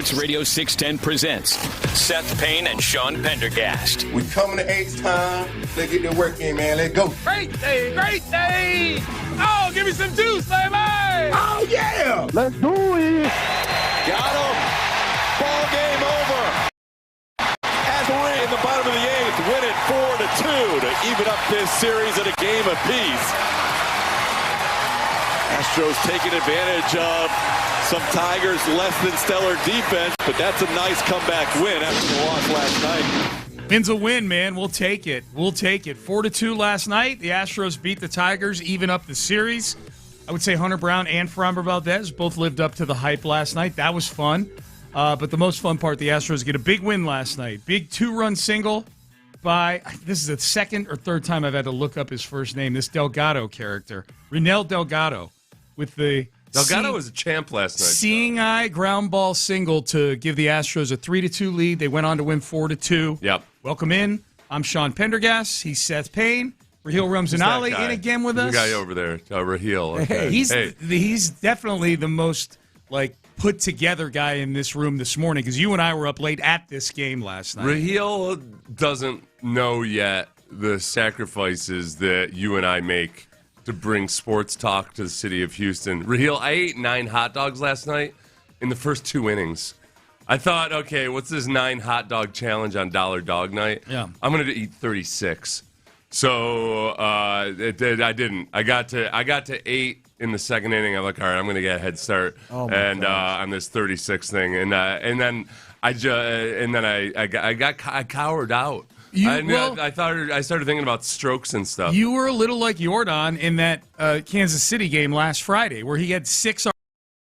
Sports Radio 610 presents Seth Payne and Sean Pendergast. We coming to H-Town. Let's get the work in, man. Let's go. Great day, great day. Oh, give me some juice, baby. Oh, yeah. Let's do it. Got him. Ball game over. As we're in the bottom of the eighth, win it 4-2 to even up this series at a game apiece. Astros taking advantage of some Tigers' less than stellar defense, but that's a nice comeback win after the loss last night. Win's a win, man. We'll take it. We'll take it. 4-2 last night. The Astros beat the Tigers, even up the series. I would say Hunter Brown and Framber Valdez both lived up to the hype last night. That was fun. But the most fun part, the Astros get a big win last night. Big two-run single by, this is the second or third time I've had to look up his first name, this Delgado character. Rinel Delgado with the Delgado was a champ last night. Seeing eye ground ball single to give the Astros a 3-2 lead. They went on to win 4-2. Yep. Welcome in. I'm Sean Pendergast. He's Seth Payne. Raheel Ramzanali in again with us. The guy over there, Raheel. Okay. He's definitely the most put together guy in this room this morning because you and I were up late at this game last night. Raheel doesn't know yet the sacrifices that you and I make to bring sports talk to the city of Houston. Raheel, I ate 9 hot dogs last night in the first 2 innings. I thought, okay, what's this 9 hot dog challenge on Dollar Dog Night? Yeah. I'm going to eat 36. So I didn't. I got to 8 in the second inning. I'm like, all right, I'm going to get a head start on this 36 thing, and then I cowered out. I started thinking about strokes and stuff. You were a little like Jordan in that Kansas City game last Friday where he had 6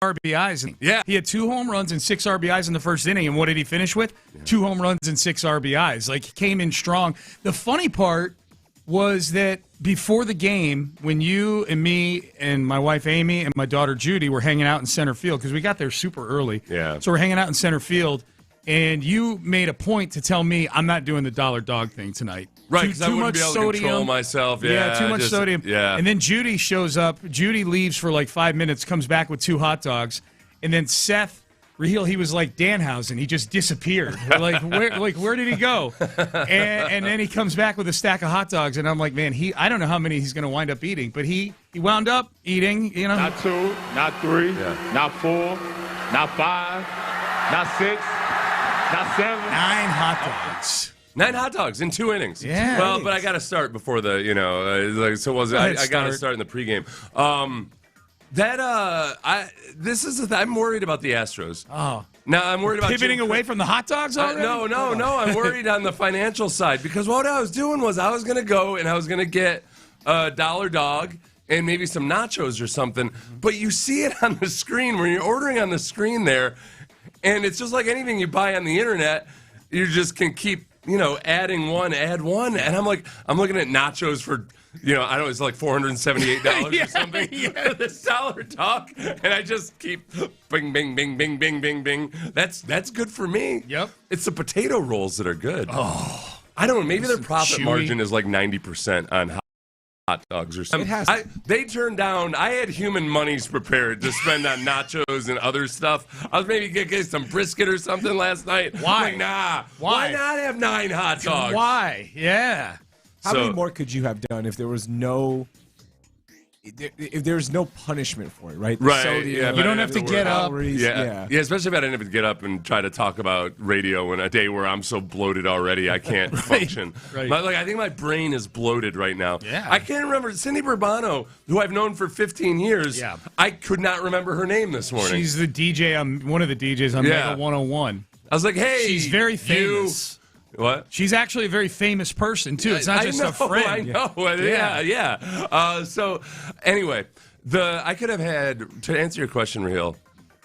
RBIs. Yeah. He had 2 home runs and 6 RBIs in the first inning, and what did he finish with? 2 home runs and 6 RBIs. He came in strong. The funny part was that before the game, when you and me and my wife Amy and my daughter Judy were hanging out in center field, because we got there super early. Yeah. So we're hanging out in center field, and you made a point to tell me I'm not doing the dollar dog thing tonight. Right, because I wouldn't be able to control myself. Yeah, too much sodium. Yeah. And then Judy shows up. Judy leaves for 5 minutes, comes back with 2 hot dogs, and then Seth Raheel, he was like Danhausen. He just disappeared. Where did he go? And then he comes back with a stack of hot dogs, and I'm like, man, I don't know how many he's going to wind up eating, but he wound up eating. Not 2, not 3, not 4, not 5, not 6, not 7. 9 hot dogs. 9 hot dogs in 2 innings. Yeah. Well, but I got to start before the, I got to start in the pregame. I'm worried about the Astros. Oh. Now I'm worried about pivoting away from the hot dogs already? No. I'm worried on the financial side because what I was doing was I was going to go and I was going to get a dollar dog and maybe some nachos or something. But you see it on the screen when you're ordering on the screen there, and it's just like anything you buy on the internet. You just can keep add one, and I'm looking at nachos for. I don't know, it's like $478 or something for this dollar dog, and I just keep bing, bing, bing, bing, bing, bing, bing. That's good for me. Yep. It's the potato rolls that are good. Oh. I don't know, maybe their profit chewy margin is like 90% on hot dogs or something. They turned down, I had human monies prepared to spend on nachos and other stuff. I was maybe going to get some brisket or something last night. Why? I'm like, nah. Why not have 9 hot dogs? Why? Yeah. How many more could you have done if there was no punishment for it, right? Right. Sodium, you don't have to get up. Yeah, especially if I didn't have to get up and try to talk about radio on a day where I'm so bloated already I can't function. Right. I think my brain is bloated right now. Yeah. I can't remember Cindy Bourbano, who I've known for 15 years. Yeah. I could not remember her name this morning. She's the DJ. One of the DJs on Mega 101. I was like, hey, she's very famous. What? She's actually a very famous person, too. It's not just a friend. I know. Yeah. So, anyway, I could have had, to answer your question, Raheel,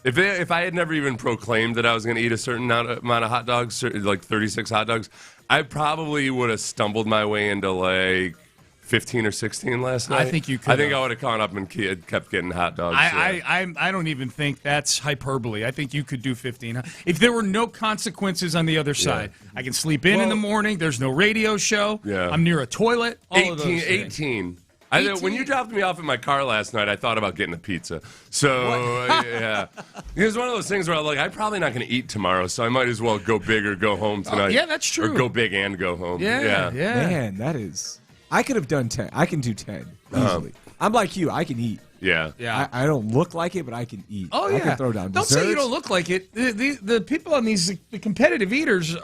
if I had never even proclaimed that I was going to eat a certain amount of hot dogs, like 36 hot dogs, I probably would have stumbled my way into 15 or 16 last night. I think you could. I think I would have gone up and kept getting hot dogs. I don't even think that's hyperbole. I think you could do 15. If there were no consequences on the other side, I can sleep in the morning. There's no radio show. Yeah. I'm near a toilet. All 18, of those things. 18. When you dropped me off in my car last night, I thought about getting a pizza. So, yeah. It was one of those things where I'm probably not going to eat tomorrow, so I might as well go big or go home tonight. Yeah, that's true. Or go big and go home. Yeah. Man, that is. I could have done 10. I can do 10 easily. I'm like you. I can eat. Yeah. I don't look like it, but I can eat. Oh, yeah. I can throw down Don't desserts. say you don't look like it. The people on the competitive eaters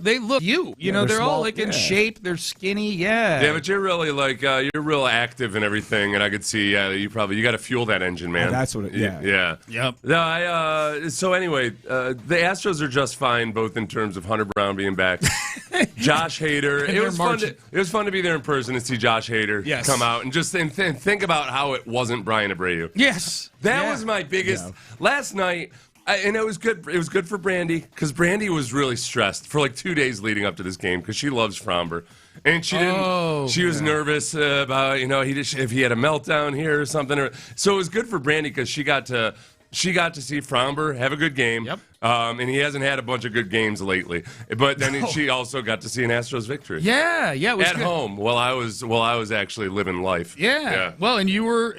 they look you. You know, they're all small, in shape. They're skinny. Yeah. Yeah, but you're really you're real active and everything, and I could see you got to fuel that engine, man. That's what Yeah. Yep. No, so anyway, the Astros are just fine, both in terms of Hunter Brown being back, Josh Hader. It was fun to be there in person and see Josh Hader come out and just think about how it wasn't Brian Abreu. Yes. That was my biggest last night. And it was good. It was good for Brandy because Brandy was really stressed for 2 days leading up to this game because she loves Fromber, and she didn't. She was nervous about if he had a meltdown here or something. So it was good for Brandy because she got to see Fromber have a good game. Yep. And he hasn't had a bunch of good games lately. But then she also got to see an Astros victory. Yeah. It was at good. home while I was actually living life. Yeah. Well, and you were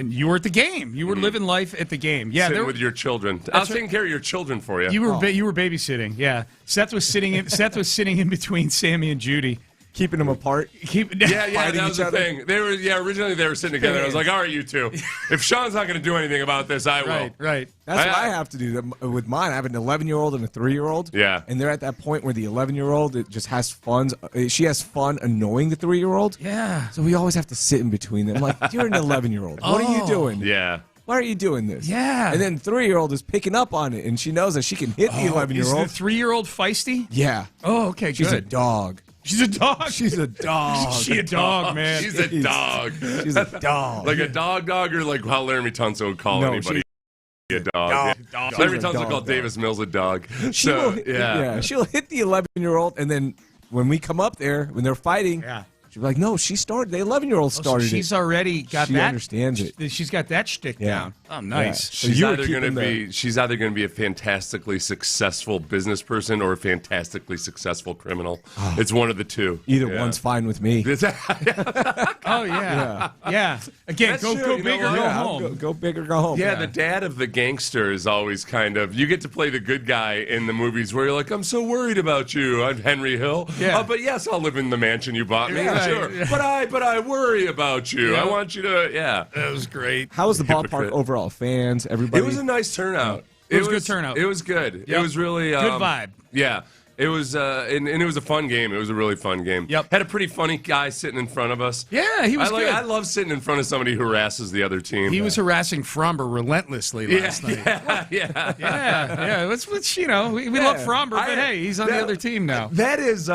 you were at the game. You were living life at the game. Yeah. Sitting with your children. I was taking care of your children for you. You were you were babysitting. Yeah. Seth was sitting in between Sammy and Judy. Keeping them apart. That was the thing. Originally they were sitting together. I was like, all right, you two. If Sean's not going to do anything about this, I will. Right. That's what I have to do with mine. I have an 11-year-old and a 3-year-old. Yeah. And they're at that point where the 11-year-old just has fun. She has fun annoying the 3-year-old. Yeah. So we always have to sit in between them. Like, you're an 11-year-old. What are you doing? Yeah. Why are you doing this? Yeah. And then the 3-year-old is picking up on it, and she knows that she can hit the 11-year-old. Is the 3-year-old feisty? Yeah. Oh, okay, She's a good. dog. She's a dog. She's a dog. She's a dog, man. She's a dog. She's a dog. Like a dog, or like how Laramie Tunsil would call anybody a dog. Dog. Laramie Tunsil called Davis Mills a dog. She'll hit the 11-year-old, and then when we come up there, when they're fighting, she'll be like, no, she started. The 11-year-old started she's already got she that. She understands it. She's got that shtick down. Oh, nice. Yeah. She's either going to be a fantastically successful business person or a fantastically successful criminal. It's one of the two. Either one's fine with me. Oh, yeah. Again, That's go true. big or go home. Go big or go home. Yeah, the dad of the gangster is always kind of, you get to play the good guy in the movies where you're like, I'm so worried about you. I'm Henry Hill. Yeah. But yes, I'll live in the mansion you bought me. Right. Sure. Yeah. But I worry about you. Yeah. I want you to, That was great. How was the Hypocrite. ballpark overall? Fans, everybody? It was a nice turnout. It was a good turnout. It was good. Yep. It was really Good vibe. Yeah. It was, and it was a fun game. It was a really fun game. Yep. Had a pretty funny guy sitting in front of us. Yeah, he was good. I love sitting in front of somebody who harasses the other team. He was harassing Fromber relentlessly last night. Yeah. Yeah. Let's we love Fromber, but hey, he's on the other team now. That is,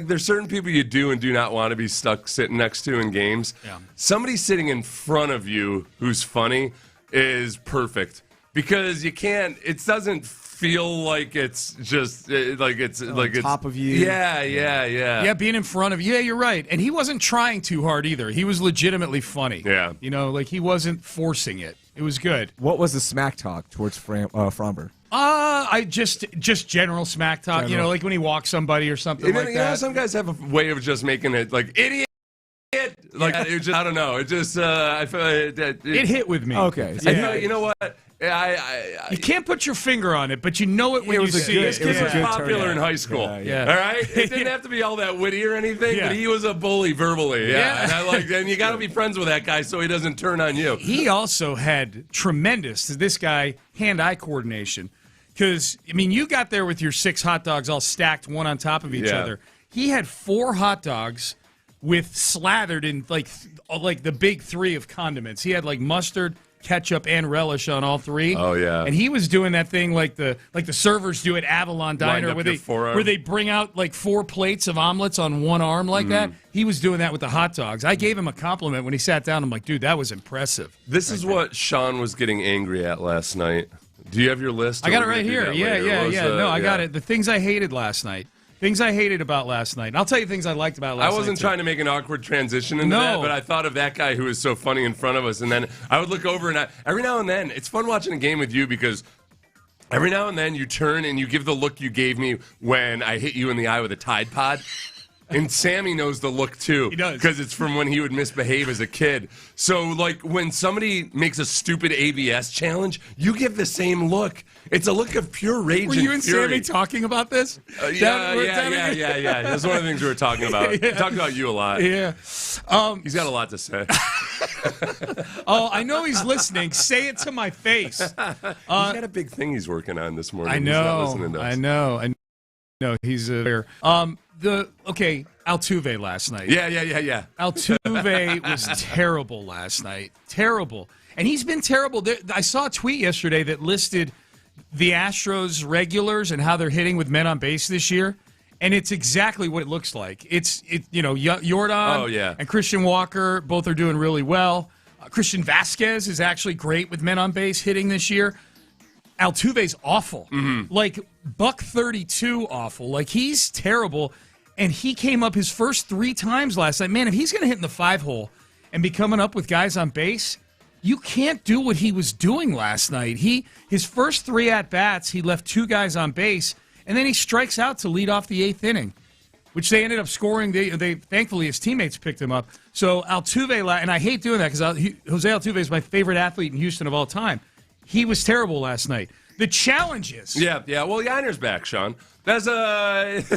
there's certain people you do and do not want to be stuck sitting next to in games. Yeah. Somebody sitting in front of you who's funny is perfect because you can't. It doesn't feel like it's just like it's top of you. Yeah. Yeah, being in front of you. Yeah, you're right. And he wasn't trying too hard either. He was legitimately funny. Yeah. He wasn't forcing it. It was good. What was the smack talk towards Fromber? I just general smack talk. General. Like when he walks somebody or something like that. Some guys have a way of just making it like idiot. Like it just, I don't know. It just I feel it hit with me. Okay. Yeah. You know what? You can't put your finger on it, but you know it when you see it. This kid was popular in high school. Yeah. All right? It didn't have to be all that witty or anything, but he was a bully verbally. Yeah. And you got to be friends with that guy so he doesn't turn on you. He also had tremendous, this guy, hand-eye coordination. Because, you got there with your 6 hot dogs all stacked one on top of each other. He had 4 hot dogs with slathered in like the big 3 of condiments. He had like mustard, ketchup, and relish on all 3. Oh yeah. And he was doing that thing like the servers do at Avalon Diner where they bring out like 4 plates of omelets on one arm like that. He was doing that with the hot dogs. I gave him a compliment when he sat down. I'm like, dude, that was impressive. This is what Sean was getting angry at last night. Do you have your list? I got it right here. Yeah. I got it. The things I hated last night. Things I hated about last night. And I'll tell you things I liked about last night. I wasn't trying to make an awkward transition into that, but I thought of that guy who was so funny in front of us. And then I would look over, and every now and then, it's fun watching a game with you because every now and then you turn and you give the look you gave me when I hit you in the eye with a Tide Pod. And Sammy knows the look, too. He does. Because it's from when he would misbehave as a kid. So, like, when somebody makes a stupid ABS challenge, you give the same look. It's a look of pure rage and fury. Were you and Sammy talking about this? Yeah. That's one of the things we were talking about. We talked about you a lot. Yeah. He's got a lot to say. Oh, I know he's listening. Say it to my face. He's got a big thing he's working on this morning. I know. I know. He's there. Altuve last night. Yeah. Altuve was terrible last night. Terrible. And he's been terrible. I saw a tweet yesterday that listed the Astros regulars and how they're hitting with men on base this year. And it's exactly what it looks like. Jordan and Christian Walker both are doing really well. Christian Vasquez is actually great with men on base hitting this year. Altuve's awful. Mm-hmm. Like, $132 awful. Like, he's terrible. And he came up his first 3 times last night. Man, if he's going to hit in the 5-hole and be coming up with guys on base, you can't do what he was doing last night. His first 3 at-bats, he left 2 guys on base, and then he strikes out to lead off the 8th inning, which they ended up scoring. They thankfully, his teammates picked him up. So Altuve, and I hate doing that because Jose Altuve is my favorite athlete in Houston of all time. He was terrible last night. The challenges. Yeah. Well, Yiner's back, Sean. That's one of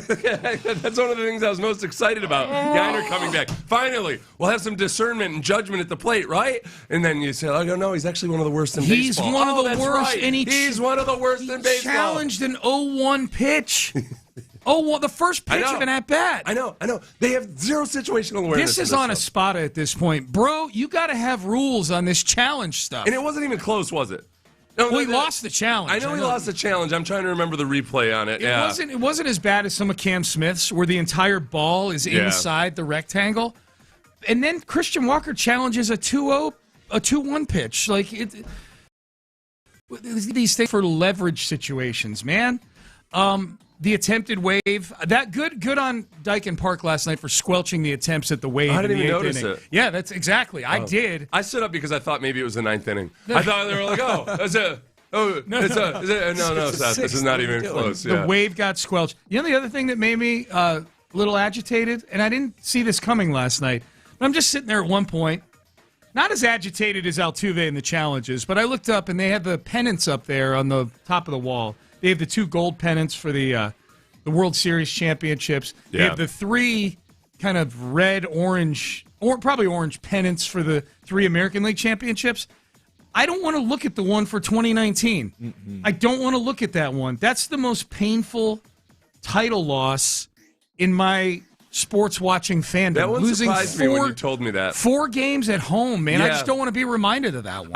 the things I was most excited about. Yiner coming back. Finally, we'll have some discernment and judgment at the plate, right? And then you say, oh, no, he's actually one of the worst in baseball. He's one of the worst. Right. And he's one of the worst in baseball. Challenged an 0-1 pitch. The first pitch of an at-bat. I know. They have zero situational awareness. This is on a spot at this point. Bro, you got to have rules on this challenge stuff. And it wasn't even close, was it? No, he lost the challenge. I know he lost the challenge. I'm trying to remember the replay on it. It wasn't as bad as some of Cam Smith's, where the entire ball is inside the rectangle. And then Christian Walker challenges a 2-1 pitch. Like, these things for leverage situations, man. The attempted wave, that good on Dyken Park last night for squelching the attempts at the wave. I didn't in the even 8th notice inning. it. Yeah, that's exactly. I did. I stood up because I thought maybe it was the 9th inning. I thought they were like, this is not even close. The wave got squelched. You know the other thing that made me a little agitated, and I didn't see this coming last night, but I'm just sitting there at one point, not as agitated as Altuve in the challenges, but I looked up and they had the pennants up there on the top of the wall. They have the 2 gold pennants for the World Series championships. Yeah. They have the 3 kind of red, orange, or probably orange pennants for the 3 American League championships. I don't want to look at the one for 2019. Mm-hmm. I don't want to look at that one. That's the most painful title loss in my sports watching fandom. That one losing surprised me when you told me that. 4 games at home, man. Yeah. I just don't want to be reminded of that one.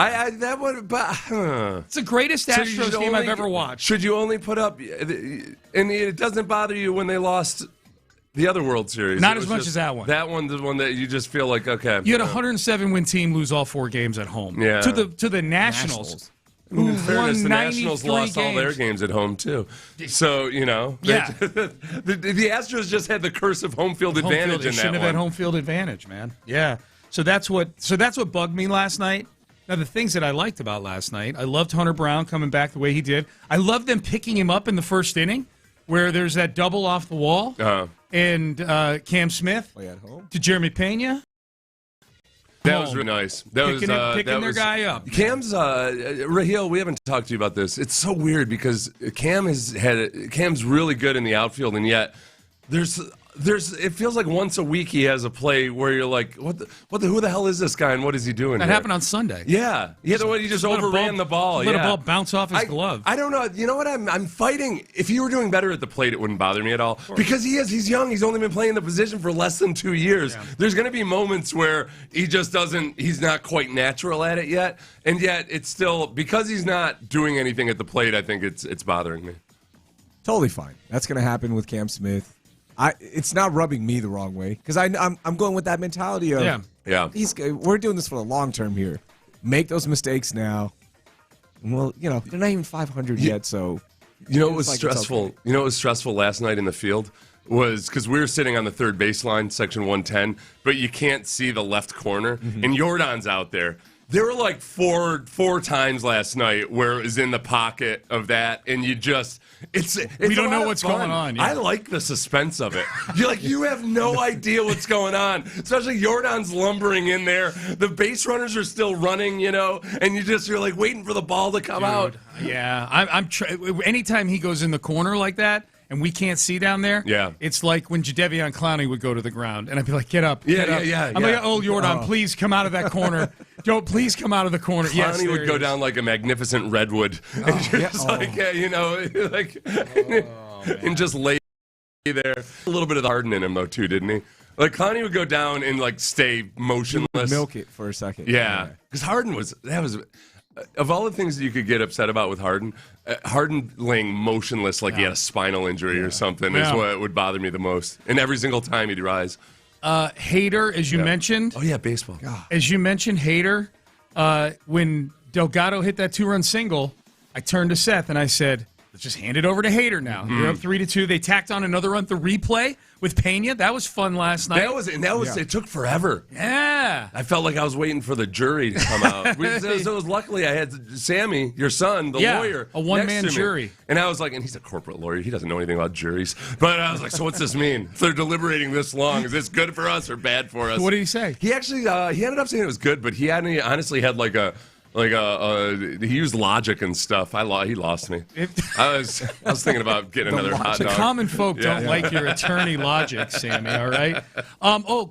It's the greatest Astros game I've ever watched. Should you only put up, and it doesn't bother you when they lost the other World Series? Not as much as that one. That one, the one that you just feel like, okay. You had a 107-win team lose all 4 games at home. Yeah. To the Nationals. Who in fairness, won the Nationals lost games. all their games at home, too. So, Yeah. the Astros just had the curse of home field advantage in that one. They shouldn't have had home field advantage, man. Yeah. So that's what bugged me last night. Now, the things that I liked about last night, I loved Hunter Brown coming back the way he did. I loved them picking him up in the first inning where there's that double off the wall. And Cam Smith to Jeremy Pena. That was really nice. Picking their guy up. Cam's Raheel, we haven't talked to you about this. It's so weird because Cam's really good in the outfield, and yet it feels like once a week he has a play where you're like, who the hell is this guy and what is he doing? That happened on Sunday. Yeah. He just overran the ball. Let a ball bounce off his glove. I don't know. You know what? I'm fighting. If he were doing better at the plate, it wouldn't bother me at all. Because he's young. He's only been playing the position for less than 2 years. Yeah. There's going to be moments where he's not quite natural at it yet. And yet it's still, because he's not doing anything at the plate, I think it's bothering me. Totally fine. That's going to happen with Cam Smith. It's not rubbing me the wrong way because I'm going with that mentality of we're doing this for the long term here. Make those mistakes now. Well, they're not even 500 yet, so what was stressful? Okay. You know what was stressful last night in the field was because we were sitting on the third baseline, section 110, but you can't see the left corner, and Jordan's out there. There were like four times last night where it was in the pocket of that, and you just we don't know what's going on. Yeah. I like the suspense of it. You have no idea what's going on. Especially Jordan's lumbering in there. The base runners are still running, and you're like waiting for the ball to come out. Yeah, anytime he goes in the corner like that, and we can't see down there, it's like when Jadeveon Clowney would go to the ground, and I'd be like, get up, get up. I'm like, oh, Jordan, please come out of that corner. Joe, please come out of the corner. Clowney would go down like a magnificent redwood, and you're just and just lay there. A little bit of the Harden in him, though, too, didn't he? Like, Clowney would go down and, stay motionless. Milk it for a second. Yeah, because Harden was of all the things that you could get upset about with Harden, Harden laying motionless like he had a spinal injury or something is what would bother me the most. And every single time he'd rise. Hader, as you mentioned. Oh, yeah, baseball. God. As you mentioned, Hader, when Delgado hit that 2-run single, I turned to Seth and I said, let's just hand it over to Hader now. You're up 3-2. They tacked on another run. The replay with Pena, that was fun last night. It took forever. Yeah. I felt like I was waiting for the jury to come out. Luckily I had Sammy, your son, the lawyer, a one-man jury. And I was like, and he's a corporate lawyer. He doesn't know anything about juries. But I was like, so what's this mean? If they're deliberating this long, is this good for us or bad for us? What did he say? He actually, he ended up saying it was good, but he honestly had he used logic and stuff. He lost me. I was thinking about getting another hot dog. The common folk don't like your attorney logic, Sammy, all right?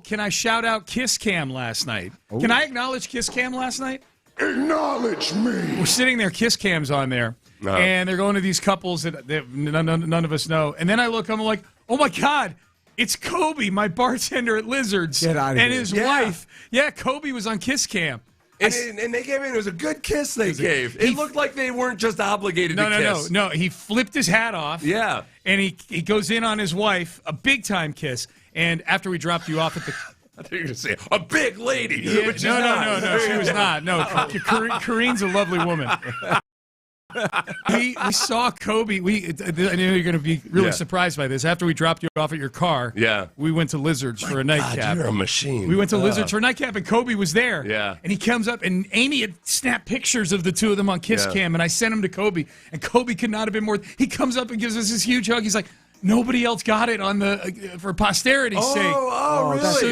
Can I shout out Kiss Cam last night? Oh. Can I acknowledge Kiss Cam last night? Acknowledge me. We're sitting there, Kiss Cam's on there, and they're going to these couples that none of us know. And then I look, I'm like, oh, my God. It's Kobe, my bartender at Lizards. Get out of here. And his wife. Yeah, Kobe was on Kiss Cam. And they gave it was a good kiss they gave. It looked like they weren't just obligated to kiss. No. He flipped his hat off. Yeah. And he goes in on his wife, a big-time kiss. And after we dropped you off at the... I thought you were going to say, a big lady. Yeah, no, she was not. No, Kareen's a lovely woman. We saw Kobe. I knew you're going to be really surprised by this. After we dropped you off at your car, we went to Lizards for a nightcap. God, you're a machine. We went to Lizards for a nightcap, and Kobe was there. Yeah. And he comes up, and Amy had snapped pictures of the two of them on Kiss Cam, and I sent him to Kobe, and Kobe could not have been more. He comes up and gives us this huge hug. He's like, nobody else got it for posterity's sake. Oh, really? So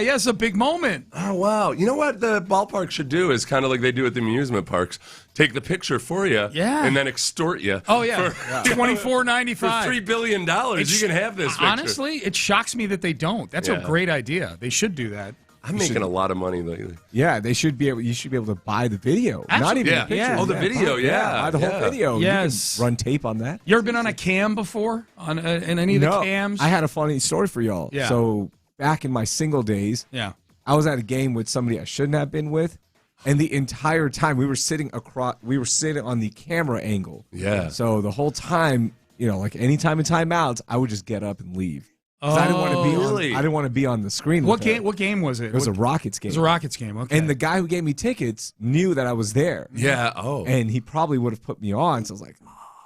it's a big moment. Oh, wow. You know what the ballpark should do is kind of like they do at the amusement parks. Take the picture for you and then extort you. Oh, yeah. $24.95. For $3 billion, you can have this picture. Honestly, it shocks me that they don't. That's a great idea. They should do that. I'm making a lot of money lately. Yeah, you should be able to buy the video. Not even the picture. Yeah. Oh, the video, buy the whole video. Yes. You can run tape on that. You ever been on a cam before? In any of the cams? I had a funny story for y'all. Yeah. So back in my single days, I was at a game with somebody I shouldn't have been with. And the entire time we were sitting on the camera angle. Yeah. So the whole time, anytime in timeouts, I would just get up and leave. I didn't want to be I didn't want to be on the screen. What game was it? It was a Rockets game. It was a Rockets game. Okay. And the guy who gave me tickets knew that I was there. Yeah. Oh. And he probably would have put me on. So I was like,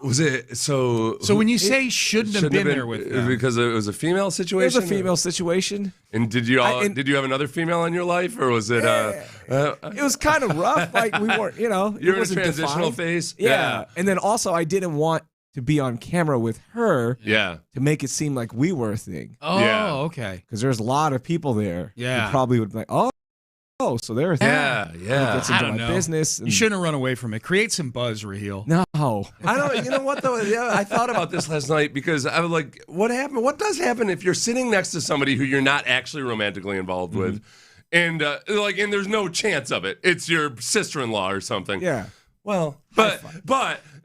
was it so? So when you say shouldn't have been there with them, because it was a female situation. It was a female situation. And did you have another female in your life, or was it? It was kind of rough. Like we weren't, You're in a transitional phase. Yeah. And then also I didn't want to be on camera with her. Yeah. To make it seem like we were a thing. Oh, okay. Because there's a lot of people there. Yeah. Who probably would be like, so they're a thing. Yeah. Gets into my business. You shouldn't have run away from it. Create some buzz, Raheel. No. I don't. You know what though? Yeah, I thought about this last night because I was like, what happened? What does happen if you're sitting next to somebody who you're not actually romantically involved with, and there's no chance of it? It's your sister-in-law or something. Yeah. Well, but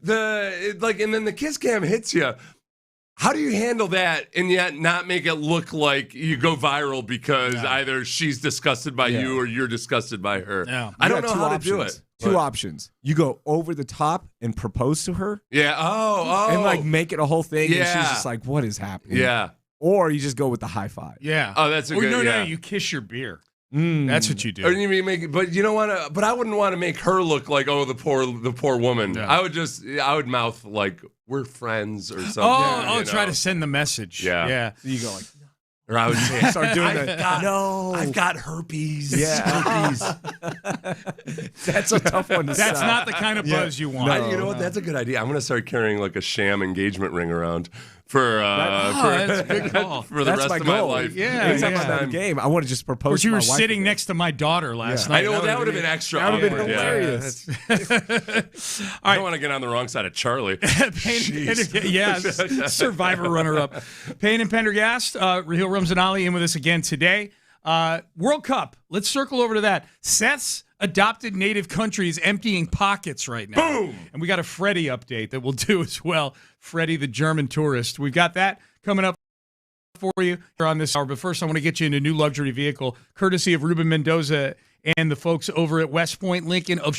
and then the kiss cam hits you. How do you handle that and yet not make it look like you go viral because either she's disgusted by you or you're disgusted by her? Yeah. I don't know how to do it. Two options. You go over the top and propose to her. Yeah. Oh. And make it a whole thing. Yeah. And she's just like, what is happening? Yeah. Or you just go with the high five. Yeah. Oh, that's a good. No, you kiss your beer. That's what you do. Or you but you don't want to. But I wouldn't want to make her look like the poor woman. Yeah. I would mouth like we're friends or something. Try to send the message. Yeah. So you go like, Or I would say, Start doing that. I've got herpes. Yeah. Herpes. That's a tough one to That's sell. not the kind of buzz you want. You know what? That's a good idea. I'm going to start carrying like a sham engagement ring around for that's a good call. for the rest of my life. Yeah, Anytime I'm at a game, I want to just propose But you to were my wife sitting again. next to my daughter last night. I know that would have been extra. That would have been awkward. hilarious. I don't want to get on the wrong side of Charlie. Payne and Survivor runner-up. Payne and Pendergast, Raheel Ramzanali in with us again today. World Cup. Let's circle over to that. Seth's adopted native country is emptying pockets right now. Boom! And we got a Freddie update that we'll do as well. Freddie, the German tourist. We've got that coming up for you on this hour. But first, I want to get you in a new luxury vehicle, courtesy of Ruben Mendoza and the folks over at West Point Lincoln of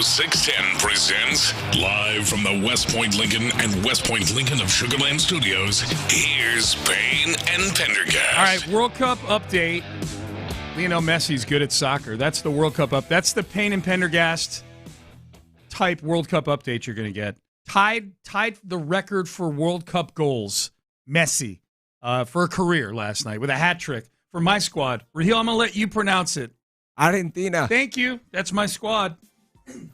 Sportsradio 610 presents live from the West Point Lincoln and West Point Lincoln of Sugar Land Studios. Here's Payne and Pendergast. All right, World Cup update. Lionel Messi's good at soccer. That's the World Cup up. That's the Payne and Pendergast type World Cup update you're going to get. Tied the record for World Cup goals. Messi for a career last night with a hat trick for my squad. Raheel, I'm going to let you pronounce it. Argentina. Thank you. That's my squad.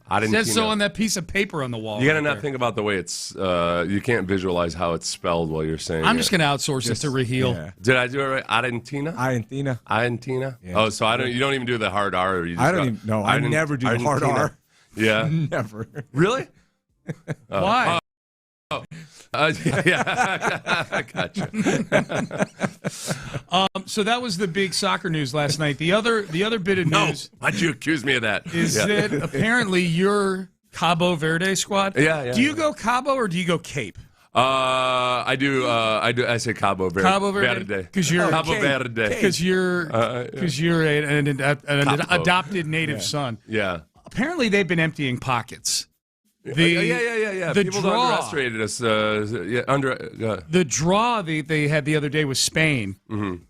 Argentina. It says so on that piece of paper on the wall. You got to not think about the way it's. You can't visualize how it's spelled while you're saying. I'm just going to outsource it to Raheel. Yeah. Did I do it right? Argentina. Argentina. Yeah. Oh, so I don't. You don't even do the hard R. Or you just I don't even. No, I never do the hard R. Yeah. Never. Really? Why? Yeah. Gotcha. So that was the big soccer news last night. The other bit of news. Why'd you accuse me of that? Is that apparently your Cabo Verde squad? Yeah. Do you go Cabo or do you go Cape? I do. I say Cabo Verde. Cabo Verde. Because you're Cabo Verde. Because you're an adopted native son. Yeah. Apparently, they've been emptying pockets. Yeah. The People draw underestimated us. The draw they had the other day with Spain. Mm-hmm.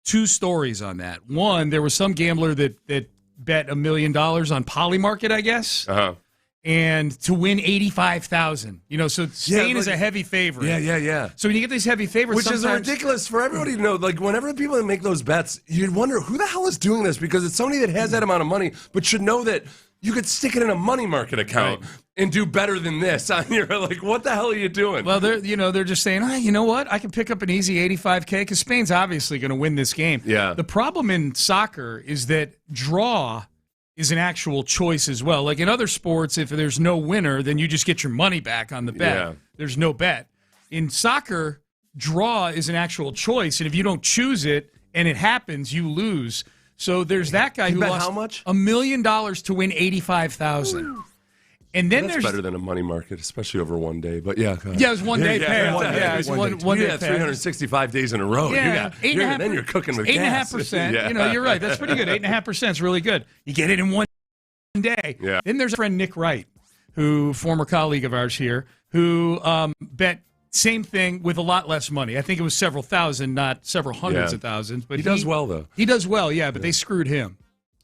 Two stories on that. One, there was some gambler that bet $1 million on Polymarket, I guess, and to win $85,000. So Spain is a heavy favorite. Yeah. So when you get these heavy favorites, which is ridiculous for everybody to know. Like whenever people make those bets, you'd wonder who the hell is doing this because it's somebody that has that amount of money, but should know that. You could stick it in a money market account and do better than this. You're like, what the hell are you doing? Well, they're just saying, you know what? I can pick up an easy $85K because Spain's obviously going to win this game. Yeah. The problem in soccer is that draw is an actual choice as well. Like in other sports, if there's no winner, then you just get your money back on the bet. Yeah. There's no bet. In soccer, draw is an actual choice, and if you don't choose it and it happens, you lose. So there's that guy who lost how much? $1 million to win $85,000. And then that's better than a money market, especially over one day. But yeah, it was one day payout. Yeah, it was one day payout. 365 days in a row. Yeah, then you're cooking with gas. 8.5%. You're right. That's pretty good. 8.5% is really good. You get it in one day. Yeah. Then there's a friend Nick Wright, former colleague of ours here, who bet. Same thing with a lot less money. I think it was several thousand, not several hundreds of thousands. But he does well, though. He does well, but they screwed him.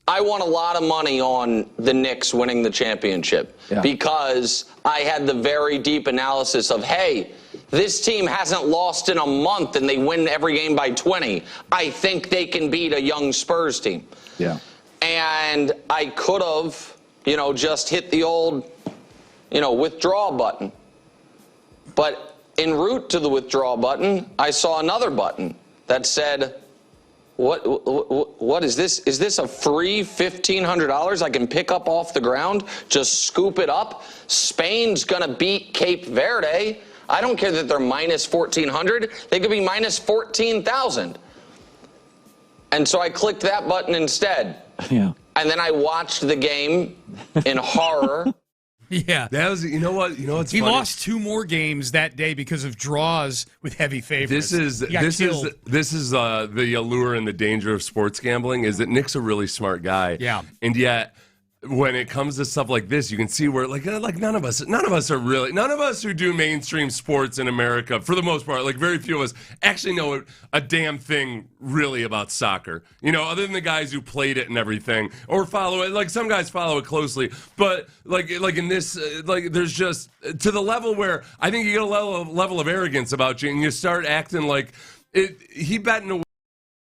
I won a lot of money on the Knicks winning the championship because I had the very deep analysis of, hey, this team hasn't lost in a month and they win every game by 20. I think they can beat a young Spurs team. Yeah. And I could have, just hit the old, withdraw button. But en route to the withdraw button, I saw another button that said, what is this? Is this a free $1,500 I can pick up off the ground? Just scoop it up? Spain's going to beat Cape Verde. I don't care that they're minus 1,400. They could be minus 14,000. And so I clicked that button instead. Yeah. And then I watched the game in horror. Yeah, that was. You know what? He lost 2 more games that day because of draws with heavy favorites. This is the allure and the danger of sports gambling is that Nick's a really smart guy. Yeah, and yet when it comes to stuff like this, you can see where like none of us who do mainstream sports in America, for the most part, like very few of us actually know a damn thing really about soccer. Other than the guys who played it and everything, or follow it. Like some guys follow it closely, but like in this, there's just to the level where I think you get a level of arrogance about you, and you start acting like it. He bet in a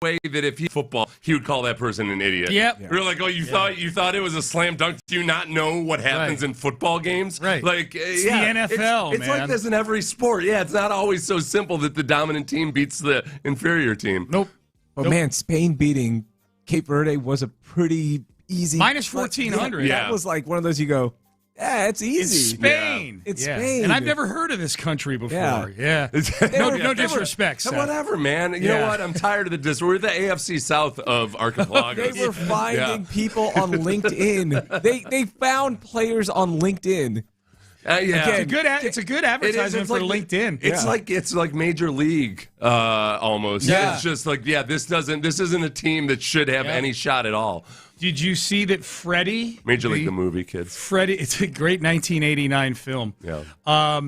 way that if he football, he would call that person an idiot. Yep. You're like, oh, you thought it was a slam dunk. Do you not know what happens in football games? Right. Like, it's the NFL, it's like this in every sport. Yeah, it's not always so simple that the dominant team beats the inferior team. Nope. But man, Spain beating Cape Verde was a pretty easy minus 1,400. That was like one of those you go, yeah, it's easy. It's Spain. Yeah. It's Spain. And I've never heard of this country before. Yeah. No disrespect, Seth. Whatever, man. You know what? I'm tired of the We're the AFC South of archipelagos. They were finding people on LinkedIn. They found players on LinkedIn. Again, it's a good advertisement for LinkedIn. It's like Major League almost. Yeah. It's just like this isn't a team that should have any shot at all. Did you see that Freddie? Major League the movie, kids. Freddie, it's a great 1989 film. Yeah.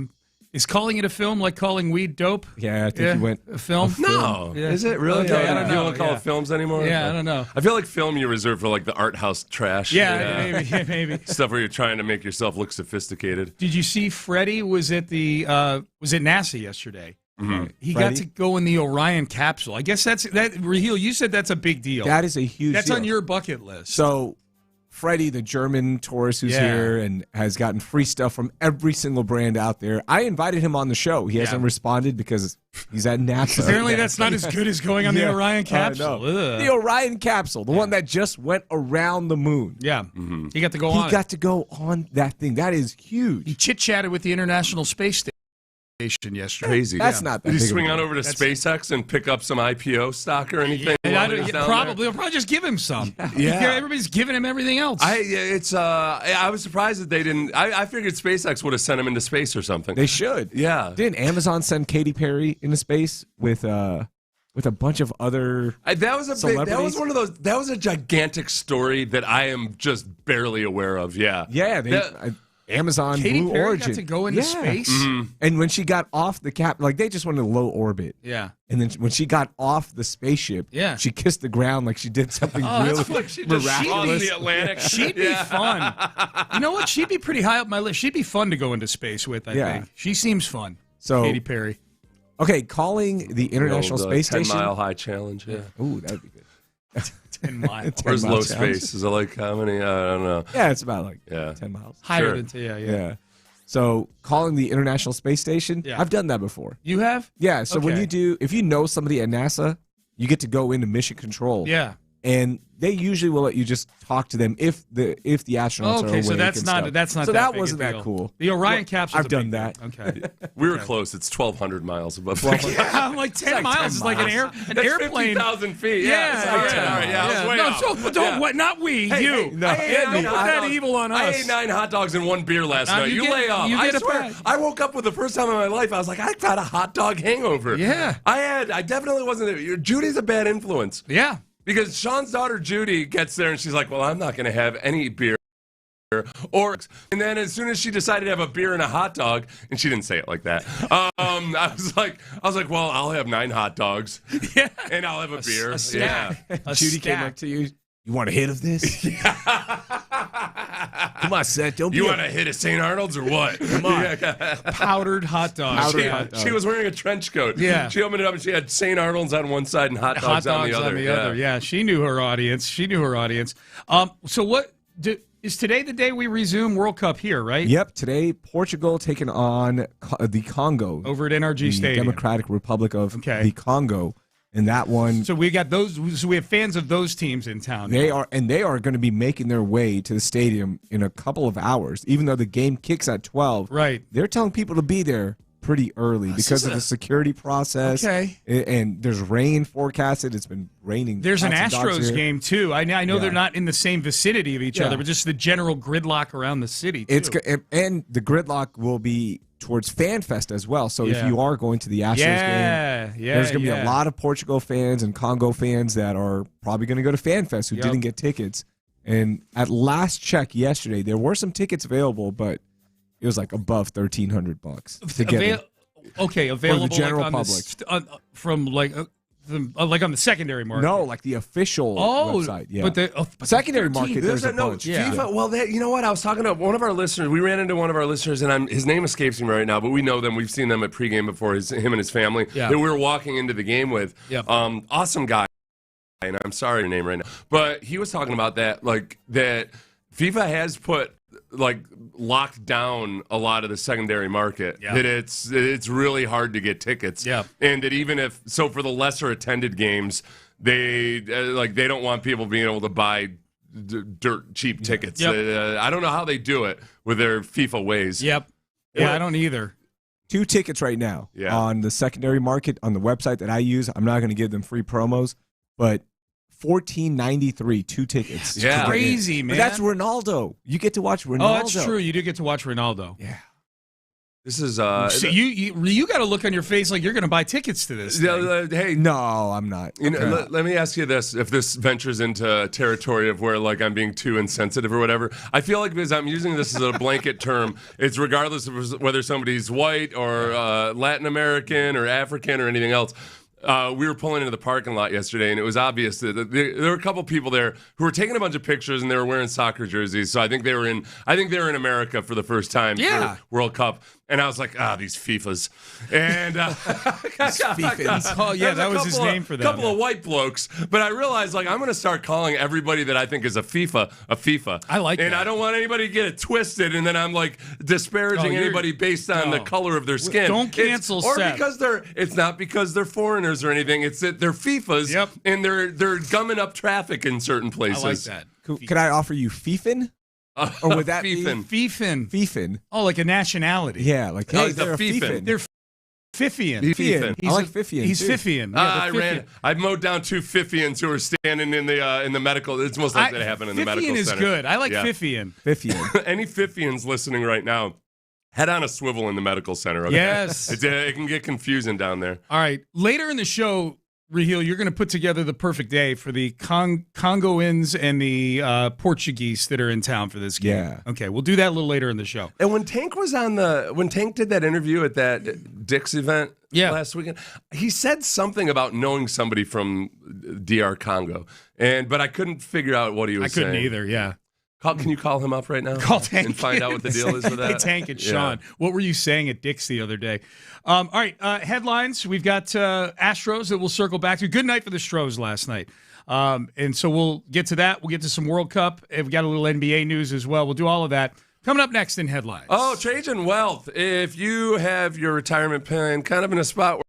Is calling it a film like calling weed dope? Yeah, I think you went a film. No, Yeah. is it really? Okay, I don't You know. don't call it films anymore? Yeah, I don't know. I feel like film you reserve for like the art house trash. Maybe. Stuff where you're trying to make yourself look sophisticated. Did you see Freddie was at NASA yesterday? Mm-hmm. He Freddie? got to go in the Orion capsule. I guess that. Raheel, you said that's a big deal. That is a huge That's deal. on your bucket list. So, Freddie, the German tourist who's here and has gotten free stuff from every single brand out there. I invited him on the show. He hasn't responded because he's at NASA. Apparently, that's not as good as going on the Orion capsule. No. The Orion capsule, the one that just went around the moon. Yeah. Mm-hmm. He got to go on. He got to go on that thing. That is huge. He chit-chatted with the International Space Station yesterday. Crazy. That's not that Did he big of a swing deal. on over to SpaceX and pick up some IPO stock or anything? Probably. They'll probably just give him some. Yeah. Everybody's giving him everything else. I was surprised that they didn't. I figured SpaceX would have sent him into space or something. They should. Yeah. Didn't Amazon send Katy Perry into space with a bunch of other that was celebrities? That was a gigantic story that I am just barely aware of. Yeah. Yeah, Amazon Katy Blue Perry Origin got to go into space. Mm-hmm. And when she got off the they just went in low orbit. Yeah. And then when she got off the spaceship, she kissed the ground like she did something really miraculous. The Atlantic. She'd be fun. You know what? She'd be pretty high up my list. She'd be fun to go into space with, I think. She seems fun. So, Katy Perry. Okay, calling the International Space Station. 10-mile high challenge, yeah. Ooh, that'd be good. 10 miles. Where's low space? Is it like how many? I don't know. Yeah, it's about 10 miles. Higher than 10, yeah. So calling the International Space Station, I've done that before. You have? Yeah, so when if you know somebody at NASA, you get to go into mission control. Yeah. And they usually will let you just talk to them if the astronauts are awake. So that's not so that big wasn't a that deal. cool. The Orion capsule. I've done that. Okay. We were close. It's 1,200 miles above. I'm like 10 miles. It's like an airplane. 50,000 feet. Yeah. All right. Yeah. I was way off. Not we. Hey, you. Hey, Don't put that evil on us. I ate 9 hot dogs and 1 beer last night. You lay off. I swear. I woke up for the first time in my life. I was like, I've had a hot dog hangover. Yeah. I definitely wasn't there. Judy's a bad influence. Yeah. Because Sean's daughter Judy gets there and she's like, well, I'm not going to have any beer. And then as soon as she decided to have a beer and a hot dog, and she didn't say it like that, I was like, well, I'll have 9 hot dogs, and I'll have a beer. Judy came up to you. You want a hit of this? Come on, Seth. Don't be. You want a hit of St. Arnold's or what? Come on. Powdered hot dog. She was wearing a trench coat. Yeah. She opened it up and she had St. Arnold's on one side and hot dogs on the other. Yeah. She knew her audience. So what is today the day we resume World Cup here, right? Yep. Today, Portugal taking on the Congo over at NRG Stadium, Democratic Republic of the Congo. And that one. So we got those. So we have fans of those teams in town. They are going to be making their way to the stadium in a couple of hours, even though the game kicks at 12. Right. They're telling people to be there pretty early because of the security process. Okay. And there's rain forecasted. It's been raining. There's an Astros game too. I know they're not in the same vicinity of each other, but just the general gridlock around the city too. And the gridlock will be towards FanFest as well. So if you are going to the Astros game, there's going to be a lot of Portugal fans and Congo fans that are probably going to go to FanFest who didn't get tickets. And at last check yesterday, there were some tickets available, but it was like above $1,300 to get it. Okay, available for the general public from on the secondary market. No, like the official website. Yeah, but the secondary market. There's a bunch. FIFA. Well, you know what? I was talking to one of our listeners. We ran into one of our listeners, and his name escapes me right now, but we know them. We've seen them at pregame before. Him and his family that we were walking into the game with. Yeah. Awesome guy. And I'm sorry your name right now, but he was talking about that FIFA has put locked down a lot of the secondary market. Yeah. That it's really hard to get tickets. Yeah. And that even for the lesser attended games, they don't want people being able to buy dirt cheap tickets. Yep. I don't know how they do it with their FIFA ways. Yep. Yeah, I don't either. 2 tickets right now on the secondary market on the website that I use. I'm not going to give them free promos, but $14.93, 2 tickets. Yeah, crazy, man. But that's Ronaldo. You get to watch Ronaldo. Oh, that's true. You do get to watch Ronaldo. Yeah. This is So you got a look on your face like you're going to buy tickets to this. Hey, no, I'm not. You know, let me ask you this: if this ventures into territory of where like I'm being too insensitive or whatever, I feel like because I'm using this as a blanket term, it's regardless of whether somebody's white or Latin American or African or anything else. We were pulling into the parking lot yesterday, and it was obvious that there were a couple people there who were taking a bunch of pictures, and they were wearing soccer jerseys. So I think they were in America for the first time for World Cup. And I was like, these FIFAs. And FIFAs. Oh, yeah, that was his name for them. A couple of white blokes. But I realized, like, I'm going to start calling everybody that I think is a FIFA. I like that. And I don't want anybody to get it twisted, and then I'm, like, disparaging anybody based on the color of their skin. Don't cancel Seth. Because it's not because they're foreigners or anything. It's that they're FIFAs, and they're gumming up traffic in certain places. I like that. Could I offer you FIFIN? Or would that Fifin? Fifin. Oh, like a nationality. Yeah, like hey, they're a Fifin. They're Fifian. I like Fifian. He's Fifian. Yeah, I mowed down 2 Fifians who were standing in the medical. It's most likely to happen in the medical center. Fifian is good. I like Fifian. Any Fifians listening right now, head on a swivel in the medical center. Okay? Yes. It can get confusing down there. All right. Later in the show, Raheel, you're going to put together the perfect day for the Congoans and the Portuguese that are in town for this game. Yeah. Okay, we'll do that a little later in the show. And when Tank did that interview at that Dick's event last weekend, he said something about knowing somebody from DR Congo, but I couldn't figure out what he was saying. I couldn't either. Yeah. Can you call him up right now? Call Tank and find out what the deal is with that. Hey, Tank and Sean, what were you saying at Dick's the other day? All right, headlines. We've got Astros that we'll circle back to. Good night for the Stros last night. And so we'll get to that. We'll get to some World Cup. We've got a little NBA news as well. We'll do all of that. Coming up next in headlines. Oh, Trajan Wealth. If you have your retirement plan kind of in a spot where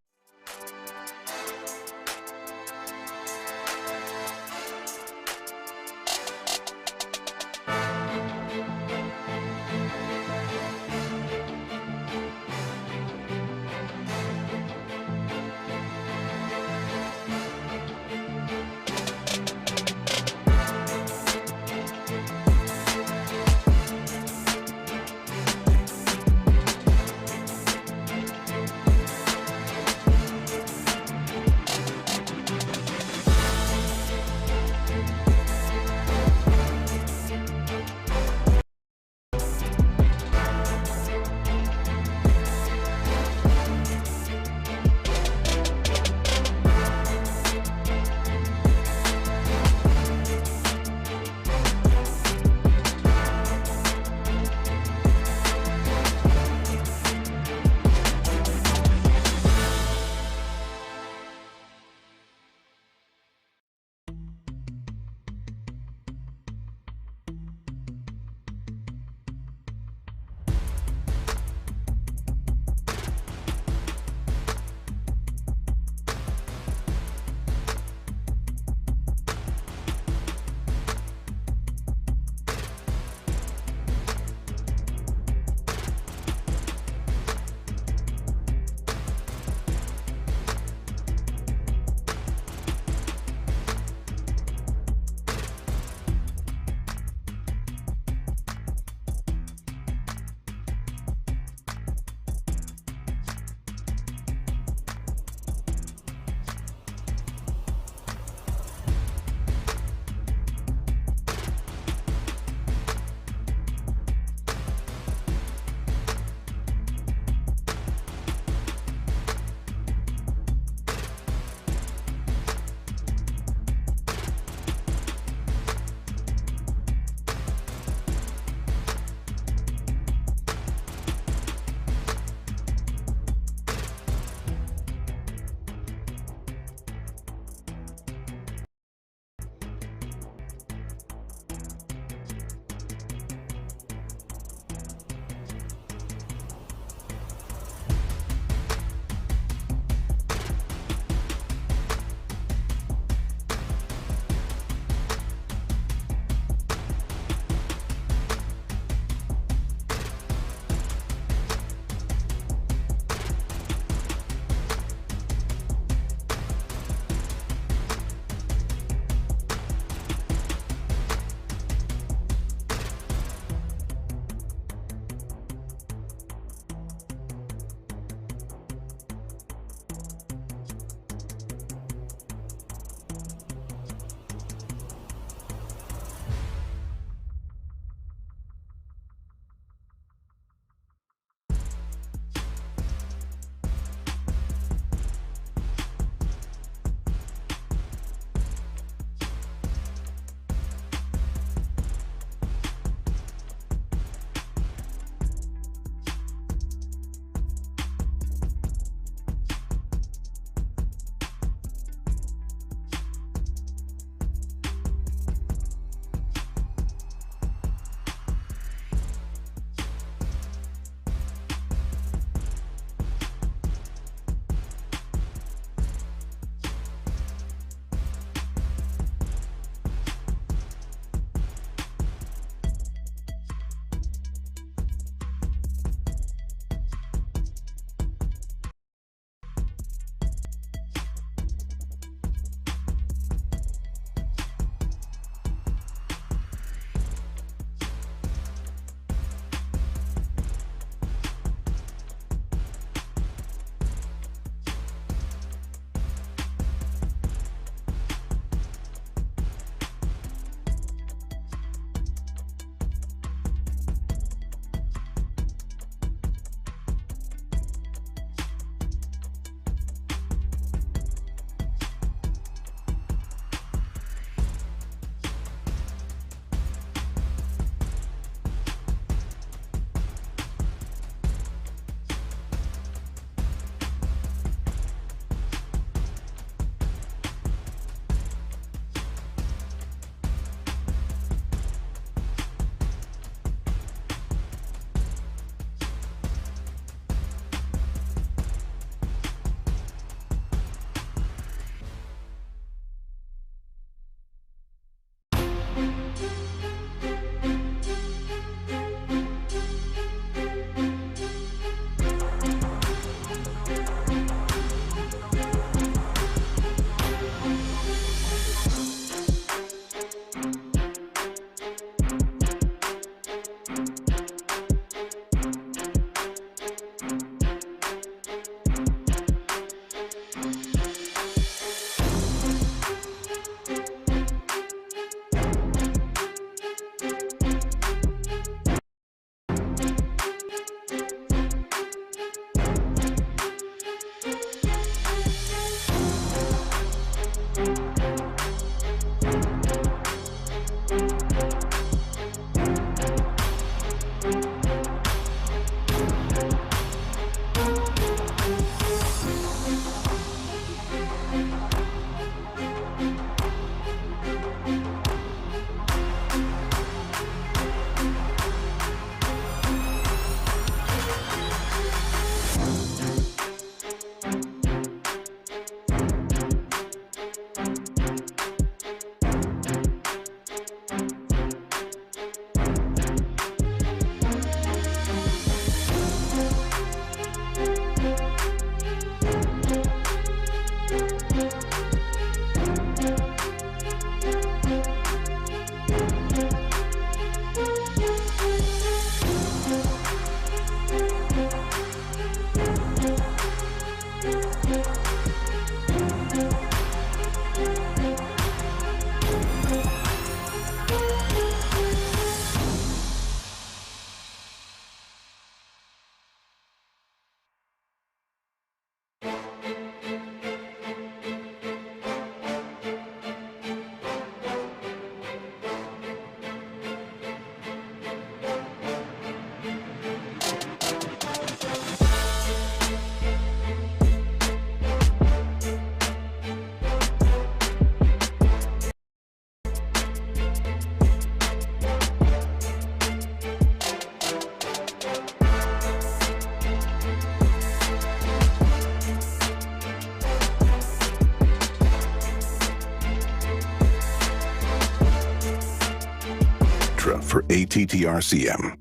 for ATTRCM.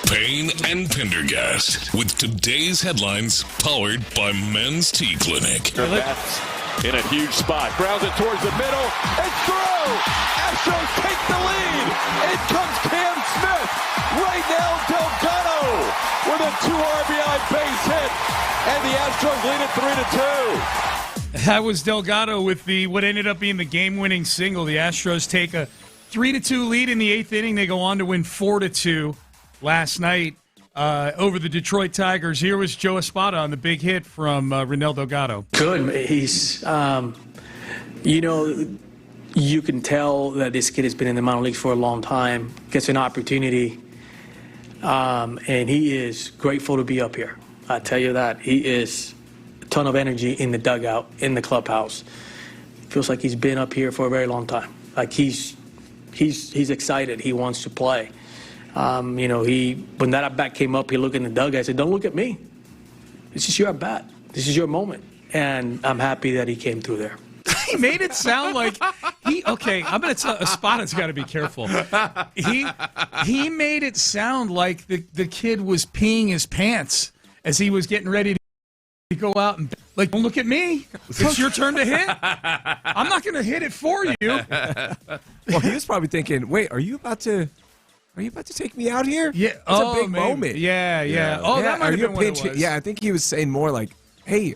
Payne and Pendergast with today's headlines powered by Men's Tea Clinic. In a huge spot, grounds it towards the middle. It's through! Astros take the lead. In comes Cam Smith. Right now, Delgado with a 2 RBI base hit, and the Astros lead it 3-2. That was Delgado with what ended up being the game-winning single. The Astros take a 3-2 lead in the 8th inning. They go on to win 4-2 last night over the Detroit Tigers. Here was Joe Espada on the big hit from Ronel Delgado. Good. He's, you can tell that this kid has been in the minor leagues for a long time, gets an opportunity, and he is grateful to be up here. I tell you that. He is a ton of energy in the dugout, in the clubhouse. Feels like he's been up here for a very long time. Like he's excited. He wants to play. When that at bat came up, he looked in the dugout. I said, "Don't look at me. This is your at bat. This is your moment." And I'm happy that he came through there. He made it sound like I'm going to tell Espada's got to be careful. He made it sound like the kid was peeing his pants as he was getting ready to go out and like, "Don't look at me. It's your turn to hit. I'm not going to hit it for you." Well, he was probably thinking, "Wait, are you about to take me out here?" Yeah, it's a big moment. Yeah. Oh, that might have been what it was. Yeah, I think he was saying more like, "Hey,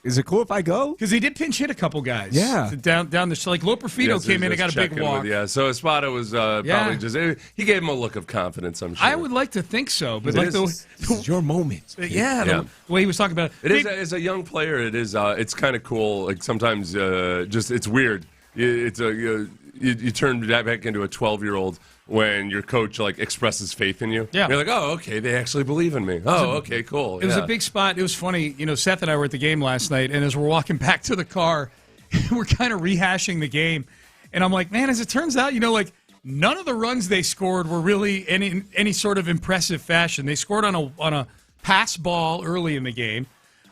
is it cool if I go?" Because he did pinch hit a couple guys. Yeah, down the like Loperfido came in and got a big walk. So Espada was probably just he gave him a look of confidence. I'm sure. I would like to think so, but this is your moment. The way he was talking about it. As a young player, it is. It's kind of cool. Like sometimes, it's weird. You turn back into a 12-year-old when your coach expresses faith in you. Yeah. You're like, "Oh, okay, they actually believe in me." Oh, okay, cool. It was a big spot. It was funny. Seth and I were at the game last night, and as we're walking back to the car, we're kind of rehashing the game. And I'm like, man, as it turns out, none of the runs they scored were really any sort of impressive fashion. They scored on a pass ball early in the game.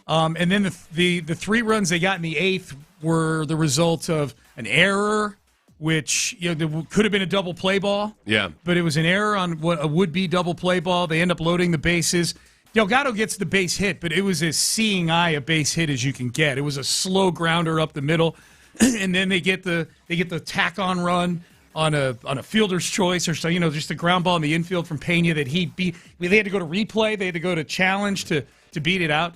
And then the 3 runs they got in the 8th were the result of an error, which there could have been a double play ball. Yeah. But it was an error on what a would-be double play ball. They end up loading the bases. Delgado gets the base hit, but it was as seeing eye a base hit as you can get. It was a slow grounder up the middle, and then they get the tack-on run on a fielder's choice or so, just a ground ball in the infield from Pena that he beat. They had to go to replay. They had to go to challenge to beat it out.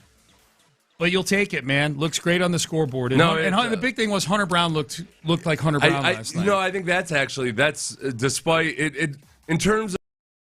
But you'll take it, man. Looks great on the scoreboard. And, the big thing was Hunter Brown looked like Hunter Brown last night. I think that's despite it in terms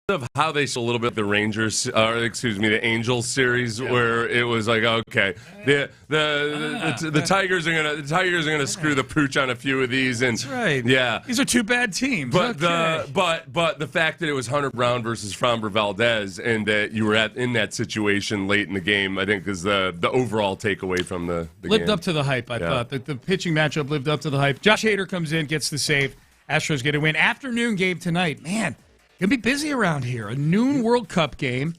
of how they saw a little bit the the Angels series where it was like, okay, the Tigers are gonna screw the pooch on a few of these, and that's right. Yeah, these are 2 bad teams. But the fact that it was Hunter Brown versus Framber Valdez, and that you were in that situation late in the game, I think is the overall takeaway from the lived game. Up to the hype. I thought the pitching matchup lived up to the hype. Josh Hader comes in, gets the save. Astros get a win. Afternoon game tonight, man. Gonna be busy around here. A noon World Cup game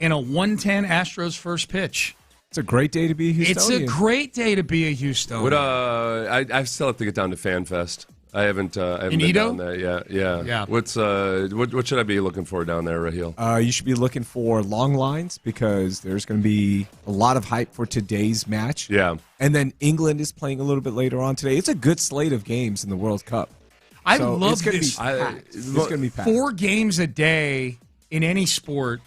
and a 1:10 Astros first pitch. It's a great day to be a Houstonian. It's a great day to be a Houstonian. I still have to get down to FanFest. I haven't been down there yet. Yeah. What should I be looking for down there, Raheel? You should be looking for long lines because there's going to be a lot of hype for today's match. Yeah. And then England is playing a little bit later on today. It's a good slate of games in the World Cup. I love this. It's going to be packed. 4 games a day in any sport.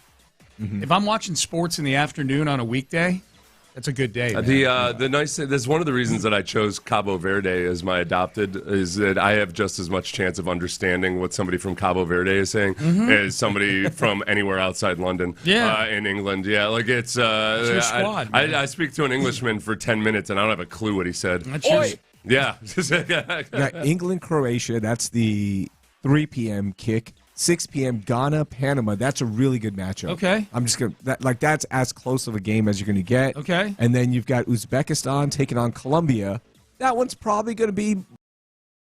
Mm-hmm. If I'm watching sports in the afternoon on a weekday, that's a good day. The nice thing, that's one of the reasons that I chose Cabo Verde as my adopted, is that I have just as much chance of understanding what somebody from Cabo Verde is saying as somebody from anywhere outside London. In England. It's your squad. I speak to an Englishman for 10 minutes and I don't have a clue what he said. Yeah. England, Croatia, that's the 3 p.m. kick. 6 p.m. Ghana, Panama. That's a really good matchup. Okay. I'm just going to, that's as close of a game as you're going to get. Okay. And then you've got Uzbekistan taking on Colombia. That one's probably going to be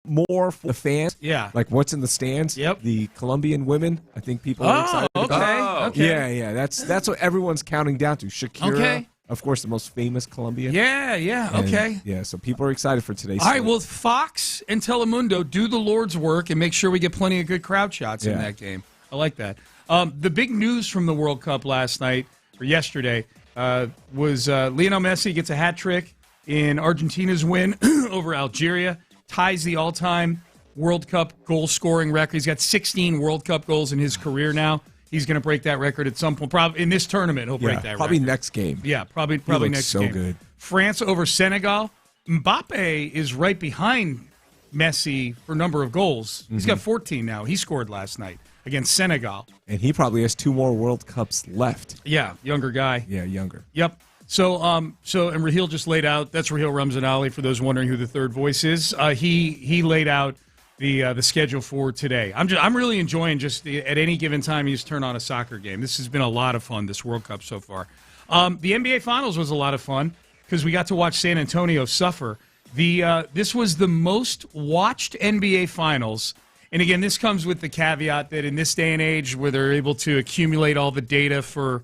more for the fans. Yeah. Like what's in the stands. Yep. The Colombian women. I think people are excited. Okay. Yeah. That's what everyone's counting down to. Shakira. Okay. of course, the most famous Colombian. Yeah, okay. Yeah, so people are excited for today's All right, well, Fox and Telemundo do the Lord's work and make sure we get plenty of good crowd shots in that game. I like that. The big news from the World Cup last night, or yesterday, was Lionel Messi gets a hat trick in Argentina's win over Algeria, ties the all-time World Cup goal-scoring record. He's got 16 World Cup goals in his career now. He's going to break that record at some point. Probably in this tournament, he'll break that probably record. next game. Yeah, probably next so game. Good. France over Senegal. Mbappe is right behind Messi for number of goals. He's got 14 now. He scored last night against Senegal. And he probably has 2 more World Cups left. Yeah, younger guy. Yeah, younger. Yep. So and Raheel just laid out. That's Raheel Ramzanali. For those wondering who the third voice is, he laid out the schedule for today. I'm really enjoying just at any given time you just turn on a soccer game. This has been a lot of fun, this World Cup so far. The NBA Finals was a lot of fun because we got to watch San Antonio suffer. This was the most watched NBA Finals. And again, this comes with the caveat that in this day and age where they're able to accumulate all the data for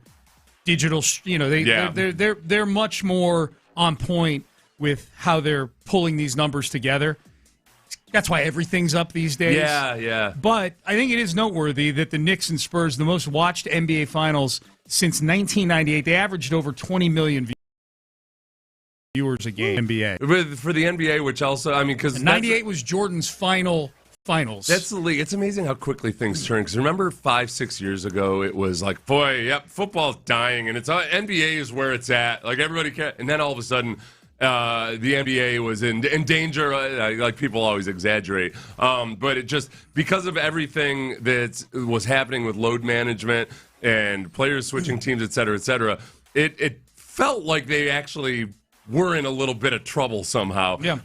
digital, they're much more on point with how they're pulling these numbers together. That's why everything's up these days. Yeah. But I think it is noteworthy that the Knicks and Spurs, the most watched NBA Finals since 1998, they averaged over 20 million viewers a game. NBA For the NBA, which also, because 98 was Jordan's finals. That's the league. It's amazing how quickly things turn. Because remember 5-6 years ago, it was like, football's dying, and NBA is where it's at. Like everybody can, and then all of a sudden, the NBA was in danger. Like people always exaggerate, but it just because of everything that was happening with load management and players switching teams, et cetera, it felt like they actually were in a little bit of trouble somehow. Yeah.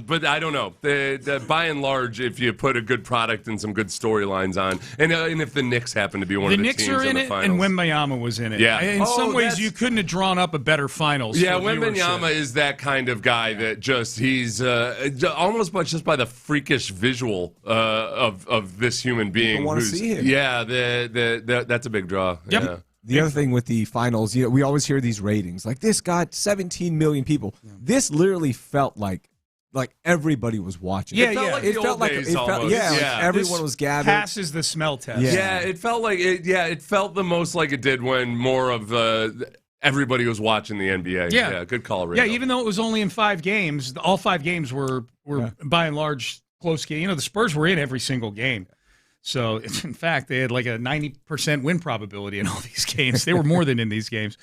But I don't know. By and large, if you put a good product and some good storylines on, and if the Knicks happen to be one of the Knicks teams are in the it, finals. and Wembanyama was in it. Yeah. In some ways, you couldn't have drawn up a better finals. Yeah, for viewership. Wembanyama is that kind of guy that he's almost just by the freakish visual of this human being. People want to see him. Yeah, that's a big draw. Yep. Yeah. The other thing with the finals, we always hear these ratings. Like, this got 17 million people. Yeah. This literally felt like everybody was watching. Yeah, It felt like everyone was gathered. Passes the smell test. Yeah, it felt like it felt the most like it did when more of everybody was watching the NBA. Yeah, good call, Ray. Yeah, even though it was only in 5 games, all 5 games were by and large close games. The Spurs were in every single game. So, in fact, they had like a 90% win probability in all these games. They were more than in these games.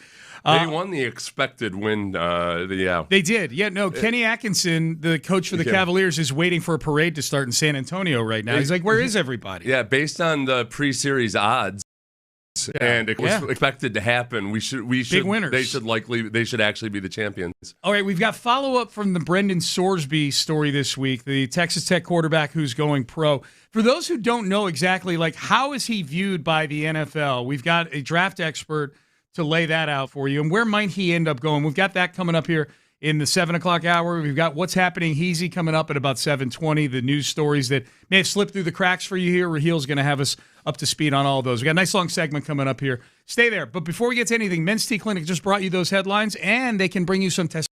They won the expected win. They did. Yeah, no, Kenny Atkinson, the coach for the Cavaliers, is waiting for a parade to start in San Antonio right now. He's like, where is everybody? Yeah, based on the pre-series odds, and it was expected to happen. We should big winners. They should actually be the champions. All right, we've got follow-up from the Brendan Sorsby story this week, the Texas Tech quarterback who's going pro. For those who don't know exactly, how is he viewed by the NFL? We've got a draft expert to lay that out for you. And where might he end up going? We've got that coming up here in the 7 o'clock hour. We've got What's Happening Heezy coming up at about 7:20, the news stories that may have slipped through the cracks for you here. Raheel's going to have us up to speed on all of those. We got a nice long segment coming up here. Stay there. But before we get to anything, Men's T Clinic just brought you those headlines, and they can bring you some tests.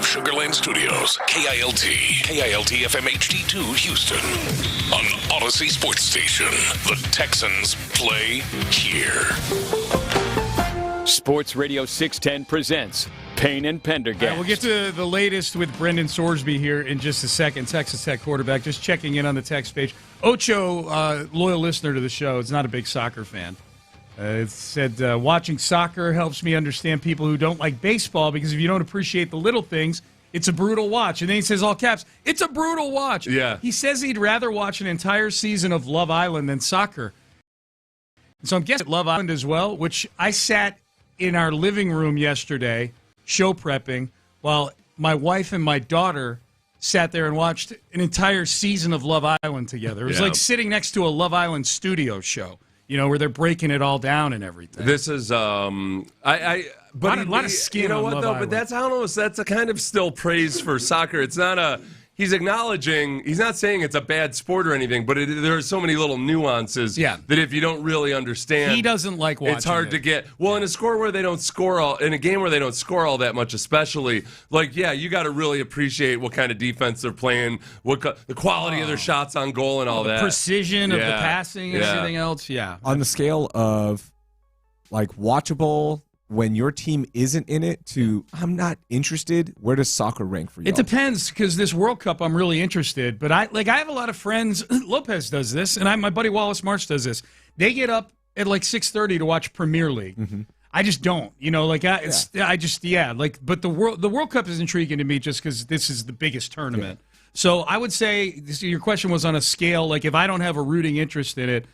Sugarland Studios, KILT FM HD2 Houston. On Odyssey Sports Station, the Texans play here. Sports Radio 610 presents Payne and Pendergast. Right, we'll get to the latest with Brendan Sorsby here in just a second. Texas Tech quarterback, just checking in on the text page. Ocho, loyal listener to the show, is not a big soccer fan. It said, watching soccer helps me understand people who don't like baseball because if you don't appreciate the little things, it's a brutal watch. And then he says, all caps, it's a brutal watch. Yeah. He says he'd rather watch an entire season of Love Island than soccer. So I'm guessing Love Island as well, which I sat in our living room yesterday, show prepping, while my wife and my daughter sat there and watched an entire season of Love Island together. It was like sitting next to a Love Island studio show. You know, where they're breaking it all down and everything. This is, but a lot of skin. You know on what Love though? Island. But that's almost that's a kind of still praise for soccer. It's not a. He's acknowledging. He's not saying it's a bad sport or anything. But there are so many little nuances. That if you don't really understand, he doesn't like watching. It's hard to get. Well, in a score where they don't score in a game where they don't score all that much, especially you got to really appreciate what kind of defense they're playing, the quality of their shots on goal and all that, precision of the passing and everything else. Yeah. On the scale of watchable when your team isn't in it to I'm not interested, where does soccer rank for you? It depends because this World Cup I'm really interested, but I have a lot of friends. Lopez does this, and my buddy Wallace March does this. They get up at 6:30 to watch Premier League. Mm-hmm. I just don't, but the World Cup is intriguing to me just because this is the biggest tournament. Yeah. So I would say your question was on a scale if I don't have a rooting interest in it.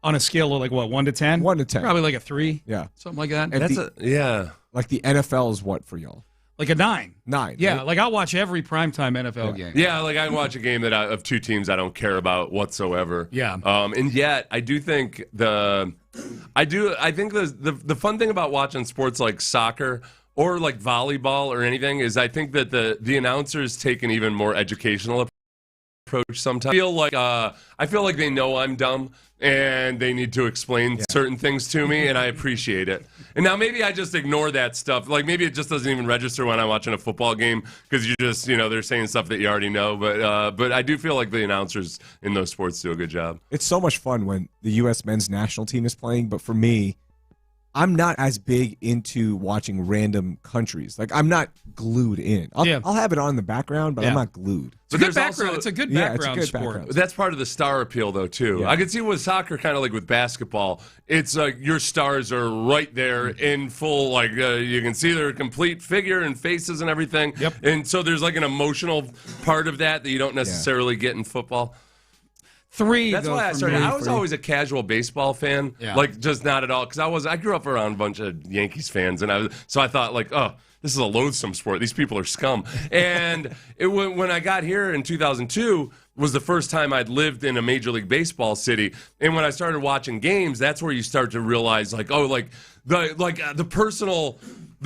On a scale of 1 to 10? 1 to 10. Probably a 3. Yeah. Something like that. That's the NFL is what for y'all? A 9. 9. Yeah, right? I'll watch every primetime NFL game. Yeah, I watch a game of two teams I don't care about whatsoever. Yeah. And yet I do think I think the fun thing about watching sports like soccer or volleyball or anything is I think that the announcers take an even more educational approach. approach sometimes. I feel like they know I'm dumb and they need to explain certain things to me, and I appreciate it. And now maybe I just ignore that stuff. Like maybe it just doesn't even register when I'm watching a football game because you just, they're saying stuff that you already know. But I do feel like the announcers in those sports do a good job. It's so much fun when the U.S. men's national team is playing, but for me, I'm not as big into watching random countries. Like, I'm not glued in. I'll have it on in the background, but I'm not glued. It's a good background. It's a good background sport. Background. That's part of the star appeal, though, too. Yeah. I can see with soccer, kind of like with basketball, it's like your stars are right there in full, like you can see their complete figure and faces and everything. Yep. And so there's like an emotional part of that you don't necessarily get in football. That's why I started. I was always a casual baseball fan, like just not at all. Because I grew up around a bunch of Yankees fans, and I thought like, oh, this is a loathsome sport. These people are scum. And when I got here in 2002 was the first time I'd lived in a Major League Baseball city. And when I started watching games, that's where you start to realize like, oh, like the personal.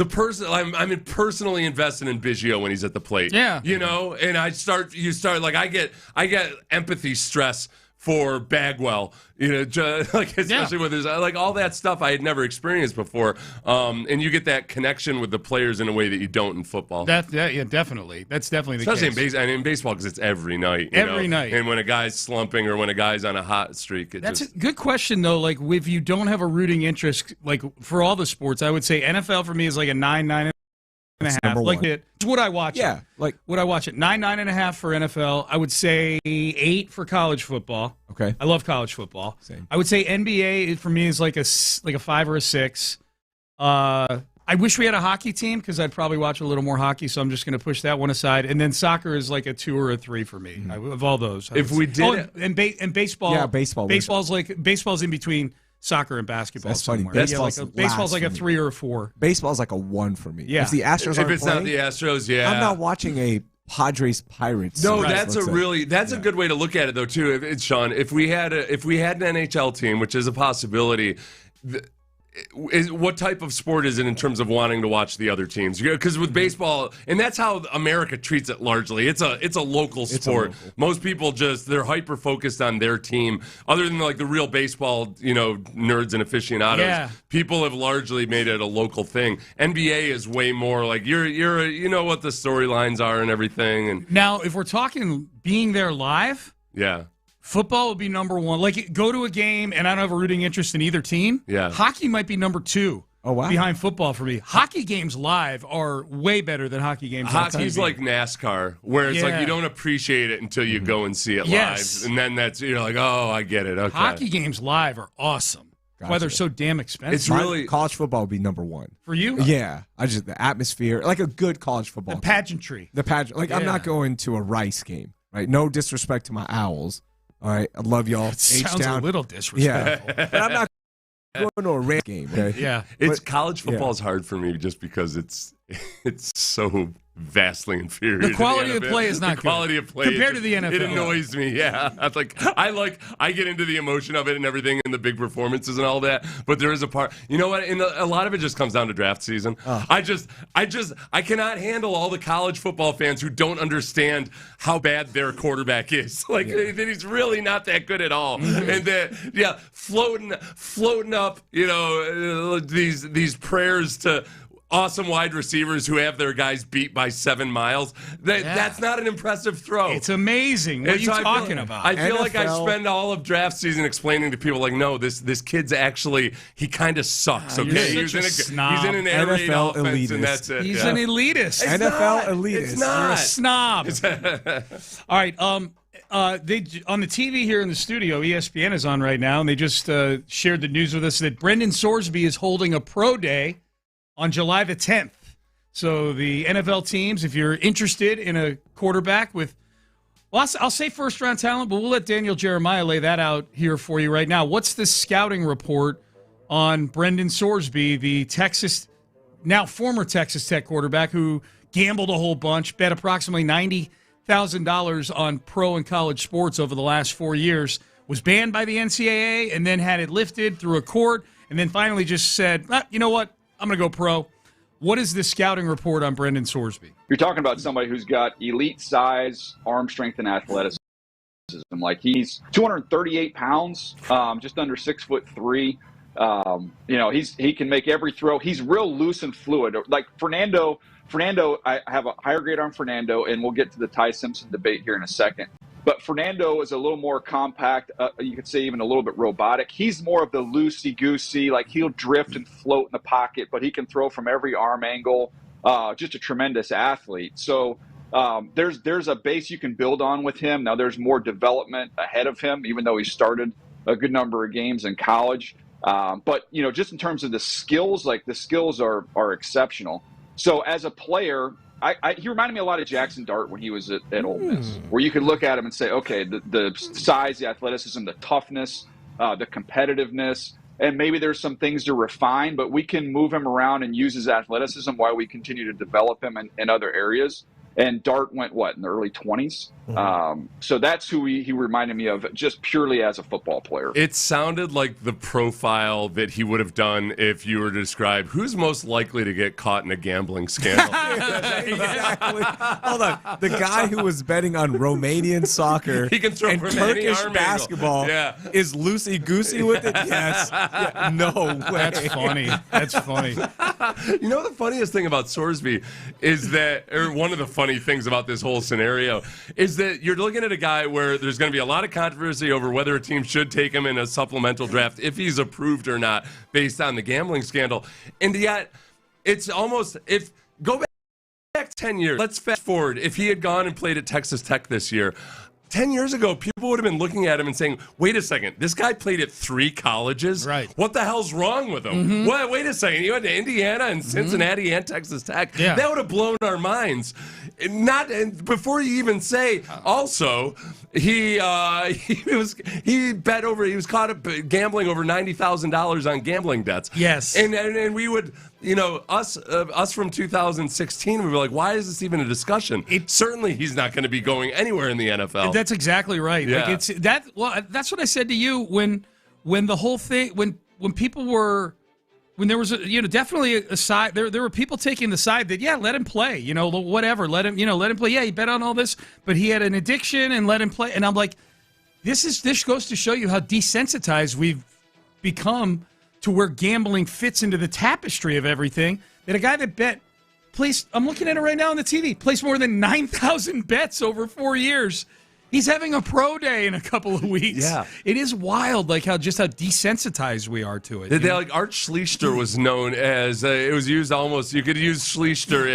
I'm personally invested in Biggio when he's at the plate. Yeah. And I get empathy stress for Bagwell, especially with his, like all that stuff I had never experienced before. And you get that connection with the players in a way that you don't in football. Definitely. That's definitely the Especially case. in baseball because it's every night. Every night. And when a guy's slumping or when a guy's on a hot streak. That's a good question, though. Like, if you don't have a rooting interest, like for all the sports, I would say NFL for me is like a 9.5. Like it's what I watch. Yeah, like what I watch it. 9.5 for NFL. I would say 8 for college football. Okay, I love college football. Same. I would say NBA for me is like a 5 or a 6. I wish we had a hockey team because I'd probably watch a little more hockay. So I'm just going to push that one aside. And then soccer is like a 2 or a 3 for me. Of all those, if we did, and baseball. Yeah, baseball. Baseball's in between soccer and basketball. That's funny. Baseball's like a 3 or a 4. Baseball's like a 1 for me. Yeah. If the Astros if it's not the Astros, I'm not watching a Padres Pirates. No, that's a good way to look at it though too. Sean, if we had an NHL team, which is a possibility. What type of sport is it in terms of wanting to watch the other teams? Because with baseball, and that's how America treats it largely. It's a local sport. Most people they're hyper focused on their team. Other than like the real baseball, nerds and aficionados. Yeah. People have largely made it a local thing. NBA is way more like you know what the storylines are and everything. And now, if we're talking being there live, yeah. Football would be number 1. Like, go to a game, and I don't have a rooting interest in either team. Yeah. Hockey might be number 2. Oh, wow. Behind football for me. Hockey games live are way better than hockey games on TV. Hockey's like NASCAR, where it's like you don't appreciate it until you go and see it live. And then you're like, oh, I get it. Okay. Hockey games live are awesome. Gotcha. Why they're so damn expensive. It's really college football would be number 1 for you. Yeah, the atmosphere, like a good college football. The pageantry. I'm not going to a Rice game, right? No disrespect to my Owls. All right, I love y'all. It sounds a little disrespectful. Yeah, but I'm not going to a Rams game. Okay? Yeah, college football is hard for me just because it's so vastly inferior. The quality of play is not good. Quality of play compared to the NFL. It annoys me. Yeah, I get into the emotion of it and everything and the big performances and all that. But there is a part. You know what? A lot of it just comes down to draft season. I cannot handle all the college football fans who don't understand how bad their quarterback is. That he's really not that good at all. And that floating up. These prayers to awesome wide receivers who have their guys beat by 7 miles. That's not an impressive throw. It's amazing. What are you talking about? I feel like I spend all of draft season explaining to people like, no, this kid's actually, he kind of sucks. Okay, he's in an air raid offense, elitist. And that's it. He's an elitist. NFL elitist. It's not. You're a snob. All right. They on the TV here in the studio, ESPN is on right now, and they just shared the news with us that Brendan Sorsby is holding a pro day on July the 10th. So the NFL teams, if you're interested in a quarterback with, well, I'll say first-round talent, but we'll let Daniel Jeremiah lay that out here for you right now. What's the scouting report on Brendan Sorsby, the now former Texas Tech quarterback who gambled a whole bunch, bet approximately $90,000 on pro and college sports over the last 4 years, was banned by the NCAA and then had it lifted through a court, and then finally just said, you know what? I'm going to go pro. What is the scouting report on Brendan Sorsby? You're talking about somebody who's got elite size, arm strength, and athleticism. Like, he's 238 pounds, just under 6'3". He can make every throw. He's real loose and fluid. Like Fernando, I have a higher grade on Fernando, and we'll get to the Ty Simpson debate here in a second. But Fernando is a little more compact. You could say even a little bit robotic. He's more of the loosey-goosey, like he'll drift and float in the pocket, but he can throw from every arm angle. Just a tremendous athlete. So there's a base you can build on with him. Now there's more development ahead of him, even though he started a good number of games in college. But just in terms of the skills, like the skills are exceptional. So as a player, he reminded me a lot of Jackson Dart when he was at Ole Miss, where you could look at him and say, okay, the size, the athleticism, the toughness, the competitiveness, and maybe there's some things to refine, but we can move him around and use his athleticism while we continue to develop him in other areas. And Dart went, in the early 20s? So that's who he reminded me of, just purely as a football player. It sounded like the profile that he would have done if you were to describe who's most likely to get caught in a gambling scandal. Exactly. Hold on. The guy who was betting on Romanian soccer he can throw and Turkish basketball is loosey-goosey with it? Yes. Yeah, no way. That's funny. You know, the funniest thing about Sorsby is that, or one of the funny things about this whole scenario, is that you're looking at a guy where there's going to be a lot of controversy over whether a team should take him in a supplemental draft, if he's approved or not, based on the gambling scandal. And yet, it's almost, go back 10 years, let's fast forward, if he had gone and played at Texas Tech this year, 10 years ago, people would have been looking at him and saying, wait a second, this guy played at 3 colleges? Right. What the hell's wrong with him? Wait a second, he went to Indiana and Cincinnati and Texas Tech. Yeah. That would have blown our minds. Before you even say, also, he was caught up gambling over $90,000 on gambling debts. Yes. And we would, us from 2016, we were like, why is this even a discussion? Certainly he's not going to be going anywhere in the NFL. That's exactly right. Yeah. Like that's what I said to you when the whole thing, when people were, when there was definitely a side, there were people taking the side that, let him play, whatever, let him play. Yeah, he bet on all this, but he had an addiction and let him play. And I'm like, this goes to show you how desensitized we've become to where gambling fits into the tapestry of everything. That a guy that plays, I'm looking at it right now on the TV, plays more than 9,000 bets over 4 years. He's having a pro day in a couple of weeks. Yeah. It is wild, like how desensitized we are to it. Like Art Schlichter was known as, it was used almost, you could use Schlichter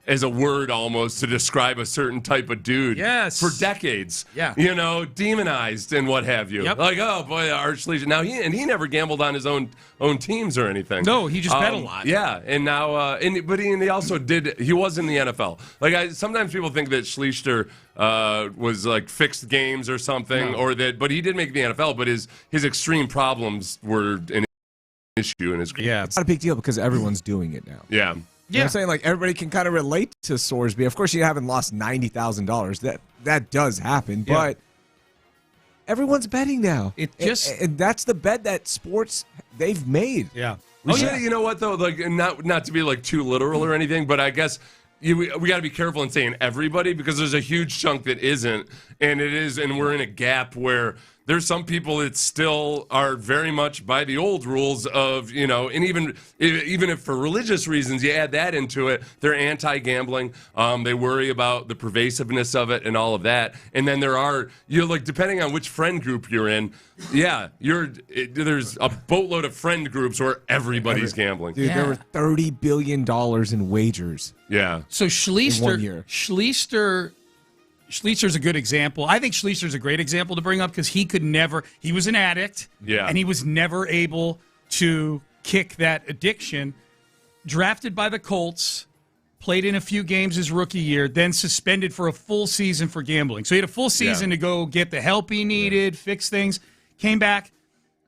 as a word almost to describe a certain type of dude. Yes. For decades. Yeah. Demonized and what have you. Yep. Like, oh boy, Art Schlichter. Now he never gambled on his own teams or anything. No, he just bet a lot. Yeah, and now but he also did. He was in the NFL. Like sometimes people think that Schlichter was like fixed games or something, but he did make the NFL. But his extreme problems were an issue in his career. Yeah, it's not a big deal because everyone's doing it now. Yeah. You know what I'm saying? Like, everybody can kind of relate to Sorsby. Of course, you haven't lost $90,000. That does happen, but everyone's betting now. And that's the bet that sports, they've made. Yeah. You know what, though? Like, not to be, like, too literal or anything, but I guess we got to be careful in saying everybody, because there's a huge chunk that isn't, and we're in a gap where there's some people that still are very much by the old rules of, and even if for religious reasons you add that into it, they're anti-gambling. They worry about the pervasiveness of it and all of that. And then depending on which friend group you're in, there's a boatload of friend groups where everybody's gambling. Dude, there were $30 billion in wagers. Yeah. So in 1 year. Schleister's a good example. I think Schleister's a great example to bring up because he was an addict, and he was never able to kick that addiction. Drafted by the Colts, played in a few games his rookie year, then suspended for a full season for gambling. So he had a full season to go get the help he needed, fix things, came back,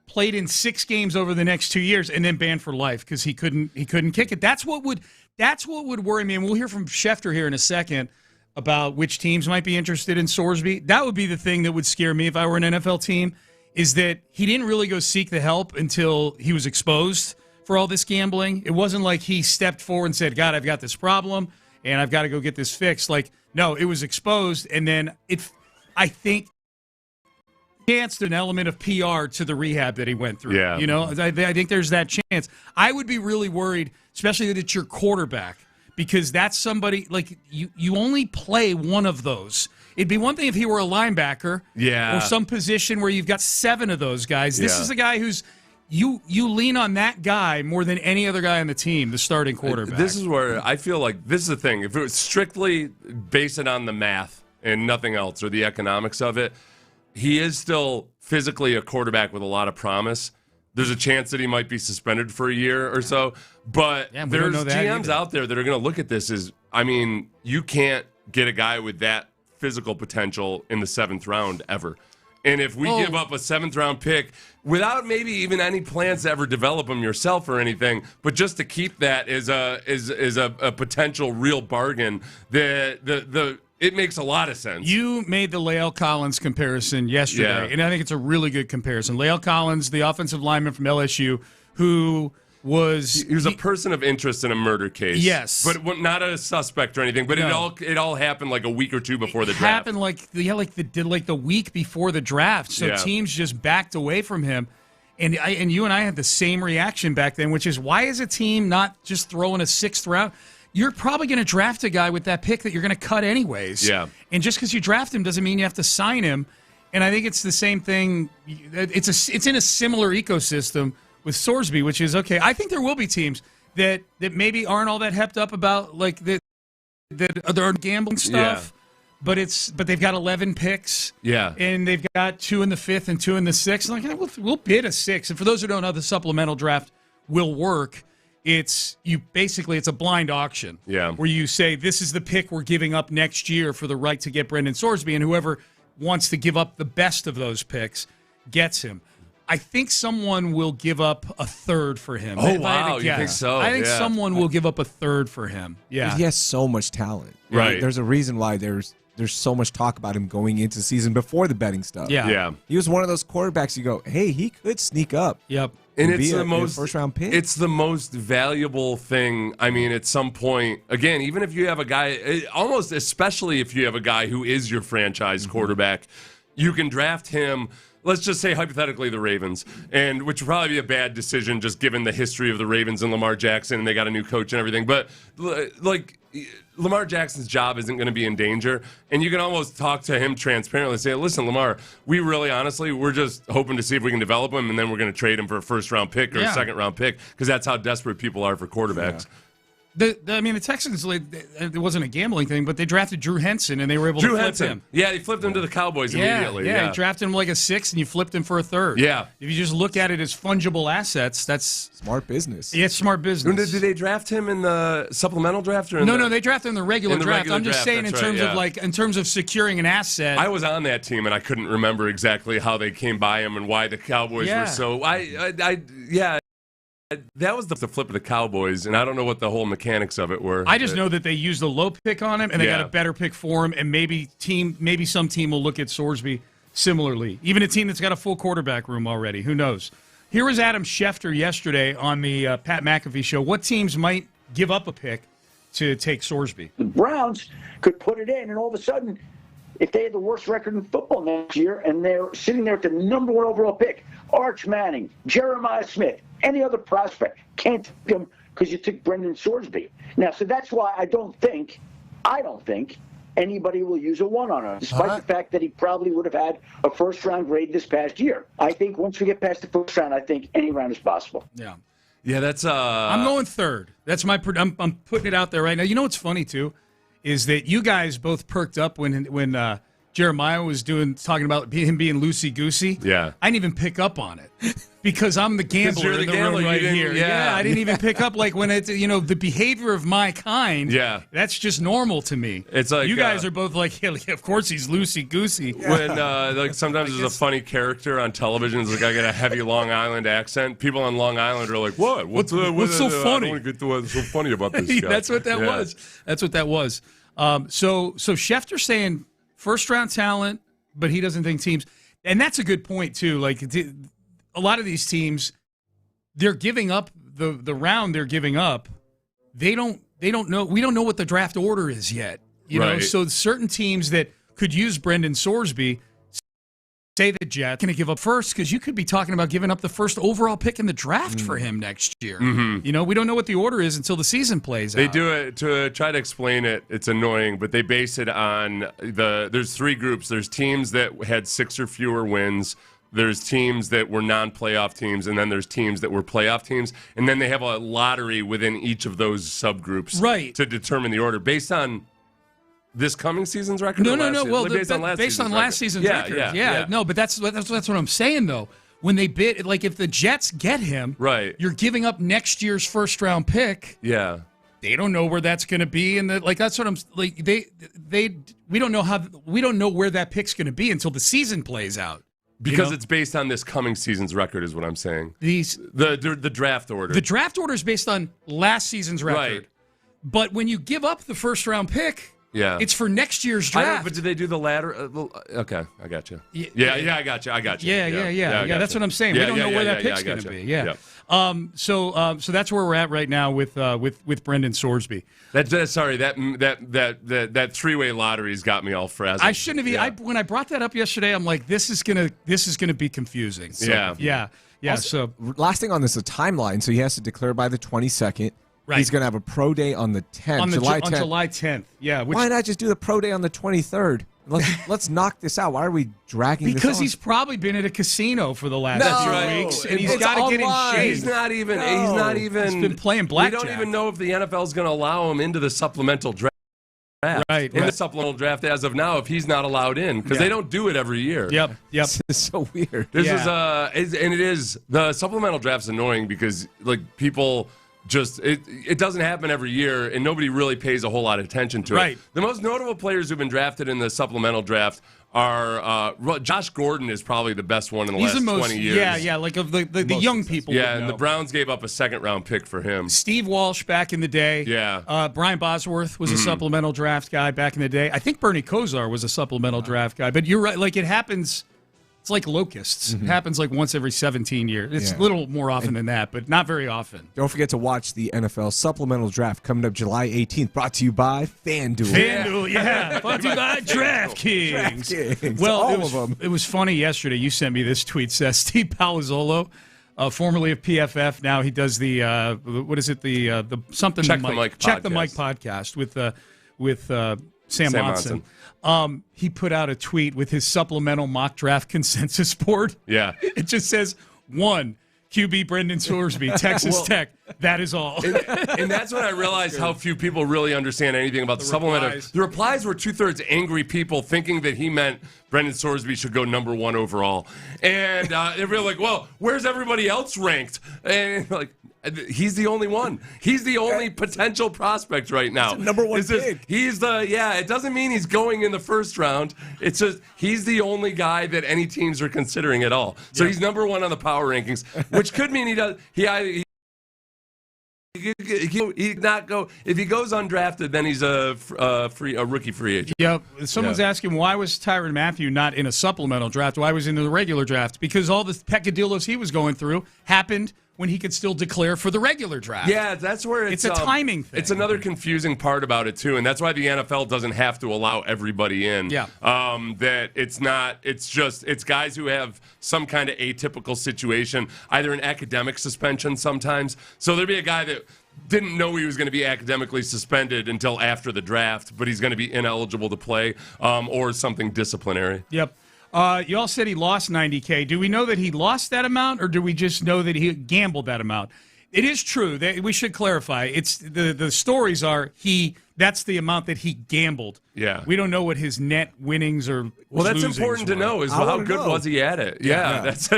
played in 6 games over the next 2 years, and then banned for life because he couldn't kick it. That's what would worry me, and we'll hear from Schefter here in a second about which teams might be interested in Sorsby. That would be the thing that would scare me if I were an NFL team, is that he didn't really go seek the help until he was exposed for all this gambling. It wasn't like he stepped forward and said, God, I've got this problem, and I've got to go get this fixed. Like, no, it was exposed, and then I think chance to an element of PR to the rehab that he went through. Yeah. You know, I think there's that chance. I would be really worried, especially that it's your quarterback, because that's somebody, like, you only play one of those. It'd be one thing if he were a linebacker or some position where you've got 7 of those guys. This is a guy who's you lean on that guy more than any other guy on the team, the starting quarterback. This is where I feel like this is the thing. If it was strictly based it on the math and nothing else or the economics of it, he is still physically a quarterback with a lot of promise. There's a chance that he might be suspended for a year or so. But there's GMs out there that are going to look at this as, I mean, you can't get a guy with that physical potential in the 7th round ever. And if we give up a 7th-round pick without maybe even any plans to ever develop him yourself or anything, but just to keep that as a potential real bargain, it makes a lot of sense. You made the Lael Collins comparison yesterday, and I think it's a really good comparison. Lael Collins, the offensive lineman from LSU, who was he was a person of interest in a murder case. Yes, but not a suspect or anything. But it all happened like a week or two before the draft. Happened like the week before the draft. So teams just backed away from him. And you and I had the same reaction back then, which is, why is a team not just throwing a 6th round? You're probably going to draft a guy with that pick that you're going to cut anyways. Yeah. And just because you draft him doesn't mean you have to sign him. And I think it's the same thing. It's in a similar ecosystem with Sorsby, which is, okay, I think there will be teams that maybe aren't all that hepped up about, like, that they're gambling stuff, but they've got 11 picks, and they've got 2 in the 5th and 2 in the 6th. Like, we'll bid a 6. And for those who don't know, the supplemental draft will work. It's a blind auction, where you say, this is the pick we're giving up next year for the right to get Brendan Sorsby, and whoever wants to give up the best of those picks gets him. I think someone will give up a 3rd for him. Oh, wow. You think so? I think someone will give up a 3rd for him. Yeah. He has so much talent. Right. There's a reason why there's so much talk about him going into the season before the betting stuff. Yeah. He was one of those quarterbacks you go, hey, he could sneak up. Yep. And it's the most first-round pick. It's the most valuable thing. I mean, at some point, again, even if you have a guy, almost especially if you have a guy who is your franchise quarterback, you can draft him. Let's just say hypothetically the Ravens, and which would probably be a bad decision just given the history of the Ravens and Lamar Jackson, and they got a new coach and everything. But like, Lamar Jackson's job isn't going to be in danger, and you can almost talk to him transparently and say, listen, Lamar, we really honestly, we're just hoping to see if we can develop him, and then we're going to trade him for a 1st-round pick or a 2nd-round pick, because that's how desperate people are for quarterbacks. The Texans, it wasn't a gambling thing, but they drafted Drew Henson, and they were able to flip him. Yeah, they flipped him to the Cowboys immediately. Yeah, you drafted him like a 6th, and you flipped him for a 3rd. Yeah. If you just look at it as fungible assets, that's smart business. Yeah, it's smart business. Did they draft him in the supplemental draft? Or No, they drafted him in the regular draft. I'm just saying in terms of securing an asset. I was on that team, and I couldn't remember exactly how they came by him and why the Cowboys were so. That was the flip of the Cowboys, and I don't know what the whole mechanics of it were. I just know that they used a low pick on him, and they got a better pick for him, and maybe some team will look at Sorsby similarly. Even a team that's got a full quarterback room already. Who knows? Here was Adam Schefter yesterday on the Pat McAfee show. What teams might give up a pick to take Sorsby? The Browns could put it in, and all of a sudden, if they had the worst record in football next year, and they're sitting there at the number 1 overall pick, Arch Manning, Jeremiah Smith, any other prospect, can't take them because you took Brendan Sorsby. Now, so that's why I don't think anybody will use a 1 on him, despite the fact that he probably would have had a 1st-round grade this past year. I think once we get past the 1st round, I think any round is possible. Yeah. Yeah, that's I'm going 3rd. That's my. I'm putting it out there right now. You know what's funny too, is that you guys both perked up when Jeremiah was talking about him being loosey-goosey. Yeah. I didn't even pick up on it because I'm the gambler in the room right here. Yeah, I didn't even pick up, like, when it's, the behavior of my kind. Yeah. That's just normal to me. It's like you guys are both like, yeah, of course he's loosey-goosey. When sometimes there's a funny character on television, it's like I get a heavy Long Island accent. People on Long Island are like, what? What's so funny? I don't want to get to what's so funny about this guy. That's what that was. That's what that was. So Schefter's saying 1st-round talent, but he doesn't think teams. And that's a good point, too. Like, a lot of these teams, they're giving up the round they're giving up. They don't know. We don't know what the draft order is yet. You know, so certain teams that could use Brendan Sorsby say the Jets going to give up first, because you could be talking about giving up the first overall pick in the draft for him next year. Mm-hmm. You know, we don't know what the order is until the season plays They out. do it to try to explain it. It's annoying, but they base it on there's three groups. There's teams that had 6 or fewer wins. There's teams that were non-playoff teams, and then there's teams that were playoff teams. And then they have a lottery within each of those subgroups to determine the order based on this coming season's record? No. Well, Based on last season's record. Yeah. No, but that's what I'm saying, though. When they bid, like if the Jets get him, you're giving up next year's first-round pick. Yeah. They don't know where that's going to be, and that's what I'm like. We don't know where that pick's going to be until the season plays out. Because it's based on this coming season's record, is what I'm saying. The draft order. The draft order is based on last season's record. Right. But when you give up the first-round pick, it's for next year's draft. But did they do the ladder? Okay, I got you. Yeah, I got you. Yeah. That's what I'm saying. We don't know where that pick's going to be. Yeah. So that's where we're at right now with Brendan Sorsby. That three-way lottery's got me all frazzled. I shouldn't have. When I brought that up yesterday, I'm like, this is gonna be confusing. So, yeah. Also, last thing on this, a timeline. So he has to declare by the 22nd. Right. He's going to have a pro day on the 10th, on July 10th. On July 10th, yeah. Why not just do the pro day on the 23rd? Let's knock this out. Why are we dragging this on? Because he's probably been at a casino for the last 2 weeks, and he's got to get in shape. He's not even. He's been playing blackjack. We don't even know if the NFL is going to allow him into the supplemental draft. Right. The supplemental draft as of now, if he's not allowed in, because they don't do it every year. Yep. This is so weird. This is the supplemental draft's annoying because people. It doesn't happen every year, and nobody really pays a whole lot of attention to it. The most notable players who've been drafted in the supplemental draft are Josh Gordon is probably the best one in the last 20 years. Yeah, like of the young people. Yeah, and the Browns gave up a second-round pick for him. Steve Walsh back in the day. Yeah. Brian Bosworth was a supplemental draft guy back in the day. I think Bernie Kosar was a supplemental draft guy. But you're right, like it happens. It's like locusts. It happens like once every 17 years. It's a little more often than that, but not very often. Don't forget to watch the NFL Supplemental Draft coming up July 18th, brought to you by FanDuel. FanDuel, brought to you by DraftKings. Well, it was funny yesterday. You sent me this tweet. Says Steve Palazzolo, formerly of PFF, now he does the what is it? The something Check the Mic podcast with Sam Monson. He put out a tweet with his supplemental mock draft consensus board. Yeah. It just says, 1, QB Brendan Sorsby, Texas Tech. That is all. And that's when I realized how few people really understand anything about the supplemental. The replies were 2/3 angry people thinking that he meant Brendan Sorsby should go number 1 overall. And they were like, well, where's everybody else ranked? And like, he's the only one. He's the only potential prospect right now. Number 1 pick. It doesn't mean he's going in the first round. It's just he's the only guy that any teams are considering at all. So he's number 1 on the power rankings, which could mean he not go. If he goes undrafted, then he's a rookie free agent. Yep. Someone's asking, why was Tyrann Mathieu not in a supplemental draft? Why was he in the regular draft? Because all the peccadillos he was going through happened when he could still declare for the regular draft. Yeah, that's where it's a timing thing. It's another confusing part about it too, and that's why the NFL doesn't have to allow everybody in. Yeah. That it's not. It's guys who have some kind of atypical situation, either an academic suspension sometimes. So there'd be a guy that didn't know he was going to be academically suspended until after the draft, but he's going to be ineligible to play, or something disciplinary. Yep. You all said he lost $90K. Do we know that he lost that amount, or do we just know that he gambled that amount? It is true. We should clarify. It's the stories are that's the amount that he gambled. Yeah. We don't know what his net winnings or that's important to know. Is how good was he at it? Yeah. That's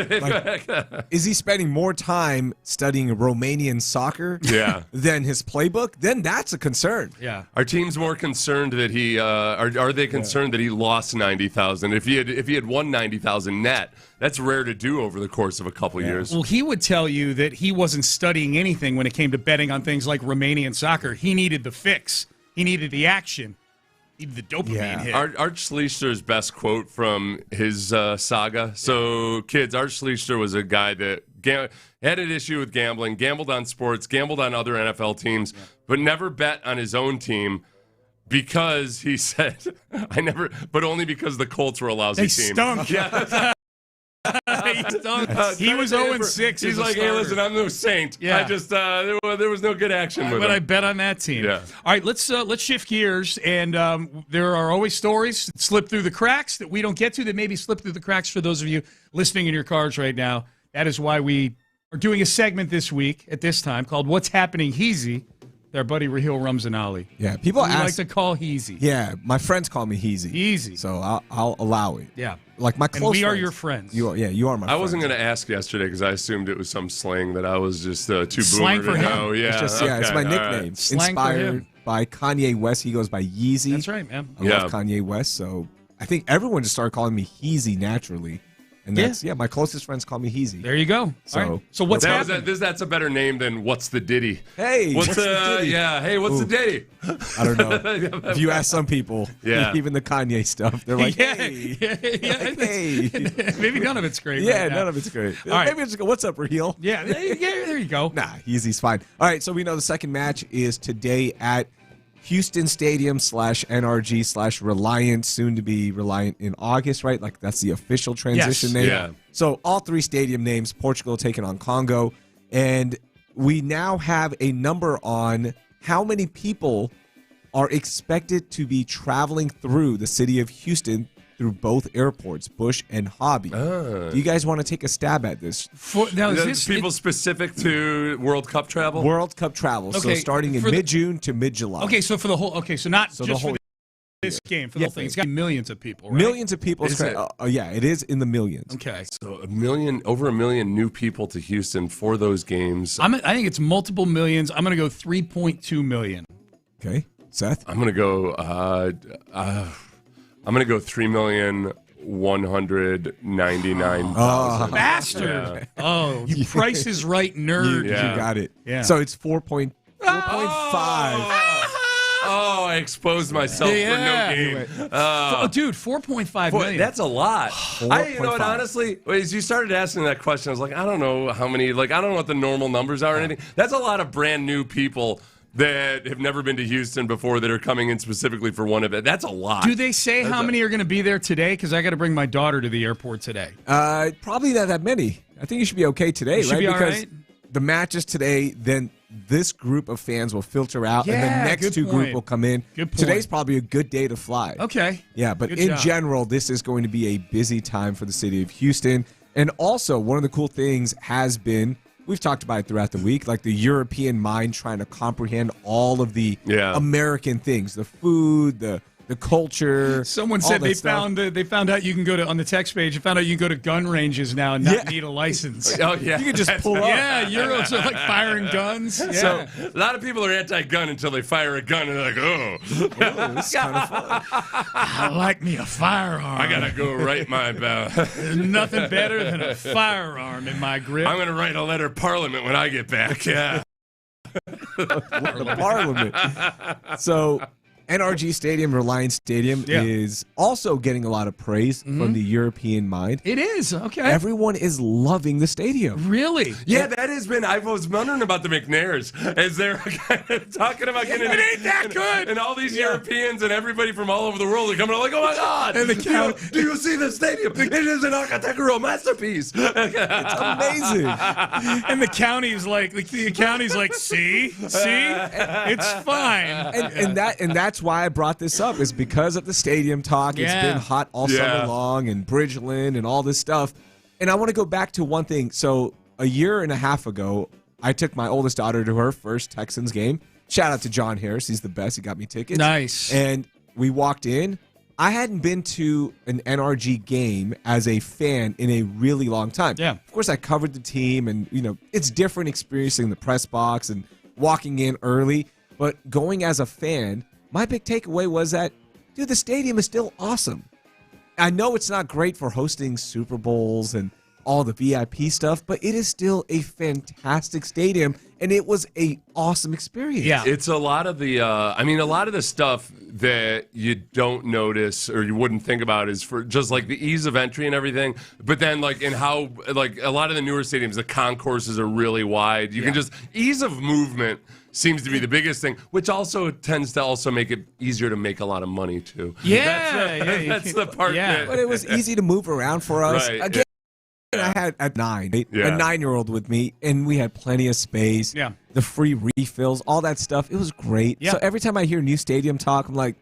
is he spending more time studying Romanian soccer? Than his playbook? Then that's a concern. Yeah. Are teams more concerned that he are they concerned that he lost 90,000? If he had won 90,000 net, that's rare to do over the course of a couple years. Well, he would tell you that he wasn't studying anything when it came to betting on things like Romanian soccer. He needed the fix. He needed the action. He needed the dopamine hit. Art Schleicher's best quote from his saga. So, kids, Art Schleicher was a guy that had an issue with gambling, gambled on sports, gambled on other NFL teams, but never bet on his own team. Because he said, but only because the Colts were a lousy team. They stunk. Yeah. he's done. He was 0-6. He's like, hey, listen, I'm no saint. Yeah. I just there was no good action with But him. I bet on that team. Yeah. All right, let's shift gears. And there are always stories that slip through the cracks that we don't get to, that maybe slip through the cracks for those of you listening in your cars right now. That is why we are doing a segment this week at this time called What's Happening Heezy. Our buddy Raheel Ramzanali. Yeah, people we like to call Heezy. Yeah, my friends call me Heezy. Easy. So I'll allow it. Yeah. Like my close we friends. are your friends. You are my friends. I wasn't going to ask yesterday because I assumed it was some slang that I was just too slang boomer for to him. know. Yeah, it's my nickname. Right. Slang Inspired by Kanye West. He goes by Yeezy. That's right, man. I love Kanye West, so I think everyone just started calling me Heezy naturally. And that's, my closest friends call me Heezy. There you go. So, right. So what's happening? That's a better name than What's the Ditty? Hey, what's the Ditty? Yeah, hey, what's the Ditty? I don't know. If you ask some people, even the Kanye stuff, they're like, hey. Maybe none of it's great. Yeah, right none of it's great. All right. Maybe just go, what's up, Raheel? Yeah, there you go. Nah, Heezy's fine. All right, so we know the second match is today at Houston Stadium /NRG /Reliant, soon to be Reliant in August, right? Like that's the official transition name. Yeah. So all three stadium names, Portugal taking on Congo. And we now have a number on how many people are expected to be traveling through the city of Houston through both airports, Bush and Hobby. Do you guys want to take a stab at this? Now, is this people specific to World Cup travel? World Cup travel. Okay, so starting in mid-June to mid-July. Okay, so for the whole. Okay, so not So just the whole for this game, for the whole thing. It's got millions of people, right? Millions of people. Is it? Yeah, it is in the millions. Okay. So over a million new people to Houston for those games. I think it's multiple millions. I'm going to go 3.2 million. Okay, Seth? I'm going to go 3,199,000. Bastard! Yeah. Oh, you Price is Right nerd. You got it. Yeah. So it's 4.5. Oh, I exposed myself for no gain. Dude, 4.5 million. That's a lot. You know what, honestly, as you started asking that question, I was like, I don't know how many, I don't know what the normal numbers are or anything. That's a lot of brand new people that have never been to Houston before that are coming in specifically for one event. That's a lot. Do they say how many are going to be there today? Because I got to bring my daughter to the airport today. Probably not that many. I think you should be okay today, Should right? be Because all right? the match is today, then this group of fans will filter out, and Yeah, the next good two point. group will come in. Good point. Today's probably a good day to fly. Okay. Yeah, but Good in job. general, this is going to be a busy time for the city of Houston. And also, one of the cool things has been, we've talked about it throughout the week, like the European mind trying to comprehend all of the American things, the food, the culture. Someone all said that they stuff. found out you can go to, on the text page, you found out you can go to gun ranges now and not need a license. Oh, yeah. You can just pull up. Yeah, Euros are like firing guns. Yeah. So a lot of people are anti-gun until they fire a gun and they're like, oh, this is kind of fun. I like me a firearm. I gotta go write my. There's nothing better than a firearm in my grip. I'm gonna write a letter to Parliament when I get back. Yeah. The Parliament. So NRG Stadium, Reliance Stadium, is also getting a lot of praise from the European mind. It is, okay. Everyone is loving the stadium. Really? Yeah, that has been. I was wondering about the McNairs as they're talking about getting it ain't that good. And all these Europeans and everybody from all over the world are coming like, oh my God! And the do you see the stadium? It is an architectural masterpiece. It's amazing. And the county's like, see, it's fine. And that's why I brought this up, is because of the stadium talk. It's been hot all summer long, and Bridgeland and all this stuff. And I want to go back to one thing. So a year and a half ago, I took my oldest daughter to her first Texans game. Shout out to John Harris. He's the best. He got me tickets. Nice. And we walked in. I hadn't been to an NRG game as a fan in a really long time. Yeah. Of course, I covered the team, and, it's different experiencing the press box and walking in early. But going as a fan, my big takeaway was that, dude, the stadium is still awesome. I know it's not great for hosting Super Bowls and all the VIP stuff, but it is still a fantastic stadium, and it was a awesome experience. Yeah. It's a lot of the, a lot of the stuff that you don't notice or you wouldn't think about is for just like the ease of entry and everything. But then in how, a lot of the newer stadiums, the concourses are really wide. You can just, ease of movement seems to be the biggest thing, which also tends to also make it easier to make a lot of money too. Yeah, That's the part that. But it was easy to move around for us. Right. Again, I had at 9, a 9-year-old with me, and we had plenty of space. Yeah. The free refills, all that stuff. It was great. Yeah. So every time I hear new stadium talk, I'm like,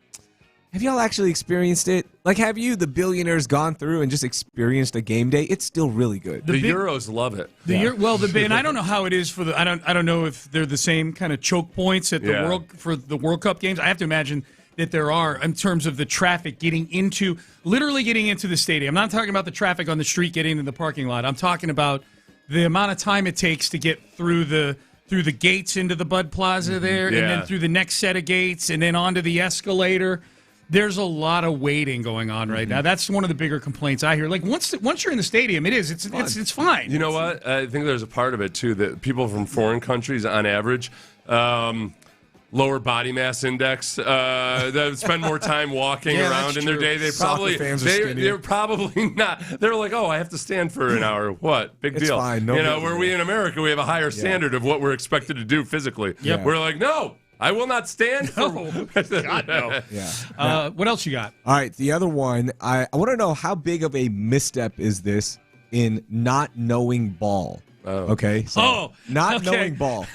have y'all actually experienced it? Like, have you, the billionaires, gone through and just experienced a game day? It's still really good. The Euros love it. And I don't know how it is for the. I don't know if they're the same kind of choke points at the World Cup games. I have to imagine that there are in terms of the traffic literally getting into the stadium. I'm not talking about the traffic on the street getting into the parking lot. I'm talking about the amount of time it takes to get through the gates into the Bud Plaza there, and then through the next set of gates, and then onto the escalator. There's a lot of waiting going on right now. That's one of the bigger complaints I hear. Like once you're in the stadium, it's fine. You know what? I think there's a part of it too that people from foreign countries, on average, lower body mass index, that spend more time walking around in their day. They're probably not. They're like, oh, I have to stand for an hour. What? Big deal. Fine. Where we in America, we have a higher standard of what we're expected to do physically. Yep. We're like, no. I will not stand for. God, no. Yeah. What else you got? All right, the other one, I want to know how big of a misstep is this in not knowing ball? Okay. So not knowing ball.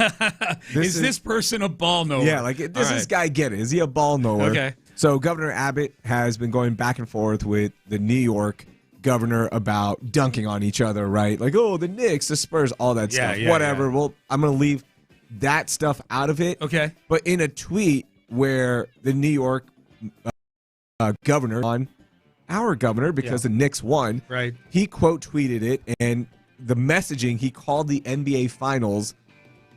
Is this person a ball knower? Yeah, like does this guy get it? Is he a ball knower? Okay. So Governor Abbott has been going back and forth with the New York governor about dunking on each other, right? Like, oh, the Knicks, the Spurs, all that stuff. Whatever. Yeah. Well, I'm going to leave that stuff out of it. Okay. But in a tweet where the New York governor, on our governor, because the Knicks won, right? He quote tweeted it, and the messaging, he called the NBA Finals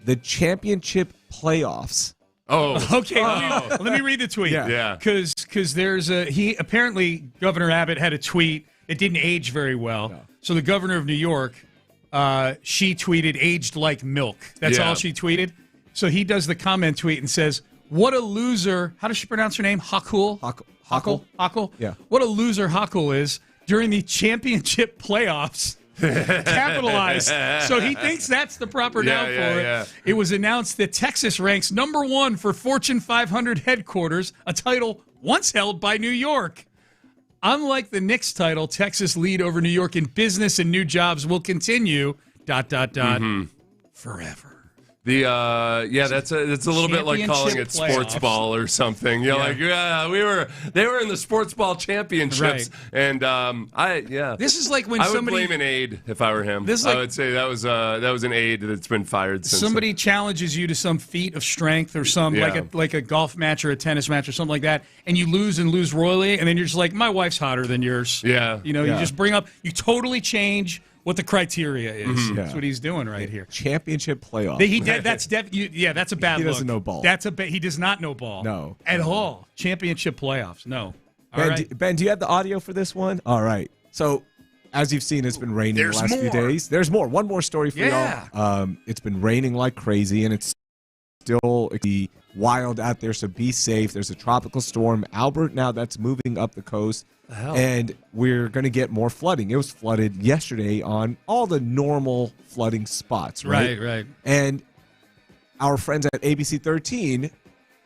the championship playoffs. Oh, okay. Let me read the tweet. Yeah. Because there's apparently Governor Abbott had a tweet that didn't age very well. No. So the governor of New York, she tweeted aged like milk. That's all she tweeted. So he does the comment tweet and says, "What a loser." How does she pronounce her name? Hochul. Yeah. What a loser Hochul is during the championship playoffs. Capitalized. So he thinks that's the proper noun for it. Yeah. It was announced that Texas ranks number 1 for Fortune 500 headquarters, a title once held by New York. Unlike the Knicks title, Texas' lead over New York in business and new jobs will continue, ... forever. That's a little bit like calling it sports ball or something. You're like, they were in the sports ball championships, and This is like when I would blame an aide if I were him. I would say that was an aide that's been fired since. Somebody challenges you to some feat of strength or some like a golf match or a tennis match or something like that, and you lose royally, and then you're just like, my wife's hotter than yours. Yeah, you just bring up, you totally change what the criteria is. Mm-hmm. That's what he's doing right here. Championship playoff. That's a bad look. He doesn't know ball. He does not know ball. No. At all. Championship playoffs. No. Ben, do you have the audio for this one? All right. So, as you've seen, it's been raining the last few days. There's more. One more story for y'all. It's been raining like crazy, and it's still wild out there, so be safe. There's a tropical storm, Albert, now that's moving up the coast. And we're going to get more flooding. It was flooded yesterday on all the normal flooding spots, right? Right. And our friends at ABC 13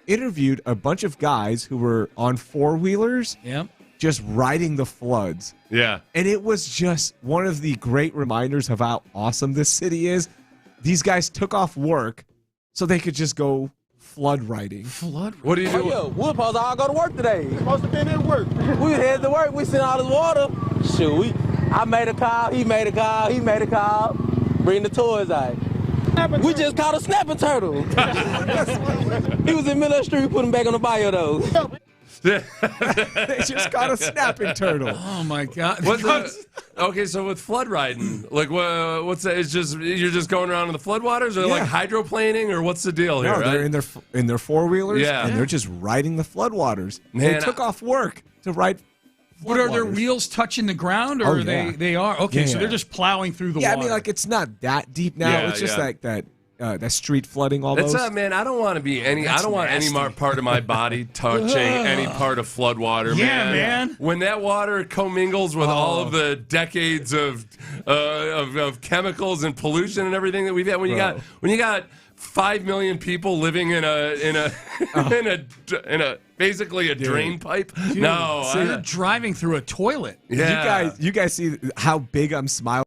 interviewed a bunch of guys who were on four-wheelers just riding the floods. Yeah. And it was just one of the great reminders of how awesome this city is. These guys took off work so they could just go flood riding. What do you do? Yo, we're supposed to all go to work today. We're supposed to be in work. We headed to work. We seen all this water. Shoot, I made a call. He made a call. He made a call. Bring the toys out. We just caught a snapping turtle. He was in the middle of the street. We put him back on the bio, though. They just caught a snapping turtle. Oh my God! Okay, so with flood riding, like what's that? It's just you're just going around in the floodwaters, or like hydroplaning, or what's the deal here? No, they're in their four-wheelers, and they're just riding the floodwaters. They took off work to ride. What are their wheels touching the ground, or they are? Okay, so they're just plowing through the water. I mean, like it's not that deep now. It's just like that. That street flooding, all those. Man, I don't want to be any. I don't want any part of my body touching any part of flood water. Yeah, man. When that water commingles with all of the decades of chemicals and pollution and everything that we've had, when you got 5 million people living in a basically a drain pipe. Dude, so you're driving through a toilet. Yeah. You guys see how big I'm smiling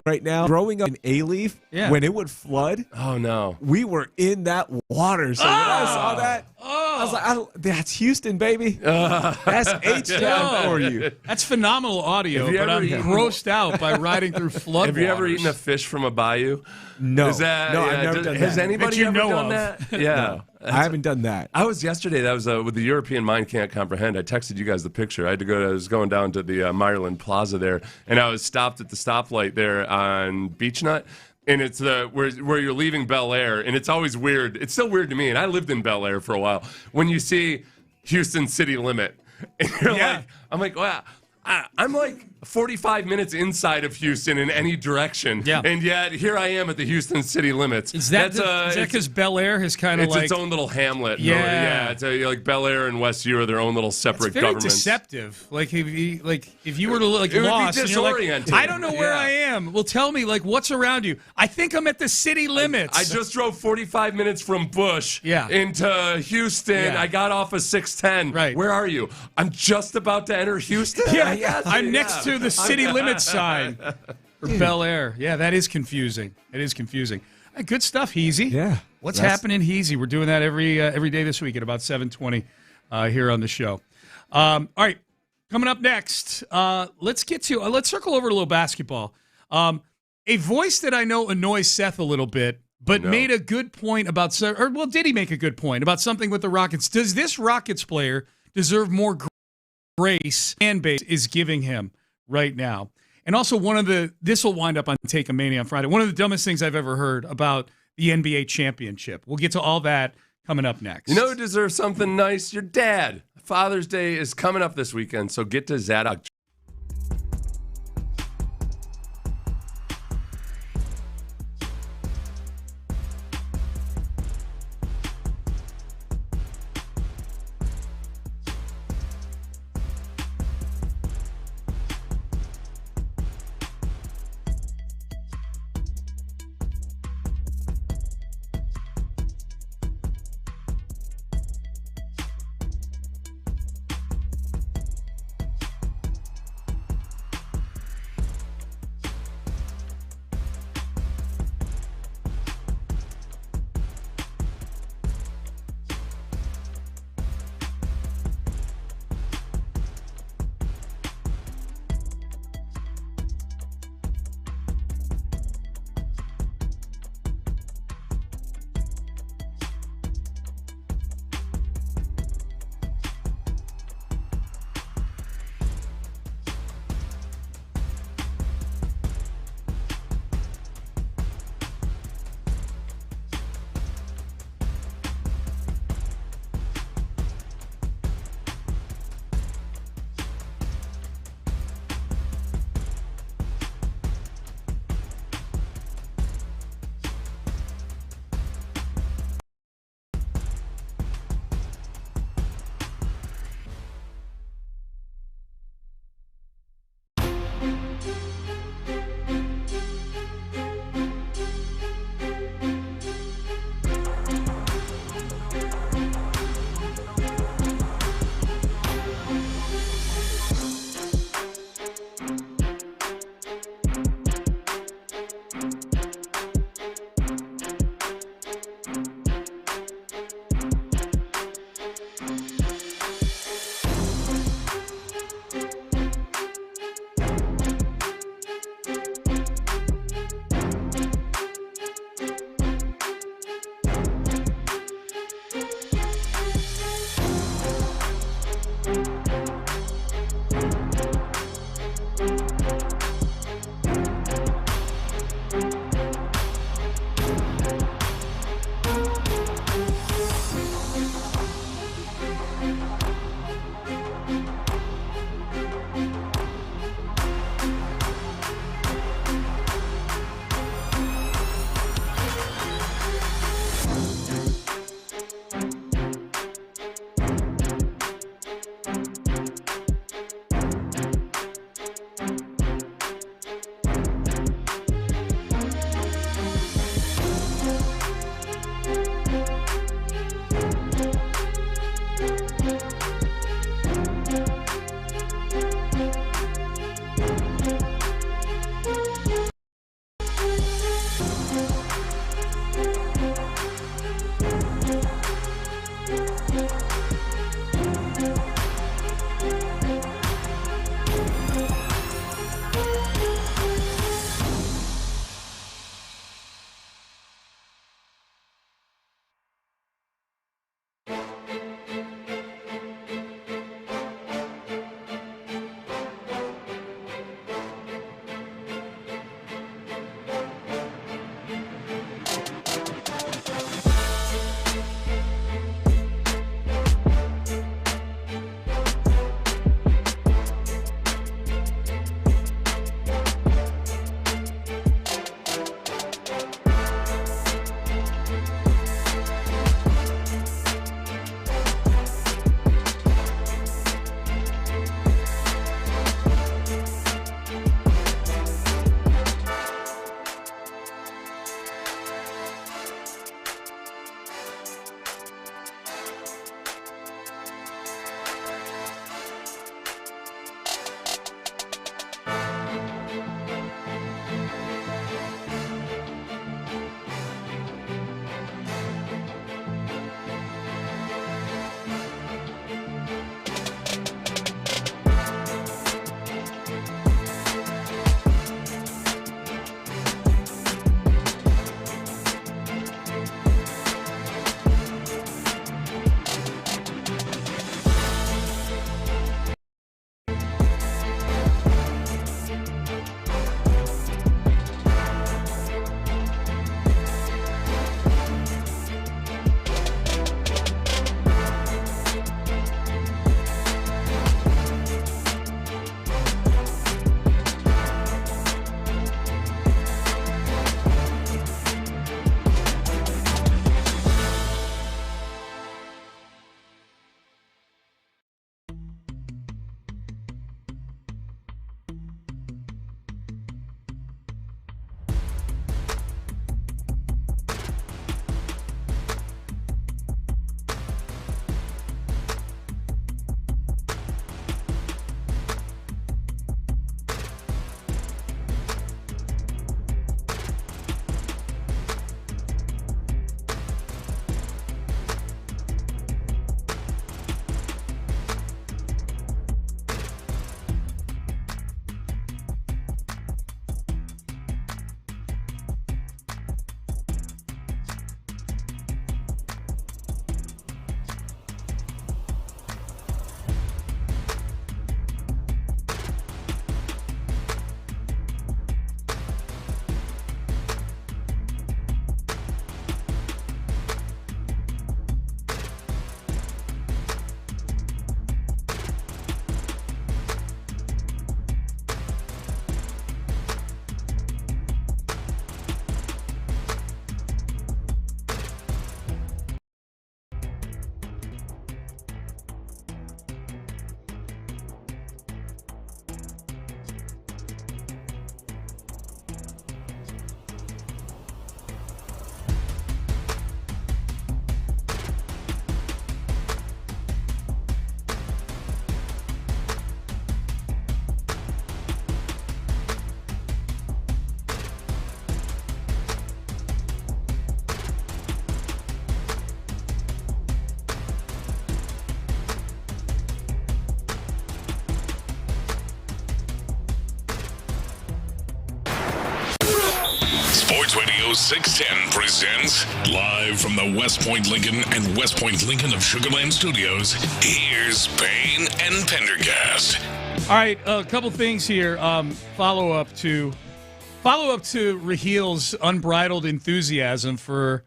right now. Growing up in A-Leaf, when it would flood, oh no, we were in that water. So when I saw that, I was like, that's Houston, baby. That's H-Town for you. That's phenomenal audio, but I'm grossed out by riding through flood Have you ever eaten a fish from a bayou? No. Is that, no, I've never done that. Has anybody ever done that? Yeah. No, I haven't done that. I was yesterday, that was with the European Mind Can't Comprehend. I texted you guys the picture. I was going down to the Meyerland Plaza there, and I was stopped at the stoplight there on Beach Nut. And it's where you're leaving Bel Air, and it's always weird. It's still weird to me, and I lived in Bel Air for a while. When you see Houston city limit, and you're like, I'm like, wow, I'm like 45 minutes inside of Houston in any direction, and yet here I am at the Houston city limits. Is that because Bel Air has kind of like its own little hamlet? Yeah, it's like Bel Air and Westview are their own little separate governments. It's very deceptive. Like if you were to look lost, it would be disorienting. And you're like, I don't know where I am. Well, tell me what's around you. I think I'm at the city limits. I just drove 45 minutes from Bush into Houston. Yeah. I got off of 610. Right. Where are you? I'm just about to enter Houston. I'm next to the city limits sign for Bel Air. Yeah, that is confusing. It is confusing. Good stuff, Heezy. Yeah. What's happening, Heezy? We're doing that every day this week at about 7:20 here on the show. All right, coming up next, let's circle over a little basketball. A voice that I know annoys Seth a little bit, but made a good point about, did he make a good point about something with the Rockets? Does this Rockets player deserve more grace fan base is giving him right now? And also this will wind up on Take a Mania on Friday. One of the dumbest things I've ever heard about the NBA championship. We'll get to all that coming up next. You know who deserves something nice? Your dad. Father's Day is coming up this weekend, so get to Zadok. Sports Radio 610 presents live from the West Point Lincoln and West Point Lincoln of Sugar Land Studios. Here's Payne and Pendergast. All right, a couple things here. Follow up to Rahil's unbridled enthusiasm for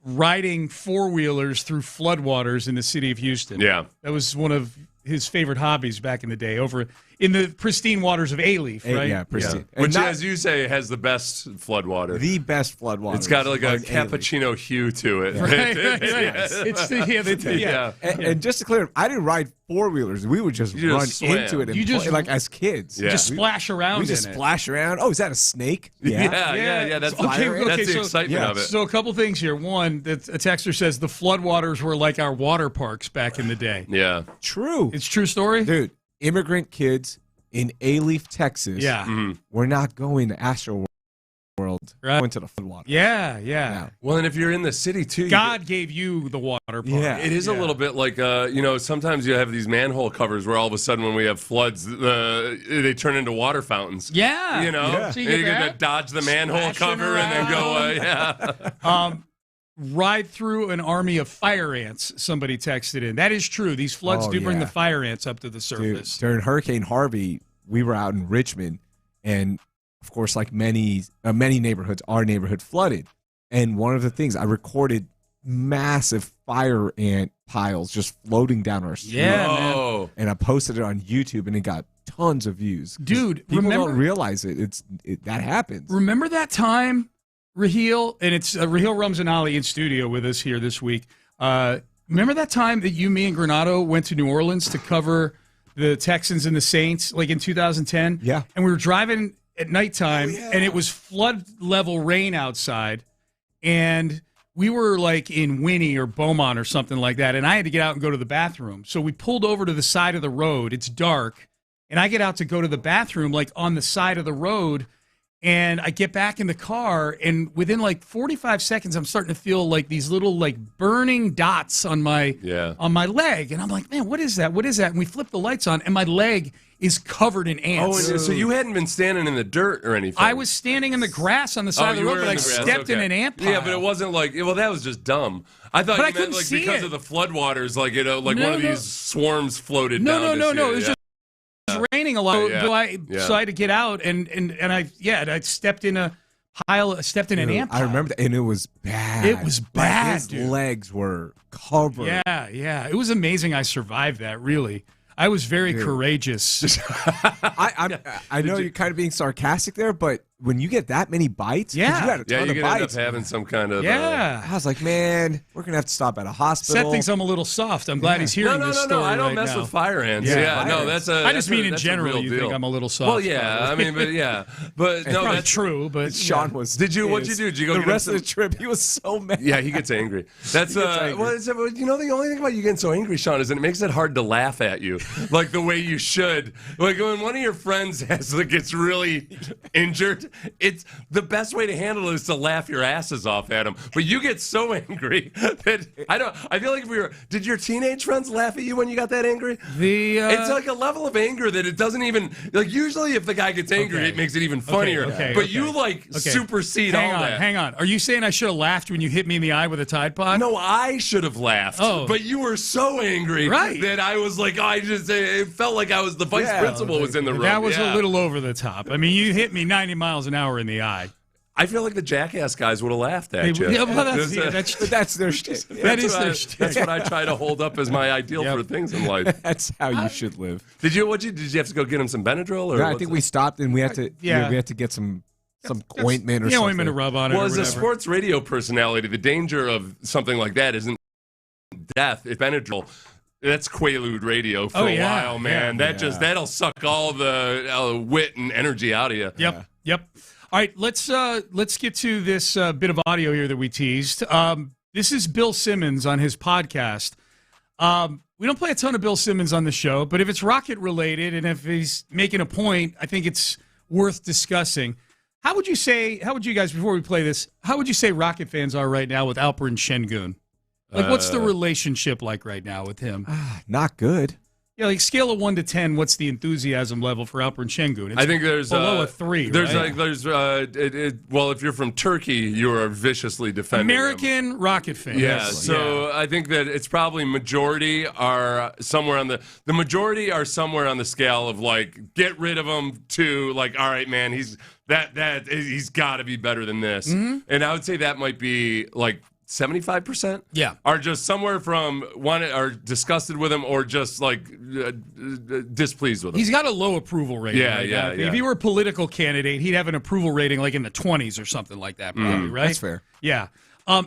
riding four-wheelers through floodwaters in the city of Houston. Yeah. That was one of his favorite hobbies back in the day, over in the pristine waters of Alief, right? Yeah, pristine. Yeah. Which, as you say, has the best floodwater. The best floodwater. It's got like a cappuccino hue to it. Right. It's And just to clear up, I didn't ride four-wheelers. We would just run into it and play, like as kids. Yeah. Just splash around We just in it. splash around. Oh, is that a snake? Yeah. That's the excitement of it. So a couple things here. One, that a texter says the floodwaters were like our water parks back in the day. Yeah. True. It's true story? Dude, immigrant kids in Alief, Texas. Yeah. We're not going to Astro World. Right. Going to the floodwater. Yeah. Well, and if you're in the city, too. God gave you the water park. Yeah. It is a little bit like, sometimes you have these manhole covers where all of a sudden when we have floods, they turn into water fountains. Yeah. You know? Yeah. So you get to dodge the manhole cover and then go, ride through an army of fire ants, somebody texted in. That is true. These floods do bring the fire ants up to the surface. Dude, during Hurricane Harvey, we were out in Richmond, and of course, like many neighborhoods, our neighborhood flooded. And one of the things, I recorded massive fire ant piles just floating down our street. Yeah, man. And I posted it on YouTube, and it got tons of views. Dude, people don't realize it. That happens. Remember that time, Raheel, and it's Raheel Ramzanali in studio with us here this week. Remember that time that you, me, and Granado went to New Orleans to cover the Texans and the Saints, like in 2010? Yeah. And we were driving at nighttime, and it was flood level rain outside, and we were like in Winnie or Beaumont or something like that, and I had to get out and go to the bathroom. So we pulled over to the side of the road. It's dark, and I get out to go to the bathroom, like on the side of the road. And I get back in the car, and within like 45 seconds, I'm starting to feel like these little like burning dots on my leg, and I'm like, man, what is that? What is that? And we flip the lights on, and my leg is covered in ants. Oh, so you hadn't been standing in the dirt or anything? I was standing in the grass on the side of the road, but I stepped in an ant pile. Yeah, but it wasn't like, well, that was just dumb. I thought you meant like because of the floodwaters, like one of these swarms floated down. No. It was just raining a lot, so I had to get out, and I stepped in a pile, stepped in an ant pile. I remember that, and it was bad. It was bad. His legs were covered. Yeah. It was amazing I survived that, really. I was very courageous. I know you're kind of being sarcastic there, but when you get that many bites, you had a ton of end bites. up having some kind of. Yeah. I was like, man, we're gonna have to stop at a hospital. Seth thinks I'm a little soft. I'm glad he's hearing this story. No, I don't mess with fire ants. I just mean in general. You think I'm a little soft. Well, yeah, I mean, but no, that's true. But Sean was. What'd you do? Did you go the rest of the trip? He was so mad. Yeah, he gets angry. That's the only thing about you getting so angry, Sean, is it makes it hard to laugh at you, like the way you should. Like when one of your friends gets really injured, it's the best way to handle it is to laugh your asses off at them. But you get so angry that I feel like did your teenage friends laugh at you when you got that angry? It's like a level of anger that it doesn't even, like, usually if the guy gets angry, it makes it even funnier. You supersede all that. Hang on. Are you saying I should have laughed when you hit me in the eye with a Tide Pod? No, I should have laughed. Oh. But you were so angry that I was like, it felt like I was the vice principal was in the room. That was a little over the top. I mean, you hit me 90 miles an hour in the eye. I feel like the Jackass guys would have laughed at you. Yeah, well, that's their shtick. That is their shtick. That's what I try to hold up as my ideal for things in life. That's how you should live. Did you have to go get him some Benadryl? Or no, I think we stopped and we had to. We had to get some ointment or something. Ointment to rub on it. Well, as a sports radio personality, the danger of something like that isn't death. It's Benadryl. That's Quaalude radio for a while, man. That'll suck all the wit and energy out of you. Yep. All right, let's get to this bit of audio here that we teased. This is Bill Simmons on his podcast. We don't play a ton of Bill Simmons on the show, but if it's Rocket related and if he's making a point, I think it's worth discussing. How would you guys, before we play this, how would you say Rocket fans are right now with Alperen Şengün? Like, what's the relationship like right now with him? Not good. Yeah, like scale of 1 to 10, what's the enthusiasm level for Alperen Şengün? I think there's below a 3. There's right? well, if you're from Turkey, you are viciously defending American Rocket fan. Yeah, so I think that it's probably majority are somewhere on the majority are somewhere on the scale of like get rid of him to like, all right, man, he's got to be better than this. Mm-hmm. And I would say that might be like 75%. Yeah, are just somewhere from one are disgusted with him or just like displeased with him. He's got a low approval rating. Yeah, right? yeah. If he were a political candidate, he'd have an approval rating like in the 20s or something like that, probably, right? That's fair. Yeah.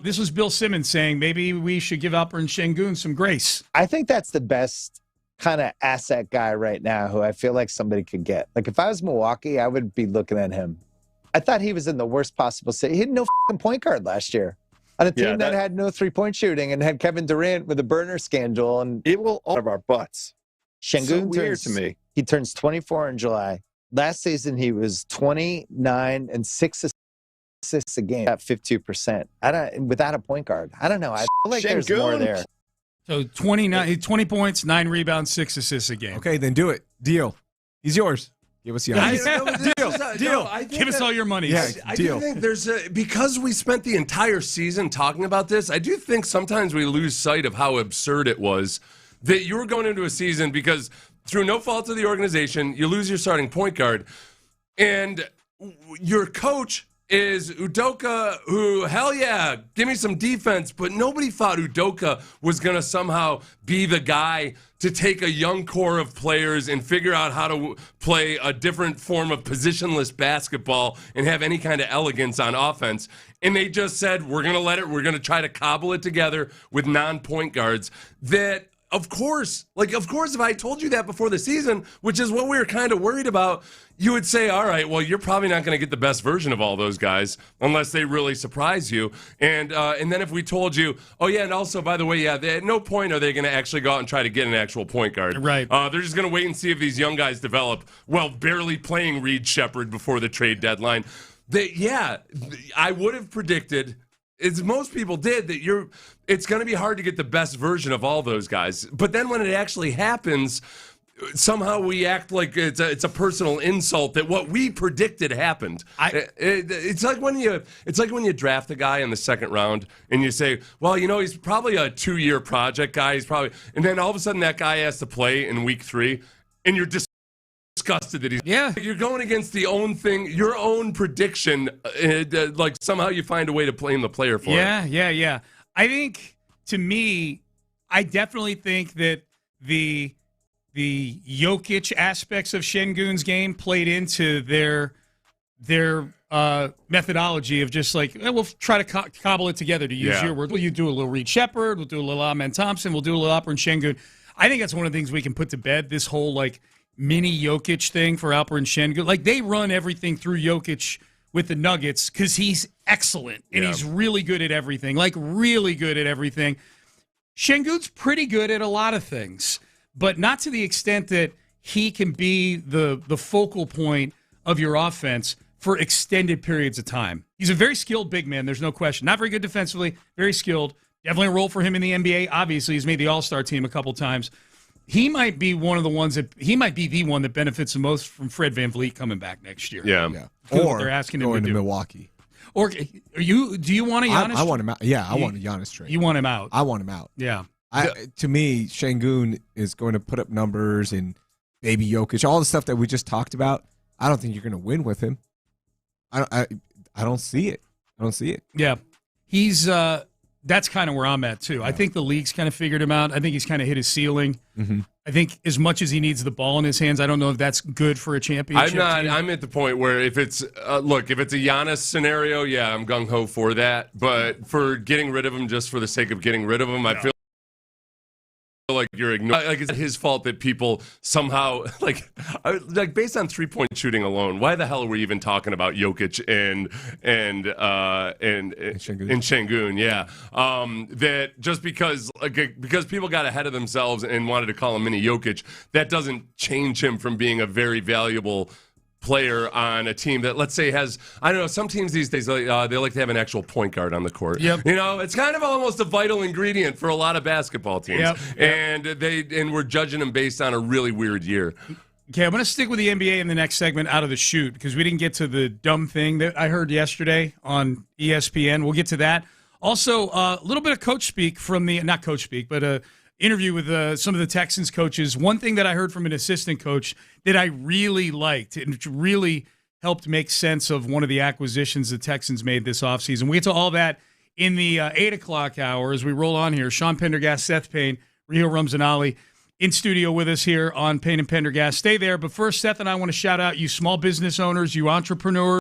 This was Bill Simmons saying maybe we should give Alperen Şengün some grace. I think that's the best kind of asset guy right now who I feel like somebody could get. Like if I was Milwaukee, I would be looking at him. I thought he was in the worst possible state. He had no fucking point guard last year on a team that had no three-point shooting and had Kevin Durant with a burner scandal. And it will all of our butts. Şengün so weird to me. He turns 24 in July. Last season, he was 29 and 6 assists a game at 52%. Without a point guard. I don't know. I feel like there's more there. So 20 points, 9 rebounds, 6 assists a game. Okay, then do it. Deal. He's yours. Give us Giannis. Deal. Give us all your money. Yeah, I deal. do think there's because we spent the entire season talking about this, I do think sometimes we lose sight of how absurd it was that you were going into a season because through no fault of the organization, you lose your starting point guard, and your coach is Udoka, who, hell yeah, give me some defense, but nobody thought Udoka was going to somehow be the guy to take a young core of players and figure out how to play a different form of positionless basketball and have any kind of elegance on offense. And they just said, we're going to try to cobble it together with non-point guards that, of course, if I told you that before the season, which is what we were kind of worried about, you would say, all right, well, you're probably not going to get the best version of all those guys unless they really surprise you. And then if we told you, oh, yeah, and also, by the way, yeah, at no point are they going to actually go out and try to get an actual point guard. Right. They're just going to wait and see if these young guys develop, well, barely playing Reed Shepherd before the trade deadline. I would have predicted, as most people did, that it's going to be hard to get the best version of all those guys. But then when it actually happens, somehow we act like it's a personal insult that what we predicted happened. It's like when you draft a guy in the second round and you say, well, he's probably a 2-year project guy. And then all of a sudden that guy has to play in week 3, and you're disgusted that you're going against your own prediction. Like somehow you find a way to blame the player for it. Yeah. I think, to me, I definitely think that the Jokic aspects of Şengün's game played into their methodology of just like, we'll try to cobble it together, to use your word. Well, you do a little Reed Shepherd, we'll do a little Amen Thompson, we'll do a little Alperen Şengün. I think that's one of the things we can put to bed, this whole like mini Jokic thing for Alperen Şengün. Like they run everything through Jokic with the Nuggets because he's excellent and he's really good at everything, like really good at everything. Şengün's pretty good at a lot of things, but not to the extent that he can be the focal point of your offense for extended periods of time. He's a very skilled big man, there's no question. Not very good defensively, very skilled. Definitely a role for him in the NBA. Obviously, he's made the All-Star team a couple times. He might be the one that benefits the most from Fred VanVleet coming back next year. Yeah. Or they're asking him going to to Milwaukee. Or do you want a Giannis? I want him out. Yeah, I want a Giannis trade. You want him out? I want him out. Yeah. To me, Şengün is going to put up numbers and baby Jokic, all the stuff that we just talked about. I don't think you're going to win with him. I don't see it. I don't see it. Yeah. He's that's kind of where I'm at too. Yeah. I think the league's kind of figured him out. I think he's kind of hit his ceiling. Mm-hmm. I think as much as he needs the ball in his hands, I don't know if that's good for a championship team. I'm at the point where if it's a Giannis scenario, yeah, I'm gung ho for that. But for getting rid of him just for the sake of getting rid of him, I feel like you're ignoring. Like it's his fault that people somehow like based on 3-point shooting alone. Why the hell are we even talking about Jokic and Şengün? Yeah, that just because people got ahead of themselves and wanted to call him mini Jokic, that doesn't change him from being a very valuable player on a team that, let's say, has, I don't know, some teams these days, they like to have an actual point guard on the court. Yep. It's kind of almost a vital ingredient for a lot of basketball teams. Yep. And we're judging them based on a really weird year. Okay, I'm going to stick with the NBA in the next segment out of the chute because we didn't get to the dumb thing that I heard yesterday on ESPN. We'll get to that. Also, a little bit of coach speak from not coach speak, but a interview with some of the Texans coaches. One thing that I heard from an assistant coach that I really liked, and it really helped make sense of one of the acquisitions the Texans made this offseason. We get to all that in the 8 o'clock hour as we roll on here. Sean Pendergast, Seth Payne, Rio Ramzanali in studio with us here on Payne and Pendergast. Stay there. But first, Seth and I want to shout out you small business owners, you entrepreneurs.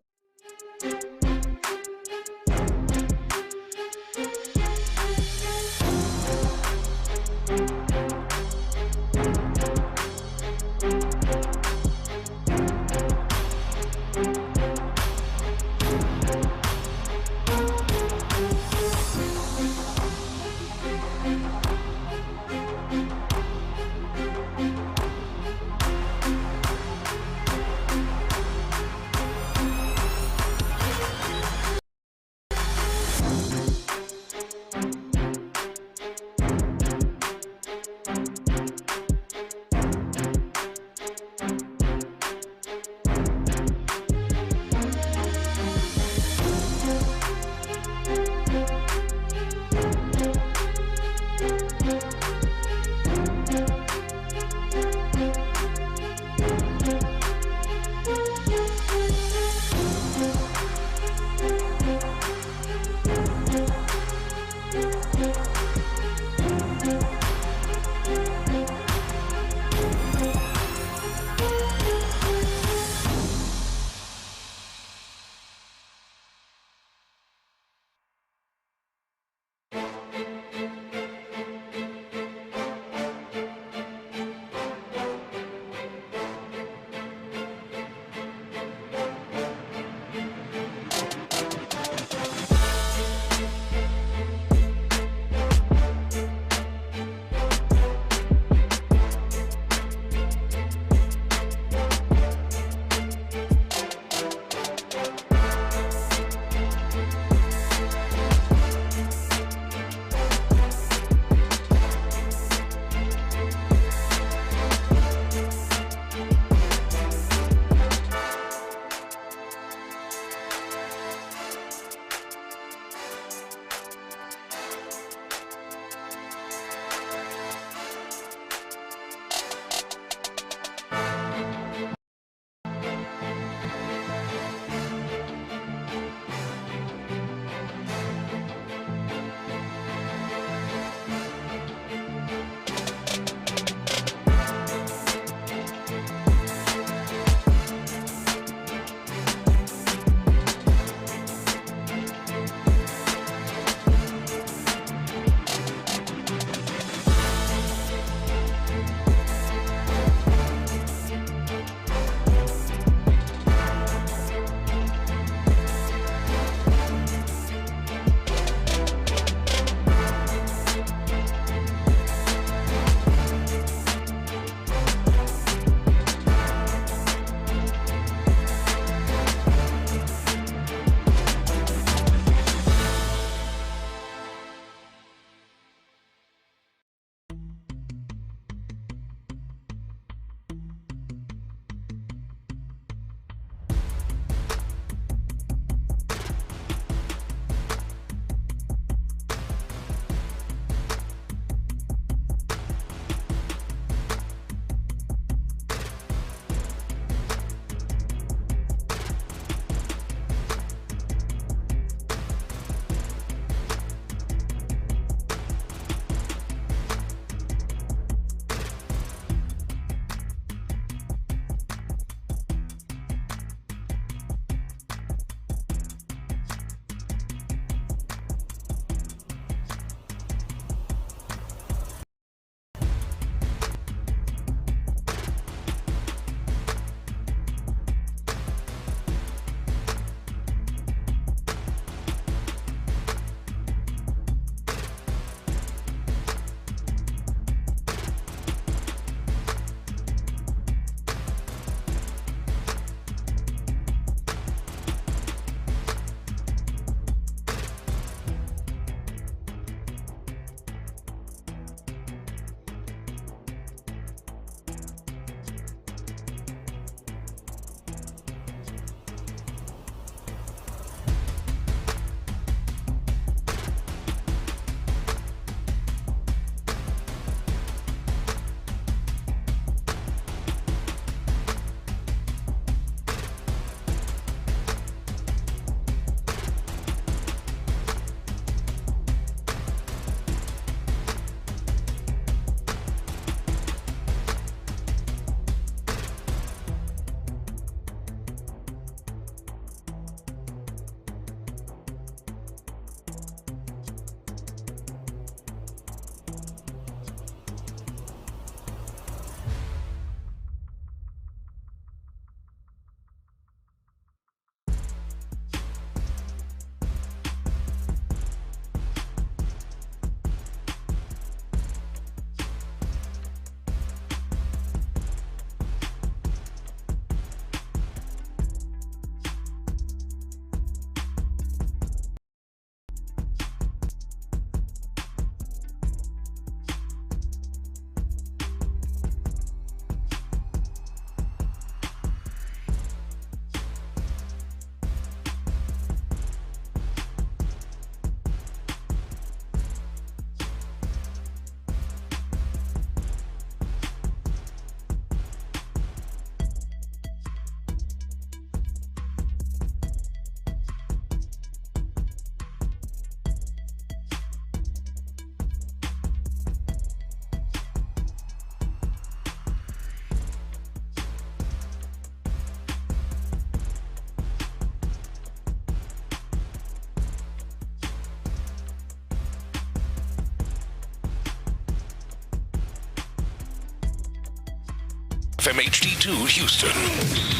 FM HD2 Houston.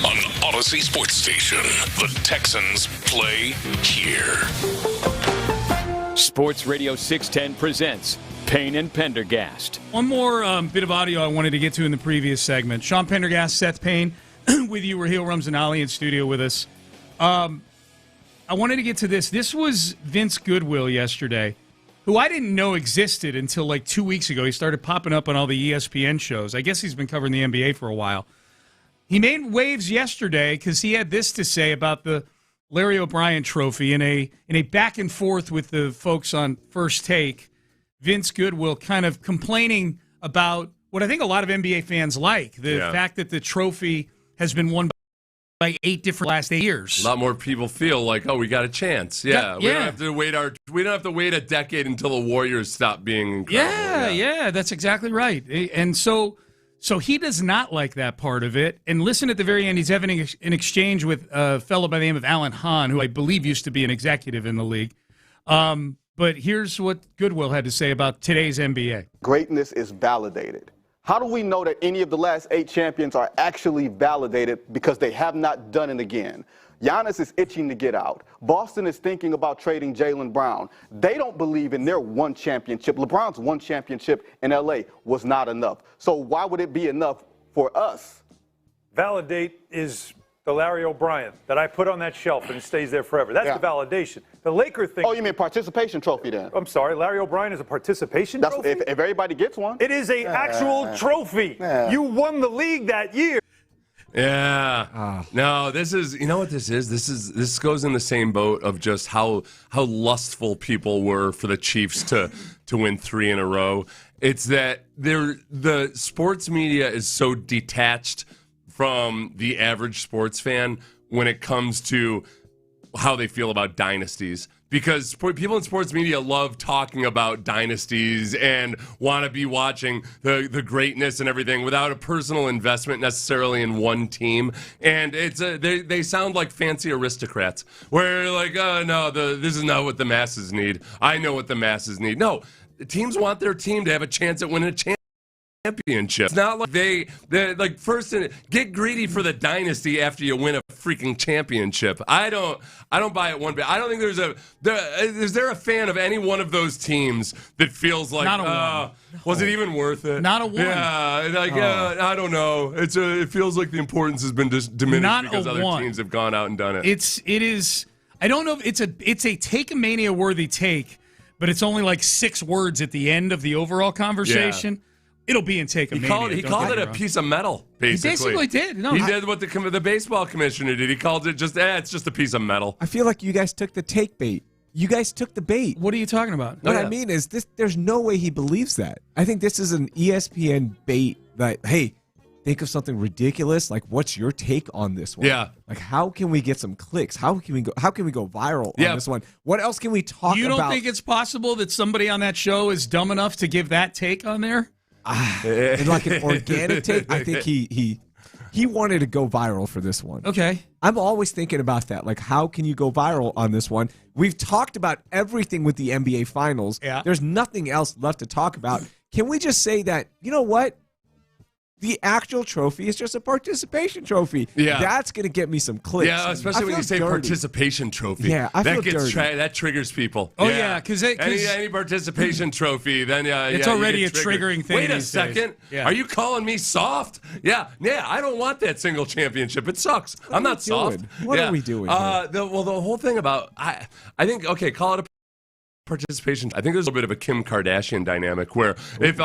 On Odyssey Sports Station, the Texans play here. Sports Radio 610 presents Payne and Pendergast. One more bit of audio I wanted to get to in the previous segment. Sean Pendergast, Seth Payne, with you. Raheel Ramzanali in studio with us. I wanted to get to this. This was Vince Goodwill yesterday, who I didn't know existed until like 2 weeks ago. He started popping up on all the ESPN shows. I guess he's been covering the NBA for a while. He made waves yesterday because he had this to say about the Larry O'Brien Trophy in a back and forth with the folks on First Take. Vince Goodwill kind of complaining about what I think a lot of NBA fans like, the fact that the trophy has been won by 8 different last 8 years. A lot more people feel like, oh, we got a chance. Yeah, we don't have to wait a decade until the Warriors stop being incredible. Yeah, that's exactly right. And so he does not like that part of it. And listen, at the very end, he's having an exchange with a fellow by the name of Alan Hahn, who I believe used to be an executive in the league. But here's what Goodwill had to say about today's NBA. Greatness is validated. How do we know that any of the last 8 champions are actually validated because they have not done it again? Giannis is itching to get out. Boston is thinking about trading Jaylen Brown. They don't believe in their one championship. LeBron's one championship in L.A. was not enough. So why would it be enough for us? Validate is the Larry O'Brien that I put on that shelf and it stays there forever. That's the validation. The Laker thing. Oh, you mean participation trophy then? I'm sorry, Larry O'Brien is a participation trophy? If everybody gets one. It is an actual trophy. You won the league that year. Yeah. No, this is, you know what this is? This goes in the same boat of just how lustful people were for the Chiefs to win 3 in a row. It's that the sports media is so detached from the average sports fan when it comes to how they feel about dynasties. Because people in sports media love talking about dynasties and want to be watching the greatness and everything without a personal investment necessarily in one team. And they sound like fancy aristocrats where like, oh, no, this is not what the masses need. I know what the masses need. No, the teams want their team to have a chance at winning a championship. It's not like they like first get greedy for the dynasty after you win a freaking championship. I don't buy it one bit. I don't think is there a fan of any one of those teams that feels like was it even worth it? Not a one. Yeah, like I don't know. It feels like the importance has been diminished Not because other teams have gone out and done it. It is. I don't know if it's a Take-A-Mania worthy take, but it's only like 6 words at the end of the overall conversation. Yeah. It'll be in Take-A-Mania. He called it a piece of metal, basically. He basically did. No, he did what the baseball commissioner did. He called it it's just a piece of metal. I feel like you guys took the take bait. You guys took the bait. What are you talking about? What I mean is there's no way he believes that. I think this is an ESPN bait that, hey, think of something ridiculous. Like, what's your take on this one? Yeah. Like, how can we get some clicks? How can we go viral on this one? What else can we talk about? You don't think it's possible that somebody on that show is dumb enough to give that take on there? Like an organic take. I think he wanted to go viral for this one. Okay. I'm always thinking about that. Like, how can you go viral on this one? We've talked about everything with the NBA Finals. Yeah. There's nothing else left to talk about. Can we just say that, you know what? The actual trophy is just a participation trophy. Yeah. That's going to get me some clicks. Yeah, especially when you say participation trophy. Yeah, I feel dirty. That triggers people. Oh, yeah, because any participation trophy, then it's already a triggering thing. Wait a second. Yeah. Are you calling me soft? Yeah, I don't want that single championship. It sucks. I'm not soft. What are we doing here? The whole thing about, I think, okay, call it a participation. I think there's a little bit of a Kim Kardashian dynamic where if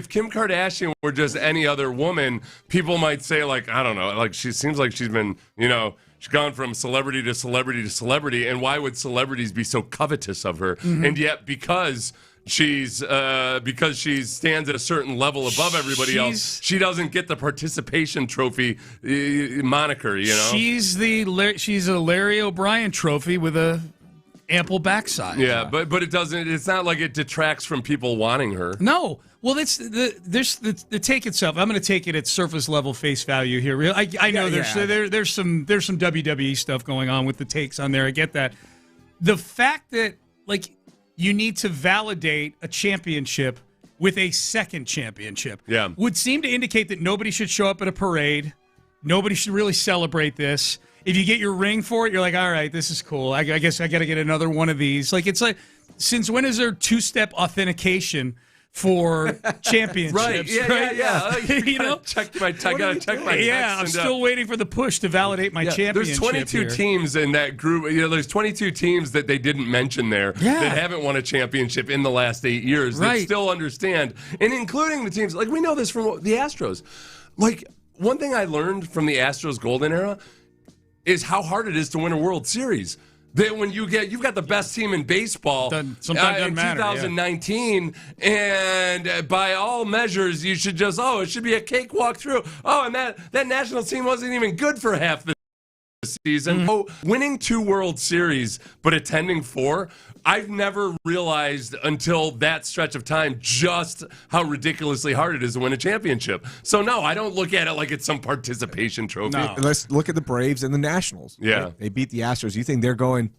Kim Kardashian were just any other woman, people might say, like, I don't know, like she seems like she's been, she's gone from celebrity to celebrity to celebrity, and why would celebrities be so covetous of her? Mm-hmm. And yet because she stands at a certain level above everybody else, she doesn't get the participation trophy moniker, She's a Larry O'Brien trophy with a ample backside. Yeah, but it doesn't. It's not like it detracts from people wanting her. No. Well, there's the take itself. I'm going to take it at surface level face value here. I know there's some WWE stuff going on with the takes on there. I get that. The fact that you need to validate a championship with a second championship. Yeah. Would seem to indicate that nobody should show up at a parade. Nobody should really celebrate this. If you get your ring for it, you're like, all right, this is cool. I guess I got to get another one of these. Like, it's like, since when is there two-step authentication for championships? Right. Yeah. You know, I gotta check my. Yeah, I'm still waiting for the push to validate my championship. There's 22 here. teams in that group. There's 22 teams that they didn't mention there that haven't won a championship in the last 8 years. That still understand, and including the teams like we know this from the Astros. Like, one thing I learned from the Astros golden era is how hard it is to win a World Series. That when you've got the best team in baseball in 2019, and by all measures, you should just it should be a cakewalk through. Oh, and that national team wasn't even good for half the season. Winning 2 World Series but attending 4, I've never realized until that stretch of time just how ridiculously hard it is to win a championship. So no, I don't look at it like it's some participation trophy. No. Let's look at the Braves and the Nationals. Yeah. Right? They beat the Astros. You think they're going,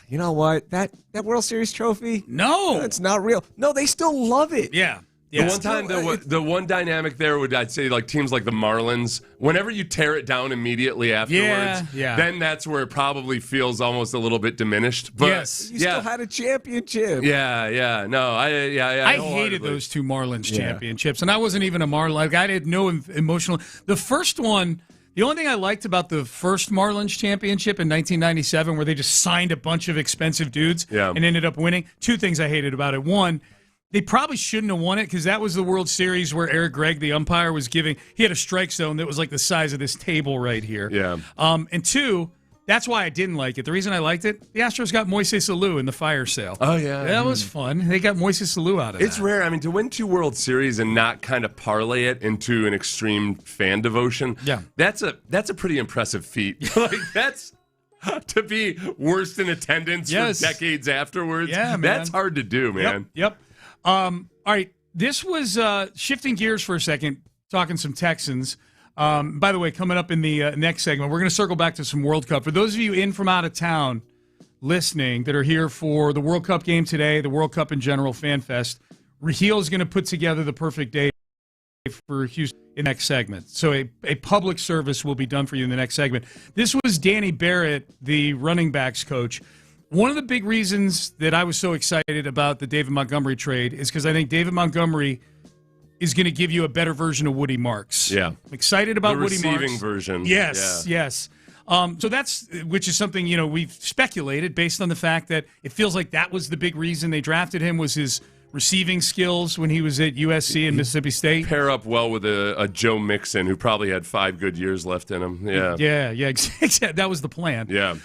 you know what? That World Series trophy? No. It's not real. No, they still love it. Yeah. The one time, the one dynamic there would, I'd say, like teams like the Marlins, whenever you tear it down immediately afterwards, then that's where it probably feels almost a little bit diminished. But you still had a championship. Yeah. No, I hated those 2 Marlins championships, and I wasn't even a Marlin. Like, I had no emotional. The first one. The only thing I liked about the first Marlins championship in 1997, where they just signed a bunch of expensive dudes and ended up winning. 2 things I hated about it. One, they probably shouldn't have won it because that was the World Series where Eric Gregg, the umpire, was giving. He had a strike zone that was like the size of this table right here. Yeah. And 2, that's why I didn't like it. The reason I liked it, the Astros got Moises Alou in the fire sale. Oh, yeah. That was fun. They got Moises Alou out of it. It's rare. I mean, to win 2 World Series and not kind of parlay it into an extreme fan devotion, that's a pretty impressive feat. Like, that's to be worst in attendance for decades afterwards. Yeah, man. That's hard to do, man. Yep. All right, this was shifting gears for a second, talking some Texans. By the way, coming up in the next segment, we're going to circle back to some World Cup. For those of you in from out of town listening that are here for the World Cup game today, the World Cup in general, Fan Fest, Raheel is going to put together the perfect day for Houston in the next segment. So a public service will be done for you in the next segment. This was Danny Barrett, the running backs coach. One of the big reasons that I was so excited about the David Montgomery trade is because I think David Montgomery is going to give you a better version of Woody Marks. Yeah. I'm excited about Woody Marks. The receiving version. Yes. So which is something, we've speculated based on the fact that it feels like that was the big reason they drafted him was his receiving skills when he was at USC and Mississippi State. Pair up well with a Joe Mixon, who probably had 5 good years left in him. Yeah, exactly. That was the plan. Yeah.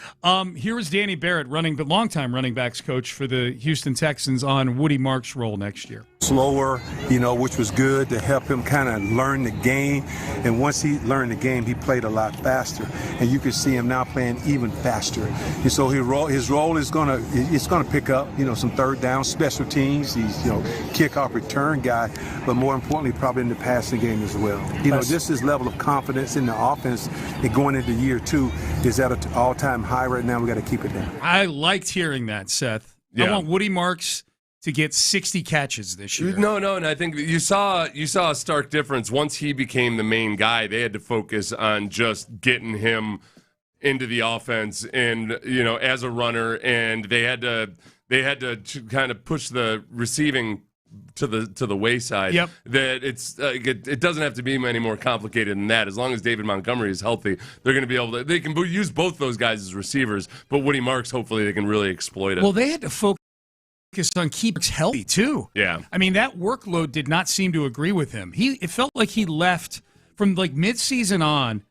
Here was Danny Barrett, longtime running backs coach for the Houston Texans, on Woody Marks' role next year. Slower, which was good to help him kind of learn the game. And once he learned the game, he played a lot faster. And you can see him now playing even faster. And so his role is gonna pick up, some third down special teams. He's kickoff return guy, but more importantly, probably in the passing game as well. Just his level of confidence in the offense and going into year 2 is at an all-time high right now. We got to keep it down. I liked hearing that, Seth. Yeah. I want Woody Marks to get 60 catches this year. No, and I think you saw a stark difference. Once he became the main guy, they had to focus on just getting him into the offense and, as a runner, and they had to kind of push the receiving to the wayside. Yep. That it doesn't have to be any more complicated than that. As long as David Montgomery is healthy, they're going to be able to. They can use both those guys as receivers, but Woody Marks, hopefully, they can really exploit it. Well, they had to focus on keeping healthy too. Yeah. I mean, that workload did not seem to agree with him. It felt like he left from like midseason on.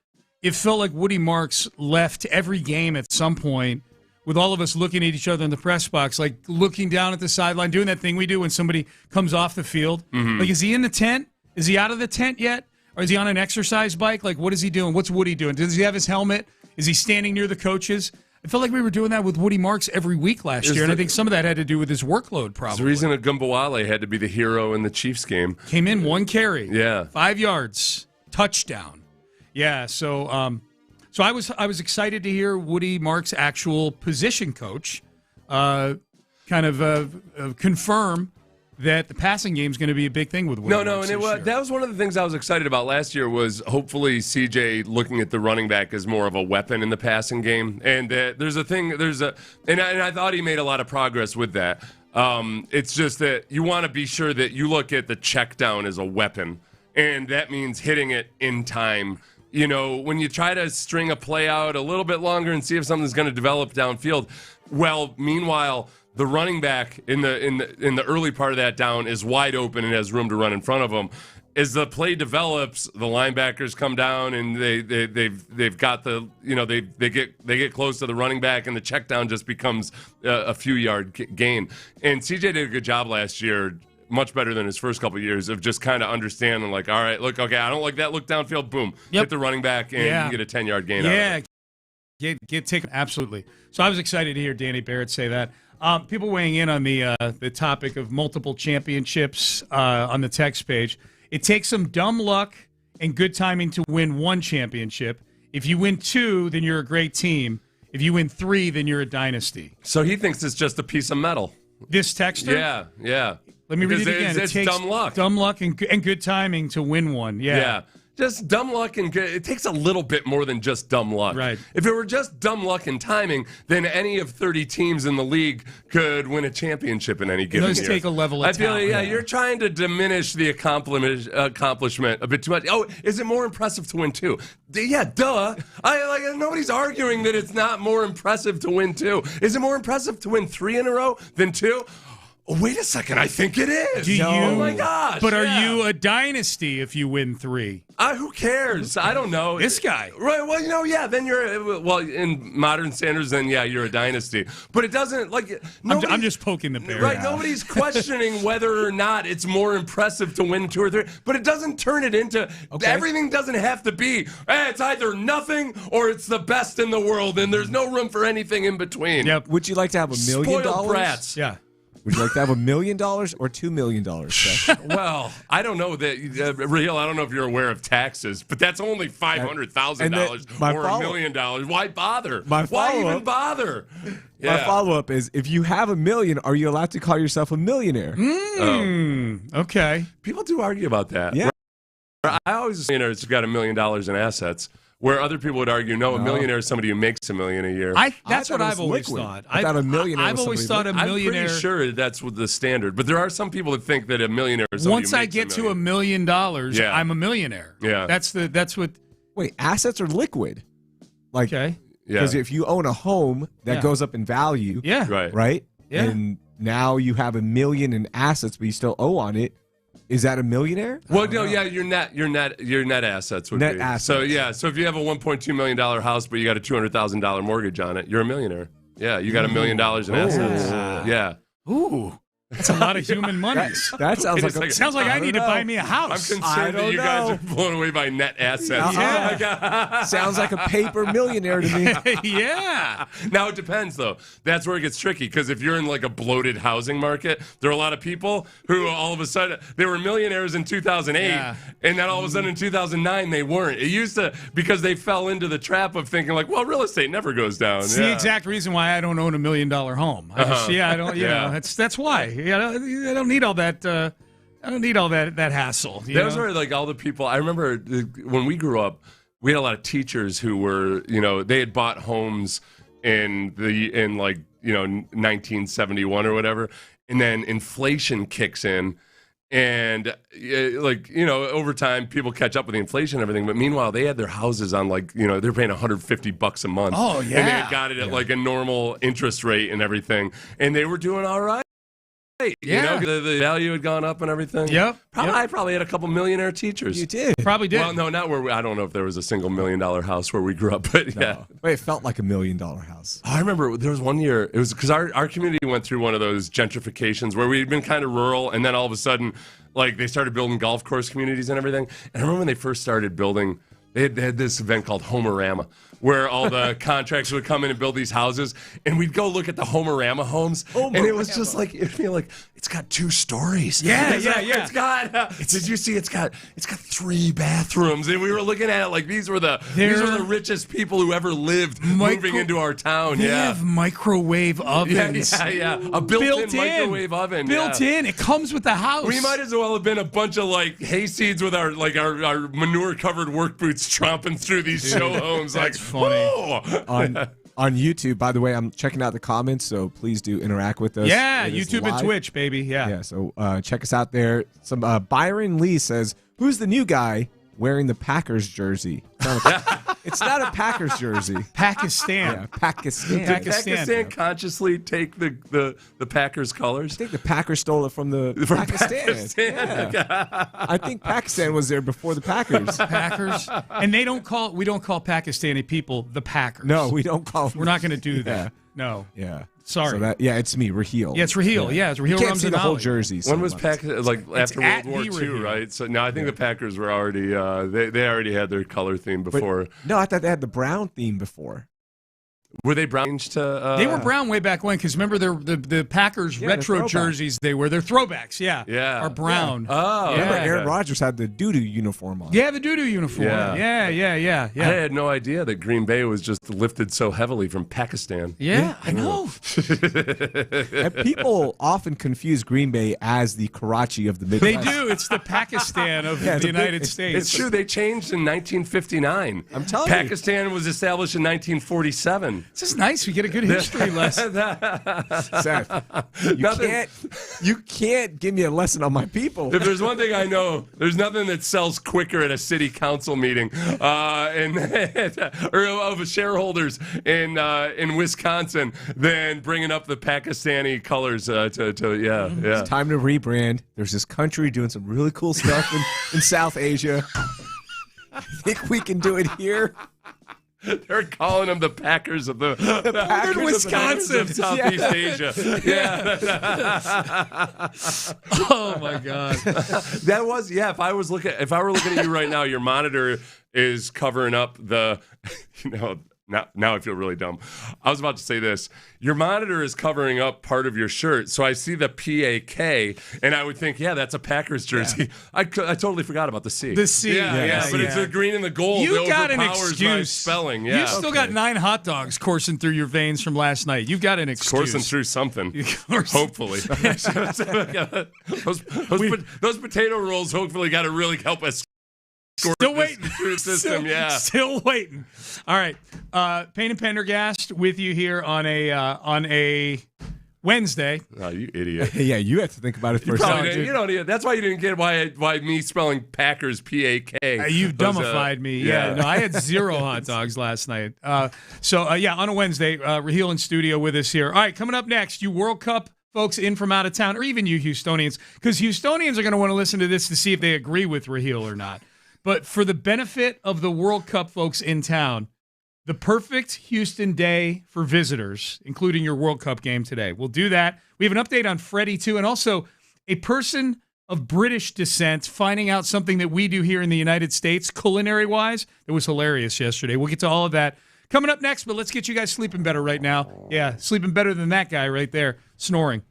It felt like Woody Marks left every game at some point, with all of us looking at each other in the press box, like looking down at the sideline, doing that thing we do when somebody comes off the field. Mm-hmm. Like, is he in the tent? Is he out of the tent yet? Or is he on an exercise bike? Like, what is he doing? What's Woody doing? Does he have his helmet? Is he standing near the coaches? I felt like we were doing that with Woody Marks every week last year, and I think some of that had to do with his workload probably. The reason that Gumbawale had to be the hero in the Chiefs game. Came in 1 carry. Yeah. 5 yards. Touchdown. Yeah, so I was excited to hear Woody Marks' actual position coach confirm that the passing game is going to be a big thing with Williams. No, and that was one of the things I was excited about last year was hopefully CJ looking at the running back as more of a weapon in the passing game. And and I thought he made a lot of progress with that. It's just that you want to be sure that you look at the check down as a weapon, and that means hitting it in time. You know, when you try to string a play out a little bit longer and see if something's going to develop downfield, well, meanwhile, the running back in the early part of that down is wide open and has room to run in front of him. As the play develops, the linebackers come down and they've got the they get close to the running back, and the check down just becomes a few yard gain. And CJ did a good job last year, much better than his first couple of years, of just kind of understanding, like, all right, look, okay, I don't like that look downfield, boom, hit the running back, and you get a 10-yard gain out of it. Get taken, absolutely. So I was excited to hear Danny Barrett say that. People weighing in on the topic of multiple championships on the text page. It takes some dumb luck and good timing to win one championship. If you win two, then you're a great team. If you win three, then you're a dynasty. So he thinks it's just a piece of metal. This texter? Yeah. Let me read it again. It's dumb luck. Dumb luck and good timing to win one. Yeah. Just dumb luck and good. It takes a little bit more than just dumb luck. Right. If it were just dumb luck and timing, then any of 30 teams in the league could win a championship in any given year. Those take a level of I feel talent. you're trying to diminish the accomplishment a bit too much. Oh, is it more impressive to win two? Yeah, duh. Nobody's arguing that it's not more impressive to win two. Is it more impressive to win three in a row than two? Oh, wait a second. I think it is. Oh, my gosh. But are you a dynasty if you win three? Who cares? I don't know. This guy. Right. Well, then you're, in modern standards, then, you're a dynasty. But it doesn't, I'm just poking the bear. Right. Now. Nobody's questioning whether or not it's more impressive to win two or three. But it doesn't turn it into, everything doesn't have to be, it's either nothing or it's the best in the world, and there's no room for anything in between. Yep. Would you like to have $1 million? Spoiled brats. Yeah. Would you like to have $1 million or $2 million, Seth? Well, I don't know that, Raheel, I don't know if you're aware of taxes, but that's only $500,000 or $1 million. Why bother? Why even bother? My follow-up is, if you have $1 million, are you allowed to call yourself a millionaire? Okay. People do argue about that. Yeah. I always assume it's got $1 million in assets. Where other people would argue, no, a millionaire is somebody who makes $1 million a year. That's what I've always thought. I thought a millionaire. I've always thought a millionaire. I'm pretty sure that's what the standard. But there are some people that think that a millionaire is somebody Once who I makes get to $1 million, I'm a millionaire. Yeah. That's what. Wait, assets are liquid. Okay. Because if you own a home that goes up in value, right? Yeah. And now you have $1 million in assets, but you still owe on it. Is that a millionaire? Well, no, your net assets would be. Net assets. So if you have a $1.2 million house, but you got a $200,000 mortgage on it, you're a millionaire. Yeah, you got $1 million in assets. Yeah. Ooh. That's a lot of human money. That sounds like I need to buy me a house. I'm concerned that you guys are blown away by net assets. Yeah. Sounds like a paper millionaire to me. Yeah. Now, it depends, though. That's where it gets tricky, because if you're in like a bloated housing market, there are a lot of people who all of a sudden, they were millionaires in 2008, and then all of a sudden in 2009, they weren't. It used to, because they fell into the trap of thinking like, well, real estate never goes down. It's the exact reason why I don't own $1 million home. I don't, you know, that's why. I don't need all that. I don't need all that hassle. Those are like all the people. I remember when we grew up, we had a lot of teachers who were, they had bought homes in 1971 or whatever, and then inflation kicks in. And over time, people catch up with the inflation and everything. But meanwhile, they had their houses on they're paying $150 a month. Oh yeah, and they had got it at like a normal interest rate and everything, and they were doing all right. Yeah, the value had gone up and everything. Yep. I probably had a couple millionaire teachers. You did. Probably did. Well, no, not where I don't know if there was a single $1 million house where we grew up, but yeah. But it felt like $1 million house. I remember there was one year, it was because our community went through one of those gentrifications where we'd been kind of rural, and then all of a sudden, they started building golf course communities and everything. And I remember when they first started building They had this event called Homerama, where all the contractors would come in and build these houses, and we'd go look at the Homerama homes, and it was just like, it'd feel like, it's got 2 stories. It's got, did you see, it's got 3 bathrooms, and we were looking at it like these were the richest people who ever lived moving into our town. They have microwave ovens. A built-in microwave oven. Built in. It comes with the house. We might as well have been a bunch of like hayseeds with our manure-covered work boots tromping through these show homes. That's funny. On YouTube, by the way, I'm checking out the comments, so please do interact with us. Yeah, YouTube and Twitch, baby. Yeah. So check us out there. Some Byron Lee says, "Who's the new guy wearing the Packers jersey?" It's not a Packers jersey. Pakistan. Yeah, Pakistan. Did Pakistan consciously take the Packers colors? I think the Packers stole it from Pakistan. Yeah. I think Pakistan was there before the Packers. Packers. And we don't call Pakistani people the Packers. No, we don't call them. We're not going to do that. No. Yeah. Sorry. So it's me, Raheel. Yeah, it's Raheel. Yeah, it's Raheel. You can't see the whole jersey. When was Pakistan? Like after World War II, right? So no, I think the Packers were already they already had their color theme before. No, I thought they had the brown theme before. Were they brown to? They were brown way back when, because remember the Packers retro jerseys they were. They're throwbacks, are brown. Yeah. Oh, remember Aaron Rodgers had the doo-doo uniform on. Yeah, the doo-doo uniform. Yeah. I had no idea that Green Bay was just lifted so heavily from Pakistan. Yeah, I know. And people often confuse Green Bay as the Karachi of the Midwest. They do. It's the Pakistan of the United States. It's true. They changed in 1959. I'm telling you. Pakistan was established in 1947. This is nice. We get a good history lesson. Seth, you can't give me a lesson on my people. If there's one thing I know, there's nothing that sells quicker at a city council meeting or of shareholders in Wisconsin than bringing up the Pakistani colors. It's time to rebrand. There's this country doing some really cool stuff in South Asia. I think we can do it here. They're calling them the Packers of the Packers Wisconsin of Southeast Asia. Yeah. Oh my God. That was If I were looking at you right now, your monitor is covering up the. Now I feel really dumb. I was about to say this. Your monitor is covering up part of your shirt, so I see the PAK, and I would think, that's a Packers jersey. Yeah. I totally forgot about the C. The C. Yeah. But it's the green and the gold. You got an excuse. My spelling. Yeah. You still got 9 hot dogs coursing through your veins from last night. You've got an excuse. Coursing through something. Hopefully. those potato rolls hopefully got to really help us. Still waiting through the system, Still waiting. All right, Payne and Pendergast with you here on a Wednesday. Oh, you idiot! Yeah, you have to think about it first. You don't. That's why you didn't get why me spelling Packers PAK. You've dumbified me. Yeah. No, I had 0 hot dogs last night. On a Wednesday, Raheel in studio with us here. All right, coming up next, you World Cup folks in from out of town, or even you Houstonians, because Houstonians are going to want to listen to this to see if they agree with Raheel or not. But for the benefit of the World Cup folks in town, the perfect Houston day for visitors, including your World Cup game today. We'll do that. We have an update on Freddie, too, and also a person of British descent finding out something that we do here in the United States, culinary-wise. It was hilarious yesterday. We'll get to all of that coming up next, but let's get you guys sleeping better right now. Yeah, sleeping better than that guy right there, snoring.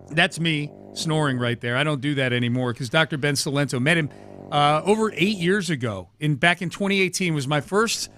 That's me snoring right there. I don't do that anymore because Dr. Ben Salento met him over 8 years ago. Back in 2018 was my first.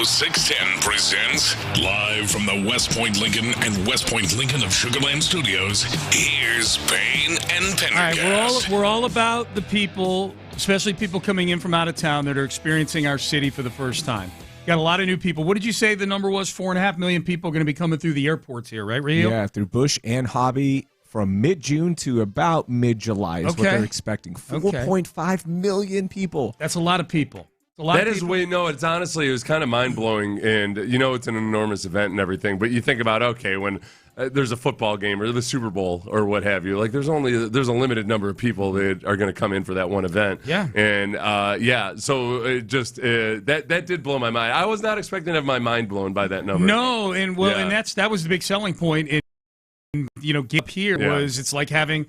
610 presents live from the West Point Lincoln and West Point Lincoln of Sugarland Studios. Here's Payne and Pendergast. All right, we're all about the people, especially people coming in from out of town that are experiencing our city for the first time. Got a lot of new people. What did you say the number was? 4.5 million people are going to be coming through the airports here, right, Rio? Yeah, through Bush and Hobby from mid-June to about mid-July is what they're expecting. 4.5 million people. That's a lot of people. It's honestly, it was kind of mind-blowing, and it's an enormous event and everything, but you think about, when there's a football game or the Super Bowl or what have you, like there's a limited number of people that are going to come in for that one event. Yeah. And, so it just, that did blow my mind. I was not expecting to have my mind blown by that number. No, and that was the big selling point Gip here was it's like having,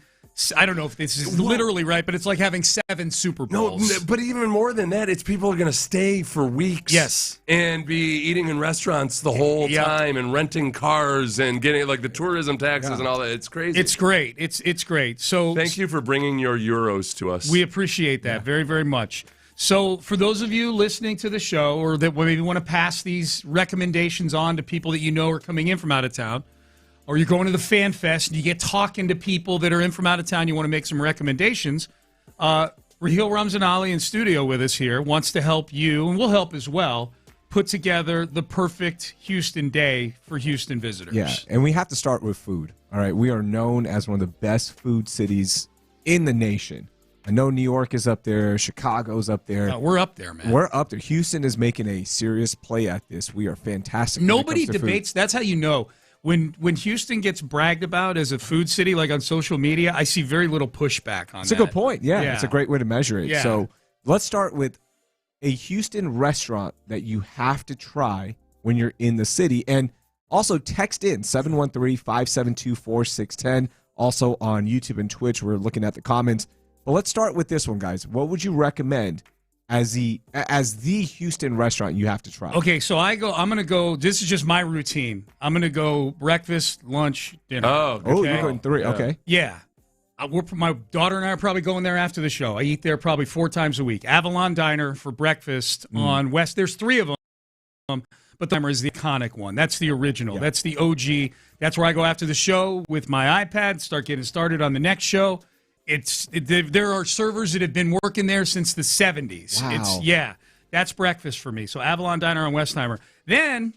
I don't know if this is literally right, but it's like having 7 Super Bowls. No, but even more than that, it's people are going to stay for weeks. Yes. And be eating in restaurants the whole time and renting cars and getting like the tourism taxes and all that. It's crazy. It's great. It's great. So thank you for bringing your euros to us. We appreciate that very, very much. So for those of you listening to the show or that maybe want to pass these recommendations on to people that are coming in from out of town, or you're going to the Fan Fest and you get talking to people that are in from out of town, you want to make some recommendations, Raheel Ramzanali in studio with us here wants to help you, and we'll help as well, put together the perfect Houston day for Houston visitors. Yeah, and we have to start with food. All right, we are known as one of the best food cities in the nation. I know New York is up there, Chicago's up there. We're up there, man. We're up there. Houston is making a serious play at this. We are fantastic. Nobody debates. That's how you know. When Houston gets bragged about as a food city, like on social media, I see very little pushback on that. It's a good point. Yeah, it's a great way to measure it. Yeah. So let's start with a Houston restaurant that you have to try when you're in the city. And also text in 713-572-4610. Also on YouTube and Twitch, we're looking at the comments. But let's start with this one, guys. What would you recommend as the Houston restaurant you have to try? Okay, so I'm going to go, this is just my routine. I'm going to go breakfast, lunch, dinner. Oh, you're going 3. Yeah. Okay. Yeah. My daughter and I are probably going there after the show. I eat there probably 4 times a week. Avalon Diner for breakfast on West. There's 3 of them, but the timer is the iconic one. That's the original. Yeah. That's the OG. That's where I go after the show with my iPad, start getting started on the next show. There are servers that have been working there since the 70s. Wow. That's breakfast for me. So Avalon Diner on Westheimer. Then,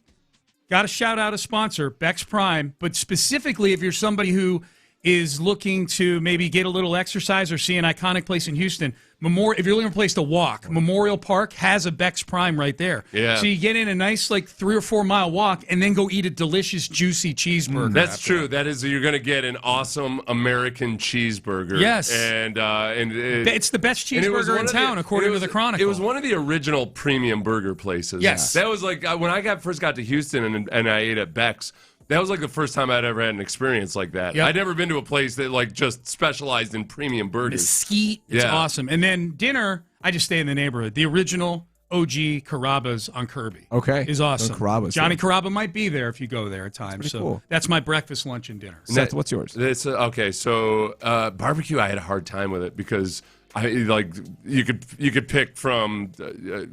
got to shout out a sponsor, Bex Prime, but specifically if you're somebody who is looking to maybe get a little exercise or see an iconic place in Houston, if you're looking for a place to walk, Memorial Park has a Bex Prime right there. Yeah. So you get in a nice 3 or 4 mile walk and then go eat a delicious, juicy cheeseburger. That's true. That is, you're going to get an awesome American cheeseburger. Yes. And it's the best cheeseburger in town, according to the Chronicle. It was one of the original premium burger places. Yes. That was like, when I first got to Houston and I ate at Beck's, that was like the first time I'd ever had an experience like that. Yep. I'd never been to a place that just specialized in premium burgers. Mesquite, it's awesome. And then dinner, I just stay in the neighborhood. The original OG Carrabba's on Kirby. Okay. Is awesome. Johnny Carrabba Carrabba might be there if you go there at times. So cool. That's my breakfast, lunch, and dinner. Seth, what's yours? Okay, so barbecue, I had a hard time with it because you could pick from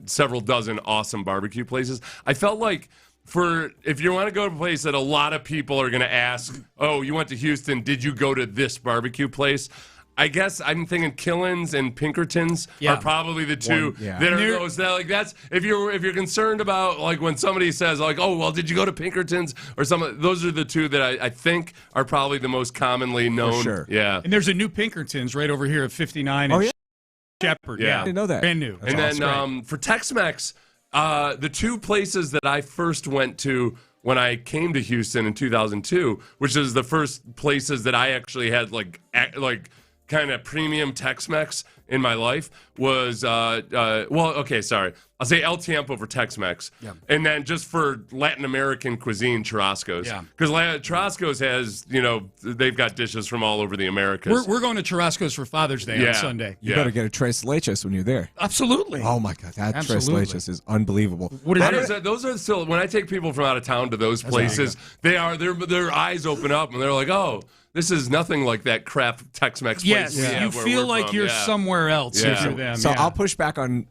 several dozen awesome barbecue places. I felt like if you want to go to a place that a lot of people are going to ask, oh, you went to Houston, did you go to this barbecue place? I guess I'm thinking Killen's and Pinkerton's are probably the two that are those that's if you're concerned about when somebody says oh, well, did you go to Pinkerton's or those are the two that I think are probably the most commonly known. For sure. Yeah. And there's a new Pinkerton's right over here at 59 and Shepherd. Yeah. I didn't know that. Brand new. That's awesome. Then for Tex-Mex, the 2 places that I first went to when I came to Houston in 2002, which is the first places that I actually had kind of premium Tex-Mex in my life was, I'll say El Tiempo for Tex-Mex. Yeah. And then just for Latin American cuisine, Churrasco's. Yeah. Because Churrasco's has, they've got dishes from all over the Americas. We're going to Churrasco's for Father's Day on Sunday. You better get a Tres Leches when you're there. Absolutely. Oh, my God. That Tres Leches is unbelievable. Those are still, when I take people from out of town to those places, their eyes open up and they're like, oh, this is nothing like that crap Tex-Mex place. Yes, you feel like you're somewhere else if you're them. So I'll push back on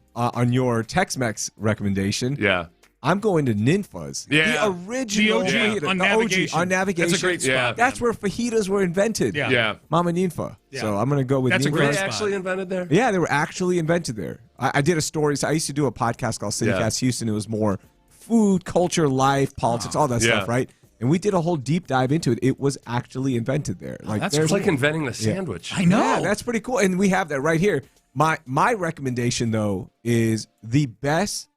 your Tex-Mex recommendation. Yeah. I'm going to Ninfa's. Yeah. The original The OG fajita, on the Navigation. OG on Navigation. That's a great spot. That's where fajitas were invented. Yeah. Mama Ninfa. Yeah. So I'm going to go with That's a Ninfa's. great Were they spot. actually invented there? Yeah, they were actually invented there. I did a story. So I used to do a podcast called CityCast Houston. It was more food, culture, life, politics, all that stuff, right? And we did a whole deep dive into it. It was actually invented there. That's like inventing the sandwich. I know. Yeah, that's pretty cool. And we have that right here. My recommendation, though, is the best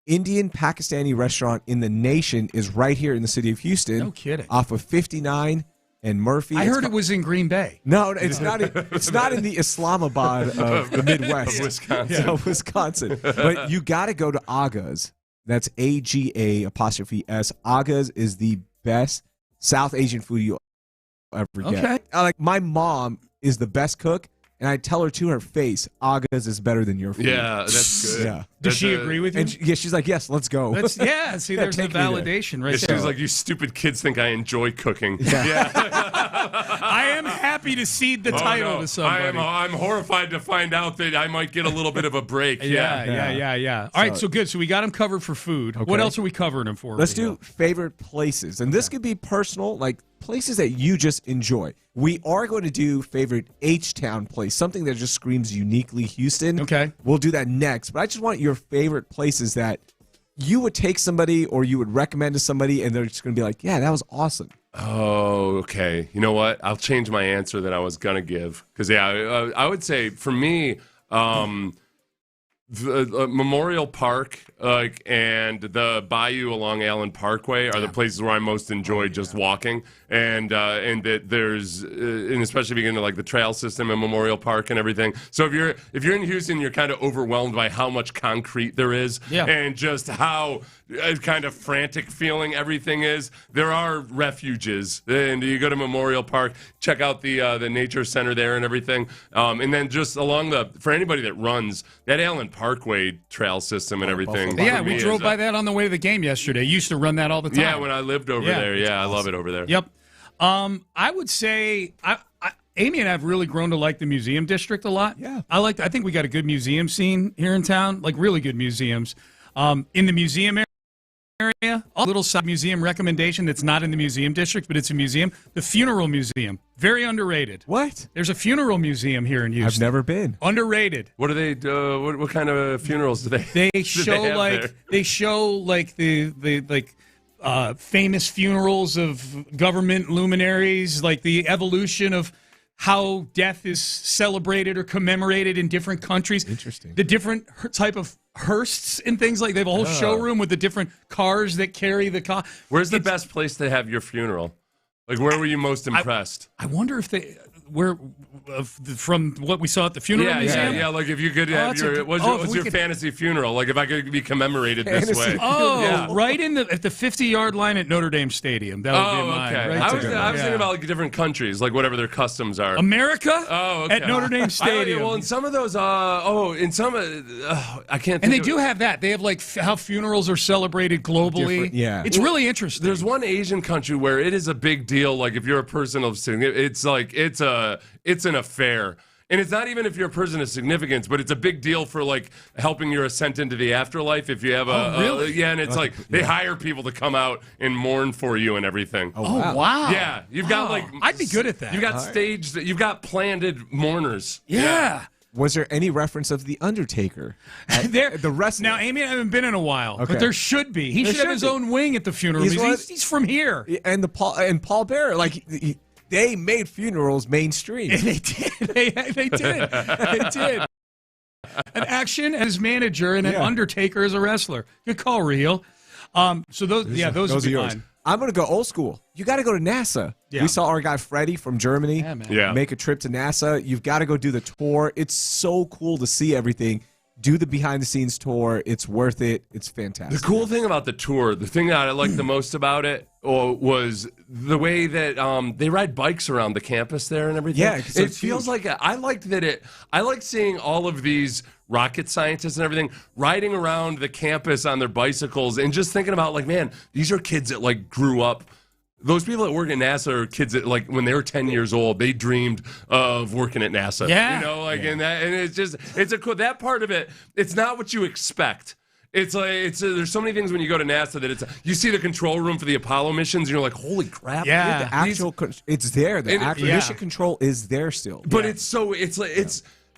Indian Pakistani restaurant in the nation is right here in the city of Houston. No kidding. Off of 59 and Murphy. I heard it was in Green Bay. No, it's not. It's not in the Islamabad of the Midwest, Of Wisconsin. Wisconsin. But you got to go to Aga's. That's AGA''S. Aga's is the best South Asian food you'll ever get. Okay. Like my mom is the best cook, and I tell her to her face, Aga's is better than your food. Yeah, that's good. Yeah. Does she agree with you? And she's like, yes, let's go. See, there's the take me there. validation right She there. was like, you stupid kids think I enjoy cooking. I am happy to cede the title to somebody. I'm horrified to find out that I might get a little bit of a break. Yeah. All right, so good. So we got him covered for food. What else are we covering him for? Let's do favorite places. And this could be personal, like places that you just enjoy. We are going to do favorite H-Town place, something that just screams uniquely Houston. Okay. We'll do that next. But I just want your favorite places that you would take somebody or you would recommend to somebody and they're just going to be like, yeah, that was awesome. Oh, okay. You know what? I'll change my answer that I was going to give. Because, I would say for me, the Memorial Park and the bayou along Allen Parkway are the places where I most enjoy just walking, and that there's and especially if you get into like the trail system in Memorial Park and everything. So if you're in Houston, you're kind of overwhelmed by how much concrete there is, and just how kind of frantic feeling everything is. There are refuges, and you go to Memorial Park, check out the nature center there and everything, and then just along for anybody that runs that Allen Parkway trail system and everything. Yeah, we drove by that on the way to the game yesterday. You used to run that all the time. Yeah, when I lived over there. Yeah, awesome. I love it over there. Yep. I would say Amy and I have really grown to like the museum district a lot. Yeah. I think we got a good museum scene here in town, like really good museums. In the museum area, a little side museum recommendation that's not in the museum district, but it's a museum. The Funeral Museum. Very underrated. What? There's a funeral museum here in Houston. I've never been. Underrated. What do they do? What kind of funerals do they? They show the famous funerals of government luminaries, like the evolution of how death is celebrated or commemorated in different countries. Interesting. The different type of hearses and things like they have a whole showroom with the different cars that carry the car. Where's the best place to have your funeral? Like, where were you most impressed? I wonder if from what we saw at the funeral museum. Yeah. Like if you could have what's your fantasy funeral? Like if I could be commemorated this way. Right at the 50-yard line at Notre Dame Stadium. That would be mine. Okay. Right I was thinking about like different countries, like whatever their customs are. America? Oh, okay. At Notre Dame Stadium. Well, in some of those, I can't think And they do have that. They have like how funerals are celebrated globally. Yeah. It's really interesting. There's one Asian country where it is a big deal. Like if you're a person of significance, it's an affair. And it's not even if you're a person of significance, but it's a big deal for like helping your ascent into the afterlife. If you have and it's like they hire people to come out and mourn for you and everything. Oh, wow. Yeah, you've got I'd be good at that. You've got you've got planted mourners. Yeah. Was there any reference of The Undertaker? The rest. Now, Amy, I haven't been in a while, Okay. but there should be. He should have his own wing at the funeral. He's from here. And Paul Bearer, they made funerals mainstream. They did. They did. An Action as manager and an Undertaker as a wrestler. Good call, Raheel. So those would be yours. mine. I'm going to go old school. You got to go to NASA. Yeah. We saw our guy Freddie from Germany make a trip to NASA. You've got to go do the tour. It's so cool to see everything. Do the behind-the-scenes tour. It's worth it. It's fantastic. The cool thing about the tour, the thing that I liked the most about it was the way that they ride bikes around the campus there and everything. Yeah, it feels like I like seeing all of these rocket scientists and everything riding around the campus on their bicycles and just thinking about like, man, these are kids that like grew up. Those people that work at NASA are kids that, like, when they were 10 years old, they dreamed of working at NASA. Yeah. And it's just, it's a cool, that part of it, it's not what you expect. It's like there's so many things when you go to NASA that you see the control room for the Apollo missions, and you're like, holy crap! Yeah, the actual it's there. The actual mission control is there still. But it's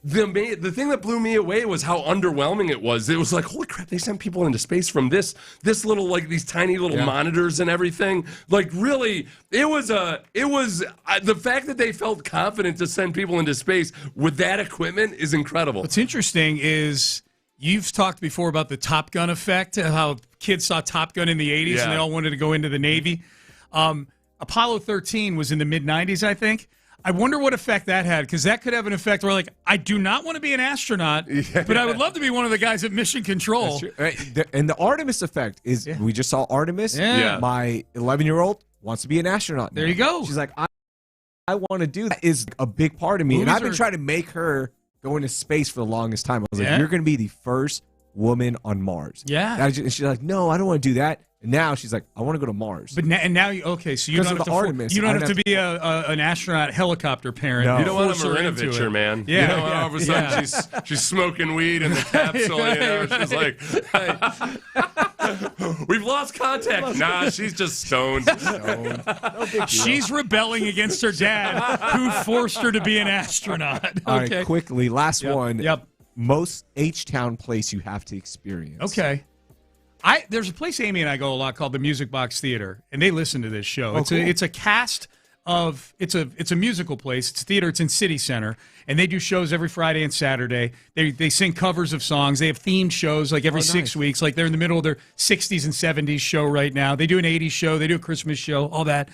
the thing that blew me away was how underwhelming it was. It was like, holy crap! They sent people into space from this little like these tiny little monitors and everything. Like really, it was the fact that they felt confident to send people into space with that equipment is incredible. What's interesting is. You've talked before about the Top Gun effect, how kids saw Top Gun in the 80s and they all wanted to go into the Navy. Apollo 13 was in the mid-90s, I think. I wonder what effect that had, because that could have an effect where, like, I do not want to be an astronaut, but I would love to be one of the guys at Mission Control. And the Artemis effect is, we just saw Artemis. Yeah. My 11-year-old wants to be an astronaut now. There you go. She's like, I want to do that. Is a big part of me. And I've been trying to make her go into space for the longest time. I was like, you're going to be the first woman on Mars. Yeah. And she's like, no, I don't want to do that. And now she's like, I want to go to Mars. But now, okay, so you don't have to be an astronaut helicopter parent. No. You don't want a Marinovich, man. Yeah. You know, all of a sudden she's smoking weed in the capsule. You know, she's like, we've lost contact. Nah, she's just stoned. She's rebelling against her dad, who forced her to be an astronaut. Okay. All right, quickly, last one. Yep. Most H-Town place you have to experience. Okay. There's a place Amy and I go a lot called the Music Box Theater, and they listen to this show. It's a cast of it's a musical place. It's a theater. It's in City Center, and they do shows every Friday and Saturday. They sing covers of songs. They have themed shows like every 6 weeks. Like they're in the middle of their 60s and 70s show right now. They do an 80s show. They do a Christmas show. All that.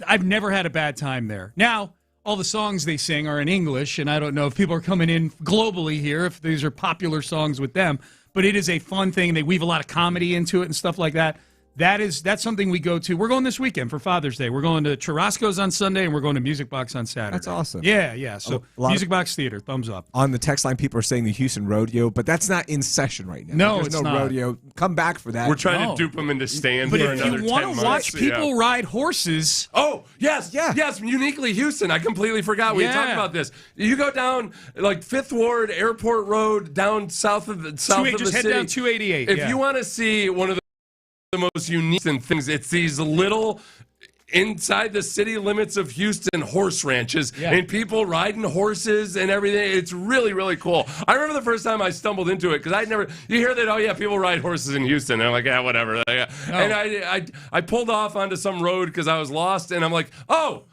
I've never had a bad time there. Now, all the songs they sing are in English, and I don't know if people are coming in globally here, if these are popular songs with them. But it is a fun thing. They weave a lot of comedy into it and stuff like that. That's something we go to. We're going this weekend for Father's Day. We're going to Churrasco's on Sunday, and we're going to Music Box on Saturday. That's awesome. Yeah. So Music Box Theater, thumbs up. On the text line, people are saying the Houston Rodeo, but that's not in session right now. No, There's it's no not. rodeo. Come back for that. We're trying to dupe them into stand But for if another 10 you want months. to watch people ride horses. Oh, yes. Uniquely Houston. I completely forgot. We talked about this. You go down like 5th Ward, Airport Road, down south of the city. Just head down 288. If you want to see one of the most unique things, it's these little inside the city limits of Houston horse ranches and people riding horses and everything. It's really, really cool. I remember the first time I stumbled into it because you hear that, people ride horses in Houston. And I'm like, whatever. And I pulled off onto some road because I was lost, and I'm like, oh,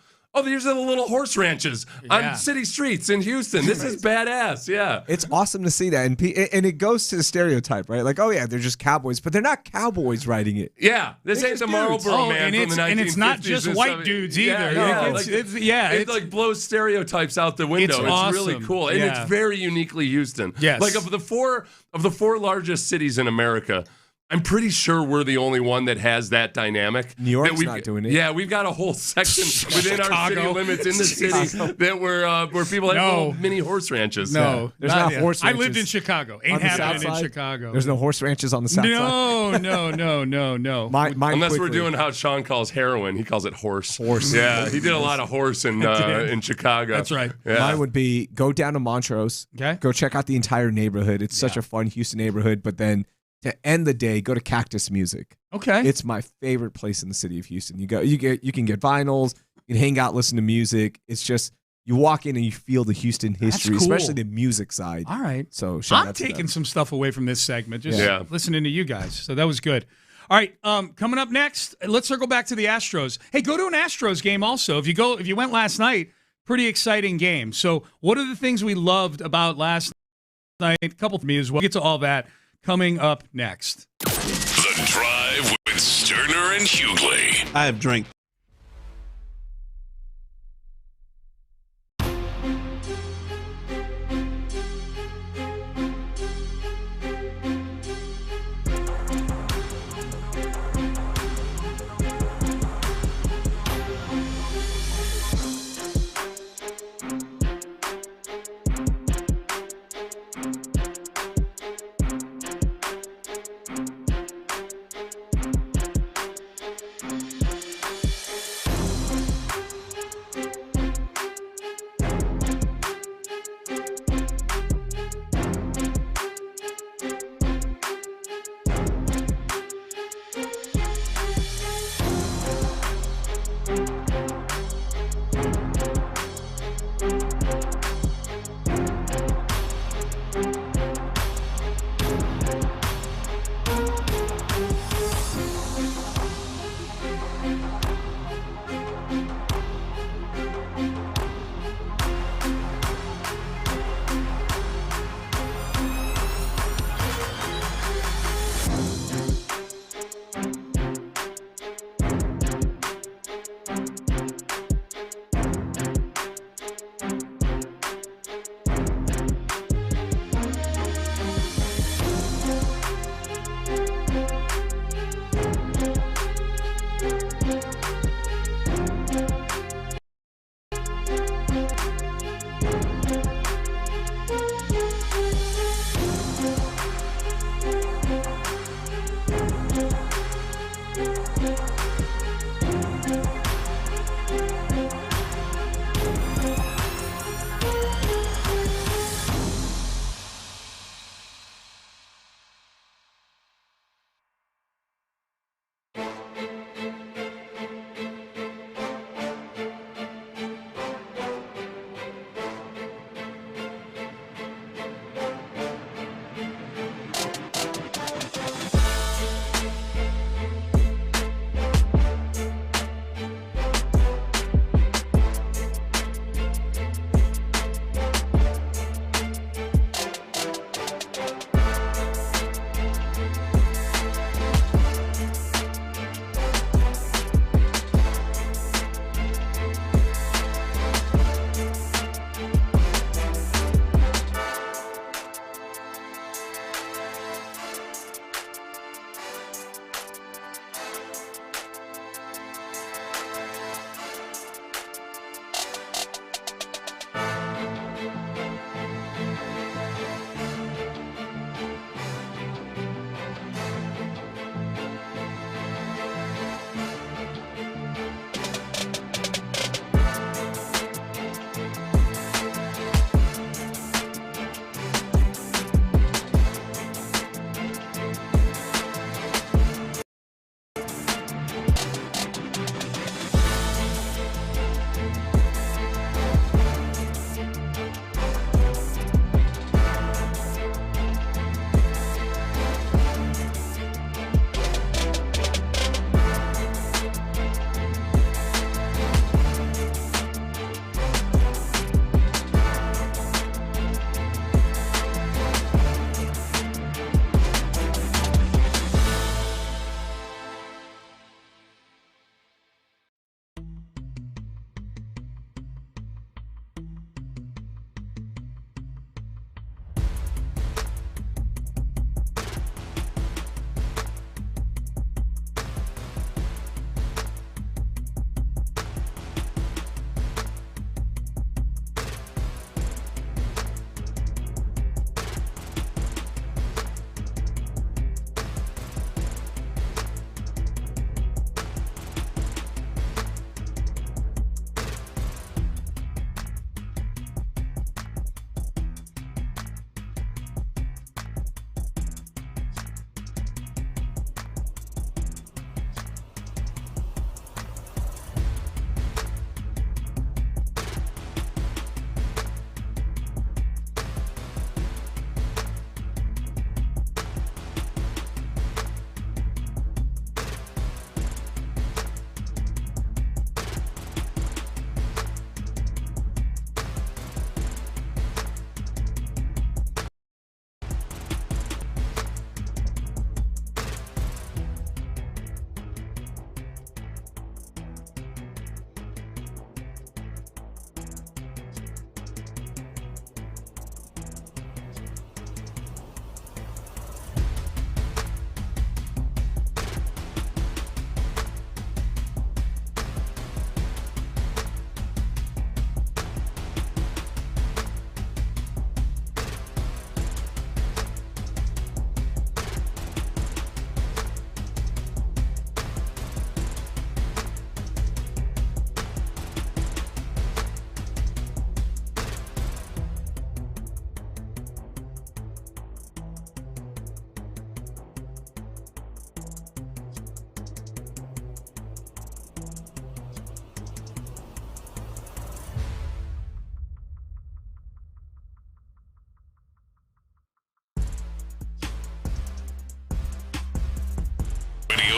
these are the little horse ranches on city streets in Houston. This is badass. Yeah. It's awesome to see that. And it goes to the stereotype, right? Like, they're just cowboys, but they're not cowboys riding it. Yeah. This ain't the Marlboro Man from the 1950s. And it's not just white dudes either. It like blows stereotypes out the window. It's awesome. really cool. And it's very uniquely Houston. Yes. Like of the four largest cities in America, I'm pretty sure we're the only one that has that dynamic. New York's not doing it. Yeah, we've got a whole section within our city limits in the city that where people have little mini horse ranches. No, there's not horse ranches. I lived in Chicago. Ain't happening in Chicago. There's no horse ranches on the south side. No. Unless we're doing how Sean calls heroin, he calls it horse. Yeah, he did a lot of horse in Chicago. That's right. Yeah. Mine would be go down to Montrose. Okay. Go check out the entire neighborhood. It's such a fun Houston neighborhood. But then to end the day, go to Cactus Music. Okay. It's my favorite place in the city of Houston. You can get vinyls, you can hang out, listen to music. It's just you walk in and you feel the Houston history, especially the music side. All right. So shout I'm out to taking them. some stuff away from this segment, just listening to you guys. So that was good. All right, coming up next, let's circle back to the Astros. Hey, go to an Astros game also. If you went last night, pretty exciting game. So what are the things we loved about last night? A couple for me as well. We'll get to all that coming up next. The Drive with Stoerner and Hughley. I have drank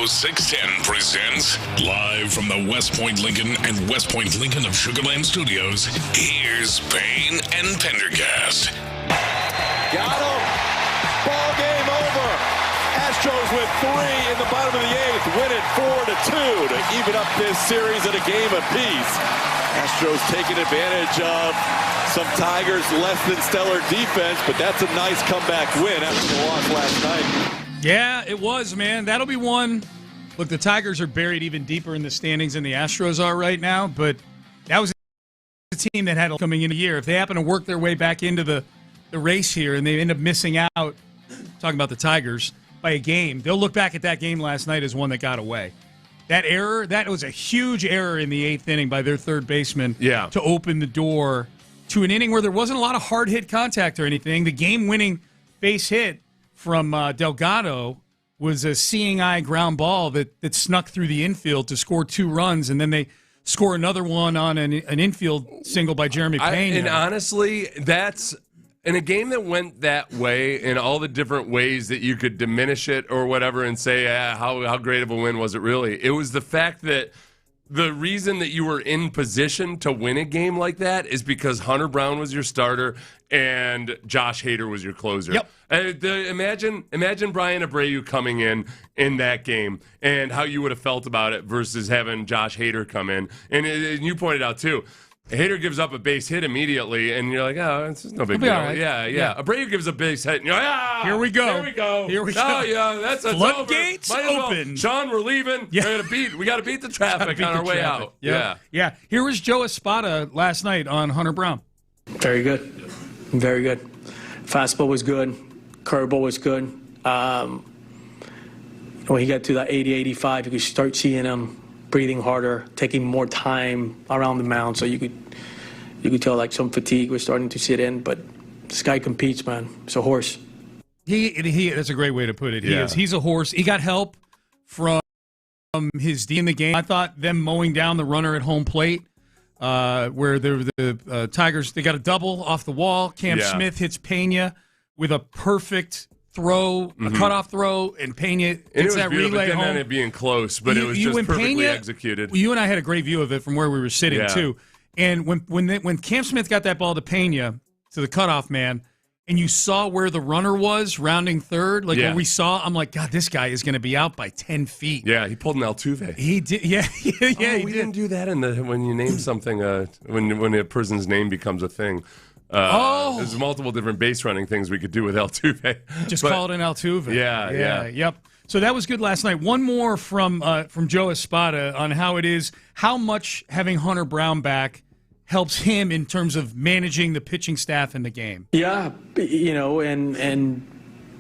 Astros 610 presents live from the West Point Lincoln and West Point Lincoln of Sugar Land Studios. Here's Payne and Pendergast. Got him. Ball game over. Astros with 3 in the bottom of the 8th, win it 4-2 to even up this series at a game apiece. Astros taking advantage of some Tigers' less than stellar defense, but that's a nice comeback win after the loss last night. Yeah, it was, man. That'll be one. Look, the Tigers are buried even deeper in the standings than the Astros are right now, but that was a team that had coming in a year. If they happen to work their way back into the race here and they end up missing out, talking about the Tigers, by a game, they'll look back at that game last night as one that got away. That error, that was a huge error in the 8th inning by their third baseman to open the door to an inning where there wasn't a lot of hard-hit contact or anything. The game-winning base hit from Delgado was a seeing eye ground ball that snuck through the infield to score 2 runs, and then they score another one on an infield single by Jeremy Payne. And honestly, that's in a game that went that way, in all the different ways that you could diminish it or whatever and say, how great of a win was it really? It was the fact that the reason that you were in position to win a game like that is because Hunter Brown was your starter and Josh Hader was your closer. Yep. Imagine Brian Abreu coming in that game and how you would have felt about it versus having Josh Hader come in. And you pointed out, too, Hader gives up a base hit immediately, and you're like, oh, it's no big deal. Right. Yeah. Abreu gives a base hit, and you're like, Here we go. Oh, yeah, that's Floodgates open. Well. Sean, we're leaving. Yeah. We got to beat the traffic on our way out. Yeah. Here was Joe Espada last night on Hunter Brown. Very good. Very good. Fastball was good. Curveball was good. When he got to that 80, 85, you could start seeing him breathing harder, taking more time around the mound, so you could tell like some fatigue was starting to sit in. But this guy competes, man. He's a horse. He that's a great way to put it. He's a horse. He got help from his D in the game. I thought them mowing down the runner at home plate, where the Tigers, they got a double off the wall. Cam Smith hits Pena with a perfect throw, a cutoff throw, and Pena gets that relay home. It didn't end up being close, but it was just perfectly executed. You and I had a great view of it from where we were sitting, too. And when Cam Smith got that ball to Pena, to the cutoff man, and you saw where the runner was rounding third, when we saw, I'm like, God, this guy is going to be out by 10 feet. Yeah, he pulled an Altuve. He did. We didn't do that when you name something, when a person's name becomes a thing. There's multiple different base running things we could do with Altuve. Just call it an Altuve. Yeah. Yep. So that was good last night. One more from Joe Espada on how much having Hunter Brown back helps him in terms of managing the pitching staff in the game. Yeah, and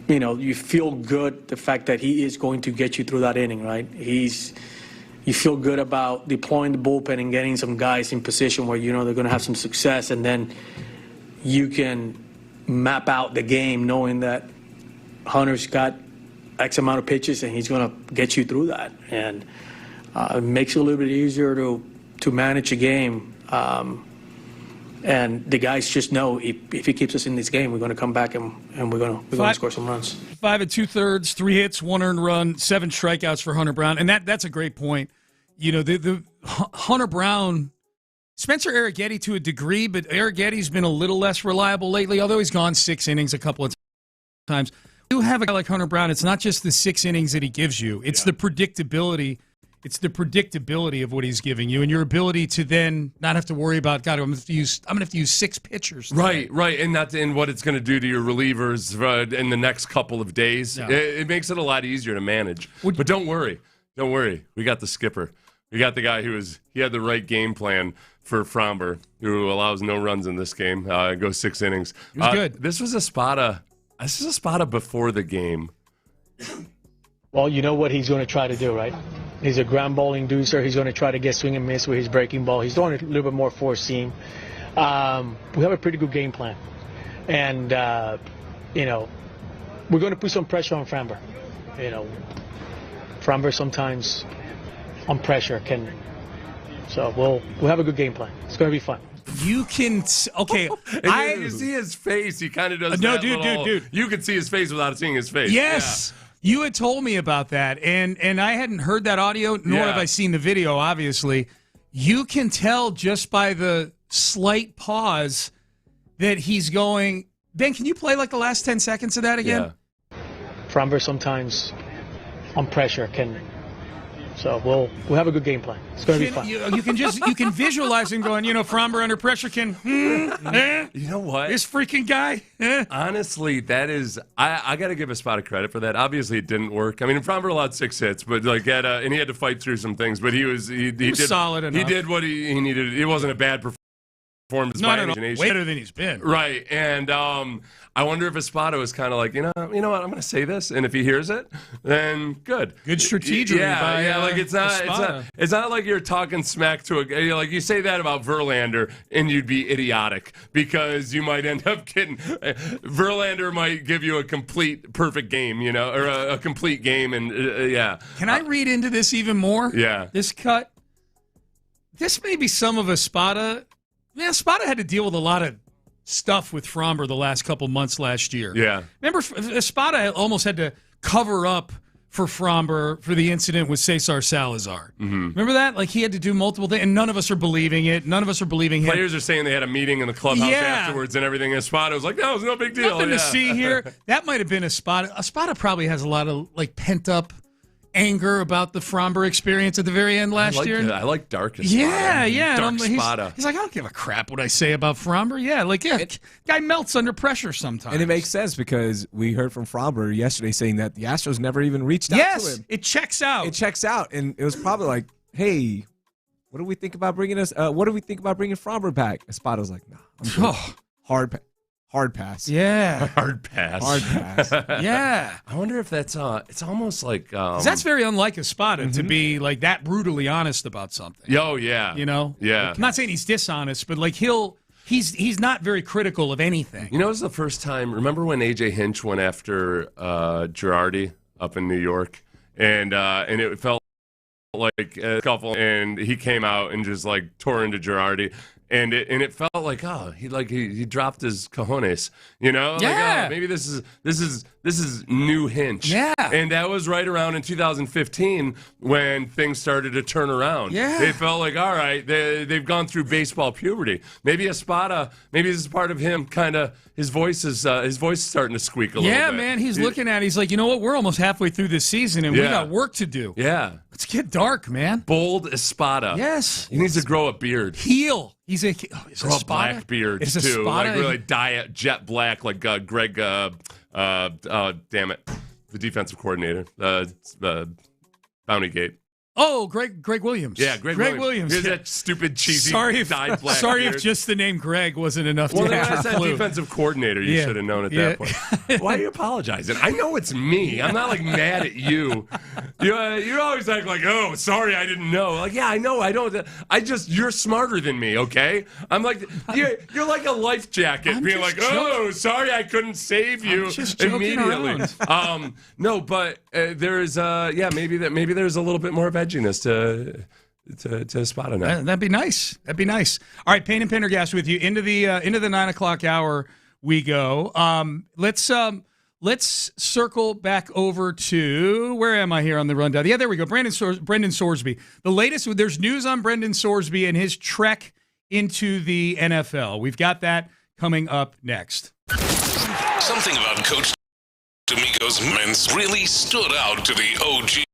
you feel good the fact that he is going to get you through that inning, right? You feel good about deploying the bullpen and getting some guys in position where they're going to have some success, and then you can map out the game knowing that Hunter's got X amount of pitches and he's going to get you through that. And it makes it a little bit easier to manage a game. And the guys just know if he keeps us in this game, we're going to come back and we're going to score some runs. 5 2/3, 3 hits, 1 earned run, 7 strikeouts for Hunter Brown. And that's a great point. The Hunter Brown, Spencer Arrighetti to a degree, but Arrighetti's been a little less reliable lately, although he's gone 6 innings a couple of times. You have a guy like Hunter Brown, it's not just the 6 innings that he gives you. It's the predictability. It's the predictability of what he's giving you and your ability to then not have to worry about, God, I'm going to have to use 6 pitchers today. Right. And what it's going to do to your relievers in the next couple of days. Yeah. It makes it a lot easier to manage. But don't worry. We got the skipper. We got the guy he had the right game plan for Framber, who allows no runs in this game. Goes 6 innings. He was good. This was a Spada before the game. Well, you know what he's going to try to do, right? He's a ground ball inducer. He's going to try to get swing and miss with his breaking ball. He's throwing a little bit more four seam. We have a pretty good game plan. And, we're going to put some pressure on Framber. Framber sometimes on pressure can. So we'll have a good game plan. It's going to be fun. You can you see his face. He kind of does. No, dude. You can see his face without seeing his face. Yes. You had told me about that, and I hadn't heard that audio, nor have I seen the video, obviously. You can tell just by the slight pause that he's going, Ben, can you play like the last 10 seconds of that again? Yeah. Framber sometimes on pressure can... So we'll have a good game plan. It's going to be fun. You can visualize him going, Framber under pressure can, You know what? This freaking guy. Honestly, that is, I got to give Espada credit for that. Obviously, it didn't work. I mean, Framber allowed 6 hits, but and he had to fight through some things. But he did solid enough. He did what he needed. It wasn't a bad performance by imagination. Way better than he's been. Right, and I wonder if Espada was kind of like, you know what, I'm going to say this, and if he hears it, then good. Good strategy. Like it's not like you're talking smack to like you say that about Verlander, and you'd be idiotic because you might end up getting Verlander might give you a complete perfect game, or a complete game, and Can I read into this even more? Yeah. This cut. This may be some of Espada. Man, Espada had to deal with a lot of stuff with Framber the last couple months last year. Yeah. Remember, Espada almost had to cover up for Framber for the incident with Cesar Salazar. Mm-hmm. Remember that? Like, he had to do multiple things, and none of us are believing it. None of us are believing him. Players are saying they had a meeting in the clubhouse afterwards and everything, and Espada was like, no, it's no big deal. Nothing to see here. That might have been Espada. Espada probably has a lot of, pent-up anger about the Framber experience at the very end last year. I like dark Espada. Yeah. Dark Espada. He's like, I don't give a crap what I say about Framber. Guy melts under pressure sometimes. And it makes sense because we heard from Framber yesterday saying that the Astros never even reached out to him. Yes, it checks out. And it was probably like, hey, what do we think about bringing Framber back? Espada was like, nah, I'm good. Hard pass. Yeah. Hard pass. Yeah. I wonder if that's, it's almost like. 'Cause that's very unlike Espada to be like that brutally honest about something. Oh, yeah. Yeah. I'm not saying he's dishonest, but he's not very critical of anything. It was the first time, remember when A.J. Hinch went after Girardi up in New York? And it felt like a couple, and he came out and just tore into Girardi. And it felt like he dropped his cojones, maybe this is new Hinch, and that was right around in 2015 when things started to turn around. They felt like, all right, they've gone through baseball puberty. Maybe Espada, maybe this is part of him. Kind of his voice is starting to squeak a little bit. Yeah, man, he's looking at it. He's like, you know what? We're almost halfway through this season, and we got work to do. Yeah, let's get dark, man. Bold Espada. Yes, he needs to grow a beard. Heel. He's a black beard too, really jet black, like Greg. Damn it, the defensive coordinator, Bounty Gate. Oh, Greg Williams. Yeah, Greg Williams. Here's that stupid cheesy dyed black beard. If just the name Greg wasn't enough to answer a that clue. Defensive coordinator, you should have known at that point. Why are you apologizing? I know it's me. I'm not mad at you. You always act like, oh, sorry, I didn't know. Like, yeah, I know. I don't. You're smarter than me. Okay. I'm like, you're like a life jacket, being like, oh, sorry, I couldn't save you immediately. No, but there's maybe there's a little bit more of edginess to Espada now. That'd be nice. All right, Payne and Pendergast with you into the 9 o'clock hour. We go. Let's circle back over to where am I here on the rundown? Yeah, there we go. Brendan Sorsby. The latest. There's news on Brendan Sorsby and his trek into the NFL. We've got that coming up next. Something about Coach D'Amico's men's really stood out to the OG.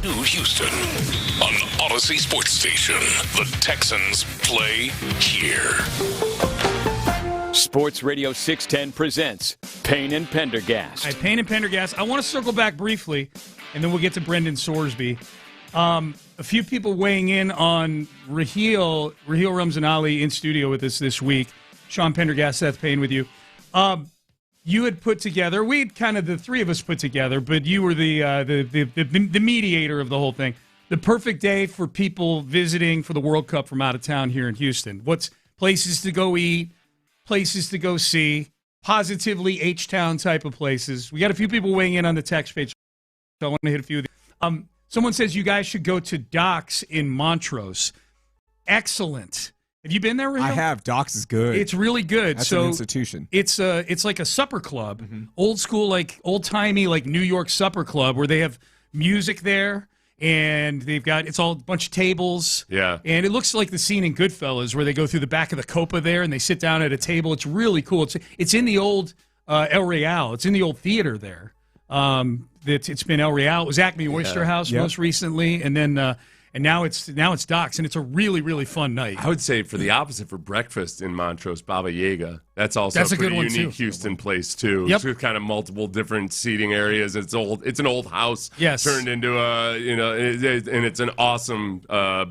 Houston on Odyssey Sports Station. The Texans play here. Sports Radio 610 presents Payne and Pendergast. All right, Payne and Pendergast. I want to circle back briefly, and then we'll get to Brendan Sorsby. A few people weighing in on Raheel Ramzanali in studio with us this week. Sean Pendergast, Seth Payne with you. You had put together, the three of us put together, but you were the mediator of the whole thing. The perfect day for people visiting for the World Cup from out of town here in Houston. What's places to go eat, places to go see, positively H-Town type of places. We got a few people weighing in on the text page, so I want to hit a few of these. Someone says you guys should go to Doc's in Montrose. Excellent. Have you been there, Raheel? I have. Doc's is good. It's really good. That's an institution. It's like a supper club, old school, like old-timey, like New York supper club where they have music there, and it's all a bunch of tables. Yeah. And it looks like the scene in Goodfellas where they go through the back of the Copa there and they sit down at a table. It's really cool. It's in the old El Real. It's in the old theater there. It's been El Real. It was Acme Oyster House most recently, and then and now it's Doc's, and it's a really, really fun night. I would say for the opposite, for breakfast in Montrose, Baba Yaga. That's also a pretty unique Houston place too. Yep. It's kind of multiple different seating areas. It's an old house turned into and it's an awesome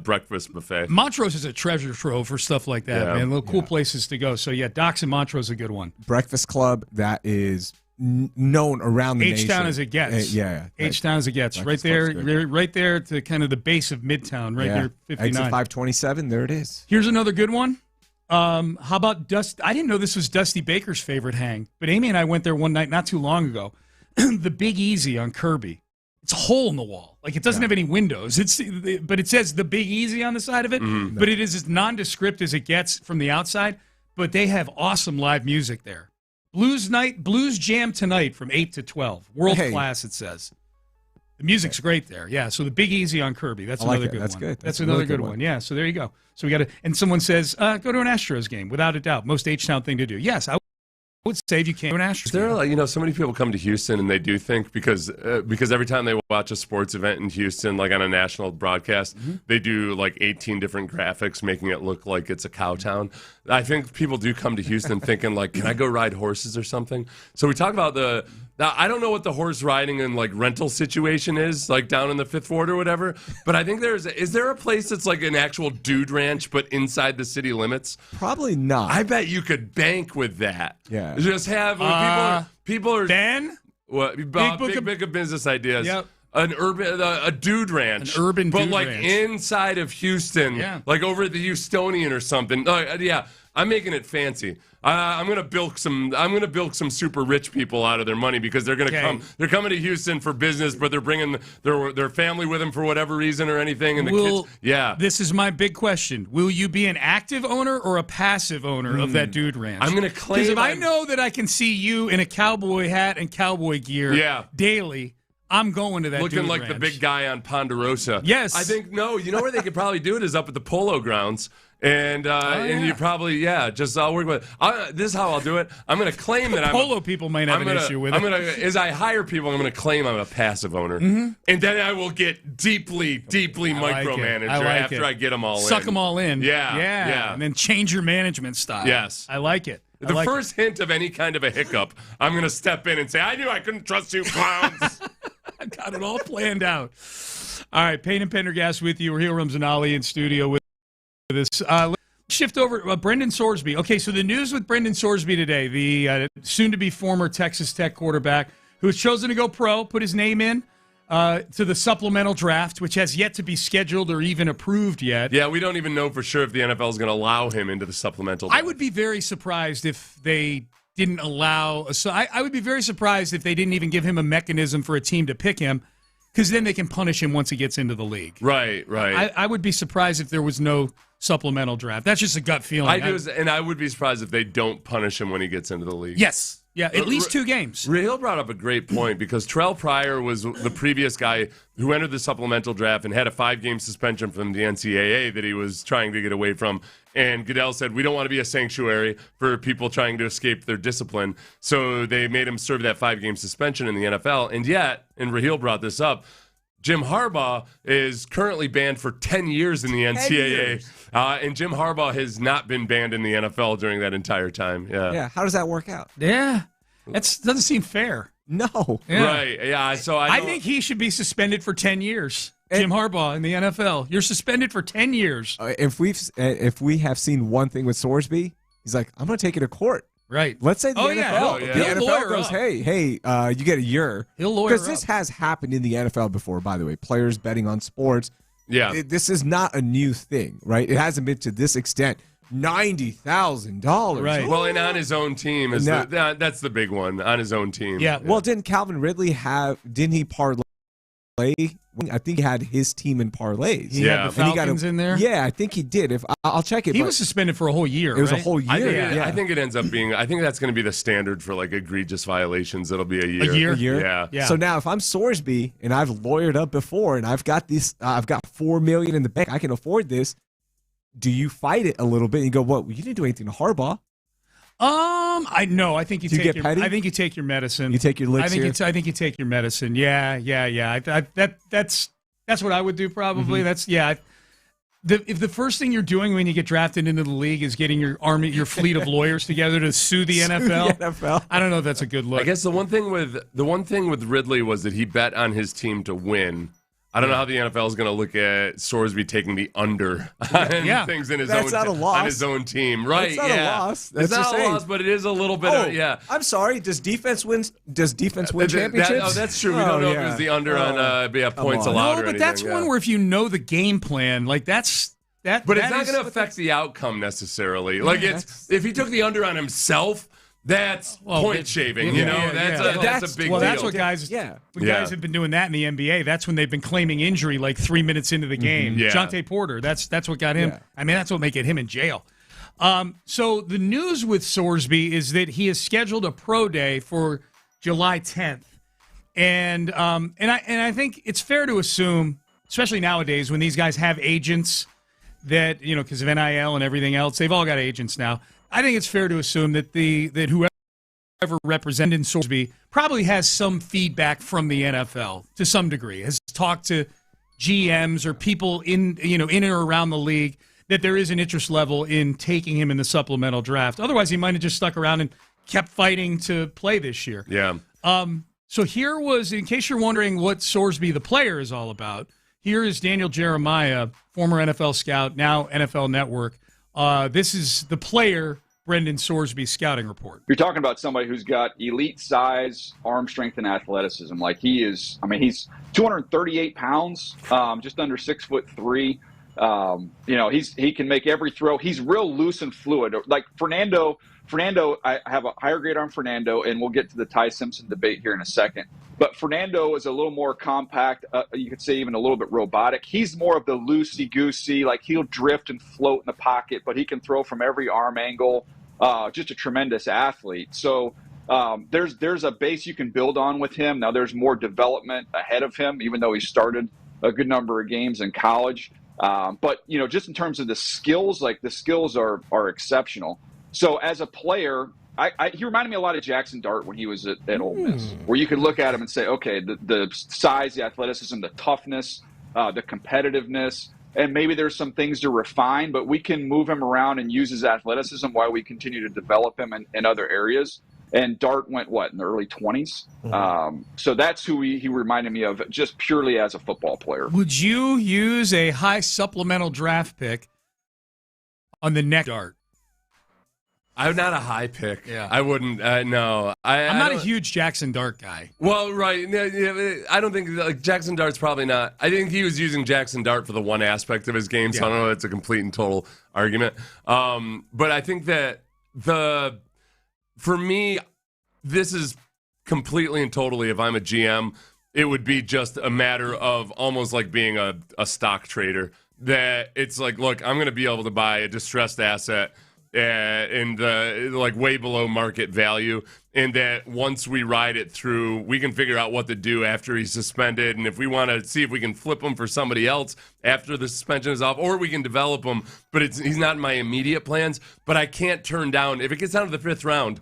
breakfast buffet. Montrose is a treasure trove for stuff like that, man. Little cool places to go. So Doc's and Montrose is a good one. Breakfast club that is known around the nation. H-Town as it gets. H-Town as it gets. Right there to kind of the base of Midtown, right near 59. Exit 527, there it is. Here's another good one. How about Dust? I didn't know this was Dusty Baker's favorite hang, but Amy and I went there one night not too long ago. The Big Easy on Kirby. It's a hole in the wall. Like, it doesn't have any windows. But it says The Big Easy on the side of it. Mm-hmm. But it is as nondescript as it gets from the outside. But they have awesome live music there. Blues Jam tonight from 8 to 12. World class, it says. The music's great there. Yeah, so the Big Easy on Kirby. That's another good one. That's good. That's another good one. Yeah, so there you go. So we got to, and someone says, go to an Astros game, without a doubt. Most H-Town thing to do. Yes, I would say if you came to an Astros game. So many people come to Houston and they do think because every time they watch a sports event in Houston, like on a national broadcast, they do like 18 different graphics making it look like it's a cow town. I think people do come to Houston thinking like, can I go ride horses or something? So we talk about now I don't know what the horse riding and like rental situation is like down in the Fifth Ward or whatever, but I think is there a place that's like an actual dude ranch but inside the city limits? Probably not. I bet you could bank with that. Yeah. Just have people are Ben? What big of business ideas. Yep. A dude ranch, an urban but dude like ranch. inside of Houston, like over at the Houstonian or something. I'm making it fancy. I'm gonna bilk some super rich people out of their money because they're gonna come. They're coming to Houston for business, but they're bringing their family with them for whatever reason or anything. And the kids, This is my big question: will you be an active owner or a passive owner of that dude ranch? I'm gonna claim because if I know that I can see you in a cowboy hat and cowboy gear, daily. I'm going to that looking dude like ranch. the big guy on Ponderosa. Yes. I think, you know where they could probably do it is up at the Polo Grounds. And and you probably, I'll work with it. This is how I'll do it. I'm going to claim that Polo people might have an issue with it. As I hire people, I'm going to claim I'm a passive owner. And then I will get deeply micromanager after I get them all in. Suck them all in. Yeah. And then change your management style. Yes. I like it. The first hint of any kind of a hiccup, I'm going to step in and say, I knew I couldn't trust you clowns. I got it all planned out. All right, Payne and Pendergast with you. Raheel Ramzanali in studio with us. Let's shift over. Brendan Sorsby. Okay, so the news with Brendan Sorsby today, the soon-to-be former Texas Tech quarterback who has chosen to go pro, put his name in to the supplemental draft, which has yet to be scheduled or even approved yet. Yeah, we don't even know for sure if the NFL is going to allow him into the supplemental draft. I would be very surprised if they didn't allow. So I would be very surprised if they didn't even give him a mechanism for a team to pick him, because then they can punish him once he gets into the league. Right. I would be surprised if there was no supplemental draft. That's just a gut feeling. I would be surprised if they don't punish him when he gets into the league. Yes. Yeah, at least 2 games. Raheel brought up a great point because Terrell Pryor was the previous guy who entered the supplemental draft and had a 5-game suspension from the NCAA that he was trying to get away from. And Goodell said, we don't want to be a sanctuary for people trying to escape their discipline. So they made him serve that 5-game suspension in the NFL. And yet, and Raheel brought this up, Jim Harbaugh is currently banned for 10 years in the NCAA. And Jim Harbaugh has not been banned in the NFL during that entire time. Yeah. How does that work out? Yeah. That doesn't seem fair. No. Yeah. Right. Yeah. So I think he should be suspended for 10 years. Jim Harbaugh in the NFL. You're suspended for 10 years. If we have seen one thing with Sorsby, he's like, I'm going to take it to court. Right. Let's say the NFL. The NFL goes, hey, you get a year. He'll lawyer because this has happened in the NFL before, by the way. Players betting on sports. Yeah. This is not a new thing, right? It hasn't been to this extent. $90,000. Right. Well, and on his own team is that's the big one. On his own team. Yeah. Well, didn't Calvin Ridley didn't he parlay? I think he had his team in parlays. He had the Falcons in there? Yeah, I think he did. I'll check it. He was suspended for a whole year. It was a whole year. I think it ends up being. I think that's going to be the standard for like egregious violations. It'll be a year. A year? Yeah. So now, if I'm Sorsby and I've lawyered up before and I've got $4 million in the bank, I can afford this. Do you fight it a little bit and you go, "What? You didn't do anything to Harbaugh." I think you take your. petty? I think you take your medicine. You take your licks I think you take your medicine. Yeah. That's what I would do probably. Mm-hmm. If the first thing you're doing when you get drafted into the league is getting your fleet of lawyers together to sue the NFL, I don't know if that's a good look. I guess the one thing with Ridley was that he bet on his team to win. I don't know how the NFL is going to look at Sorsby taking the under on things in his on his own team. Right? That's not a loss. It's not a loss, but it is a little bit. I'm sorry. Does defense win championships? That's true. We don't know if it was the under on points allowed. No, but that's one where if you know the game plan, like that's that. But it's not going to affect the outcome necessarily. Like if he took the under on himself. That's point shaving, that's a big deal. That's what guys have been doing that in the NBA. That's when they've been claiming injury like 3 minutes into the game. Jonte Porter, that's what got him. I mean, that's what made him in jail. So the news with Sorsby is that he has scheduled a pro day for July 10th. And I think it's fair to assume, especially nowadays when these guys have agents that, because of NIL and everything else, they've all got agents now. I think it's fair to assume that whoever represented Sorsby probably has some feedback from the NFL to some degree, has talked to GMs or people in and around the league that there is an interest level in taking him in the supplemental draft. Otherwise, he might have just stuck around and kept fighting to play this year. Yeah. So here was, in case you're wondering what Sorsby the player is all about, here is Daniel Jeremiah, former NFL scout, now NFL Network. This is the player, Brendan Sorsby's scouting report. You're talking about somebody who's got elite size, arm strength, and athleticism. Like he's 238 pounds, just under 6'3". He can make every throw. He's real loose and fluid. Like Fernando, I have a higher grade on Fernando, and we'll get to the Ty Simpson debate here in a second. But Fernando is a little more compact. You could say even a little bit robotic. He's more of the loosey-goosey, like he'll drift and float in the pocket, but he can throw from every arm angle. Just a tremendous athlete. So there's a base you can build on with him. Now there's more development ahead of him, even though he started a good number of games in college. But just in terms of the skills, like the skills are exceptional. So as a player, he reminded me a lot of Jackson Dart when he was at Ole Miss, where you could look at him and say, okay, the size, the athleticism, the toughness, the competitiveness, and maybe there's some things to refine, but we can move him around and use his athleticism while we continue to develop him in other areas. And Dart went, in the early 20s? So that's who he reminded me of just purely as a football player. Would you use a high supplemental draft pick on the next Dart? I'm not a high pick. Yeah. I wouldn't. No. I'm not a huge Jackson Dart guy. Well, right. I don't think Jackson Dart's probably not. I think he was using Jackson Dart for the one aspect of his game, so I don't know if it's a complete and total argument. But I think that for me, this is completely and totally, if I'm a GM, it would be just a matter of almost like being a stock trader. That it's like, look, I'm going to be able to buy a distressed asset and like way below market value, and that once we ride it through, we can figure out what to do after he's suspended, and if we want to see if we can flip him for somebody else after the suspension is off, or we can develop him, but he's not in my immediate plans. But I can't turn down if it gets down to the 5th round.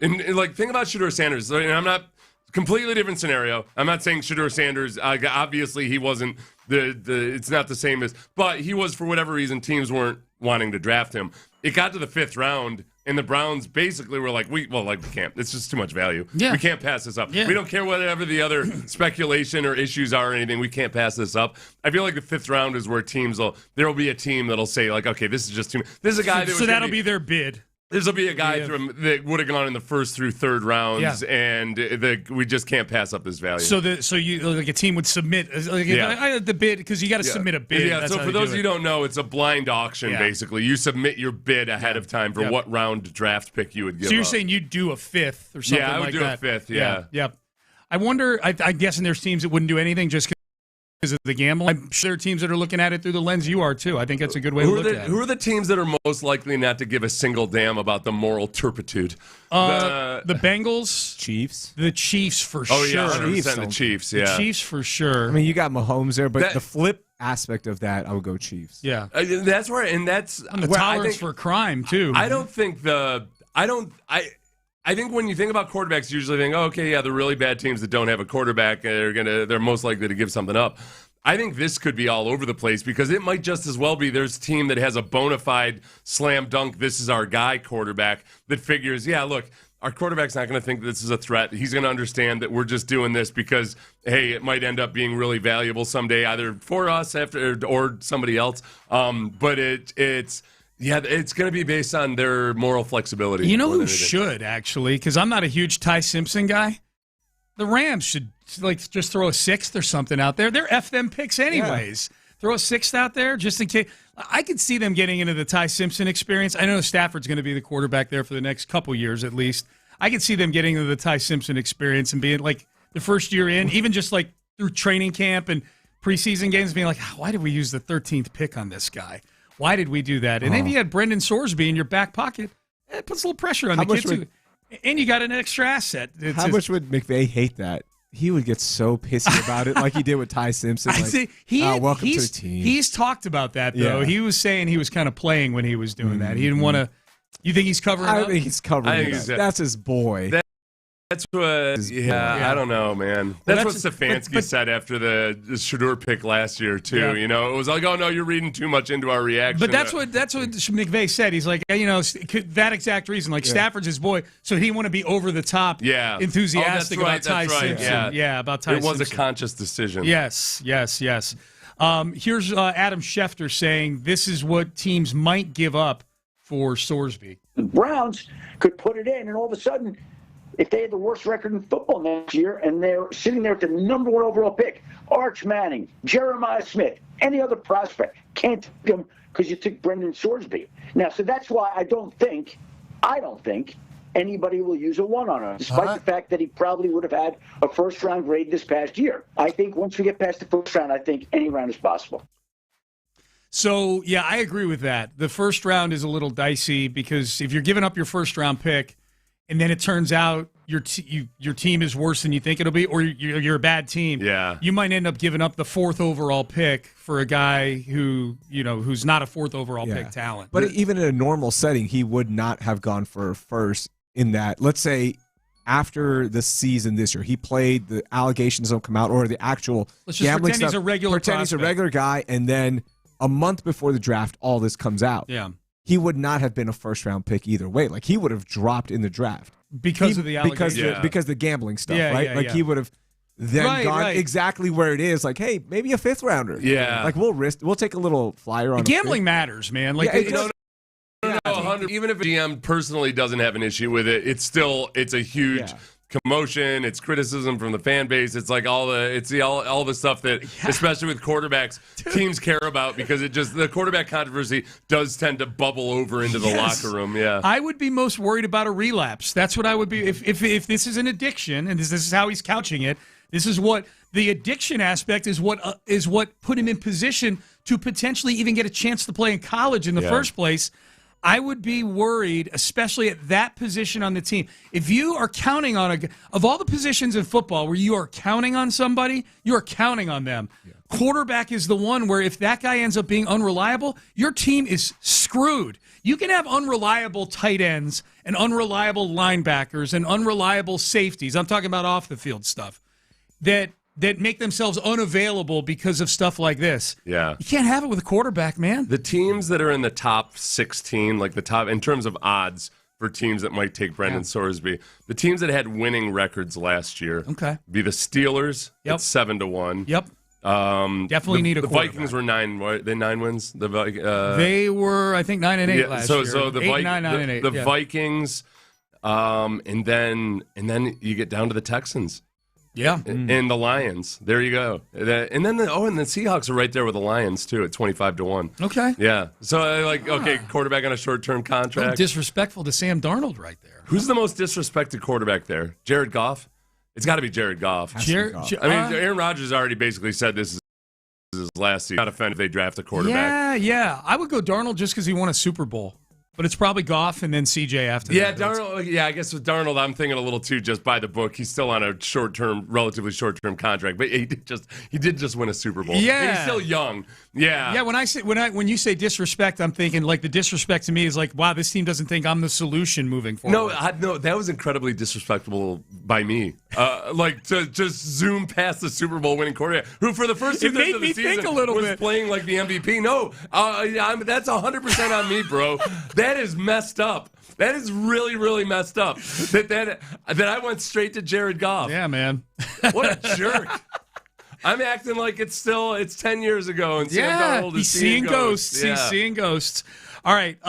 And like, think about Shedeur Sanders. And I'm not completely different scenario. I'm not saying Shedeur Sanders, obviously he wasn't it's not the same as, but he was, for whatever reason, teams weren't wanting to draft him. It got to the 5th round, and the Browns basically were like, we can't. It's just too much value. Yeah. We can't pass this up. Yeah. We don't care whatever the other speculation or issues are or anything. We can't pass this up. I feel like the 5th round is where there will be a team that'll say, like, okay, this is just too much. This is a guy that so that'll be their bid. This will be a guy that would have gone in the 1st through 3rd rounds, and we just can't pass up this value. So you like a team would submit the bid because you got to submit a bid. Yeah. So for those of you who don't know, it's a blind auction. Basically, you submit your bid ahead of time for what round draft pick you would give. So you're up. saying you'd do a 5th or something like that? Yeah, I would do a 5th. Yeah. Yep. I wonder. I'm guessing there's teams that wouldn't do anything just because of the gamble. I'm sure there are teams that are looking at it through the lens you are, too. I think that's a good way to look at it. Who are the teams that are most likely not to give a single damn about the moral turpitude? The Bengals. Chiefs. The Chiefs for sure. Oh, yeah, 100% the Chiefs, yeah. The Chiefs for sure. I mean, you got Mahomes there, but the flip aspect of that, I would go Chiefs. Yeah. That's where, and that's... And the tolerance for crime, too. I think when you think about quarterbacks, you usually think, the really bad teams that don't have a quarterback, they're most likely to give something up. I think this could be all over the place because it might just as well be there's a team that has a bona fide slam dunk, this is our guy quarterback that figures, look, our quarterback's not going to think this is a threat. He's going to understand that we're just doing this because, hey, it might end up being really valuable someday, either for us or somebody else. But it's going to be based on their moral flexibility. You know who should, actually, because I'm not a huge Ty Simpson guy. The Rams should just throw a 6th or something out there. They're F them picks anyways. Yeah. Throw a 6th out there just in case. I could see them getting into the Ty Simpson experience. I know Stafford's going to be the quarterback there for the next couple years at least. I could see them getting into the Ty Simpson experience and being like the first year in, even just like through training camp and preseason games, being like, why did we use the 13th pick on this guy? Why did we do that? And if you had Brendan Sorsby in your back pocket, it puts a little pressure on the kid too. And you got an extra asset. How much would McVay hate that? He would get so pissy about it, like he did with Ty Simpson. Welcome to the team. He's talked about that, though. Yeah. He was saying he was kind of playing when he was doing that. He didn't want to. You think he's covering up? I think he's covering up. That's his boy. That's what, I don't know, man. That's what Stefanski said after the Shedeur pick last year, too. Yeah. It was like, oh, no, you're reading too much into our reaction. But that's what McVay said. He's like, that exact reason. Like, Stafford's his boy, so he didn't want to be over the top enthusiastic about Ty Simpson. Yeah, about Ty Simpson. It was a conscious decision. Yes. Here's Adam Schefter saying this is what teams might give up for Sorsby. The Browns could put it in, and all of a sudden, if they had the worst record in football next year and they're sitting there at the number 1 overall pick, Arch Manning, Jeremiah Smith, any other prospect, can't take them because you took Brendan Sorsby. Now, so that's why I don't think anybody will use a 1 on him, despite the fact that he probably would have had a first-round grade this past year. I think once we get past the first round, I think any round is possible. So, yeah, I agree with that. The first round is a little dicey because if you're giving up your first-round pick, and then it turns out your team is worse than you think it'll be, or you're a bad team. Yeah, you might end up giving up the 4th overall pick for a guy who's not a 4th overall pick talent. But even in a normal setting, he would not have gone for first. In that, let's say after the season this year, he played, the allegations don't come out, or the actual gambling stuff. He's a regular prospect. He's a regular guy, and then a month before the draft, all this comes out. Yeah. He would not have been a first-round pick either way. Like, he would have dropped in the draft. Because of the allegations. Because the gambling stuff, right? He would have then gone exactly where it is. Like, hey, maybe a 5th-rounder. Yeah. Like, we'll take a little flyer on gambling matters, man. Like, No, 100. Even if a GM personally doesn't have an issue with it, it's a huge commotion. It's criticism from the fan base. It's like all the stuff that, especially with quarterbacks, teams care about because the quarterback controversy does tend to bubble over into the locker room. Yeah, I would be most worried about a relapse. That's what I would be if this is an addiction, and this is how he's couching it. This is what the addiction aspect is. What put him in position to potentially even get a chance to play in college in the first place. I would be worried, especially at that position on the team. If you are counting on of all the positions in football where you are counting on somebody, you are counting on them. Yeah. quarterback is the one where if that guy ends up being unreliable, your team is screwed. You can have unreliable tight ends and unreliable linebackers and unreliable safeties. I'm talking about off the field stuff that make themselves unavailable because of stuff like this. Yeah. You can't have it with a quarterback, man. The teams that are in the top 16, like the top in terms of odds for teams that might take Brendan Sorsby, the teams that had winning records last year, be the Steelers at 7-1. Yep. Definitely need a quarterback. The Vikings were 9. What, they 9 wins. They were, I think, 9-8 last year. So the 9-8. The Vikings, and then you get down to the Texans. Yeah, and the Lions. There you go. And then the Seahawks are right there with the Lions too at 25-1. Okay. Yeah. So quarterback on a short-term contract. Disrespectful to Sam Darnold right there. Who's the most disrespected quarterback there? Jared Goff. It's got to be Jared Goff. Aaron Rodgers already basically said this is his last season. Not offended if they draft a quarterback. Yeah. I would go Darnold just because he won a Super Bowl. But it's probably Goff and then CJ after that. Yeah, Darnold. Yeah, I guess with Darnold, I'm thinking a little too just by the book. He's still on a relatively short-term contract, but he did just win a Super Bowl. Yeah, and he's still young. Yeah, yeah. When you say disrespect, I'm thinking like the disrespect to me is like, wow, this team doesn't think I'm the solution moving forward. No, that was incredibly disrespectful by me. To just zoom past the Super Bowl winning quarterback, who for the first 2 thirds of the season was playing like the MVP. No, that's 100% on me, bro. That is messed up. That is really, really messed up. That I went straight to Jared Goff. Yeah, man. What a jerk. I'm acting like it's 10 years ago and Sam Darnold is seeing ghosts. He's seeing ghosts. All right.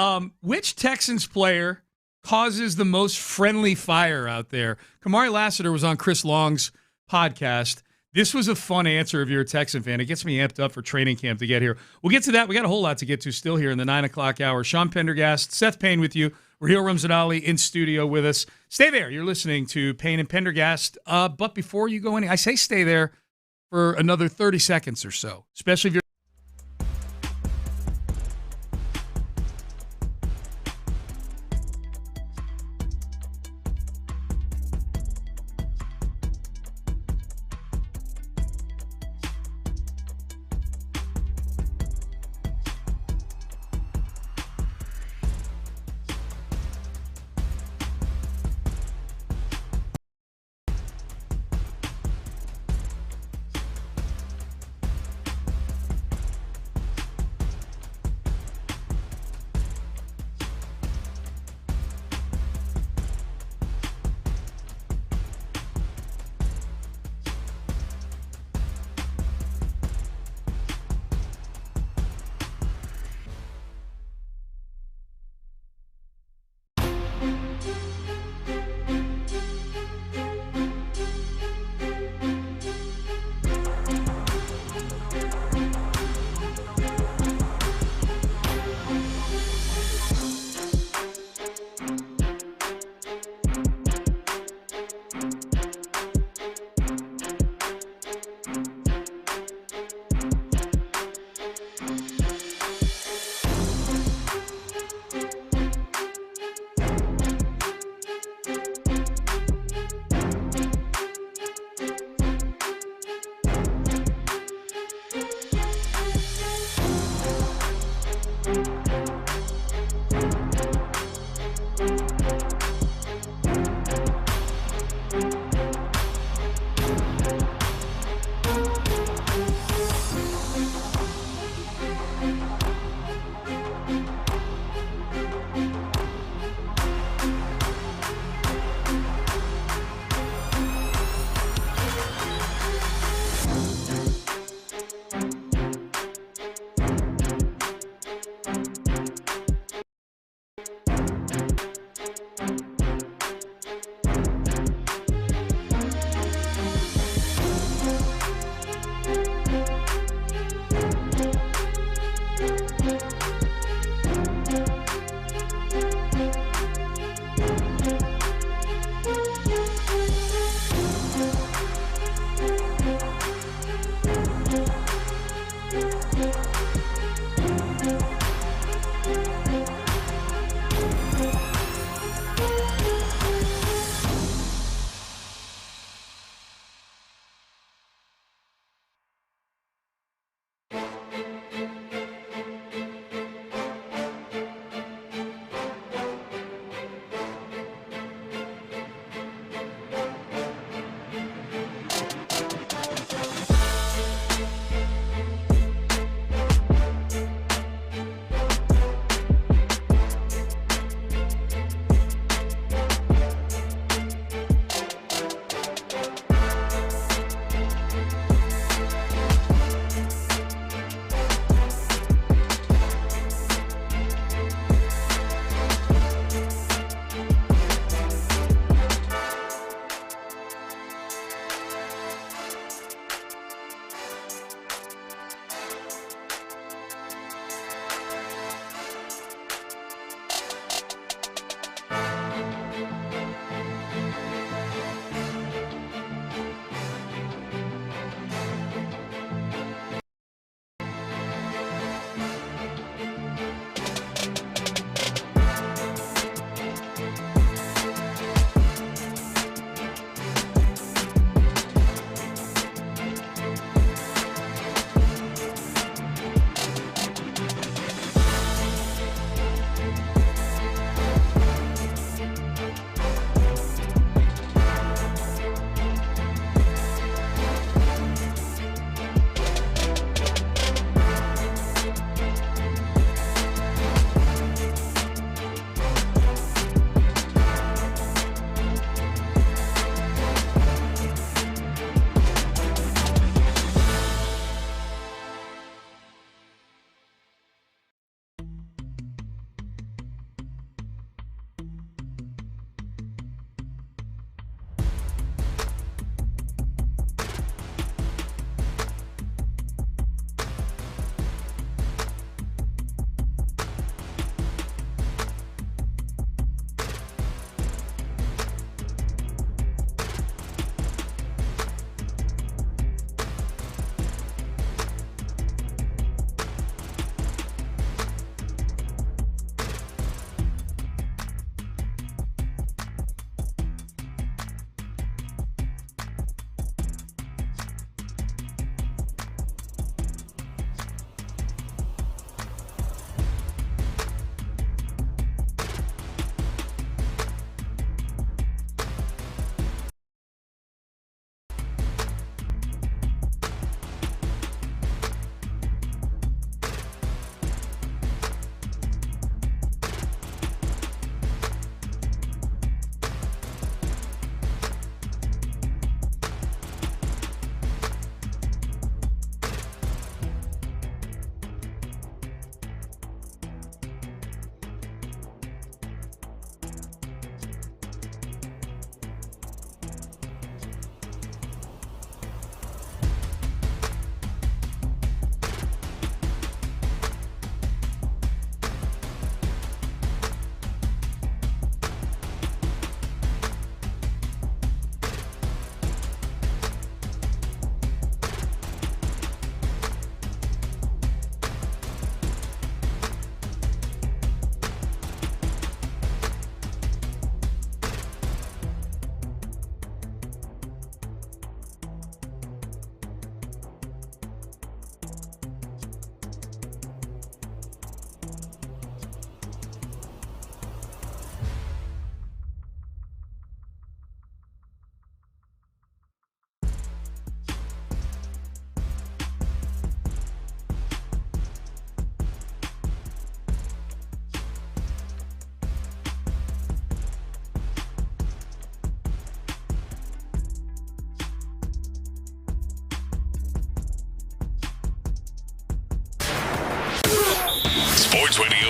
Which Texans player causes the most friendly fire out there? Kamari Lassiter was on Chris Long's podcast. This was a fun answer if you're a Texan fan. It gets me amped up for training camp to get here. We'll get to that. We got a whole lot to get to still here in the 9 o'clock hour. Sean Pendergast, Seth Payne with you. Raheel Ramzanali in studio with us. Stay there. You're listening to Payne and Pendergast. But before you go I say stay there for another 30 seconds or so, especially if you're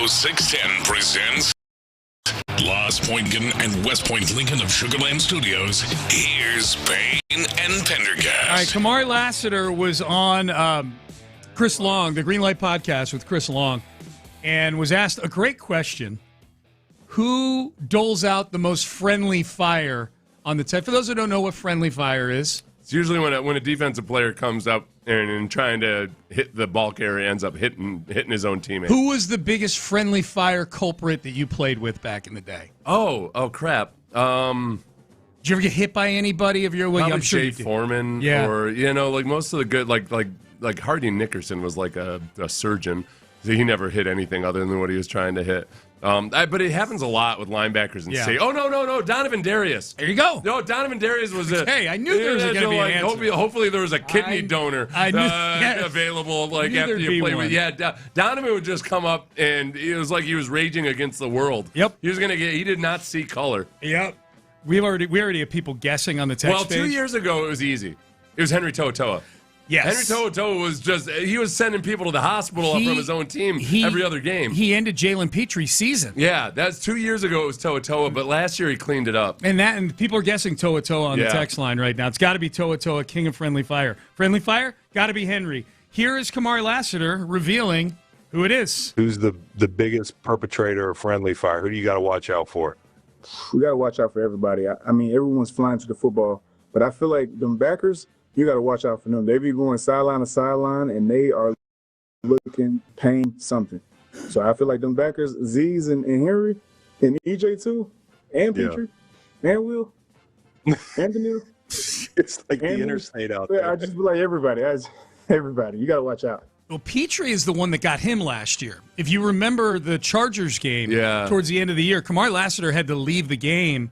Radio 610 presents Lost Point and West Point Lincoln of Sugar Land Studios. Here's Payne and Pendergast. All right, Kamari Lassiter was on Chris Long, the Green Light Podcast with Chris Long, and was asked a great question. Who doles out the most friendly fire on the tech? For those who don't know what friendly fire is. It's usually when a defensive player comes up and trying to hit the ball carrier ends up hitting his own teammate. Who was the biggest friendly fire culprit that you played with back in the day? Oh, crap. Did you ever get hit by anybody of your? Well, Probably I'm sure Jay you did. Foreman, Yeah. or like most of the good, like Hardy Nickerson was like a surgeon, so he never hit anything other than what he was trying to hit. But it happens a lot with linebackers and safety. Oh no, Donovan Darius. There you go. No, Donovan Darius was a. Hey, I knew there was going to be an answer. Hopefully there was a kidney donor available after you play with. Yeah, Donovan would just come up and it was like he was raging against the world. Yep. He did not see color. Yep. We already have people guessing on the text Well, page. 2 years ago it was easy. It was Henry To'oTo'o. Yes. Henry To'oTo'o he was sending people to the hospital from his own team every other game. He ended Jalen Petre's season. Yeah, that's 2 years ago it was To'oTo'o, but last year he cleaned it up. And people are guessing To'oTo'o on the text line right now. It's got to be To'oTo'o, king of friendly fire. Friendly fire? Got to be Henry. Here is Kamari Lassiter revealing who it is. Who's the biggest perpetrator of friendly fire? Who do you got to watch out for? We got to watch out for everybody. I mean, everyone's flying to the football, but I feel like them backers, you got to watch out for them. They be going sideline to sideline, and they are looking paying something. So I feel like them backers, Z's and Henry, and EJ too, and Petrie, and Will, and Daniel. It's like the interstate out there. I just be like everybody. Everybody. You got to watch out. Well, Petrie is the one that got him last year. If you remember the Chargers game towards the end of the year, Kamari Lassiter had to leave the game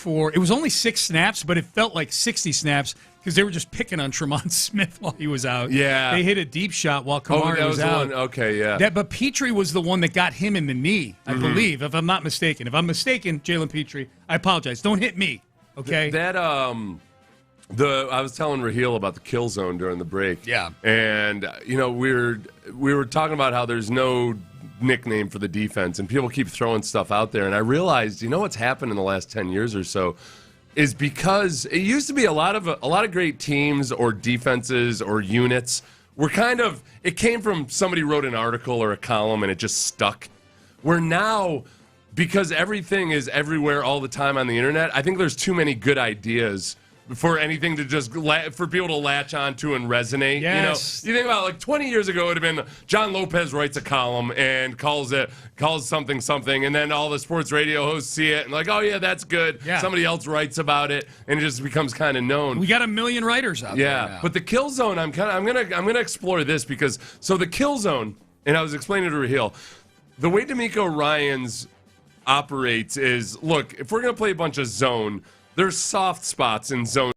it was only 6 snaps, but it felt like 60 snaps because they were just picking on Tremont Smith while he was out. Yeah. They hit a deep shot while Kamari was out. The one. Okay, yeah. But Petrie was the one that got him in the knee, I believe, if I'm not mistaken. If I'm mistaken, Jalen Petrie, I apologize. Don't hit me, okay? I was telling Raheel about the kill zone during the break. Yeah. And, we were talking about how there's no nickname for the defense, and people keep throwing stuff out there. And I realized, what's happened in the last 10 years or so is because it used to be a lot of great teams or defenses or units were it came from somebody wrote an article or a column and it just stuck. Where now, because everything is everywhere all the time on the internet, I think there's too many good ideas for anything to just for people to latch onto and resonate. Yes. You think about 20 years ago, it would have been John Lopez writes a column and calls something, and then all the sports radio hosts see it and oh yeah, that's good. Yeah. Somebody else writes about it, and it just becomes kind of known. We got 1 million writers out there now. But the kill zone, I'm gonna explore this because the kill zone, and I was explaining to Raheel, the way D'Amico Ryans operates is, look, if we're gonna play a bunch of zone, there's soft spots in zone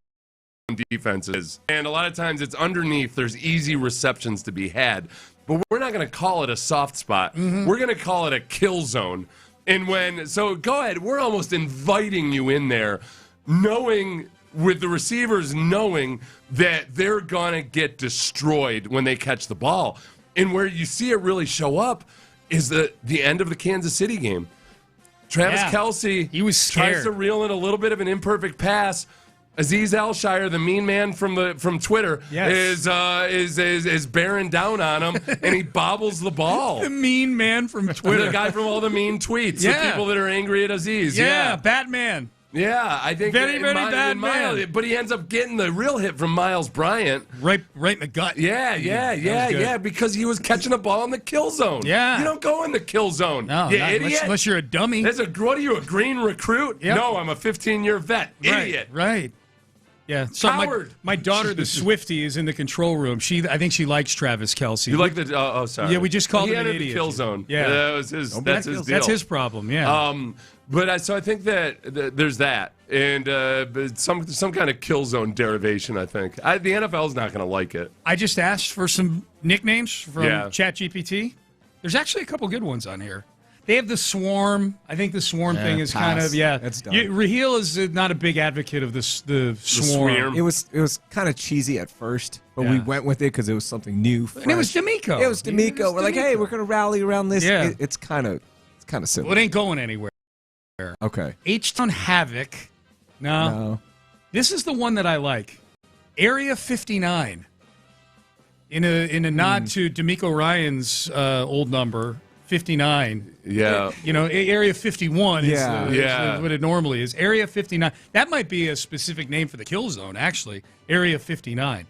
defenses, and a lot of times it's underneath. There's easy receptions to be had, but we're not going to call it a soft spot. We're going to call it a kill zone. And so go ahead, we're almost inviting you in there, knowing with the receivers knowing that they're going to get destroyed when they catch the ball. And where you see it really show up is the end of the Kansas City game. Travis Kelce, he was scared. Tries to reel in a little bit of an imperfect pass. Aziz Alshire, the mean man from Twitter, is bearing down on him, and he bobbles the ball. The mean man from Twitter. The guy from all the mean tweets. The people that are angry at Aziz. Yeah, Batman. Yeah, I think very bad man. But he ends up getting the real hit from Miles Bryant, right in the gut. Yeah, because he was catching a ball in the kill zone. Yeah, you don't go in the kill zone. No, you idiot. Unless you're a dummy. What are you, a green recruit? Yep. No, I'm a 15-year vet. Idiot. Right. Yeah. So my daughter, the Swiftie, is in the control room. I think she likes Travis Kelce. You like the? Oh, sorry. Yeah, we just called him an idiot. idiot. The kill zone. Yeah, that's his deal. That's his problem. Yeah. But so I think that there's that, and some kind of kill zone derivation. I think the NFL's not going to like it. I just asked for some nicknames from ChatGPT. There's actually a couple good ones on here. They have the Swarm. I think the Swarm thing is kind of That's dumb. Raheel is not a big advocate of the Swarm. It was kind of cheesy at first, but we went with it because it was something new. And it was D'Amico. It was D'Amico. We're like, hey, we're gonna rally around this. Yeah. It's kind of silly. Well, it ain't going anywhere. Okay. H-Town Havoc. No. This is the one that I like. Area 59. In a nod to D'Amico Ryan's old number, 59. Yeah. Area 51 is Yeah. what it normally is. Area 59. That might be a specific name for the kill zone, actually. Area 59.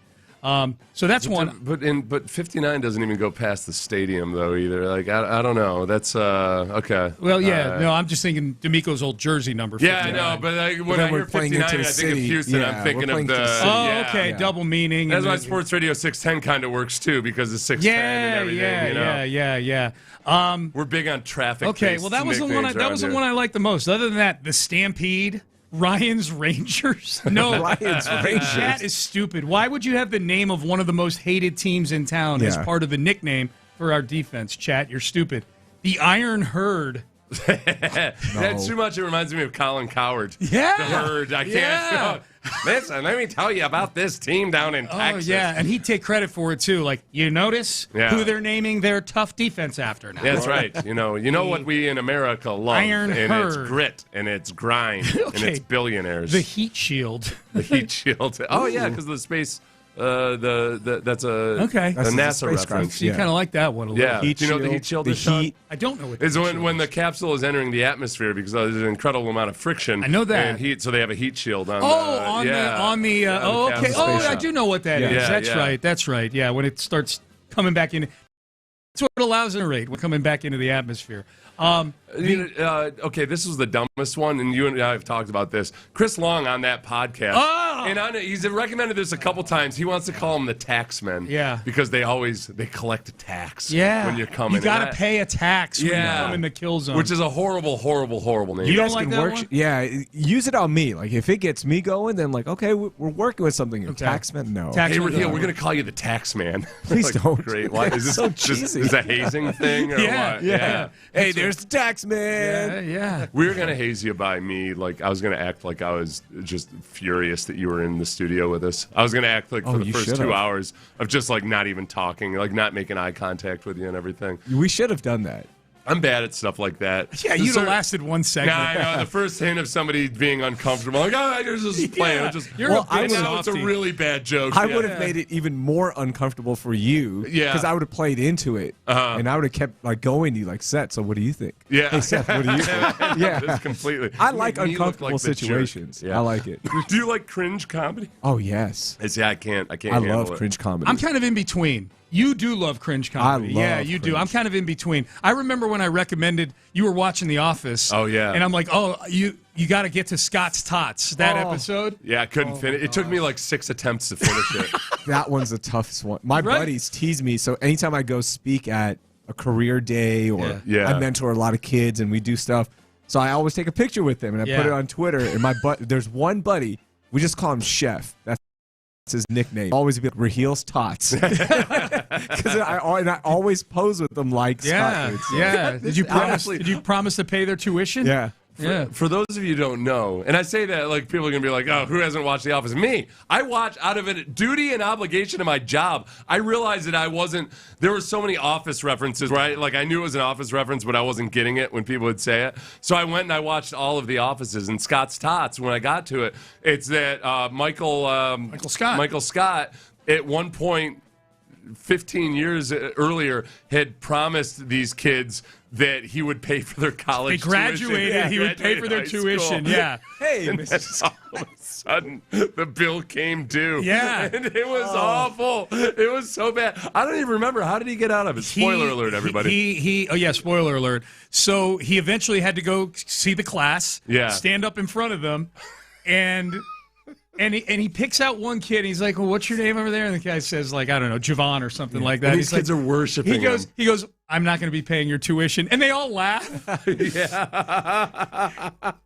So that's one. But 59 doesn't even go past the stadium though either. Like I don't know. That's okay. Well, yeah. No, I'm just thinking D'Amico's old jersey number. 59. Yeah, I know. But when I hear 59, I think of Houston. I'm thinking of the. Okay, double meaning. That's why Sports Radio 610 kind of works too, because it's 610 and everything. Yeah. We're big on traffic. Okay, well that was the one. That was the one I liked the most. Other than that, the Stampede. Ryan's Rangers? No. Ryan's Rangers. That is stupid. Why would you have the name of one of the most hated teams in town as part of the nickname for our defense, chat? You're stupid. The Iron Herd. That's too much. It reminds me of Colin Coward. Yeah. The Herd. I can't. Listen, let me tell you about this team down in Texas. Oh, yeah, and he'd take credit for it, too. Like, you notice who they're naming their tough defense after now. That's right. You know what we in America love. Iron and Herd. It's grit, and it's grind, and it's billionaires. The Heat Shield. The Heat Shield. Oh, yeah, because the space... that's a NASA reference. So you kind of like that one a little. Yeah. Do you know what the heat shield is, Sean? I don't know what it's when the capsule is entering the atmosphere because there's an incredible amount of friction. I know that. And heat, so they have a heat shield on. Okay. Oh, I do know what that is. That's right. Yeah, when it starts coming back in, that's what allows it to rate when coming back into the atmosphere. Okay, this was the dumbest one, and you and I have talked about this. Chris Long on that podcast, and he's recommended this a couple times. He wants to call them the taxmen, because they collect a tax. when you're coming. You got to pay a tax when you come in the kill zone, which is a horrible, horrible, horrible name. You don't like that one? Yeah, use it on me. Like if it gets me going, then like okay, we're working with something. Taxman, no. Hey, Raheel, we're gonna call you the tax man. Please don't. Great. Why is this so cheesy? Is a hazing thing? Or what? Yeah. Hey, there's the tax man. Yeah. We were gonna haze you by me. Like I was gonna act like I was just furious that you were in the studio with us. I was gonna act like for the first 2 hours of just like not even talking, like not making eye contact with you and everything. We should have done that. I'm bad at stuff like that. Yeah, you'd have lasted 1 second. Nah, I know. The first hint of somebody being uncomfortable, like, you're just playing. It's a really bad joke. I would have made it even more uncomfortable for you. Yeah. Because I would have played into it. And I would have kept like going to you like, Seth, so what do you think? Yeah. Hey, Seth, what do you think? Just completely. I like uncomfortable situations. Yeah. I like it. Do you like cringe comedy? Oh, yes. I can't I love cringe comedy. I'm kind of in between. You do love cringe comedy. I love you cringe. do. I'm kind of in between. I remember when I recommended you were watching The Office. Oh, yeah. And I'm like, you got to get to Scott's Tots, that episode. Yeah, I couldn't finish. It took me like 6 attempts to finish it. That one's the toughest one. My buddies tease me, so anytime I go speak at a career day or I mentor a lot of kids and we do stuff, so I always take a picture with them and I put it on Twitter. And there's one buddy, we just call him Chef. That's his nickname. Always be like, Raheel's Tots. Because I always pose with them like Scott did, so. Yeah. Did you promise to pay their tuition? Yeah. For those of you who don't know, and I say that like people are going to be like, oh, who hasn't watched The Office? Me. I watch out of it, duty and obligation to my job. I realized that there were so many Office references, right? Like I knew it was an Office reference, but I wasn't getting it when people would say it. So I went and I watched all of The Offices, and Scott's Tots, when I got to it, it's that Michael Scott at one point 15 years earlier had promised these kids that he would pay for their college tuition. They graduated, he would pay for their tuition, yeah. Hey, and then all of a sudden, the bill came due. Yeah. And it was awful. It was so bad. I don't even remember. How did he get out of it? Spoiler alert, everybody. Spoiler alert. So he eventually had to go see the class, stand up in front of them, and he picks out one kid, and he's like, well, what's your name over there? And the guy says, like, I don't know, Javon or something like that. And these kids are worshiping him. He goes, I'm not going to be paying your tuition. And they all laugh.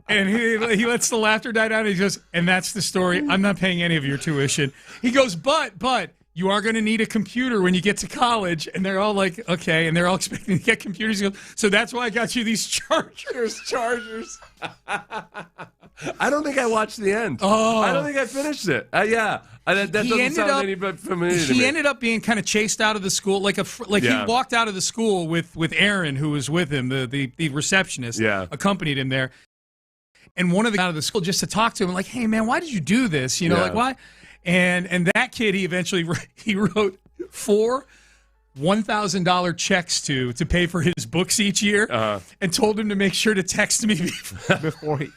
And he lets the laughter die down. And he goes, and that's the story. I'm not paying any of your tuition. He goes, but you are going to need a computer when you get to college. And they're all like, okay. And they're all expecting to get computers. He goes, so that's why I got you these chargers. I don't think I watched the end. Oh. I don't think I finished it. Yeah. That doesn't sound any but familiar to me. He ended up being kind of chased out of the school. He walked out of the school with Aaron, who was with him, the receptionist, accompanied him there. And one of the out of the school just to talk to him, like, hey, man, why did you do this? You know, like, why? And that kid, he eventually wrote 4 $1,000 checks to pay for his books each year, and told him to make sure to text me before he.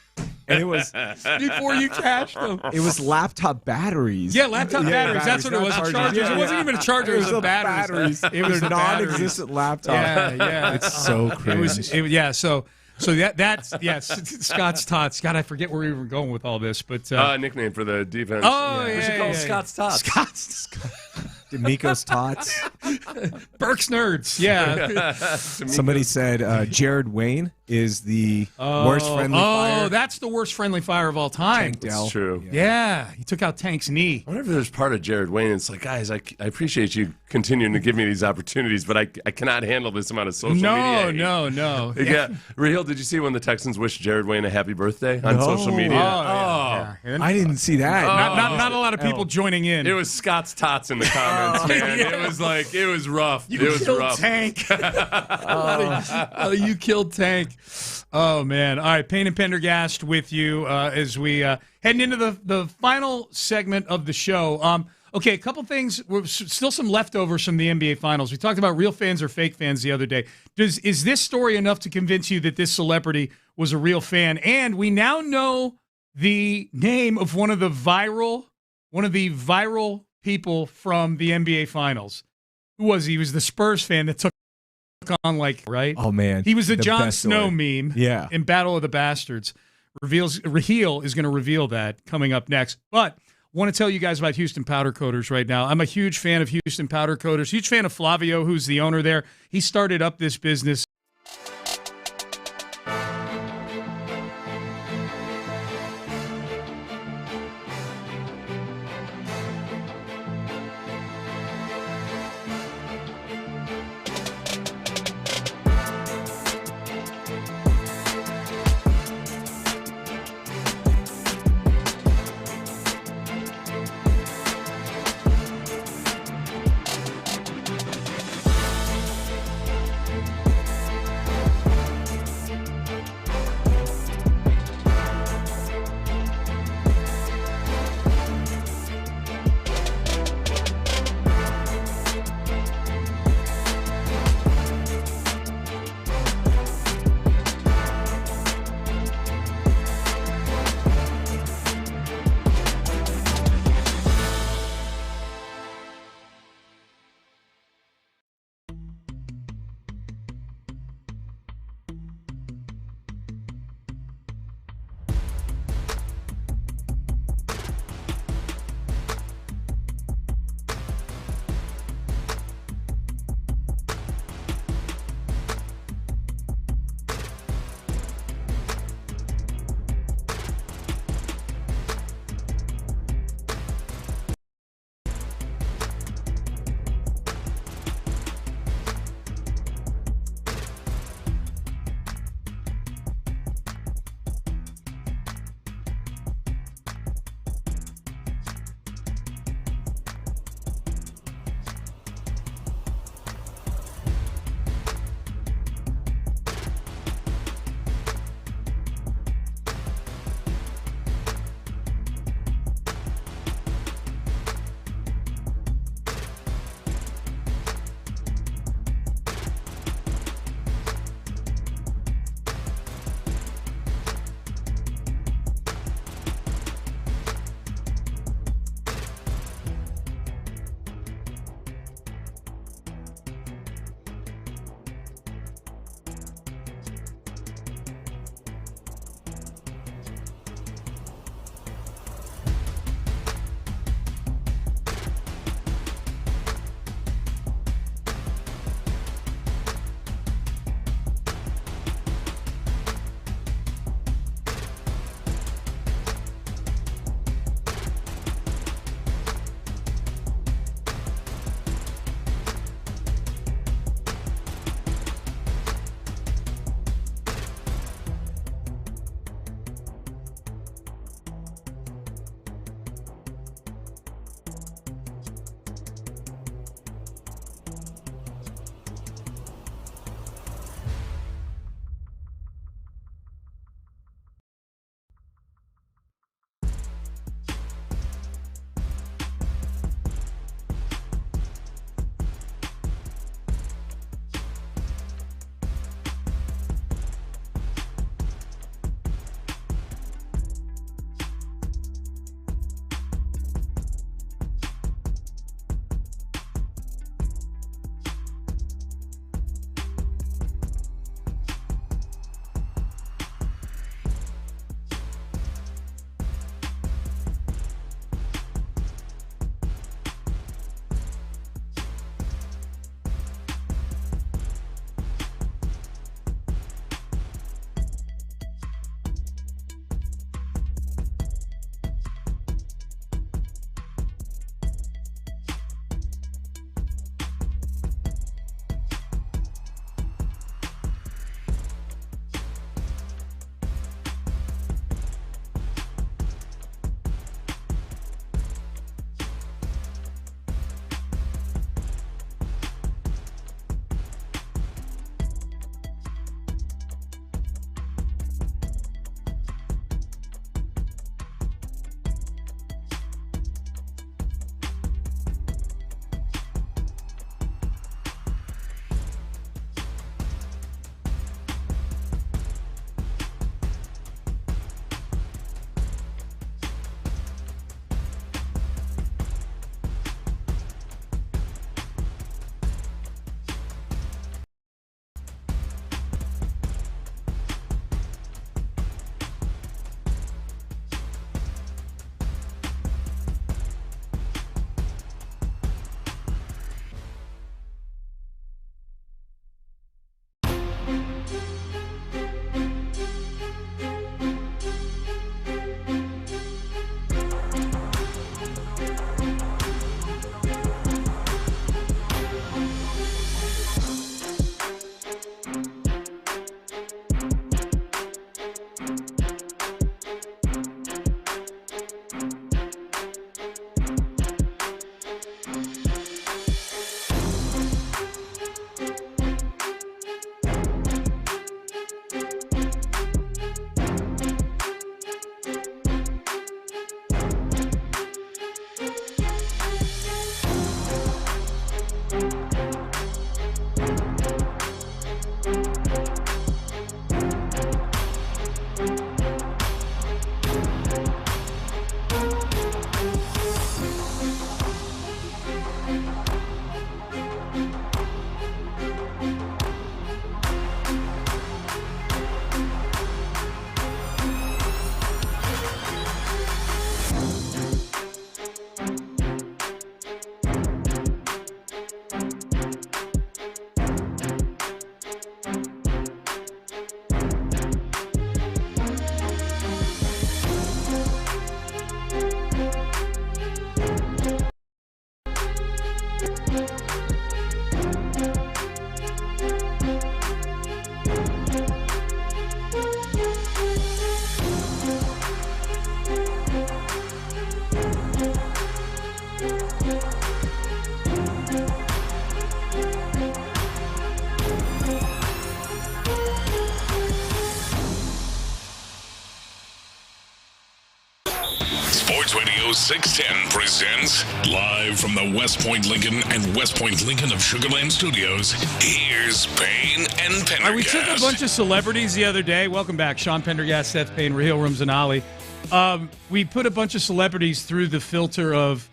And it was before you cashed them. It was laptop batteries. Yeah, laptop batteries. That's what it was. Chargers. It wasn't even a charger. It was a batteries. It was a non-existent laptop. Yeah. It's so crazy. So that's Scott's Tots. God, I forget where we were going with all this, but nickname for the defense. Oh, we should call it Scott's Tots. Scott's. D'Amico's Tots. Burke's Nerds. Yeah. Somebody said Jared Wayne is the worst friendly fire. Oh, that's the worst friendly fire of all time. That's true. Yeah. He took out Tank's knee. I wonder if there's part of Jared Wayne. It's like, guys, I appreciate you continuing to give me these opportunities, but I cannot handle this amount of social media. No. Yeah. Raheel, did you see when the Texans wished Jared Wayne a happy birthday on social media? Yeah. I didn't see that. Not a lot of people joining in. It was Scott's Tots in the comments, man. Yeah. It was rough. You it was killed rough. Tank. You killed Tank. Oh, man. All right, Payne and Pendergast with you as we heading into the final segment of the show. Okay, a couple things. Still some leftovers from the NBA Finals. We talked about real fans or fake fans the other day. Is this story enough to convince you that this celebrity was a real fan? And we now know the name of one of the viral people from the NBA Finals. Who was he? He was the Spurs fan that took on right? Oh, man. He was the Jon Snow meme in Battle of the Bastards. Raheel is going to reveal that coming up next. But I want to tell you guys about Houston Powder Coaters right now. I'm a huge fan of Houston Powder Coaters, huge fan of Flavio, who's the owner there. He started up this business. Studio 610 presents live from the West Point Lincoln and West Point Lincoln of Sugar Land Studios. Here's Payne and Pendergast. We took a bunch of celebrities the other day. Welcome back, Sean Pendergast, Seth Payne, Raheel Ramzanali. We put a bunch of celebrities through the filter of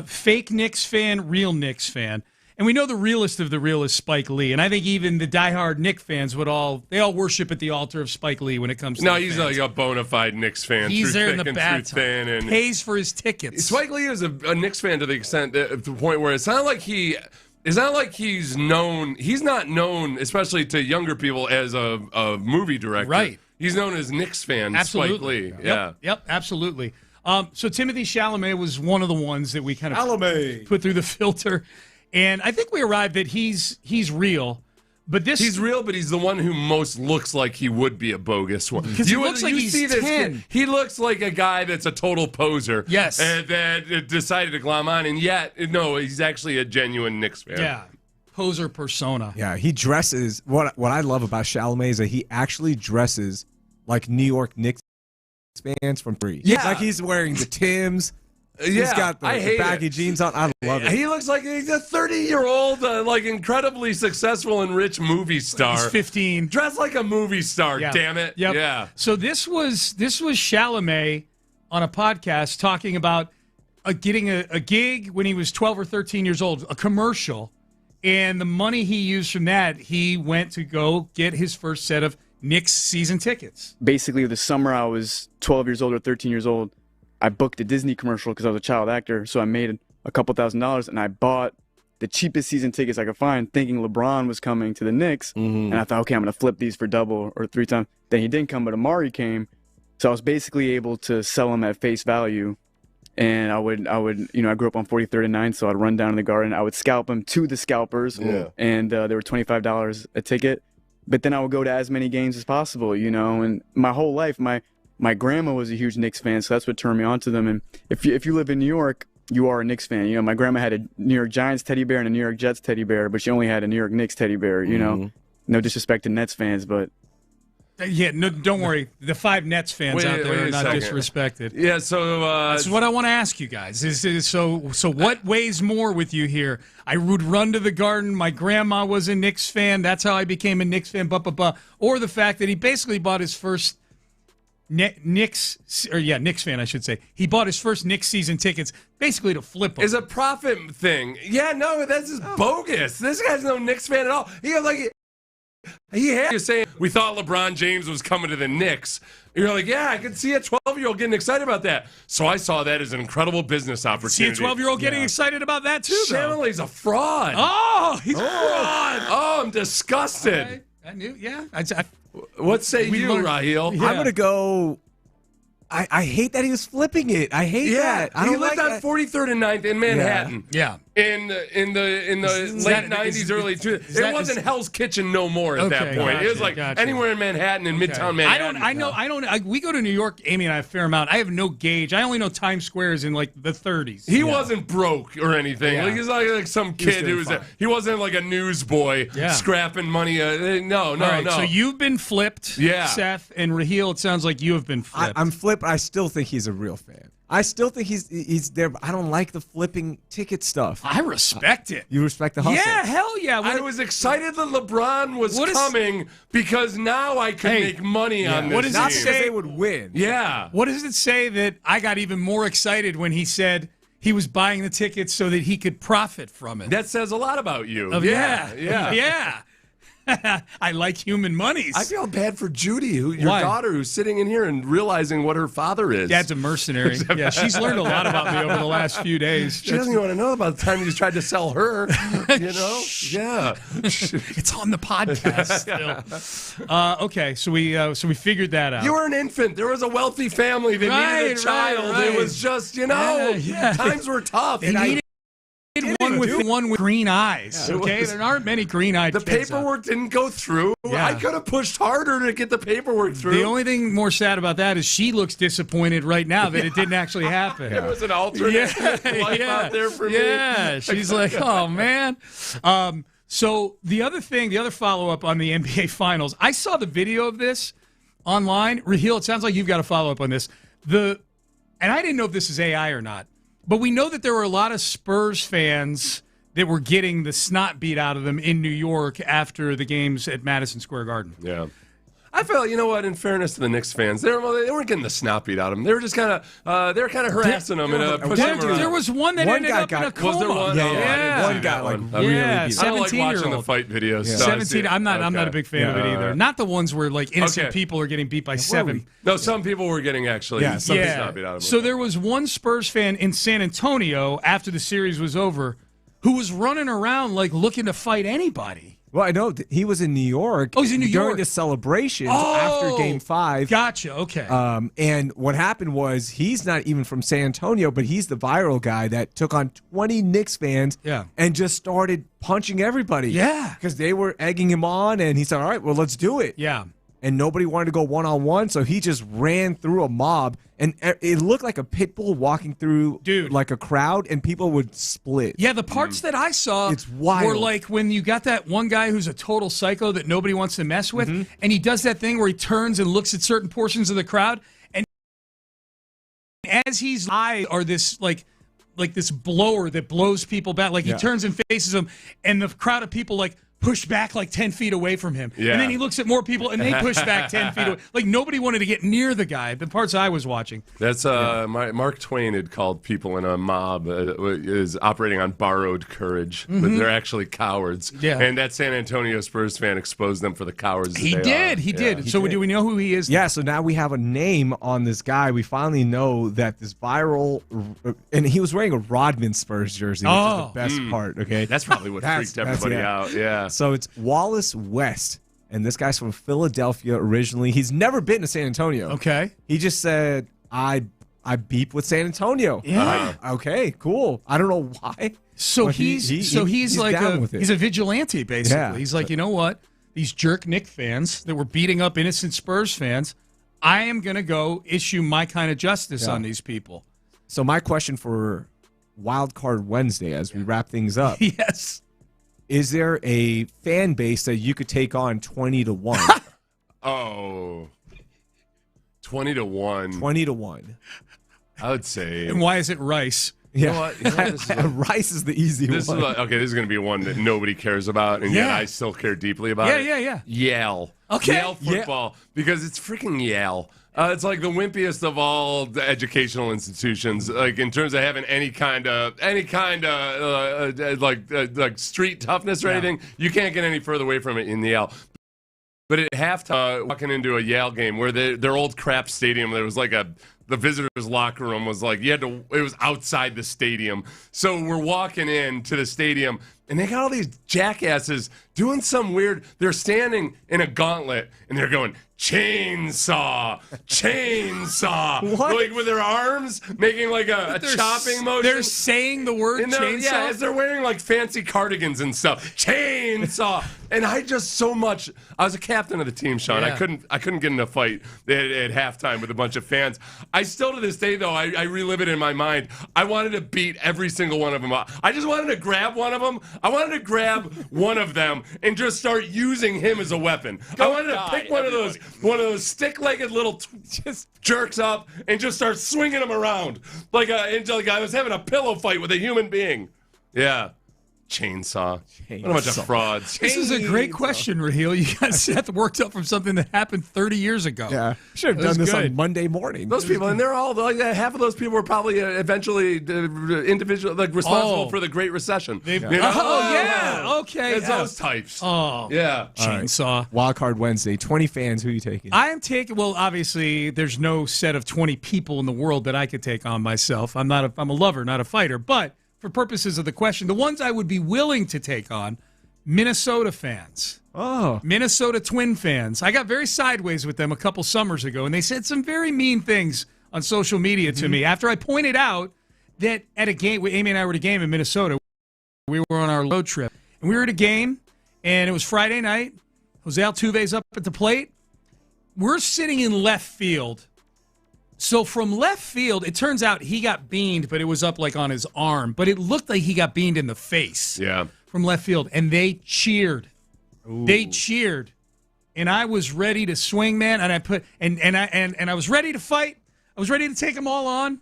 fake Knicks fan, real Knicks fan. And we know the realest of the real is Spike Lee. And I think even the diehard Knicks fans would all worship at the altar of Spike Lee when it comes to he's like a bona fide Knicks fan. He's there in the bathtub. And pays for his tickets. Spike Lee is a Knicks fan to the extent to the point where it's not like he's known. He's not known, especially to younger people, as a movie director. Right. He's known as Knicks fan. Absolutely. Spike Lee. Yep, absolutely. So Timothy Chalamet was one of the ones that we kind of put through the filter. And I think we arrived that he's real, but he's real, but he's the one who most looks like he would be a bogus one. Because he looks like he's 10. He looks like a guy that's a total poser. Yes, and that decided to glom on, and yet no, he's actually a genuine Knicks fan. Yeah, poser persona. Yeah, he dresses. What I love about Chalamet is that he actually dresses like New York Knicks fans from free. Yeah, like he's wearing the Timbs. He's got the baggy jeans on. I love it. He looks like he's a 30-year-old, like incredibly successful and rich movie star. He's 15, dressed like a movie star. Yeah. Damn it! Yep. Yeah. So this was Chalamet on a podcast talking about getting a gig when he was 12 or 13 years old, a commercial, and the money he used from that, he went to go get his first set of Knicks season tickets. Basically, the summer I was 12 years old or 13 years old, I booked a Disney commercial because I was a child actor, so I made a couple $1,000s, and I bought the cheapest season tickets I could find, thinking LeBron was coming to the Knicks, and I thought, okay, I'm going to flip these for double or 3 times. Then he didn't come, but Amari came, so I was basically able to sell them at face value, and I would, I grew up on 43rd and 9th, so I'd run down in the garden, I would scalp them to the scalpers, and they were $25 a ticket, but then I would go to as many games as possible, and my whole life, my grandma was a huge Knicks fan, so that's what turned me on to them. And if you live in New York, you are a Knicks fan. My grandma had a New York Giants teddy bear and a New York Jets teddy bear, but she only had a New York Knicks teddy bear. No disrespect to Nets fans, but yeah, no, don't worry. The 5 Nets fans out there are not disrespected. Yeah, so that's what I want to ask you guys. So what weighs more with you here? I would run to the garden. My grandma was a Knicks fan. That's how I became a Knicks fan. Or the fact that he basically bought his first Knicks fan, I should say. He bought his first Knicks season tickets basically to flip them. It's a profit thing. Yeah, no, that's just bogus. This guy's no Knicks fan at all. He had saying we thought LeBron James was coming to the Knicks. You're like, yeah, I could see a 12-year-old getting excited about that. So I saw that as an incredible business opportunity. See a 12-year-old getting excited about that too, though. Chalamet's a fraud. Oh, he's a fraud. Oh, I'm disgusted. Okay. I knew, yeah. What say you, Raheel? I'm going to go. I hate that he was flipping it. I hate that. He lived on 43rd and 9th in Manhattan. Yeah. In the late 90s, early 2000s. It wasn't Hell's Kitchen no more at that point. It was like anywhere in Manhattan, in Midtown Manhattan. I don't. We go to New York, Amy and I, a fair amount. I have no gauge. I only know Times Square is in like the 30s. He wasn't broke or anything. Yeah. Like, he's like some kid who was. He wasn't like a newsboy scrapping money. No. So you've been flipped, Seth and Raheel. It sounds like you have been flipped. I'm flipped. But I still think he's a real fan. I still think he's there. But I don't like the flipping ticket stuff. I respect it. You respect the hustle? Yeah, hell yeah. I was excited that LeBron was coming because now I could make money on this. What does Not it because say? they would win. Yeah. What does it say that I got even more excited when he said he was buying the tickets so that he could profit from it? That says a lot about you. Yeah. I like human monies. I feel bad for Judy, your daughter, who's sitting in here and realizing what her father is. Dad's a mercenary. Yeah, she's learned a lot about me over the last few days. She doesn't even want to know about the time you tried to sell her. Yeah. It's on the podcast still. Okay, so we figured that out. You were an infant. There was a wealthy family that needed a child. Right. It was just, times were tough. They needed one with green eyes. Okay, there aren't many green-eyed kids. The paperwork didn't go through. Yeah. I could have pushed harder to get the paperwork through. The only thing more sad about that is she looks disappointed right now that it didn't actually happen. It was an alternate life out there for me. Yeah, she's like, oh man. So the other follow-up on the NBA Finals, I saw the video of this online. Raheel, it sounds like you've got a follow-up on this. and I didn't know if this is AI or not, but we know that there were a lot of Spurs fans that were getting the snot beat out of them in New York after the games at Madison Square Garden. Yeah. I felt, you know what? In fairness to the Knicks fans, they weren't getting the snot beat out of them. They were just kind of harassing them and pushing them around. There was one that ended up in a coma. Was there one? Yeah, one guy really I don't like watching the fight videos. Yeah. 17. I'm not a big fan of it either. Not the ones where like innocent people are getting beat by 7. No, some people were getting actually snot beat out of them. So there was one Spurs fan in San Antonio after the series was over who was running around like looking to fight anybody. Well, I know he was in New York. Oh, he's in New York during the celebrations after Game 5. Gotcha. Okay. And what happened was he's not even from San Antonio, but he's the viral guy that took on 20 Knicks fans and just started punching everybody. Yeah. Because they were egging him on, and he said, all right, well, let's do it. Yeah. And nobody wanted to go one-on-one, so he just ran through a mob, and it looked like a pit bull walking through like a crowd, and people would split. Yeah, the parts that I saw were like when you got that one guy who's a total psycho that nobody wants to mess with, and he does that thing where he turns and looks at certain portions of the crowd, and as he's eyes are this like this blower that blows people back. Like he turns and faces them, and the crowd of people like push back like 10 feet away from him. Yeah. And then he looks at more people, and they push back 10 feet away. Like nobody wanted to get near the guy, the parts I was watching. That's Mark Twain had called people in a mob is operating on borrowed courage, but they're actually cowards. Yeah. And that San Antonio Spurs fan exposed them for the cowards He did. So do we know who he is? Yeah, so now we have a name on this guy. We finally know that this viral, and he was wearing a Rodman Spurs jersey, which is the best part, okay? That's probably what freaked everybody out, yeah. So it's Wallace West, and this guy's from Philadelphia originally. He's never been to San Antonio. Okay. He just said, I beep with San Antonio. Yeah. Okay, cool. I don't know why. So he's like he's a vigilante, basically. Yeah. He's like, you know what? These jerk Knicks fans that were beating up innocent Spurs fans, I am going to go issue my kind of justice on these people. So my question for Wild Card Wednesday as we wrap things up. Yes. Is there a fan base that you could take on 20-1? Oh. 20-1. 20-1. I would say. And why is it Rice? Yeah. Rice is the easy one. This is going to be one that nobody cares about, and yet I still care deeply about it. Yeah. Yale. Okay. Yale football, because it's freaking Yale. It's like the wimpiest of all the educational institutions, like in terms of having any kind of like street toughness or anything. You can't get any further away from it in Yale. But at halftime, walking into a Yale game where their old crap stadium, there was like the visitors' locker room was like it was outside the stadium. So we're walking into the stadium, and they got all these jackasses doing some weird. They're standing in a gauntlet, and they're going chainsaw, What? like with their arms making like a chopping motion. They're saying the word chainsaw. Yeah, as they're wearing like fancy cardigans and stuff. Chainsaw. And I was a captain of the team, Sean. Yeah. I couldn't get in a fight at halftime with a bunch of fans. I still to this day though, I relive it in my mind. I wanted to beat every single one of them up. I just wanted to grab one of them. I wanted to grab one of them and just start using him as a weapon. I wanted to pick one of those stick-legged little just jerks up and just start swinging them around like I was having a pillow fight with a human being. Yeah. Chainsaw. What a bunch of frauds. This is a great question, Raheel. You guys got worked up from something that happened 30 years ago. Yeah. Should have done this on Monday morning. Those people, and they're all, like, half of those people were probably eventually responsible for the Great Recession. Oh, yeah. Okay. It's those types. Oh. Yeah. Chainsaw. Right. Wild Card Wednesday. 20 fans. Who are you taking? I am taking, well, obviously, there's no set of 20 people in the world that I could take on myself. I'm a lover, not a fighter. But for purposes of the question, the ones I would be willing to take on, Minnesota fans. Oh. Minnesota Twin fans. I got very sideways with them a couple summers ago, and they said some very mean things on social media to me after I pointed out that at a game, Amy and I were at a game in Minnesota. We were on our road trip, and we were at a game, and it was Friday night. Jose Altuve's up at the plate. We're sitting in left field. So from left field, it turns out he got beamed, but it was up like on his arm. But it looked like he got beamed in the face. Yeah. From left field, and they cheered. Ooh. They cheered, and I was ready to swing, man. And I was ready to fight. I was ready to take them all on.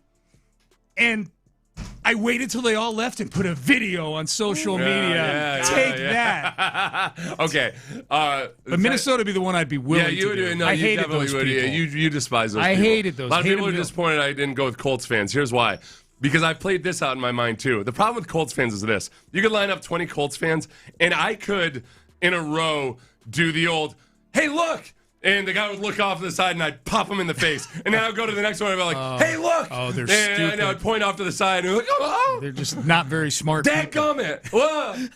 And I waited till they all left and put a video on social media. Take that. Okay. But Minnesota would be the one I'd be willing to do. No, I you hated definitely those would. people. You despise those people. I hated those. A lot of people are them. disappointed I didn't go with Colts fans. Here's why. Because I played this out in my mind, too. The problem with Colts fans is this. You could line up 20 Colts fans, and I could, in a row, do the old, hey, look! And the guy would look off to the side, and I'd pop him in the face. And then I'd go to the next one, and I'd be like, hey, look! Oh, they're stupid. And I'd point off to the side, and like, oh! They're just not very smart people. Dadgummit!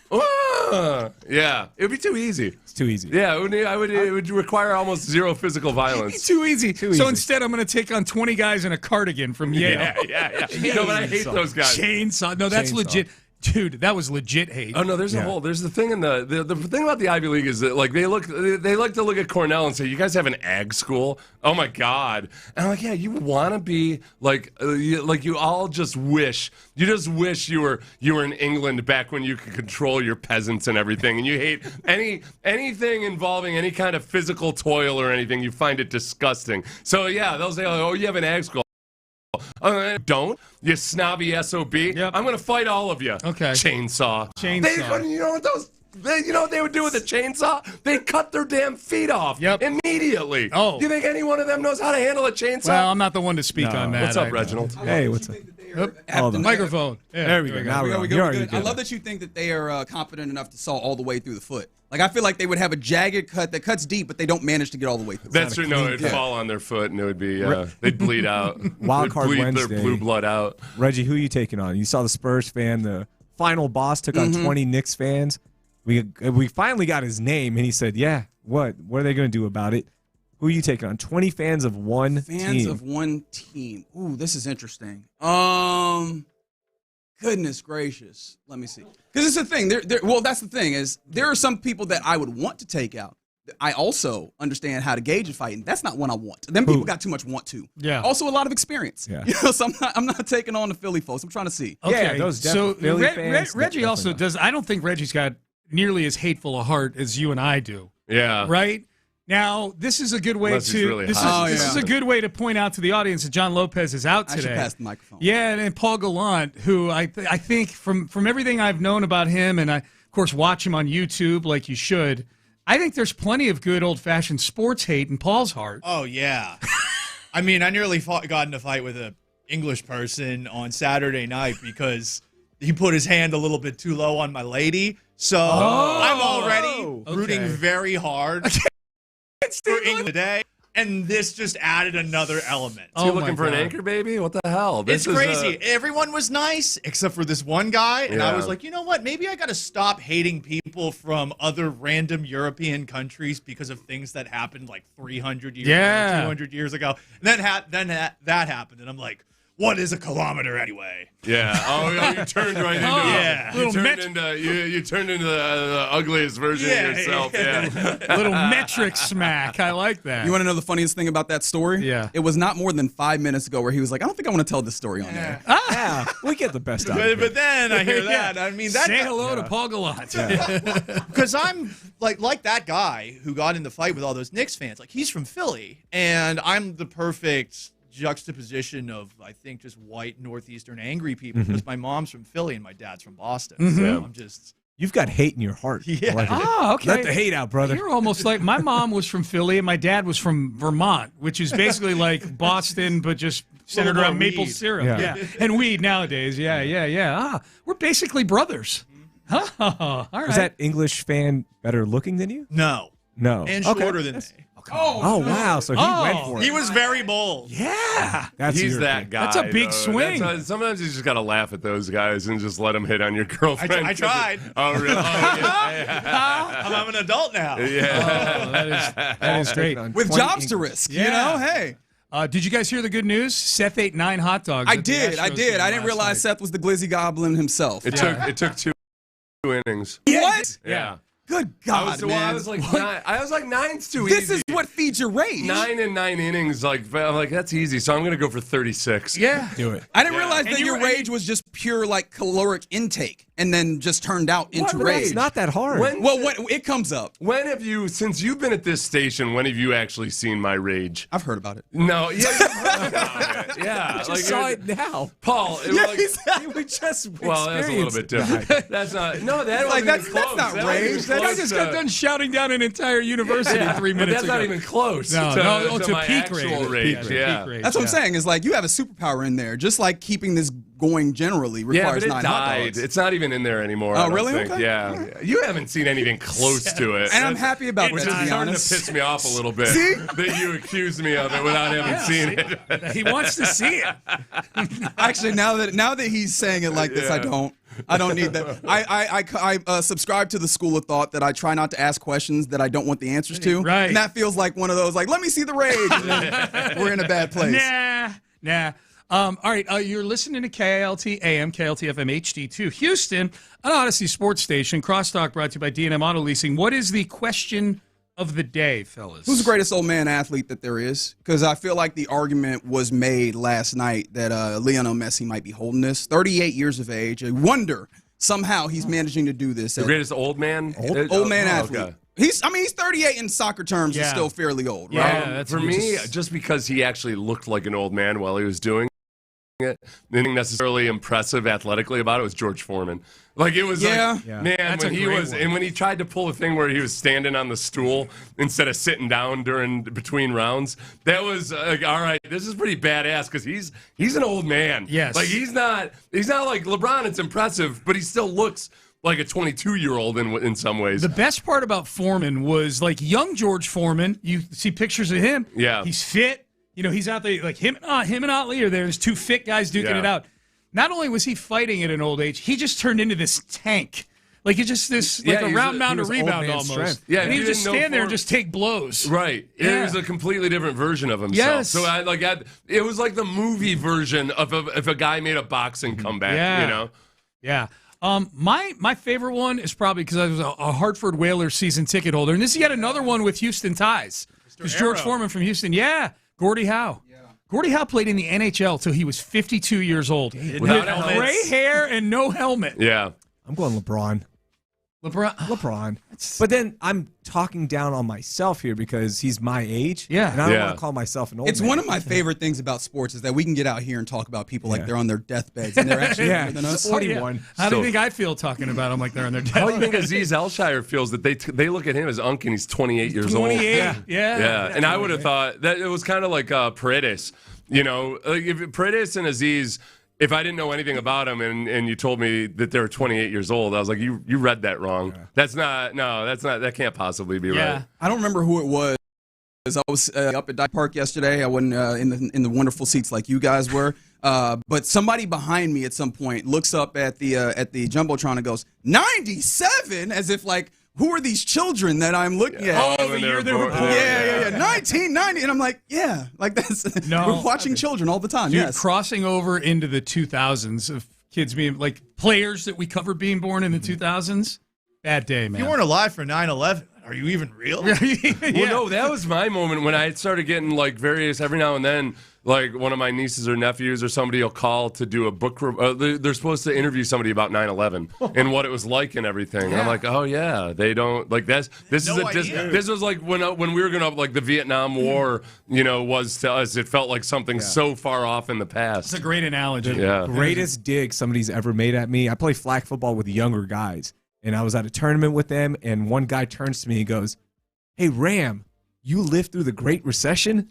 Whoa! Yeah, it would be too easy. It's too easy. Yeah, it would require almost zero physical violence. Too easy. So instead, I'm going to take on 20 guys in a cardigan from Yale. Yeah. No, but I hate those guys. Chainsaw. No, that's legit. Dude, that was legit hate. Oh no, there's the thing in the thing about the Ivy League is that like they like to look at Cornell and say, you guys have an ag school? Oh my God. And I'm like, yeah, you want to be like you all just wish you were in England back when you could control your peasants and everything, and you hate anything involving any kind of physical toil or anything. You find it disgusting. So yeah, they'll say, oh, you have an ag school. Don't, you snobby SOB. Yep. I'm going to fight all of you. Okay. Chainsaw. You know what they would do with a chainsaw? They'd cut their damn feet off immediately. Oh. Do you think any one of them knows how to handle a chainsaw? Well, I'm not the one to speak on that. What's up, Reginald? Hey, what's up? The microphone. Yeah, there we go. Now we go. I love that you think that they are confident enough to saw all the way through the foot. Like, I feel like they would have a jagged cut that cuts deep, but they don't manage to get all the way through. That's true. No, it'd fall on their foot, and it would be they'd bleed out. Wild Card Wednesday. Their blue blood out. Reggie, who are you taking on? You saw the Spurs fan. The final boss took on 20 Knicks fans. We finally got his name, and he said, "Yeah, what are they going to do about it?" Who are you taking on? 20 fans of one team. Fans of one team. Ooh, this is interesting. Goodness gracious. Let me see. Because it's the thing. Well, that's the thing is there are some people that I would want to take out. I also understand how to gauge a fight, and that's not one I want. Them people got too much want to. Yeah. Also, a lot of experience. Yeah. So I'm not taking on the Philly folks. I'm trying to see. Okay. Yeah, so Philly fans, Reggie also does. I don't think Reggie's got nearly as hateful a heart as you and I do. Yeah. Right. Now, this is a good way this is a good way to point out to the audience that John Lopez is out today. I should pass the microphone. Yeah, and Paul Gallant, who I think from everything I've known about him, and I of course watch him on YouTube like you should, I think there's plenty of good old-fashioned sports hate in Paul's heart. Oh yeah, I mean, I nearly got in a fight with an English person on Saturday night because he put his hand a little bit too low on my lady. So I'm already rooting very hard for England today, and this just added another element. So you're looking for an anchor baby? What the hell? It's crazy. Everyone was nice except for this one guy, and I was like, you know what? Maybe I got to stop hating people from other random European countries because of things that happened like 300 years ago, 200 years ago. And then that happened, and I'm like, what is a kilometer anyway? Yeah. Oh, you turned right into it. You turned into the ugliest version of yourself. Yeah. Little metric smack. I like that. You want to know the funniest thing about that story? Yeah. It was not more than 5 minutes ago where he was like, I don't think I want to tell this story on there. Yeah, we get the best out of it. But then I hear that. I mean, that say hello to Paul Gallant. Because I'm like that guy who got in the fight with all those Knicks fans. Like, he's from Philly, and I'm the perfect juxtaposition of, I think, just white northeastern angry people because my mom's from Philly and my dad's from Boston. So I'm just You've got hate in your heart. Yeah. Like okay. Let the hate out, brother. You're almost like my mom was from Philly and my dad was from Vermont, which is basically like Boston, but just centered around maple syrup. Yeah. And weed nowadays. Yeah. We're basically brothers. All right. Was that English fan better looking than you? No. And shorter than me. Oh, wow. So he went for it. He was very bold. Yeah. He's that guy. That's a big swing. Sometimes you just got to laugh at those guys and just let them hit on your girlfriend. I tried. Oh, really? I'm an adult now. Yeah. That is great. With jobs to risk, you know? Hey. Did you guys hear the good news? Seth ate 9 hot dogs. I did. I didn't realize Seth was the Glizzy Goblin himself. It took 2 innings. What? Yeah. Good God, man. I was like 9's too easy. This is what feeds your rage. 9 in 9 innings. I'm like, that's easy. So I'm going to go for 36. Yeah. Do it. I didn't realize that your rage was just pure, like, caloric intake. and then just turned out into But rage. it's not that hard. When it comes up. When have you, since you've been at this station, when have you actually seen my rage? I've heard about it. No, yeah, you've heard about it. Yeah, I just saw it now. Paul. We just well, that's a little bit different. That's not. No, that wasn't even close. That's not rage. That guy just got done shouting down an entire university 3 minutes but that's ago. not even close. No, to my peak actual rage. rage. Yeah, Yeah. peak rage. That's what I'm saying. Is like you have a superpower in there. Just like keeping this going generally requires but it 9 hot died. dogs. It's not even in there anymore. Oh, I don't really? think. Okay. Yeah. You haven't seen anything close to it. And I'm happy about Which that, to is be starting honest. to piss me off a little bit. See? That you accused me of it without having seen it. He wants to see it. Actually, now that he's saying it like this, I don't need that. I subscribe to the school of thought that I try not to ask questions that I don't want the answers to. Right. And that feels like one of those, like, let me see the rage. And then we're in a bad place. Nah. All right, you're listening to KALT AM, KALT FM HD2, Houston, an Odyssey sports station. Crosstalk brought to you by D&M Auto Leasing. What is the question of the day, fellas? Who's the greatest old man athlete that there is? Because I feel like the argument was made last night that Lionel Messi might be holding this. 38 years of age. I wonder somehow he's managing to do this. The greatest old man? Old man athlete. Okay. He's 38 in soccer terms. Is still fairly old, right? Yeah, that's for me, just because he actually looked like an old man while he was doing it, nothing necessarily impressive athletically about it was George Foreman. Like it was man, That's when a he great was one. and when he tried to pull a thing where he was standing on the stool instead of sitting down between rounds, that was like, all right, this is pretty badass because he's an old man. Yes. Like he's not like LeBron. It's impressive, but he still looks like a 22-year-old in some ways. The best part about Foreman was like young George Foreman. You see pictures of him. Yeah. He's fit. You know, he's out there like him and Otley are there. There's two fit guys duking it out. Not only was he fighting at an old age, he just turned into this tank. Like it's just this like a round mound of rebound almost. Strength. Yeah, and he would just stand there and just take blows. Right. Yeah. It was a completely different version of himself. Yes. So it was like the movie version of if a guy made a boxing comeback. Yeah. You know. Yeah. My favorite one is probably because I was a Hartford Whalers season ticket holder, and this is yet another one with Houston ties. Because George Foreman from Houston, Gordie Howe. Gordie Howe played in the NHL till he was 52 years old. With gray hair and no helmet. Yeah. I'm going LeBron. But then I'm talking down on myself here because he's my age. Yeah. And I don't want to call myself an old It's man. one of my favorite things about sports is that we can get out here and talk about people like they're on their deathbeds and they're actually younger than us. 41. How do you think I feel talking about him like they're on their death? How do you think Aziz Elshire feels that they look at him as Unk and he's 28 years old? 28. Yeah. And I would have thought that it was kind of like Paredes. You know, like if Paredes and Aziz, if I didn't know anything about him and you told me that they were 28 years old, I was like, you read that wrong. Yeah. That can't possibly be right. I don't remember who it was. I was up at Dyke Park yesterday. I wasn't in the wonderful seats like you guys were. But somebody behind me at some point looks up at the Jumbotron and goes, 97? As if like, who are these children that I'm looking at? Oh, the year they were born. Yeah. 1990. And I'm like, like that's, we're watching children all the time. Dude, Yes. crossing over into the 2000s of kids being like players that we covered being born in the 2000s. Bad day, man. You weren't alive for 9/11. Are you even real? Well, no, that was my moment when I started getting like various every now and then. Like one of my nieces or nephews or somebody will call to do a book. They're supposed to interview somebody about 9/11 and what it was like and everything. And I'm like, oh yeah, they don't like this. This was like when we were gonna like the Vietnam War. You know, was to us. It felt like something so far off in the past. It's a great analogy. Yeah, greatest dig somebody's ever made at me. I play flag football with younger guys, and I was at a tournament with them, and one guy turns to me and goes, "Hey Ram, you lived through the Great Recession?"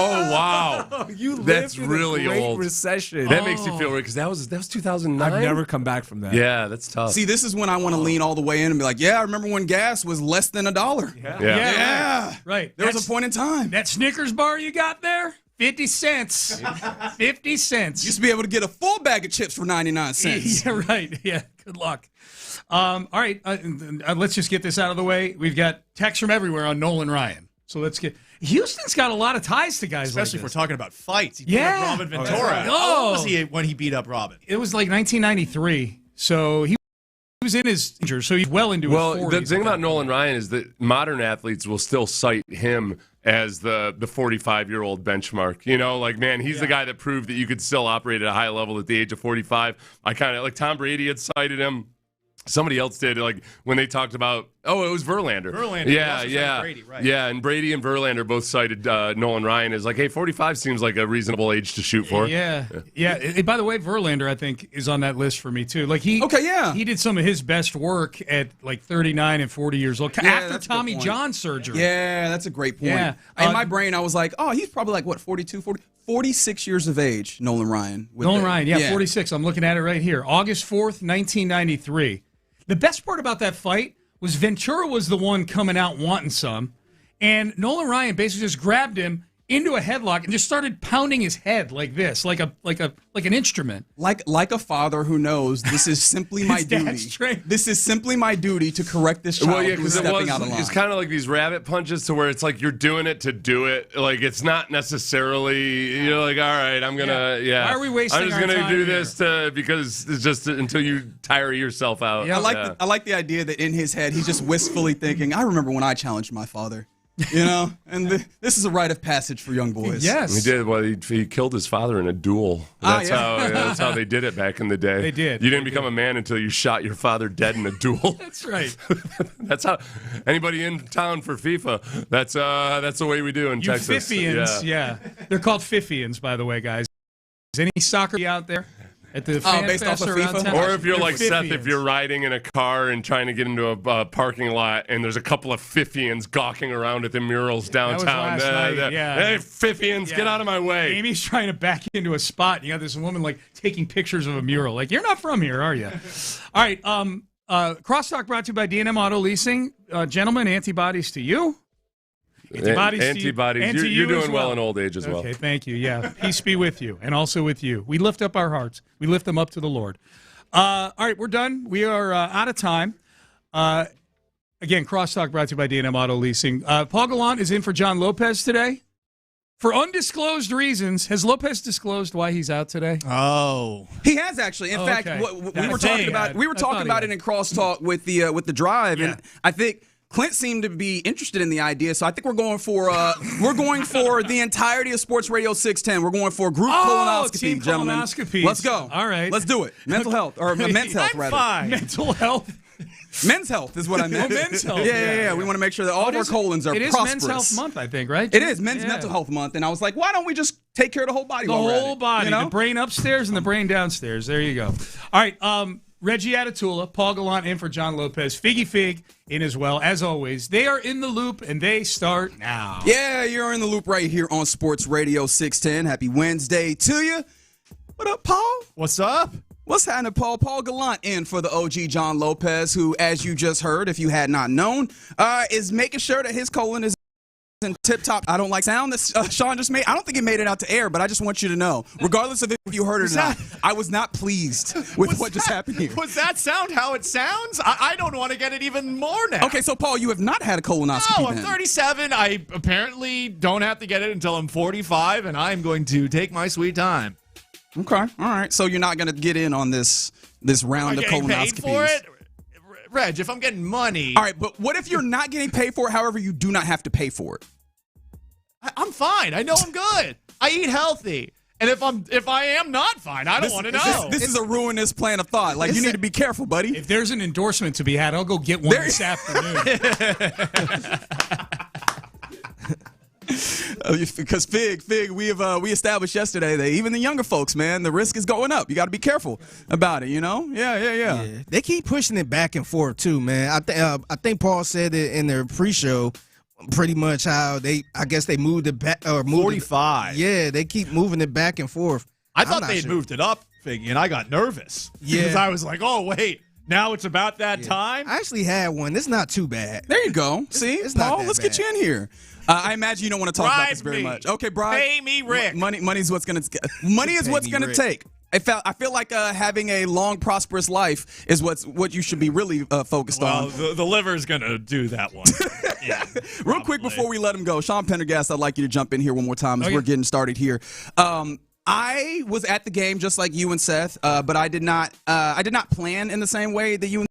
Oh wow, that's really Great old. Recession. That makes you feel weird because that was 2009. I've never come back from that. Yeah, that's tough. See, this is when I want to lean all the way in and be like, yeah, I remember when gas was less than $1. Yeah. Right. There was a point in time. That Snickers bar you got there, 50 cents. 50 cents. Used to be able to get a full bag of chips for 99 cents. Yeah, right. Yeah, good luck. All right, let's just get this out of the way. We've got texts from everywhere on Nolan Ryan. So let's get... Houston's got a lot of ties to guys Especially like if we're talking about fights. He beat Yeah. up Robin Ventura. Oh. How old was he when he beat up Robin? It was like 1993. So he was in his injury, so he's well into his 40s. The thing about Nolan Ryan is that modern athletes will still cite him as the 45-year-old benchmark. You know, like, man, he's the guy that proved that you could still operate at a high level at the age of 45. I kind of like Tom Brady had cited him. Somebody else did, like, when they talked about, it was Verlander. Yeah. Brady, right. Yeah, and Brady and Verlander both cited Nolan Ryan as like, hey, 45 seems like a reasonable age to shoot for. Yeah. By the way, Verlander, I think, is on that list for me, too. Like, he did some of his best work at, like, 39 and 40 years old, after Tommy John surgery. Yeah, that's a great point. Yeah. In my brain, I was like, he's probably like, 46 years of age, Nolan Ryan. 46. I'm looking at it right here. August 4th, 1993. The best part about that fight was Ventura was the one coming out wanting some, and Nolan Ryan basically just grabbed him into a headlock and just started pounding his head like this, like an instrument. Like a father who knows this is simply my duty. This is simply my duty to correct this child who is stepping out of line. It's kind of like these rabbit punches to where it's like you're doing it to do it. Like, it's not necessarily, you're like, all right, I'm gonna, Why are we wasting I'm just our gonna time do here? this because it's just until you tire yourself out. Yeah, I like the idea that in his head he's just wistfully thinking, I remember when I challenged my father. You know, and this is a rite of passage for young boys. Yes, he did. Well, he killed his father in a duel. That's how they did it back in the day. They did. You didn't become a man until you shot your father dead in a duel. That's right. That's how anybody in town for FIFA. That's the way we do in Texas. Fiffians, yeah. They're called Fiffians, by the way, guys. Is any soccer out there? At the based off of FIFA? Or if you're like Seth, if you're riding in a car and trying to get into a parking lot and there's a couple of Fiffians gawking around at the murals downtown. That was last night, Hey, Fiffians, get out of my way. Amy's trying to back into a spot, and you got this woman, like, taking pictures of a mural. Like, you're not from here, are you? All right, Crosstalk brought to you by D&M Auto Leasing. Gentlemen, antibodies to you. Antibodies. You're doing well in old age as well. Okay, thank you. Yeah, peace be with you, and also with you. We lift up our hearts. We lift them up to the Lord. All right, we're done. We are out of time. Again, Crosstalk brought to you by D&M Auto Leasing. Paul Gallant is in for John Lopez today. For undisclosed reasons, has Lopez disclosed why he's out today? Oh, he has actually. In fact, we were talking about it in Crosstalk with the drive, and I think Clint seemed to be interested in the idea, so I think we're going for the entirety of Sports Radio 610. We're going for group colonoscopy, gentlemen. Let's go. All right, let's do it. Mental health or men's health, rather. Fine. Mental health. Men's health is what I meant. Men's health. Yeah. We want to make sure that all of our colons are prosperous. It is Men's Health Month, I think, right? It is Men's Mental Health Month, and I was like, why don't we just take care of the whole body? The whole body, you know? The brain upstairs and the brain downstairs. There you go. All right, Reggie Atatula, Paul Gallant in for John Lopez, Figgy Fig in as well. As always, they are in the loop, and they start now. Yeah, you're in the loop right here on Sports Radio 610. Happy Wednesday to you. What up, Paul? What's up? What's happening, Paul? Paul Gallant in for the OG John Lopez, who, as you just heard, if you had not known, is making sure that his colon is in tip-top. I don't like sound that Sean just made. I don't think it made it out to air, but I just want you to know, regardless of if you heard it or not, I was not pleased with what just happened here. Was that sound how it sounds? I don't want to get it even more now. Okay, so Paul, you have not had a colonoscopy. No, I'm 37. I apparently don't have to get it until I'm 45, and I'm going to take my sweet time. Okay, all right. So you're not going to get in on this round of colonoscopies. Paid for it? Reg, if I'm getting money. All right, but what if you're not getting paid for it, however, you do not have to pay for it? I'm fine. I know I'm good. I eat healthy. And if I am not fine, I don't want to know. This is a ruinous plan of thought. Like, you need to be careful, buddy. If there's an endorsement to be had, I'll go get one this afternoon. Because Fig, we established yesterday that even the younger folks, man, the risk is going up. You got to be careful about it, you know? Yeah. They keep pushing it back and forth too, man. I think Paul said it in their pre-show, pretty much how I guess they moved it back or moved 45. Yeah, they keep moving it back and forth. I thought they'd moved it up, Fig, and I got nervous. Yeah, because I was like, oh wait. Now it's about that time? I actually had one. It's not too bad. There you go. See, it's Paul, let's get you in here. I imagine you don't want to talk about this very much. Okay, bribe. Pay me, Rick. Money's what's gonna take. I feel like having a long, prosperous life is what you should be really focused on. Well, the liver's gonna do that one. Yeah. Real quick before we let him go, Sean Pendergast, I'd like you to jump in here one more time as we're getting started here. I was at the game just like you and Seth, but I did not plan in the same way that you and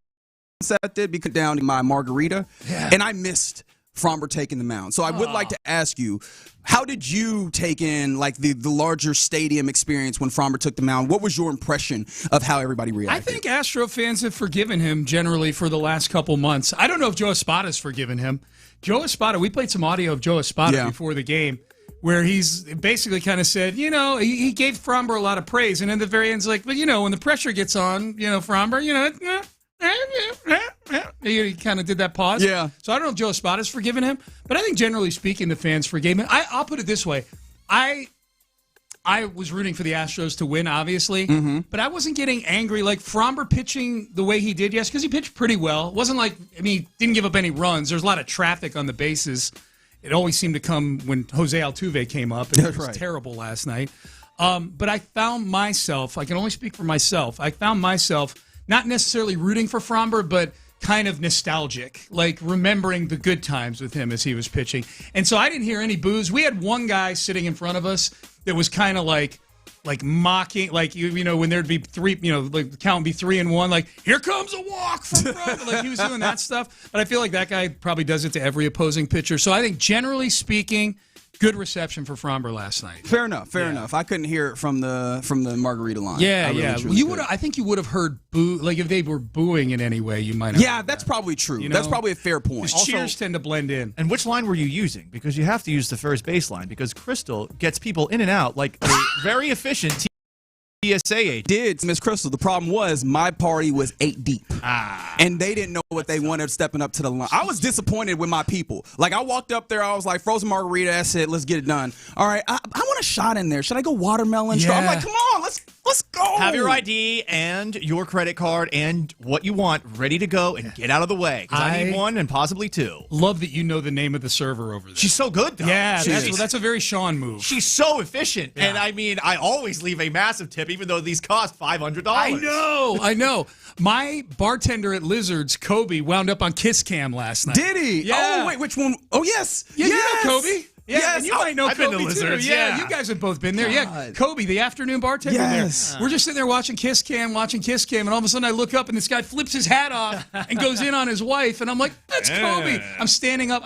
Seth did. Because down my margarita, and I missed Fromber taking the mound. So I would like to ask you, how did you take in like the larger stadium experience when Fromber took the mound? What was your impression of how everybody reacted? I think Astro fans have forgiven him generally for the last couple months. I don't know if Joe Espada's forgiven him. Joe Espada, we played some audio of Joe Espada before the game where he's basically kind of said, he gave Fromber a lot of praise. And in the very end, it's like, but, when the pressure gets on, Fromber, he kind of did that pause. Yeah. So I don't know if Joe Espada's forgiven him, but I think generally speaking, the fans forgave him. I'll put it this way. I was rooting for the Astros to win, obviously, but I wasn't getting angry. Like Fromber pitching the way he did, yes, because he pitched pretty well. It wasn't like, he didn't give up any runs. There's a lot of traffic on the bases. It always seemed to come when Jose Altuve came up. And it was terrible last night. But I found myself, I can only speak for myself, I found myself not necessarily rooting for Fromber, but kind of nostalgic, like remembering the good times with him as he was pitching. And so I didn't hear any boos. We had one guy sitting in front of us that was kind of like mocking, like, when there'd be three, like the count would be 3-1, like, here comes a walk from Fromber. Like, he was doing that stuff. But I feel like that guy probably does it to every opposing pitcher. So I think, generally speaking, good reception for Fromber last night. Fair enough. I couldn't hear it from the margarita line. I think you would have heard boo. Like if they were booing in any way, you might have. Yeah, that's probably true. That's probably a fair point. Cheers tend to blend in. And which line were you using? Because you have to use the first base line because Crystal gets people in and out like a very efficient TSA agent. Did Miss Crystal. The problem was my party was 8 deep. And they didn't know what they wanted stepping up to the line. I was disappointed with my people. Like, I walked up there, I was like, frozen margarita, that's it, let's get it done. All right, I want a shot in there. Should I go watermelon? Yeah. I'm like, come on, let's go. Have your ID and your credit card and what you want ready to go and get out of the way. Because I need one and possibly two. Love that you know the name of the server over there. She's so good, though. Yeah, that's a very Sean move. She's so efficient. Yeah. And, I always leave a massive tip, even though these cost $500. I know. My bartender at Lizards, Kobe, wound up on Kiss Cam last night. Did he? Yeah. Oh, wait, which one? Oh, yes. Yeah, yes. You know Kobe. Yeah, yes. and you might know I've Kobe been to Lizards, too. Yeah, you guys have both been there. God. Yeah, Kobe, the afternoon bartender there. We're just sitting there watching Kiss Cam, and all of a sudden I look up and this guy flips his hat off and goes in on his wife, and I'm like, that's Kobe. I'm standing up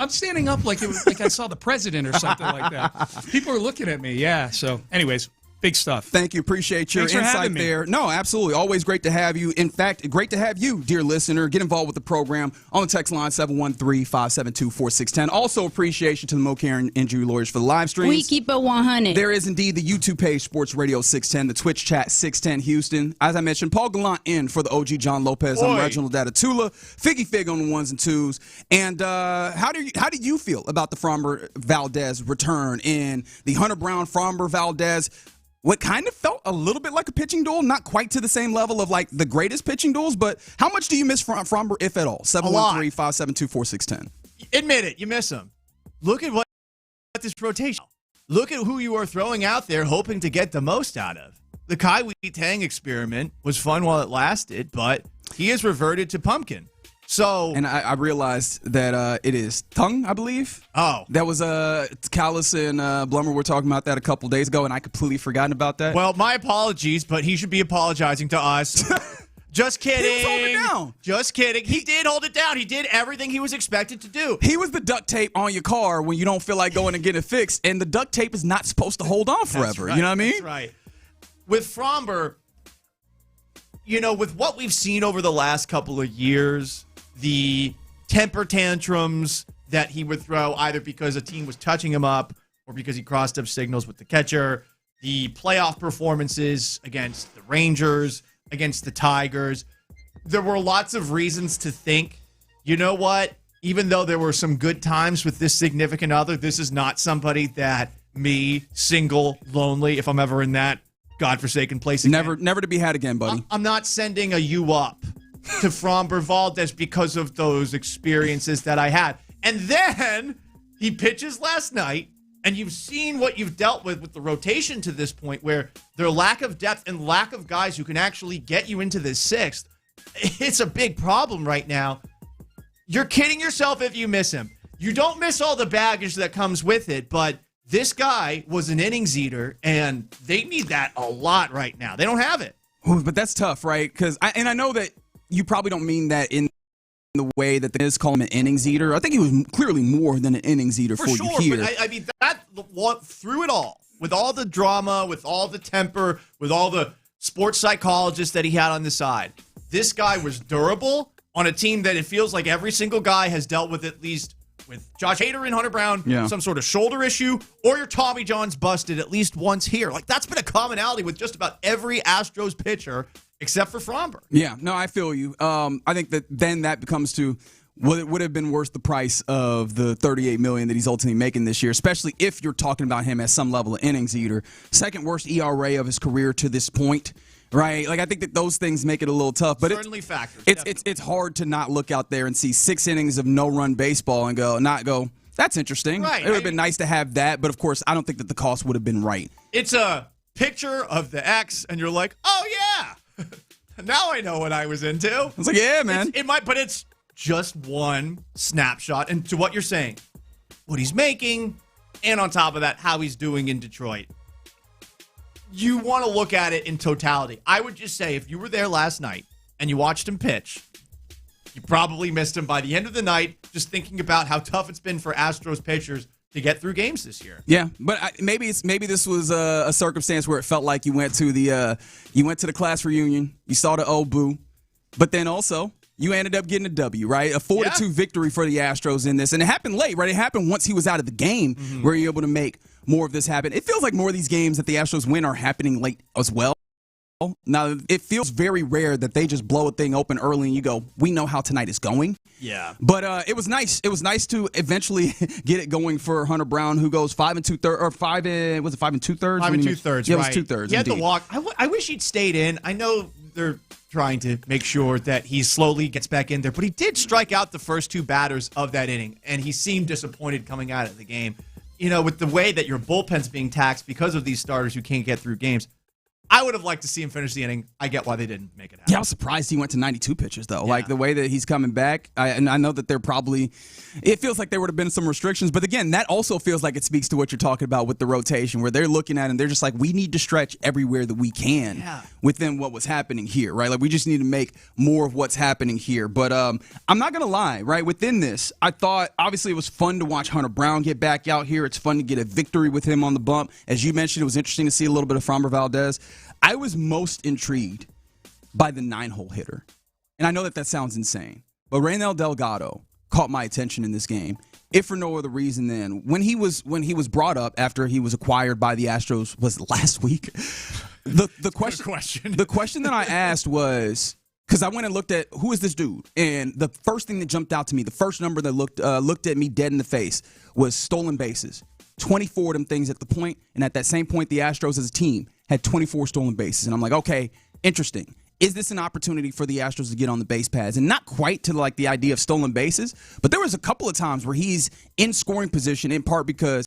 like I saw the president or something like that. People are looking at me. Yeah. So, anyways. Big stuff. Thank you. Appreciate your insight there. No, absolutely. Always great to have you. In fact, great to have you, dear listener. Get involved with the program on the text line 713-572-4610. Also, appreciation to the Mo-Care Injury Lawyers for the live streams. We keep it 100. There is indeed the YouTube page, Sports Radio 610, the Twitch chat 610 Houston. As I mentioned, Paul Gallant in for the OG John Lopez. I'm Reginald Datatula. Figgy Fig on the ones and twos. And how do you feel about the Fromber Valdez return in the Hunter Brown Fromber Valdez? What kind of felt a little bit like a pitching duel, not quite to the same level of like the greatest pitching duels, but how much do you miss Fromber, if at all? 713-572-4610. Admit it, you miss him. Look at what this rotation. Look at who you are throwing out there, hoping to get the most out of. The Kai Wee Tang experiment was fun while it lasted, but he has reverted to pumpkin. So, and I realized that it is tongue, I believe. Oh. That was Callis and Blummer were talking about that a couple days ago, and I completely forgotten about that. Well, my apologies, but he should be apologizing to us. Just kidding. He was holding it down. Just kidding. He did hold it down. He did everything he was expected to do. He was the duct tape on your car when you don't feel like going and getting it fixed, and the duct tape is not supposed to hold on forever. Right. You know what I mean? That's right. With Fromber, with what we've seen over the last couple of years, the temper tantrums that he would throw either because a team was touching him up or because he crossed up signals with the catcher, the playoff performances against the Rangers, against the Tigers. There were lots of reasons to think, you know what, even though there were some good times with this significant other, this is not somebody that me, single, lonely, if I'm ever in that godforsaken place again. Never to be had again, buddy. I'm not sending a you up to Fromber Valdez because of those experiences that I had. And then he pitches last night, and you've seen what you've dealt with the rotation to this point where their lack of depth and lack of guys who can actually get you into this sixth. It's a big problem right now. You're kidding yourself if you miss him. You don't miss all the baggage that comes with it, but this guy was an innings eater, and they need that a lot right now. They don't have it. But that's tough, right? Because I know that you probably don't mean that in the way that the is call him an innings eater. I think he was clearly more than an innings eater for sure, you here. But I mean, that through it all, with all the drama, with all the temper, with all the sports psychologists that he had on the side, this guy was durable on a team that it feels like every single guy has dealt with, at least with Josh Hader and Hunter Brown, some sort of shoulder issue, or your Tommy John's busted at least once here. Like, that's been a commonality with just about every Astros pitcher except for Fromber. Yeah, no, I feel you. I think that then that becomes to what it would have been worth the price of the $38 million that he's ultimately making this year, especially if you're talking about him as some level of innings eater. Second worst ERA of his career to this point. Right, like I think that those things make it a little tough, but certainly factors. It's hard to not look out there and see 6 innings of no-run baseball and not go. That's interesting. Right, it would have been nice to have that, but of course, I don't think that the cost would have been right. It's a picture of the X, and you're like, oh yeah, now I know what I was into. It's like, yeah, man. But it's just one snapshot, and to what you're saying, what he's making, and on top of that, how he's doing in Detroit. You want to look at it in totality. I would just say if you were there last night and you watched him pitch, you probably missed him by the end of the night just thinking about how tough it's been for Astros pitchers to get through games this year. Yeah, but maybe this was a circumstance where it felt like you went to the class reunion, you saw the old boo, but then also you ended up getting a W, right? A 4-2 victory for the Astros in this, and it happened late, right? It happened once he was out of the game, where you're able to make more of this happen. It feels like more of these games that the Astros win are happening late as well. Now, it feels very rare that they just blow a thing open early and you go, we know how tonight is going. Yeah. But it was nice. It was nice to eventually get it going for Hunter Brown, who goes 5 2/3 or 5 and was it 5 2/3? 5 2/3. Yeah, right. it was 2/3. He had to walk. I wish he'd stayed in. I know they're trying to make sure that he slowly gets back in there, but he did strike out the first 2 batters of that inning, and he seemed disappointed coming out of the game. You know, with the way that your bullpen's being taxed because of these starters who can't get through games, I would have liked to see him finish the inning. I get why they didn't make it happen. Yeah, I was surprised he went to 92 pitches, though. Yeah. Like, the way that he's coming back, and I know that it feels like there would have been some restrictions, but again, that also feels like it speaks to what you're talking about with the rotation, where they're looking at it and they're just like, we need to stretch everywhere that we can within what was happening here, right? Like, we just need to make more of what's happening here. But I'm not going to lie, right? Within this, I thought, obviously, it was fun to watch Hunter Brown get back out here. It's fun to get a victory with him on the bump. As you mentioned, it was interesting to see a little bit of Framber Valdez. I was most intrigued by the 9-hole hitter. And I know that sounds insane, but Raynel Delgado caught my attention in this game, if for no other reason than when he was brought up after he was acquired by the Astros was last week. The question that I asked was, because I went and looked at who is this dude, and the first thing that jumped out to me, the first number that looked at me dead in the face was stolen bases. 24 of them things at the point, and at that same point, the Astros as a team had 24 stolen bases. And I'm like, okay, interesting. Is this an opportunity for the Astros to get on the base paths? And not quite to like the idea of stolen bases, but there was a couple of times where he's in scoring position, in part because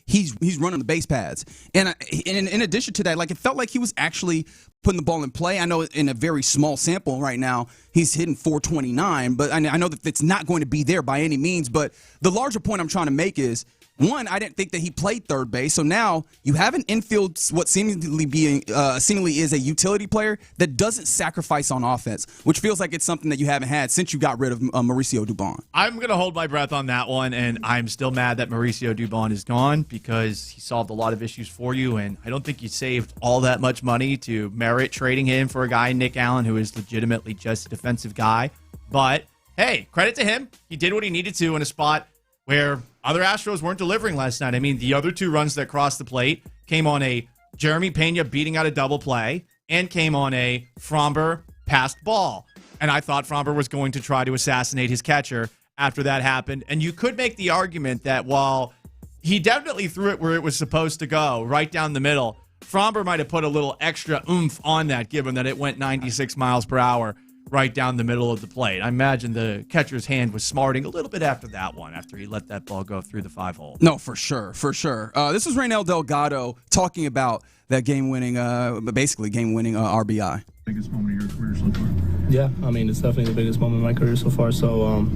he's running the base paths. And in addition to that, like, it felt like he was actually putting the ball in play. I know in a very small sample right now, he's hitting 429, but I know that it's not going to be there by any means. But the larger point I'm trying to make is, one, I didn't think that he played third base, so now you have an infield, what seemingly is a utility player that doesn't sacrifice on offense, which feels like it's something that you haven't had since you got rid of Mauricio Dubon. I'm going to hold my breath on that one, and I'm still mad that Mauricio Dubon is gone because he solved a lot of issues for you, and I don't think you saved all that much money to merit trading him for a guy, Nick Allen, who is legitimately just a defensive guy. But, hey, credit to him. He did what he needed to in a spot where other Astros weren't delivering last night. I mean, the other 2 runs that crossed the plate came on a Jeremy Pena beating out a double play and came on a Fromber passed ball. And I thought Fromber was going to try to assassinate his catcher after that happened. And you could make the argument that while he definitely threw it where it was supposed to go, right down the middle, Fromber might have put a little extra oomph on that, given that it went 96 miles per hour right down the middle of the plate. I imagine the catcher's hand was smarting a little bit after that one, after he let that ball go through the 5-hole. No, for sure. This was Raynel Delgado talking about that game-winning RBI. Biggest moment of your career so far? Yeah, I mean, it's definitely the biggest moment of my career so far, so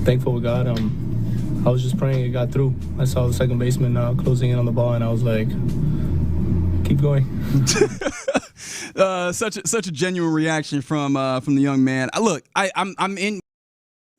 thankful with God. I was just praying it got through. I saw the second baseman closing in on the ball, and I was like, keep going. Such a genuine reaction from the young man. Look, I'm in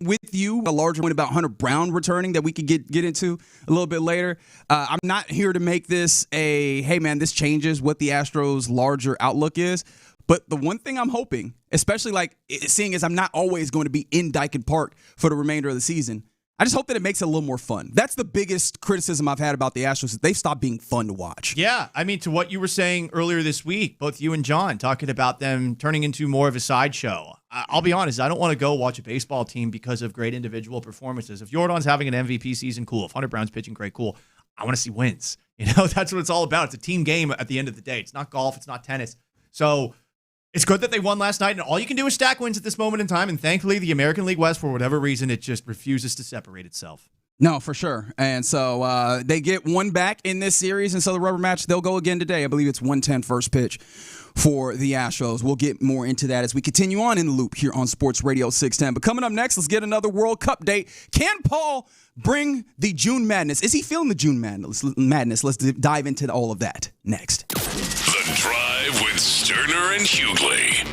with you a larger point about Hunter Brown returning that we could get into a little bit later. I'm not here to make this hey man, this changes what the Astros' larger outlook is. But the one thing I'm hoping, especially like seeing as I'm not always going to be in Dyken Park for the remainder of the season, I just hope that it makes it a little more fun. That's the biggest criticism I've had about the Astros, is they've stopped being fun to watch. Yeah, I mean, to what you were saying earlier this week, both you and John talking about them turning into more of a sideshow. I'll be honest, I don't want to go watch a baseball team because of great individual performances. If Jordan's having an MVP season, cool. If Hunter Brown's pitching great, cool. I want to see wins. That's what it's all about. It's a team game at the end of the day. It's not golf. It's not tennis. So it's good that they won last night, and all you can do is stack wins at this moment in time, and thankfully the American League West, for whatever reason, it just refuses to separate itself. No, for sure. And so they get one back in this series, and so the rubber match, they'll go again today. I believe it's 1:10 first pitch for the Astros. We'll get more into that as we continue on in the loop here on Sports Radio 610. But coming up next, let's get another World Cup date. Can Paul bring the June Madness? Is he feeling the June Madness? Let's dive into all of that next. The Drive with Stoerner and Hughley.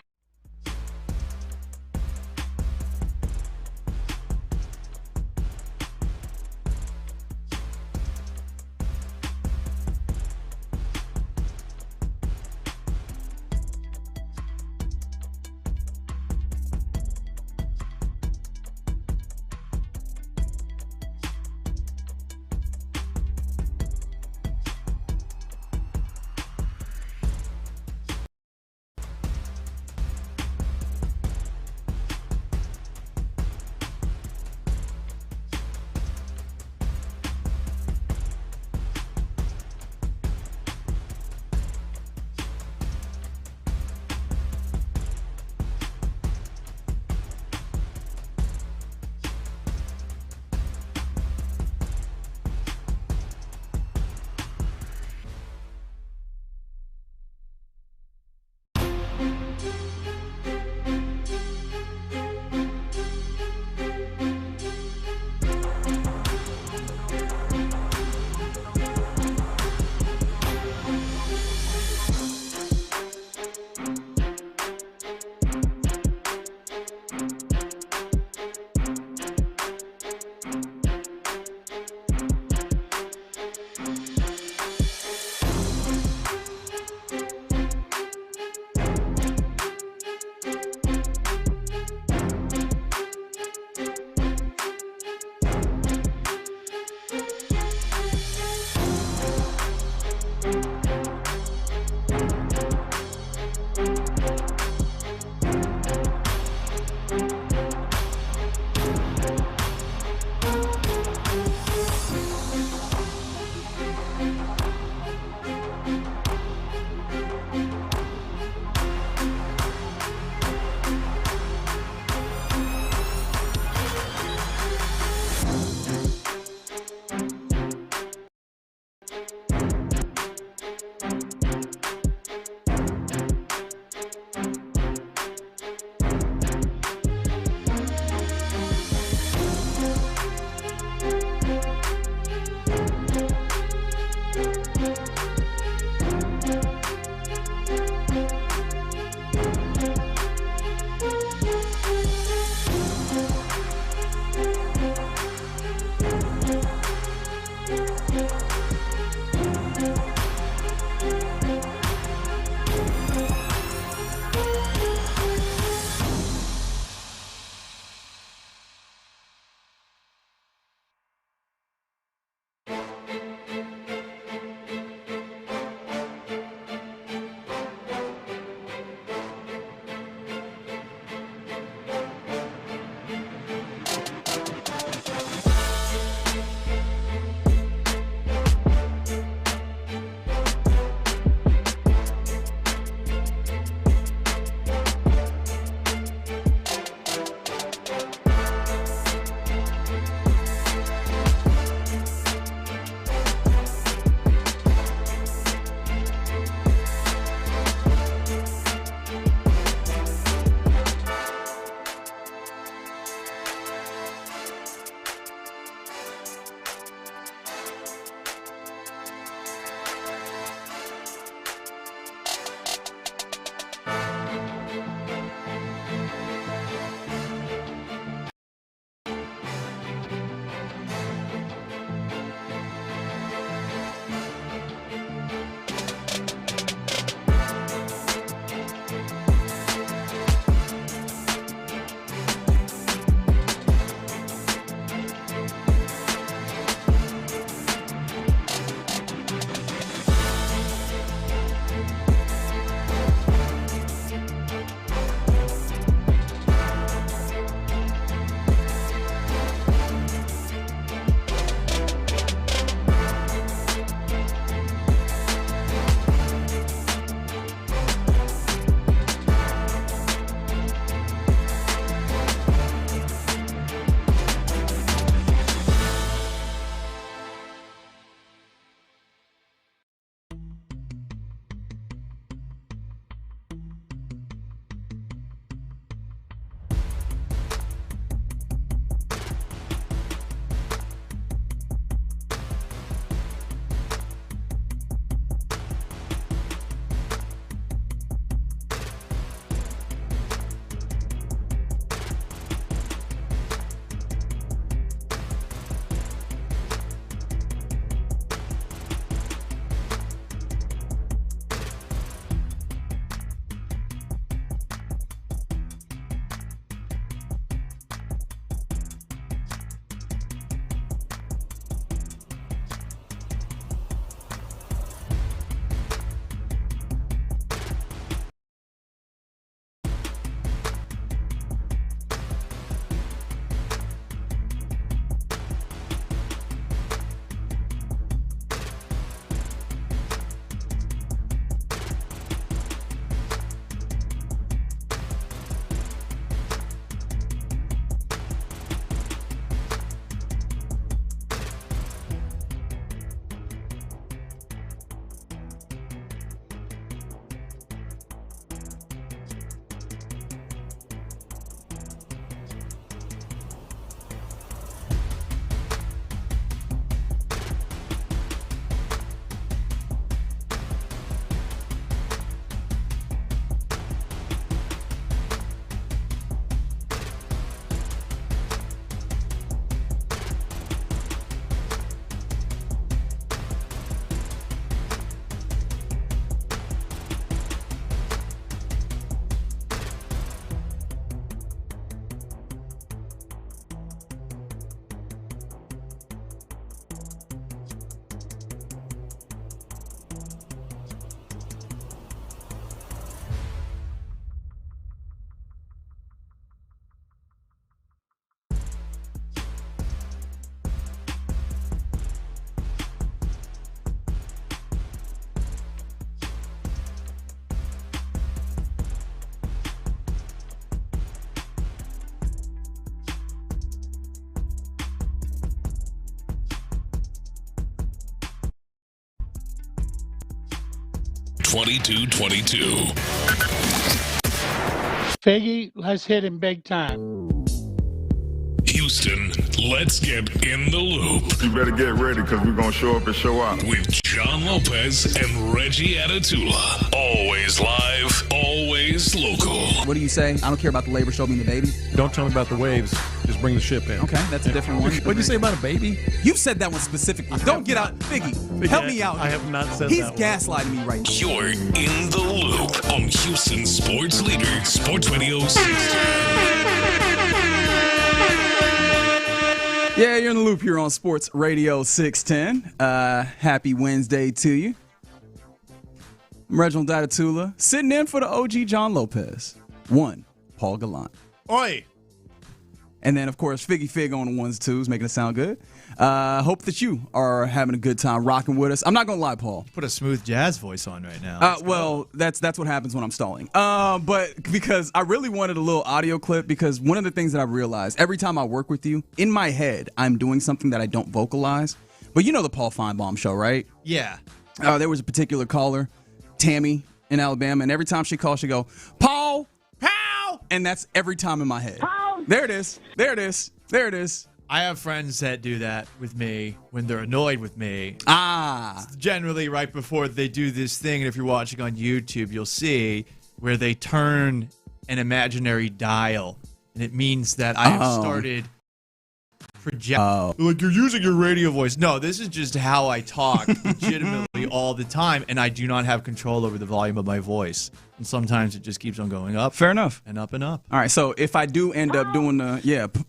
2222. Figgy, let's hit him big time. Houston, let's get in the loop. You better get ready because we're going to show up and show out. With John Lopez and Reggie Atatula. Always live, always local. What do you say? I don't care about the labor, show me the baby. Don't tell me about the waves. Just bring the ship in. Okay, that's a different one. What'd you say about a baby? You said that one specifically. Don't get out. Figgy, help me out. I have not said He's that gaslighting me right now. You're in the loop on Houston sports leader, Sports Radio 610. Yeah, you're in the loop here on Sports Radio 610. Happy Wednesday to you. I'm Reginald Atatula, sitting in for the OG John Lopez. One, Paul Gallant. Oi. And then, of course, Figgy Fig on the ones, twos, making it sound good. Hope that you are having a good time rocking with us. I'm not going to lie, Paul. Put a smooth jazz voice on right now. Well, that's what happens when I'm stalling. But because I really wanted a little audio clip, because one of the things that I realized, every time I work with you, in my head, I'm doing something that I don't vocalize. But you know the Paul Feinbaum show, right? Yeah. There was a particular caller, Tammy in Alabama, and every time she calls, she go, Paul, pow! And that's every time in my head. Pow! There it is. There it is. There it is. I have friends that do that with me when they're annoyed with me. It's generally right before they do this thing, and if you're watching on YouTube, you'll see where they turn an imaginary dial, and it means that I have started projecting. Like, you're using your radio voice. No, this is just how I talk legitimately all the time, and I do not have control over the volume of my voice. And sometimes it just keeps on going up. Fair enough. And up and up. All right, so if I do end up doing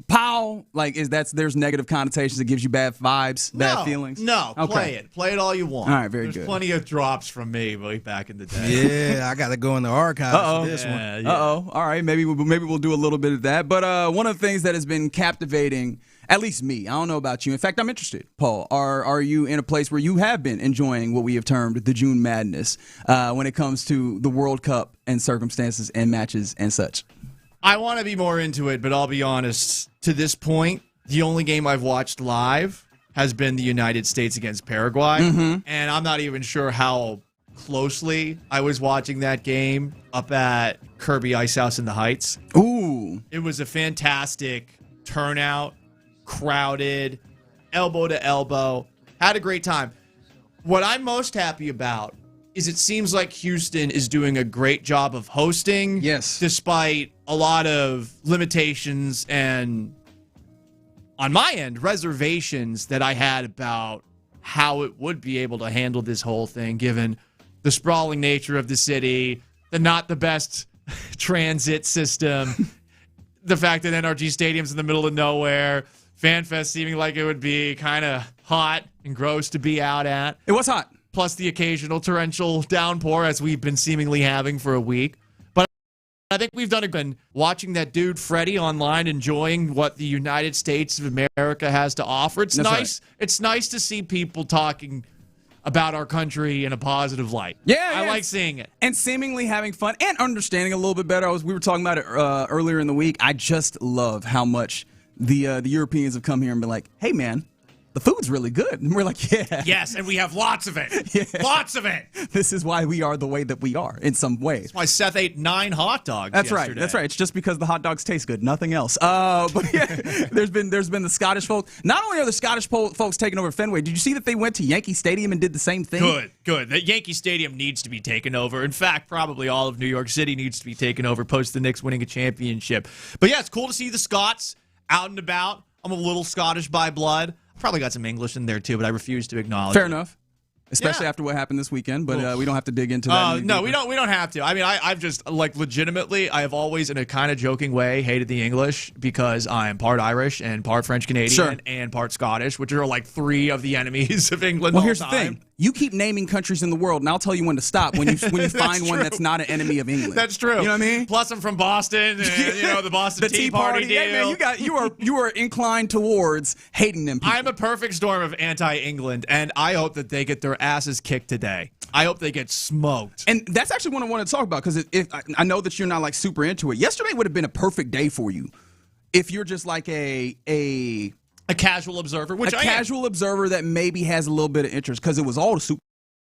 pow, like there's negative connotations, it gives you bad vibes, bad feelings? No, okay. Play it. Play it all you want. All right, very good. There's plenty of drops from me way back in the day. Yeah, I got to go in the archives for this one. Yeah. All right, maybe we'll do a little bit of that. But one of the things that has been captivating, at least me, I don't know about you. In fact, I'm interested, Paul. Are you in a place where you have been enjoying what we have termed the June Madness when it comes to the World Cup and circumstances and matches and such? I want to be more into it, but I'll be honest. To this point, the only game I've watched live has been the United States against Paraguay, and I'm not even sure how closely I was watching that game up at Kirby Ice House in the Heights. Ooh. It was a fantastic turnout, crowded, elbow to elbow. Had a great time. What I'm most happy about is it seems like Houston is doing a great job of hosting. Yes. Despite a lot of limitations and, on my end, reservations that I had about how it would be able to handle this whole thing, given the sprawling nature of the city, the not the best transit system, the fact that NRG Stadium's in the middle of nowhere, FanFest seeming like it would be kind of hot and gross to be out at. It was hot. Plus the occasional torrential downpour, as we've been seemingly having for a week. But I think we've done a good watching that dude Freddie online, enjoying what the United States of America has to offer. It's nice. Right. It's nice to see people talking about our country in a positive light. Yeah, I like seeing it. And seemingly having fun and understanding a little bit better. We were talking about it earlier in the week. I just love how much the Europeans have come here and been like, hey, man, the food's really good. And we're like, yeah. Yes, and we have lots of it. Yeah. Lots of it. This is why we are the way that we are in some ways. That's why Seth ate 9 hot dogs That's yesterday. right. That's right. It's just because the hot dogs taste good, nothing else. But yeah, there's been the Scottish folks. Not only are the Scottish folks taking over Fenway, did you see that they went to Yankee Stadium and did the same thing? Good. The Yankee Stadium needs to be taken over. In fact, probably all of New York City needs to be taken over post the Knicks winning a championship. But yeah, it's cool to see the Scots out and about. I'm a little Scottish by blood. Probably got some English in there too, but I refuse to acknowledge Fair it. enough. Especially after what happened this weekend, but we don't have to dig into that. No, we don't have to. I mean, I've just, like, legitimately, I have always, in a kind of joking way, hated the English because I'm part Irish and part French-Canadian and part Scottish, which are, like, 3 of the enemies of England Well, all here's time. the thing. You keep naming countries in the world, and I'll tell you when to stop when you find one that's not an enemy of England. That's true. You know what I mean? Plus, I'm from Boston, and, you know, the Boston Tea Party deal. Hey, man, you are inclined towards hating them people. I'm a perfect storm of anti-England, and I hope that they get their asses kicked today. I hope they get smoked. And that's actually what I want to talk about, because I know that you're not like super into it. Yesterday would have been a perfect day for you if you're just like a casual observer, which casual observer that maybe has a little bit of interest, because it was all the Super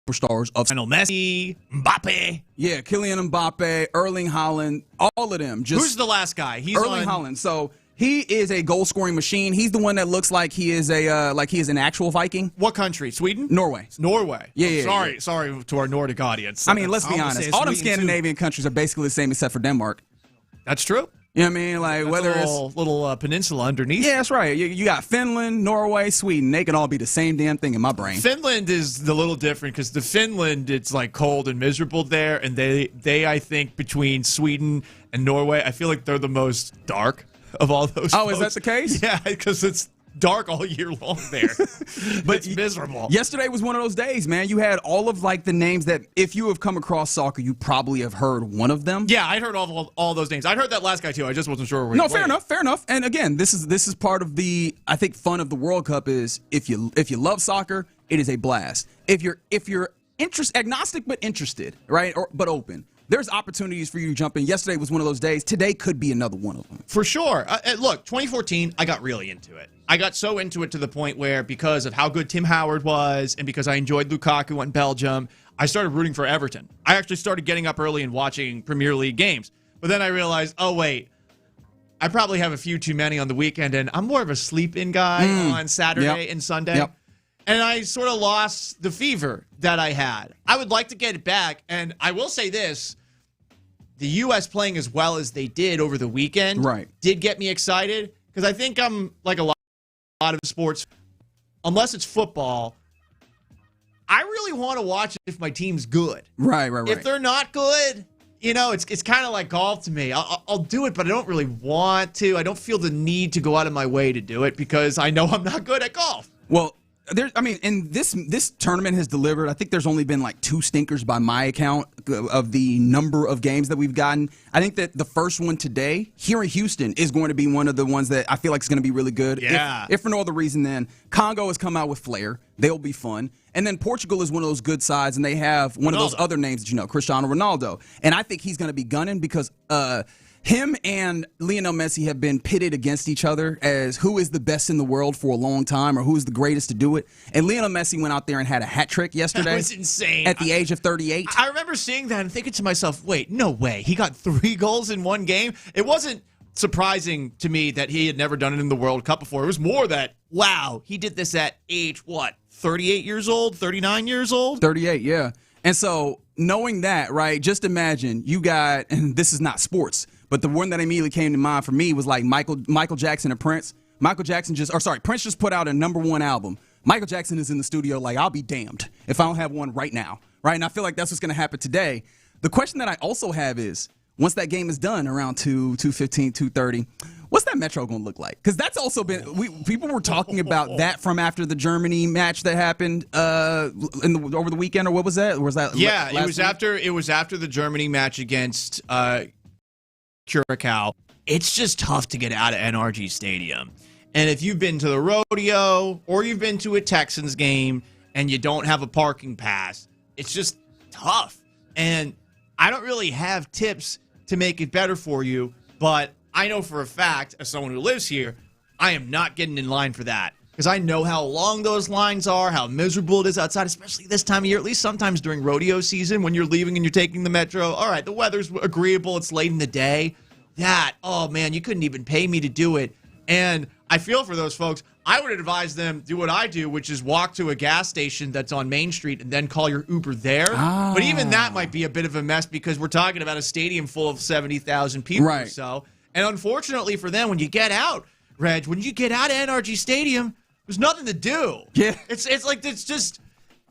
superstars of Messi, Mbappe. Yeah, Kylian Mbappe, Erling Haaland, all of them. Who's the last guy? He's Erling Haaland. So he is a goal-scoring machine. He's the one that looks like he is an actual Viking. What country? Sweden? Norway. Norway. Yeah. Sorry to our Nordic audience. I mean, let's be honest. All them Scandinavian countries are basically the same except for Denmark. That's true. You know what I mean? Like, That's whether a little peninsula underneath. Yeah, that's right. You got Finland, Norway, Sweden. They can all be the same damn thing in my brain. Finland is a little different because the Finland, it's like cold and miserable there, and they I think between Sweden and Norway, I feel like they're the most dark of all those. Oh, is that the case? Yeah, because it's dark all year long there. But it's miserable. Yesterday was one of those days, man. You had all of like the names that if you have come across soccer, you probably have heard one of them. Yeah, I'd heard all those names. I'd heard that last guy too. I just wasn't sure where he No, played. fair enough. And again, this is part of the, I think, fun of the World Cup is if you love soccer, it is a blast. If you're agnostic but interested, right? But open. There's opportunities for you to jump in. Yesterday was one of those days. Today could be another one of them. For sure. Look, 2014, I got really into it. I got so into it to the point where because of how good Tim Howard was and because I enjoyed Lukaku in Belgium, I started rooting for Everton. I actually started getting up early and watching Premier League games. But then I realized, oh, wait, I probably have a few too many on the weekend, and I'm more of a sleep-in guy on Saturday and Sunday. Yep. And I sort of lost the fever that I had. I would like to get it back, and I will say this. The U.S. playing as well as they did over the weekend did get me excited because I think I'm like a lot of sports. Unless it's football, I really want to watch it if my team's good. Right. If they're not good, it's kind of like golf to me. I'll do it, but I don't really want to. I don't feel the need to go out of my way to do it because I know I'm not good at golf. Well, and this tournament has delivered. I think there's only been like 2 stinkers by my account of the number of games that we've gotten. I think that the first one today here in Houston is going to be one of the ones that I feel like is going to be really good. Yeah. If for no other reason than Congo has come out with flair. They'll be fun. And then Portugal is one of those good sides, and they have one of those other names that you know, Cristiano Ronaldo. And I think he's going to be gunning because him and Lionel Messi have been pitted against each other as who is the best in the world for a long time or who is the greatest to do it. And Lionel Messi went out there and had a hat trick yesterday. That was insane. At the age of 38. I remember seeing that and thinking to myself, wait, no way. He got 3 goals in one game? It wasn't surprising to me that he had never done it in the World Cup before. It was more that, wow, he did this at age, 38 years old, 39 years old? 38, yeah. And so knowing that, right, just imagine you got, and this is not sports, but the one that immediately came to mind for me was like Michael Jackson and Prince. Prince just put out a #1 album. Michael Jackson is in the studio like, I'll be damned if I don't have one right now, right? And I feel like that's what's going to happen today. The question that I also have is, once that game is done around 2:15, 2:30, what's that Metro going to look like? Because that's also been people were talking about that from after the Germany match that happened over the weekend, or what was that? Or was that it was after the Germany match against Curacao. It's just tough to get out of NRG Stadium. And if you've been to the rodeo or you've been to a Texans game and you don't have a parking pass, it's just tough. And I don't really have tips to make it better for you, but I know for a fact, as someone who lives here, I am not getting in line for that. Because I know how long those lines are, how miserable it is outside, especially this time of year, at least sometimes during rodeo season when you're leaving and you're taking the Metro. All right, the weather's agreeable, it's late in the day. Oh man, you couldn't even pay me to do it. And I feel for those folks. I would advise them do what I do, which is walk to a gas station that's on Main Street and then call your Uber there. But even that might be a bit of a mess because we're talking about a stadium full of 70,000 people or so. And unfortunately for them, when you get out, Reg, when you get out of NRG Stadium, there's nothing to do. Yeah.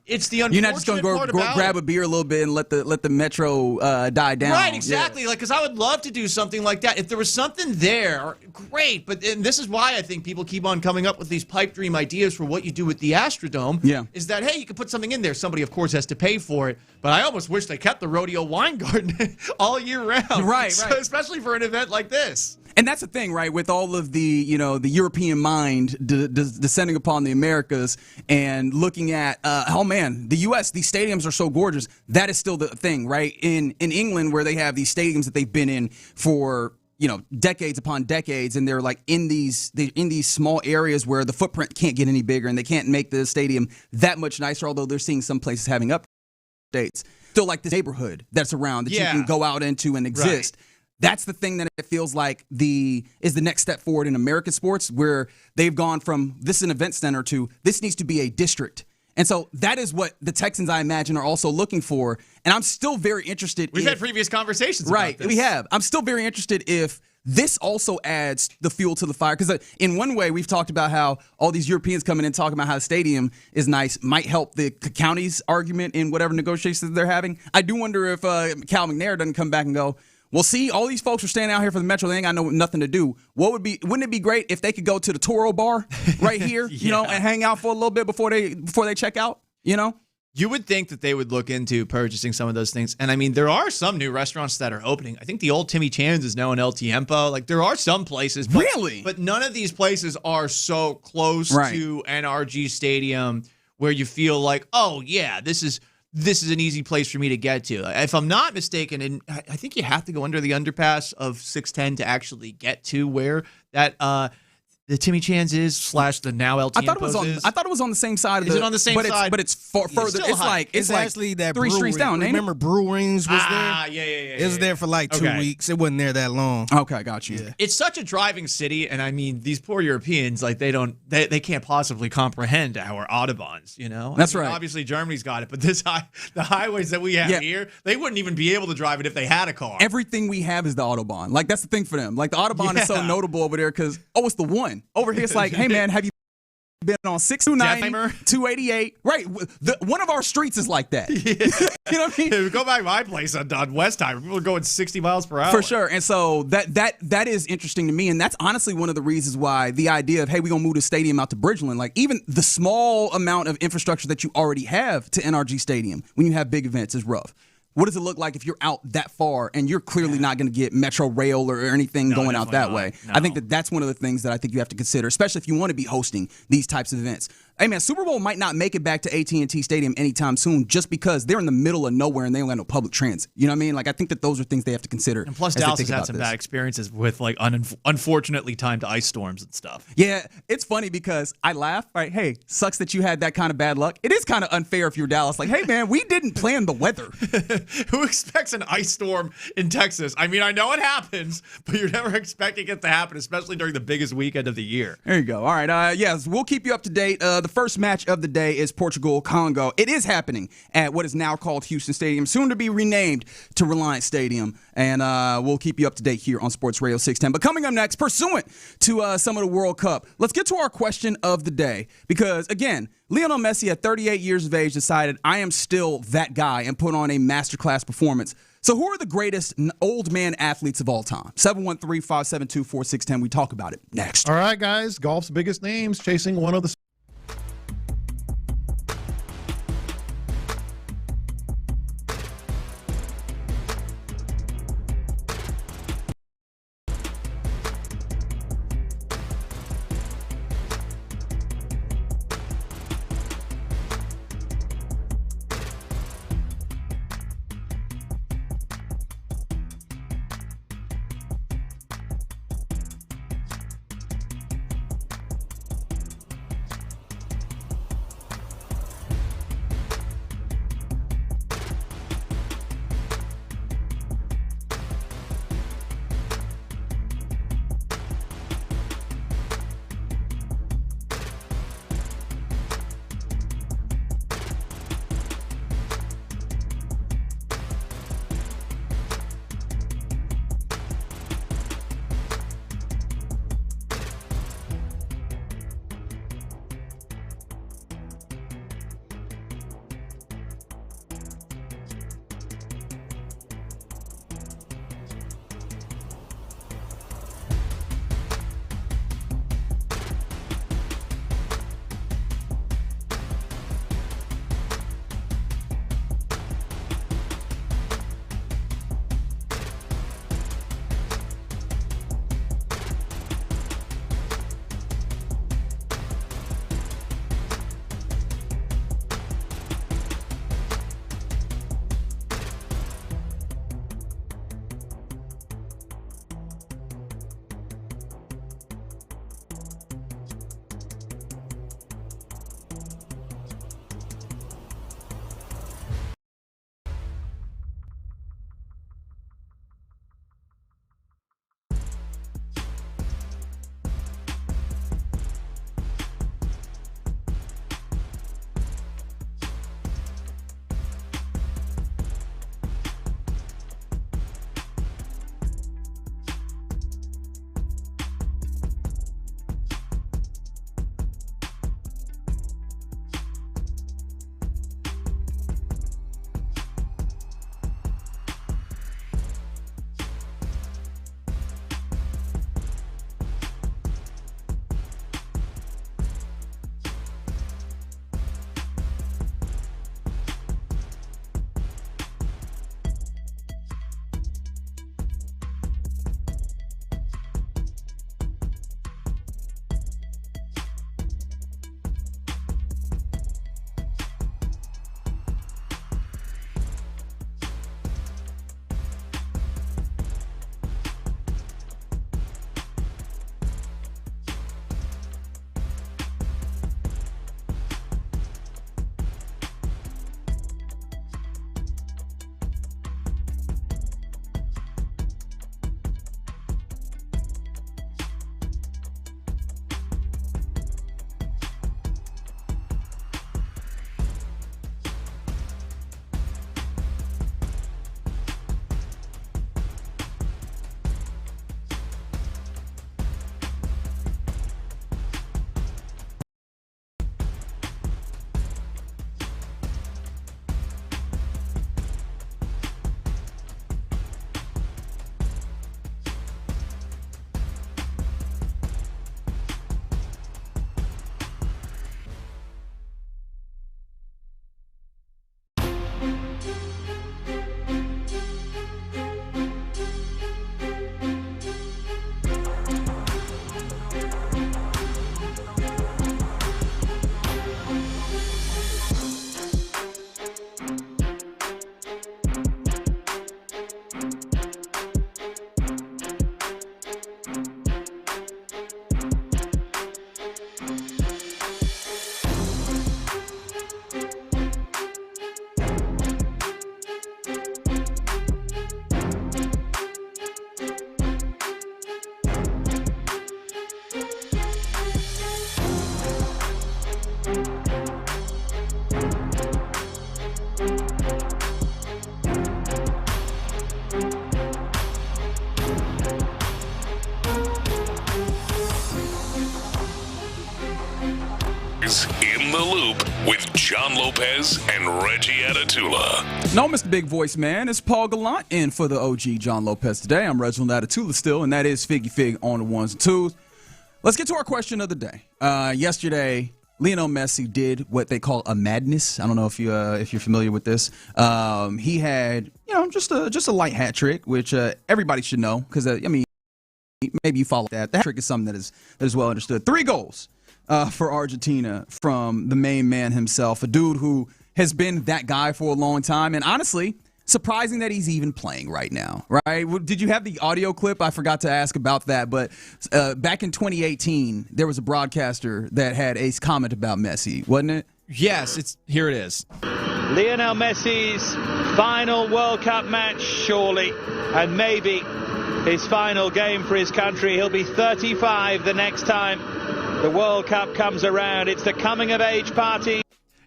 It's the unfortunate You're not just going to go grab a beer a little bit and let the Metro die down. Right, exactly. Because I would love to do something like that. If there was something there, great. But and this is why I think people keep on coming up with these pipe dream ideas for what you do with the Astrodome. Yeah. Is that, hey, you can put something in there. Somebody, of course, has to pay for it. But I almost wish they kept the Rodeo Wine Garden all year round. Right. Especially for an event like this. And that's the thing, right? With all of the European mind descending upon the Americas and looking at, the U.S., these stadiums are so gorgeous. That is still the thing, right? In England, where they have these stadiums that they've been in for, decades upon decades, and they're like in these small areas where the footprint can't get any bigger and they can't make the stadium that much nicer, although they're seeing some places having States. Still like this neighborhood that's around that you can go out into and exist. Right. That's the thing that it feels like is the next step forward in American sports, where they've gone from this is an event center to this needs to be a district. And so that is what the Texans, I imagine, are also looking for. And I'm still very interested. We've had previous conversations about this. We have. I'm still very interested if this also adds the fuel to the fire. Because in one way, we've talked about how all these Europeans coming in talking about how the stadium is nice might help the county's argument in whatever negotiations they're having. I do wonder if Cal McNair doesn't come back and go, well, see, all these folks are standing out here for the Metro. They ain't got nothing to do. Wouldn't it be great if they could go to the Toro bar right here, and hang out for a little bit before they check out, You would think that they would look into purchasing some of those things. And I mean, there are some new restaurants that are opening. I think the old Timmy Chan's is now in El Tiempo. Like, there are some places. But none of these places are so close to NRG Stadium where you feel like, oh, yeah, this is an easy place for me to get to. If I'm not mistaken, and I think you have to go under the underpass of 610 to actually get to where that the Timmy Chan's is / the now El Tiempo's is. I thought it was on the same side. Is it on the same side? But it's further. It's like actually that 3 streets down. Remember Brewings was there? Yeah. It was there for like 2 weeks. It wasn't there that long. Okay, got you. Yeah. It's such a driving city, and I mean, these poor Europeans, like they can't possibly comprehend our autobahns. That's right. Obviously, Germany's got it, but the highways that we have here, they wouldn't even be able to drive it if they had a car. Everything we have is the Autobahn. Like, that's the thing for them. Like, the Autobahn is so notable over there because it's the one. Over here, it's like, hey, man, have you been on 690, 288? Right. One of our streets is like that. You know what I mean? Go back to my place on Westheimer. People are going 60 miles per hour. For sure. And so that is interesting to me. And that's honestly one of the reasons why the idea of, hey, we're going to move the stadium out to Bridgeland, like even the small amount of infrastructure that you already have to NRG Stadium when you have big events is rough. What does it look like if you're out that far and you're clearly not going to get Metro Rail or anything going out that way? No. I think that's one of the things that I think you have to consider, especially if you want to be hosting these types of events. Hey, man, Super Bowl might not make it back to AT&T Stadium anytime soon just because they're in the middle of nowhere and they don't have no public transit. You know what I mean? Like, I think that those are things they have to consider. And plus, Dallas has had some bad experiences with, like, unfortunately timed ice storms and stuff. Yeah, it's funny because I laugh. Right? Hey, sucks that you had that kind of bad luck. It is kind of unfair if you're Dallas. Like, hey, man, we didn't plan the weather. Who expects an ice storm in Texas? I mean, I know it happens, but you're never expecting it to happen, especially during the biggest weekend of the year. There you go. All right. Yes, we'll keep you up to date. The first match of the day is Portugal-Congo. It is happening at what is now called Houston Stadium, soon to be renamed to Reliant Stadium. And we'll keep you up to date here on Sports Radio 610. But coming up next, pursuant to some of the World Cup, let's get to our question of the day. Because, again, Lionel Messi at 38 years of age decided, I am still that guy, and put on a masterclass performance. So who are the greatest old man athletes of all time? 713-572-4610. We talk about it next. All right, guys. Golf's biggest names chasing one of the Loop with John Lopez and Reggie Atatula. No, Mr. Big Voice Man, it's Paul Gallant in for the OG John Lopez today. I'm Reginald Atatula still, and that is Figgy Fig on the ones and twos. Let's get to our question of the day. Yesterday, Lionel Messi did what they call a madness. I don't know if you're familiar with this. He had just a light hat trick, which everybody should know because maybe you follow that. The hat trick is something that is well understood. 3 goals for Argentina from the main man himself, a dude who has been that guy for a long time, and honestly, surprising that he's even playing right now, right? Did you have the audio clip? I forgot to ask about that, but back in 2018, there was a broadcaster that had a comment about Messi, wasn't it? Yes, here it is. Lionel Messi's final World Cup match, surely, and maybe his final game for his country. He'll be 35 the next time the World Cup comes around. It's the coming-of-age party.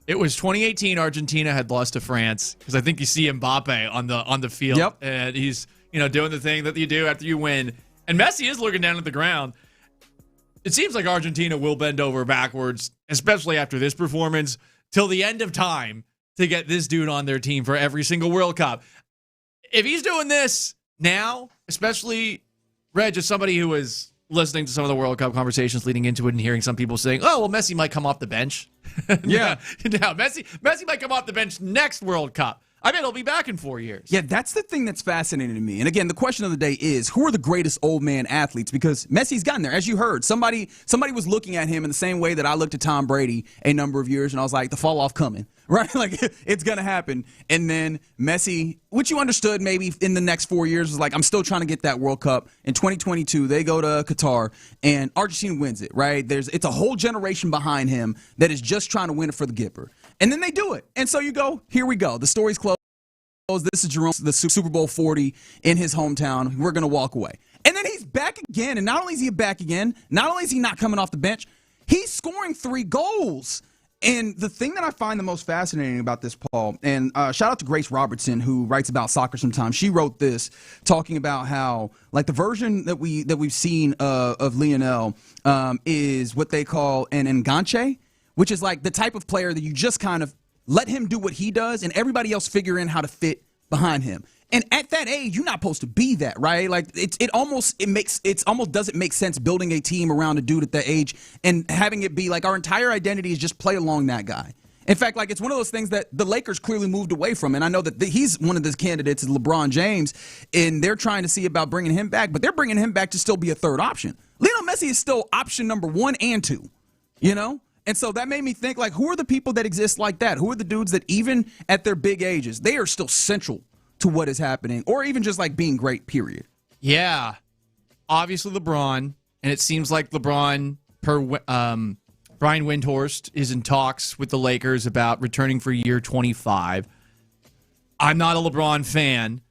It was 2018. Argentina had lost to France because I think you see Mbappe on the field, yep. And he's doing the thing that you do after you win. And Messi is looking down at the ground. It seems like Argentina will bend over backwards, especially after this performance, till the end of time to get this dude on their team for every single World Cup. If he's doing this now, especially Reg, as somebody who was listening to some of the World Cup conversations leading into it and hearing some people saying, oh, well, Messi might come off the bench. Yeah. Now, Messi might come off the bench next World Cup. I bet he'll be back in 4 years. Yeah, that's the thing that's fascinating to me. And again, the question of the day is, who are the greatest old man athletes? Because Messi's gotten there. As you heard, somebody was looking at him in the same way that I looked at Tom Brady a number of years, and I was like, the fall off coming, right? Like, it's going to happen. And then Messi, which you understood maybe in the next 4 years, was like, I'm still trying to get that World Cup. In 2022, they go to Qatar, and Argentina wins it, right? It's a whole generation behind him that is just trying to win it for the Gipper. And then they do it. And so you go, here we go. The story's closed. This is Jerome, the Super Bowl 40 in his hometown. We're going to walk away. And then he's back again. And not only is he back again, not only is he not coming off the bench, he's scoring 3 goals. And the thing that I find the most fascinating about this, Paul, and shout out to Grace Robertson, who writes about soccer sometimes. She wrote this talking about how, like, the version that we've seen of Lionel is what they call an enganche, which is like the type of player that you just kind of let him do what he does, and everybody else figure in how to fit behind him. And at that age, you're not supposed to be that, right? Like it almost doesn't make sense building a team around a dude at that age and having it be like our entire identity is just play along that guy. In fact, like it's one of those things that the Lakers clearly moved away from, and I know that he's one of the candidates is LeBron James, and they're trying to see about bringing him back, but they're bringing him back to still be a third option. Lionel Messi is still option number 1 and 2, you know? And so that made me think, like, who are the people that exist like that? Who are the dudes that even at their big ages, they are still central to what is happening, or even just, like, being great, period? Yeah. Obviously LeBron, and it seems like LeBron, per Brian Windhorst, is in talks with the Lakers about returning for year 25. I'm not a LeBron fan,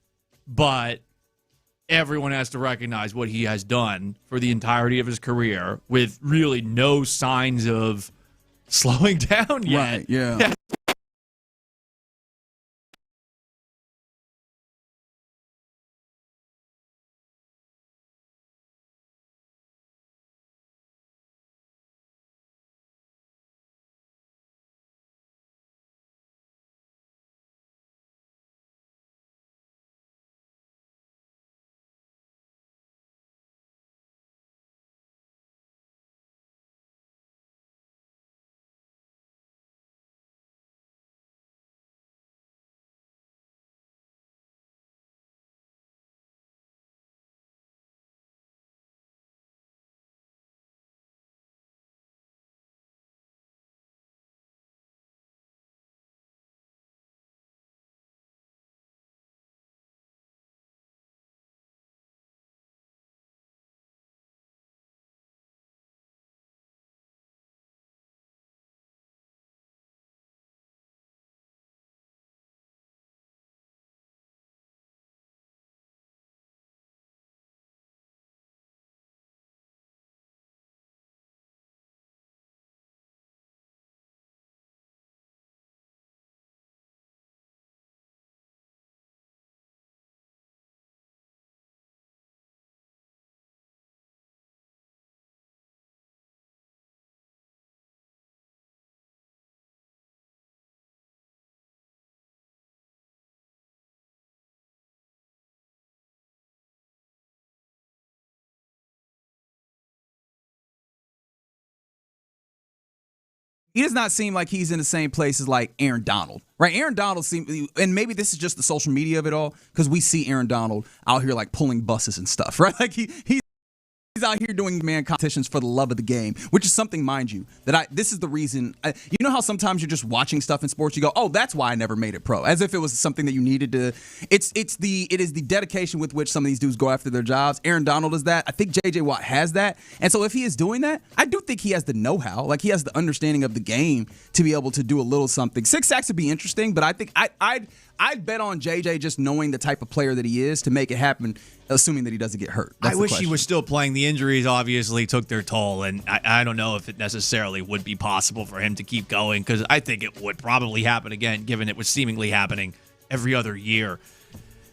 but everyone has to recognize what he has done for the entirety of his career with really no signs of slowing down yet. Right, yeah. he does not seem like he's in the same place as like Aaron Donald, right? Aaron Donald seems, and maybe this is just the social media of it all, because we see Aaron Donald out here like pulling buses and stuff, right? Like he's out here doing man competitions for the love of the game, which is something, mind you, that this is the reason. You know how sometimes you're just watching stuff in sports, you go, oh, that's why I never made it pro, as if it was something that you needed to. It is the dedication with which some of these dudes go after their jobs. Aaron Donald is that. I think J.J. Watt has that, and so if he is doing that, I do think he has the know-how, like he has the understanding of the game to be able to do a little something. 6 sacks would be interesting, but I think I'd bet on JJ just knowing the type of player that he is to make it happen, assuming that he doesn't get hurt. I wish he was still playing. The injuries obviously took their toll, and I don't know if it necessarily would be possible for him to keep going, because I think it would probably happen again, given it was seemingly happening every other year,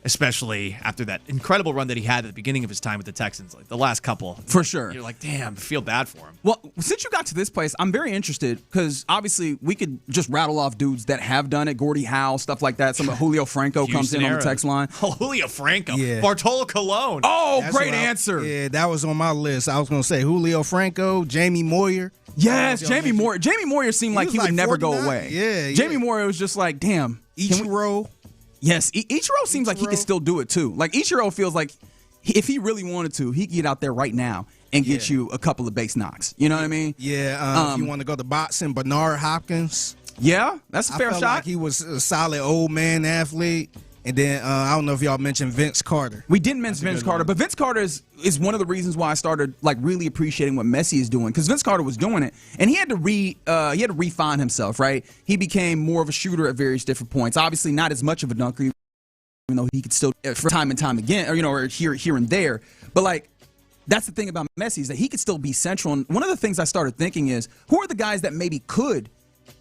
especially after that incredible run that he had at the beginning of his time with the Texans, like the last couple. For sure. You're like, damn, I feel bad for him. Well, since you got to this place, I'm very interested, because obviously we could just rattle off dudes that have done it. Gordie Howe, stuff like that. Some of Julio Franco comes in on the text line. Oh, Julio Franco. Yeah. Bartolo Colon. Oh, That's great what answer. Yeah, that was on my list. I was going to say Julio Franco, Jamie Moyer. Yes, Jamie Moyer. Jamie Moyer seemed like he would never go 49. away. Yeah. Jamie Moyer was just like, damn. Ichiro. Yes, Ichiro seems like he could still do it too. Like Ichiro feels like if he really wanted to, he could get out there right now and get you a couple of base knocks. You know what I mean? Yeah. If you want to go to boxing, Bernard Hopkins. Yeah, that's a fair I felt shot. like he was a solid old man athlete. And then I don't know if y'all mentioned Vince Carter. We didn't mention Vince Carter, but Vince Carter is one of the reasons why I started like really appreciating what Messi is doing, because Vince Carter was doing it and he had to refine himself, right? He became more of a shooter at various different points. Obviously, not as much of a dunker, even though he could still for time and time again, or here and there. But like that's the thing about Messi, is that he could still be central. And one of the things I started thinking is, who are the guys that maybe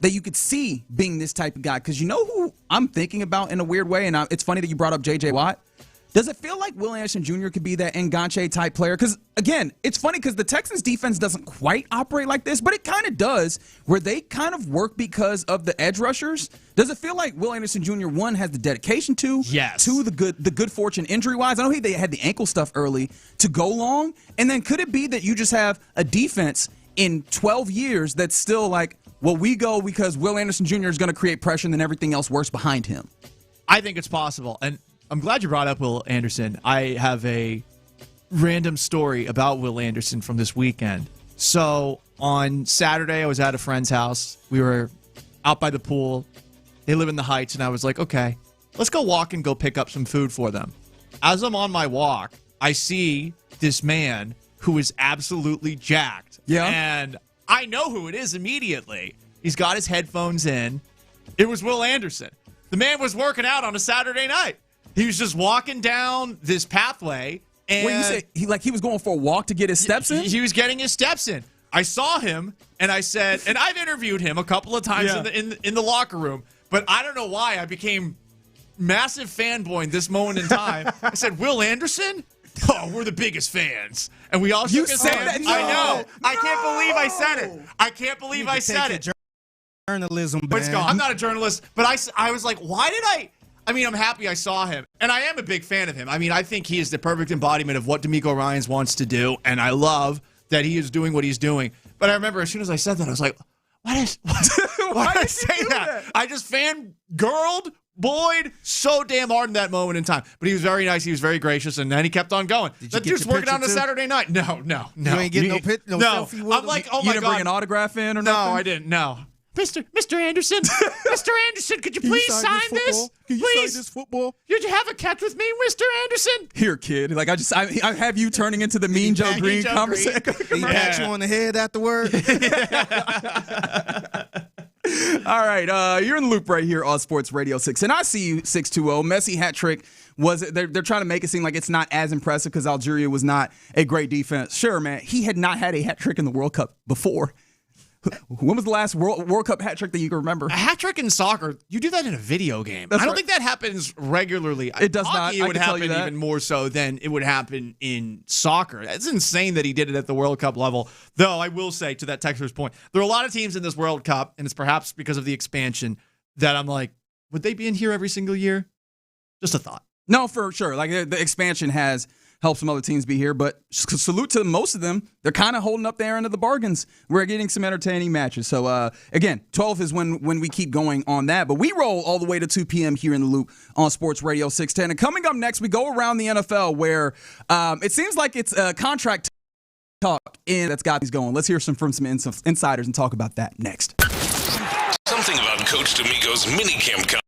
that you could see being this type of guy? Because you know who I'm thinking about in a weird way, and it's funny that you brought up J.J. Watt. Does it feel like Will Anderson Jr. could be that Enganche type player? Because, again, it's funny because the Texans defense doesn't quite operate like this, but it kind of does, where they kind of work because of the edge rushers. Does it feel like Will Anderson Jr., one, has the dedication to? Yes. Two, the good fortune injury-wise? I know they had the ankle stuff early to go long. And then could it be that you just have a defense in 12 years that's still like, well, we go because Will Anderson Jr. is going to create pressure and then everything else works behind him? I think it's possible. And I'm glad you brought up Will Anderson. I have a random story about Will Anderson from this weekend. So on Saturday, I was at a friend's house. We were out by the pool. They live in the Heights, and I was like, okay, let's go walk and go pick up some food for them. As I'm on my walk, I see this man who is absolutely jacked. Yeah. And I know who it is immediately. He's got his headphones in. It was Will Anderson. The man was working out on a Saturday night. He was just walking down this pathway. And Wait, you say he was going for a walk to get his steps in? He was getting his steps in. I saw him, and I said, and I've interviewed him a couple of times in the locker room, but I don't know why I became massive fanboy in this moment in time. I said, Will Anderson? Oh, we're the biggest fans. And we all shook his hands. No, I know. I can't believe I said it. I can't believe I said it. Journalism, But it's gone. I'm not a journalist, but I was like, why did I mean, I'm happy I saw him, and I am a big fan of him. I mean, I think he is the perfect embodiment of what DeMeco Ryans wants to do, and I love that he is doing what he's doing. But I remember as soon as I said that, I was like, why did I say that? I just fangirled Boyd so damn hard in that moment in time. But he was very nice. He was very gracious, and then he kept on going. That dude's working out on a Saturday night. No. You ain't getting no selfie with I'm like, oh my God. You didn't bring an autograph in or no, nothing? No, I didn't. No. Mr. Anderson, Mr. Anderson, could you please sign this? Can you sign this football? Did you have a catch with me, Mr. Anderson? Here, kid. Like I have you turning into the Mean Joe Green conversation. He pat you on the head afterward. All right, you're in the loop right here on Sports Radio 6, and I see you 620. Messi hat trick. They're trying to make it seem like it's not as impressive because Algeria was not a great defense. Sure, man, he had not had a hat trick in the World Cup before. When was the last World Cup hat trick that you can remember? A hat trick in soccer, you do that in a video game. I don't think that happens regularly. It does not. It would happen even more so than it would happen in soccer. It's insane that he did it at the World Cup level. Though I will say, to that texter's point, there are a lot of teams in this World Cup, and it's perhaps because of the expansion, that I'm like, would they be in here every single year? Just a thought. No, for sure. Like the expansion has help some other teams be here. But salute to most of them. They're kind of holding up their end of the bargains. We're getting some entertaining matches. So, again, 12 is when we keep going on that. But we roll all the way to 2 p.m. here in the Loop on Sports Radio 610. And coming up next, we go around the NFL where it seems like it's a contract talk that's got these going. Let's hear from some insiders and talk about that next. Something about Coach D'Amico's minicamp.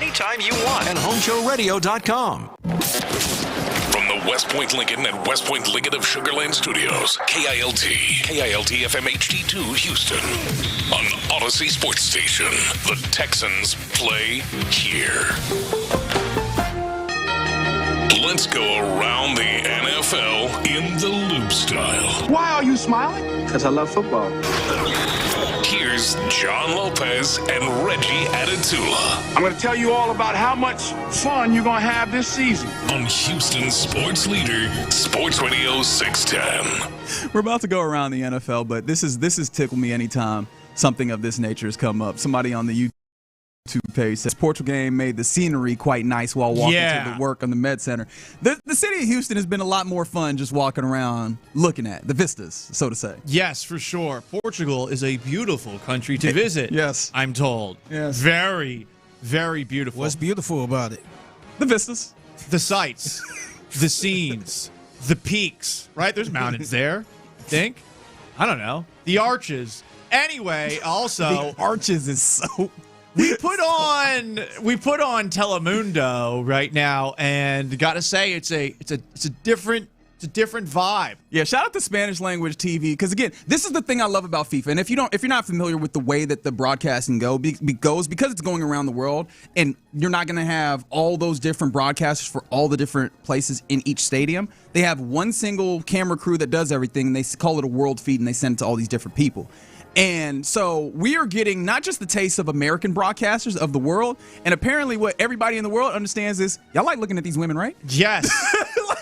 anytime you want at homeshowradio.com. From the West Point Lincoln and West Point Lincoln of Sugar Land Studios, KILT FM HD2 Houston. On Odyssey Sports Station, the Texans play here. Let's go around the NFL in the loop style. Why are you smiling? Because I love football. Here's John Lopez and Reggie Adatula. I'm going to tell you all about how much fun you're going to have this season. On Houston's sports leader, Sports Radio 610. We're about to go around the NFL, but this is tickle me anytime something of this nature has come up. Somebody on the YouTube page says Portugal game made the scenery quite nice while walking to the work on the Med Center. The city of Houston has been a lot more fun just walking around looking at the vistas, so to say. Yes, for sure. Portugal is a beautiful country to visit. Yes. I'm told. Yes. Very, very beautiful. What's beautiful about it? The vistas. The sights, the scenes, the peaks, right? There's mountains there, I think. I don't know. The arches. Anyway, also. The arches is so... We put on Telemundo right now, and gotta say it's a different vibe. Yeah, shout out to Spanish language TV, because again, this is the thing I love about FIFA. And if you're not familiar with the way that the broadcasting goes, because it's going around the world, and you're not going to have all those different broadcasters for all the different places in each stadium. They have one single camera crew that does everything, and they call it a world feed, and they send it to all these different people. And so we are getting not just the taste of American broadcasters of the world, and apparently what everybody in the world understands is, y'all like looking at these women, right? Yes.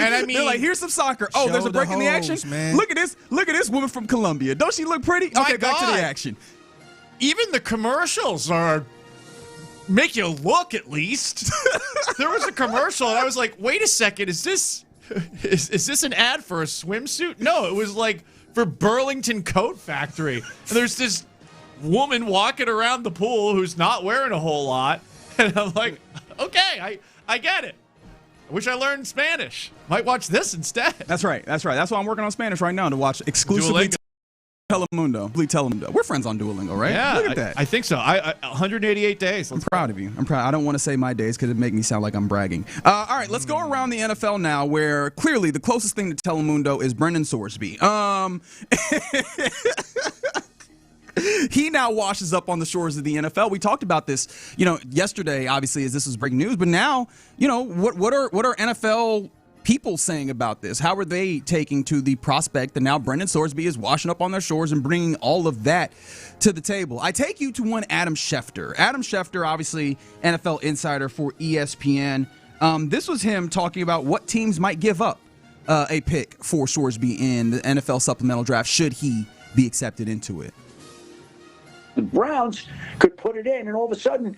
And I mean, they're like, here's some soccer. Oh, there's a break in the action. Man. Look at this woman from Colombia. Don't she look pretty? Okay, back to the action. Even the commercials make you look, at least. There was a commercial, and I was like, wait a second, is this an ad for a swimsuit? No, it was like for Burlington Coat Factory. And there's this woman walking around the pool who's not wearing a whole lot. And I'm like, okay, I get it. I wish I learned Spanish. Might watch this instead. That's right. That's why I'm working on Spanish right now to watch exclusively Telemundo. We're friends on Duolingo, right? Yeah, Look at that. I think so. 188 days. I'm proud of you. I don't want to say my days because it make me sound like I'm bragging. All right, let's go around the NFL now, where clearly the closest thing to Telemundo is Brendan Sorsby. He now washes up on the shores of the NFL. We talked about this, yesterday, obviously, as this was breaking news. But now, what are NFL people saying about this? How are they taking to the prospect that now Brendan Sorsby is washing up on their shores and bringing all of that to the table? I take you to one Adam Schefter. Adam Schefter, obviously NFL insider for ESPN. This was him talking about what teams might give up a pick for Sorsby in the NFL supplemental draft should he be accepted into it. The Browns could put it in, and all of a sudden,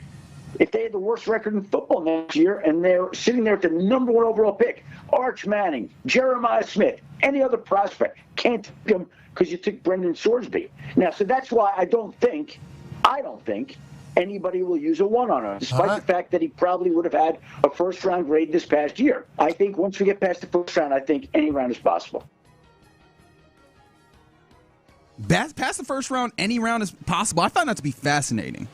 if they had the worst record in football next year and they're sitting there at the number 1 overall pick, Arch Manning, Jeremiah Smith, any other prospect, can't take him because you took Brendan Sorsby. Now, so that's why I don't think anybody will use a 1 on him, despite the fact that he probably would have had a first-round grade this past year. I think once we get past the first round, I think any round is possible. Past the first round, any round is possible. I find that to be fascinating.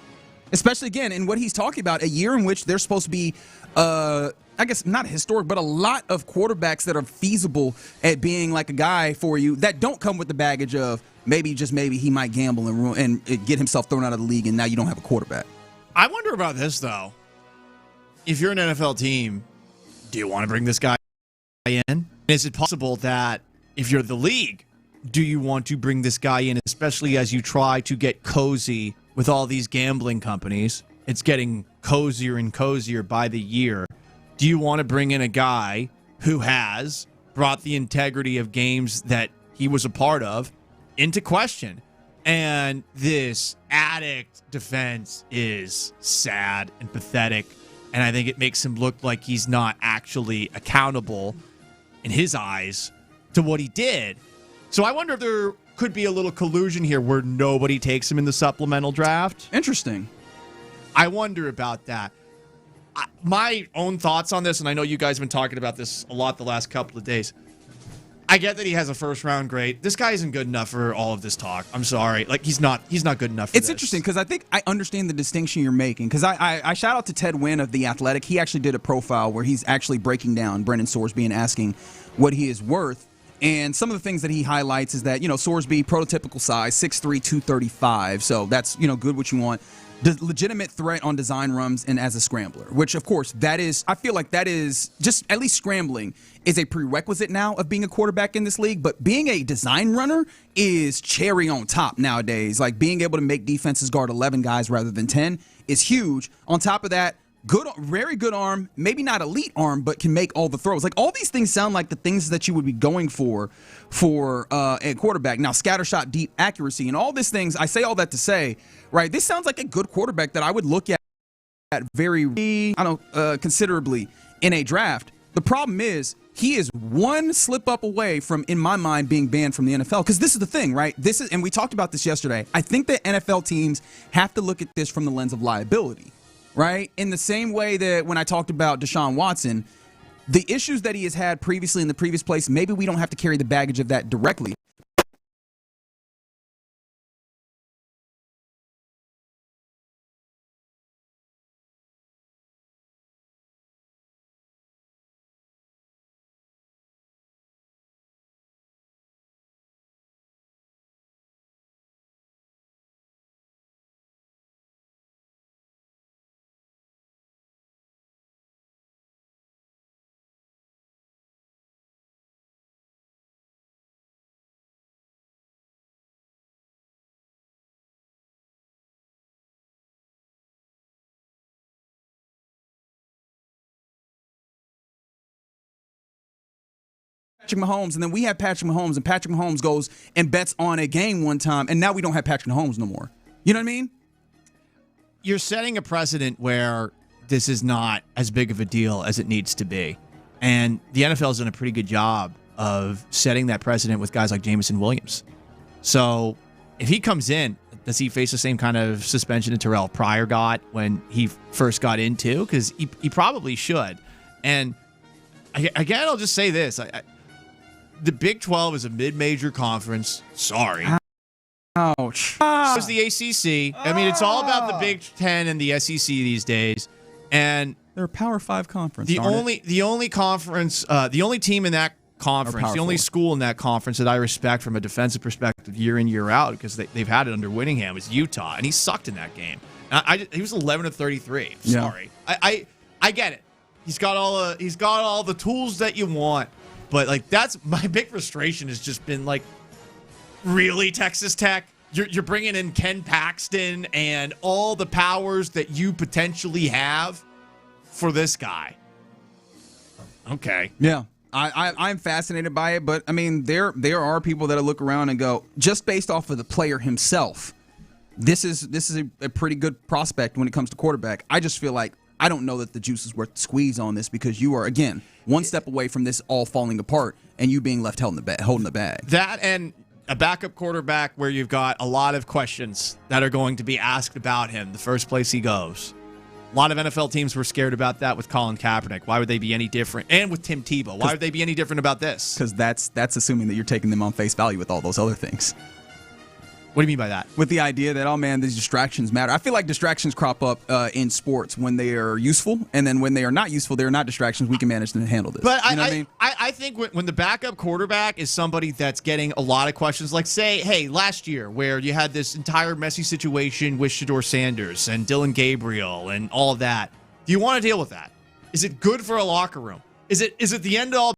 Especially, again, in what he's talking about, a year in which there's supposed to be, I guess, not historic, but a lot of quarterbacks that are feasible at being like a guy for you that don't come with the baggage of maybe he might gamble and get himself thrown out of the league, and now you don't have a quarterback. I wonder about this, though. If you're an NFL team, do you want to bring this guy in? Is it possible that if you're the league, do you want to bring this guy in, especially as you try to get cozy with all these gambling companies? It's getting cozier and cozier by the year. Do you want to bring in a guy who has brought the integrity of games that he was a part of into question? And this addict defense is sad and pathetic, and I think it makes him look like he's not actually accountable in his eyes to what he did. So I wonder if there could be a little collusion here where nobody takes him in the supplemental draft. Interesting. I wonder about that. My own thoughts on this, and I know you guys have been talking about this a lot the last couple of days. I get that he has a first-round grade. This guy isn't good enough for all of this talk. I'm sorry. Like, he's not good enough for It's this. interesting because I think I understand the distinction you're making. Because I shout out to Ted Wynn of The Athletic. He actually did a profile where he's actually breaking down Brendan Sorsby and asking what he is worth. And some of the things that he highlights is that, Sorsby, prototypical size, 6'3", 235. So that's, good what you want. Legitimate threat on design runs and as a scrambler, which, of course, I feel like that is just, at least scrambling is a prerequisite now of being a quarterback in this league. But being a design runner is cherry on top nowadays. Like, being able to make defenses guard 11 guys rather than 10 is huge. On top of that, very good arm, maybe not elite arm, but can make all the throws. Like, all these things sound like the things that you would be going for a quarterback. Now, scattershot, deep accuracy, and all these things, I say all that to say, right, this sounds like a good quarterback that I would look at considerably in a draft. The problem is he is one slip up away from, in my mind, being banned from the NFL. Because this is the thing, right? And we talked about this yesterday. I think that NFL teams have to look at this from the lens of liability. Right? In the same way that when I talked about Deshaun Watson, the issues that he has had previously in the previous place, maybe we don't have to carry the baggage of that directly. Patrick Mahomes, and then we have Patrick Mahomes, and Patrick Mahomes goes and bets on a game one time, and now we don't have Patrick Mahomes no more. You know what I mean? You're setting a precedent where this is not as big of a deal as it needs to be. And the NFL's done a pretty good job of setting that precedent with guys like Jameson Williams. So if he comes in, does he face the same kind of suspension that Terrell Pryor got when he first got into? Because he probably should. And again, I'll just say this. The Big 12 is a mid-major conference. Sorry. Ouch. It's the ACC. I mean, it's all about the Big 10 and the SEC these days. And they're a Power 5 conference. The only conference, the only team in that conference, the only school in that conference that I respect from a defensive perspective year in, year out, because they've had it under Whittingham, is Utah, and he sucked in that game. He was 11 of 33. Sorry. I get it. He's got all the tools that you want. But, like, that's my big frustration has just been, like, really, Texas Tech? You're bringing in Ken Paxton and all the powers that you potentially have for this guy. Okay. Yeah. I'm fascinated by it, but, I mean, there are people that look around and go, just based off of the player himself, this is a pretty good prospect when it comes to quarterback. I just feel like I don't know that the juice is worth the squeeze on this because you are, again, one step away from this all falling apart and you being left holding the bag. That and a backup quarterback where you've got a lot of questions that are going to be asked about him the first place he goes. A lot of NFL teams were scared about that with Colin Kaepernick. Why would they be any different? And with Tim Tebow. Why would they be any different about this? Because that's assuming that you're taking them on face value with all those other things. What do you mean by that? With the idea that, oh, man, these distractions matter. I feel like distractions crop up in sports when they are useful, and then when they are not useful, they are not distractions. We can manage to handle this. But you know what I mean? I think when the backup quarterback is somebody that's getting a lot of questions, like, say, hey, last year where you had this entire messy situation with Shedeur Sanders and Dylan Gabriel and all of that, do you want to deal with that? Is it good for a locker room? Is it the end all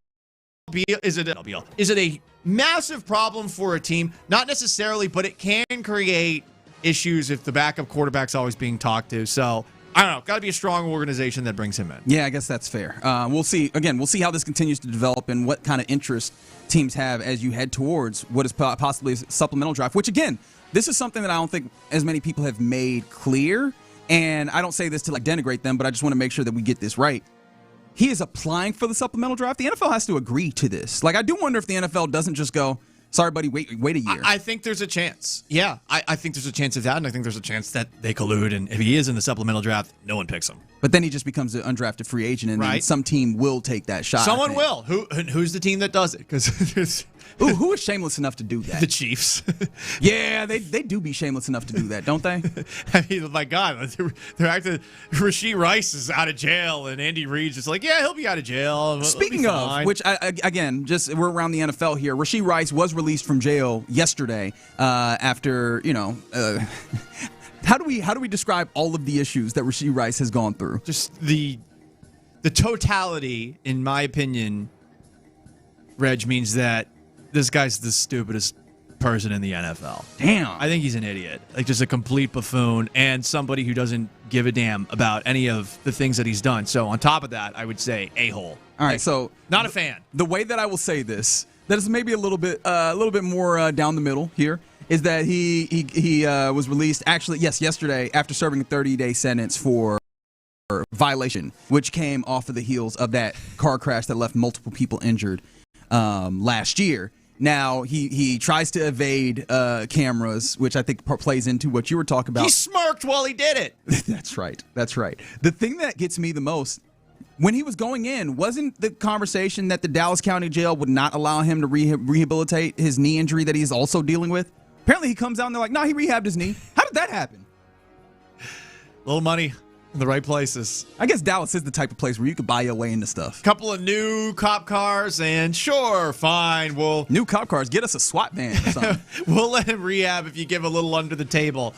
be? Is it a massive problem for a team? Not necessarily, but it can create issues if the backup quarterback's always being talked to. So, I don't know. Got to be a strong organization that brings him in. Yeah, I guess that's fair. We'll see. Again, we'll see how this continues to develop and what kind of interest teams have as you head towards what is possibly a supplemental draft, which, again, this is something that I don't think as many people have made clear. And I don't say this to denigrate them, but I just want to make sure that we get this right. He is applying for the supplemental draft. The NFL has to agree to this. I do wonder if the NFL doesn't just go, Sorry, buddy, wait a year. I think there's a chance. Yeah, I think there's a chance of that, and I think there's a chance that they collude, and if he is in the supplemental draft, no one picks him. But then he just becomes an undrafted free agent, and then some team will take that shot. Someone will. Who's the team that does it? Because who is shameless enough to do that? The Chiefs. Yeah, they do be shameless enough to do that, don't they? I mean, my God, they're acting. Rashee Rice is out of jail, and Andy Reid's just like, yeah, he'll be out of jail. Speaking of, which again, just we're around the NFL here. Rashee Rice was released from jail yesterday after How do we describe all of the issues that Rashee Rice has gone through? Just the totality, in my opinion, Reg, means that this guy's the stupidest person in the NFL. Damn. I think he's an idiot. Like, just a complete buffoon and somebody who doesn't give a damn about any of the things that he's done. So on top of that, I would say a-hole. All right, so not a fan. The way that I will say this, that is maybe a little bit more down the middle here, is that he was released yesterday after serving a 30-day sentence for violation, which came off of the heels of that car crash that left multiple people injured last year. Now, he tries to evade cameras, which I think plays into what you were talking about. He smirked while he did it. That's right. The thing that gets me the most, when he was going in, wasn't the conversation that the Dallas County Jail would not allow him to rehabilitate his knee injury that he's also dealing with? Apparently, he comes out and they're like, no, he rehabbed his knee. How did that happen? Little money in the right places. I guess Dallas is the type of place where you could buy your way into stuff. Couple of new cop cars, and sure, fine, new cop cars, get us a SWAT van or something. We'll let him rehab if you give a little under the table.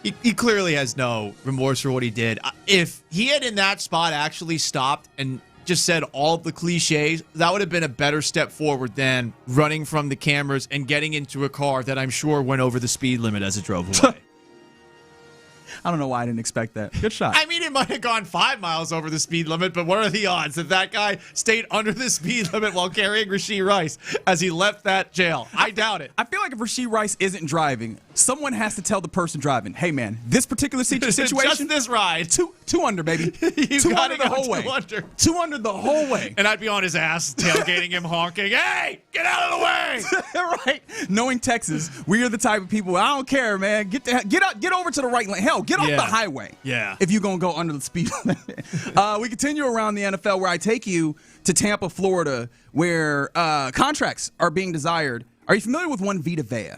He clearly has no remorse for what he did. If he had in that spot actually stopped and just said all of the cliches, that would have been a better step forward than running from the cameras and getting into a car that I'm sure went over the speed limit as it drove away. I don't know why I didn't expect that. Good shot. I mean, it might have gone 5 miles over the speed limit, but what are the odds that guy stayed under the speed limit while carrying Rashee Rice as he left that jail? I doubt it. I feel like if Rashee Rice isn't driving, someone has to tell the person driving, hey, man, this particular situation. Just this ride. Two under, baby. Two under the whole way. Two under the whole way. And I'd be on his ass, tailgating him, honking, hey, get out of the way. Right. Knowing Texas, we are the type of people, I don't care, man. Get over to the right lane. Hell, get off the highway. Yeah. If you're going to go under the speed limit. We continue around the NFL where I take you to Tampa, Florida, where contracts are being desired. Are you familiar with one Vita Vea?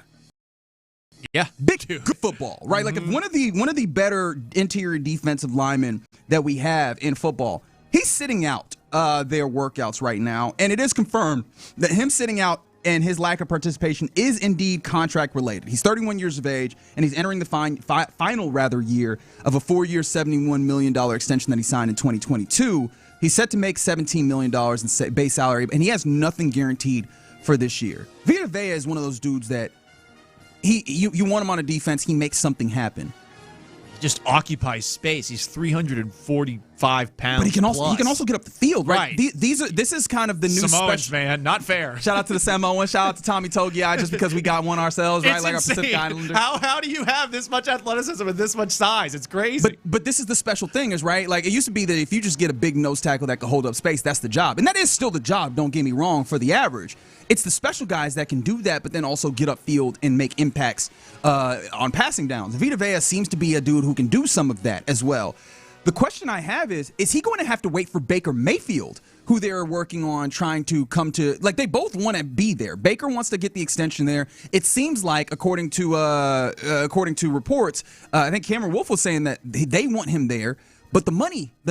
Yeah. Good football, right? Mm-hmm. Like if one of the better interior defensive linemen that we have in football, he's sitting out their workouts right now, and it is confirmed that him sitting out and his lack of participation is indeed contract related. He's 31 years of age, and he's entering the final year of a 4-year, $71 million extension that he signed in 2022. He's set to make $17 million in base salary, and he has nothing guaranteed for this year. Vita Vea is one of those dudes that you want him on a defense, he makes something happen. Just occupies space. He's 345 pounds. But he can also get up the field, right? This is kind of the new Samoans, man. Not fair. Shout out to the Samoans. Shout out to Tommy Togiai, just because we got one ourselves, right? It's like insane. our Pacific Islanders. How do you have this much athleticism and this much size? It's crazy. But this is the special thing, is right. Like it used to be that if you just get a big nose tackle that can hold up space, that's the job, and that is still the job. Don't get me wrong. For the average, it's the special guys that can do that, but then also get upfield and make impacts on passing downs. Vita Vea seems to be a dude who can do some of that as well. The question I have is he going to have to wait for Baker Mayfield, who they're working on trying to come to, like they both want to be there. Baker wants to get the extension there. It seems like, according to reports, I think Cameron Wolf was saying that they want him there. But the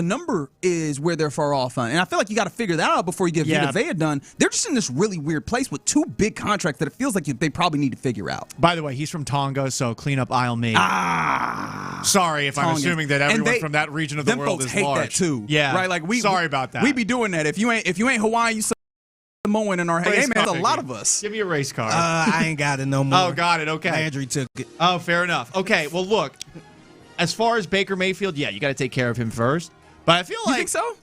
number is where they're far off on. And I feel like you got to figure that out before you get Vita Vea done. They're just in this really weird place with two big contracts that it feels like they probably need to figure out. By the way, he's from Tonga, so clean up aisle me. Sorry if I'm assuming that everyone from that region of the world is large. Them folks hate that too. Yeah. Right? Like sorry about that. We be doing that. If you ain't Hawaiian, you Samoan in our hey man, there's a lot of us. Give me a race card. I ain't got it no more. Oh, got it. Okay. Landry took it. Oh, fair enough. Okay, well, look. As far as Baker Mayfield, yeah, you got to take care of him first. But I feel like... You think so?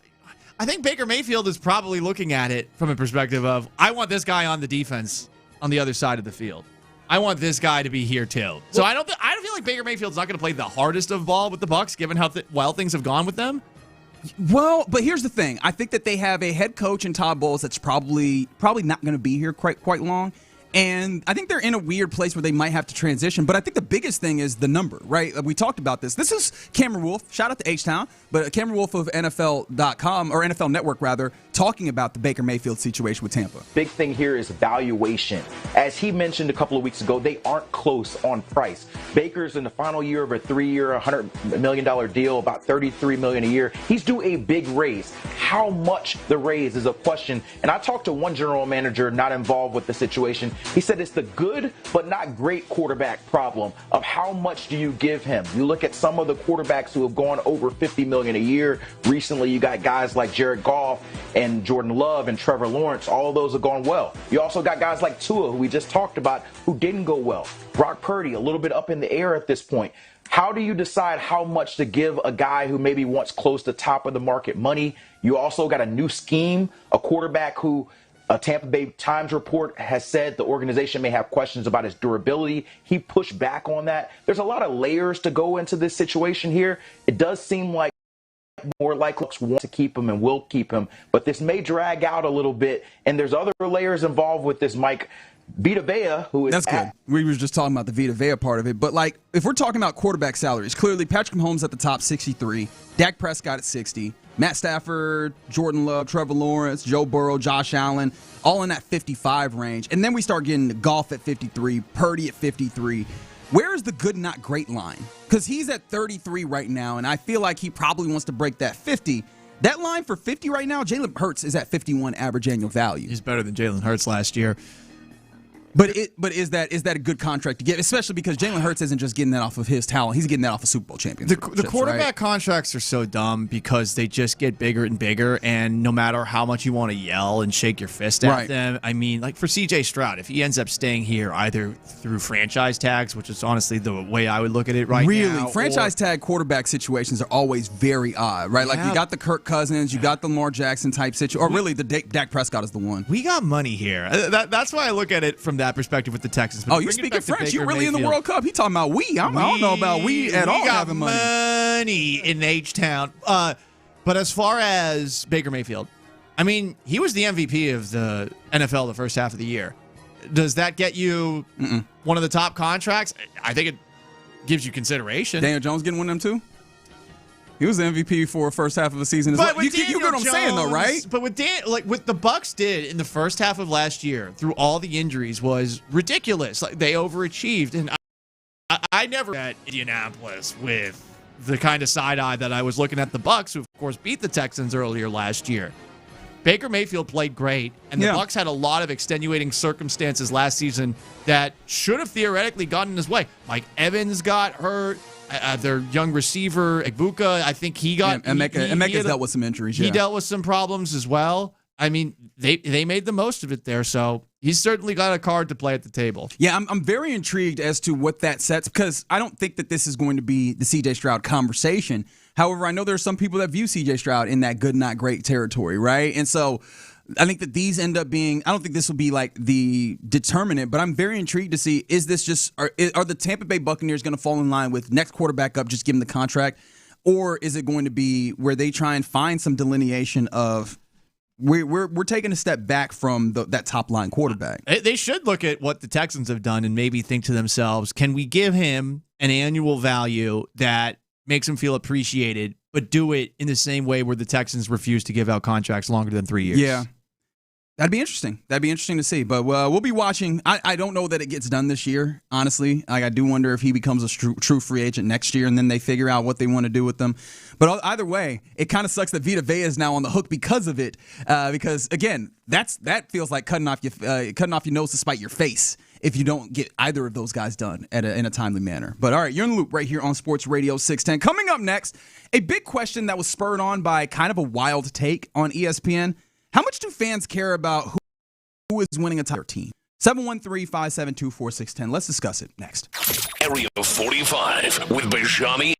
I think Baker Mayfield is probably looking at it from a perspective of, I want this guy on the defense on the other side of the field. I want this guy to be here too. So I don't feel like Baker Mayfield's not going to play the hardest of ball with the Bucs, given how well things have gone with them. Well, but here's the thing. I think that they have a head coach in Todd Bowles that's probably not going to be here quite long. And I think they're in a weird place where they might have to transition. But I think the biggest thing is the number, right? We talked about this. This is Cameron Wolfe. Shout out to H-Town. But Cameron Wolfe of NFL.com, or NFL Network, rather, talking about the Baker Mayfield situation with Tampa. Big thing here is valuation. As he mentioned a couple of weeks ago, they aren't close on price. Baker's in the final year of a 3-year, $100 million deal, about $33 million a year. He's due a big raise. How much the raise is a question. And I talked to one general manager not involved with the situation. He said it's the good but not great quarterback problem of how much do you give him. You look at some of the quarterbacks who have gone over $50 million a year. Recently, you got guys like Jared Goff and Jordan Love and Trevor Lawrence. All of those have gone well. You also got guys like Tua, who we just talked about, who didn't go well. Brock Purdy, a little bit up in the air at this point. How do you decide how much to give a guy who maybe wants close to top of the market money? You also got a new scheme, a quarterback who a Tampa Bay Times report has said the organization may have questions about his durability. He pushed back on that. There's a lot of layers to go into this situation here. It does seem like more likely want to keep him and will keep him, but this may drag out a little bit. And there's other layers involved with this, Mike. Vita Vea, who is that's good. We were just talking about the Vita Vea part of it, but like if we're talking about quarterback salaries, clearly Patrick Mahomes at the top, 63, Dak Prescott at 60, Matt Stafford, Jordan Love, Trevor Lawrence, Joe Burrow, Josh Allen, all in that 55 range, and then we start getting Goff at 53, Purdy at 53. Where is the good, not great line? Because he's at 33 right now, and I feel like he probably wants to break that 50. That line for 50 right now, Jalen Hurts is at 51 average annual value. He's better than Jalen Hurts last year. But is that a good contract to get, especially because Jalen Hurts isn't just getting that off of his talent, he's getting that off of Super Bowl champions. The quarterback contracts are so dumb because they just get bigger and bigger, and no matter how much you want to yell and shake your fist at them, I mean, like for C.J. Stroud, if he ends up staying here either through franchise tags, which is honestly the way I would look at it now. Really, franchise tag quarterback situations are always very odd, right? Like you got the Kirk Cousins, you got the Lamar Jackson type situation, or really the Dak Prescott is the one. We got money here. That's why I look at it from that perspective with the Texans. But you speaking French? You really Mayfield. In the World Cup? He talking about we. I don't know about we at all having money. Money in H-Town. But as far as Baker Mayfield, I mean, he was the MVP of the NFL the first half of the year. Does that get you one of the top contracts? I think it gives you consideration. Daniel Jones getting one of them too? He was the MVP for first half of the season as well. You get what I'm saying, though, right? But with what the Bucs did in the first half of last year, through all the injuries, was ridiculous. Like they overachieved, and I never at Indianapolis with the kind of side eye that I was looking at the Bucs, who of course beat the Texans earlier last year. Baker Mayfield played great, and the Bucs had a lot of extenuating circumstances last season that should have theoretically gotten his way. Mike Evans got hurt. Their young receiver, Egbuka, I think he got... Emeka's dealt with some injuries, He dealt with some problems as well. I mean, they made the most of it there, so he's certainly got a card to play at the table. Yeah, I'm very intrigued as to what that sets, because I don't think that this is going to be the C.J. Stroud conversation. However, I know there are some people that view C.J. Stroud in that good, not great territory, right? And so I think that these end up being, I don't think this will be like the determinant, but I'm very intrigued to see, is this just, are the Tampa Bay Buccaneers going to fall in line with next quarterback up, just give him the contract? Or is it going to be where they try and find some delineation of, we're taking a step back from that top line quarterback? They should look at what the Texans have done and maybe think to themselves, can we give him an annual value that makes him feel appreciated, but do it in the same way where the Texans refuse to give out contracts longer than 3 years? Yeah. That'd be interesting. That'd be interesting to see. But we'll be watching. I don't know that it gets done this year, honestly. I do wonder if he becomes a true free agent next year, and then they figure out what they want to do with them. But either way, it kind of sucks that Vita Vea is now on the hook because of it. Because again, that feels like cutting off your nose to spite your face if you don't get either of those guys done in a timely manner. But all right, you're in the loop right here on Sports Radio 610. Coming up next, a big question that was spurred on by kind of a wild take on ESPN. How much do fans care about who is winning a Tiger team? 713-572-4610. Let's discuss it next. Area 45 with Bijani.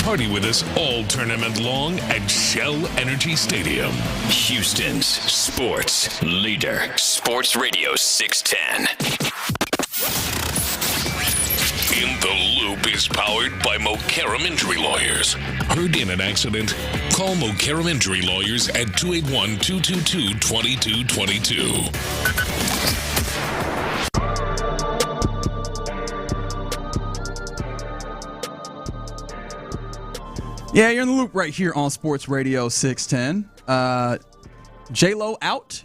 party with us all tournament long at Shell Energy Stadium. Houston's sports leader. Sports Radio 610. In the Loop is powered by Mokaram Injury Lawyers. Heard in an accident? Call Mokaram Injury Lawyers at 281-222-2222. Yeah, you're in the Loop right here on Sports Radio 610. J-Lo out,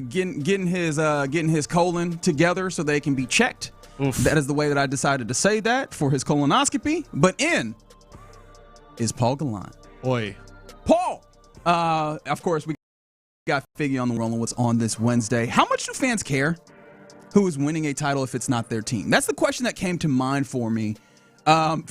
getting his colon together so they can be checked. Oof. That is the way that I decided to say that for his colonoscopy. But in is Paul Gallant. Oi. Paul! Of course, we got Figgy on the Rolling What's on this Wednesday. How much do fans care who is winning a title if it's not their team? That's the question that came to mind for me.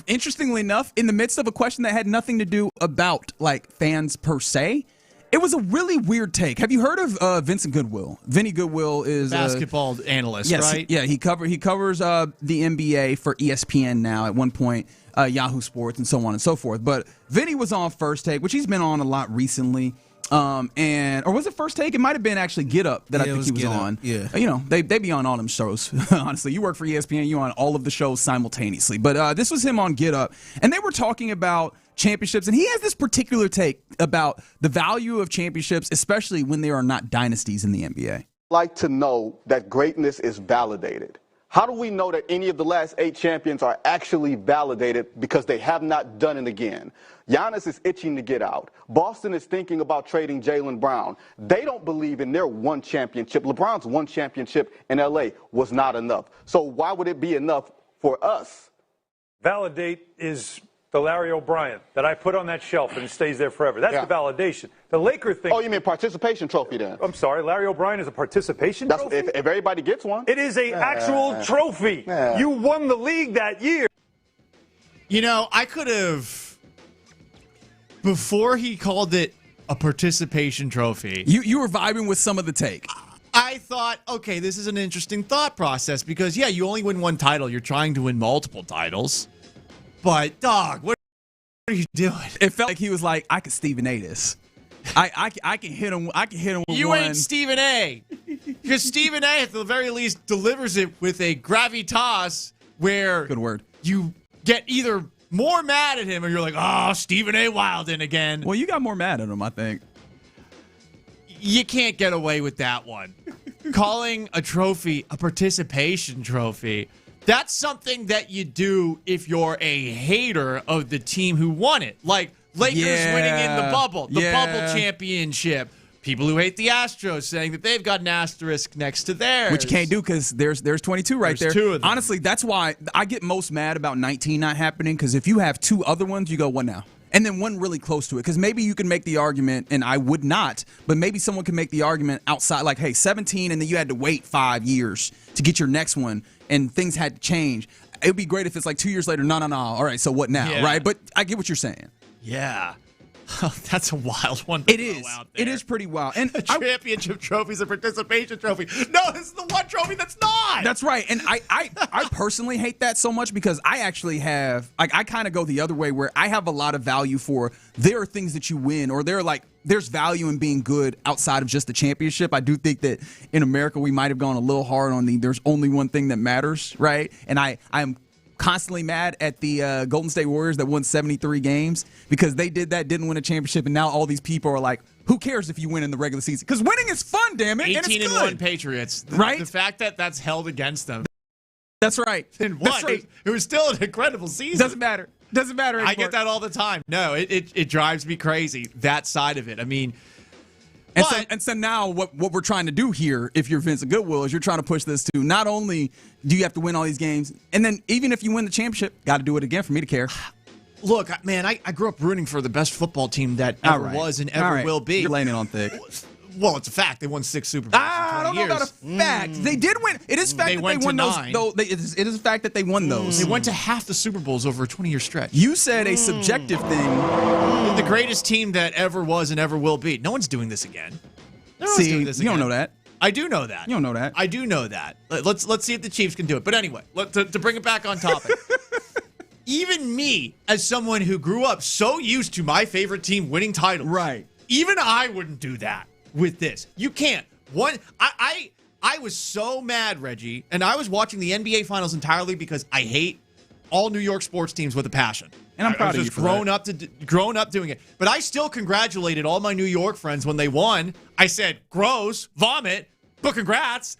Interestingly enough, in the midst of a question that had nothing to do about like fans per se, it was a really weird take. Have you heard of Vincent Goodwill? Vinny Goodwill is basketball analyst, yes, right? He covers the NBA for ESPN now. At one point, Yahoo Sports and so on and so forth. But Vinny was on First Take, which he's been on a lot recently. Or was it First Take? It might have been actually Get Up that I think he was on. Yeah. You know, they be on all them shows. Honestly, you work for ESPN, you on all of the shows simultaneously. But this was him on Get Up, and they were talking about championships, and he has this particular take about the value of championships, especially when there are not dynasties in the NBA. Like to know that greatness is validated. How do we know that any of the last 8 champions are actually validated because they have not done it again? Giannis is itching to get out. Boston is thinking about trading Jaylen Brown. They don't believe in their one championship. LeBron's one championship in LA was not enough. So why would it be enough for us? Validate is the Larry O'Brien that I put on that shelf and it stays there forever. That's the validation. The Laker thing. Oh, you mean participation trophy then? I'm sorry, Larry O'Brien is a participation trophy? If everybody gets one. It is an actual trophy. You won the league that year. You know, I could have, before he called it a participation trophy. You were vibing with some of the take. I thought, okay, this is an interesting thought process because, yeah, you only win one title. You're trying to win multiple titles. But, dog, what are you doing? It felt like he was like, I could Stephen A. this. I can hit him. I can hit him with you one. ain't Stephen A. Because Stephen A. at the very least delivers it with a gravitas where good word. You get either more mad at him or you're like, oh, Stephen A. Wilden again. Well, you got more mad at him, I think. You can't get away with that one. Calling a trophy a participation trophy. That's something that you do if you're a hater of the team who won it. Like Lakers winning in the bubble championship. People who hate the Astros saying that they've got an asterisk next to theirs. Which you can't do because there's 22 right there. Two of them. Honestly, that's why I get most mad about 19 not happening because if you have 2 other ones, you go, what now? And then one really close to it. Because maybe you can make the argument, and I would not, but maybe someone can make the argument outside, like, hey, 17, and then you had to wait 5 years to get your next one, and things had to change. It would be great if it's like 2 years later, no. All right, so what now, right? But I get what you're saying. Yeah. That's a wild one. It is. It is pretty wild. And a championship trophy is a participation trophy. No, this is the one trophy that's not. That's right. And I personally hate that so much because I actually have, like, I kind of go the other way where I have a lot of value for there are things that you win or there's value in being good outside of just the championship. I do think that in America we might have gone a little hard on there's only one thing that matters, right? And I'm constantly mad at the Golden State Warriors that won 73 games because they didn't win a championship, and now all these people are like, who cares if you win in the regular season? Because winning is fun, damn it. 18-1 Patriots. Right? The fact that that's held against them. That's right. And what? That's right. It was still an incredible season. Doesn't matter anymore. I get that all the time. No, it drives me crazy, that side of it. I mean, And so now what we're trying to do here, if you're Vincent Goodwill, is you're trying to push this to not only do you have to win all these games, and then even if you win the championship, got to do it again for me to care. Look, man, I grew up rooting for the best football team that ever was and ever will be. You're laying it on thick. Well, it's a fact. They won 6 Super Bowls in 20 I don't know years. about a fact. They did win. It is a fact that they won those. Though it is a fact that they won those. They went to half the Super Bowls over a 20-year stretch. You said a subjective thing. The greatest team that ever was and ever will be. No one's doing this again. See, you don't know that. I do know that. You don't know that. I do know that. Let's see if the Chiefs can do it. But anyway, to bring it back on topic. even me, as someone who grew up so used to my favorite team winning titles, right? Even I wouldn't do that with this. You can't. I was so mad, Reggie, and I was watching the NBA Finals entirely because I hate all New York sports teams with a passion. And I'm proud of you. Just grown up doing it. But I still congratulated all my New York friends when they won. I said, gross, vomit, but congrats.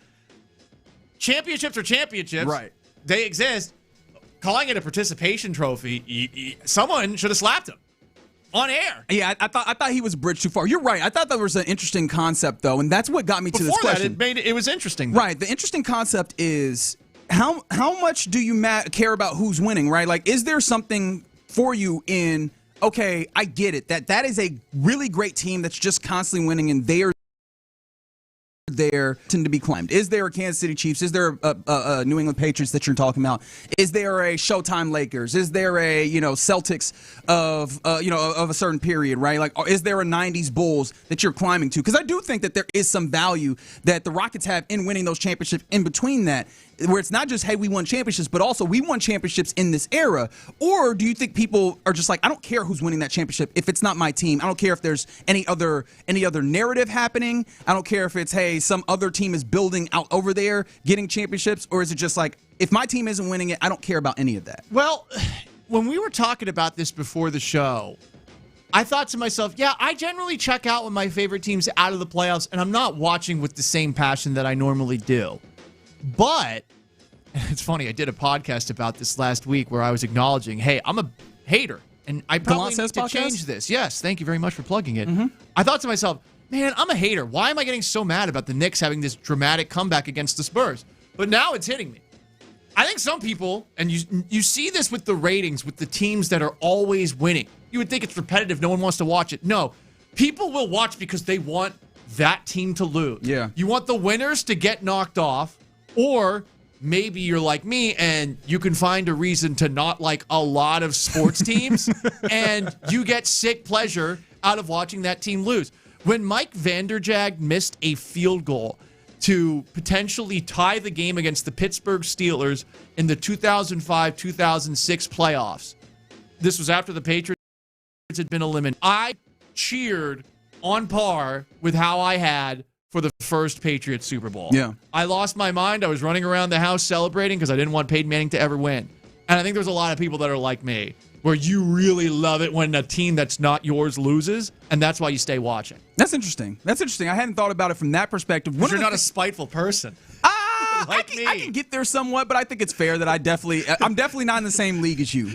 Championships are championships. Right. They exist. Calling it a participation trophy, someone should have slapped him on air. Yeah, I thought he was bridged too far. You're right. I thought that was an interesting concept, though, and that's what got me to this question. It was interesting. Right. The interesting concept is how much do you care about who's winning, right? Like, is there something for you in, okay, I get it, that is a really great team that's just constantly winning and they are there to be climbed. Is there a Kansas City Chiefs? Is there a New England Patriots that you're talking about? Is there a Showtime Lakers? Is there a Celtics of a certain period, right? Like, is there a 90s Bulls that you're climbing to? Because I do think that there is some value that the Rockets have in winning those championships in between that, where it's not just, hey, we won championships, but also we won championships in this era. Or do you think people are just like, I don't care who's winning that championship if it's not my team. I don't care if there's any other narrative happening. I don't care if it's, hey, some other team is building out over there getting championships. Or is it just like, if my team isn't winning it, I don't care about any of that? Well, when we were talking about this before the show, I thought to myself, yeah, I generally check out when my favorite team's out of the playoffs, and I'm not watching with the same passion that I normally do. But it's funny, I did a podcast about this last week where I was acknowledging, hey, I'm a hater, and I probably need to change this. Yes, thank you very much for plugging it. Mm-hmm. I thought to myself, man, I'm a hater. Why am I getting so mad about the Knicks having this dramatic comeback against the Spurs? But now it's hitting me. I think some people, and you see this with the ratings, with the teams that are always winning. You would think it's repetitive. No one wants to watch it. No, people will watch because they want that team to lose. Yeah. You want the winners to get knocked off. Or maybe you're like me and you can find a reason to not like a lot of sports teams and you get sick pleasure out of watching that team lose. When Mike Vanderjagt missed a field goal to potentially tie the game against the Pittsburgh Steelers in the 2005-2006 playoffs, this was after the Patriots had been eliminated. I cheered on par with how I had for the first Patriots Super Bowl. Yeah. I lost my mind. I was running around the house celebrating because I didn't want Peyton Manning to ever win. And I think there's a lot of people that are like me, where you really love it when a team that's not yours loses, and that's why you stay watching. That's interesting. I hadn't thought about it from that perspective. You're not a spiteful person. I can get there somewhat, but I think it's fair that I'm definitely not in the same league as you.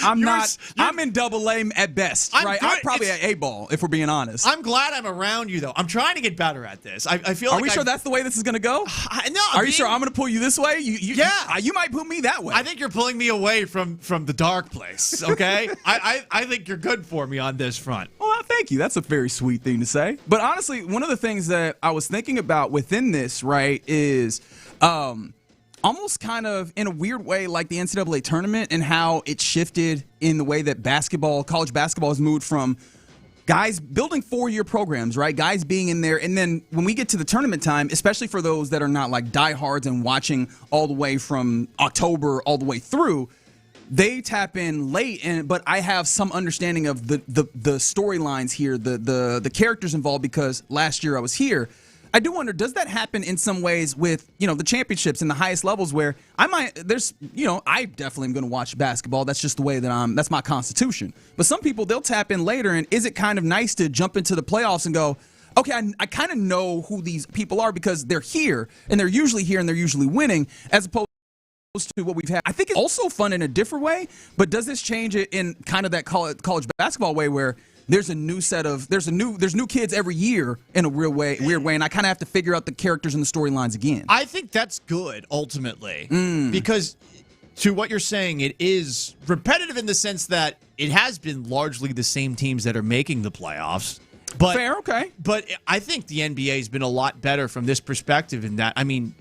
I'm in double A at best, right? I'm probably at A-ball, if we're being honest. I'm glad I'm around you, though. I'm trying to get better at this. I feel like Are we sure that's the way this is going to go? No. Are you sure I'm going to pull you this way? You might pull me that way. I think you're pulling me away from the dark place, okay? I think you're good for me on this front. Well, thank you. That's a very sweet thing to say. But honestly, one of the things that I was thinking about within this, right, is almost kind of in a weird way like the NCAA tournament and how it shifted in the way that college basketball has moved from guys building 4-year programs, right? Guys being in there. And then when we get to the tournament time, especially for those that are not like diehards and watching all the way from October all the way through, they tap in late, but I have some understanding of the storylines here, the characters involved, because last year I was here. I do wonder, does that happen in some ways with, the championships and the highest levels where I definitely am going to watch basketball. That's just the way that that's my constitution. But some people, they'll tap in later, and is it kind of nice to jump into the playoffs and go, okay, I kind of know who these people are because they're here, and they're usually here, and they're usually winning, as opposed to what we've had. I think it's also fun in a different way, but does this change it in kind of that college basketball way where there's new kids every year in a weird way, and I kind of have to figure out the characters and the storylines again. I think that's good ultimately because to what you're saying, it is repetitive in the sense that it has been largely the same teams that are making the playoffs. But, fair, okay. But I think the NBA has been a lot better from this perspective in that, I mean,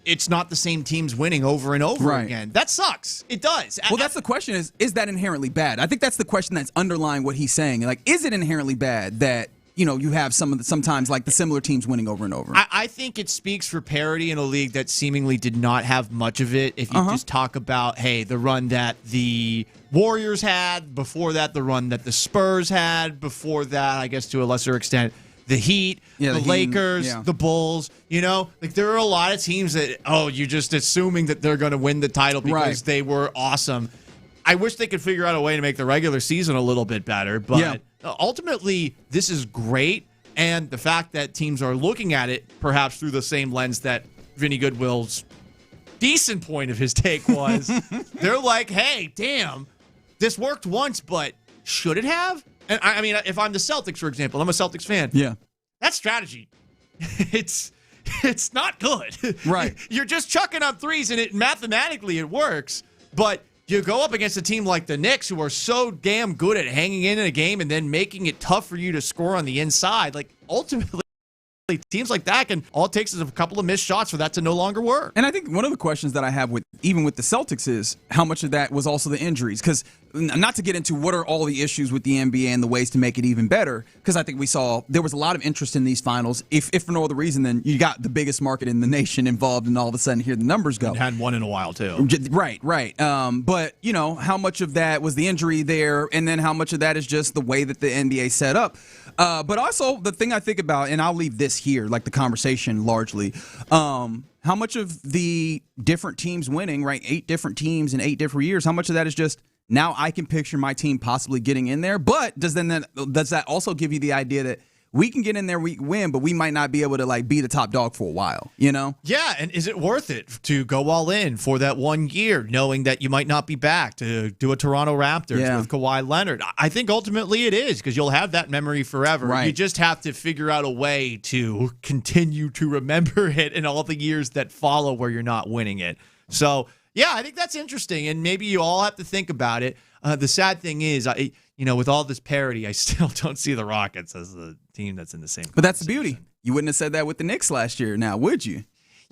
it's not the same teams winning over and over again. That sucks. It does. Well, that's the question is that inherently bad? I think that's the question that's underlying what he's saying. Like, is it inherently bad that you have sometimes like the similar teams winning over and over. I think it speaks for parity in a league that seemingly did not have much of it. If you just talk about, hey, the run that the Warriors had, before that the run that the Spurs had, before that, I guess to a lesser extent, the Heat, the Lakers, the Bulls, like there are a lot of teams that, you're just assuming that they're going to win the title because they were awesome. I wish they could figure out a way to make the regular season a little bit better, but ultimately this is great. And the fact that teams are looking at it perhaps through the same lens that Vinny Goodwill's decent point of his take was, they're like, hey, damn, this worked once, but should it have? And I mean, if I'm the Celtics, for example, I'm a Celtics fan. Yeah. That strategy, it's not good. Right. You're just chucking up threes, and mathematically it works. But you go up against a team like the Knicks, who are so damn good at hanging in a game and then making it tough for you to score on the inside. Like, ultimately, teams like that all it takes is a couple of missed shots for that to no longer work. And I think one of the questions that I have even with the Celtics is how much of that was also the injuries. Because not to get into what are all the issues with the NBA and the ways to make it even better, because I think we saw there was a lot of interest in these finals. If for no other reason, then you got the biggest market in the nation involved, and all of a sudden here the numbers go. And hadn't won in a while too. Right. But how much of that was the injury there, and then how much of that is just the way that the NBA set up. But also the thing I think about, and I'll leave this here, like the conversation largely. How much of the different teams winning, right? 8 different teams in 8 different years. How much of that is just now I can picture my team possibly getting in there? But does that also give you the idea that we can get in there, we win, but we might not be able to like be the top dog for a while, Yeah, and is it worth it to go all in for that 1 year, knowing that you might not be back to do a Toronto Raptors with Kawhi Leonard? I think ultimately it is, because you'll have that memory forever. Right. You just have to figure out a way to continue to remember it in all the years that follow where you're not winning it. So, yeah, I think that's interesting, and maybe you all have to think about it. The sad thing is, with all this parity, I still don't see the Rockets as the team that's in the same. But that's the beauty. You wouldn't have said that with the Knicks last year, now would you?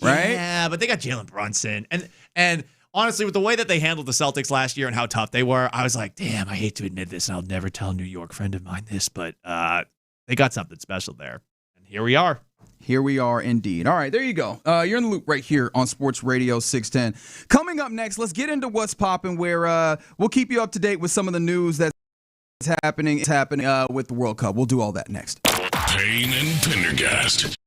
Right? Yeah, but they got Jalen Brunson, and honestly, with the way that they handled the Celtics last year and how tough they were, I was like, damn, I hate to admit this, and I'll never tell a New York friend of mine this, but they got something special there, and here we are. Here we are indeed. All right, there you go. You're in the loop right here on Sports Radio 610. Coming up next, let's get into what's popping, where we'll keep you up to date with some of the news that's happening with the World Cup. We'll do all that next. Payne and Pendergast.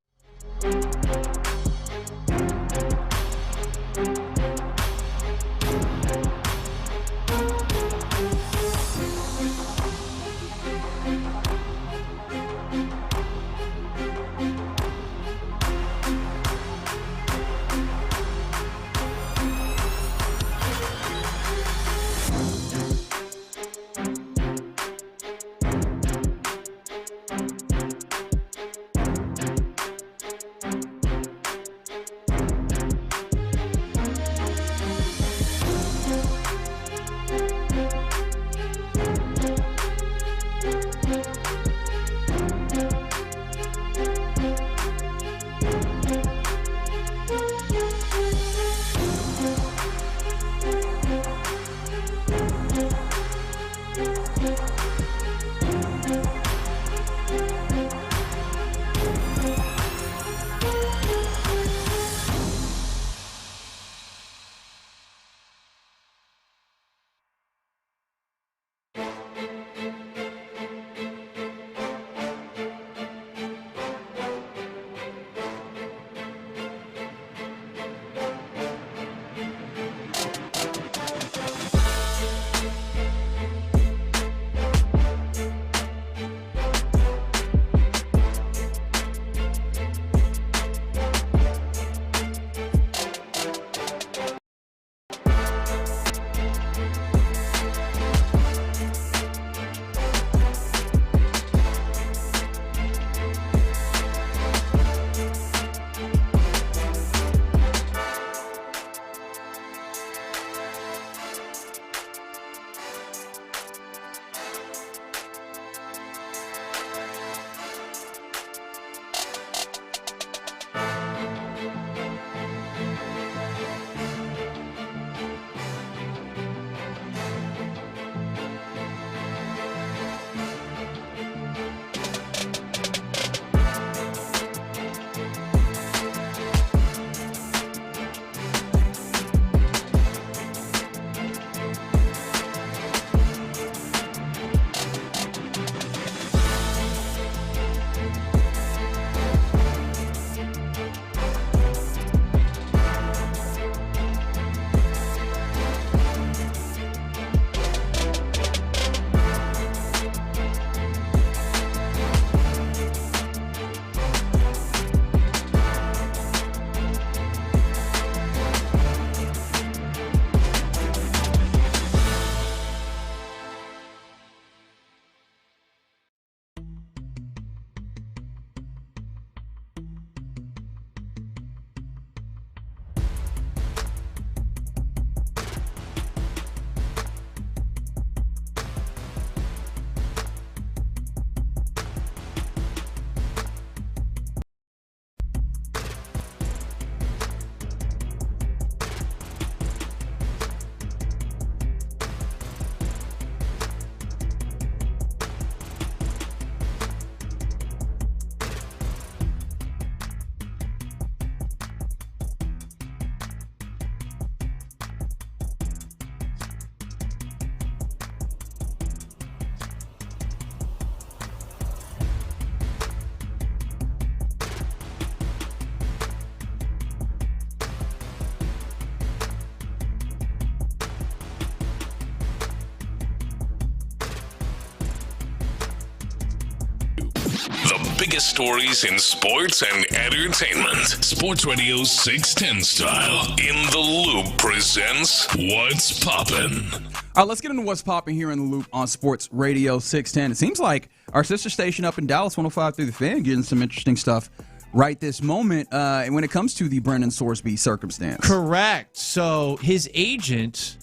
The biggest stories in sports and entertainment. Sports Radio 610 style. In the Loop presents What's Poppin'. All right, let's get into What's Poppin' here in the Loop on Sports Radio 610. It seems like our sister station up in Dallas, 105 through the Fan, getting some interesting stuff right this moment when it comes to the Brendan Sorsby circumstance. Correct. So his agent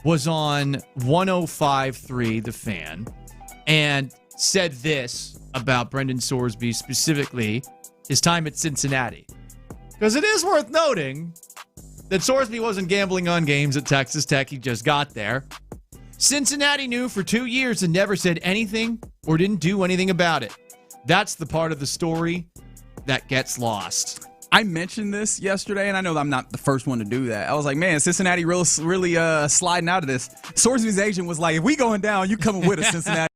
was on 105.3 The Fan and said this about Brendan Sorsby, specifically his time at Cincinnati. Because it is worth noting that Sorsby wasn't gambling on games at Texas Tech. He just got there. Cincinnati knew for 2 years and never said anything or didn't do anything about it. That's the part of the story that gets lost. I mentioned this yesterday, and I know I'm not the first one to do that. I was like, man, Cincinnati really sliding out of this. Sorsby's agent was like, if we going down, you coming with us, Cincinnati.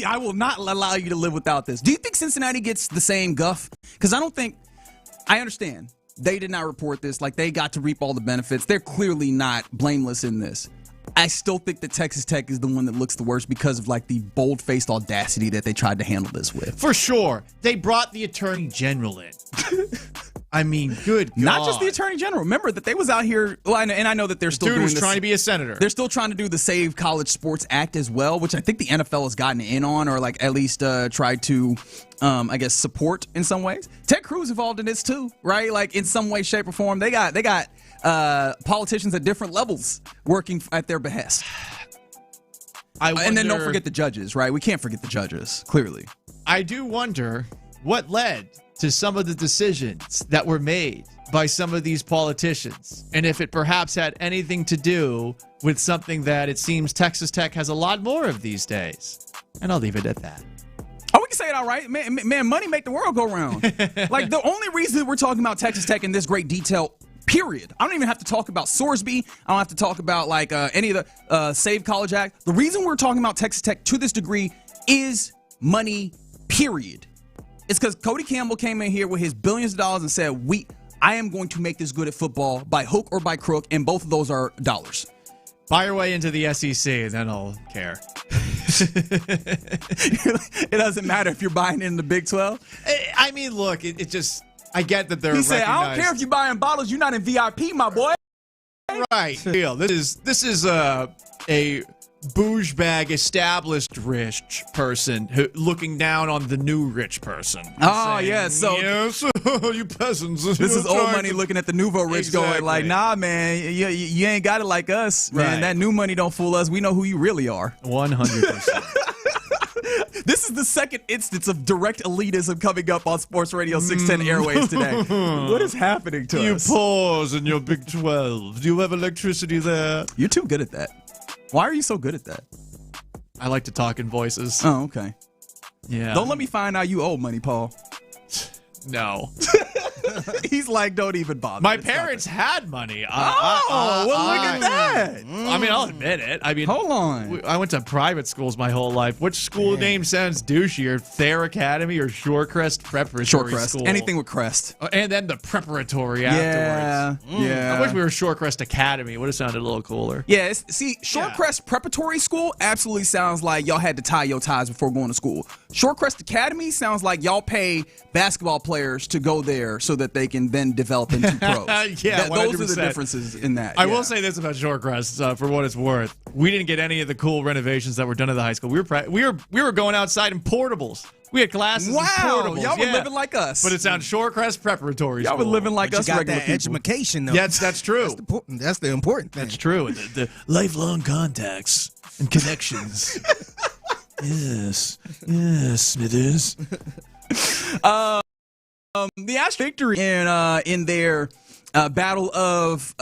I will not allow you to live without this. Do you think Cincinnati gets the same guff? Because I understand. They did not report this. Like, they got to reap all the benefits. They're clearly not blameless in this. I still think that Texas Tech is the one that looks the worst because of, like, the bold-faced audacity that they tried to handle this with. For sure. They brought the attorney general in. I mean, good God. Not just the attorney general. Remember that they was out here, and I know that they're still doing this. Dude was trying to be a senator. They're still trying to do the Save College Sports Act as well, which I think the NFL has gotten in on, or like at least tried to, I guess, support in some ways. Ted Cruz involved in this too, right? Like in some way, shape, or form. They got politicians at different levels working at their behest. And then don't forget the judges, right? We can't forget the judges, clearly. I do wonder what led to some of the decisions that were made by some of these politicians, and if it perhaps had anything to do with something that it seems Texas Tech has a lot more of these days. And I'll leave it at that. Oh, we can say it all right. Man, money make the world go round. Like, the only reason we're talking about Texas Tech in this great detail, period. I don't even have to talk about Sorsby. I don't have to talk about, like, any of the Save College Act. The reason we're talking about Texas Tech to this degree is money, period. It's because Cody Campbell came in here with his billions of dollars and said, I am going to make this good at football by hook or by crook, and both of those are dollars. Buy your way into the SEC, then I'll care. It doesn't matter if you're buying in the Big 12. I mean, look, it just, I get that they're He said, I don't care if you're buying bottles, you're not in VIP, my boy. Right. This is a bouge bag established rich person looking down on the new rich person. Oh, yeah. So yes, you peasants. This is old money looking at the nouveau rich going like, nah, man, you ain't got it like us. Man, right. That new money don't fool us. We know who you really are. 100%. This is the second instance of direct elitism coming up on Sports Radio 610 Airways today. What is happening to us? You pause in your Big 12. Do you have electricity there? You're too good at that. Why are you so good at that? I like to talk in voices. Oh, okay. Yeah. Don't let me find out you owe money, Paul. No. He's like, don't even bother. My parents had money. Look at that. I mean, I'll admit it. I mean, hold on. I went to private schools my whole life. Which school name sounds douchier? Thayer Academy or Shorecrest Preparatory School? Anything with Crest. And then the preparatory afterwards. Yeah. I wish we were Shorecrest Academy. It would have sounded a little cooler. Yeah. Shorecrest Preparatory School absolutely sounds like y'all had to tie your ties before going to school. Shorecrest Academy sounds like y'all pay basketball players to go there so that they can then develop into pros. Yeah, those are the differences in that. I will say this about Shorecrest, for what it's worth. We didn't get any of the cool renovations that were done at the high school. We were going outside in portables. We had classes in portables. Y'all were living like us. But it's on Shorecrest Preparatory School. Y'all were living like us you got regular that people. education, though. Yes, that's true. That's the important thing. That's true. The lifelong contacts and connections. Yes, it is. The Astros victory in their battle of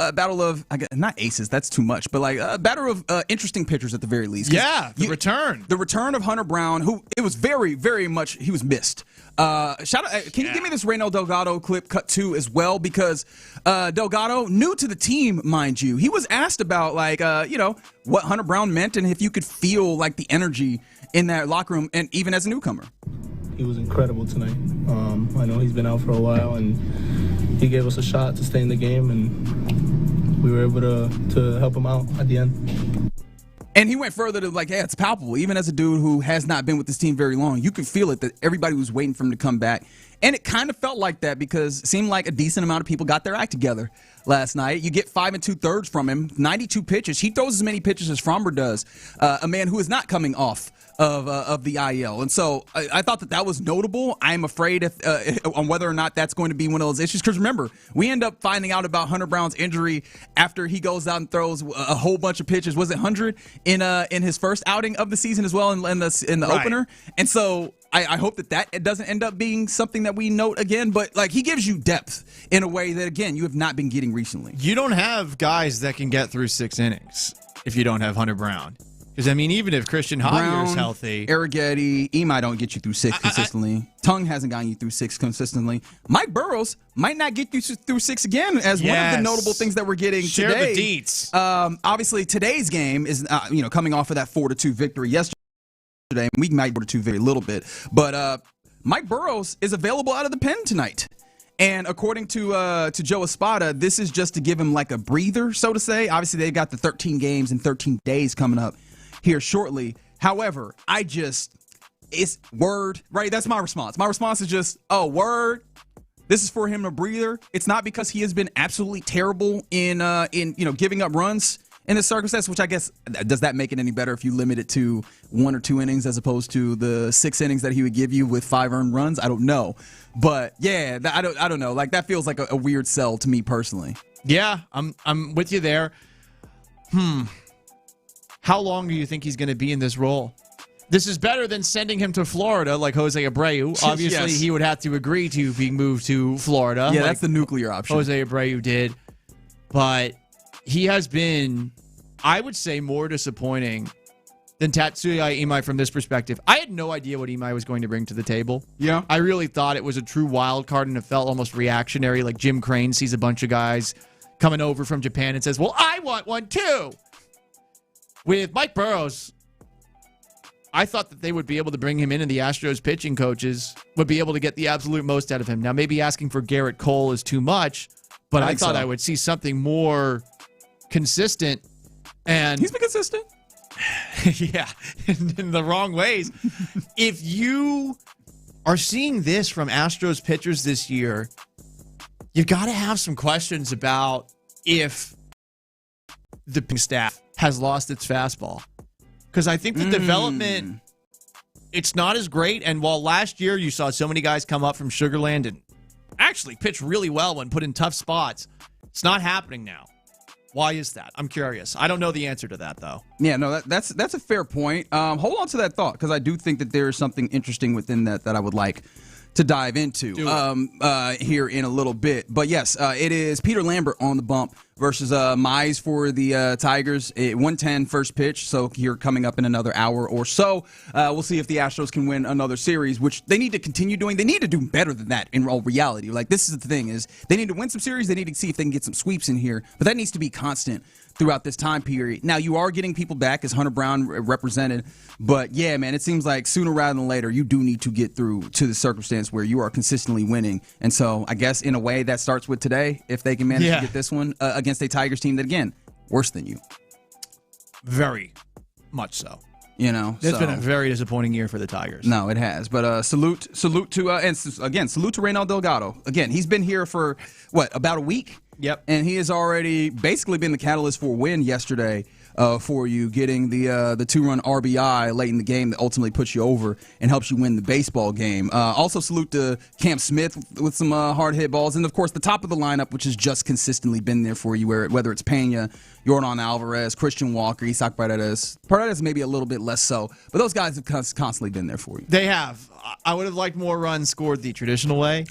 not aces, that's too much, but like battle of interesting pitchers at the very least. Yeah, the return of Hunter Brown, who it was very, very much he was missed. Shout out! Can you give me this Reynel Delgado clip cut too as well? Because Delgado, new to the team, mind you, he was asked about like what Hunter Brown meant and if you could feel like the energy in that locker room, and even as a newcomer. He was incredible tonight. I know he's been out for a while, and he gave us a shot to stay in the game, and we were able to help him out at the end. And he went further to like, yeah, it's palpable. Even as a dude who has not been with this team very long, you can feel it that everybody was waiting for him to come back. And it kind of felt like that because it seemed like a decent amount of people got their act together last night. You get 5 2/3 from him, 92 pitches. He throws as many pitches as Fromber does, a man who is not coming off of the IL. And so I thought that was notable. I'm afraid on whether or not that's going to be one of those issues. Because remember, we end up finding out about Hunter Brown's injury after he goes out and throws a whole bunch of pitches. Was it 100 in his first outing of the season as well in the opener? And so I hope that it doesn't end up being something that we note again. But like he gives you depth in a way that, again, you have not been getting recently. You don't have guys that can get through 6 innings if you don't have Hunter Brown. Because, I mean, even if Christian Javier is healthy. Arrighetti, Imai don't get you through 6 consistently. Tung hasn't gotten you through 6 consistently. Mike Burrows might not get you through 6 again as one of the notable things that we're getting today. Share the deets. Obviously, today's game is coming off of that 4-2 victory yesterday. We might go to 4-2 very little bit. But Mike Burrows is available out of the pen tonight. And according to Joe Espada, this is just to give him like a breather, so to say. Obviously, they've got the 13 games in 13 days coming up here shortly. However, it's word, right? That's my response. My response is just, oh, word. This is for him a breather. It's not because he has been absolutely terrible in giving up runs in this circumstance, which I guess, does that make it any better if you limit it to 1 or 2 innings as opposed to the 6 innings that he would give you with 5 earned runs? I don't know. But yeah, I don't know. Like that feels like a weird sell to me personally. Yeah, I'm with you there. How long do you think he's going to be in this role? This is better than sending him to Florida like Jose Abreu. Obviously, He would have to agree to being moved to Florida. Yeah, like that's the nuclear option. Jose Abreu did. But he has been, I would say, more disappointing than Tatsuya Imai from this perspective. I had no idea what Imai was going to bring to the table. Yeah. I really thought it was a true wild card, and it felt almost reactionary, like Jim Crane sees a bunch of guys coming over from Japan and says, well, I want one too. With Mike Burrows, I thought that they would be able to bring him in, and the Astros pitching coaches would be able to get the absolute most out of him. Now, maybe asking for Garrett Cole is too much, but I thought I would see something more consistent. And he's been consistent. Yeah, in the wrong ways. If you are seeing this from Astros pitchers this year, you've got to have some questions about if the staff has lost its fastball. Because I think the development, it's not as great. And while last year you saw so many guys come up from Sugar Land and actually pitch really well when put in tough spots, it's not happening now. Why is that? I'm curious. I don't know the answer to that, though. Yeah, no, that's a fair point. Hold on to that thought, because I do think that there is something interesting within that I would like to dive into here in a little bit. But yes, it is Peter Lambert on the bump versus Mize for the Tigers. 1:10 first pitch, so here coming up in another hour or so. We'll see if the Astros can win another series, which they need to continue doing. They need to do better than that in all reality. Like, this is the thing, is they need to win some series. They need to see if they can get some sweeps in here, but that needs to be constant throughout this time period. Now, you are getting people back, as Hunter Brown represented, but yeah, man, it seems like sooner rather than later, you do need to get through to the circumstance where you are consistently winning. And so I guess in a way that starts with today, if they can manage to get this one against a Tigers team that, again, worse than you. Very much so. You know, it's been a very disappointing year for the Tigers. No, it has. But salute to and again, salute to Reynald Delgado. Again, he's been here for about a week. Yep. And he has already basically been the catalyst for a win yesterday for you, getting the 2-run RBI late in the game that ultimately puts you over and helps you win the baseball game. Also salute to Cam Smith with some hard hit balls, and of course the top of the lineup, which has just consistently been there for you, whether it's Pena, Yordan Alvarez, Christian Walker, Isaac Paredes maybe a little bit less so, but those guys have constantly been there for you. They have. I would have liked more runs scored the traditional way.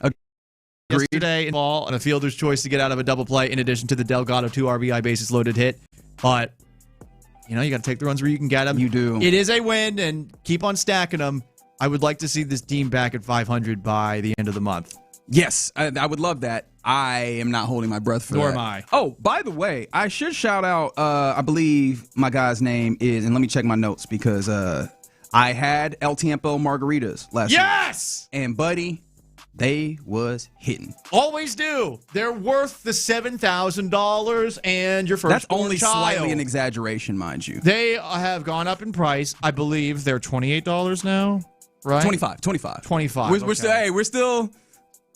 Yesterday in ball and a fielder's choice to get out of a double play, in addition to the Delgado 2 RBI bases loaded hit. But you got to take the runs where you can get them. You do. It is a win, and keep on stacking them. I would like to see this team back at 500 by the end of the month. Yes, I would love that. I am not holding my breath for that. Nor am I. Oh, by the way, I should shout out, I believe my guy's name is, and let me check my notes, because I had El Tiempo margaritas last night. Yes! And buddy, they was hitting. Always do. They're worth the $7,000 and your first. That's only child. slightly an exaggeration, mind you. They have gone up in price. I believe they're $28 now, right? 25. 25. We're still.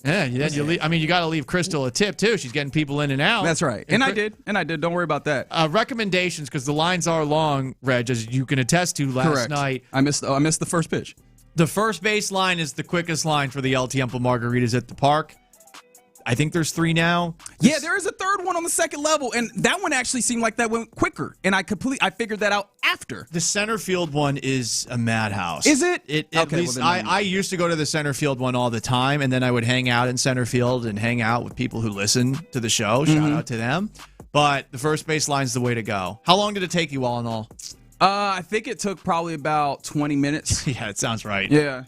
Yeah, you got to leave Crystal a tip too. She's getting people in and out. That's right. And I did. Don't worry about that. Recommendations, because the lines are long, Reg, as you can attest to last night. I missed the first pitch. The first base line is the quickest line for the El Tiempo Margaritas at the park. I think there's 3 now. Yeah, there is a third one on the second level, and that one actually seemed like that went quicker. And I figured that out after. The center field one is a madhouse. Is it? At least I used to go to the center field one all the time, and then I would hang out in center field and hang out with people who listen to the show. Shout out to them. But the first base line's the way to go. How long did it take you all in all? I think it took probably about 20 minutes. Yeah, it sounds right. Yeah.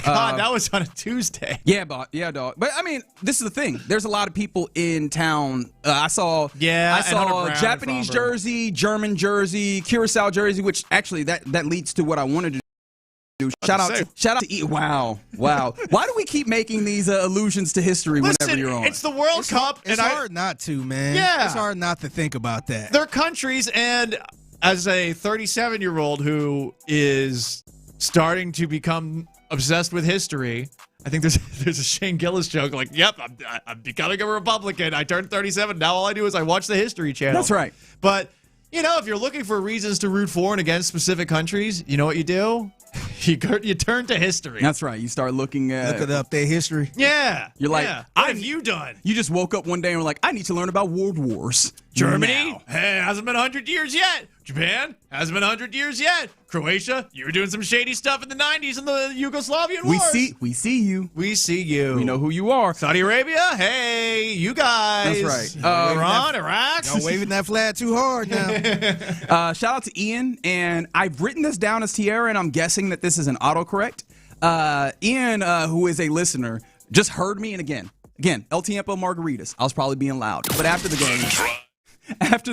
God, that was on a Tuesday. Yeah, dog. But I mean, this is the thing. There's a lot of people in town. I saw Japanese jersey, German jersey, Curacao jersey, which actually that leads to what I wanted to do. Shout out to E. Wow. Why do we keep making these allusions to history whenever you're on? It's the World Cup. It's hard not to, man. Yeah. It's hard not to think about that. They're countries, and as a 37-year-old who is starting to become obsessed with history, I think there's a Shane Gillis joke like, yep, I'm becoming a Republican. I turned 37. Now all I do is I watch the History Channel. That's right. But, if you're looking for reasons to root for and against specific countries, you know what you do? You turn to history. That's right. You start looking at... Look up their history. Yeah. You're like, what have you done? You just woke up one day and were like, I need to learn about world wars. Germany? Hey, hasn't been 100 years yet. Japan? Hasn't been 100 years yet. Croatia? You were doing some shady stuff in the 90s in the Yugoslavian wars. We see you. We see you. We know who you are. Saudi Arabia? Hey, you guys. That's right. Iran, Iraq? Y'all waving that flag too hard now. Shout out to Ian. And I've written this down as Tierra, and I'm guessing that this is an autocorrect. Ian, who is a listener, just heard me. And again, El Tiempo Margaritas. I was probably being loud. But after the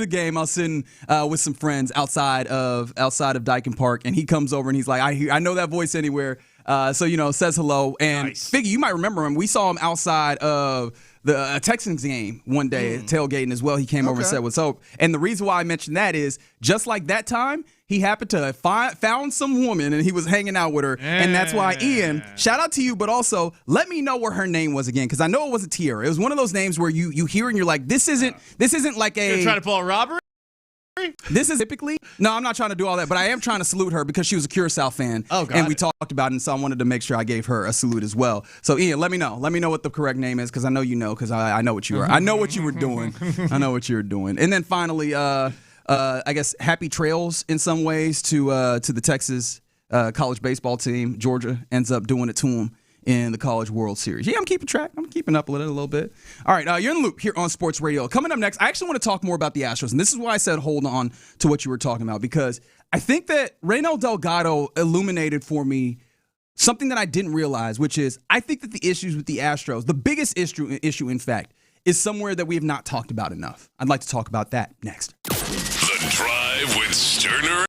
game, I was sitting with some friends outside of Dyken Park, and he comes over and he's like, I know that voice anywhere. So, says hello. And Figgy, you might remember him. We saw him outside of the Texans game one day tailgating as well. He came over and said what's up. And the reason why I mentioned that is just like that time, he happened to found some woman and he was hanging out with her. And that's why, Ian, shout out to you, but also let me know what her name was again, because I know it wasn't Tierra. It was one of those names where you hear and you're like, this isn't like a... You're trying to pull a robbery? This is typically... No, I'm not trying to do all that, but I am trying to salute her because she was a Curacao fan. And we talked about it, and so I wanted to make sure I gave her a salute as well. So, Ian, let me know. Let me know what the correct name is, because I know you know, because I know what you were. I know what you were doing. I know what you were doing. And then finally, I guess happy trails in some ways to the Texas college baseball team. Georgia ends up doing it to them in the College World Series. Yeah, I'm keeping track. I'm keeping up with it a little bit. All right, you're in the loop here on Sports Radio. Coming up next, I actually want to talk more about the Astros, and this is why I said hold on to what you were talking about, because I think that Reynel Delgado illuminated for me something that I didn't realize, which is I think that the issues with the Astros, the biggest issue in fact, is somewhere that we have not talked about enough. I'd like to talk about that next. The Drive with Stoerner.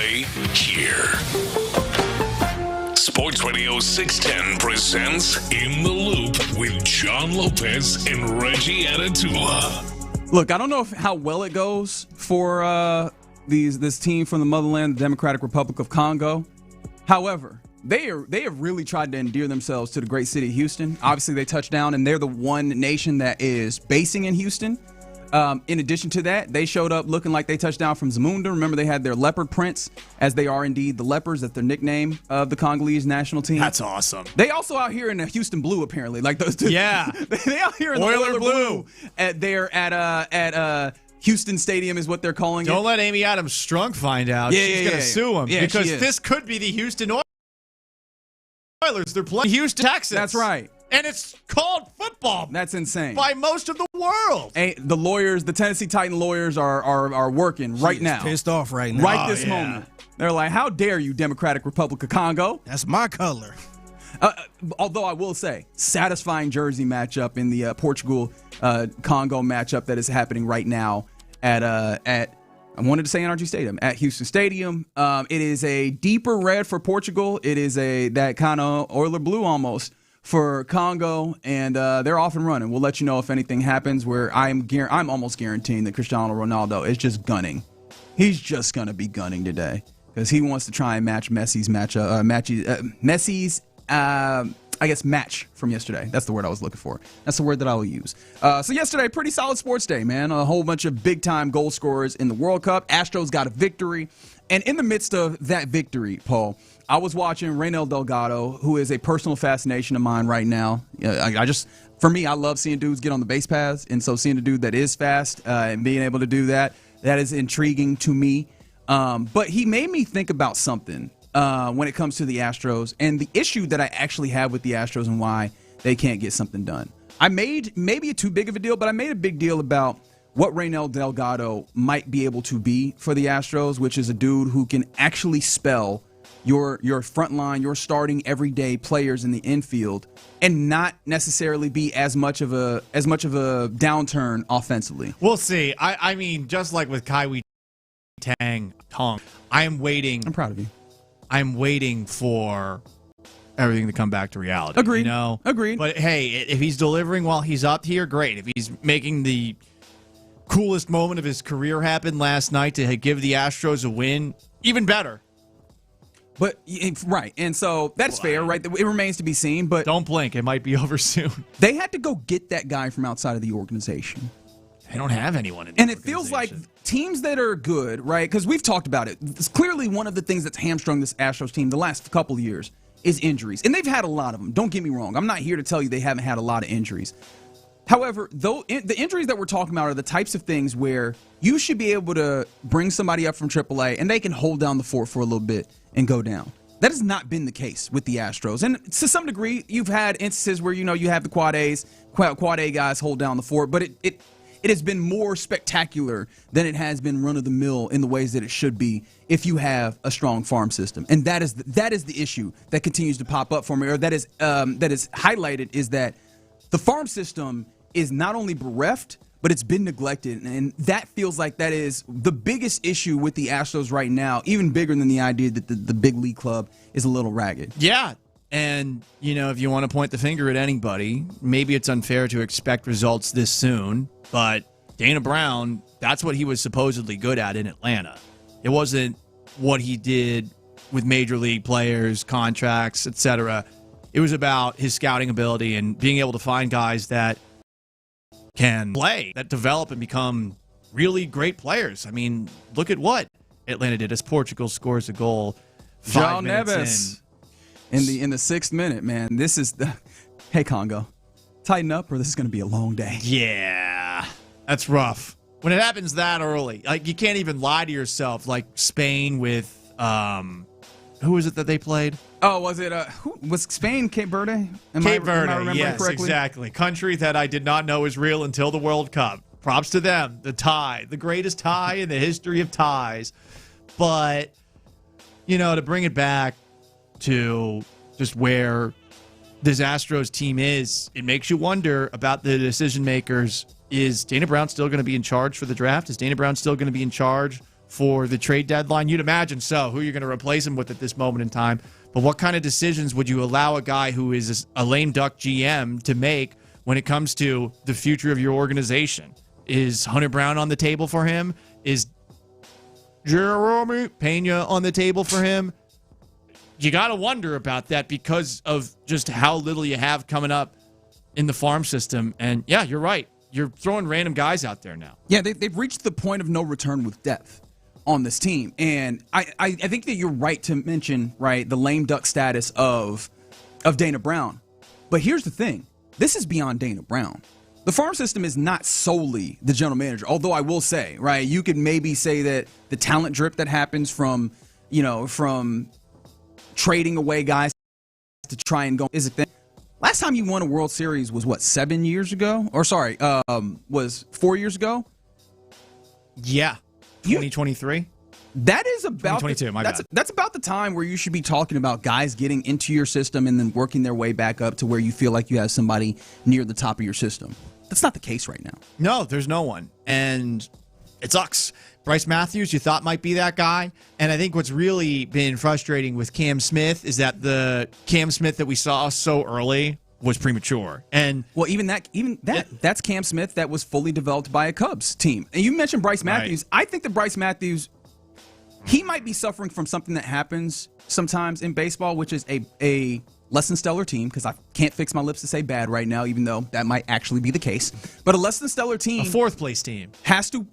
play here. Sports Radio 610 presents In the Loop with John Lopez and Reggie Atatula. Look, I don't know how well it goes for this team from the motherland, the Democratic Republic of Congo. However, they have really tried to endear themselves to the great city of Houston. Obviously, they touched down, and they're the one nation that is basing in Houston. In addition to that, they showed up looking like they touched down from Zamunda. Remember, they had their leopard prints, as they are indeed the leopards. That's their nickname of the Congolese national team. That's awesome. They also out here in the Houston blue, apparently. Like those two. Yeah. They out here in the Oiler blue. They're at Houston Stadium is what they're calling it. Don't let Amy Adams Strunk find out. She's going to sue him because this could be the Houston Oilers. They're playing Houston, Texas. That's right. And it's called football. That's insane. By most of the world. The lawyers, the Tennessee Titan lawyers are working right now. Pissed off right now. Right this moment. They're like, how dare you, Democratic Republic of Congo? That's my color. Although I will say, satisfying jersey matchup in the Portugal-Congo matchup that is happening right now at I wanted to say NRG Stadium, at Houston Stadium. It is a deeper red for Portugal. It is that kind of Oiler blue almost for Congo, and they're off and running. We'll let you know if anything happens where I'm almost guaranteeing that Cristiano Ronaldo is just gunning. He's just going to be gunning today because he wants to try and match Messi's match from yesterday. That's the word I was looking for. That's the word that I will use. So yesterday, pretty solid sports day, man. A whole bunch of big-time goal scorers in the World Cup. Astros got a victory. And in the midst of that victory, Paul, I was watching Reynel Delgado, who is a personal fascination of mine right now. For me, I love seeing dudes get on the base paths. And so seeing a dude that is fast and being able to do that is intriguing to me. But he made me think about something when it comes to the Astros and the issue that I actually have with the Astros and why they can't get something done. I made maybe too big of a deal, but I made a big deal about what Reynel Delgado might be able to be for the Astros, which is a dude who can actually spell your front line, your starting everyday players in the infield, and not necessarily be as much of a downturn offensively. We'll see. I mean, just like with Kaiwi Tong, I am waiting. I'm proud of you. I'm waiting for everything to come back to reality. Agreed. Agreed. But hey, if he's delivering while he's up here, great. If he's making the coolest moment of his career happen last night to give the Astros a win, even better. But right, and so that's fair, right? It remains to be seen, but don't blink; it might be over soon. They had to go get that guy from outside of the organization. They don't have anyone in and it feels like teams that are good, right? Because we've talked about it. It's clearly one of the things that's hamstrung this Astros team the last couple of years is injuries, and they've had a lot of them. Don't get me wrong; I'm not here to tell you they haven't had a lot of injuries. However, the injuries that we're talking about are the types of things where you should be able to bring somebody up from AAA and they can hold down the fort for a little bit and go down. That has not been the case with the Astros. And to some degree, you've had instances where, you have the quad A guys hold down the fort, but it has been more spectacular than it has been run-of-the-mill in the ways that it should be if you have a strong farm system. And that is the issue that continues to pop up for me, or that is highlighted, is that the farm system is not only bereft, but it's been neglected. And that feels like that is the biggest issue with the Astros right now, even bigger than the idea that the big league club is a little ragged. Yeah. And, if you want to point the finger at anybody, maybe it's unfair to expect results this soon, but Dana Brown, that's what he was supposedly good at in Atlanta. It wasn't what he did with major league players, contracts, etc. It was about his scouting ability and being able to find guys that can play, that develop and become really great players. I mean, look at what Atlanta did as Portugal scores a goal 5 minutes in the 6th minute, man. This is hey, Congo, tighten up or this is going to be a long day. Yeah, that's rough. When it happens that early, like you can't even lie to yourself, like Spain with, who was it that they played? Oh, was it who was Spain? Cape Verde? Cape Verde, yes, correctly? Exactly. Country that I did not know is real until the World Cup. Props to them. The tie, the greatest tie in the history of ties. But, to bring it back to just where this Astros team is, it makes you wonder about the decision makers. Is Dana Brown still going to be in charge for the draft? Is Dana Brown still going to be in charge for the trade deadline? You'd imagine so. Who you're going to replace him with at this moment in time. But what kind of decisions would you allow a guy who is a lame duck GM to make when it comes to the future of your organization? Is Hunter Brown on the table for him? Is Jeremy Pena on the table for him? You got to wonder about that because of just how little you have coming up in the farm system. And, yeah, you're right. You're throwing random guys out there now. Yeah, they've reached the point of no return with depth on this team. And I think that you're right to mention, right, the lame duck status of Dana Brown. But here's the thing. This is beyond Dana Brown. The farm system is not solely the general manager, although I will say, right, you could maybe say that the talent drip that happens from trading away guys to try and go is a thing. Last time you won a World Series was, 7 years ago? Or, sorry, was 4 years ago? Yeah. 2023? That is about 2022, my bad. That's about the time where you should be talking about guys getting into your system and then working their way back up to where you feel like you have somebody near the top of your system. That's not the case right now. No, there's no one. And it sucks. Bryce Matthews, you thought might be that guy. And I think what's really been frustrating with Cam Smith is that the Cam Smith that we saw so early was premature. And well, that's Cam Smith that was fully developed by a Cubs team. And you mentioned Bryce Matthews. Right. I think that Bryce Matthews, he might be suffering from something that happens sometimes in baseball, which is a less than stellar team, because I can't fix my lips to say bad right now, even though that might actually be the case. But a less than stellar team, a fourth place team, has to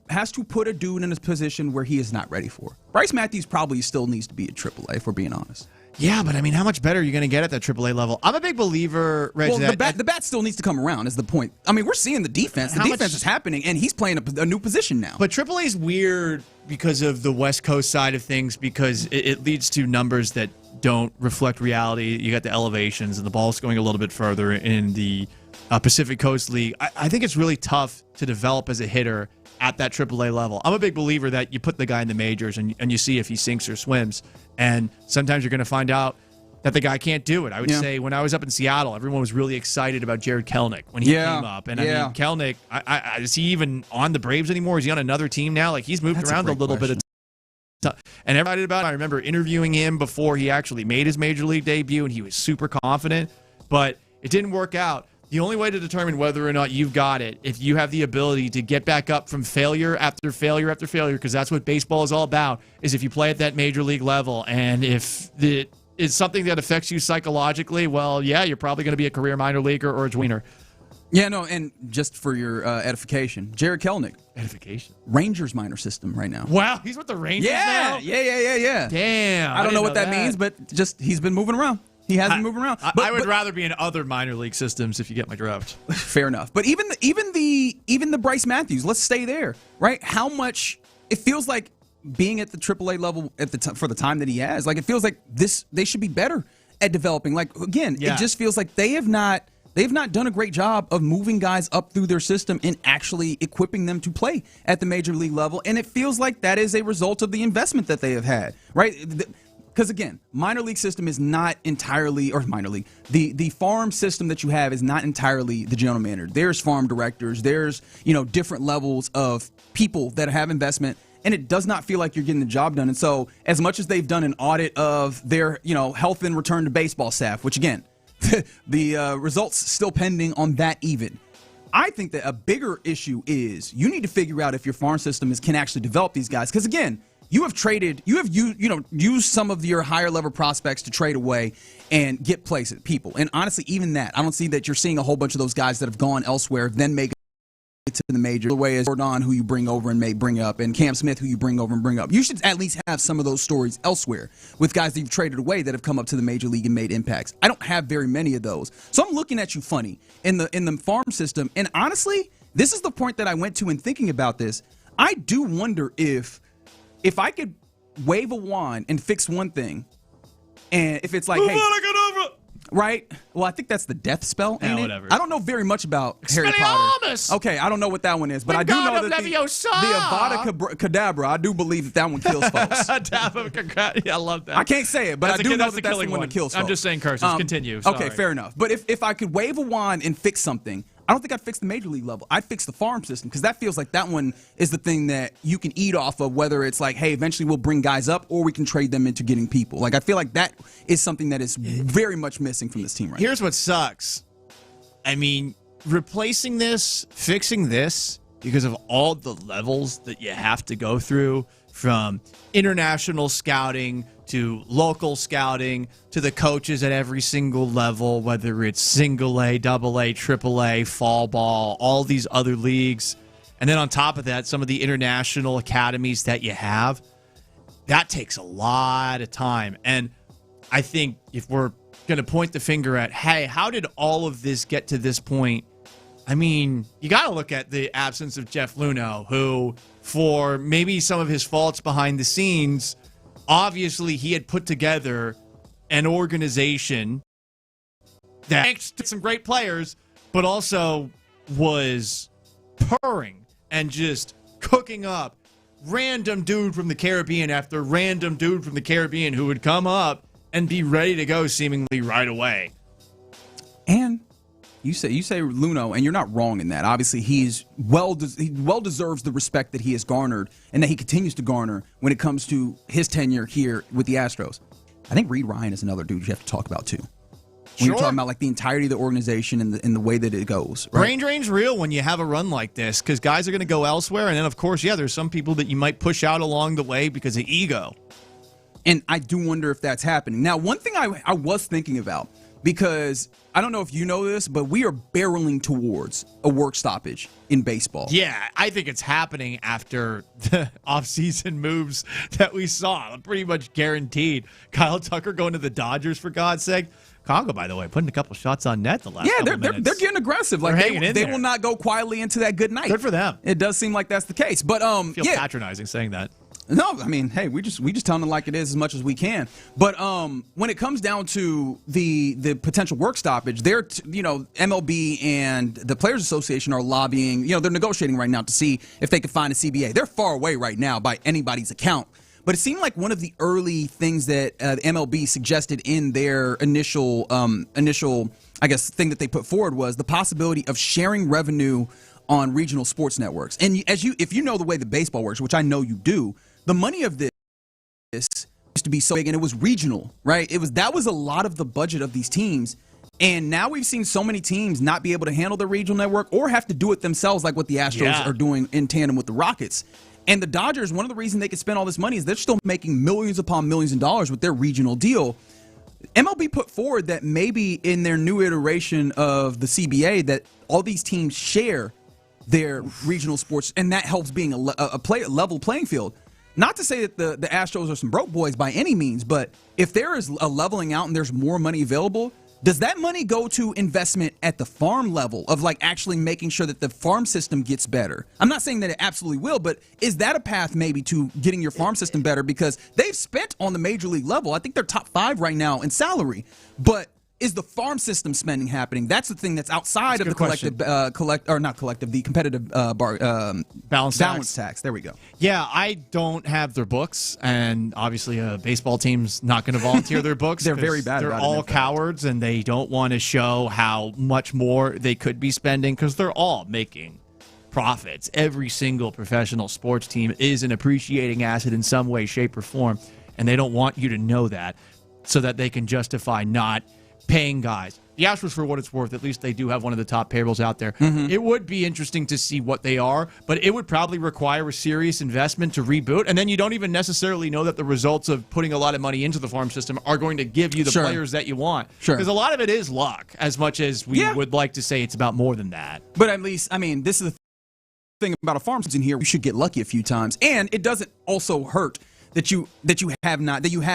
put a dude in a position where he is not ready for. Bryce Matthews probably still needs to be at AAA, if we're being honest. Yeah, but I mean, how much better are you going to get at that AAA level? I'm a big believer, Reg. Well, the bat still needs to come around, is the point. I mean, we're seeing the defense. The defense is happening, and he's playing a new position now. But AAA is weird because of the West Coast side of things, because it leads to numbers that don't reflect reality. You got the elevations, and the ball's going a little bit further in the Pacific Coast League. I think it's really tough to develop as a hitter at that AAA level. I'm a big believer that you put the guy in the majors and you see if he sinks or swims. And sometimes you're going to find out that the guy can't do it. I would say when I was up in Seattle, everyone was really excited about Jared Kelenic when he came up. And I mean, Kelenic, is he even on the Braves anymore? Is he on another team now? Like, he's moved around a little bit of time. And everybody about it, I remember interviewing him before he actually made his major league debut, and he was super confident. But it didn't work out. The only way to determine whether or not you've got it, if you have the ability to get back up from failure after failure after failure, because that's what baseball is all about, is if you play at that major league level. And if it is something that affects you psychologically, well, yeah, you're probably going to be a career minor leaguer or a tweener. Yeah, no, and just for your edification, Jared Kelenic. Edification? Rangers minor system right now. Wow, he's with the Rangers now? Yeah. Damn. I don't know what that means, but just he's been moving around. He has been moving around. I would rather be in other minor league systems, if you get my drift. Fair enough. But even the Bryce Matthews, let's stay there, right? How much it feels like being at the AAA level at for the time that he has. Like, it feels like they should be better at developing. Like, again, it just feels like they've not done a great job of moving guys up through their system and actually equipping them to play at the major league level. And it feels like that is a result of the investment that they have had, right? Because, again, minor league system is not entirely, or minor league, the farm system that you have is not entirely the general manager. There's farm directors. There's, different levels of people that have investment, and it does not feel like you're getting the job done. And so as much as they've done an audit of their, health and return to baseball staff, which, again, the results still pending on that even. I think that a bigger issue is you need to figure out if your farm system can actually develop these guys. Because, again, you have used some of your higher level prospects to trade away and get people. And honestly, even that, I don't see that you're seeing a whole bunch of those guys that have gone elsewhere, then make it to the major. The way is Jordan, who you bring over and may bring up, and Cam Smith, who you bring over and bring up. You should at least have some of those stories elsewhere with guys that you've traded away that have come up to the major league and made impacts. I don't have very many of those. So I'm looking at you funny in the farm system. And honestly, this is the point that I went to in thinking about this. I do wonder if I could wave a wand and fix one thing, and if it's like, hey, right? Well, I think that's the death spell, ain't it? Whatever. I don't know very much about Harry Potter. Okay, I don't know what that one is, but I do know that the Avada Kedavra, I do believe that one kills folks. Yeah, I love that. I can't say it, but I do know that's the one that kills folks. I'm just saying curses. Continue. Sorry. Okay, fair enough. But if I could wave a wand and fix something, I don't think I'd fix the major league level. I'd fix the farm system because that feels like that one is the thing that you can eat off of, whether it's like, hey, eventually we'll bring guys up or we can trade them into getting people. Like, I feel like that is something that is very much missing from this team right now. Here's what sucks. I mean, replacing this, fixing this, because of all the levels that you have to go through, from international scouting to local scouting to the coaches at every single level, whether it's single A, double A, triple A, fall ball, all these other leagues. And then on top of that, some of the international academies that you have, that takes a lot of time. And I think if we're going to point the finger at, hey, how did all of this get to this point? I mean, you got to look at the absence of Jeff Luhnow, who, for maybe some of his faults behind the scenes, obviously he had put together an organization that had some great players, but also was purring and just cooking up random dude from the Caribbean after random dude from the Caribbean who would come up and be ready to go seemingly right away. And you say Luhnow, and you're not wrong in that. Obviously, he well deserves the respect that he has garnered and that he continues to garner when it comes to his tenure here with the Astros. I think Reed Ryan is another dude you have to talk about too. When you're talking about like the entirety of the organization and the way that it goes. Right? Brain drain's real when you have a run like this because guys are going to go elsewhere. And then, of course, there's some people that you might push out along the way because of ego. And I do wonder if that's happening. Now, one thing I was thinking about, because I don't know if you know this, but we are barreling towards a work stoppage in baseball. Yeah, I think it's happening after the offseason moves that we saw. Pretty much guaranteed. Kyle Tucker going to the Dodgers, for God's sake. Congo, by the way, putting a couple shots on net the last couple minutes. They're getting aggressive. Like they will not go quietly into that good night. Good for them. It does seem like that's the case. But I feel patronizing saying that. No, I mean, hey, we just tell them like it is as much as we can. But when it comes down to the potential work stoppage, they're MLB and the Players Association are lobbying. They're negotiating right now to see if they can find a CBA. They're far away right now by anybody's account. But it seemed like one of the early things that the MLB suggested in their initial, I guess, thing that they put forward was the possibility of sharing revenue on regional sports networks. And if you know the way the baseball works, which I know you do, the money of this used to be so big, and it was regional, right? That was a lot of the budget of these teams. And now we've seen so many teams not be able to handle the regional network or have to do it themselves, like what the Astros are doing in tandem with the Rockets. And the Dodgers, one of the reasons they can spend all this money is they're still making millions upon millions of dollars with their regional deal. MLB put forward that maybe in their new iteration of the CBA that all these teams share their regional sports, and that helps being a level playing field. Not to say that the Astros are some broke boys by any means, but if there is a leveling out and there's more money available, does that money go to investment at the farm level of like actually making sure that the farm system gets better? I'm not saying that it absolutely will, but is that a path maybe to getting your farm system better? Because they've spent on the major league level. I think they're top 5 right now in salary, but is the farm system spending happening? That's the thing that's outside of the the competitive balance tax. There we go. Yeah, I don't have their books, and obviously a baseball team's not going to volunteer their books. They're very bad. They're all cowards, and they don't want to show how much more they could be spending because they're all making profits. Every single professional sports team is an appreciating asset in some way, shape, or form, and they don't want you to know that so that they can justify not paying guys. The Astros, for what it's worth, at least they do have one of the top payrolls out there. Mm-hmm. It would be interesting to see what they are, but it would probably require a serious investment to reboot, and then you don't even necessarily know that the results of putting a lot of money into the farm system are going to give you the players that you want. Sure. Because a lot of it is luck, as much as we would like to say it's about more than that. But at least, I mean, this is the thing about a farm system here. You should get lucky a few times, and it doesn't also hurt that you have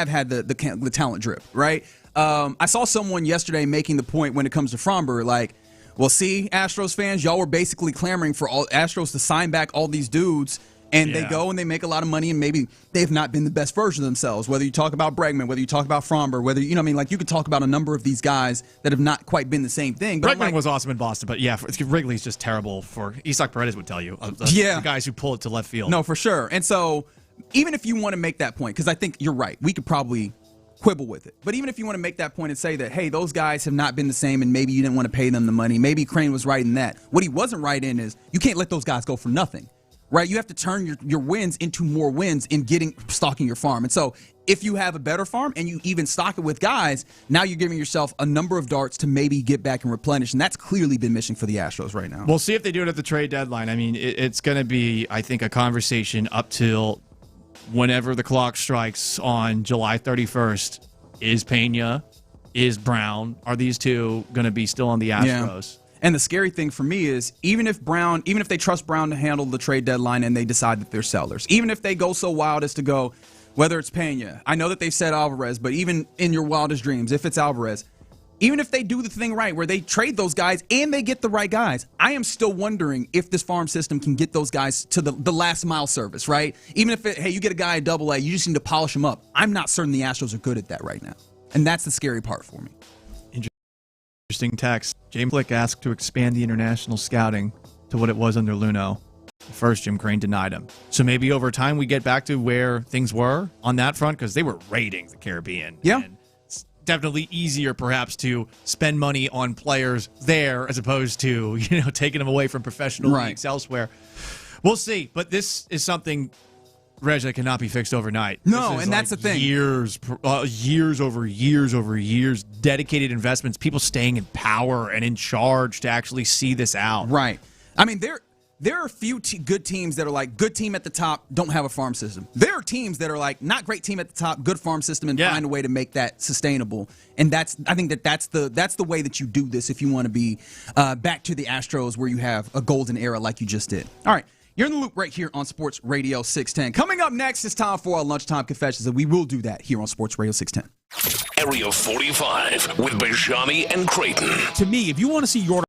had the talent drip, right? I saw someone yesterday making the point when it comes to Fromber, like, well, see, Astros fans, y'all were basically clamoring for all Astros to sign back all these dudes, and they go and they make a lot of money, and maybe they've not been the best version of themselves. Whether you talk about Bregman, whether you talk about Fromber, whether you could talk about a number of these guys that have not quite been the same thing. But Bregman was awesome in Boston, but Wrigley's just terrible. For Isaac Paredes would tell you, the guys who pull it to left field. No, for sure. And so even if you want to make that point, because I think you're right, we could probably quibble with it. But even if you want to make that point and say that, hey, those guys have not been the same and maybe you didn't want to pay them the money, maybe Creighton was right in that. What he wasn't right in is you can't let those guys go for nothing, right? You have to turn your wins into more wins in stocking your farm. And so if you have a better farm and you even stock it with guys, now you're giving yourself a number of darts to maybe get back and replenish. And that's clearly been missing for the Astros right now. We'll see if they do it at the trade deadline. I mean, it's going to be, I think, a conversation up till whenever the clock strikes on July 31st. Is Pena, is Brown, are these two going to be still on the Astros? Yeah. And the scary thing for me is even if they trust Brown to handle the trade deadline and they decide that they're sellers, even if they go so wild as to go, whether it's Pena, I know that they said Alvarez, but even in your wildest dreams, if it's Alvarez, even if they do the thing right where they trade those guys and they get the right guys, I am still wondering if this farm system can get those guys to the last mile service, right? Even if, you get a guy at AA, you just need to polish him up. I'm not certain the Astros are good at that right now. And that's the scary part for me. Interesting text. James Flick asked to expand the international scouting to what it was under Luno. First, Jim Crane denied him. So maybe over time we get back to where things were on that front because they were raiding the Caribbean. Yeah. And it's definitely easier perhaps to spend money on players there as opposed to, taking them away from professional leagues elsewhere. We'll see. But this is something, Reg, that cannot be fixed overnight. No, and that's the thing. Years over years, dedicated investments, people staying in power and in charge to actually see this out. Right. I mean, there are a few good teams that are like good team at the top, don't have a farm system. There are teams that are like not great team at the top, good farm system, and find a way to make that sustainable. And I think that's the way that you do this if you want to be back to the Astros where you have a golden era like you just did. All right. You're in the loop right here on Sports Radio 610. Coming up next, it's time for our lunchtime confessions, and we will do that here on Sports Radio 610. Area 45 with Bijani and Creighton. To me, if you want to see your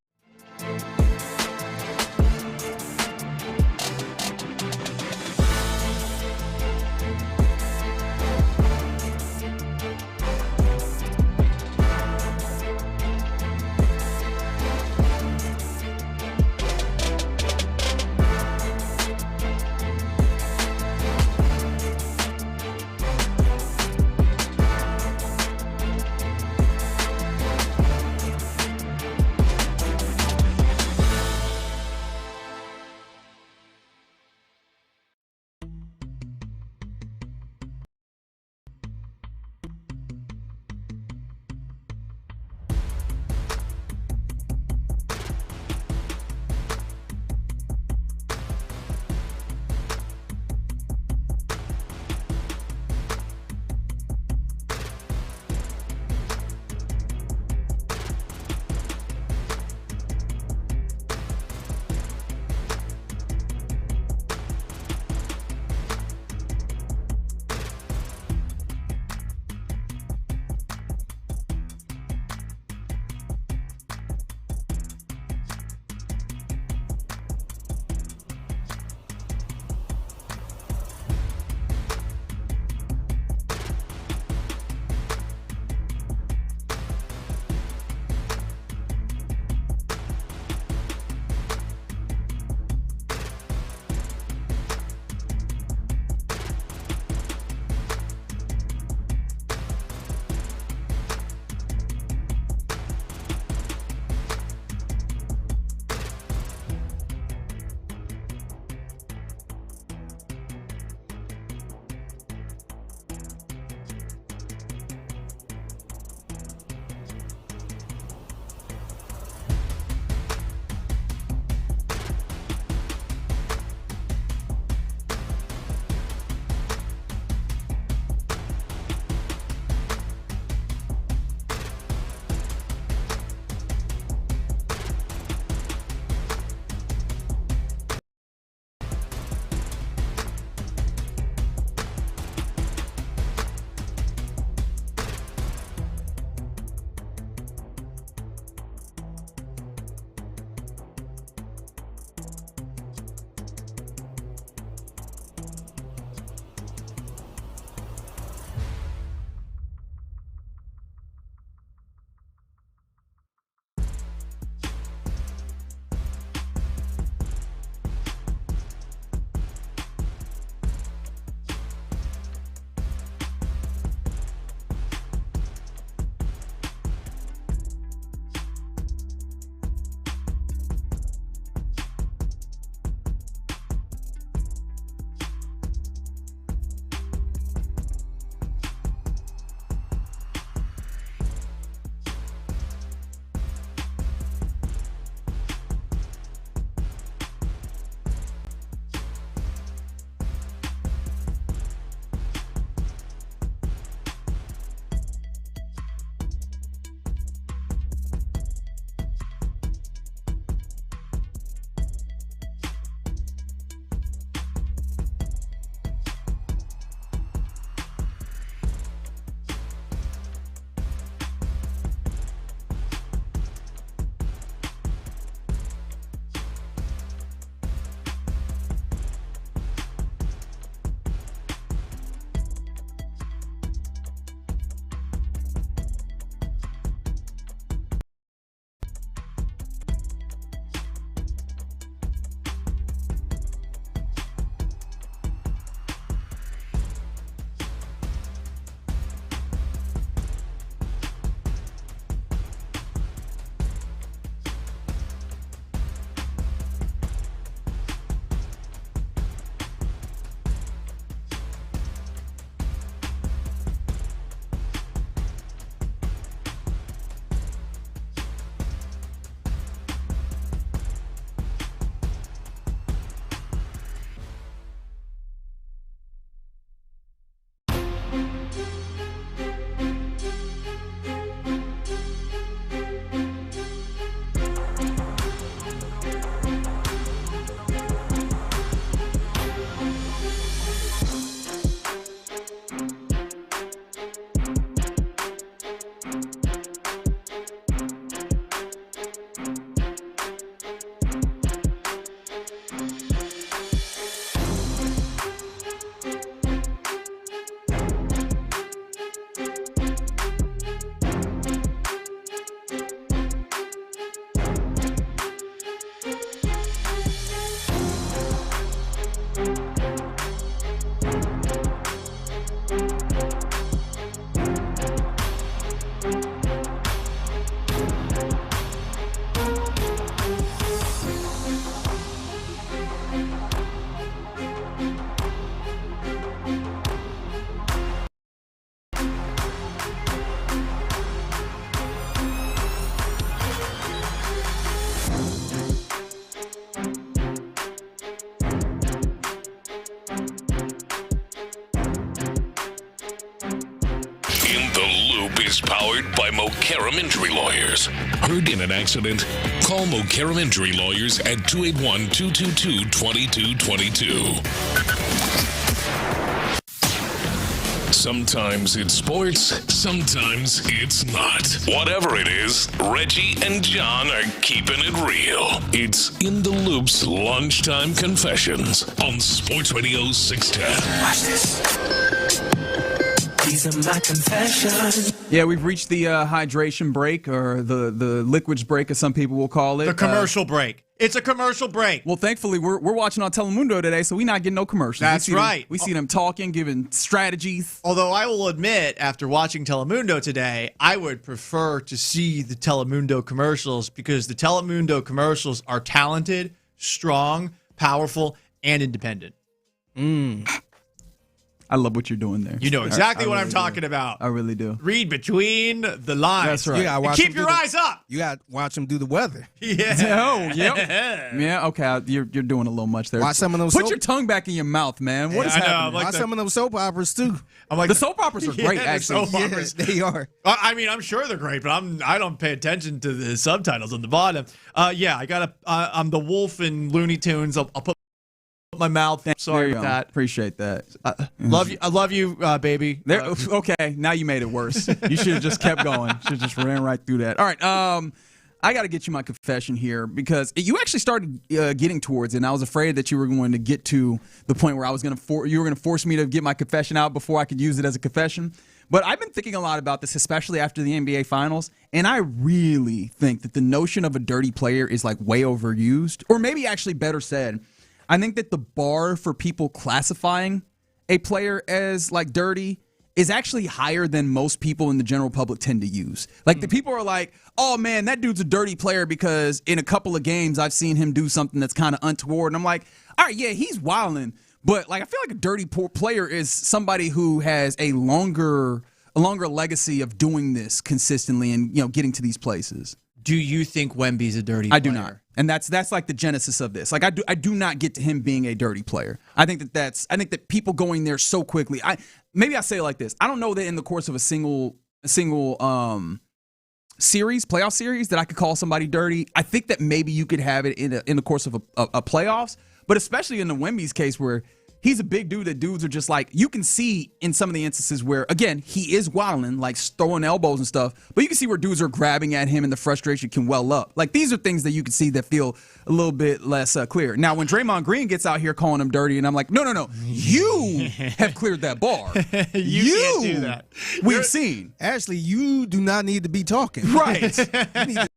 Is powered by Mokaram Injury Lawyers. Heard in an accident? Call Mokaram Injury Lawyers at 281-222-2222. Sometimes it's sports, sometimes it's not. Whatever it is, Reggie and John are keeping it real. It's In the Loop's Lunchtime Confessions on Sports Radio 610. Watch this. These are my confessions. Yeah, we've reached the hydration break, or the liquids break, as some people will call it. The commercial break. It's a commercial break. Well, thankfully, we're watching on Telemundo today, so we're not getting no commercials. That's right. We see them talking, giving strategies. Although I will admit, after watching Telemundo today, I would prefer to see the Telemundo commercials, because the Telemundo commercials are talented, strong, powerful, and independent. I love what you're doing there. You know exactly what I'm talking about. I really do. Read between the lines. That's right. You gotta watch keep your eyes up. You got to watch them do the weather. Yeah. Oh, yep. Yeah, okay. You're doing a little much there. Watch some of those. Put your tongue back in your mouth, man. What is happening? Watch some of those soap operas, too. I'm like, the soap operas are great, actually. Soap operas. They are. I mean, I'm sure they're great, but I don't pay attention to the subtitles on the bottom. Yeah, I got I'm the wolf in Looney Tunes. I'll put my mouth. Sorry about that. Appreciate that. Love you. I love you, baby. Okay, now you made it worse. You should have just kept going. Should have just ran right through that. All right. I got to get you my confession here, because you actually started getting towards it, and I was afraid that you were going to get to the point where I was you were going to force me to get my confession out before I could use it as a confession. But I've been thinking a lot about this, especially after the NBA Finals, and I really think that the notion of a dirty player is like way overused, or maybe actually better said, I think that the bar for people classifying a player as like dirty is actually higher than most people in the general public tend to use. Like the people are like, oh man, that dude's a dirty player because in a couple of games I've seen him do something that's kind of untoward. And I'm like, all right, yeah, he's wilding. But like I feel like a dirty poor player is somebody who has a longer legacy of doing this consistently and, you know, getting to these places. Do you think Wemby's a dirty player? I do not. And that's like the genesis of this. Like I do not get to him being a dirty player. I think that people going there so quickly. Maybe I say it like this. I don't know that in the course of a single playoff series that I could call somebody dirty. I think that maybe you could have it in the course of a playoffs, but especially in the Wemby's case where he's a big dude that dudes are just like, you can see in some of the instances where, again, he is wilding, like throwing elbows and stuff, but you can see where dudes are grabbing at him and the frustration can well up. Like, these are things that you can see that feel a little bit less clear. Now, when Draymond Green gets out here calling him dirty, and I'm like, no, you have cleared that bar. You can't do that. We've seen. Actually, you do not need to be talking. Right. You need to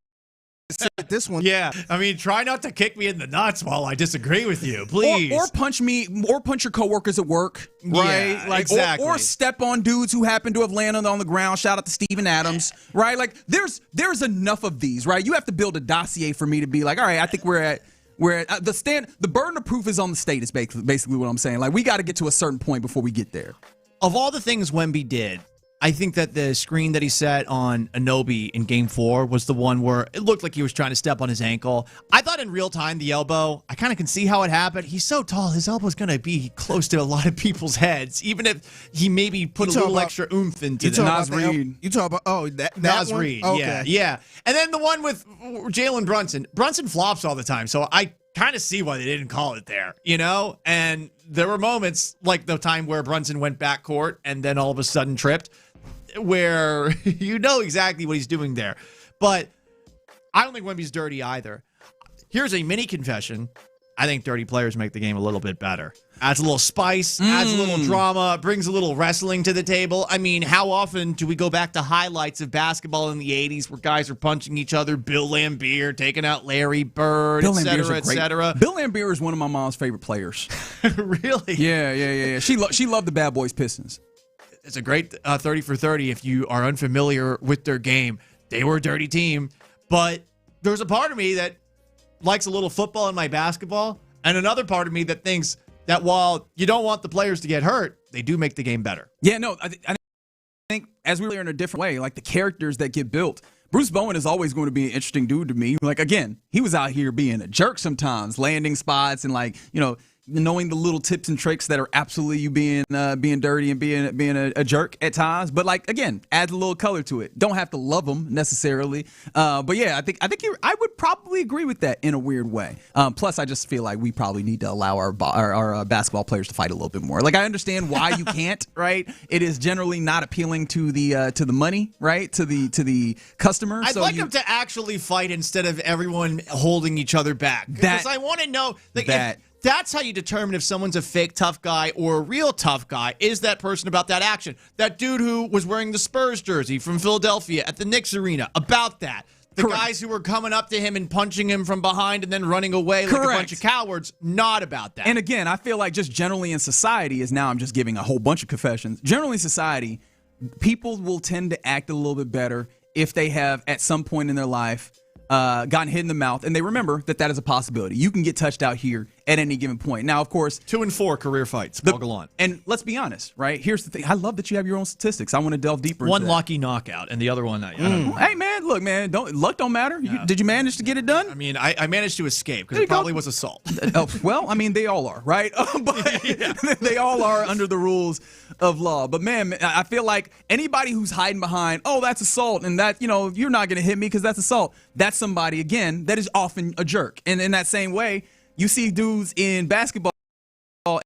this one. Yeah, I mean, try not to kick me in the nuts while I disagree with you, please. Or punch me, or punch your coworkers at work, right? Yeah, like, exactly. Or step on dudes who happen to have landed on the ground. Shout out to Steven Adams, right? Like, there's enough of these, right? You have to build a dossier for me to be like, all right, I think we're at the burden of proof is on the state is basically what I'm saying. Like, we got to get to a certain point before we get there. Of all the things Wemby did, I think that the screen that he set on Anunoby in Game 4 was the one where it looked like he was trying to step on his ankle. I thought in real time, the elbow, I kind of can see how it happened. He's so tall, his elbow's going to be close to a lot of people's heads, even if he maybe put a little extra oomph into it. Nas Reed. You talk about, that Nas one? Reed, Okay. yeah. And then the one with Jalen Brunson. Brunson flops all the time, so I kind of see why they didn't call it there, you know? And there were moments like the time where Brunson went backcourt and then all of a sudden tripped. where you know exactly what he's doing there. But I don't think Wemby's dirty either. Here's a mini confession. I think dirty players make the game a little bit better. Adds a little spice, adds a little drama, brings a little wrestling to the table. I mean, how often do we go back to highlights of basketball in the 80s where guys are punching each other? Bill Laimbeer taking out Larry Bird, et cetera, et cetera. Bill Laimbeer is one of my mom's favorite players. Really? Yeah. She loved the Bad Boys Pistons. It's a great 30 for 30 if you are unfamiliar with their game. They were a dirty team. But there's a part of me that likes a little football in my basketball, and another part of me that thinks that while you don't want the players to get hurt, they do make the game better. Yeah, no, I think as we were in a different way, like the characters that get built. Bruce Bowen is always going to be an interesting dude to me. Like, again, he was out here being a jerk sometimes, landing spots and, like, you know, knowing the little tips and tricks that are absolutely you being dirty and being a jerk at times. But, like, again, adds a little color to it. Don't have to love him necessarily. But yeah, I think I would probably agree with that in a weird way. Plus, I just feel like we probably need to allow our basketball players to fight a little bit more. Like, I understand why you can't, right? It is generally not appealing to the money, right? To the customer. I'd like them to actually fight instead of everyone holding each other back. Because I want to know that. That's how you determine if someone's a fake tough guy or a real tough guy. Is that person about that action? That dude who was wearing the Spurs jersey from Philadelphia at the Knicks arena, about that. The guys who were coming up to him and punching him from behind and then running away like a bunch of cowards, not about that. And again, I feel like just generally in society I'm just giving a whole bunch of confessions. Generally in society, people will tend to act a little bit better if they have at some point in their life gotten hit in the mouth, and they remember that is a possibility. You can get touched out here at any given point. Now, of course, 2 and 4 career fights. Gallant. And let's be honest, right? Here's the thing. I love that you have your own statistics. I want to delve deeper into one that. lucky knockout, and the other one, I don't know. Hey, man, look, man, luck don't matter. No. Did you manage to get it done? I mean, I managed to escape because it probably was assault. Well, I mean, they all are, right? But they all are under the rules of law. But, man, I feel like anybody who's hiding behind, that's assault, and that, you're not going to hit me because that's assault. That's somebody, again, that is often a jerk. And in that same way, you see dudes in basketball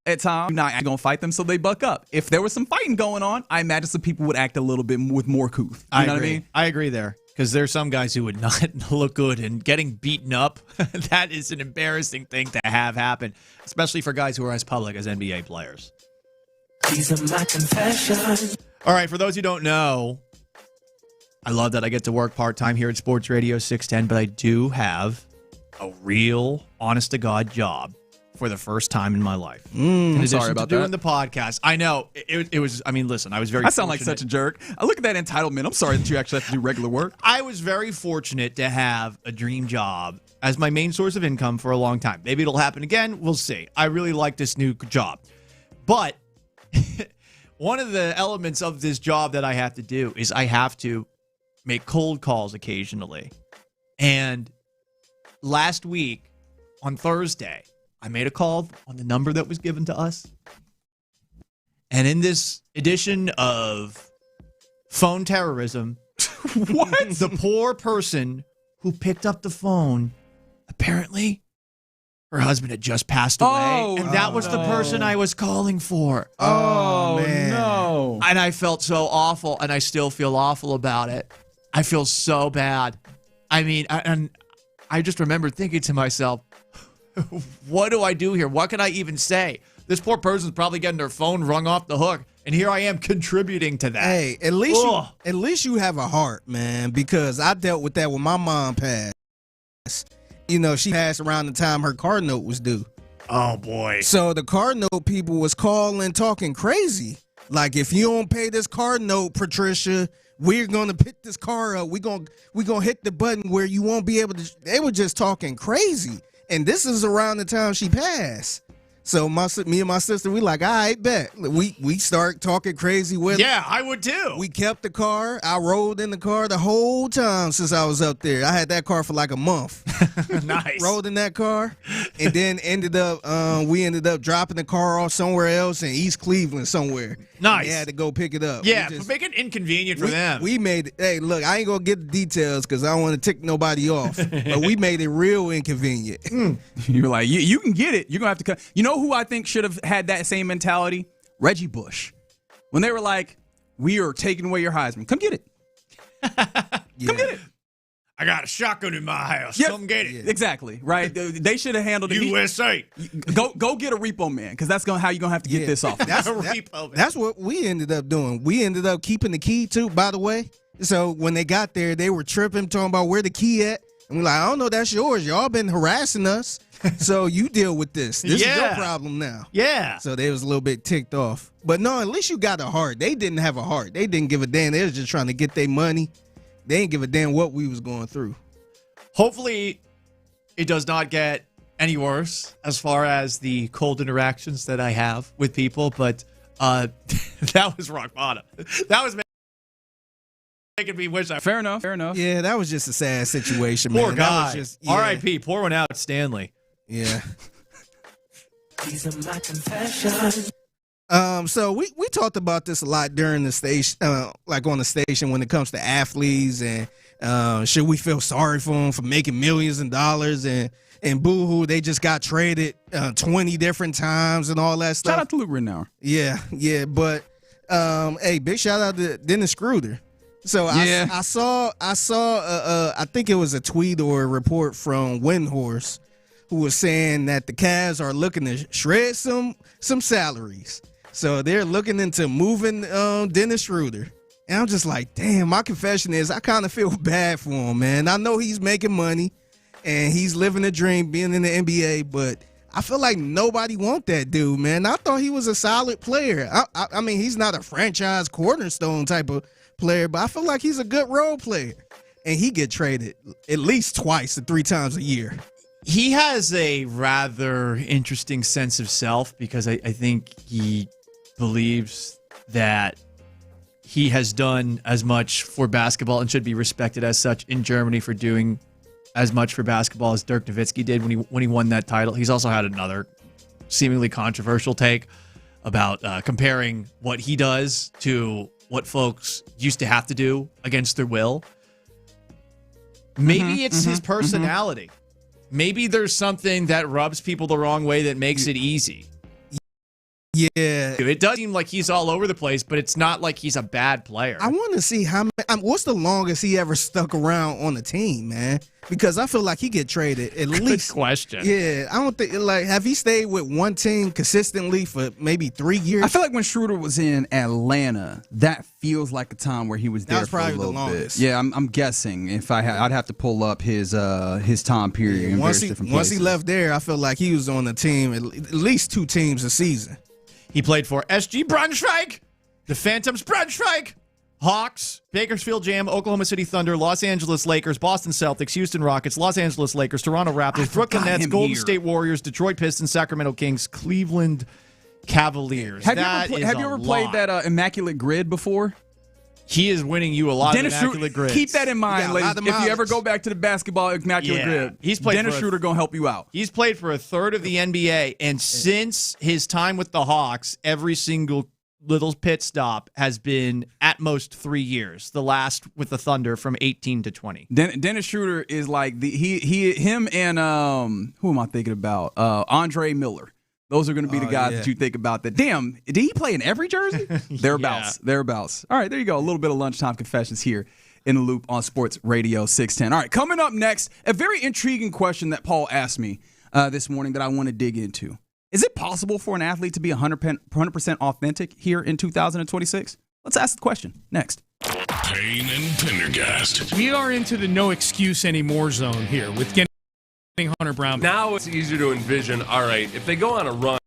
at times not going to fight them, so they buck up. If there was some fighting going on, I imagine some people would act a little bit with more couth. You know what I mean? I agree there. Because there's some guys who would not look good, and getting beaten up, that is an embarrassing thing to have happen, especially for guys who are as public as NBA players. These are my confessions. All right, for those who don't know, I love that I get to work part-time here at Sports Radio 610, but I do have a real, honest-to-God job for the first time in my life. In addition to doing the podcast. I know. It was, I mean, listen, I was very I sound like such a jerk. I look at that entitlement. I'm sorry that you actually have to do regular work. I was very fortunate to have a dream job as my main source of income for a long time. Maybe it'll happen again. We'll see. I really like this new job. But one of the elements of this job that I have to do is I have to make cold calls occasionally. And last week, on Thursday, I made a call on the number that was given to us. And in this edition of phone terrorism, what? The poor person who picked up the phone, apparently her husband had just passed away. And that was the person I was calling for. Oh, man. No. And I felt so awful, and I still feel awful about it. I feel so bad. I mean, I just remember thinking to myself, what do I do here? What can I even say? This poor person's probably getting their phone rung off the hook, and here I am contributing to that. Hey, at least you have a heart, man, because I dealt with that when my mom passed. She passed around the time her car note was due. Oh, boy. So the car note people was calling, talking crazy. Like, if you don't pay this car note, Patricia, we're going to pick this car up. We're going to hit the button where you won't be able to. They were just talking crazy. And this is around the time she passed. So me and my sister, we like, all right, bet. We start talking crazy with her. Yeah, I would too. We kept the car. I rode in the car the whole time since I was up there. I had that car for like a month. Nice. Rode in that car, and then we ended up dropping the car off somewhere else in East Cleveland somewhere. Nice. They had to go pick it up. Yeah, but make it inconvenient for them. We made it. Hey, look, I ain't gonna get the details because I don't want to tick nobody off. But we made it real inconvenient. You were like, you can get it. You're gonna have to cut. You know who I think should have had that same mentality? Reggie Bush. When they were like, we are taking away your Heisman. Come get it. Come get it. I got a shotgun in my house. Yep. Come get it. Exactly, right? They should have handled it. USA. Go get a repo man, because that's how you're going to have to get this off. That's what we ended up doing. We ended up keeping the key, too, by the way. So when they got there, they were tripping, talking about where the key at. And we're like, I don't know, that's yours. Y'all been harassing us. So you deal with this. This is your problem now. Yeah. So they was a little bit ticked off. But no, at least you got a heart. They didn't have a heart. They didn't give a damn. They was just trying to get their money. They didn't give a damn what we was going through. Hopefully it does not get any worse as far as the cold interactions that I have with people, but that was rock bottom. That was making me wish I... Fair enough. Yeah, that was just a sad situation, Poor man. guy. That was just, yeah. R.I.P. Pour one out, Stanley. Yeah. These are my confessions. So we talked about this a lot during the station, like on the station, when it comes to athletes and should we feel sorry for them for making millions of dollars and boo-hoo, they just got traded 20 different times and all that stuff. Shout out to Luke Rittenauer. Yeah, but hey, big shout out to Dennis Schroeder. So yeah. I saw I think it was a tweet or a report from Windhorse who was saying that the Cavs are looking to shred some salaries. So they're looking into moving Dennis Schroeder. And I'm just like, damn, my confession is I kind of feel bad for him, man. I know he's making money and he's living the dream being in the NBA, but I feel like nobody want that dude, man. I thought he was a solid player. I mean, he's not a franchise cornerstone type of player, but I feel like he's a good role player. And he get traded at least twice to 3 times a year. He has a rather interesting sense of self because I think he believes that he has done as much for basketball and should be respected as such in Germany for doing as much for basketball as Dirk Nowitzki did when he won that title. He's also had another seemingly controversial take about comparing what he does to what folks used to have to do against their will. Maybe it's his personality. Maybe there's something that rubs people the wrong way that makes it easy. Yeah. It does seem like he's all over the place, but it's not like he's a bad player. I want to see what's the longest he ever stuck around on the team, man? Because I feel like he get traded at least. Good question. Yeah, I don't think, like, have he stayed with one team consistently for maybe 3 years? I feel like when Schroeder was in Atlanta, that feels like a time where he was there for a little bit. Yeah, I'm guessing if I'd have to pull up his time period. Yeah, in various different once places. he left there, I feel like he was on the team at least 2 teams a season. He played for SG Braunschweig, the Phantoms Braunschweig, Hawks, Bakersfield Jam, Oklahoma City Thunder, Los Angeles Lakers, Boston Celtics, Houston Rockets, Los Angeles Lakers, Toronto Raptors, Brooklyn Nets, Golden State Warriors, Detroit Pistons, Sacramento Kings, Cleveland Cavaliers. Have you ever played that Immaculate Grid before? He is winning you a lot of Immaculate Grids. Keep that in mind, ladies. If you ever go back to the basketball Immaculate Grid, he's played Dennis Schroeder going to help you out. He's played for a third of the NBA, and since his time with the Hawks, every single little pit stop has been at most 3 years. The last with the Thunder from 18 to 20. Dennis Schroeder is like him and who am I thinking about? Andre Miller. Those are going to be the guys that you think about. That damn, did he play in every jersey? Thereabouts. All right, there you go. A little bit of lunchtime confessions here in the Loop on Sports Radio 610. All right, coming up next, a very intriguing question that Paul asked me this morning that I want to dig into. Is it possible for an athlete to be 100% authentic here in 2026? Let's ask the question next. Payne and Pendergast. We are into the no excuse anymore zone here with getting Hunter Brown. Now it's easier to envision, all right, if they go on a run.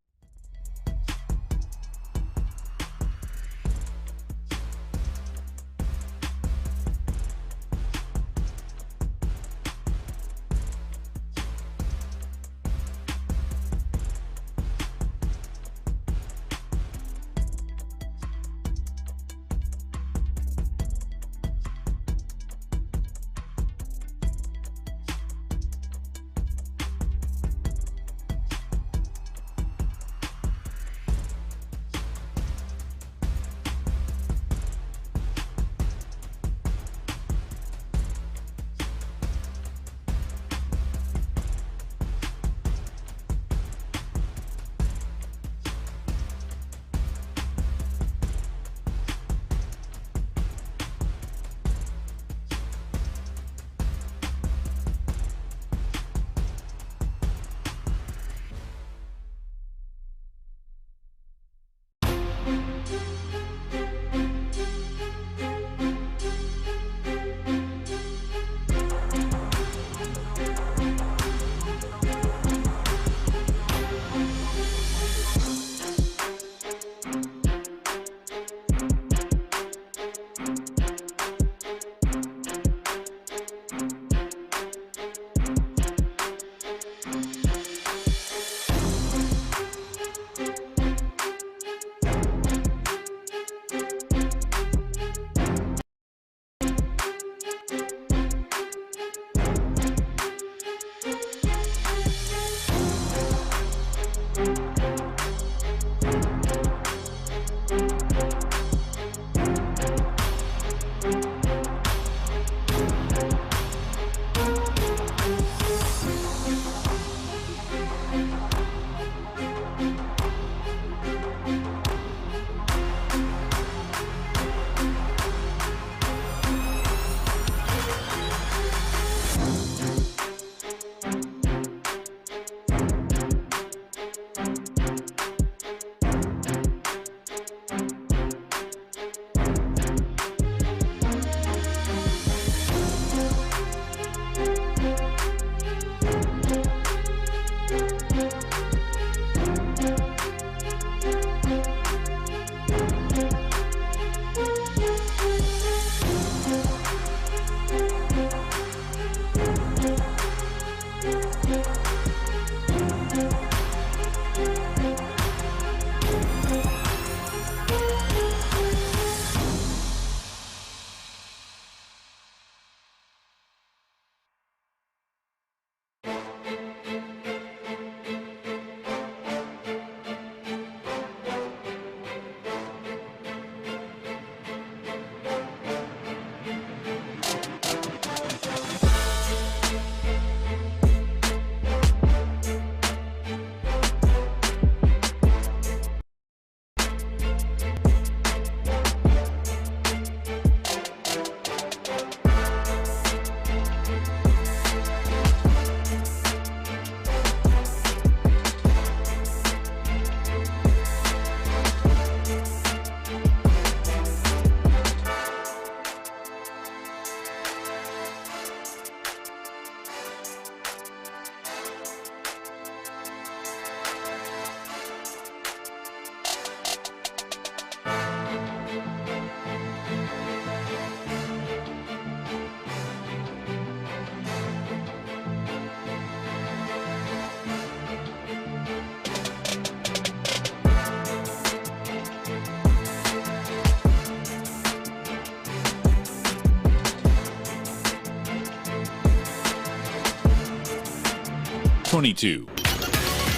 22.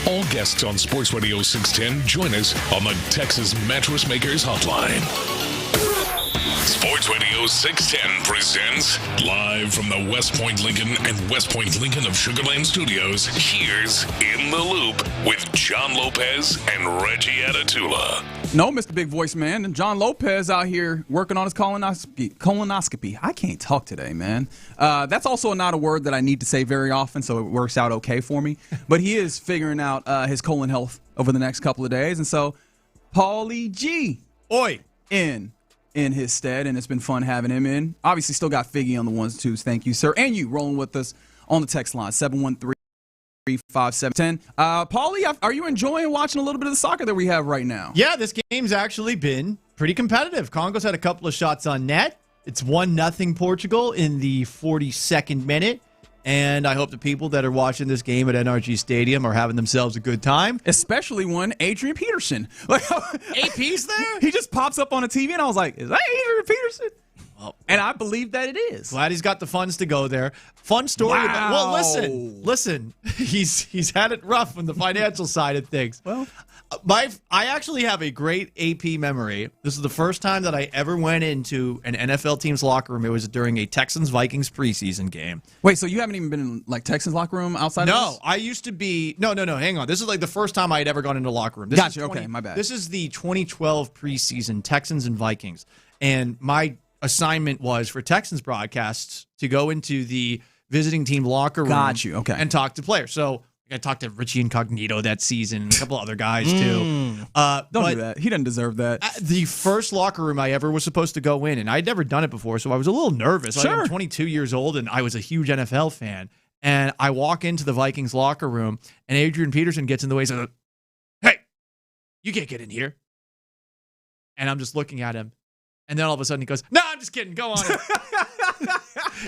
All guests on Sports Radio 610 join us on the Texas Mattress Makers Hotline. Sports Radio 610 presents live from the West Point Lincoln and West Point Lincoln of Sugar Land Studios. Here's In the Loop with John Lopez and Reggie Atatula. No, Mr. Big Voice Man. And John Lopez out here working on his colonoscopy. I can't talk today, man. That's also not a word that I need to say very often, so it works out okay for me. But he is figuring out his colon health over the next couple of days. And so, Paulie G. Oi. In his stead, and it's been fun having him in. Obviously, still got Figgy on the ones and twos. Thank you, sir. And you rolling with us on the text line, 713-357-10. Paulie, are you enjoying watching a little bit of the soccer that we have right now? Yeah, this game's actually been pretty competitive. Congo's had a couple of shots on net. It's 1-0 Portugal in the 42nd minute. And I hope the people that are watching this game at NRG Stadium are having themselves a good time. Especially one Adrian Peterson. AP's there? He just pops up on the TV, and I was like, is that Adrian Peterson? Well, and I believe that it is. Glad he's got the funds to go there. Fun story. Wow. Well, listen. He's had it rough on the financial side of things. Well, I actually have a great AP memory. This is the first time that I ever went into an NFL team's locker room. It was during a Texans-Vikings preseason game. Wait, so you haven't even been in like Texans locker room outside of this? No, I used to be. No, hang on. This is like the first time I had ever gone into a locker room. Gotcha, okay, my bad. This is the 2012 preseason Texans and Vikings. And my assignment was for Texans broadcasts to go into the visiting team locker room and talk to players. So I talked to Richie Incognito that season and a couple other guys too. Don't do that. He doesn't deserve that. The first locker room I ever was supposed to go in, and I'd never done it before, so I was a little nervous. Sure. I'm 22 years old, and I was a huge NFL fan. And I walk into the Vikings locker room, and Adrian Peterson gets in the way and says, "Hey, you can't get in here." And I'm just looking at him. And then all of a sudden he goes, "No, I'm just kidding. Go on."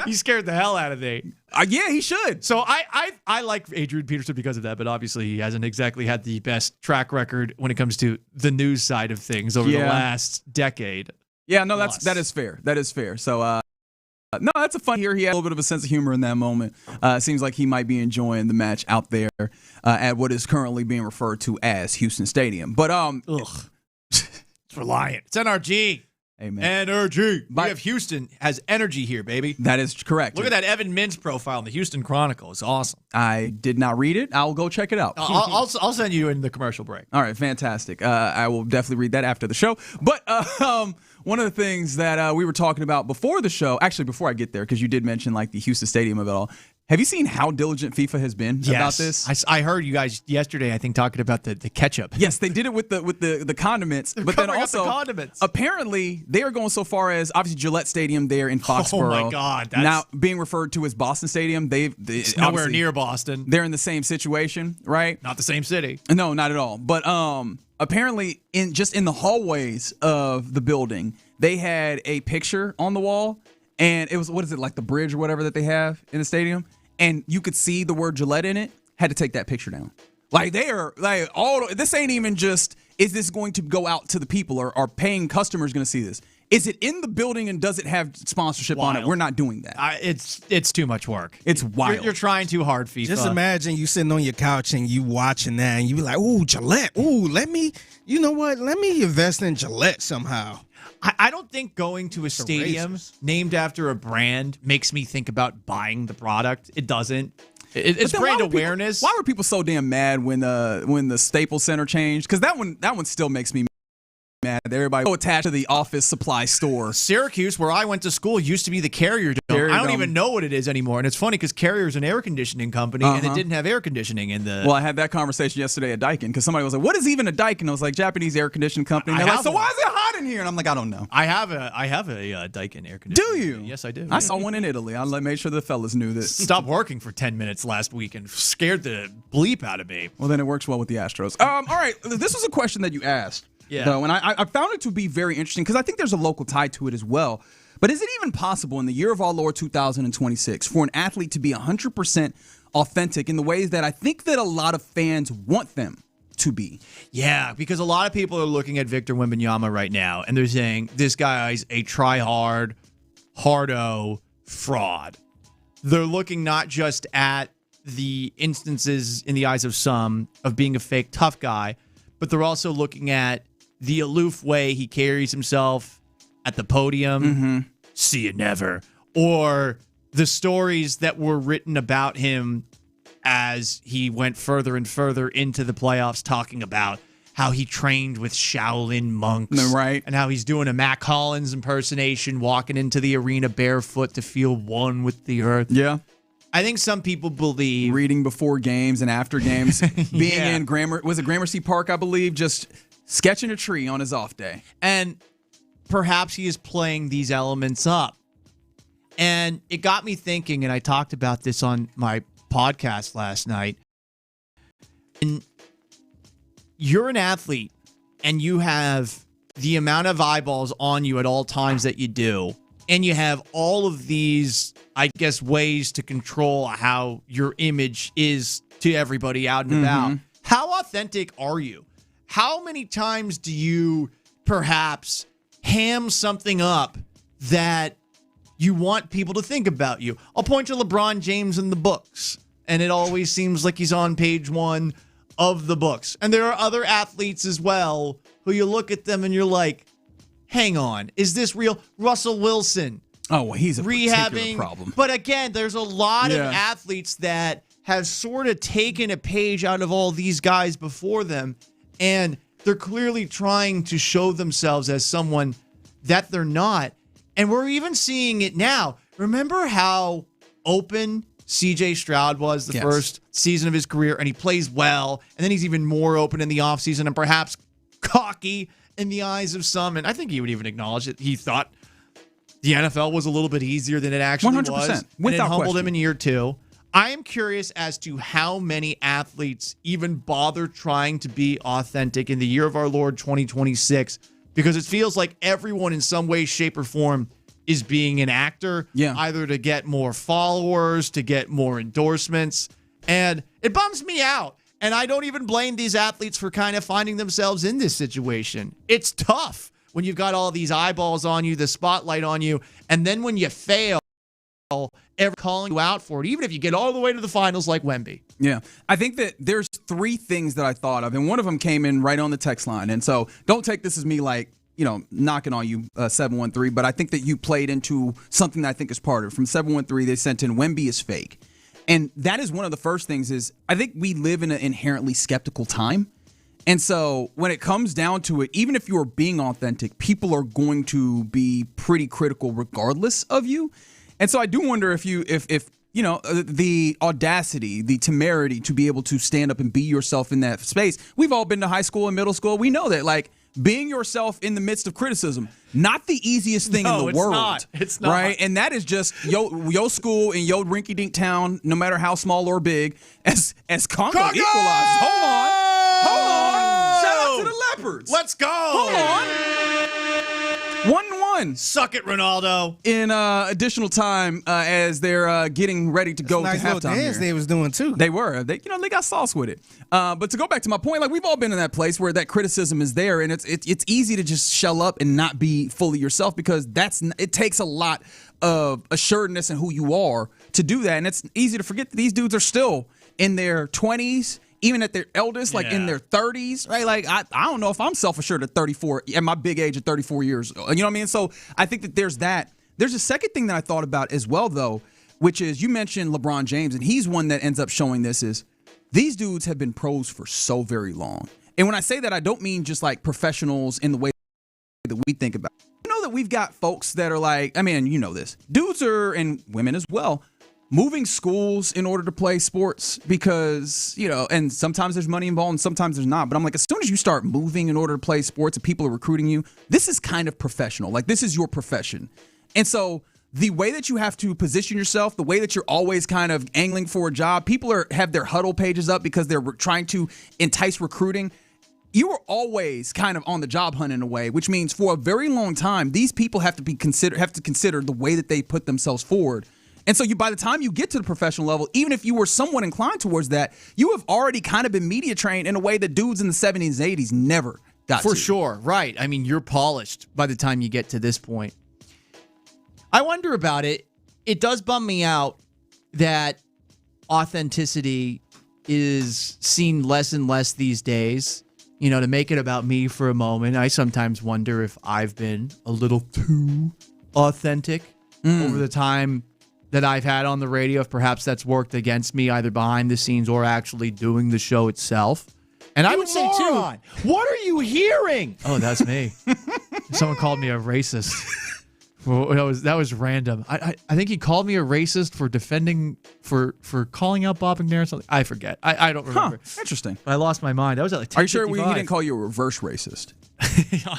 He scared the hell out of me. Yeah, he should. So I like Adrian Peterson because of that, but obviously he hasn't exactly had the best track record when it comes to the news side of things over the last decade. Yeah, no, that is fair. That is fair. So, no, that's a fun here. He had a little bit of a sense of humor in that moment. Seems like he might be enjoying the match out there at what is currently being referred to as Houston Stadium. But it's Reliant. It's NRG. Hey, man. Energy. We have Houston has energy here, baby. That is correct. Look at that Evan Mintz profile in the Houston Chronicle. It's awesome. I did not read it. I'll go check it out. I'll send you in the commercial break. All right, fantastic. I will definitely read that after the show. But one of the things that we were talking about before the show, actually before I get there, because you did mention like the Houston Stadium of it all. Have you seen how diligent FIFA has been about this? I heard you guys yesterday, I think, talking about the ketchup. Yes, they did it with the condiments. But then also, apparently, they are going so far as, obviously, Gillette Stadium there in Foxborough. Oh, my God. Now being referred to as Boston Stadium. It's nowhere near Boston. They're in the same situation, right? Not the same city. No, not at all. But apparently, in the hallways of the building, they had a picture on the wall. And it was, what is it, like the bridge or whatever that they have in the stadium? And you could see the word Gillette in it. Had to take that picture down. Like, they are, like, this ain't even just, is this going to go out to the people, or are paying customers going to see this? Is it in the building and does it have sponsorship on it? We're not doing that. It's too much work. It's wild. You're trying too hard, FIFA. Just imagine you sitting on your couch and you watching that and you be like, "Ooh, Gillette. Ooh, you know what? Let me invest in Gillette somehow." I don't think going to a stadium named after a brand makes me think about buying the product. It doesn't. It's brand awareness. Why were people so damn mad when the Staples Center changed? Because that one still makes me mad. Everybody so attached to the office supply store. Syracuse, where I went to school, used to be the Carrier Dome. I don't even know what it is anymore. And it's funny because Carrier is an air conditioning company, and it didn't have air conditioning in the. Well, I had that conversation yesterday at Daikin because somebody was like, "What is even a Daikin?" I was like, "Japanese air conditioning company." And they're like, "So why is it hot in here?" And I'm like, "I don't know." I have a Daikin air conditioner. Do you? Yes, I do. I saw one in Italy. I made sure the fellas knew that. Stopped working for 10 minutes last week and scared the bleep out of me. Well, then it works well with the Astros. All right, this was a question that you asked. Yeah. Though, and I found it to be very interesting because I think there's a local tie to it as well. But is it even possible in the year of our Lord 2026 for an athlete to be 100% authentic in the ways that I think that a lot of fans want them to be? Yeah, because a lot of people are looking at Victor Wembanyama right now, and they're saying this guy's a try-hard, hardo fraud. They're looking not just at the instances in the eyes of some of being a fake tough guy, but they're also looking at the aloof way he carries himself at the podium. See you never. Or the stories that were written about him as he went further and further into the playoffs, talking about how he trained with Shaolin monks. Right. And how he's doing a Mac Hollins impersonation, walking into the arena barefoot to feel one with the earth. Yeah. I think some people believe reading before games and after games, being in Gramercy Park, I believe, just sketching a tree on his off day. And perhaps he is playing these elements up. And it got me thinking, and I talked about this on my podcast last night. And you're an athlete, and you have the amount of eyeballs on you at all times that you do. And you have all of these, I guess, ways to control how your image is to everybody out and about. How authentic are you? How many times do you perhaps ham something up that you want people to think about you? I'll point to LeBron James in the books, and it always seems like he's on page 1 of the books. And there are other athletes as well who you look at them and you're like, hang on, is this real? Russell Wilson. Oh, well, he's a rehabbing problem. But again, there's a lot of athletes that have sort of taken a page out of all these guys before them, and they're clearly trying to show themselves as someone that they're not. And we're even seeing it now. Remember how open CJ Stroud was the first season of his career, and he plays well, and then he's even more open in the offseason and perhaps cocky in the eyes of some. And I think he would even acknowledge that he thought the NFL was a little bit easier than it actually 100%, was. And it humbled him in year 2. I am curious as to how many athletes even bother trying to be authentic in the year of our Lord 2026, because it feels like everyone in some way, shape, or form is being an actor, either to get more followers, to get more endorsements. And it bums me out. And I don't even blame these athletes for kind of finding themselves in this situation. It's tough when you've got all these eyeballs on you, the spotlight on you, and then when you fail, ever calling you out for it, even if you get all the way to the finals like Wemby. Yeah. I think that there's 3 things that I thought of, and one of them came in right on the text line. And so don't take this as me like, knocking on you, 713, but I think that you played into something that I think is part of it. From 713, they sent in, Wemby is fake. And that is one of the first things is I think we live in an inherently skeptical time. And so when it comes down to it, even if you are being authentic, people are going to be pretty critical regardless of you. And so I do wonder if the audacity, the temerity to be able to stand up and be yourself in that space. We've all been to high school and middle school. We know that, like, being yourself in the midst of criticism, not the easiest thing in the world. Not. It's not. Right? And that is just your school in your rinky-dink town, no matter how small or big, as Congo equalizes. Hold on. Shout out to the Leopards. Let's go. Hold on. 1-1. Suck it, Ronaldo. In additional time, as they're getting ready to go to halftime. Dance they was doing too. They were. They got sauce with it. But to go back to my point, like, we've all been in that place where that criticism is there, and it's easy to just shell up and not be fully yourself, because it takes a lot of assuredness in who you are to do that, and it's easy to forget that these dudes are still in their 20s. Even at their eldest, like in their 30s, right? Like, I don't know if I'm self-assured at 34, at my big age of 34 years. You know what I mean? So I think that there's that. There's a second thing that I thought about as well, though, which is you mentioned LeBron James, and he's one that ends up showing this is these dudes have been pros for so very long. And when I say that, I don't mean just like professionals in the way that we think about. You know that we've got folks that are like, I mean, you know this. Dudes are, and women as well, moving schools in order to play sports because, and sometimes there's money involved and sometimes there's not. But I'm like, as soon as you start moving in order to play sports and people are recruiting you, this is kind of professional. Like, this is your profession. And so the way that you have to position yourself, the way that you're always kind of angling for a job, people have their huddle pages up because they're trying to entice recruiting. You are always kind of on the job hunt in a way, which means for a very long time, these people have to consider the way that they put themselves forward. And so by the time you get to the professional level, even if you were somewhat inclined towards that, you have already kind of been media trained in a way that dudes in the 70s and 80s never got to. For sure, right. I mean, you're polished by the time you get to this point. I wonder about it. It does bum me out that authenticity is seen less and less these days. You know, to make it about me for a moment, I sometimes wonder if I've been a little too authentic over the time that I've had on the radio, if perhaps that's worked against me either behind the scenes or actually doing the show itself. And I would say, too, what are you hearing? Oh, that's me. Someone called me a racist. Well, that was random. I think he called me a racist for defending, for calling out Bob McNair or something. I forget. I don't remember. Interesting. I lost my mind. That was at like 10:55. Are you sure he didn't call you a reverse racist?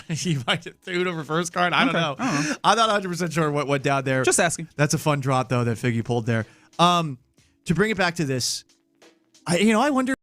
He might have threw the reverse card. I don't know. I'm not 100% sure what went down there. Just asking. That's a fun drop, though, that Figgy pulled there. To bring it back to this, I wonder,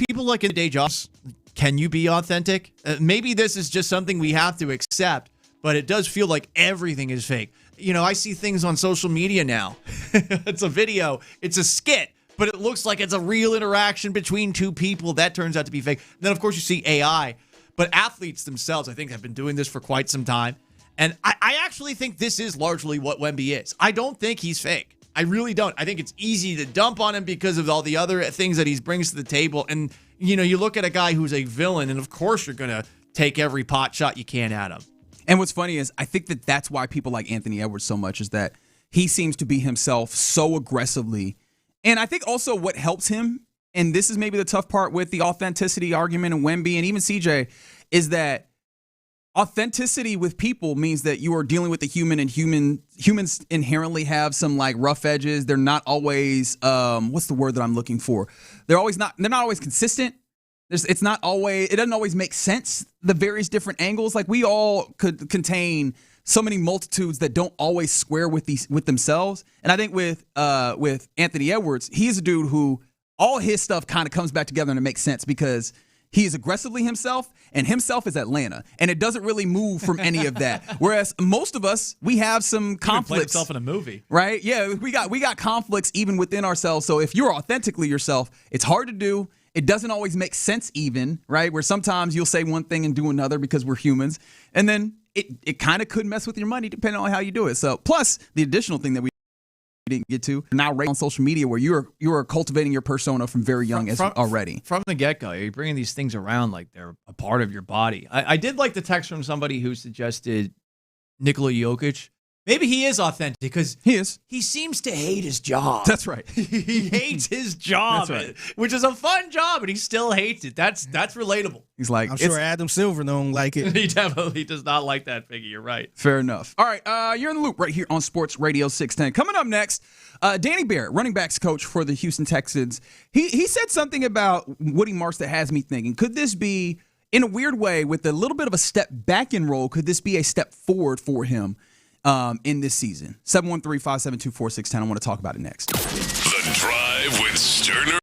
people like in day jobs, can you be authentic? Maybe this is just something we have to accept, but it does feel like everything is fake. I see things on social media now. It's a video. It's a skit, but it looks like it's a real interaction between two people. That turns out to be fake. And then, of course, you see AI. But athletes themselves, I think, have been doing this for quite some time. And I actually think this is largely what Wemby is. I don't think he's fake. I really don't. I think it's easy to dump on him because of all the other things that he brings to the table. And, you look at a guy who's a villain, and of course you're going to take every pot shot you can at him. And what's funny is I think that's why people like Anthony Edwards so much, is that he seems to be himself so aggressively. And I think also what helps him, and this is maybe the tough part with the authenticity argument and Wemby and even CJ, is that authenticity with people means that you are dealing with the human, and humans inherently have some like rough edges. They're not always, what's the word that I'm looking for? They're not always consistent. It doesn't always make sense, the various different angles. Like, we all could contain so many multitudes that don't always square with themselves. And I think with Anthony Edwards, he's a dude who all his stuff kind of comes back together and it makes sense because he is aggressively himself, and himself is Atlanta, and it doesn't really move from any of that. Whereas most of us, we have some conflicts. Played himself in a movie, right? Yeah, we got conflicts even within ourselves. So if you're authentically yourself, it's hard to do. It doesn't always make sense even, right? Where sometimes you'll say one thing and do another because we're humans, and then it kind of could mess with your money depending on how you do it. So plus the additional thing that we didn't get to now, right on social media, where you are cultivating your persona from very young already. From the get-go, you're bringing these things around like they're a part of your body. I did like the text from somebody who suggested Nikola Jokic. Maybe he is authentic because he seems to hate his job. That's right. He hates his job, That's right. which is a fun job, and he still hates it. That's relatable. He's like, I'm sure Adam Silver don't like it. He definitely does not like that figure. You're right. Fair enough. All right, you're in the loop right here on Sports Radio 610. Coming up next, Danny Barrett, running backs coach for the Houston Texans. He said something about Woody Marks that has me thinking, could this be, in a weird way, with a little bit of a step back in role, could this be a step forward for him in this season? 713-572-4610. I want to talk about it next. The Drive with Stoerner.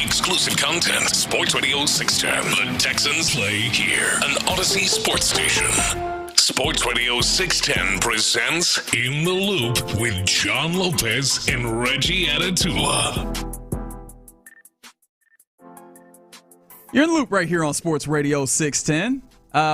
Exclusive content. Sports Radio 610. The Texans play here. An Odyssey sports station. Sports Radio 610 presents In the Loop with John Lopez and Reggie Atatula. You're in the loop right here on Sports Radio 610.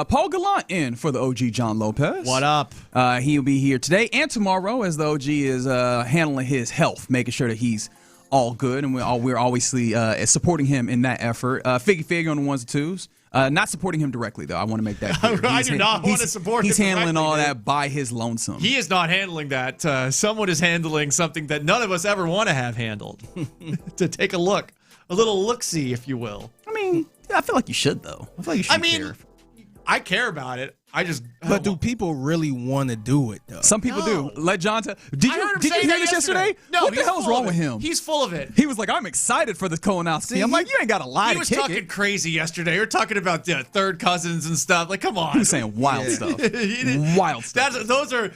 Paul Gallant in for the OG John Lopez. What up? He'll be here today and tomorrow as the OG is handling his health, making sure that he's all good, and we're obviously supporting him in that effort. Figgy Fig on the ones and twos. Not supporting him directly, though. I want to make that clear. I do not want to support him. He's handling all that by his lonesome. He is not handling that. Someone is handling something that none of us ever want to have handled. To take a look. A little look-see, if you will. I mean, I feel like you should, though. I feel like you should care. I care about it. But do people really want to do it, though? Some people do. Let John tell. Did you hear this yesterday? No, what the hell's wrong with him? He's full of it. He was like, I'm excited for this colonoscopy. I'm like, you ain't got to lie to kick it. He was talking crazy yesterday. We were talking about third cousins and stuff. Like, come on. He was saying wild stuff. Wild stuff. Those are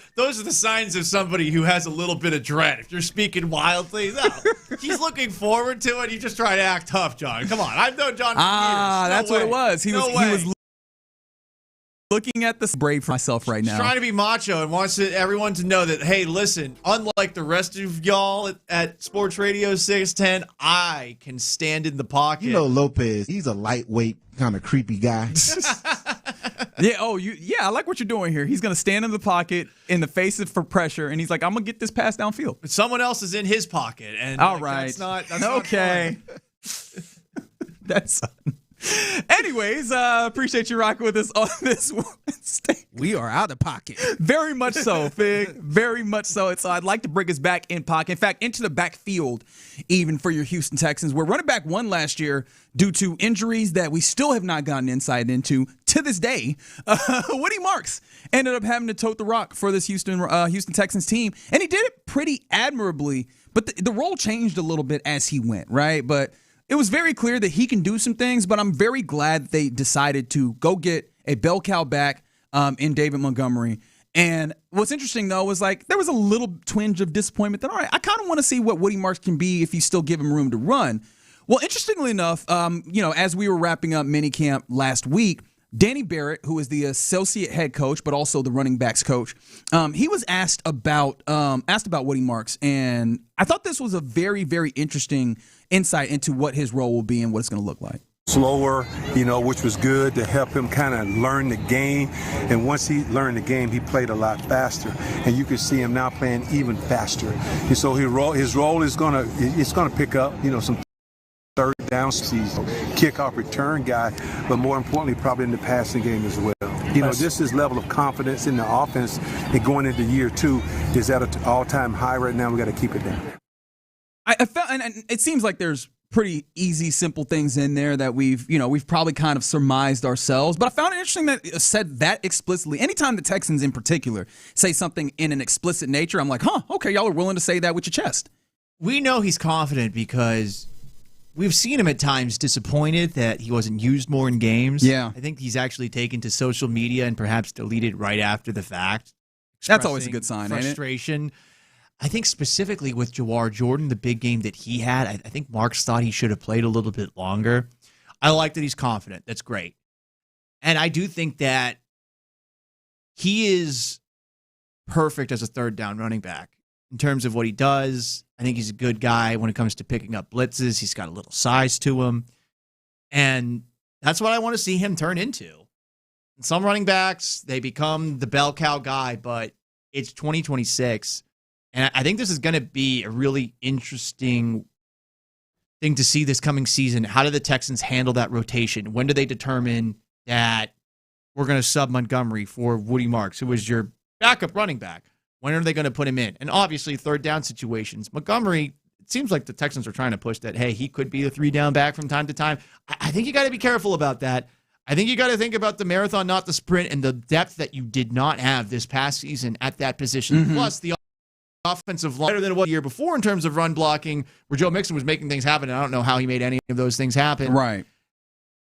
the signs of somebody who has a little bit of dread. If you're speaking wildly, no. He's looking forward to it. You just try to act tough, John. Come on. I've known John for years. That's what it was. He was looking at this brave for myself right now. He's trying to be macho and wants everyone to know that, hey, listen, unlike the rest of y'all at Sports Radio 610, I can stand in the pocket. You know Lopez, he's a lightweight, kind of creepy guy. I like what you're doing here. He's going to stand in the pocket in the face of for pressure, and he's like, I'm going to get this pass downfield. But someone else is in his pocket. And all right. That's okay. That's anyways, appreciate you rocking with us on this Wednesday. We are out of pocket. Very much so, Fig. Very much so. I'd like to bring us back in pocket. In fact, into the backfield, even for your Houston Texans. Where running back won last year due to injuries that we still have not gotten insight into to this day. Woody Marks ended up having to tote the rock for this Houston Texans team, and he did it pretty admirably. But the role changed a little bit as he went, right? But it was very clear that he can do some things, but I'm very glad they decided to go get a bell cow back in David Montgomery. And what's interesting, though, was like there was a little twinge of disappointment that, all right, I kind of want to see what Woody Marks can be if you still give him room to run. Well, interestingly enough, as we were wrapping up minicamp last week, Danny Barrett, who is the associate head coach, but also the running backs coach, he was asked about Woody Marks, and I thought this was a very, very interesting insight into what his role will be and what it's going to look like. Slower, which was good to help him kind of learn the game. And once he learned the game, he played a lot faster. And you can see him now playing even faster. And so his role is gonna pick up, some third down season, kickoff return guy, but more importantly, probably in the passing game as well. Just his level of confidence in the offense and going into year 2 is at an all-time high right now. We got to keep it down. I felt, and it seems like there's pretty easy, simple things in there that we've probably kind of surmised ourselves. But I found it interesting that it said that explicitly. Anytime the Texans in particular say something in an explicit nature, I'm like, okay, y'all are willing to say that with your chest. We know he's confident because we've seen him at times disappointed that he wasn't used more in games. Yeah. I think he's actually taken to social media and perhaps deleted right after the fact. That's always a good sign, frustration. Ain't it? I think specifically with Jawar Jordan, the big game that he had, I think Marks thought he should have played a little bit longer. I like that he's confident. That's great. And I do think that he is perfect as a third down running back in terms of what he does. I think he's a good guy when it comes to picking up blitzes. He's got a little size to him. And that's what I want to see him turn into. Some running backs, they become the bell cow guy, but it's 2026. And I think this is going to be a really interesting thing to see this coming season. How do the Texans handle that rotation? When do they determine that we're going to sub Montgomery for Woody Marks, who was your backup running back? When are they going to put him in? And obviously, third down situations. Montgomery, it seems like the Texans are trying to push that, hey, he could be the 3-down back from time to time. I think you got to be careful about that. I think you got to think about the marathon, not the sprint, and the depth that you did not have this past season at that position. Plus, the offensive line better than it was the year before in terms of run blocking, where Joe Mixon was making things happen, and I don't know how he made any of those things happen. Right.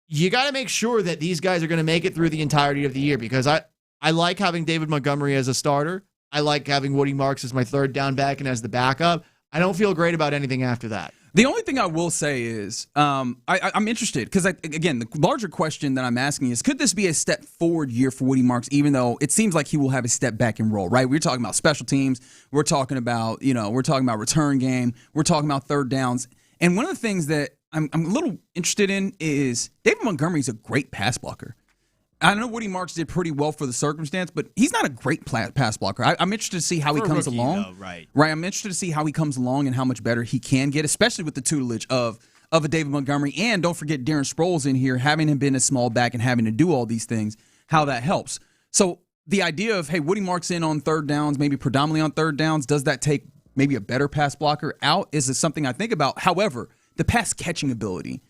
You got to make sure that these guys are going to make it through the entirety of the year, because I like having David Montgomery as a starter. I like having Woody Marks as my third down back and as the backup. I don't feel great about anything after that. The only thing I will say is I'm interested because, again, the larger question that I'm asking is, could this be a step forward year for Woody Marks, even though it seems like he will have a step back in role, right? We're talking about special teams. We're talking about, return game. We're talking about third downs. And one of the things that I'm a little interested in is David Montgomery's a great pass blocker. I know Woody Marks did pretty well for the circumstance, but he's not a great pass blocker. I'm interested to see how he comes along. Though, right. I'm interested to see how he comes along and how much better he can get, especially with the tutelage of a David Montgomery. And don't forget Darren Sproles in here, having him been a small back and having to do all these things, how that helps. So the idea of, hey, Woody Marks in on third downs, maybe predominantly on third downs, does that take maybe a better pass blocker out? Is something I think about. However, the pass catching ability,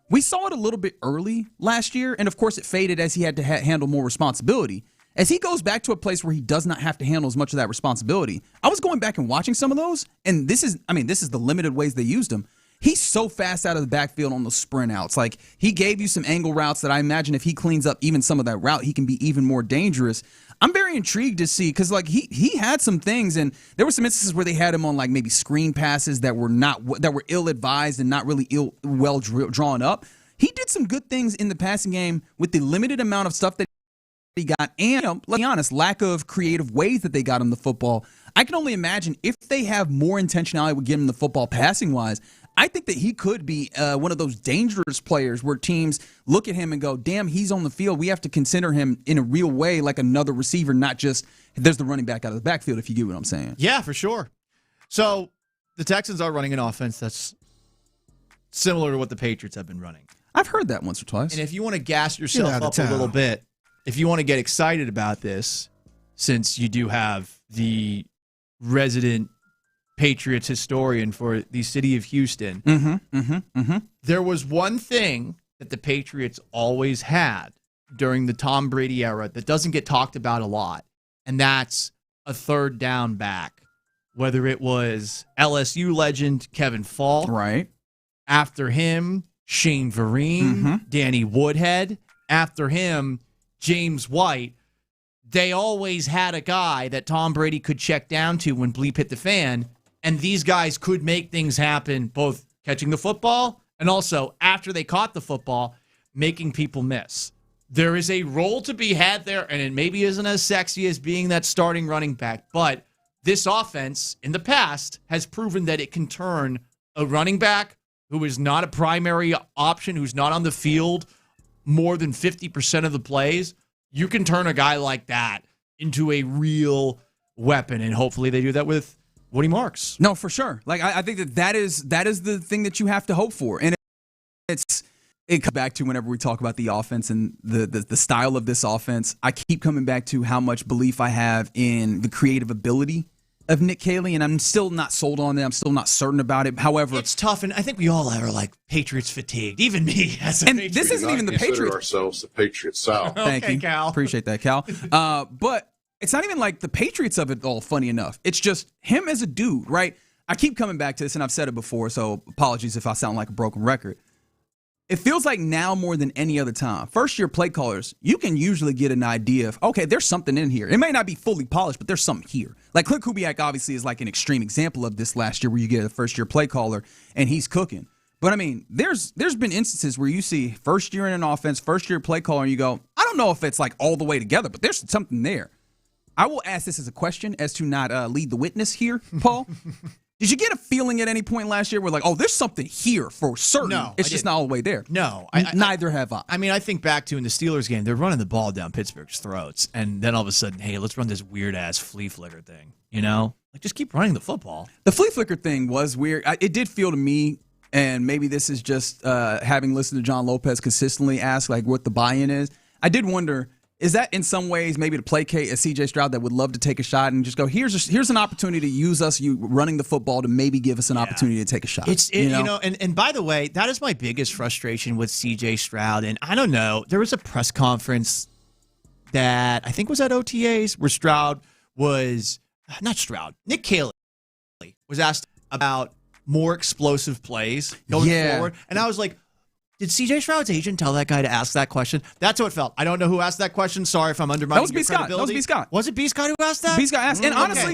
we saw it a little bit early last year, and of course it faded as he had to handle more responsibility. As he goes back to a place where he does not have to handle as much of that responsibility, I was going back and watching some of those, and this is the limited ways they used him. He's so fast out of the backfield on those sprint outs. Like, he gave you some angle routes that I imagine if he cleans up even some of that route, he can be even more dangerous. I'm very intrigued to see, because like he had some things, and there were some instances where they had him on like maybe screen passes that were ill-advised and not really well drawn up. He did some good things in the passing game with the limited amount of stuff that he got, and let's be honest, lack of creative ways that they got him the football. I can only imagine if they have more intentionality with getting him the football passing-wise, I think that he could be one of those dangerous players where teams look at him and go, damn, he's on the field. We have to consider him in a real way like another receiver, not just there's the running back out of the backfield, if you get what I'm saying. Yeah, for sure. So the Texans are running an offense that's similar to what the Patriots have been running. I've heard that once or twice. And if you want to gas yourself up a little bit, if you want to get excited about this, since you do have the resident Patriots historian for the city of Houston, there was one thing that the Patriots always had during the Tom Brady era that doesn't get talked about a lot, and that's a third down back. Whether it was LSU legend Kevin Falk, right? After him, Shane Vereen, Danny Woodhead. After him, James White. They always had a guy that Tom Brady could check down to when bleep hit the fan. And these guys could make things happen, both catching the football and also, after they caught the football, making people miss. There is a role to be had there, and it maybe isn't as sexy as being that starting running back. But this offense, in the past, has proven that it can turn a running back who is not a primary option, who's not on the field more than 50% of the plays. You can turn a guy like that into a real weapon, and hopefully they do that with Woody Marks. No, for sure. Like I think that is the thing that you have to hope for, and it comes back to whenever we talk about the offense and the style of this offense. I keep coming back to how much belief I have in the creative ability of Nick Caley, and I'm still not sold on it. I'm still not certain about it. However, it's tough, and I think we all are like Patriots fatigued. Even me as a Patriot. This isn't even the Patriots. Ourselves the Patriots South. Thank you, Cal. Appreciate that, Cal. But it's not even like the Patriots of it all, funny enough. It's just him as a dude, right? I keep coming back to this, and I've said it before, so apologies if I sound like a broken record. It feels like now more than any other time, first-year play callers, you can usually get an idea of, okay, there's something in here. It may not be fully polished, but there's something here. Like Clint Kubiak obviously is like an extreme example of this last year where you get a first-year play caller, and he's cooking. But, I mean, there's been instances where you see first year in an offense, first-year play caller, and you go, I don't know if it's like all the way together, but there's something there. I will ask this as a question as to not lead the witness here, Paul. Did you get a feeling at any point last year where like, oh, there's something here for certain? No, it's just not all the way there. No. Neither have I. I mean, I think back to in the Steelers game, they're running the ball down Pittsburgh's throats, and then all of a sudden, hey, let's run this weird-ass flea flicker thing, you know? Like, just keep running the football. The flea flicker thing was weird. It did feel to me, and maybe this is just having listened to John Lopez consistently ask like what the buy-in is. I did wonder, is that in some ways maybe to placate a C.J. Stroud that would love to take a shot and just go, here's an opportunity to use us, you running the football, to maybe give us an opportunity to take a shot. And by the way, that is my biggest frustration with C.J. Stroud. And I don't know, there was a press conference that I think was at OTAs where Nick Caley was asked about more explosive plays going forward. And I was like, Did CJ Stroud's agent tell that guy to ask that question? That's how it felt. I don't know who asked that question. Sorry if I'm undermining That was your B. Scott. That was credibility. B. Scott. Was it B. Scott who asked that? B. Scott asked. And honestly,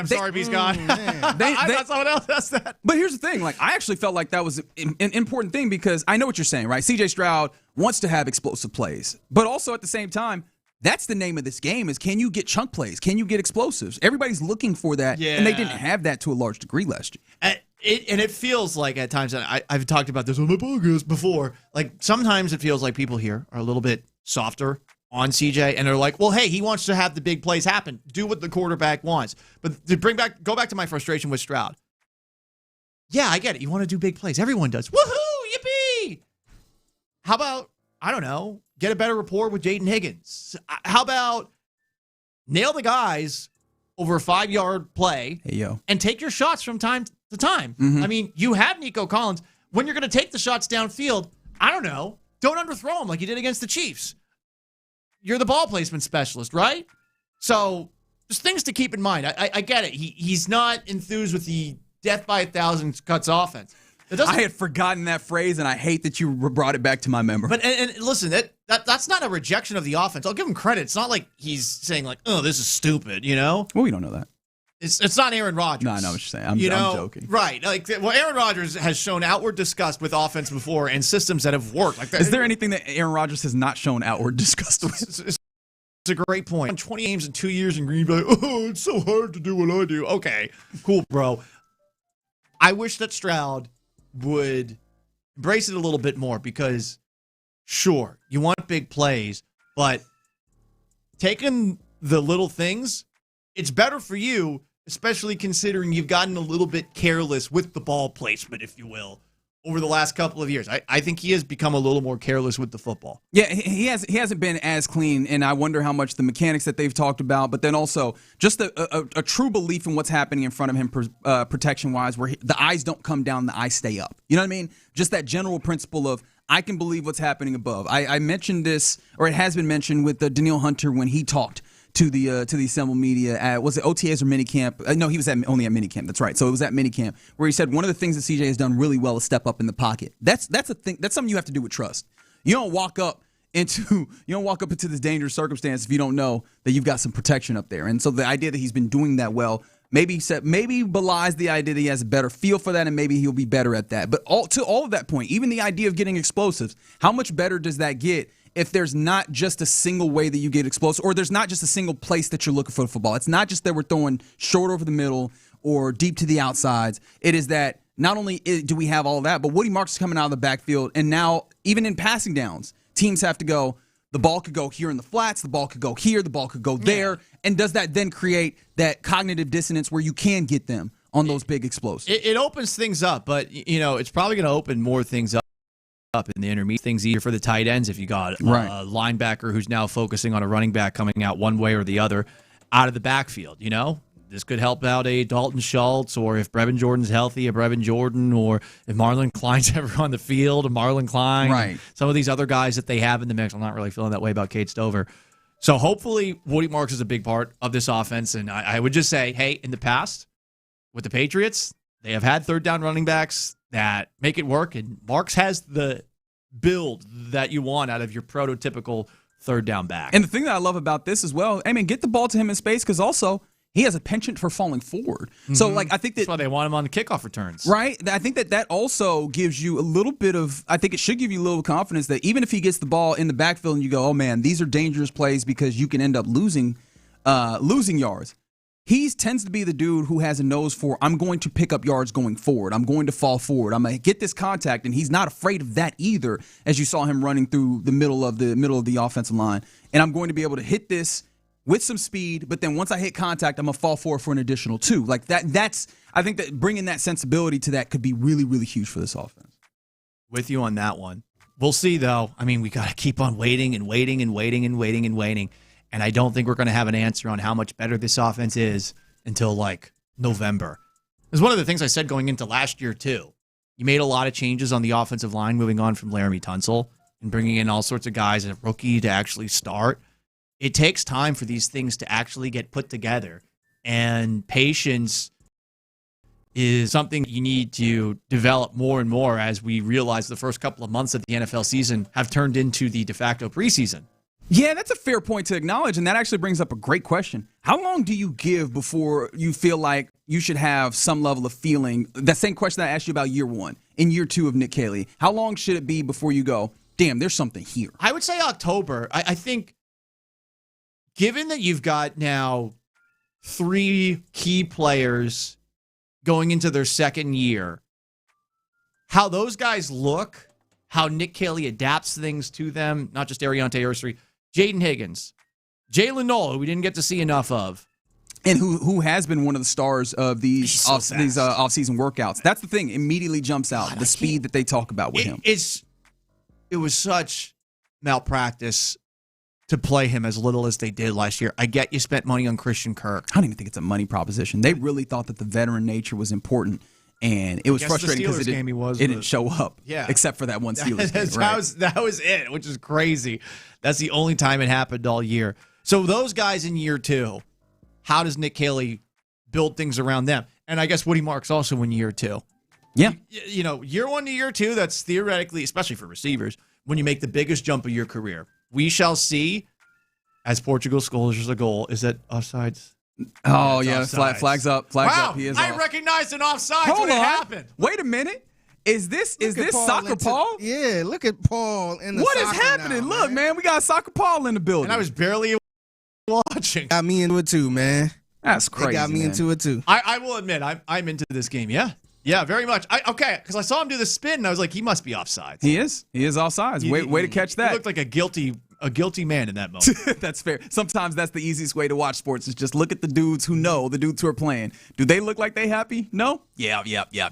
sorry, B. Scott. I thought someone else asked that. But here's the thing. Like, I actually felt like that was an important thing because I know what you're saying, right? CJ Stroud wants to have explosive plays. But also at the same time, that's the name of this game is can you get chunk plays? Can you get explosives? Everybody's looking for that. Yeah. And they didn't have that to a large degree last year. It feels like at times, and I've talked about this on my podcast before, like sometimes it feels like people here are a little bit softer on CJ, and they're like, well, hey, he wants to have the big plays happen. Do what the quarterback wants. But to go back to my frustration with Stroud. Yeah, I get it. You want to do big plays. Everyone does. Woohoo! Yippee! How about, I don't know, get a better rapport with Jaden Higgins? How about nail the guys over a 5-yard play and take your shots from time to time? Mm-hmm. I mean, you have Nico Collins. When you're going to take the shots downfield, I don't know, don't underthrow them like you did against the Chiefs. You're the ball placement specialist, right? So there's things to keep in mind. I get it. He's not enthused with the death by 1,000 cuts offense. I had forgotten that phrase, and I hate that you brought it back to my memory. But and listen, that's not a rejection of the offense. I'll give him credit. It's not like he's saying like, "Oh, this is stupid," you know. Well, we don't know that. It's not Aaron Rodgers. No, I know what you're saying. I'm joking. Right? Like, well, Aaron Rodgers has shown outward disgust with offense before and systems that have worked. Like, is there anything that Aaron Rodgers has not shown outward disgust with? It's a great point. 20 games in 2 years in Green Bay. Oh, it's so hard to do what I do. Okay, cool, bro. I wish that Stroud would embrace it a little bit more because, sure, you want big plays, but taking the little things, it's better for you, especially considering you've gotten a little bit careless with the ball placement, if you will, over the last couple of years. I think he has become a little more careless with the football. Yeah, he hasn't been as clean, and I wonder how much the mechanics that they've talked about, but then also just a true belief in what's happening in front of him protection-wise, where the eyes don't come down, the eyes stay up. You know what I mean? Just that general principle of I can believe what's happening above. I mentioned this, or it has been mentioned with Daniil Hunter when he talked to the assembled media was it OTAs or minicamp? No, he was only at minicamp. That's right. So it was at minicamp where he said one of the things that CJ has done really well is step up in the pocket. That's a thing. That's something you have to do with trust. You don't walk up into this dangerous circumstance if you don't know that you've got some protection up there. And so the idea that he's been doing that well maybe belies the idea that he has a better feel for that, and maybe he'll be better at that. But to all of that point, even the idea of getting explosives, how much better does that get if there's not just a single way that you get explosive, or there's not just a single place that you're looking for the football? It's not just that we're throwing short over the middle or deep to the outsides. It is that not only do we have all that, but Woody Marks is coming out of the backfield, and now even in passing downs, teams have to go, the ball could go here in the flats, the ball could go here, the ball could go there, and does that then create that cognitive dissonance where you can get them on those big explosives? It opens things up, but it's probably going to open more things up in the intermediate. Things easier for the tight ends if you got a linebacker who's now focusing on a running back coming out one way or the other out of the backfield. This could help out a Dalton Schultz, or if Brevin Jordan's healthy, a Brevin Jordan, or if Marlon Klein's ever on the field, a Marlon Klein. Right. Some of these other guys that they have in the mix. I'm not really feeling that way about Cade Stover. So hopefully Woody Marks is a big part of this offense. And I would just say, hey, in the past with the Patriots, they have had third down running backs that make it work. And Marks has the build that you want out of your prototypical third down back. And the thing that I love about this as well, get the ball to him in space, because also he has a penchant for falling forward. Mm-hmm. So, I think that's why they want him on the kickoff returns. Right? I think that also gives you a little bit of, I think it should give you a little confidence that even if he gets the ball in the backfield and you go, oh man, these are dangerous plays because you can end up losing yards. He tends to be the dude who has a nose for, I'm going to pick up yards going forward. I'm going to fall forward. I'm going to get this contact, and he's not afraid of that either, as you saw him running through the middle of the offensive line. And I'm going to be able to hit this with some speed, but then once I hit contact, I'm going to fall forward for an additional 2. Like I think that bringing that sensibility to that could be really, really huge for this offense. With you on that one. We'll see, though. We got to keep on waiting and waiting and waiting and waiting and waiting. And I don't think we're going to have an answer on how much better this offense is until, November. It was one of the things I said going into last year, too. You made a lot of changes on the offensive line, moving on from Laramie Tunsil and bringing in all sorts of guys, a rookie to actually start. It takes time for these things to actually get put together. And patience is something you need to develop more and more as we realize the first couple of months of the NFL season have turned into the de facto preseason. Yeah, that's a fair point to acknowledge, and that actually brings up a great question. How long do you give before you feel like you should have some level of feeling? That same question I asked you about year one, in year two of Nick Caley. How long should it be before you go, damn, there's something here? I would say October. I think given that you've got now 3 key players going into their second year, how those guys look, how Nick Caley adapts things to them, not just Ariante Ursery, Jaden Higgins, Jalen Noel, who we didn't get to see enough of. And who has been one of the stars of these off-season workouts. That's the thing. Immediately jumps out. The speed that they talk about with him. It was such malpractice to play him as little as they did last year. I get you spent money on Christian Kirk. I don't even think it's a money proposition. They really thought that the veteran nature was important. And it was frustrating because it didn't show up. Yeah. Except for that one Steelers game, right? That was it, which is crazy. That's the only time it happened all year. So those guys in year two, how does Nick Caley build things around them? And I guess Woody Marks also in year two. Yeah. You know, year one to year two, that's theoretically, especially for receivers, when you make the biggest jump of your career. We shall see, as Portugal scores a goal, is that offsides? Oh, yeah. Flags up. Wow, He is I off. recognized an offside Hold when on. it happened. Wait a minute. Is this soccer Paul? Yeah, look at Paul in the What is soccer happening? now, Look, man, we got soccer Paul in the building. And I was barely watching. Got me into it too, man. That's crazy. They got me into it too. I will admit, I'm into this game. Yeah, very much. Because I saw him do the spin, and I was like, he must be offsides. He is offsides. Way to catch that. He looked like a guilty man in that moment. That's fair. Sometimes that's the easiest way to watch sports is just look at the dudes who know, the dudes who are playing. Do they look like they happy? No? Yeah.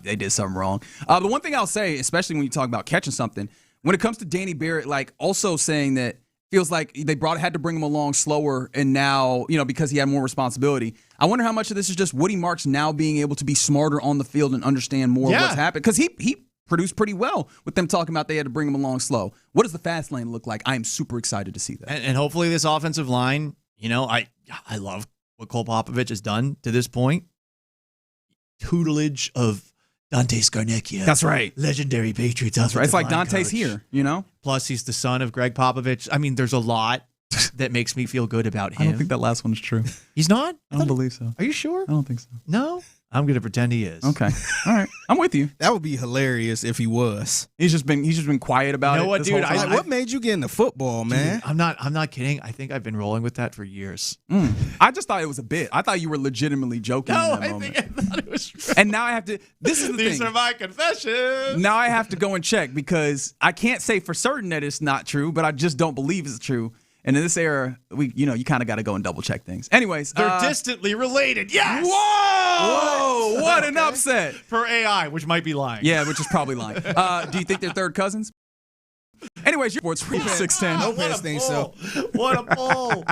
They did something wrong. The one thing I'll say, especially when you talk about catching something, when it comes to Danny Barrett, like also saying that feels like they had to bring him along slower, and now, because he had more responsibility. I wonder how much of this is just Woody Marks now being able to be smarter on the field and understand more of what's happened. Because he produced pretty well with them talking about they had to bring him along slow. What does the fast lane look like? I am super excited to see that. And hopefully this offensive line, I love what Cole Popovich has done to this point. Tutelage of Dante Scarnecchia. That's right. Legendary Patriots. That's right. It's like Dante's here, Plus, he's the son of Greg Popovich. I mean, there's a lot that makes me feel good about him. I don't think that last one's true. He's not? I don't believe so. Are you sure? I don't think so. No? I'm going to pretend he is. Okay. All right. I'm with you. That would be hilarious if he was. He's just been quiet about it. You know what, dude? What made you get into football, man? Dude, I'm not kidding. I think I've been rolling with that for years. I just thought it was a bit. I thought you were legitimately joking in that moment. I thought it was true. And now I have to. This is the thing. These are my confessions. Now I have to go and check because I can't say for certain that it's not true, but I just don't believe it's true. And in this era, you kind of got to go and double check things. Anyways, they're distantly related. Yes. Whoa! What an upset for AI, which might be lying. Yeah, which is probably lying. Do you think they're third cousins? Anyways, your Sports Radio 610. Lopez thinks so. What a pull!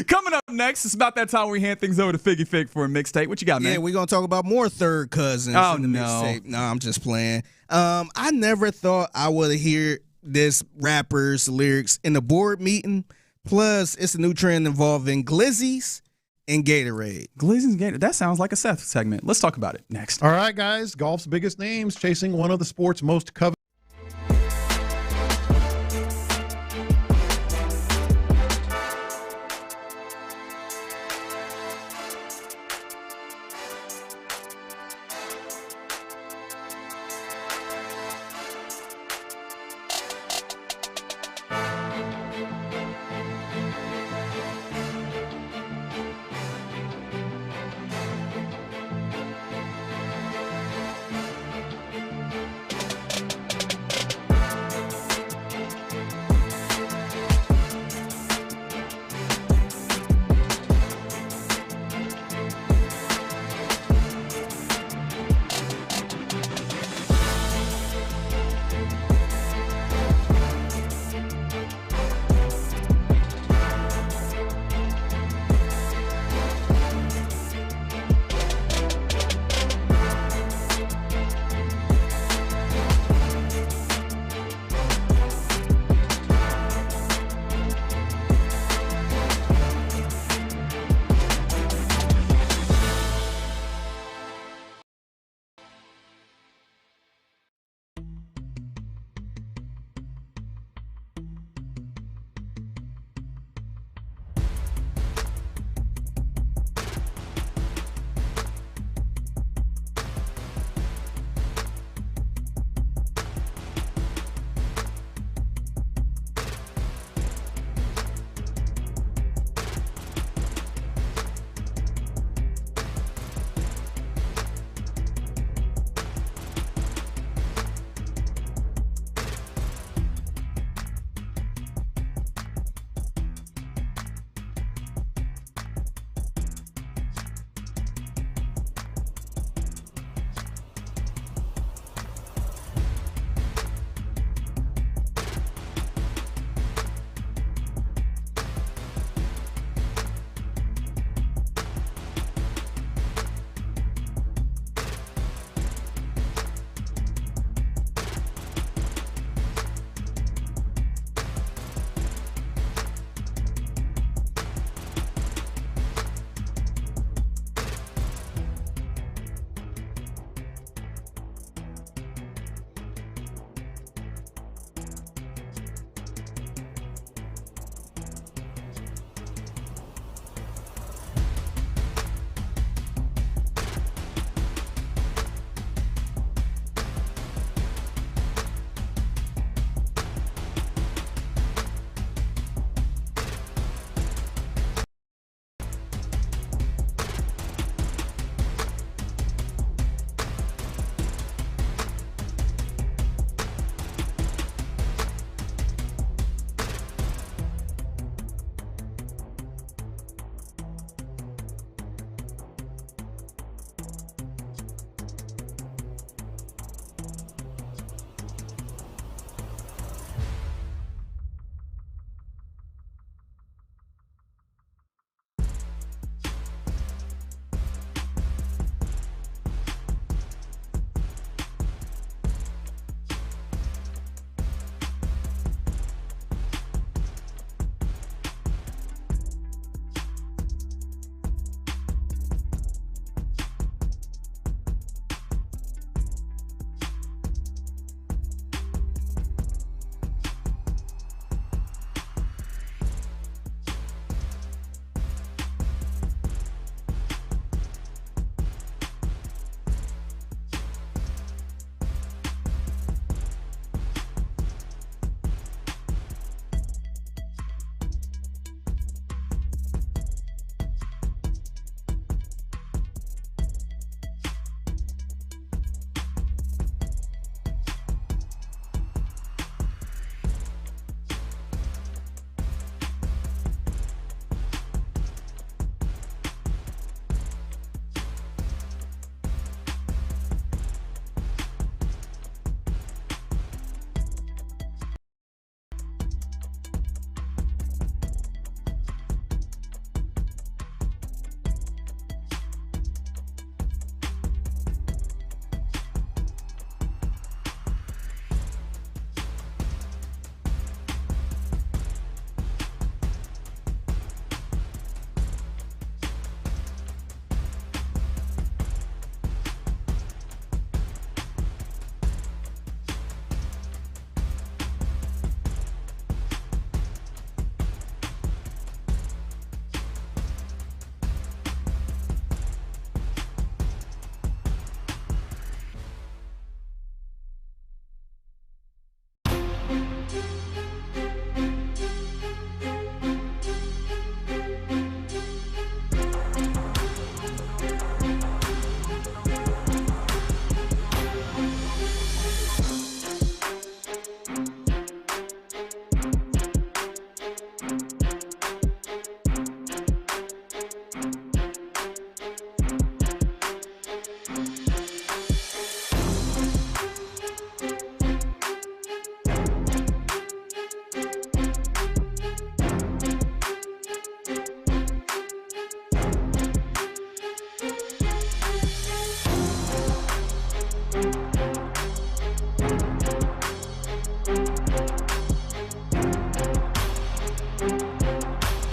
Coming up next, it's about that time where we hand things over to Figgy Fig for a mixtape. What you got, man? Yeah, we're gonna talk about more third cousins. Oh, in the no. mixtape. No, I'm just playing. I never thought I would hear this rapper's lyrics in a board meeting. Plus, it's a new trend involving glizzies and Gatorade. Glizzies and Gatorade. That sounds like a Seth segment. Let's talk about it next. All right, guys. Golf's biggest names chasing one of the sport's most coveted.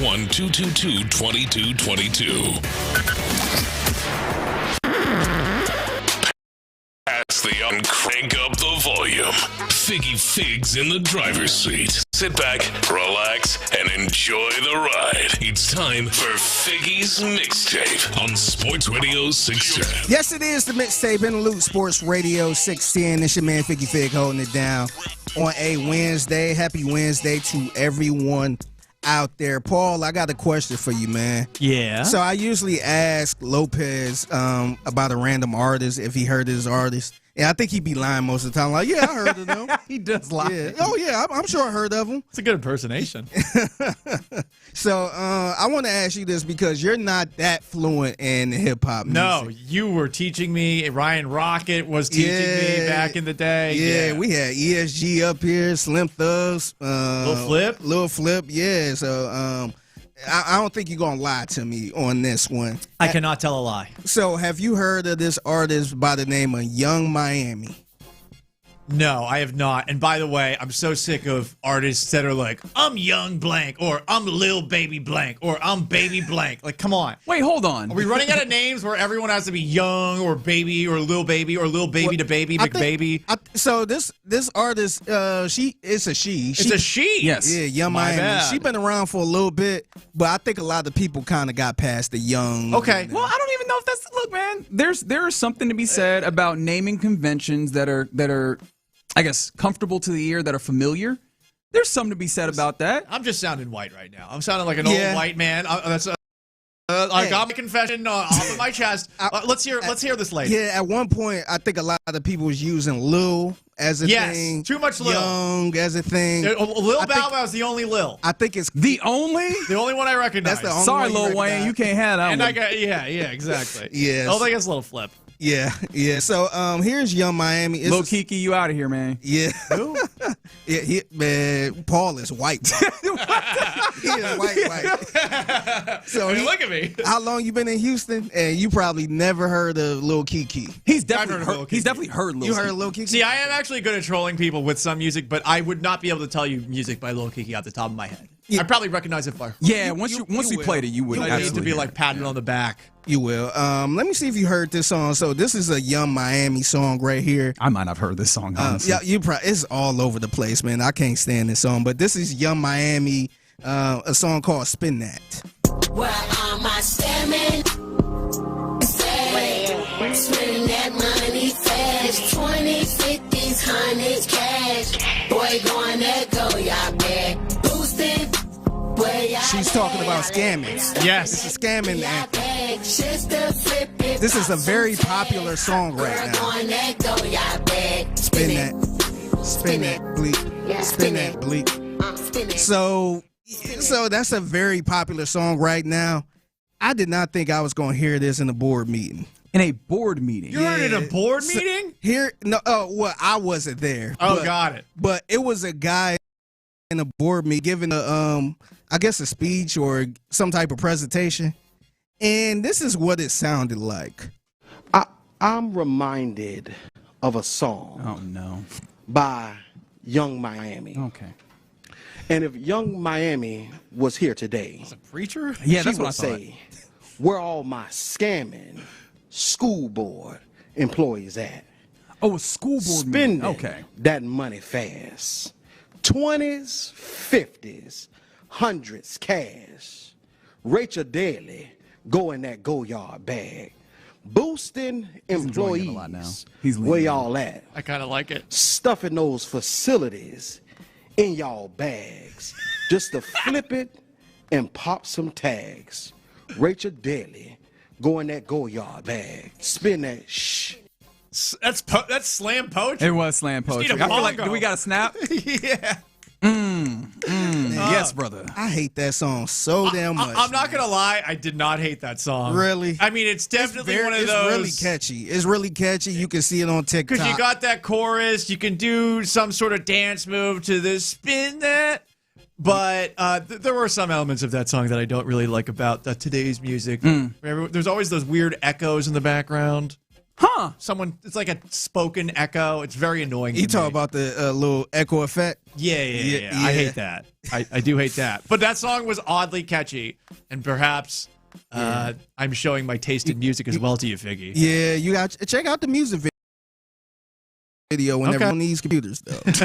651-222-2222. Pass the and crank up the volume. Figgy Figs in the driver's seat. Sit back, relax, and enjoy the ride. It's time for Figgy's Mixtape on Sports Radio 610. Yes, it is the Mixtape Interlude, Sports Radio 610. It's your man Figgy Fig holding it down on a Wednesday. Happy Wednesday to everyone out there. Paul, I got a question for you, man. Yeah. So I usually ask Lopez about a random artist if he heard his artist. And I think he'd be lying most of the time. Like, yeah, I heard of them. He does lie. Yeah. Oh, yeah, I'm sure I heard of them. It's a good impersonation. So I want to ask you this because you're not that fluent in hip-hop music. No, you were teaching me. Ryan Rocket was teaching me back in the day. Yeah, we had ESG up here, Slim Thugs. Lil Flip, yeah. So I don't think you're going to lie to me on this one. I cannot tell a lie. So have you heard of this artist by the name of Young Miami? No, I have not. And by the way, I'm so sick of artists that are like, I'm young blank, or I'm Lil Baby blank, or I'm Baby blank. Like, come on. Wait, hold on. Are we running out of names where everyone has to be young or baby or Lil Baby or Lil Baby to Baby, McBaby? So this artist, it's a she. It's a she? Yes. Yeah, Young My Miami. bad. She's been around for a little bit, but I think a lot of people kind of got past the young. Okay. Well, I don't even know if that's look, man. There is something to be said about naming conventions that are I guess comfortable to the ear, that are familiar. There's something to be said about that. I'm just sounding white right now. I'm sounding like an old white man. That's I got my confession off of my chest. Let's hear this later. Yeah, at one point, I think a lot of people was using Lil as a thing. Too much Lil. Young as a thing. Lil Bow Wow is the only Lil. I think it's the only one I recognize. That's the only Sorry, one Lil Wayne, you can't have that and one. I got exactly. Yes. Oh, I guess Lil Flip. Yeah. So here's Young Miami. Lil Kiki, you out of here, man. Yeah. Yeah, man, Paul is white. He is white. So look at me. How long you been in Houston? And you probably never heard of Lil Kiki. He's definitely heard Lil Kiki. You heard Lil Kiki? See, I am actually good at trolling people with some music, but I would not be able to tell you music by Lil Kiki off the top of my head. I probably recognize it by heart. Yeah, once we played it, you would. I need to be like patted on the back. You will. Let me see if you heard this song. So this is a Young Miami song right here. I might have heard this song, honestly. Yeah, it's all over the place, man. I can't stand this song, but this is Young Miami, a song called Spin That. Where are my scamming? Spending that money fast. 20s, 50s, 100s cash. Boy, going that go, y'all back. Boosting. She's talking about scamming. Yes. It's a scamming anthem. This is a very popular song right now. Spin that bleep. Spin that bleep. So that's a very popular song right now. I did not think I was going to hear this in a board meeting. In a board meeting? You heard it in a board meeting? Well, I wasn't there. Oh, got it. But it was a guy in a board meeting giving I guess a speech or some type of presentation. And this is what it sounded like. I'm reminded of a song by Young Miami. Okay. And if Young Miami was here today, as a preacher, yeah, that's what I say. Where all my scamming school board employees at? Oh, a school board spending okay. that money fast. 20s, 50s, 100s cash. Rachel Daly go in that go yard bag. Boosting employees. Where y'all at? I kind of like it. Stuffing those facilities in y'all bags just to flip it and pop some tags. Rachel Daly go in that go yard bag. Spin that shh. That's slam poetry. It was slam poetry. I feel like, do we got a snap? Yeah. Yes, brother. I hate that song so damn much. I'm not gonna lie, I did not hate that song. Really? I mean, it's definitely one of those. It's really catchy. It's really catchy. You can see it on TikTok. Because you got that chorus, you can do some sort of dance move to the spin that. But there were some elements of that song that I don't really like about today's music. There's always those weird echoes in the background. Huh. It's like a spoken echo. It's very annoying. You talk about the little echo effect? Yeah. I hate that. I do hate that. But that song was oddly catchy, and perhaps I'm showing my taste in music as well to you, Figgy. Yeah, you got to check out the music video whenever on these computers, though. Is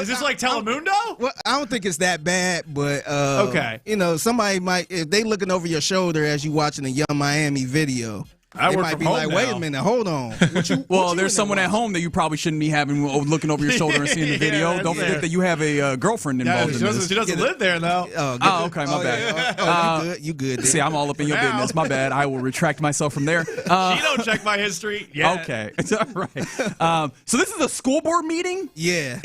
this like Telemundo? Well, I don't think it's that bad, but okay. Somebody might, if they looking over your shoulder as you watching a Young Miami video, they might be like, wait a minute, hold on. Well, there's someone at home that you probably shouldn't be having looking over your shoulder and seeing the video. Don't forget that you have a girlfriend involved in this. She doesn't live there, though. Oh, okay, my bad. You good. See, I'm all up in your business. My bad. I will retract myself from there. She don't check my history. Yeah. Okay, it's all right. So this is a school board meeting? Yeah.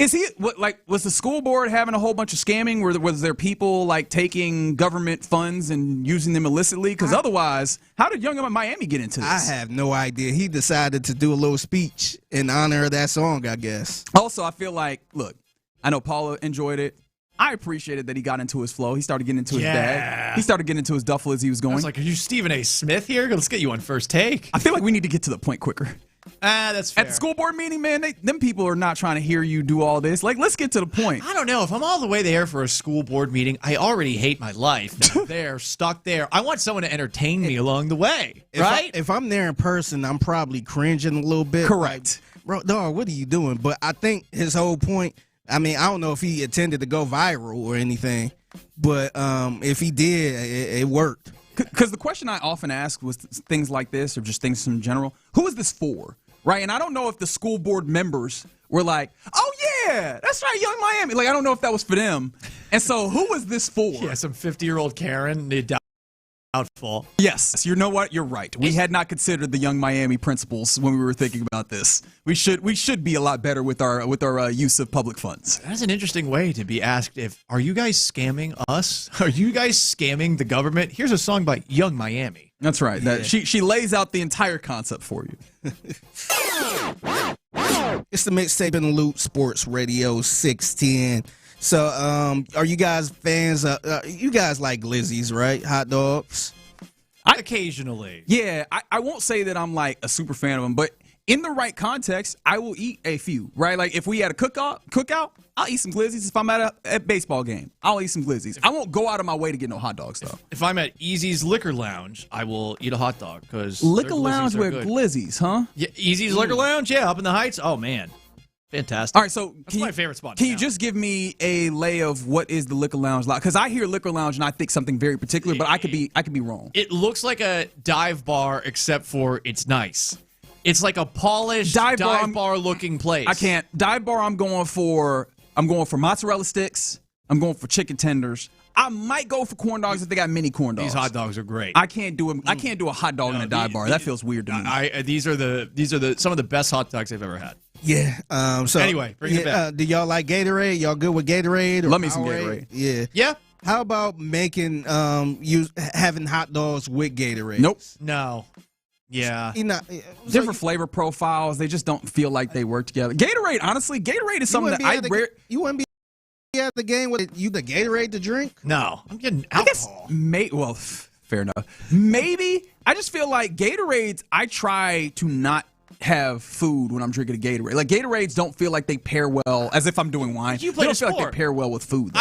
Was the school board having a whole bunch of scamming? Was there people like taking government funds and using them illicitly? Because otherwise, how did Young Miami get into this? I have no idea. He decided to do a little speech in honor of that song, I guess. Also, I feel like, look, I know Paula enjoyed it. I appreciated that he got into his flow. He started getting into his bag. He started getting into his duffel as he was going. I was like, are you Stephen A. Smith here? Let's get you on First Take. I feel like we need to get to the point quicker. That's fair. At the school board meeting, man, them people are not trying to hear you do all this. Like, let's get to the point. I don't know. If I'm all the way there for a school board meeting, I already hate my life. I'm there, stuck there. I want someone to entertain me along the way, right? If I'm there in person, I'm probably cringing a little bit. Correct. Like, bro, dog, what are you doing? But I think his whole point, I mean, I don't know if he intended to go viral or anything, but if he did, it worked. Because the question I often ask was things like this, or just things in general. Who is this for? Right? And I don't know if the school board members were like, oh, yeah, that's right, Young Miami. Like, I don't know if that was for them. And so who was this for? Yeah, some 50-year-old Karen. Doubtful. Yes. You know what? You're right. We had not considered the Young Miami principles when we were thinking about this. We should be a lot better with our use of public funds. That's an interesting way to be asked are you guys scamming us? Are you guys scamming the government? Here's a song by Young Miami. That's right. Yeah. She lays out the entire concept for you. It's the Mixtape and Loot Sports Radio 610. So, are you guys fans of, you guys like glizzies, right? Hot dogs? Occasionally. Yeah, I won't say that I'm like a super fan of them, but in the right context, I will eat a few, right? Like if we had a cookout, I'll eat some glizzies. If I'm at a baseball game, I'll eat some glizzies. I won't go out of my way to get no hot dogs, though. If I'm at Easy's Liquor Lounge, I will eat a hot dog because Liquor Lounge with glizzies, huh? Yeah, Easy's Liquor Lounge, yeah, up in the Heights. Oh man. Fantastic. All right, so that's my favorite spot. Can you just give me a lay of what is the Liquor Lounge like? Because I hear Liquor Lounge and I think something very particular, but I could be wrong. It looks like a dive bar, except for it's nice. It's like a polished dive bar looking place. I can't dive bar. I'm going for mozzarella sticks. I'm going for chicken tenders. I might go for corn dogs if they got mini corn dogs. These hot dogs are great. I can't do them. I can't do a hot dog in a dive bar. That feels weird to me. These are some of the best hot dogs I've ever had. Yeah. So anyway, bring it back. Do y'all like Gatorade? Y'all good with Gatorade? Or Love me some Gatorade. Yeah. Yeah. How about making having hot dogs with Gatorade? Nope. No. Yeah. Different flavor profiles. They just don't feel like they work together. Gatorade, honestly, Gatorade is something that you wouldn't be at the game with you the Gatorade to drink? No. I'm getting alcohol. Fair enough. Maybe. I just feel like Gatorades, I try to not have food when I'm drinking a Gatorade. Like Gatorades don't feel like they pair well as if I'm doing wine. You play they don't feel like they pair well with food.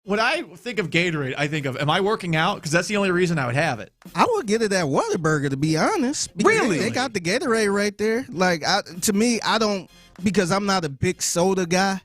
When I think of Gatorade, I think of, am I working out? Because that's the only reason I would have it. I would get it at Whataburger, to be honest. Really? They got the Gatorade right there. Like, to me, I don't, because I'm not a big soda guy,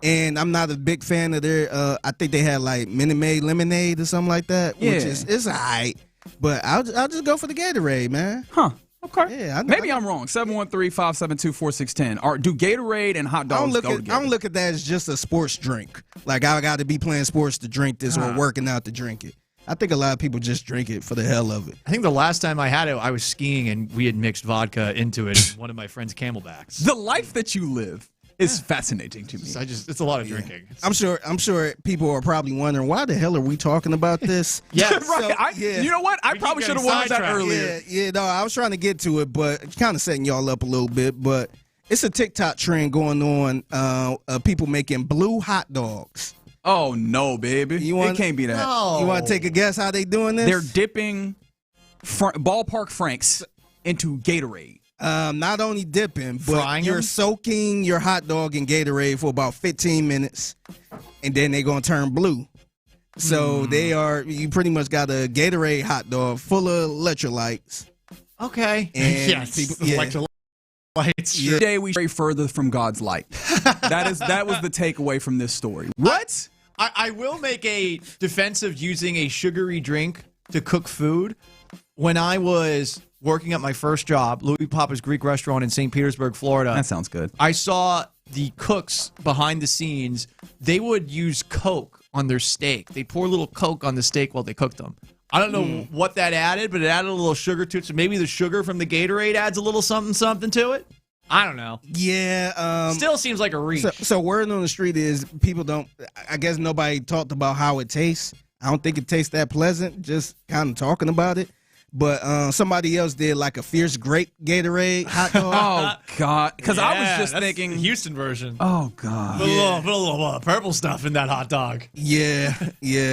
and I'm not a big fan of their, I think they had like Minute Maid lemonade or something like that, which is all right. But I'll just go for the Gatorade, man. Huh. Okay. Yeah, Maybe I'm wrong. 713-572-4610. Do Gatorade and hot dogs go together? I don't look at that as just a sports drink. Like, I got to be playing sports to drink this or working out to drink it. I think a lot of people just drink it for the hell of it. I think the last time I had it, I was skiing and we had mixed vodka into it in one of my friend's Camelbacks. The life that you live is fascinating to me. It's a lot of drinking. I'm sure people are probably wondering, why the hell are we talking about this? Yes. Right. You know what? I probably should have warned that earlier. No, I was trying to get to it, but kind of setting y'all up a little bit. But it's a TikTok trend going on, people making blue hot dogs. Oh, no, baby. It can't be that. No. You want to take a guess how they doing this? They're dipping ballpark franks into Gatorade? Not only dipping, but Frying you're them? soaking your hot dog in Gatorade for about 15 minutes, and then they're going to turn blue. So you pretty much got a Gatorade hot dog full of electrolytes. Okay. And Yes. people- Electrolytes. Sure. Today we stray further from God's light. That was the takeaway from this story. What? I will make a defense of using a sugary drink to cook food. When I was working at my first job, Louis Papa's Greek restaurant in St. Petersburg, Florida. That sounds good. I saw the cooks behind the scenes. They would use Coke on their steak. They pour a little Coke on the steak while they cooked them. I don't know what that added, but it added a little sugar to it. So maybe the sugar from the Gatorade adds a little something to it. I don't know. Yeah. Still seems like a reach. So word on the street is people don't, I guess nobody talked about how it tastes. I don't think it tastes that pleasant, just kind of talking about it. But somebody else did like a fierce grape Gatorade hot dog. Oh, God. Because I was just that's thinking. the Houston version. Oh, God. Put a little purple stuff in that hot dog. Yeah.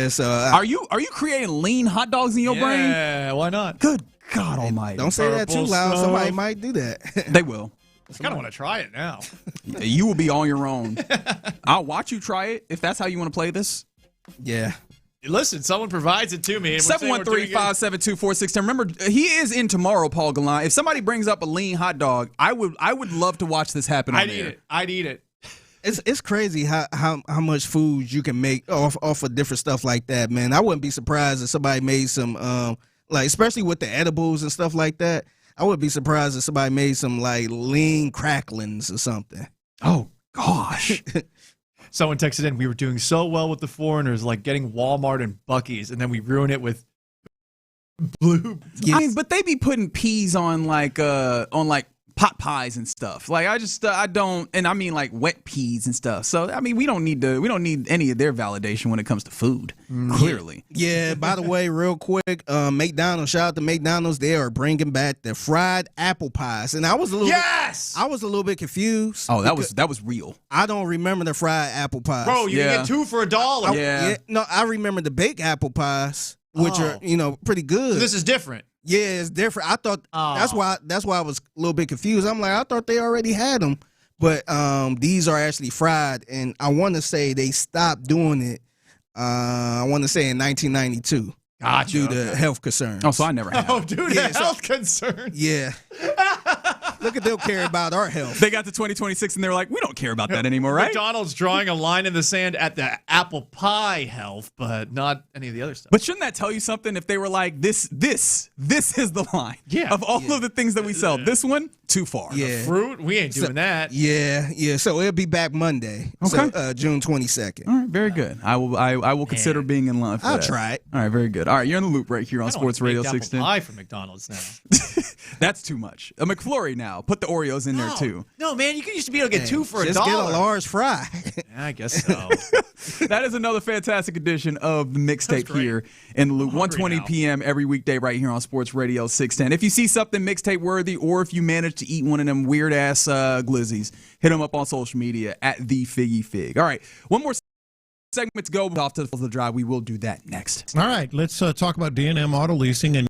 So Are you creating lean hot dogs in your brain? Yeah, why not? Good God Almighty. Don't say that too Purple loud. stuff. Somebody might do that. They will. I kind of want to try it now. You will be on your own. I'll watch you try it if that's how you want to play this. Yeah. Listen, someone provides it to me. And we're saying we're doing it. 713-572-4610. Remember, he is in tomorrow, Paul Gallant. If somebody brings up a lean hot dog, I would love to watch this happen on air. I'd eat it. It's crazy how much food you can make off of different stuff like that, man. I wouldn't be surprised if somebody made some like, especially with the edibles and stuff like that. I wouldn't be surprised if somebody made some like lean cracklings or something. Oh gosh. Someone texted in, we were doing so well with the foreigners, like getting Walmart and Buc-ee's, and then we ruin it with blue. I mean, but they be putting peas on like pot pies and stuff. Like I don't, and I mean like wet peas and stuff. So I mean we don't need any of their validation when it comes to food. Clearly. Yeah. By the way, real quick, McDonald's. Shout out to McDonald's. They are bringing back the fried apple pies, and I was a little bit confused. Oh, that was real. I don't remember the fried apple pies. Bro, you can get 2 for $1. No, I remember the baked apple pies, which are pretty good. So this is different. Yeah, it's different. I thought that's why I was a little bit confused. I'm like, I thought they already had them, but these are actually fried, and I want to say they stopped doing it. I want to say in 1992. Gotcha. Due to health concerns. Oh, so I never had. Oh, due to health concerns. Yeah. Look at them care about our health. They got to 2026 and they're like, we don't care about that anymore, right? McDonald's drawing a line in the sand at the apple pie health, but not any of the other stuff. But shouldn't that tell you something if they were like, this is the line of all of the things that we sell. This one, too far. Yeah. Fruit, we ain't doing that. Yeah. So it'll be back Monday. Okay. So, June 22nd. All right, very good. I will consider being in line for I'll that. try it. All right, very good. All right, you're in the loop right here on Sports Radio 610. Apple pie from McDonald's now. That's too much. A McFlurry now. Put the Oreos in there too. No, man, you used to be able to get 2 for $1. Just get a large fry. Yeah, I guess so. That is another fantastic edition of the mixtape here in the loop. 1:20 p.m. every weekday right here on Sports Radio 610. If you see something mixtape worthy, or if you manage to eat one of them weird ass glizzies, hit them up on social media at the Figgy Fig. All right, one more segment to go off to the drive. We will do that next. All right, let's talk about D&M Auto Leasing and.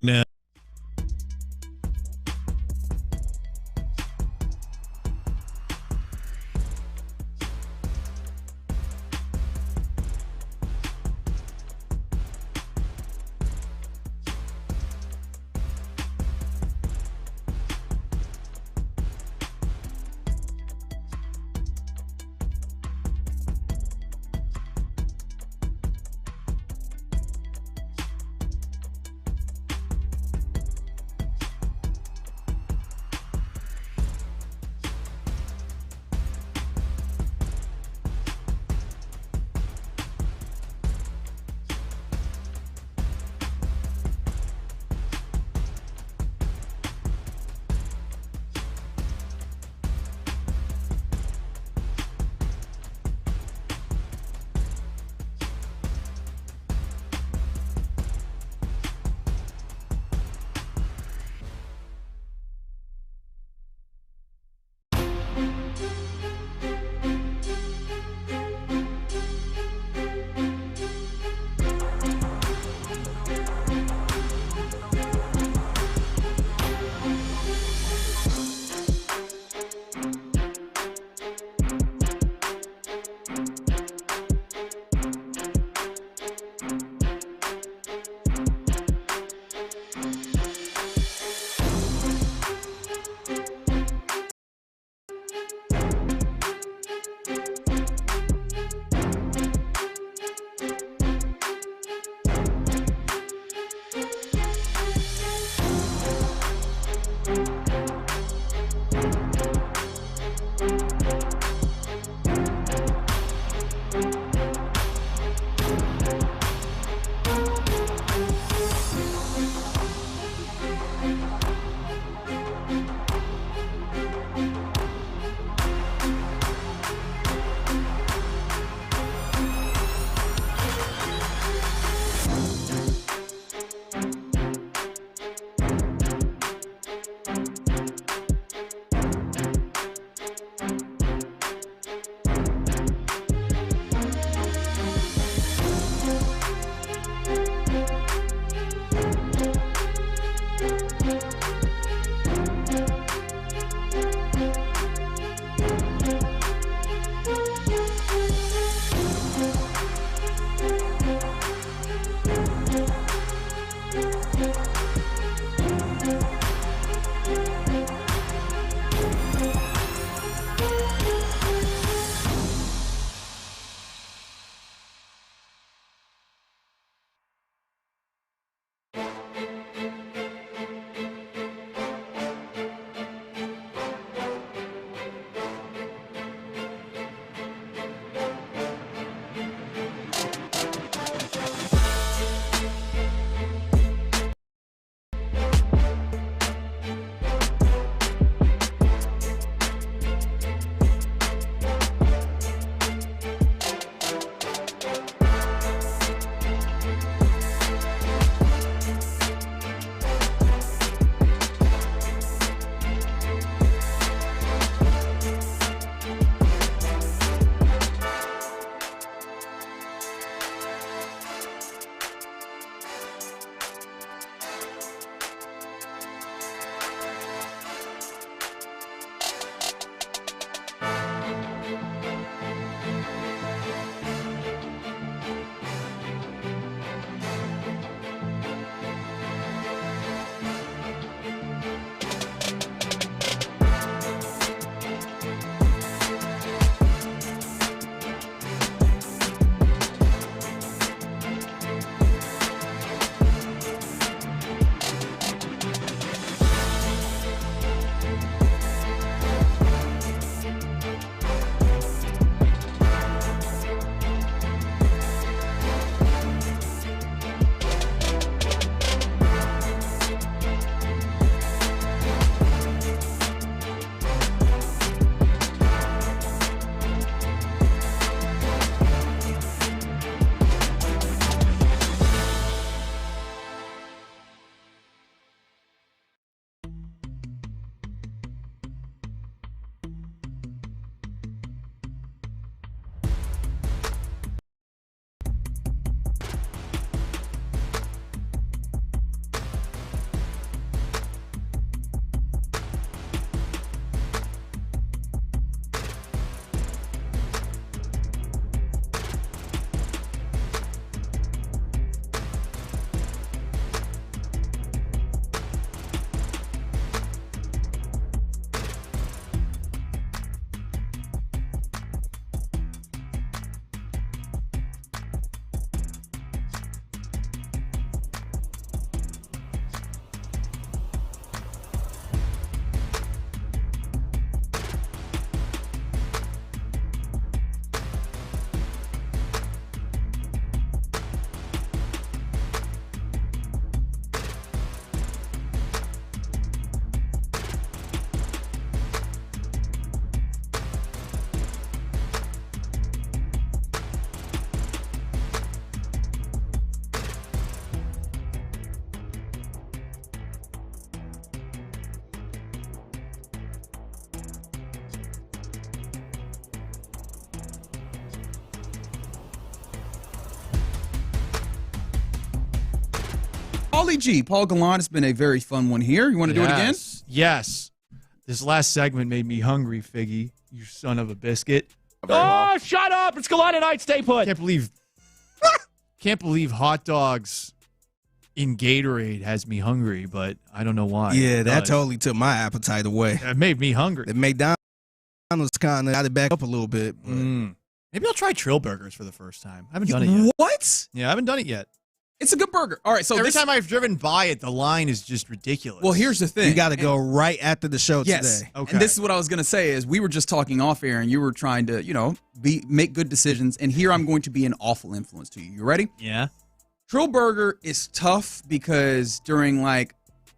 Paulie G, Paul Gallant, has been a very fun one here. You want to do it again? Yes. This last segment made me hungry, Figgy. You son of a biscuit. Oh, shut up. It's Gallant night. Stay put. Can't believe hot dogs in Gatorade has me hungry, but I don't know why. Yeah, that totally took my appetite away. It made me hungry. The McDonald's kind of got it back up a little bit. Maybe I'll try Trill Burgers for the first time. I haven't done it yet. What? Yeah, I haven't done it yet. It's a good burger. All right, so every time I've driven by it, the line is just ridiculous. Well, here's the thing. You got to go right after the show today. Okay. And this is what I was going to say is we were just talking off air and you were trying to, make good decisions. And here I'm going to be an awful influence to you. You ready? Yeah. Trill Burger is tough because during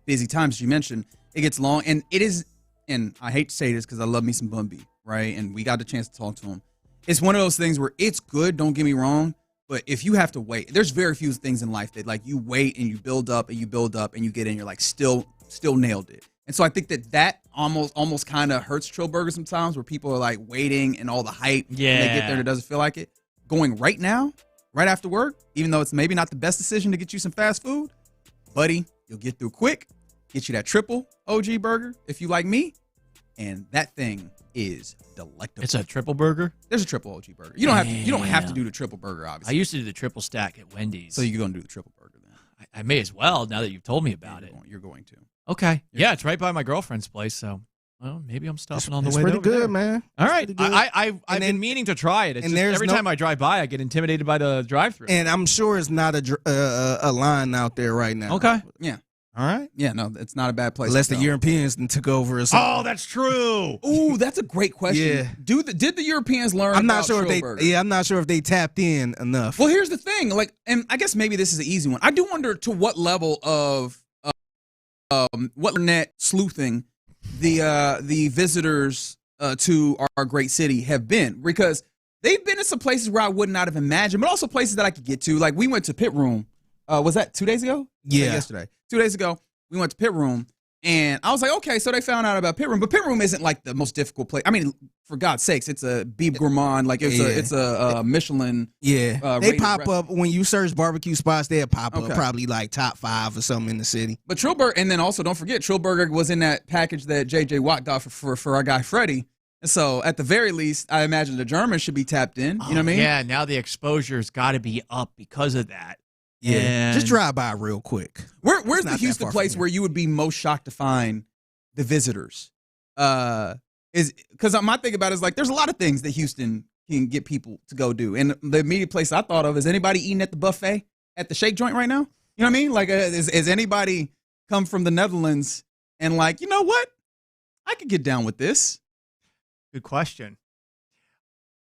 busy times, as you mentioned, it gets long. And it is, and I hate to say this because I love me some Bun B, right? And we got the chance to talk to him. It's one of those things where it's good, don't get me wrong. But if you have to wait, there's very few things in life that you wait and you build up and you build up and you get in, you're still nailed it. And so I think that almost kind of hurts Trill Burger sometimes where people are waiting and all the hype. Yeah. And they get there and it doesn't feel like it. Going right now, right after work, even though it's maybe not the best decision to get you some fast food, buddy, you'll get through quick, get you that triple OG burger if you like me. And that thing is delectable. It's a triple burger? There's a triple OG burger. You don't have to do the triple burger, obviously. I used to do the triple stack at Wendy's. So you're going to do the triple burger then? I may as well now that you've told me about it. You're going to. Okay. Yeah, it's right by my girlfriend's place, so maybe I'm stopping on the way. It's pretty over good, there. man. All right. I've been meaning to try it. It's and just every time I drive by, I get intimidated by the drive-thru. And I'm sure it's not a line out there right now. Okay. Yeah. All right. Yeah, no, it's not a bad place. Unless the Europeans took over or something. Oh, that's true. Ooh, that's a great question. Yeah. Did the Europeans learn I'm not about sure if Trill they Burger? I'm not sure if they tapped in enough. Well, here's the thing. And I guess maybe this is an easy one. I do wonder to what level of what internet sleuthing the visitors to our great city have been, because they've been in some places where I would not have imagined, but also places that I could get to. We went to Pit Room. Was that 2 days ago? Yeah. Yesterday. 2 days ago, we went to Pit Room, and I was like, okay, so they found out about Pit Room, but Pit Room isn't the most difficult place. I mean, for God's sakes, it's a Bib Gourmand, it's a Michelin. Yeah, they pop restaurant. up when you search barbecue spots. They'll pop up probably top 5 or something in the city. But Trill Burger, and then also don't forget, Trill Burger was in that package that JJ Watt got for our guy Freddie. And so at the very least, I imagine the Germans should be tapped in. You know what I mean? Yeah. Now the exposure's got to be up because of that. Yeah, And just drive by real quick. Where's the Houston place where you would be most shocked to find the visitors? Is because my thing about it is there's a lot of things that Houston can get people to go do, and the immediate place I thought of is anybody eating at the buffet at the Shake Joint right now? You know what I mean? Is anybody come from the Netherlands and you know what? I could get down with this. Good question.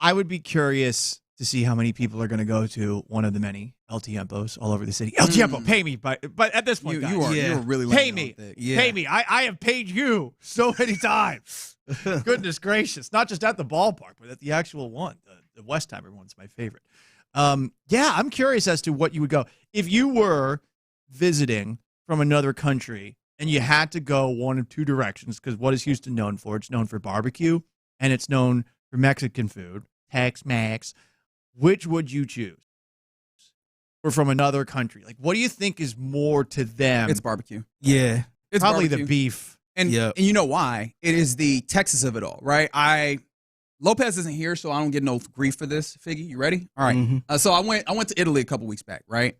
I would be curious to see how many people are going to go to one of the many El Tiempos all over the city. El Tiempo, pay me, but at this point, you're really pay me. Pay me. I have paid you so many times. Goodness gracious. Not just at the ballpark, but at the actual one. The Westheimer one's my favorite. Yeah, I'm curious as to what you would go. If you were visiting from another country and you had to go one of two directions, because what is Houston known for? It's known for barbecue, and it's known for Mexican food, Tex-Mex. Which would you choose? Or from another country? What do you think is more to them? It's barbecue. Yeah. It's probably barbecue. the beef. And you know why? It is the Texas of it all, right? Lopez isn't here, so I don't get no grief for this. Figgy, you ready? All right. Mm-hmm. So I went to Italy a couple weeks back, right?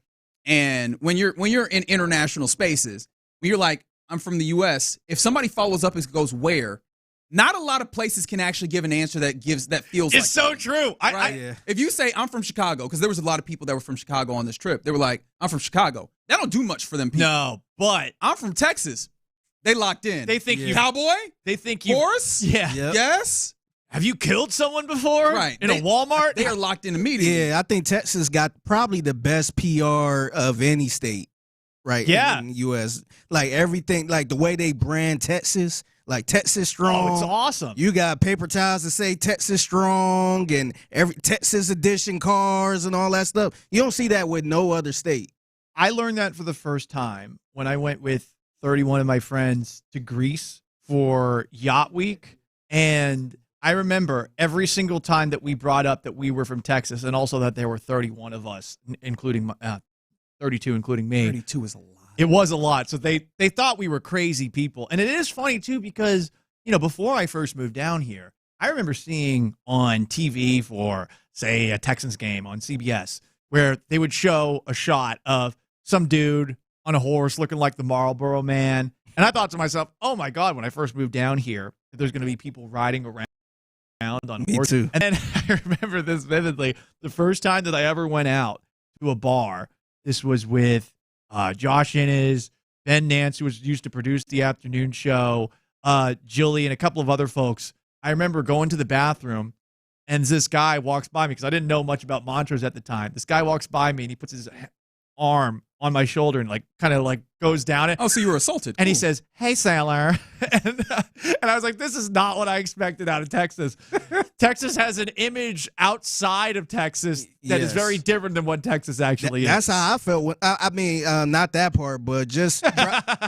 And when you're in international spaces, when you're like, I'm from the U.S., if somebody follows up and goes, where? Not a lot of places can actually give an answer that feels it's so true. Right? If you say I'm from Chicago, because there was a lot of people that were from Chicago on this trip, they were like, I'm from Chicago. That don't do much for them people. No, but I'm from Texas. They locked in. They think you cowboy. They think you horse. Yeah. Yep. Yes. Have you killed someone before? Right. In a Walmart? They are locked in immediately. Yeah, I think Texas got probably the best PR of any state, right? Yeah. In the U.S. Everything, the way they brand Texas. Texas Strong. Oh, it's awesome. You got paper towels that say Texas Strong and every Texas edition cars and all that stuff. You don't see that with no other state. I learned that for the first time when I went with 31 of my friends to Greece for Yacht Week. And I remember every single time that we brought up that we were from Texas, and also that there were 31 of us, including 32, including me. 32 is a lot. It was a lot. So they thought we were crazy people. And it is funny, too, because, before I first moved down here, I remember seeing on TV for, say, a Texans game on CBS where they would show a shot of some dude on a horse looking like the Marlboro Man. And I thought to myself, oh, my God, when I first moved down here, there's going to be people riding around on horses. Me too. And then I remember this vividly. The first time that I ever went out to a bar, this was with Josh Innes, Ben Nance, who used to produce the afternoon show, Jilly, and a couple of other folks. I remember going to the bathroom, and this guy walks by me because I didn't know much about mantras at the time. This guy walks by me, and he puts his arm on my shoulder and kind of goes down it. Oh, so you were assaulted. And he says, "Hey, sailor." and I was like, this is not what I expected out of Texas. Texas has an image outside of Texas that is very different than what Texas actually is. That's how I felt. I mean, not that part, but just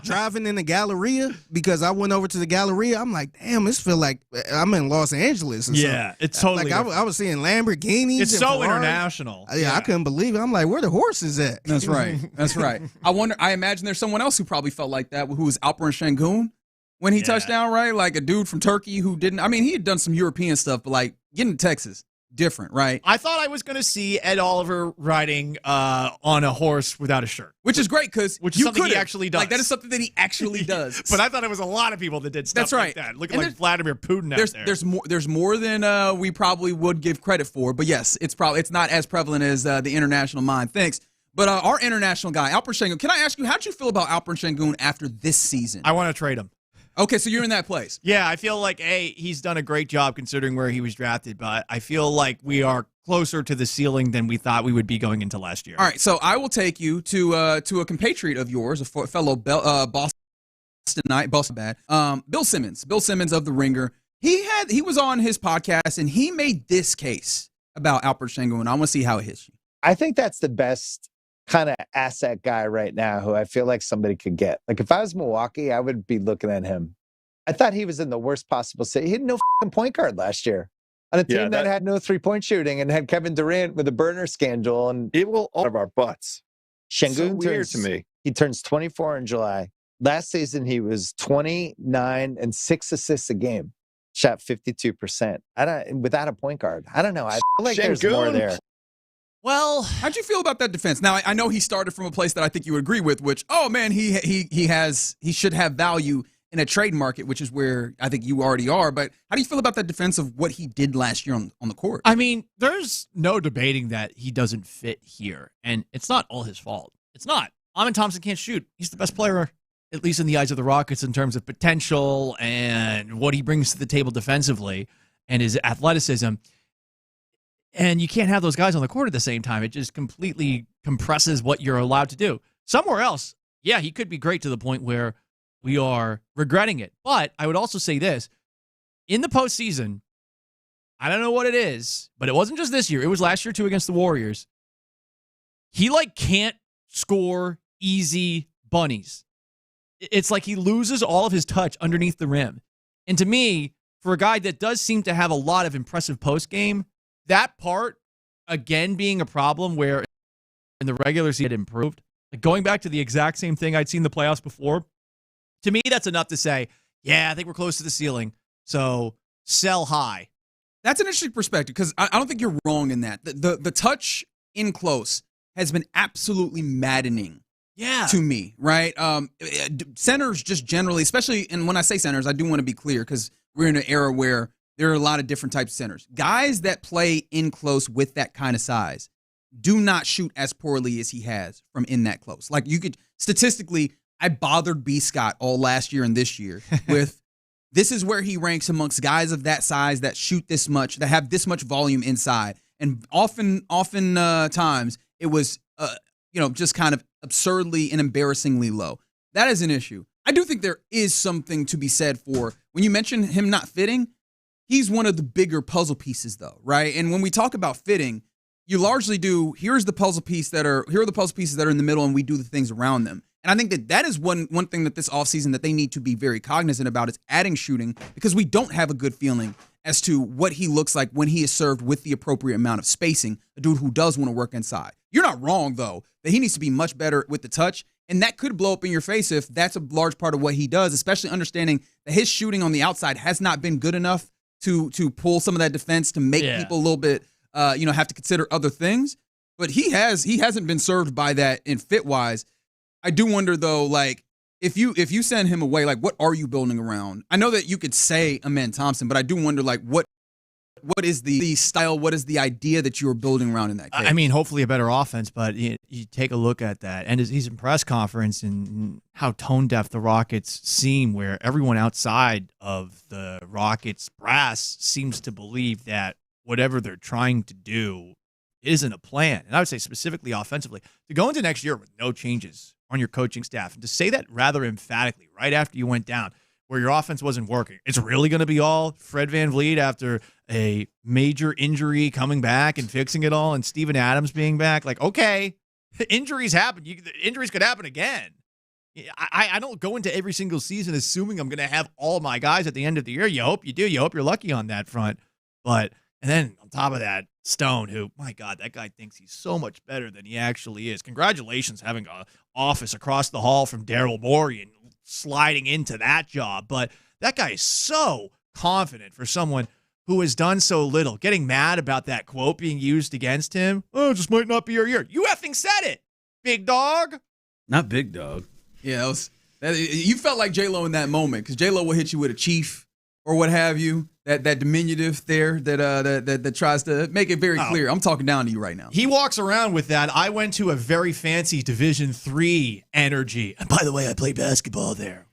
driving in the Galleria, because I went over to the Galleria. I'm like, damn, this feel like I'm in Los Angeles. Yeah, it's totally I was seeing Lamborghinis. It's so Ferrari. International. Yeah, I couldn't believe it. I'm like, where the horses at? That's right. That's right. I imagine there's someone else who probably felt like that, who was Alperen Şengün when he touched down, right? Like a dude from Turkey who didn't. I mean, he had done some European stuff, but getting to Texas, different, right? I thought I was going to see Ed Oliver riding on a horse without a shirt, which is great because is something he actually does. That is something that he actually does. But I thought it was a lot of people that did stuff like that, looking like Vladimir Putin out there. There's more than we probably would give credit for. But yes, it's not as prevalent as the international mind thinks. But our international guy, Alperen Şengün, can I ask you, how did you feel about Alperen Şengün after this season? I want to trade him. Okay, so you're in that place. Yeah, I feel like, he's done a great job considering where he was drafted, but I feel like we are closer to the ceiling than we thought we would be going into last year. All right, so I will take you to a compatriot of yours, a fellow Boston Bill Simmons. Bill Simmons of The Ringer. He was on his podcast, and he made this case about Alperen Şengün. I want to see how it hits you. I think that's the best kind of asset guy right now who I feel like somebody could get. Like if I was Milwaukee, I would be looking at him. I thought he was in the worst possible state. He had no point guard last year on a team that had no 3-point shooting and had Kevin Durant with a burner scandal. And it will all of our butts. Şengün weird to me. He turns 24 in July. Last season, he was 29 and 6 assists a game. Shot 52%. Without a point guard. I don't know. I feel like there's more there. Well, how'd you feel about that defense? Now, I know he started from a place that I think you would agree with, which, oh man, he should have value in a trade market, which is where I think you already are. But how do you feel about that defense of what he did last year on the court? I mean, there's no debating that he doesn't fit here, and it's not all his fault. It's not. Amin Thompson can't shoot. He's the best player, at least in the eyes of the Rockets, in terms of potential and what he brings to the table defensively and his athleticism. And you can't have those guys on the court at the same time. It just completely compresses what you're allowed to do. Somewhere else, yeah, he could be great to the point where we are regretting it. But I would also say this. In the postseason, I don't know what it is, but it wasn't just this year. It was last year, too, against the Warriors. He, can't score easy bunnies. It's like he loses all of his touch underneath the rim. And to me, for a guy that does seem to have a lot of impressive post game, that part, again, being a problem where in the regular season it improved. Going back to the exact same thing I'd seen in the playoffs before, to me, that's enough to say, yeah, I think we're close to the ceiling, so sell high. That's an interesting perspective because I don't think you're wrong in that. The touch in close has been absolutely maddening to me, right? Centers just generally, especially, and when I say centers, I do want to be clear because we're in an era where there are a lot of different types of centers. Guys that play in close with that kind of size do not shoot as poorly as he has from in that close. Like you could, statistically, I bothered B. Scott all last year and this year with this is where he ranks amongst guys of that size that shoot this much, that have this much volume inside. And often times it was, just kind of absurdly and embarrassingly low. That is an issue. I do think there is something to be said for when you mention him not fitting. He's one of the bigger puzzle pieces, though, right? And when we talk about fitting, you largely do. Here are the puzzle pieces that are in the middle, and we do the things around them. And I think that is one thing that this offseason that they need to be very cognizant about is adding shooting because we don't have a good feeling as to what he looks like when he is served with the appropriate amount of spacing. A dude who does want to work inside. You're not wrong, though, that he needs to be much better with the touch, and that could blow up in your face if that's a large part of what he does, especially understanding that his shooting on the outside has not been good enough to pull some of that defense to make people a little bit, have to consider other things. But he hasn't been served by that in fit-wise. I do wonder, though, like, if you send him away, like, what are you building around? I know that you could say Amen Thompson, but I do wonder, like, what is the style, what is the idea that you're building around in that case? I mean, hopefully a better offense, but you take a look at that. And he's in press conference and how tone-deaf the Rockets seem, where everyone outside of the Rockets brass seems to believe that whatever they're trying to do isn't a plan. And I would say specifically offensively, to go into next year with no changes on your coaching staff, and to say that rather emphatically right after you went down, where your offense wasn't working. It's really going to be all Fred VanVleet after a major injury coming back and fixing it all, and Steven Adams being back. Like, okay, injuries happen. Injuries could happen again. I don't go into every single season assuming I'm going to have all my guys at the end of the year. You hope you do. You hope you're lucky on that front. But, and then on top of that, Stone, who, my God, that guy thinks he's so much better than he actually is. Congratulations having an office across the hall from Daryl Morey and sliding into that job. But that guy is so confident for someone who has done so little. Getting mad about that quote being used against him. Oh, it just might not be your year. You effing said it, big dog. Not big dog. Yeah, you felt like J-Lo in that moment, because J-Lo will hit you with a chief or what have you. That diminutive there that tries to make it very clear. I'm talking down to you right now. He walks around with that. I went to a very fancy Division III energy. And by the way, I play basketball there.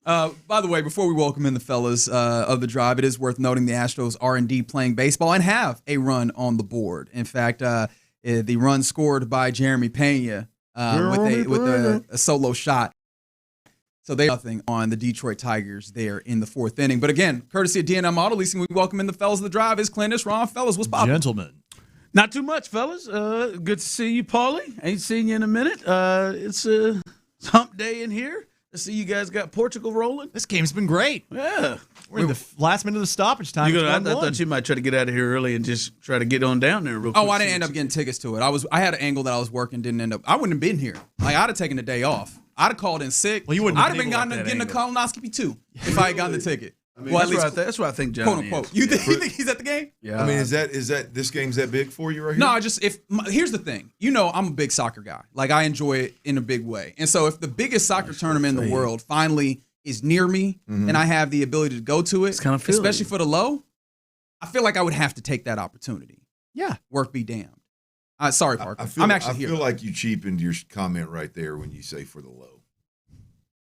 By the way, before we welcome in the fellas of the drive, it is worth noting the Astros are indeed playing baseball and have a run on the board. In fact, the run scored by Jeremy Pena with a solo shot. So they have nothing on the Detroit Tigers there in the fourth inning. But again, courtesy of D&M Auto Leasing, we welcome in the fellas of the drive. Is Clintus, Ron, fellas, what's poppin'? Gentlemen. Not too much, fellas. Good to see you, Paulie. Ain't seen you in a minute. It's hump day in here. I see you guys got Portugal rolling. This game's been great. Yeah. We're in the last minute of the stoppage time. I thought you might try to get out of here early and just try to get on down there real quick. Oh, I didn't end up getting tickets to it. I had an angle that I was working, didn't end up. I wouldn't have been here. Like, I'd have taken a day off. I'd have called in sick. Well, you wouldn't. I'd have been getting a colonoscopy too if I had gotten the ticket. I mean, well, that's what I think Johnny quote unquote. You think he's at the game? Yeah. I mean, is that this game's that big for you right here? No, here's the thing. I'm a big soccer guy. Like, I enjoy it in a big way. And so if the biggest soccer tournament in the world finally is near me and I have the ability to go to it, especially for the low, I feel like I would have to take that opportunity. Yeah. Work be damned. Sorry, Parker. I'm actually here. I feel like you cheapened your comment right there when you say for the low.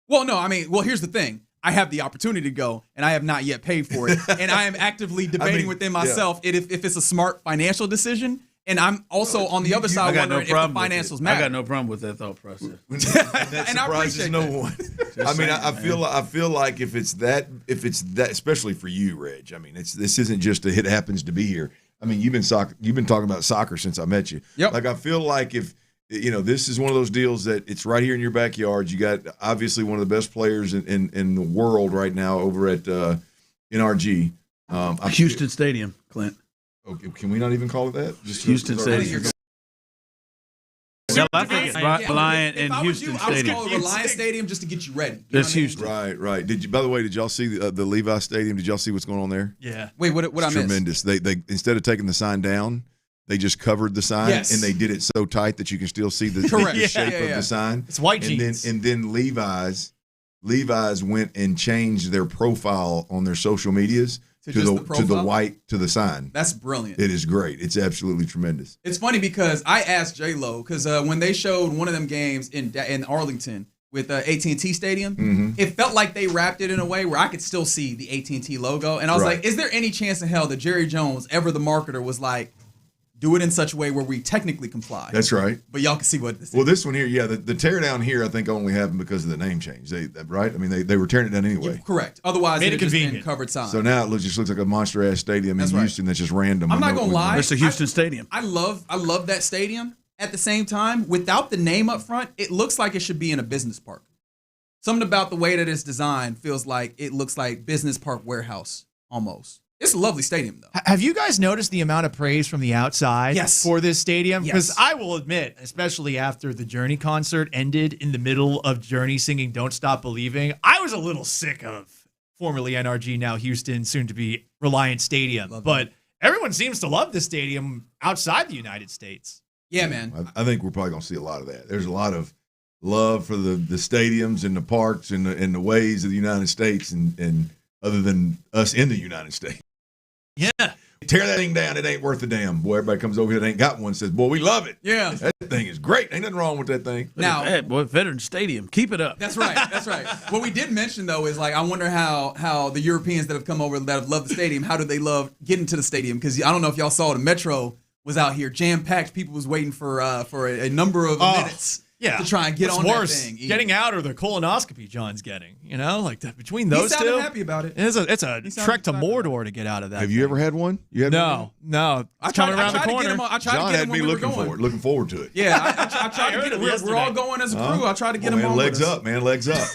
Well, no, I mean, here's the thing. I have the opportunity to go, and I have not yet paid for it. And I am actively debating within myself if it's a smart financial decision. And I'm also on the other side wondering if the financials matter. I got no problem with that thought process. And that surprises no one. I mean, I feel like if it's that, especially for you, Reg. I mean, this isn't just it happens to be here. I mean, you've been talking about soccer since I met you. Yep. Like, I feel like if this is one of those deals that it's right here in your backyard. You got obviously one of the best players in the world right now over at NRG. Houston Stadium, Clint. Okay, can we not even call it that? Just Houston Stadium. I think it's Reliant and Houston Stadium. I was calling Reliant Stadium just to get you ready. That's Houston. Right. By the way, did y'all see the Levi Stadium? Did y'all see what's going on there? Yeah. Wait, what I missed? Tremendous. They instead of taking the sign down, they just covered the sign, and they did it so tight that you can still see the shape of the sign. It's white jeans. And then Levi's went and changed their profile on their social medias to the sign. That's brilliant. It is great. It's absolutely tremendous. It's funny because I asked J-Lo because when they showed one of them games in Arlington with AT&T Stadium, it felt like they wrapped it in a way where I could still see the AT&T logo, and I was like, "Is there any chance in hell that Jerry Jones, ever the marketer, was like, do it in such a way where we technically comply?" That's right. But y'all can see what this is. Well, this one here, the tear down here, I think only happened because of the name change. Right? I mean, they were tearing it down anyway. Yeah, correct. Otherwise, Made it just been convenient. covered sign. So now it just looks like a monster ass stadium in Houston that's just random. I'm not gonna lie. It's a Houston Stadium. I love that stadium. At the same time, without the name up front, it looks like it should be in a business park. Something about the way that it's designed feels like it looks like Business Park Warehouse almost. It's a lovely stadium, though. Have you guys noticed the amount of praise from the outside for this stadium? Because Yes. I will admit, especially after the Journey concert ended in the middle of Journey singing Don't Stop Believing, I was a little sick of formerly NRG, now Houston, soon to be Reliant Stadium. But everyone seems to love this stadium outside the United States. Yeah, man. I think we're probably going to see a lot of that. There's a lot of love for the stadiums and the parks and the ways of the United States and other than us in the United States. Yeah. Tear that thing down. It ain't worth a damn. Boy, everybody comes over here that ain't got one and says, boy, we love it. Yeah. That thing is great. Ain't nothing wrong with that thing. Now, boy, Veterans Stadium, keep it up. That's right. That's right. What we did mention, though, is like I wonder how the Europeans that have come over that have loved the stadium, how do they love getting to the stadium? Because I don't know if y'all saw the Metro was out here jam-packed. People was waiting for a number of minutes to try and get What's on worse, that thing. getting out or the colonoscopy John's getting, like between those He two. sounded happy about it. It's a trek to Mordor to get out of that. Have you ever had one? You had one? No. I It's tried, coming around the corner. John had me looking forward to it. Yeah, I tried to get it. We're all going as a crew. I tried to get him man, on legs with us. up, man, legs up.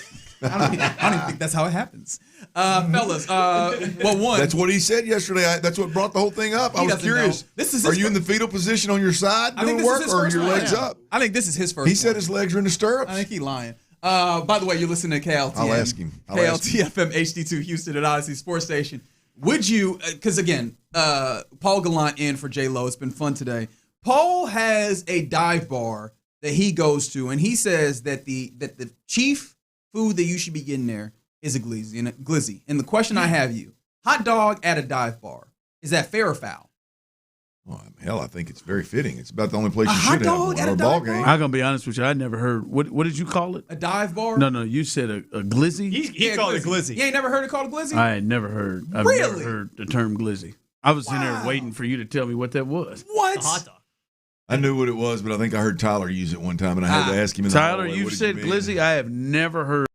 I don't even think that's how it happens. Fellas, one. That's what he said yesterday. That's what brought the whole thing up. I was curious. Are you in the fetal position on your side doing work or are your legs up? I think this is his first He said his legs are in the stirrups. I think he's lying. By the way, you're listening to KLTN. I'll ask him. KLT FM HD2 Houston at Odyssey Sports Station. Would you, because again, Paul Gallant in for J-Lo. It's been fun today. Paul has a dive bar that he goes to, and he says that the chief food that you should be getting there is a glizzy. And the question I have you, hot dog at a dive bar, is that fair or foul? Well, hell, I think it's very fitting. It's about the only place you hot should have dog one at or a a ball dive game. bar? I'm gonna be honest with you. I never heard what did you call it? A dive bar? No, you said a glizzy. He called it glizzy. You ain't never heard it called a glizzy? I had never heard. I've Really? never heard the term glizzy. I was in there waiting for you to tell me what that was. What? A hot dog. I knew what it was, but I think I heard Tyler use it one time, and I had to ask him. In the Tyler, hallway, you what did said mean? glizzy. I have never heard.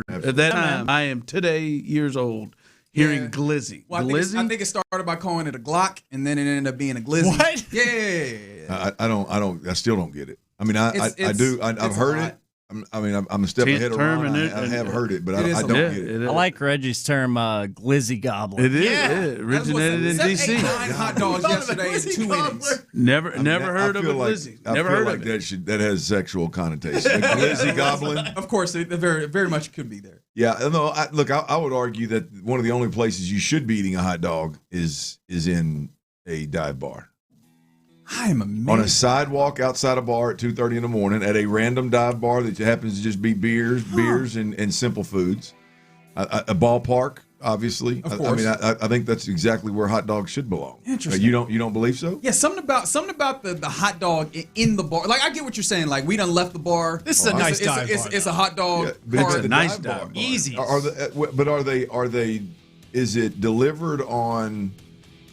At that time, I am today years old. Hearing glizzy. Well, I think it started by calling it a Glock, and then it ended up being a glizzy. What? Yeah. I still don't get it. I mean, I do. I've heard it. I'm a step ahead of Ron. I have heard it, but I don't get it. I like Reggie's term, glizzy gobbler. It is. Yeah. It originated in D.C. 9 hot dogs yesterday in 2 innings. Never heard of a feel like, glizzy. I Never feel heard like of it. that has sexual connotation. A glizzy goblin. Of course, it very, very much could be there. Yeah, no. I would argue that one of the only places you should be eating a hot dog is in a dive bar. I am amazed. On a sidewalk outside a bar at 2:30 in the morning at a random dive bar that happens to just be beers and simple foods. A ballpark, obviously. Of course. I think that's exactly where hot dogs should belong. Interesting. You don't believe so? Yeah, something about the hot dog in the bar. Like I get what you're saying. Like we done left the bar. This is a nice dive bar. It's a hot dog. But bar. it's a nice dive bar. Easy. Are they? Is it delivered on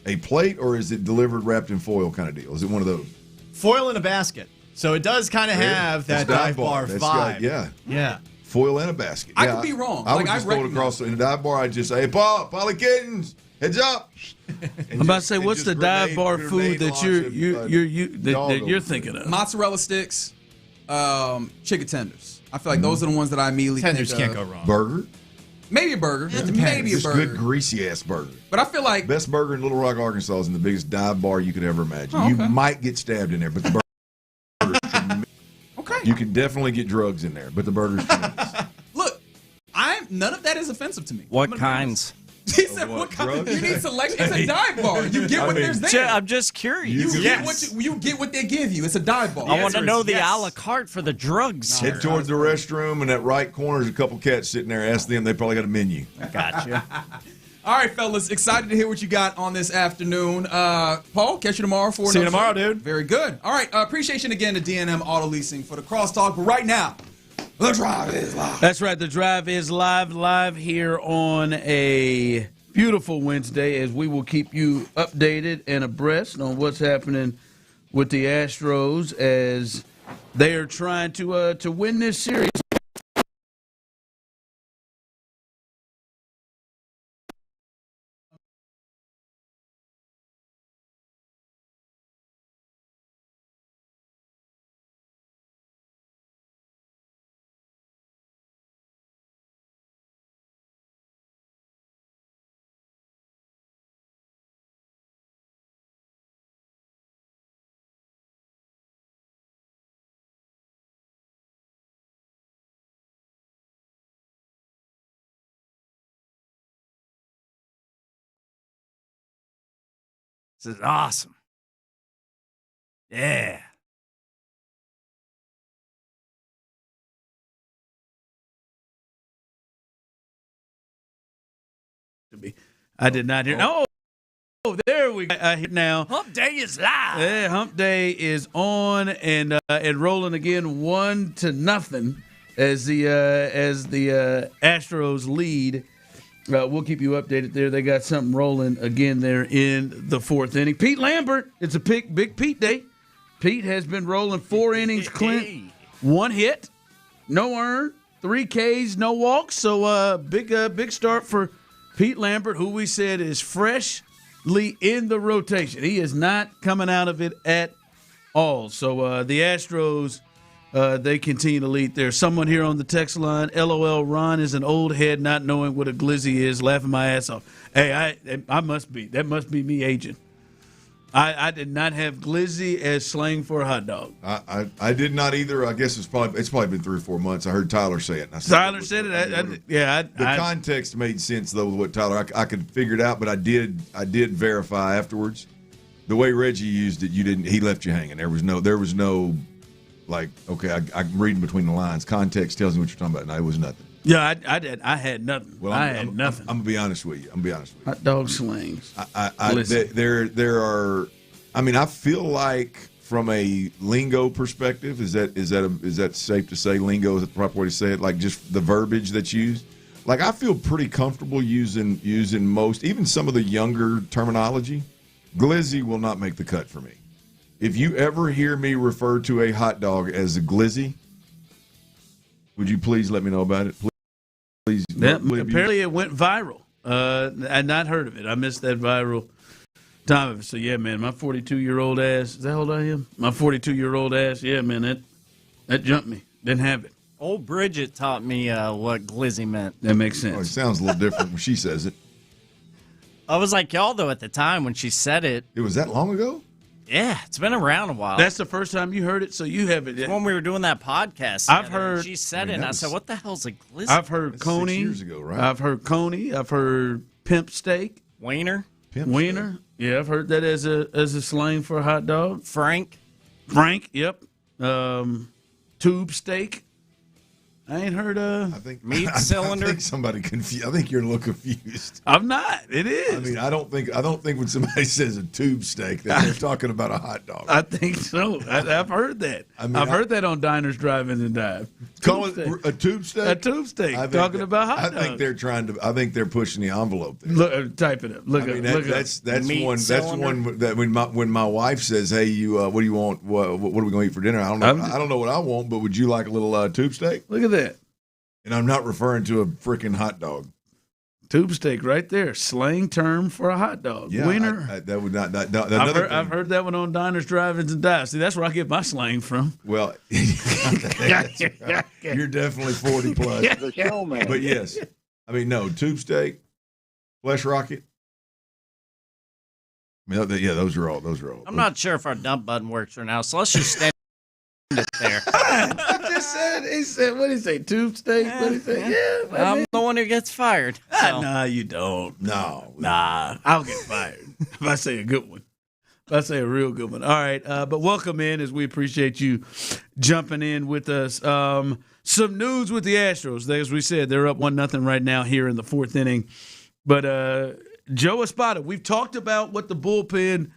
a plate or is it delivered wrapped in foil kind of deal? Is it one of those? Foil in a basket. So it does kind of have that dive bar That's vibe. Yeah. Foil in a basket. I could be wrong. I Like, would just I throw it across in a dive bar. I'd just say, "Hey, Polly Kittens, heads up." I'm about to say, what's the dive bar food that you're thinking of? Mozzarella sticks, chicken tenders. I feel like those are the ones that I immediately Tenders think can't of. go wrong. Burger. Maybe a burger. Maybe a Just burger. good greasy ass burger. But I feel like Best burger in Little Rock, Arkansas is in the biggest dive bar you could ever imagine. You might get stabbed in there, but the burger is tremendous. Okay. You can definitely get drugs in there, but the burger's tremendous. Look, none of that is offensive to me. What kinds? He said, "What kind? You need selection. It's a dive bar. You get what there's there. I'm just curious. You get what they give you. It's a dive bar. I want to know the a la carte for the drugs. Head towards the restroom, and that right corner is a couple cats sitting there. Ask them. They probably got a menu. Gotcha. All right, fellas. Excited to hear what you got on this afternoon. Paul, catch you tomorrow for See you another tomorrow, show. dude. Very good. All right. Appreciation again to D&M Auto Leasing for the crosstalk. But right now, the drive is live. That's right. The drive is live here on a beautiful Wednesday, as we will keep you updated and abreast on what's happening with the Astros as they are trying to win this series. This is awesome. Yeah. I did not hear. Oh, there we go. I hear now. Hump Day is live. Yeah, Hump Day is on and rolling again, 1-0 as the Astros lead. We'll keep you updated there. They got something rolling again there in the fourth inning. Pete Lambert, it's a big Pete day. Pete has been rolling 4 innings, Clint. 1 hit, no earned, 3 Ks, no walks. So big start for Pete Lambert, who we said is freshly in the rotation. He is not coming out of it at all. So the Astros, they continue to lead. There's someone here on the text line. LOL, Ron is an old head not knowing what a glizzy is, laughing my ass off. Hey, I must be. That must be me aging. I did not have glizzy as slang for a hot dog. I did not either. I guess it's probably been 3 or 4 months. I heard Tyler say it. And I said Tyler said it. The context made sense though with what Tyler. I could figure it out, but I did verify afterwards. The way Reggie used it, you didn't. He left you hanging. There was no like. Okay, I'm reading between the lines. Context tells me what you're talking about. No, it was nothing. Yeah, I did. I had nothing. Well, I had nothing. I'm gonna be honest with you. Hot dog slangs. There are. I mean, I feel like from a lingo perspective, is that safe to say? Lingo is the proper way to say it. Like just the verbiage that's used. Like I feel pretty comfortable using most, even some of the younger terminology. Glizzy will not make the cut for me. If you ever hear me refer to a hot dog as a glizzy, would you please let me know about it? Please. Apparently it went viral. I'd not heard of it. I missed that viral time of it. So, yeah, man, my 42-year-old ass, is that how old I am? My 42-year-old ass, yeah, man, that jumped me. Didn't have it. Old Bridget taught me what glizzy meant. That makes sense. Oh, it sounds a little different when she says it. I was like y'all, though, at the time when she said it. It was that long ago? Yeah, it's been around a while. That's the first time you heard it, so you have it. It's when we were doing that podcast. I've heard. She said it, and I said, "What the hell's a glizzy?" I've heard Coney. 6 years ago, right? I've heard Coney. I've heard pimp steak. Wiener. Wiener. Yeah, I've heard that as a slang for a hot dog. Frank. Yep. Tube steak. I ain't heard meat cylinder. I think somebody confused. I think you're a little confused. I'm not. It is. I mean, I don't think when somebody says a tube steak that they're talking about a hot dog. I think so. I've heard that. I've heard that on Diners, Drive-In, and Dive. Call it a tube steak. A tube steak. Talking about hot dogs. I think they're I think they're pushing the envelope there. Look, type it up. Look up. That's one. That's one that when my wife says, "Hey, you, what do you want? What are we going to eat for dinner?" I don't know. I don't know what I want, but would you like a little tube steak? Look at that. And I'm not referring to a freaking hot dog. Tube steak right there. Slang term for a hot dog. Yeah, Wiener. That would not. I've heard that one on Diners, Drive-Ins, and Dives. See, that's where I get my slang from. Well, you're definitely 40 plus. But yes, I mean, no, tube steak, flesh rocket. I mean, yeah, those are all. I'm not sure if our dump button works right now, so let's just stand it there. He said, what did he say, tube steak? What did he say? Yeah, I'm the one who gets fired. So. Nah, you don't. No. Nah, I'll get fired if I say a good one. If I say a real good one. All right, but welcome in as we appreciate you jumping in with us. Some news with the Astros. As we said, they're up 1-0 right now here in the fourth inning. But Joe Espada, we've talked about what the bullpen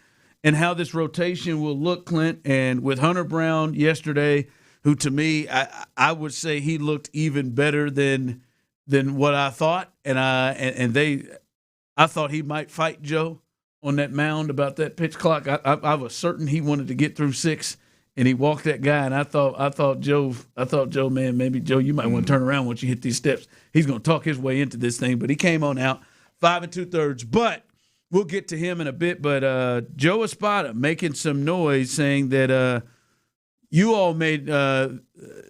and how this rotation will look, Clint, and with Hunter Brown yesterday, who to me, I would say he looked even better than what I thought, and I thought he might fight Joe on that mound about that pitch clock. I was certain he wanted to get through 6, and he walked that guy, and I thought Joe, man, maybe Joe, you might want to turn around once you hit these steps. He's going to talk his way into this thing, but he came on out 5 2/3. But we'll get to him in a bit. But Joe Espada making some noise, saying that. You all may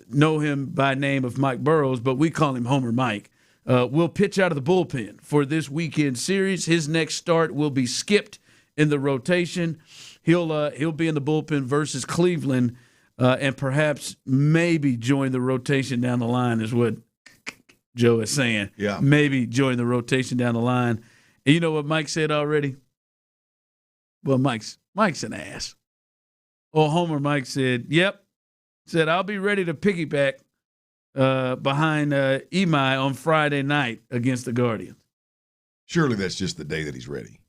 know him by name of Mike Burrows, but we call him Homer Mike. Will pitch out of the bullpen for this weekend series. His next start will be skipped in the rotation. He'll be in the bullpen versus Cleveland, and perhaps maybe join the rotation down the line is what Joe is saying. Yeah, maybe join the rotation down the line. And you know what Mike said already? Well, Mike's an ass. Well, Homer Mike said, "Yep." Said, "I'll be ready to piggyback behind Imai on Friday night against the Guardians." Surely that's just the day that he's ready.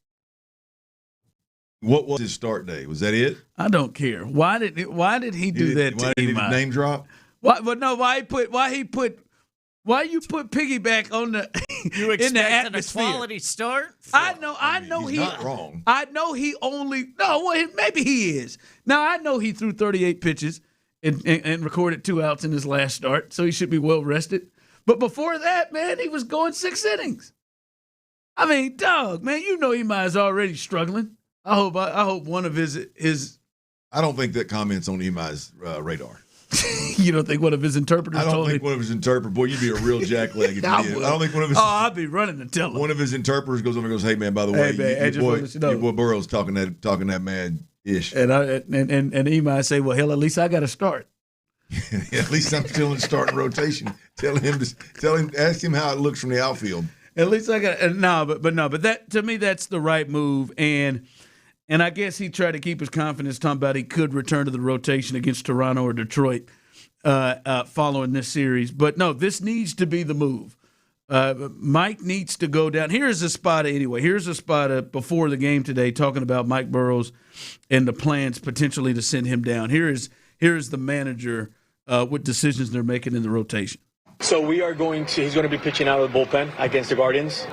What was his start day? Was that it? I don't care. Why did he do that to Why did he Imai? name drop? Why you put piggyback on the You in the expected a atmosphere? quality start? I know he's he not wrong. I know he only maybe he is. Now I know he threw 38 pitches and recorded 2 outs in his last start, so he should be well rested. But before that, man, he was going 6 innings. I mean, dog, man, you know Imai is already struggling. I hope one of his. I don't think that comment's on Imai's radar. You don't think one of his interpreters? I don't told think him? one of his interpreters. Boy, you'd be a real jackleg if you did. I don't think one of his. Oh, I'd be running to tell him. One of his interpreters goes over and goes, "Hey man, by the way, your boy Burrow's talking that mad ish." And Imai say, "Well, hell, at least I got to start. At least I'm still in starting rotation." Ask him how it looks from the outfield. At least I got but that to me that's the right move, and I guess he tried to keep his confidence, talking about he could return to the rotation against Toronto or Detroit following this series. But no, this needs to be the move. Mike needs to go down. Here's a spot anyway. Here's a spot before the game today talking about Mike Burrows and the plans potentially to send him down. Here is the manager with decisions they're making in the rotation. So he's going to be pitching out of the bullpen against the Guardians.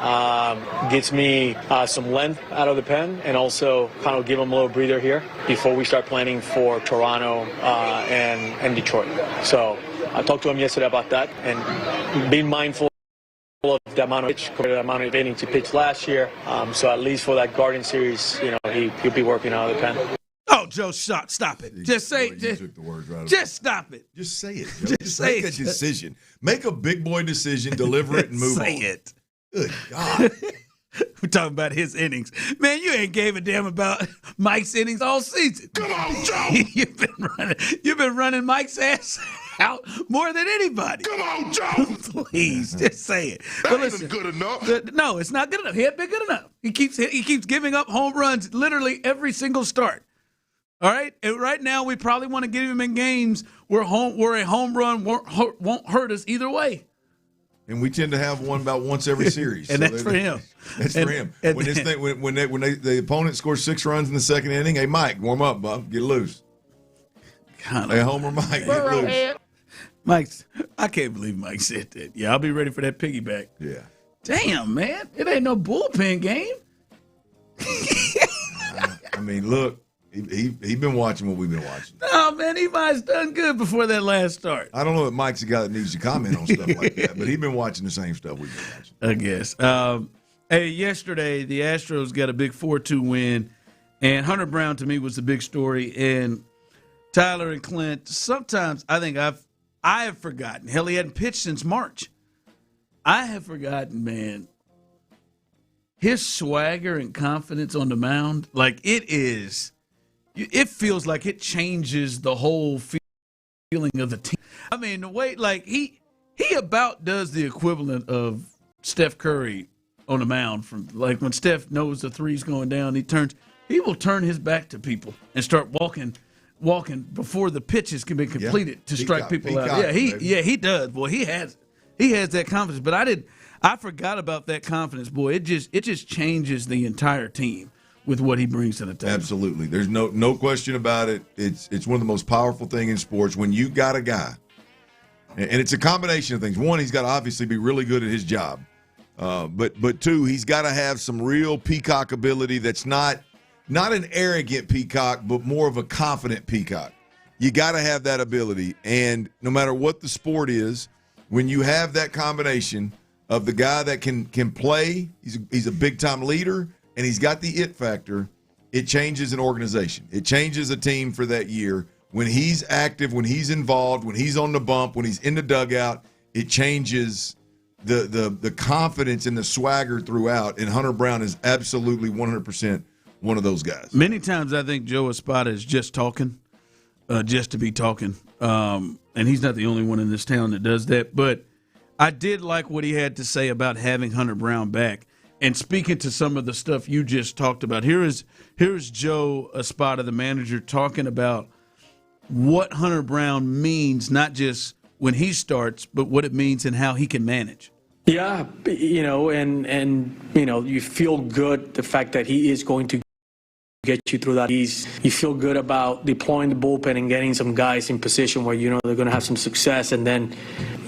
Gets me some length out of the pen and also kind of give him a little breather here before we start planning for Toronto and Detroit. So I talked to him yesterday about that and being mindful of the amount of pitch compared to the amount of innings he pitched last year. So at least for that Guardian series, he'll be working out of the pen. Oh, Joe, stop it. Just say it. Just stop it. Just say it, Joe. Just make a decision. Make a big boy decision, deliver it, and move on. Say it. Good God. We're talking about his innings. Man, you ain't gave a damn about Mike's innings all season. Come on, Joe. You've been running Mike's ass out more than anybody. Come on, Joe. Please, just say it. That ain't good enough. No, it's not good enough. He hasn't been good enough. He keeps giving up home runs literally every single start. All right, and right now we probably want to get him in games where a home run won't hurt us either way. And we tend to have one about once every series, and that's for him. That's for him. When the opponent scores 6 runs in the second inning, hey Mike, warm up, bub, get loose. Hey Homer, Mike, get loose. Mike's, I can't believe Mike said that. Yeah, I'll be ready for that piggyback. Yeah. Damn, man, it ain't no bullpen game. I mean, look. He been watching what we've been watching. Oh, man, Imai's done good before that last start. I don't know if Mike's the guy that needs to comment on stuff like that, but he's been watching the same stuff we've been watching. I guess. Hey, yesterday the Astros got a big 4-2 win, and Hunter Brown to me was the big story. And Tyler and Clint, sometimes I think I have forgotten. Hell, he hadn't pitched since March. I have forgotten, man. His swagger and confidence on the mound, like it feels like it changes the whole feeling of the team. I mean, the way, like, he about does the equivalent of Steph Curry on the mound. From like when Steph knows the three's going down, he will turn his back to people and start walking before the pitches can be completed to strike people out. He does. Boy, he has that confidence. But I forgot about that confidence. Boy, it just changes the entire team with what he brings to the table. Absolutely. There's no question about it. It's one of the most powerful things in sports when you got a guy, and it's a combination of things. One, he's got to obviously be really good at his job. But two, he's got to have some real peacock ability that's not an arrogant peacock, but more of a confident peacock. You got to have that ability. And no matter what the sport is, when you have that combination of the guy that can play, he's a big-time leader, and he's got the it factor, it changes an organization. It changes a team for that year. When he's active, when he's involved, when he's on the bump, when he's in the dugout, it changes the confidence and the swagger throughout. And Hunter Brown is absolutely 100% one of those guys. Many times I think Joe Espada is just talking, just to be talking. And he's not the only one in this town that does that. But I did like what he had to say about having Hunter Brown back. And speaking to some of the stuff you just talked about, here's Joe Espada, the manager, talking about what Hunter Brown means, not just when he starts, but what it means and how he can manage. Yeah, and you feel good the fact that he is going to get you through that. You feel good about deploying the bullpen and getting some guys in position where they're going to have some success, and then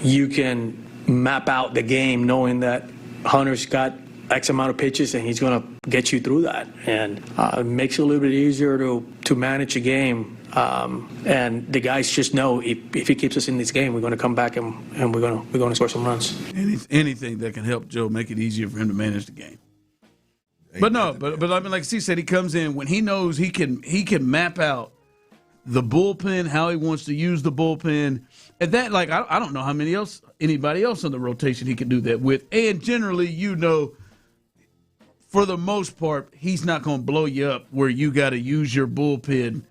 you can map out the game knowing that Hunter's got X amount of pitches and he's going to get you through that, and it makes it a little bit easier to manage a game. And the guys just know if he keeps us in this game, we're going to come back and we're going to score some runs. Anything that can help Joe make it easier for him to manage the game. But I mean, like Steve said, he comes in when he knows he can map out the bullpen, how he wants to use the bullpen, and that, like, I don't know how anybody else on the rotation he can do that with. And generally, for the most part, he's not going to blow you up where you got to use your bullpen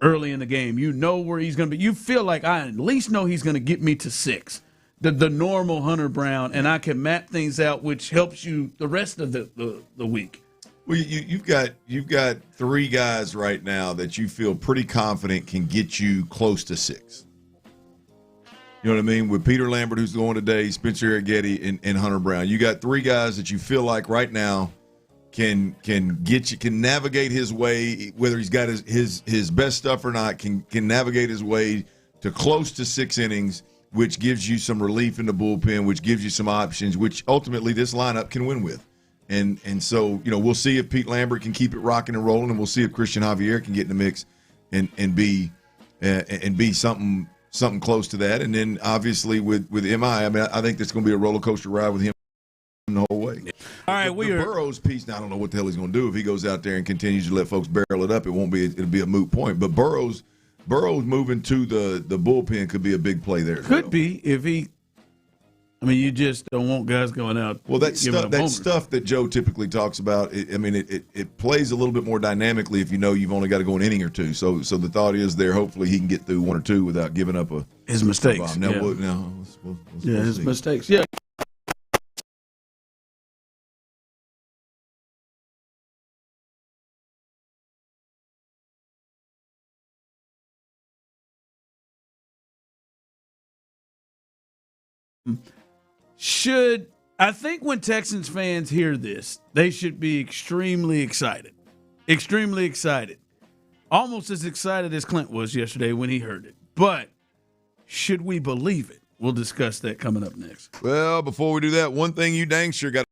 early in the game. You know where he's going to be. You feel like I at least know he's going to get me to 6. The normal Hunter Brown, and I can map things out, which helps you the rest of the week. Well, you've got 3 guys right now that you feel pretty confident can get you close to 6. You know what I mean? With Peter Lambert, who's going today, Spencer Arrighetti, and Hunter Brown. You got 3 guys that you feel like right now can navigate his way, whether he's got his best stuff or not, can navigate his way to close to 6 innings, which gives you some relief in the bullpen, which gives you some options, which ultimately this lineup can win with. And so, we'll see if Pete Lambert can keep it rocking and rolling, and we'll see if Christian Javier can get in the mix and be something close to that. And then obviously with MI, I think that's going to be a roller coaster ride with him the whole way. All right, the Burrows piece. Now I don't know what the hell he's going to do if he goes out there and continues to let folks barrel it up. It'll be a moot point. But Burrows moving to the bullpen could be a big play there. Could be if he. I mean, you just don't want guys going out. Well, that stuff that Joe typically talks about, it plays a little bit more dynamically if you've only got to go an inning or 2. So the thought is there, hopefully he can get through 1 or 2 without giving up his mistakes. His mistakes. Yeah. I think when Texans fans hear this, they should be extremely excited. Extremely excited. Almost as excited as Clint was yesterday when he heard it. But should we believe it? We'll discuss that coming up next. Well, before we do that, one thing you dang sure got.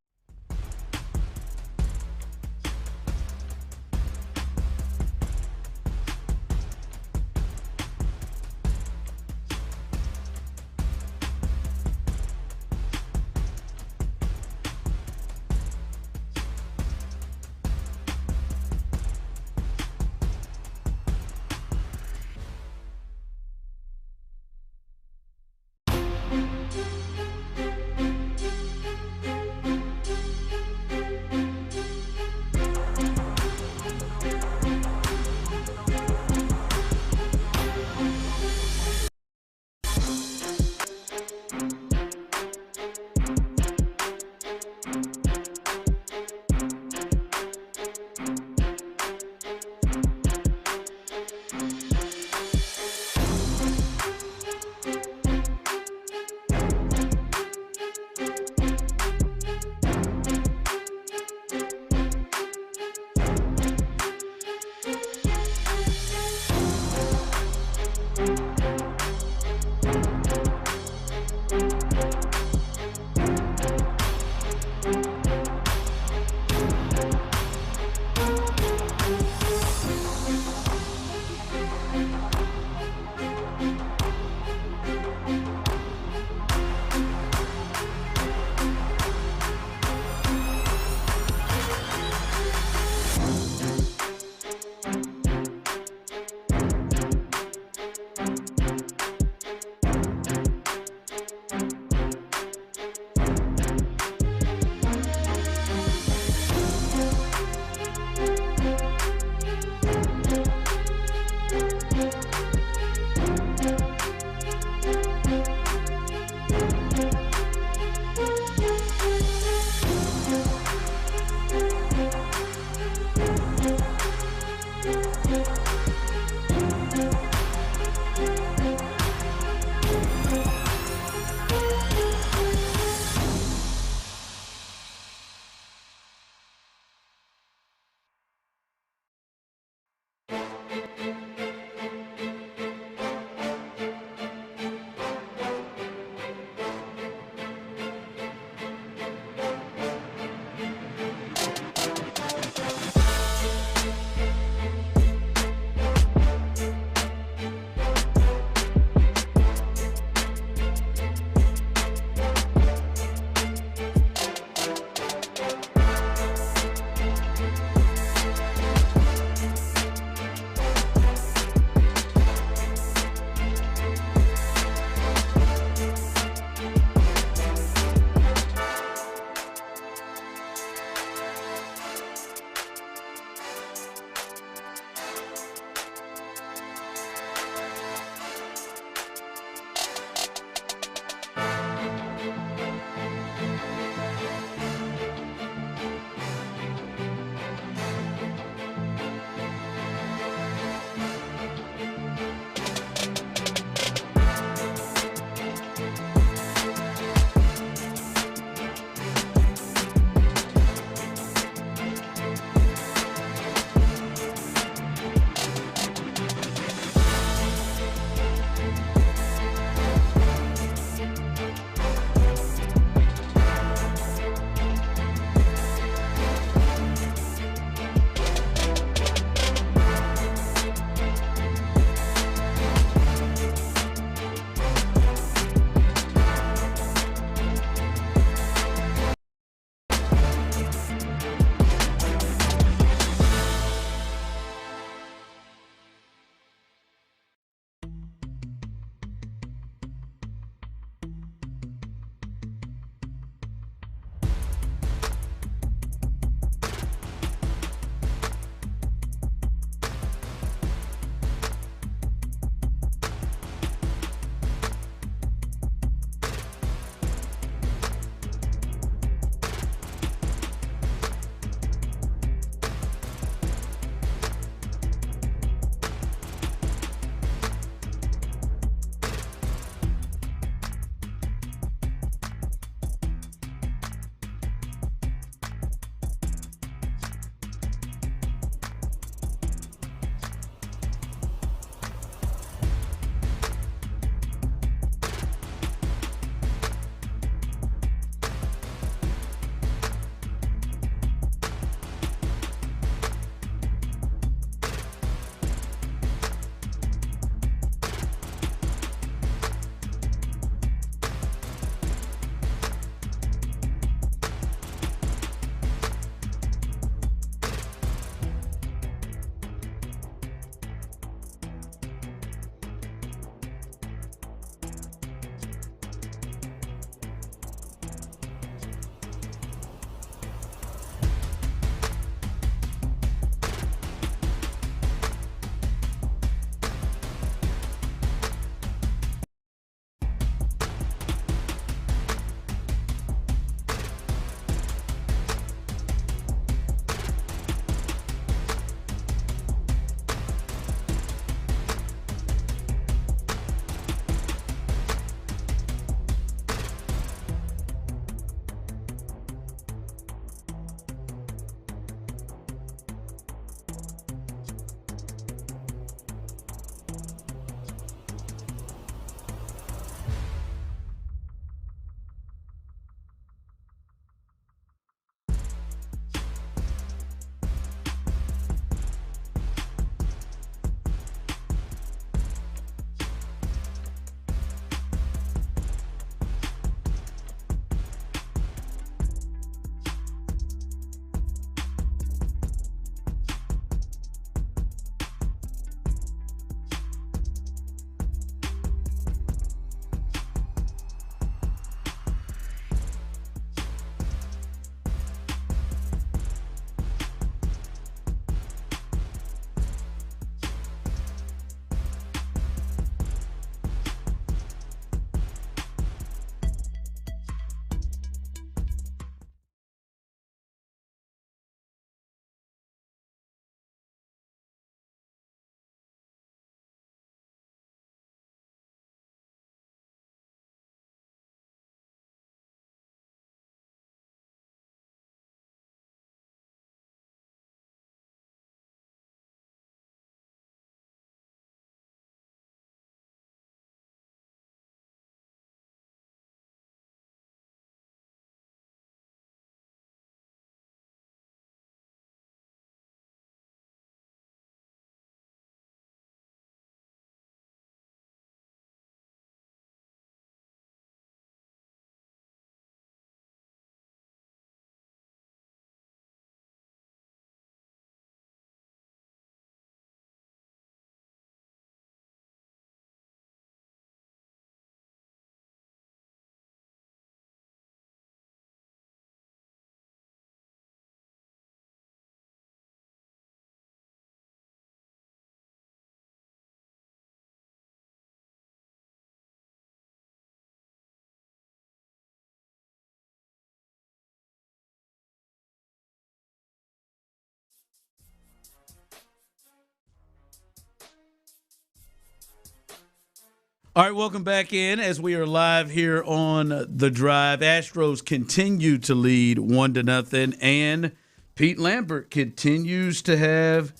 All right, welcome back in as we are live here on The Drive. Astros continue to lead 1-0, and Pete Lambert continues to have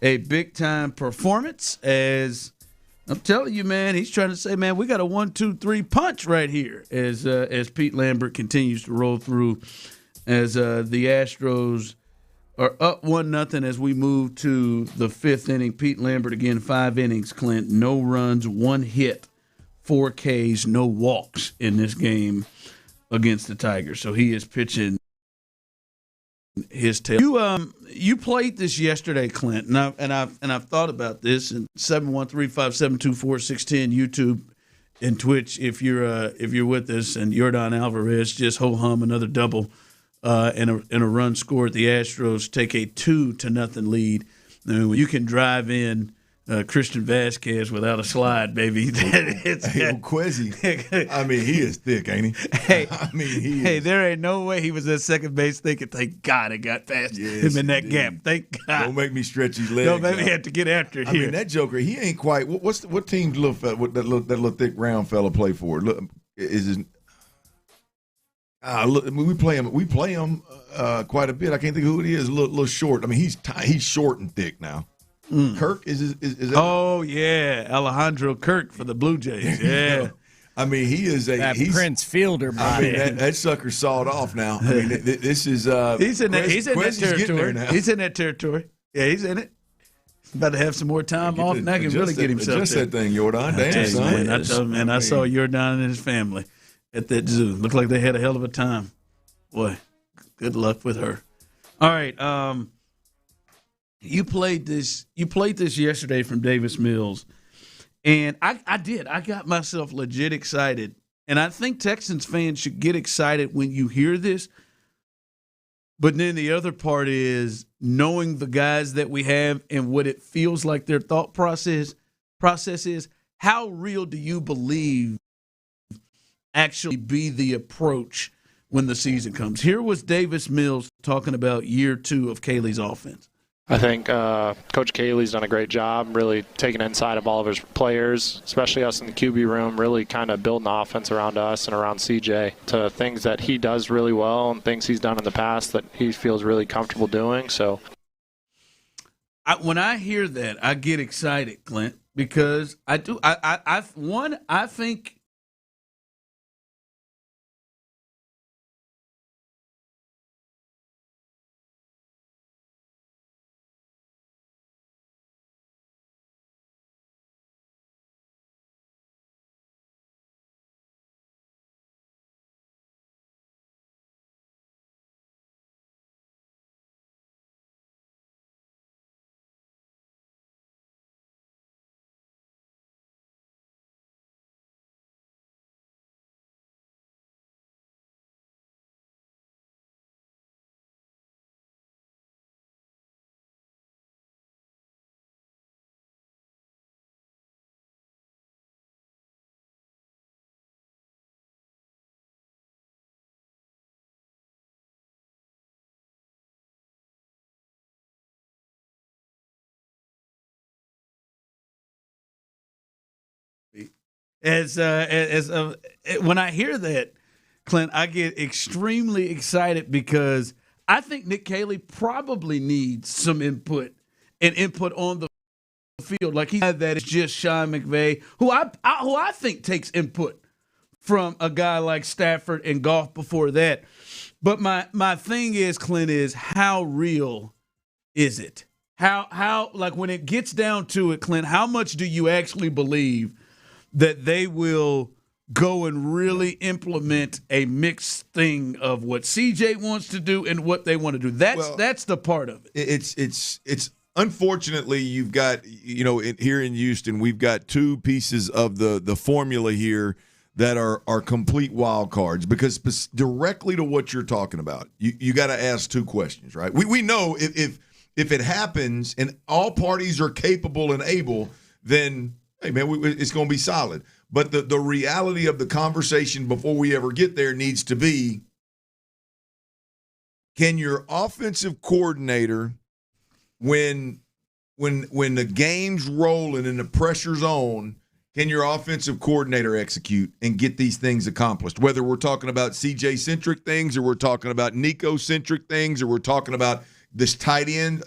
a big-time performance as I'm telling you, man, he's trying to say, man, we got a 1-2-3 punch right here as Pete Lambert continues to roll through as the Astros are up 1-0 as we move to the fifth inning. Pete Lambert, again, 5 innings, Clint, no runs, 1 hit. 4 Ks, no walks in this game against the Tigers. So he is pitching his tail. You played this yesterday, Clint, and I've thought about this. And 713-572-4610 YouTube and Twitch. If you're with us, and Yordan Alvarez just ho hum another double and a run score at the Astros, take a 2-0 lead. When you can drive in Christian Vasquez without a slide, baby. Quizzy. I mean, he is thick, ain't he? Hey, I mean, he is. Hey, there ain't no way he was at second base thinking, thank God I got past him in that gap. Thank God. Don't make me stretch his legs. Don't make me have to get after it here. I mean, that Joker, he ain't quite. What team's that little thick round fella play for? Look, is his. Look, I mean, we play him quite a bit. I can't think of who it is. A little short. I mean, he's short and thick now. Kirk is that? Oh yeah, Alejandro Kirk for the Blue Jays. Yeah, I mean he's Prince Fielder body. I mean that sucker's sawed off now. I mean this is he's in that territory. He's in that territory. Yeah, he's in it. He's about to have some more time off now. He can really get himself just there. that thing, Yordan. Damn, son. I told him, man, I saw Yordan and his family at that zoo. Looked like they had a hell of a time. Boy, good luck with her. All right. You played this yesterday from Davis Mills, and I did. I got myself legit excited, and I think Texans fans should get excited when you hear this. But then the other part is knowing the guys that we have and what it feels like their thought process is. How real do you believe actually be the approach when the season comes? Here was Davis Mills talking about year 2 of Caley's offense. I think Coach Caley's done a great job really taking inside of all of his players, especially us in the QB room, really kind of building the offense around us and around CJ to things that he does really well and things he's done in the past that he feels really comfortable doing. So, when I hear that, I get excited, Clint, because I do. I think – when I hear that, Clint, I get extremely excited because I think Nick Caley probably needs some input on the field. Like he had that is just Sean McVay, who I think takes input from a guy like Stafford and Goff before that. But my thing is, Clint, is how real is it? How like when it gets down to it, Clint, how much do you actually believe that they will go and really implement a mixed thing of what CJ wants to do and what they want to do? That's the part of it. It's unfortunately you've got, here in Houston, we've got 2 pieces of the formula here that are complete wild cards, because directly to what you're talking about, you got to ask 2 questions, right? We know if it happens and all parties are capable and able, then hey, man, it's going to be solid. But the reality of the conversation before we ever get there needs to be, can your offensive coordinator, when the game's rolling and the pressure's on, can your offensive coordinator execute and get these things accomplished? Whether we're talking about CJ-centric things or we're talking about Nico-centric things or we're talking about this tight end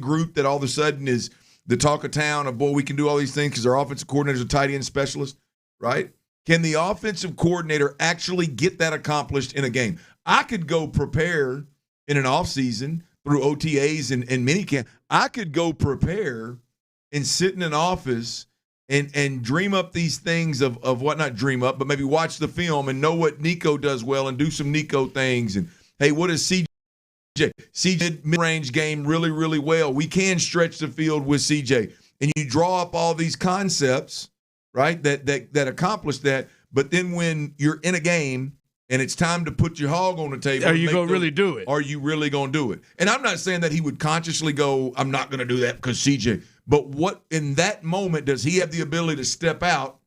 group that all of a sudden is the talk of town of, boy, we can do all these things because our offensive coordinator is a tight end specialist, right? Can the offensive coordinator actually get that accomplished in a game? I could go prepare in an offseason through OTAs and minicamp. I could go prepare and sit in an office and dream up these things of what, not dream up, but maybe watch the film and know what Nico does well and do some Nico things. And, hey, what is CJ? CJ did mid-range game really, really well. We can stretch the field with CJ. And you draw up all these concepts, right, that accomplish that. But then when you're in a game and it's time to put your hog on the table. Are you going to really do it? Are you really going to do it? And I'm not saying that he would consciously go, I'm not going to do that because CJ. But what in that moment does he have the ability to step out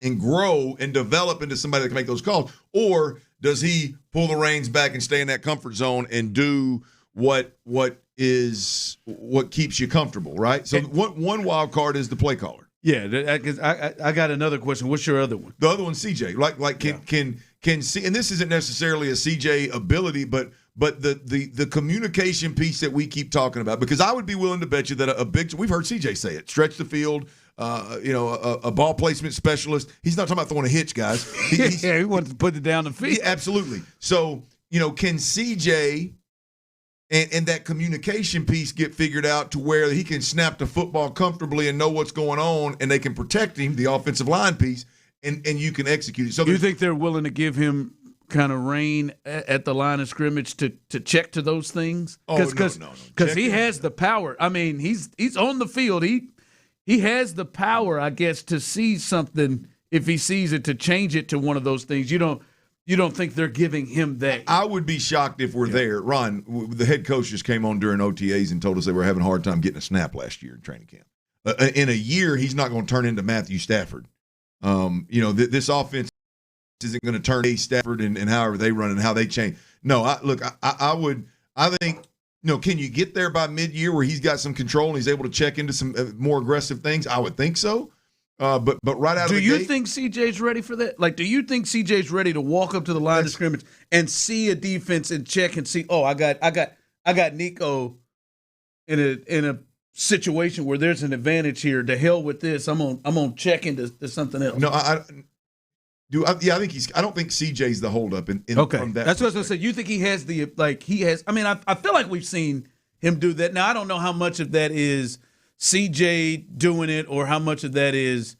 and grow and develop into somebody that can make those calls? Or does he pull the reins back and stay in that comfort zone and do what keeps you comfortable, right? So one wild card is the play caller. Yeah, I got another question. What's your other one? The other one's CJ. Can see, and this isn't necessarily a CJ ability, but the communication piece that we keep talking about, because I would be willing to bet you that we've heard CJ say it, stretch the field, a ball placement specialist. He's not talking about throwing a hitch, guys. He wants to put it down the field. Yeah, absolutely. So, can CJ and that communication piece get figured out to where he can snap the football comfortably and know what's going on, and they can protect him, the offensive line piece, and you can execute it. So you think they're willing to give him kind of reign at the line of scrimmage to check to those things? No. Because he has the power. I mean, he's on the field. He has the power, I guess, to see something if he sees it, to change it to one of those things. You don't think they're giving him that? I would be shocked if we're there. Ron, the head coach just came on during OTAs and told us they were having a hard time getting a snap last year in training camp. In a year, he's not going to turn into Matthew Stafford. This offense isn't going to turn to Stafford and however they run and how they change. No, I think, can you get there by mid-year where he's got some control and he's able to check into some more aggressive things? I would think so. But right out of the gate. Do you think CJ's ready for that? Like, do you think CJ's ready to walk up to the line of scrimmage and see a defense and check and see, I got Nico in a situation where there's an advantage here. To hell with this. I'm on check into something else. No, I think I don't think CJ's the holdup in from that. That's what I was gonna say. You think he has I mean, I feel like we've seen him do that. Now I don't know how much of that is CJ doing it or how much of that is,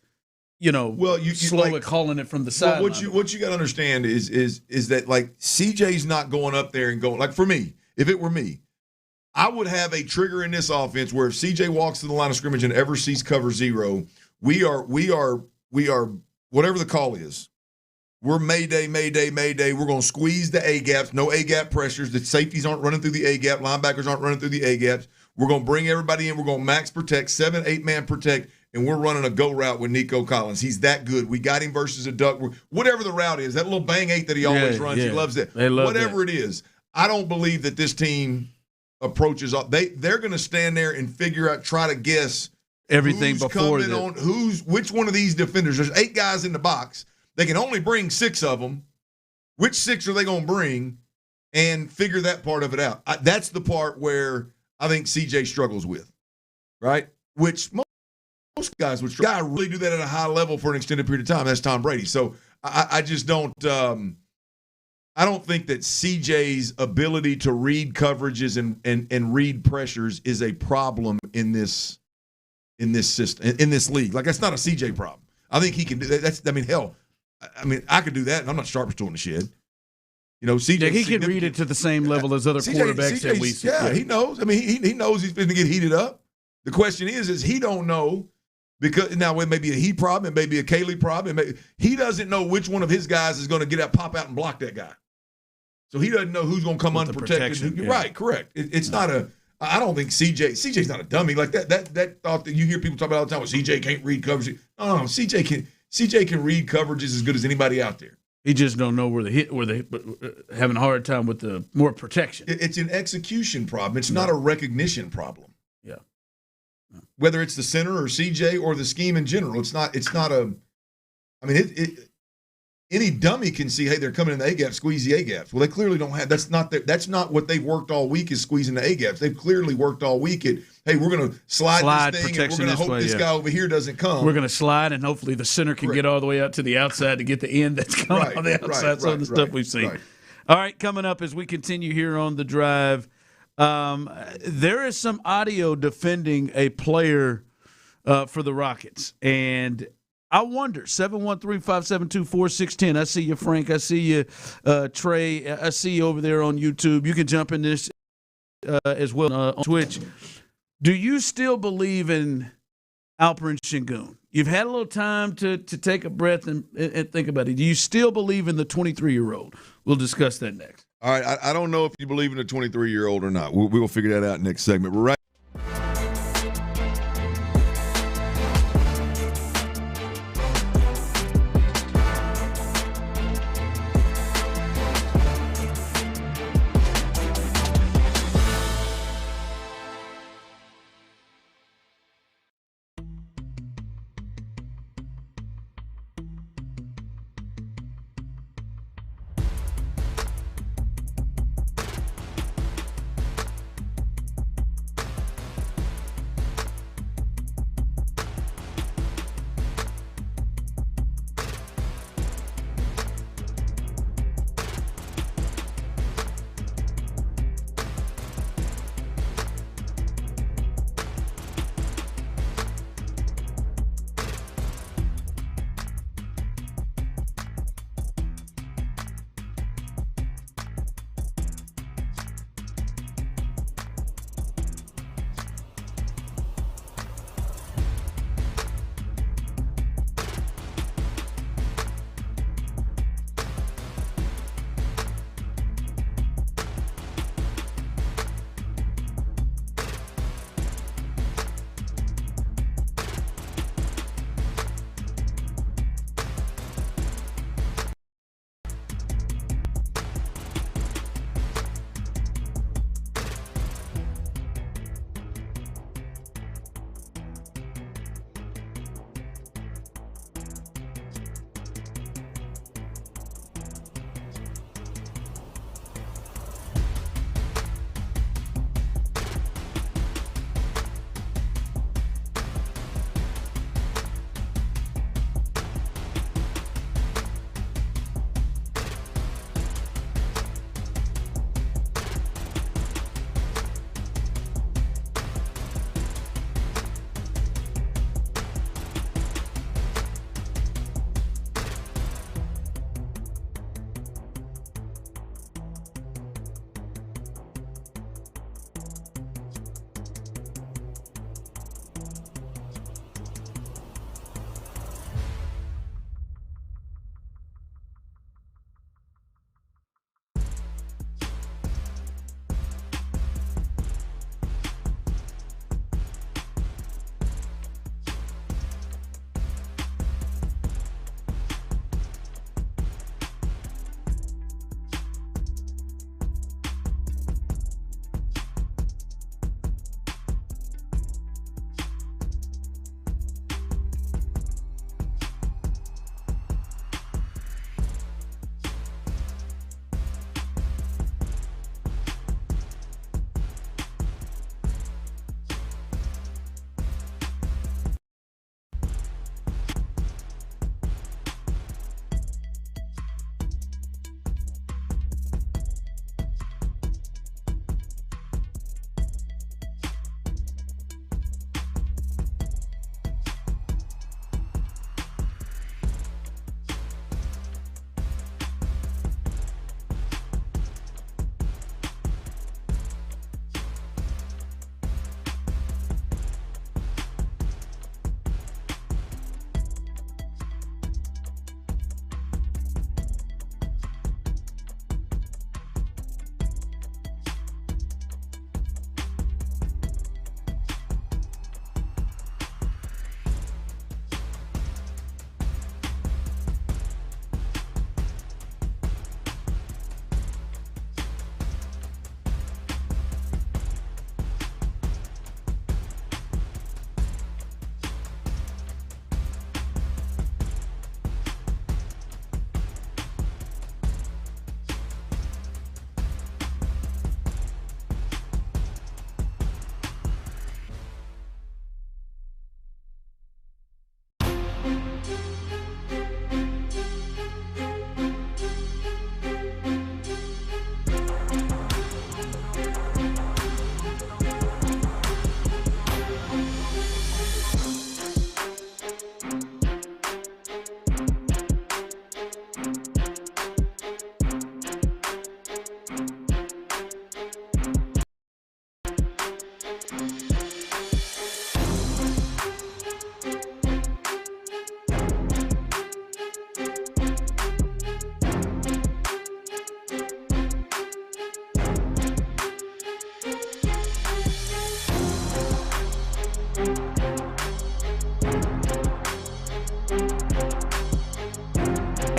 slow at calling it from the side. What you got to understand is that, like, CJ's not going up there and going, like, for me, if it were me, I would have a trigger in this offense where if CJ walks to the line of scrimmage and ever sees cover zero, we are whatever the call is. We're mayday. We're going to squeeze the A gaps. No A gap pressures. The safeties aren't running through the A gap. Linebackers aren't running through the A gaps. We're going to bring everybody in. We're going to max protect, 7-8 man protect, and we're running a go route with Nico Collins. He's that good. We got him versus a duck. Whatever the route is, that little bang 8 that he always runs, he loves it. Whatever it is, I don't believe that this team approaches. They're going to stand there and figure out, try to guess everything before that. Which one of these defenders. There's 8 guys in the box. They can only bring 6 of them. Which 6 are they going to bring? And figure that part of it out. That's the part where I think CJ struggles with, right? Which most guys would struggle. Guy really do that at a high level for an extended period of time. That's Tom Brady. So I just don't. I don't think that CJ's ability to read coverages and read pressures is a problem in this system, in this league. Like, that's not a CJ problem. I think he can do that. I could do that, and I'm not the sharpest tool in the shed. CJ. He can read it to the same level as other quarterbacks that we see. Yeah, he knows. I mean, he knows he's going to get heated up. The question is he don't know, because now it may be a he problem, it may be a Kaylee problem. He doesn't know which one of his guys is going to get out, pop out, and block that guy. So he doesn't know who's going to come unprotected. Yeah. Right, correct. It's not a. I don't think CJ's not a dummy like that. That thought that you hear people talk about all the time. Well, CJ can't read coverage. No, CJ can read coverages as good as anybody out there. He just don't know where they having a hard time with the more protection. It's an execution problem. It's not a recognition problem. Yeah. whether it's the center or CJ or the scheme in general. It's not a. I mean, any dummy can see, hey, they're coming in the A gap, squeeze the A gaps. Well, they clearly don't have. That's not what they've worked all week is squeezing the A gaps. They've clearly worked all week at, hey, we're going to slide this thing, and we're going to hope this guy over here doesn't come. We're going to slide, and hopefully the center can get all the way out to the outside to get the end that's coming on the outside. Some of the stuff we've seen. All right, coming up as we continue here on The Drive, there is some audio defending a player for the Rockets, and I wonder, 713-572-4610. I see you, Frank. I see you, Trey. I see you over there on YouTube. You can jump in this as well on Twitch. Do you still believe in Alperen Şengün? You've had a little time to take a breath and think about it. Do you still believe in the 23-year-old? We'll discuss that next. All right. I don't know if you believe in a 23-year-old or not. We will figure that out next segment. We're right.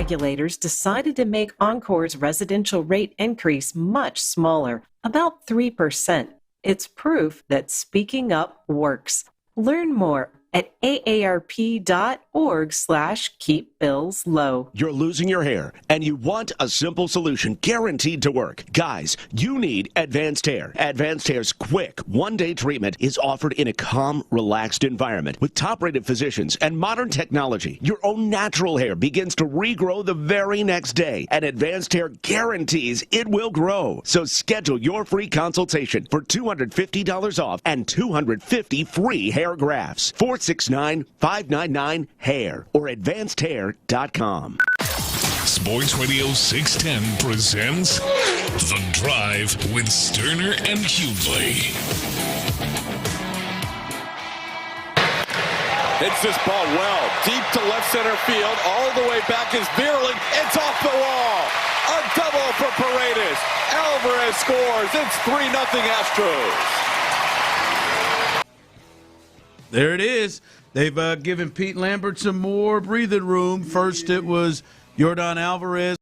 regulators decided to make Encore's residential rate increase much smaller, about 3%. It's proof that speaking up works. Learn more at aarp.org/keepbillslow. You're losing your hair, and you want a simple solution guaranteed to work. Guys, you need Advanced Hair. Advanced Hair's quick, one-day treatment is offered in a calm, relaxed environment with top-rated physicians and modern technology. Your own natural hair begins to regrow the very next day, and Advanced Hair guarantees it will grow. So schedule your free consultation for $250 off and 250 free hair grafts. 469-599-HAIR or advancedhair.com. Sports Radio 610 presents The Drive with Stoerner and Hughley. Hits this ball well, deep to left center field, all the way back is Bierling. It's off the wall. A double for Paredes. Alvarez scores. It's 3-0 Astros. There it is. They've given Pete Lambert some more breathing room. First it was Yordan Alvarez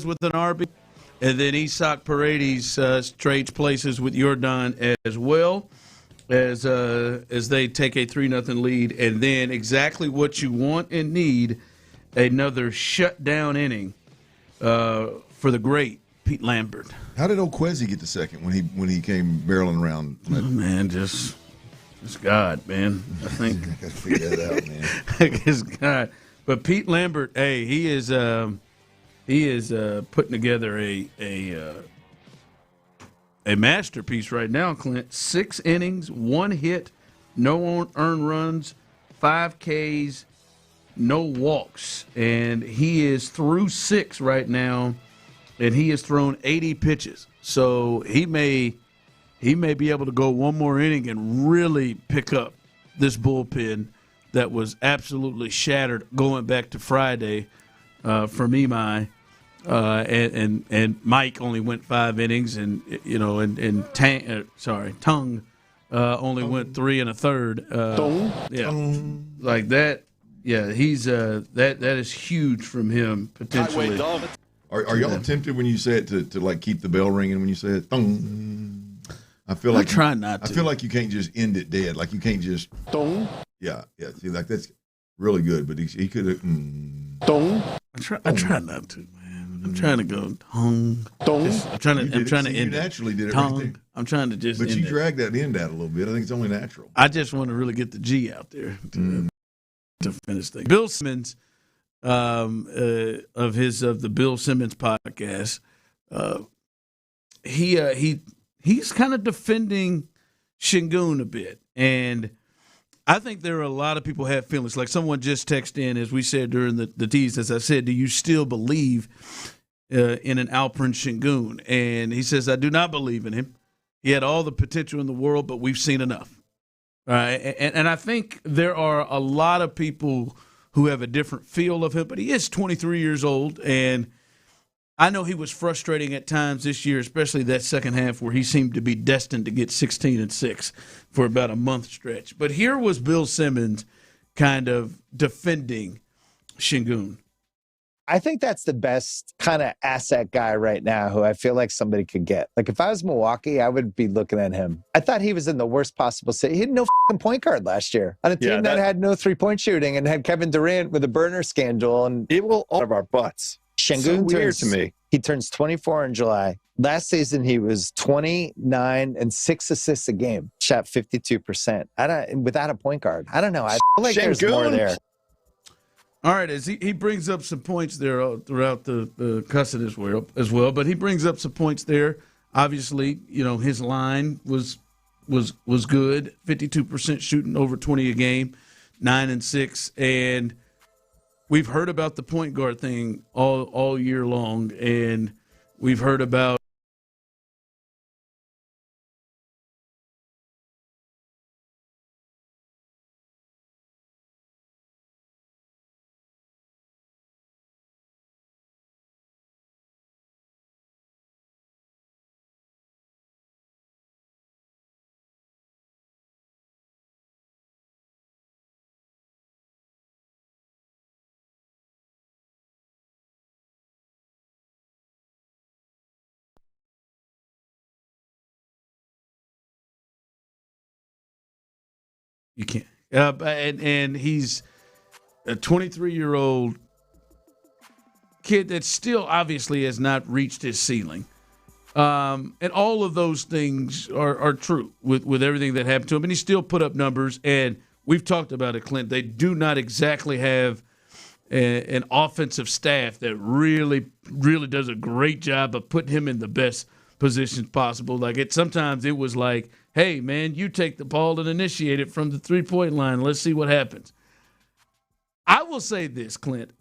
with an RB, and then Isaac Paredes trades places with Yordan as well as they take a 3-0 lead. And then exactly what you want and need, another shutdown inning for the great Pete Lambert. How did Okwesi get the second when he came barreling around? Oh, man, just God, man. I think I gotta figure that out, man. It's God. But Pete Lambert, hey, he is putting together a masterpiece right now, Clint. 6 innings, 1 hit, no earned runs, 5 Ks, no walks, and he is through 6 right now, and he has thrown 80 pitches. So he may be able to go one more inning and really pick up this bullpen that was absolutely shattered going back to Friday from Imai. And Mike only went 5 innings, and Tung only went 3 1/3. Like that. Yeah, he's that is huge from him potentially. Are y'all tempted when you say it to like keep the bell ringing when you say it? I feel like I'm trying not to. I feel like you can't just end it dead. Like you can't just. Yeah. See, like that's really good, but he could have. I try not to, man. I'm trying to go tongue. I'm trying to end You it. naturally did it Tongue. right there. I'm trying to just. But end you it. drag that end out a little bit. I think it's only natural. I just want to really get the G out there to finish things. Bill Simmons, of the Bill Simmons podcast, he's kind of defending Şengün a bit, and I think there are a lot of people who have feelings. Like someone just texted in, as we said during the tease, as I said, do you still believe in an Alperen Şengün? And he says, I do not believe in him. He had all the potential in the world, but we've seen enough. And I think there are a lot of people who have a different feel of him, but he is 23 years old, and I know he was frustrating at times this year, especially that second half where he seemed to be destined to get 16-6 for about a month stretch. But here was Bill Simmons kind of defending Şengün. I think that's the best kind of asset guy right now who I feel like somebody could get. Like if I was Milwaukee, I would be looking at him. I thought he was in the worst possible state. He had no point guard last year on a team that had no 3-point shooting and had Kevin Durant with a burner scandal. And it will all of our butts. Şengün so weird to me. He turns 24 in July. Last season, he was 29 and 6 assists a game, shot 52%. Without a point guard. I don't know. I feel like there's more there. All right, as he brings up some points there throughout the cussing as well, but he brings up some points there. Obviously, his line was good, 52% shooting over 20 a game, 9-6, and we've heard about the point guard thing all year long, and we've heard about You can't. And he's a 23-year-old kid that still obviously has not reached his ceiling. And all of those things are true with everything that happened to him. And he still put up numbers. And we've talked about it, Clint. They do not exactly have an offensive staff that really, really does a great job of putting him in the best positions possible. Sometimes it was like, hey, man, you take the ball and initiate it from the three-point line. Let's see what happens. I will say this, Clint.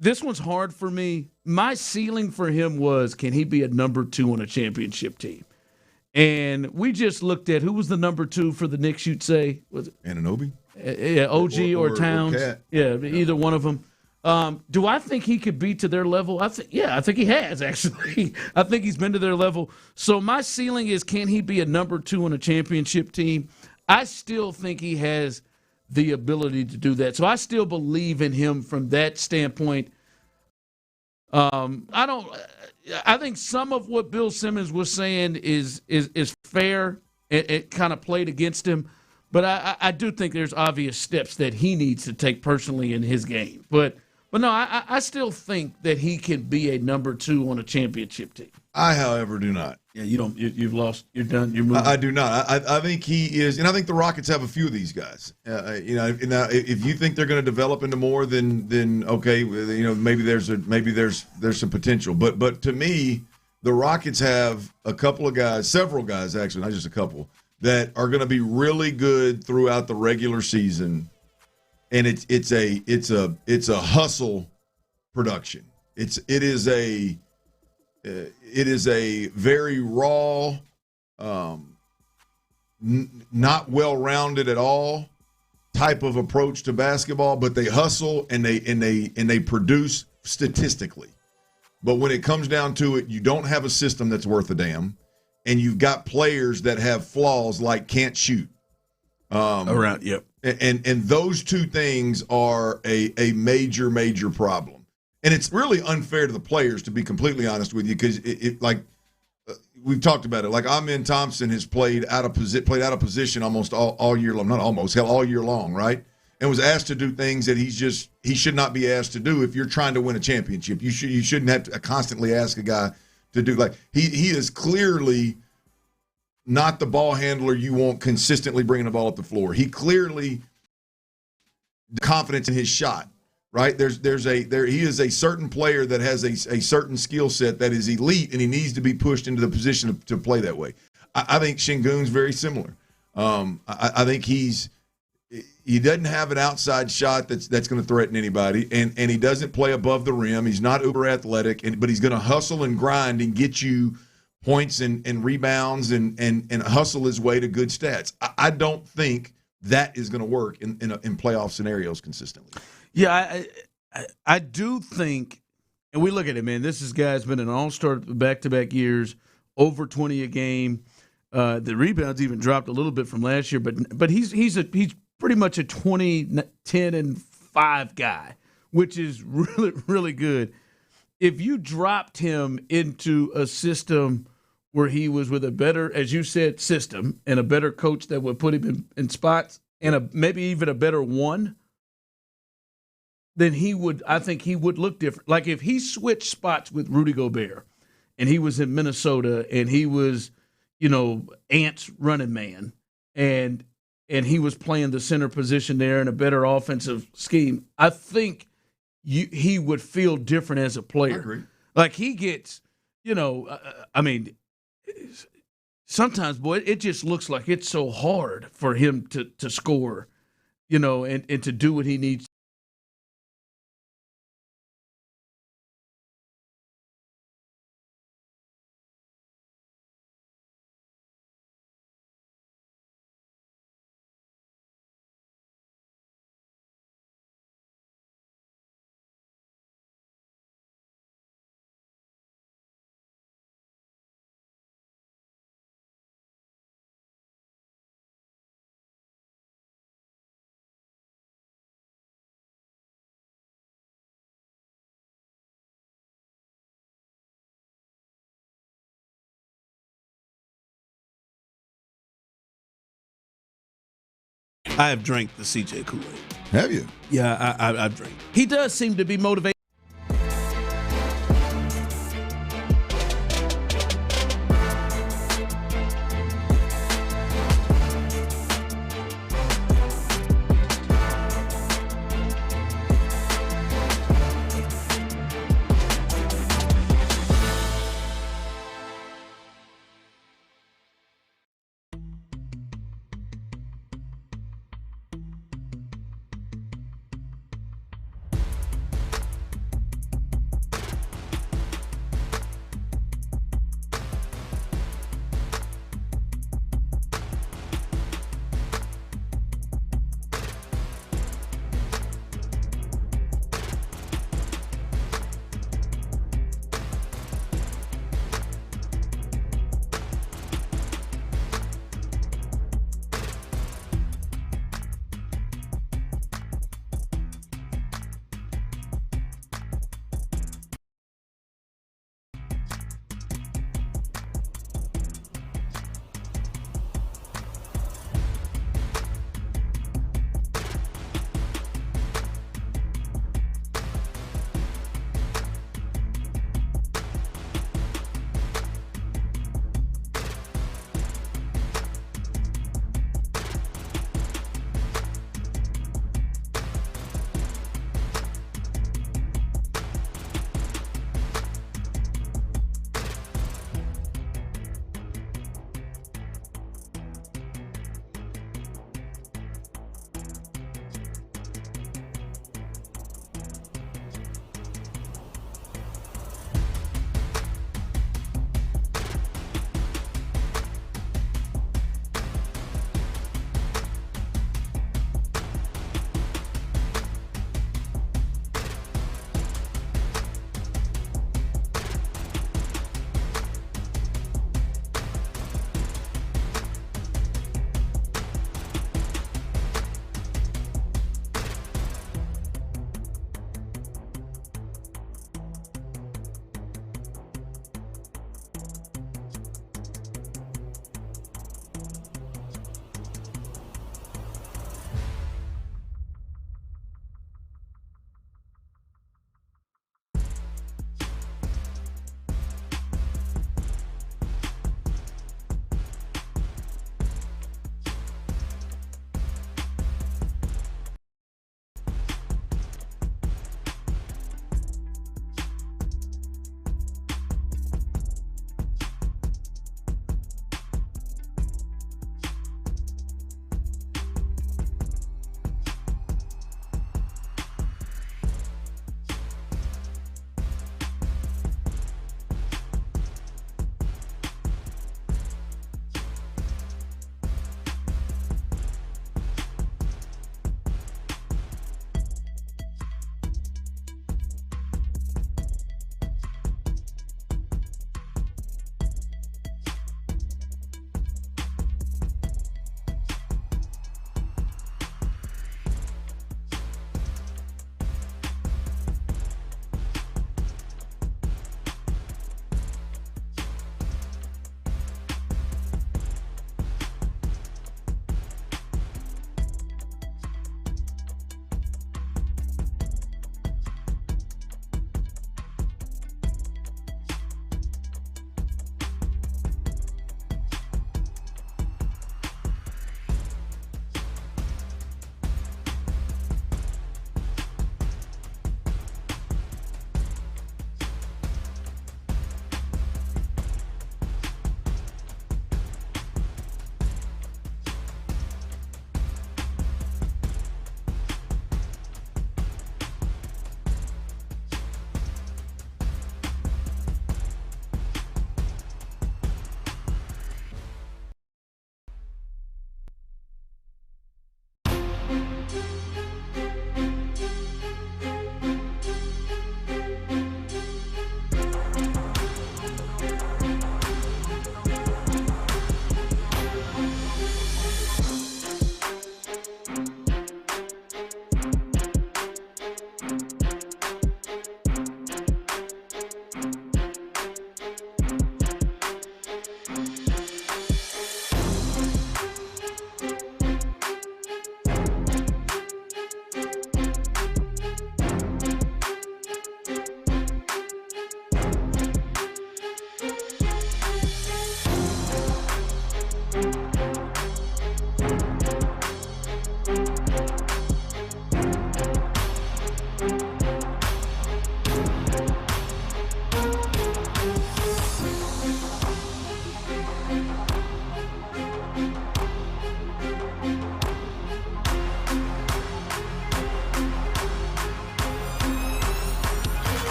This one's hard for me. My ceiling for him was, can he be a number 2 on a championship team? And we just looked at who was the number 2 for the Knicks, you'd say? Was it Anunoby? Yeah, OG or Towns. Yeah, either one of them. Do I think he could be to their level? I think he has, actually. I think he's been to their level. So my ceiling is, can he be a number 2 on a championship team? I still think he has the ability to do that. So I still believe in him from that standpoint. I think some of what Bill Simmons was saying is fair. It kind of played against him. But I do think there's obvious steps that he needs to take personally in his game. But no, I still think that he can be a number 2 on a championship team. I, however, do not. Yeah, you don't. You've lost. You're done. You're moving. I do not. I think he is, and I think the Rockets have a few of these guys. Now, if you think they're going to develop into more, then okay, maybe there's some potential. But to me, the Rockets have a couple of guys, several guys actually, not just a couple, that are going to be really good throughout the regular season, and it's a hustle production. It is a very raw, not well-rounded at all type of approach to basketball, but they hustle and they produce statistically. But when it comes down to it, you don't have a system that's worth a damn, and you've got players that have flaws like can't shoot. Yep. And those two things are a major problem. And it's really unfair to the players, to be completely honest with you, because we've talked about it. Like Amen Thompson has played out of position almost all year long, not almost, hell, all year long, right? And was asked to do things that he should not be asked to do if you're trying to win a championship. You shouldn't have to constantly ask a guy to do, like, he is clearly not the ball handler you want consistently bringing the ball up the floor. He clearly confidence in his shot. Right, he is a certain player that has a certain skill set that is elite, and he needs to be pushed into the position to play that way. I think Şengün's very similar. I think he doesn't have an outside shot that's going to threaten anybody, and he doesn't play above the rim. He's not uber athletic, but he's going to hustle and grind and get you points and rebounds and hustle his way to good stats. I don't think that is going to work in playoff scenarios consistently. Yeah, I do think, and we look at it, man, this guy's been an all-star back-to-back years, over 20 a game. The rebounds even dropped a little bit from last year, but he's pretty much a 20, 10, and 5 guy, which is really, really good. If you dropped him into a system where he was with a better, as you said, system, and a better coach that would put him in spots, and maybe even a better one, then I think he would look different. Like if he switched spots with Rudy Gobert and he was in Minnesota and he was, Ant's running man and he was playing the center position there in a better offensive scheme, I think he would feel different as a player. I agree. Like he gets, sometimes, boy, it just looks like it's so hard for him to score, and to do what he needs I have drank the CJ Kool-Aid. Have you? Yeah, I've drank. He does seem to be motivated.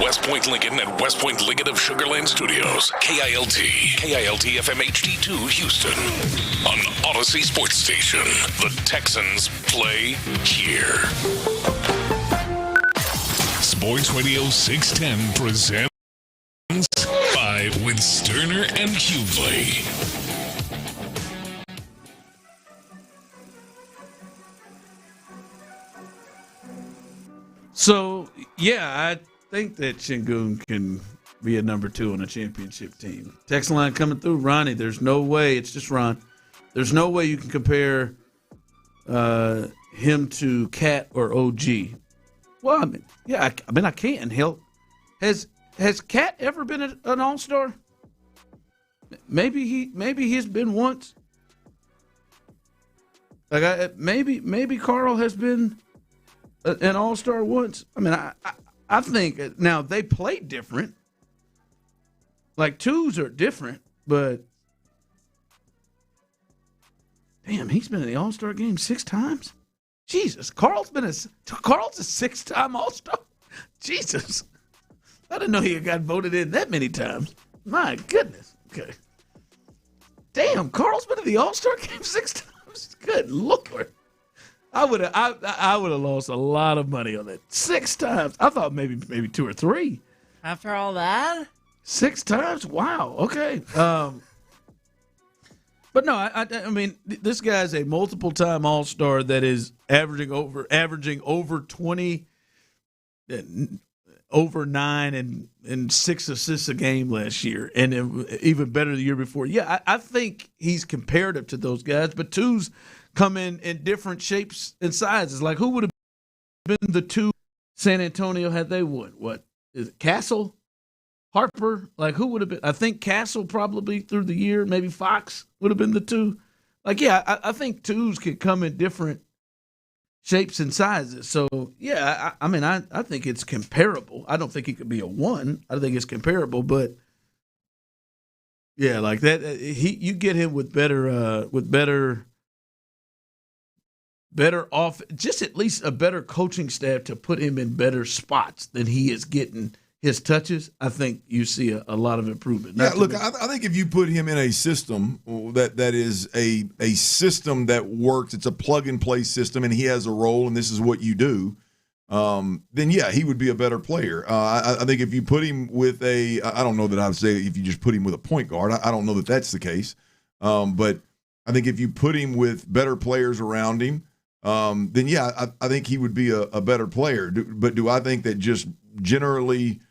West Point Lincoln and West Point Lincoln of Sugar Land Studios. KILT FM HD2 Houston. On Odyssey Sports Station. The Texans play here. Sports Radio 610 presents 5 with Stoerner and Hughley. So, yeah, I think that Şengün can be a number 2 on a championship team. Text line coming through. Ronnie, there's no way. It's just Ron. There's no way you can compare him to Cat or OG. Well, I mean, yeah, I can. Hell, has Cat ever been an All-Star? Maybe he's been once. Like maybe Carl has been an All-Star once. I mean, I think now they play different. Like twos are different, but damn, he's been in the All-Star game 6 times. Jesus, Carl's a 6-time All-Star. Jesus, I didn't know he got voted in that many times. My goodness. Okay. Damn, Carl's been in the All-Star game 6 times. Good Lord. I would have lost a lot of money on that. 6 times. I thought maybe 2 or 3. After all that? 6 times? Wow. Okay. But no, I mean, this guy's a multiple-time All-Star that is averaging over 20, over 9 and 6 assists a game last year, and even better the year before. Yeah, I think he's comparative to those guys, but twos come in different shapes and sizes. Like, who would have been the 2 San Antonio had they won? What is it, Castle? Harper? Like, who would have been? I think Castle probably through the year. Maybe Fox would have been the 2. Like, yeah, I think twos can come in different shapes and sizes. So, yeah, I mean, I think it's comparable. I don't think it could be a 1. I think it's comparable, but yeah, like that. You get him with better off, just at least a better coaching staff to put him in better spots than he is getting his touches. I think you see a lot of improvement. Yeah, look, I think if you put him in a system that is a system that works, it's a plug-and-play system, and he has a role, and this is what you do, then, yeah, he would be a better player. I think if you put him with I don't know that I would say if you just put him with a point guard. I don't know that that's the case. But I think if you put him with better players around him, then, yeah, I think he would be a better player. But do I think that just generally –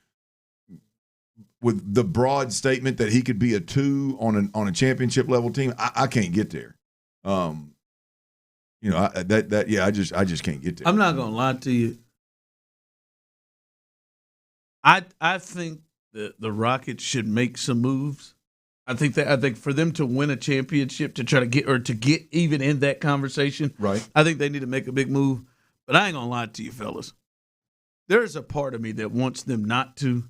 with the broad statement that he could be a 2 on a championship level team, I can't get there. I just can't get there. I'm not gonna lie to you. I think the Rockets should make some moves. I think for them to win a championship, to try to get even in that conversation, right? I think they need to make a big move. But I ain't gonna lie to you, fellas. There's a part of me that wants them not to.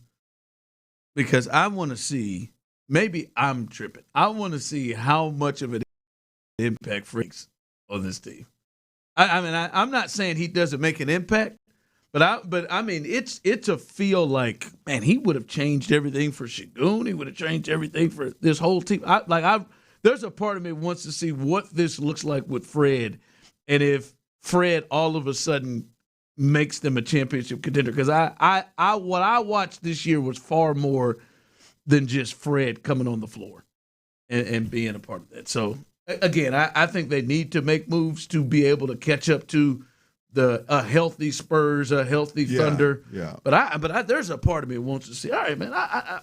Because I want to see, maybe I'm tripping. I want to see how much of an impact Freaks on this team. I'm not saying he doesn't make an impact, but I mean it's a feel like, man, he would have changed everything for Şengün. He would have changed everything for this whole team. There's a part of me wants to see what this looks like with Fred, and if Fred all of a sudden makes them a championship contender, because what I watched this year was far more than just Fred coming on the floor and being a part of that. So again, I think they need to make moves to be able to catch up to a healthy Spurs, a healthy Thunder. Yeah. But there's a part of me that wants to see. All right, man. I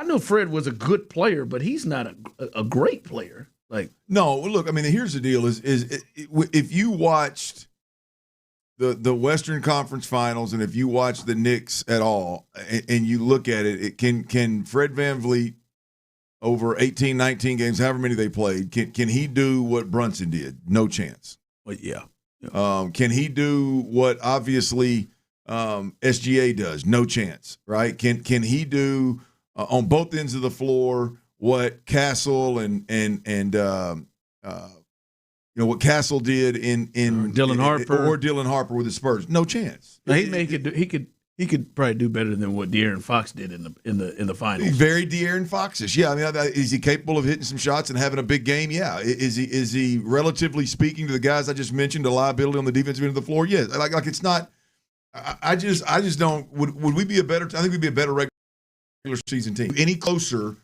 know Fred was a good player, but he's not a great player. Like, no, look. I mean, here's the deal: is if you watched the Western Conference Finals, and if you watch the Knicks at all, and you look at it, can Fred VanVleet over 18, 19 games, however many they played, can he do what Brunson did? No chance. Well, yeah. Can he do what obviously SGA does? No chance, right? Can he do on both ends of the floor what Castle and what Castle did in Dylan Harper or Dylan Harper with the Spurs? No chance. He could he could probably do better than what De'Aaron Fox did in the finals. Very De'Aaron Fox-ish. Yeah, I mean, is he capable of hitting some shots and having a big game? Yeah. Is he relatively speaking to the guys I just mentioned, a liability on the defensive end of the floor? Yes. Like it's not. I just don't. Would we be a better? I think we'd be a better regular season team. Any closer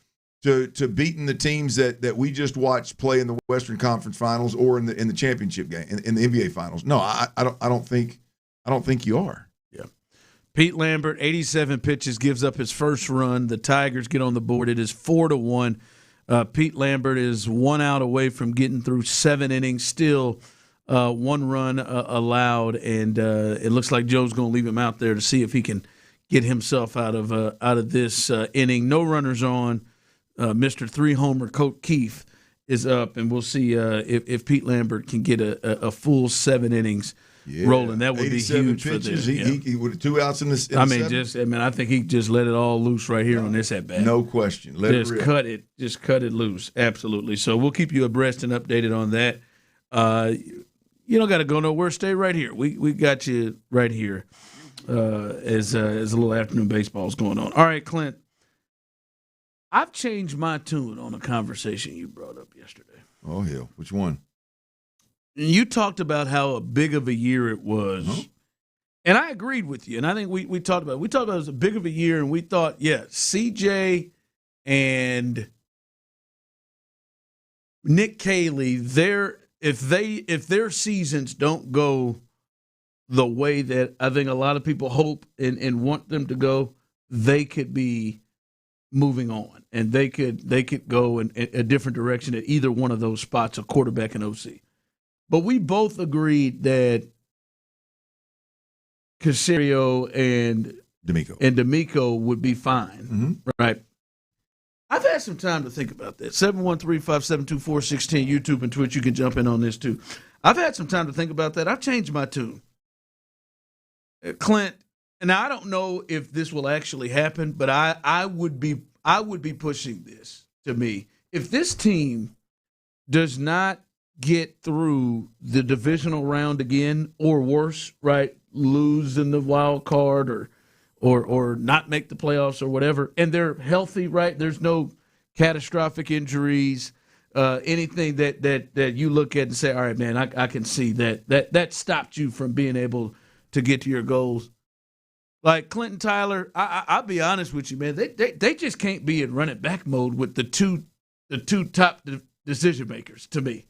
to beating the teams that we just watched play in the Western Conference Finals or in the championship game in the NBA Finals? No, I don't think you are. Yeah. Pete Lambert, 87 pitches, gives up his first run. The Tigers get on the board. It is 4-1. Pete Lambert is 1 out away from getting through 7 innings. Still 1 run allowed, and it looks like Joe's going to leave him out there to see if he can get himself out of this inning. No runners on. Mr. 3-homer Coach Keefe is up, and we'll see if Pete Lambert can get a full 7 innings. Yeah. Rolling. That would be huge pitches. For them. He with 2 outs in this. I think he just let it all loose right here on this at bat. No question. Cut it loose. Absolutely. So we'll keep you abreast and updated on that. You don't got to go nowhere. Stay right here. We got you right here as a little afternoon baseball is going on. All right, Clint. I've changed my tune on a conversation you brought up yesterday. Oh hell, which one? You talked about how big of a year it was, and I agreed with you. And I think we talked about it. It was a big of a year, and we thought, yeah, CJ and Nick Caley, if their seasons don't go the way that I think a lot of people hope and want them to go, they could be moving on, and they could go in a different direction at either one of those spots, a quarterback and OC. But we both agreed that Caserio and D'Amico would be fine, right? I've had some time to think about that. 713-572-4610, YouTube and Twitch. You can jump in on this too. I've had some time to think about that. I've changed my tune. Clint, and I don't know if this will actually happen, but I would be pushing this to me. If this team does not get through the divisional round again, or worse, right, lose in the wild card or not make the playoffs or whatever, and they're healthy, right, there's no catastrophic injuries, anything that you look at and say, all right, man, I can see that stopped you from being able to get to your goals. Like Clinton Tyler, I'll be honest with you, man, they just can't be in running back mode with the two top decision makers to me.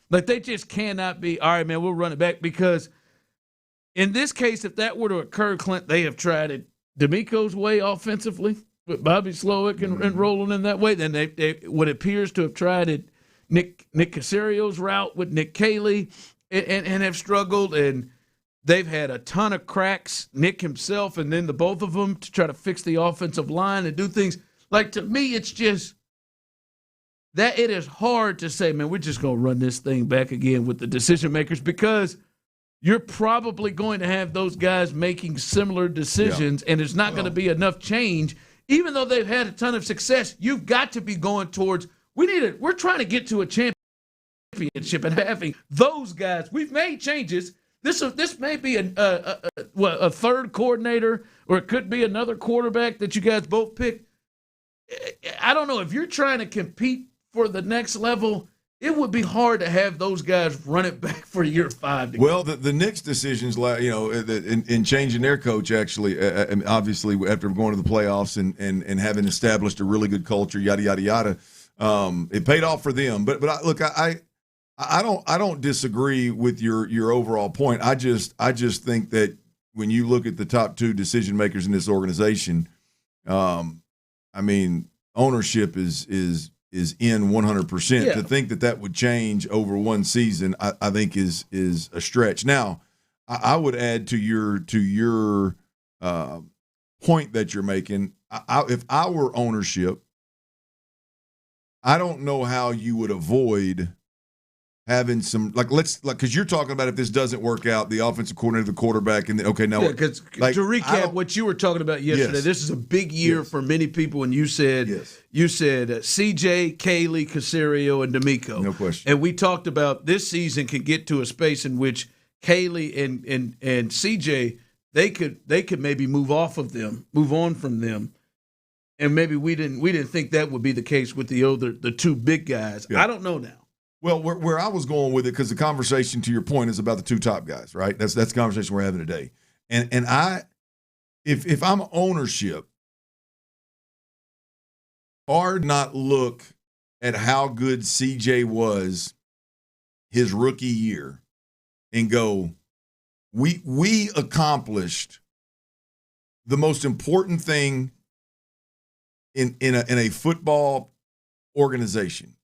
Like, they just cannot be, all right, man, we'll run it back, because in this case, if that were to occur, Clint, they have tried it D'Amico's way offensively with Bobby Slowick and rolling in that way. Then they what appears to have tried it Nick Caserio's route with Nick Caley and have struggled, and they've had a ton of cracks, Nick himself and then the both of them, to try to fix the offensive line and do things. Like, to me, it's just that it is hard to say, man, we're just going to run this thing back again with the decision makers, because you're probably going to have those guys making similar decisions, and there's not going to be enough change. Even though they've had a ton of success, you've got to be going towards, we're trying to get to a championship, and having those guys, we've made changes. This may be a third coordinator, or it could be another quarterback that you guys both pick. I don't know. If you're trying to compete for the next level, it would be hard to have those guys run it back for year 5. Well, the Knicks' decisions, in changing their coach, actually, obviously after going to the playoffs and having established a really good culture, yada yada yada, it paid off for them. But I don't disagree with your overall point. I just think that when you look at the top 2 decision makers in this organization, ownership is in 100%. Yeah. To think that would change over one season, I think is a stretch. Now, I would add to your point that you're making. If I were ownership, I don't know how you would avoid having some because you're talking about if this doesn't work out, the offensive coordinator, the quarterback, and then because to recap what you were talking about yesterday, this is a big year for many people, and you said CJ, Caley, Caserio, and D'Amico. No question. And we talked about this season can get to a space in which Caley and CJ they could maybe move on from them. And maybe we didn't think that would be the case with the two big guys. Yeah. I don't know now. Well, where I was going with it, because the conversation, to your point, is about the two top guys, right? That's the conversation we're having today. And if I'm ownership, or not look at how good CJ was his rookie year and go, we accomplished the most important thing in a football organization.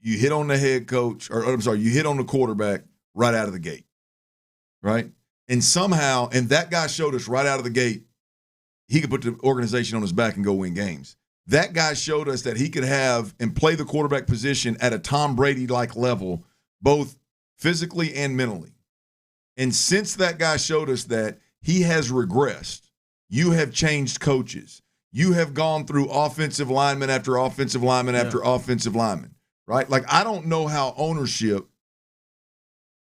You hit on the head coach, you hit on the quarterback right out of the gate, right? And somehow, and that guy showed us right out of the gate, he could put the organization on his back and go win games. That guy showed us that he could have and play the quarterback position at a Tom Brady-like level, both physically and mentally. And since that guy showed us that, he has regressed. You have changed coaches. You have gone through offensive lineman after offensive lineman after offensive lineman, right? Like, I don't know how ownership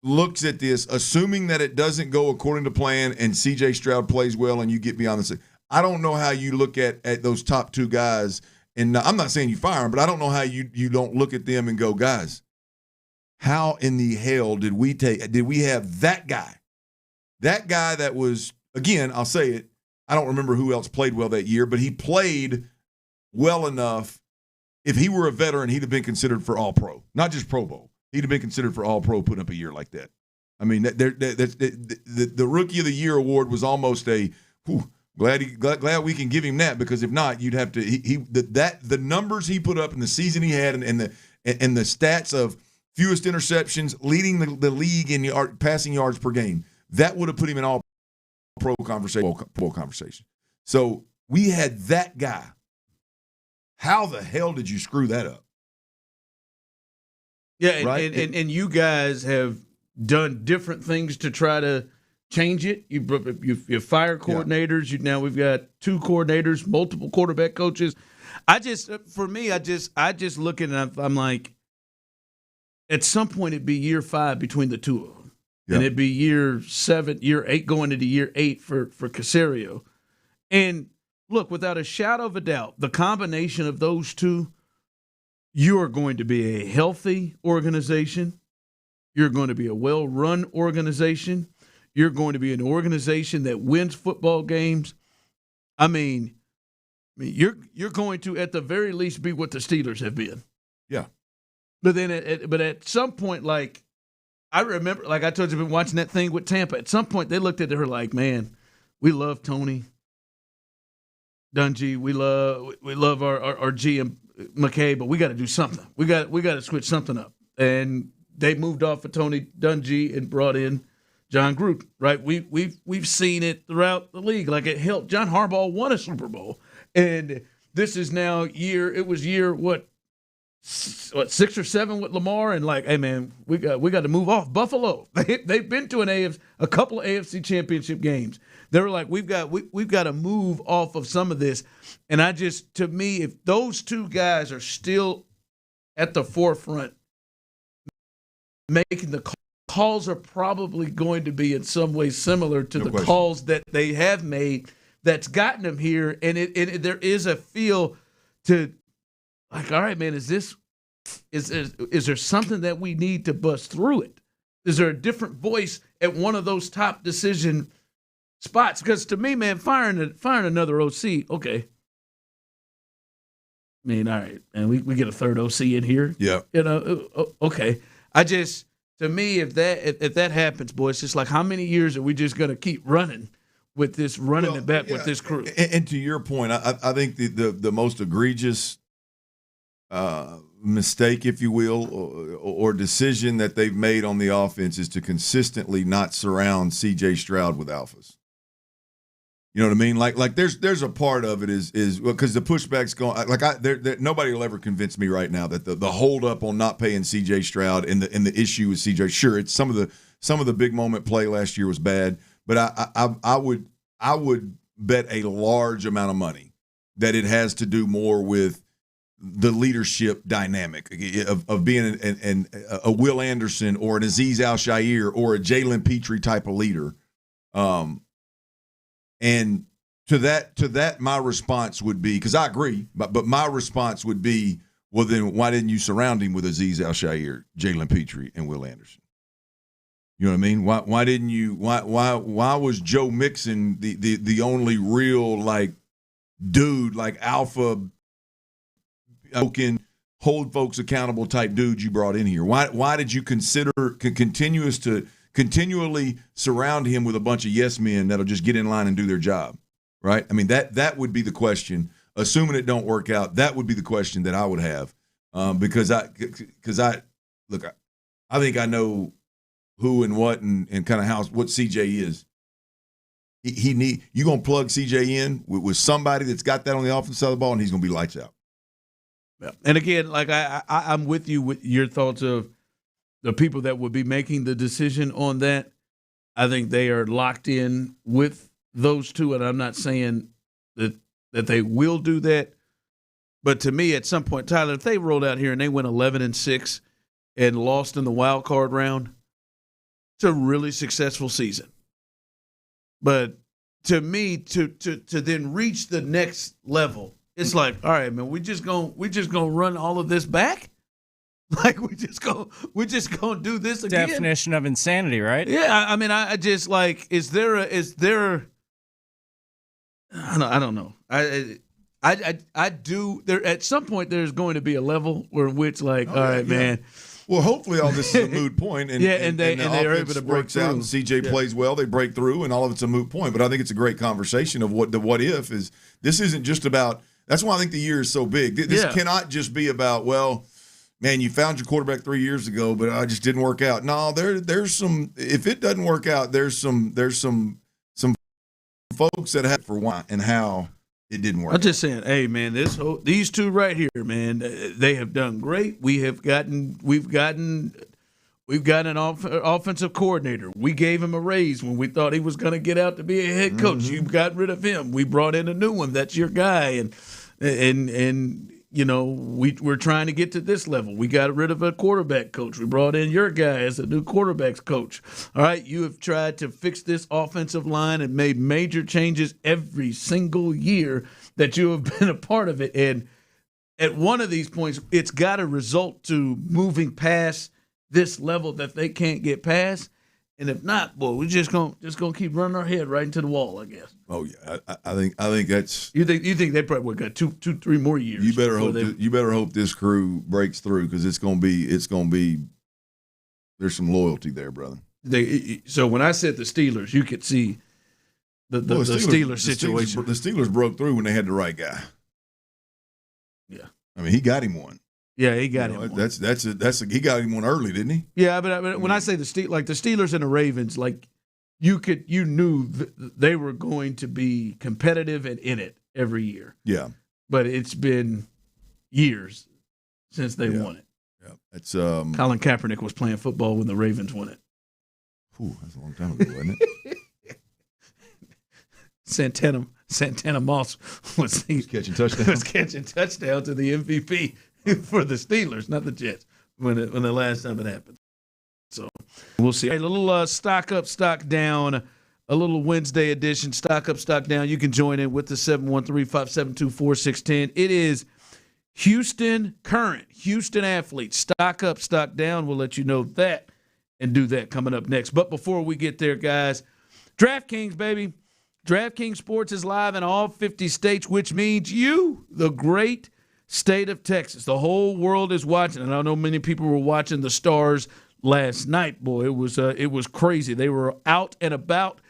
looks at this, assuming that it doesn't go according to plan and C.J. Stroud plays well and you get beyond the six. I don't know how you look at those top two guys, and I'm not saying you fire them, but I don't know how you don't look at them and go, guys, how in the hell did we have that guy? That guy that was, again, I'll say it, I don't remember who else played well that year, but he played well enough. If he were a veteran, he'd have been considered for All-Pro, not just Pro Bowl. He'd have been considered for All-Pro putting up a year like that. I mean, the Rookie of the Year award was almost a glad we can give him that, because if not, you'd have to the numbers he put up in the season he had and the stats of fewest interceptions, leading the league in passing yards per game, that would have put him in All-Pro conversation. So we had that guy. How the hell did you screw that up? Yeah, right? and you guys have done different things to try to change it. You fire coordinators. Now we've got two coordinators, multiple quarterback coaches. I just look at it, I'm like, at some point it'd be year 5 between the two of them. Yep. And it'd be year 7, year 8 going into year 8 for Caserio. And look, without a shadow of a doubt, the combination of those two, you are going to be a healthy organization. You're going to be a well-run organization. You're going to be an organization that wins football games. I mean, you're going to, at the very least, be what the Steelers have been. Yeah. But then, at some point, like I remember, like I told you, I've been watching that thing with Tampa. At some point, they looked at her like, "Man, we love Tony Dungy. We love our GM McKay, but we got to do something. We got to switch something up." And they moved off of Tony Dungy and brought in John Gruden. Right? We've seen it throughout the league. Like, it helped. John Harbaugh won a Super Bowl, and this is now year 6 or 7 with Lamar, and like, hey man, we got to move off Buffalo. They've been to a couple of AFC Championship games. They were like, we've got to move off of some of this. And to me, if those two guys are still at the forefront, making the calls are probably going to be in some way similar to the calls that they have made that's gotten them here. And there is a feel to, like, all right, man, is there something that we need to bust through it? Is there a different voice at one of those top decision spots? Because to me, man, firing another OC, okay. I mean, all right, and we get a third OC in here. Yeah. Okay. To me, if that happens, boy, it's just like, how many years are we just going to keep running with this, it back with this crew? And to your point, I think the most egregious mistake, if you will, or decision that they've made on the offense is to consistently not surround C.J. Stroud with alphas. You know what I mean? Like there's a part of it is because the pushback's going. Like nobody will ever convince me right now that the hold up on not paying C.J. Stroud and the issue with C.J. Sure, it's some of the big moment play last year was bad, but I would bet a large amount of money that it has to do more with the leadership dynamic of being a Will Anderson or an Azeez Al-Shaair or a Jalen Petrie type of leader. And to that, my response would be, because I agree, but my response would be, well, then why didn't you surround him with Azeez Al-Shaair, Jalen Petrie, and Will Anderson? You know what I mean? Why didn't you? Why was Joe Mixon the only real like dude, like alpha, hold folks accountable type dude you brought in here? Why did you consider continually surround him with a bunch of yes men that'll just get in line and do their job? Right? I mean, that would be the question. Assuming it don't work out, that would be the question that I would have, because I think I know who and what and kind of what CJ is. You gonna plug CJ in with somebody that's got that on the offensive side of the ball, and he's gonna be lights out. Yeah. And again, like I'm with you with your thoughts of the people that would be making the decision on that. I think they are locked in with those two, and I'm not saying that they will do that. But to me, at some point, Tyler, if they rolled out here and they went 11-6 and lost in the wild card round, it's a really successful season. But to me, to then reach the next level, it's like, all right, man, we just gonna run all of this back. Like we just gonna do this again. Definition of insanity, right? Yeah, I mean, I just like, is there? I don't know. I do. There at some point there's going to be a level where which like, all right, man. Well, hopefully all this is a moot point, and they are able to break works out, and CJ plays well, they break through, and all of it's a moot point. But I think it's a great conversation of what if is. This isn't just about. That's why I think the year is so big. This cannot just be about, well, man, you found your quarterback 3 years ago, but I just didn't work out. No, there's some. If it doesn't work out, there's some folks that have for why and how it didn't work. I'm just saying, hey man, these two right here, man, they have done great. We've gotten an offensive coordinator. We gave him a raise when we thought he was going to get out to be a head coach. You got rid of him. We brought in a new one. That's your guy, and you know, we're trying to get to this level. We got rid of a quarterback coach. We brought in your guy as a new quarterbacks coach. All right, you have tried to fix this offensive line and made major changes every single year that you have been a part of it. And at one of these points, it's got to result to moving past this level that they can't get past. And if not, boy, we're just gonna keep running our head right into the wall, I guess. Oh yeah, I think that's. You think they probably got 2-3 more years? You better hope this crew breaks through, because it's gonna be. There's some loyalty there, brother. So when I said the Steelers, you could see the Steelers situation. The Steelers broke through when they had the right guy. Yeah, I mean, he got him one. Yeah, he got him. He got him one early, didn't he? Yeah, but when I say the Steelers and the Ravens, like you knew they were going to be competitive and in it every year. Yeah, but it's been years since they won it. Yeah, it's Colin Kaepernick was playing football when the Ravens won it. Ooh, that's a long time ago, wasn't it? Santana Moss was catching touchdowns. Was catching touchdowns to the MVP for the Steelers, not the Jets, when the last time it happened. So we'll see. A little stock up, stock down, a little Wednesday edition, stock up, stock down. You can join in with the 713-572-4610. It is current Houston athletes, stock up, stock down. We'll let you know that and do that coming up next. But before we get there, guys, DraftKings, baby. DraftKings Sports is live in all 50 states, which means you, the great state of Texas. The whole world is watching, and I know many people were watching the Stars last night. Boy, it was crazy. They were out and about.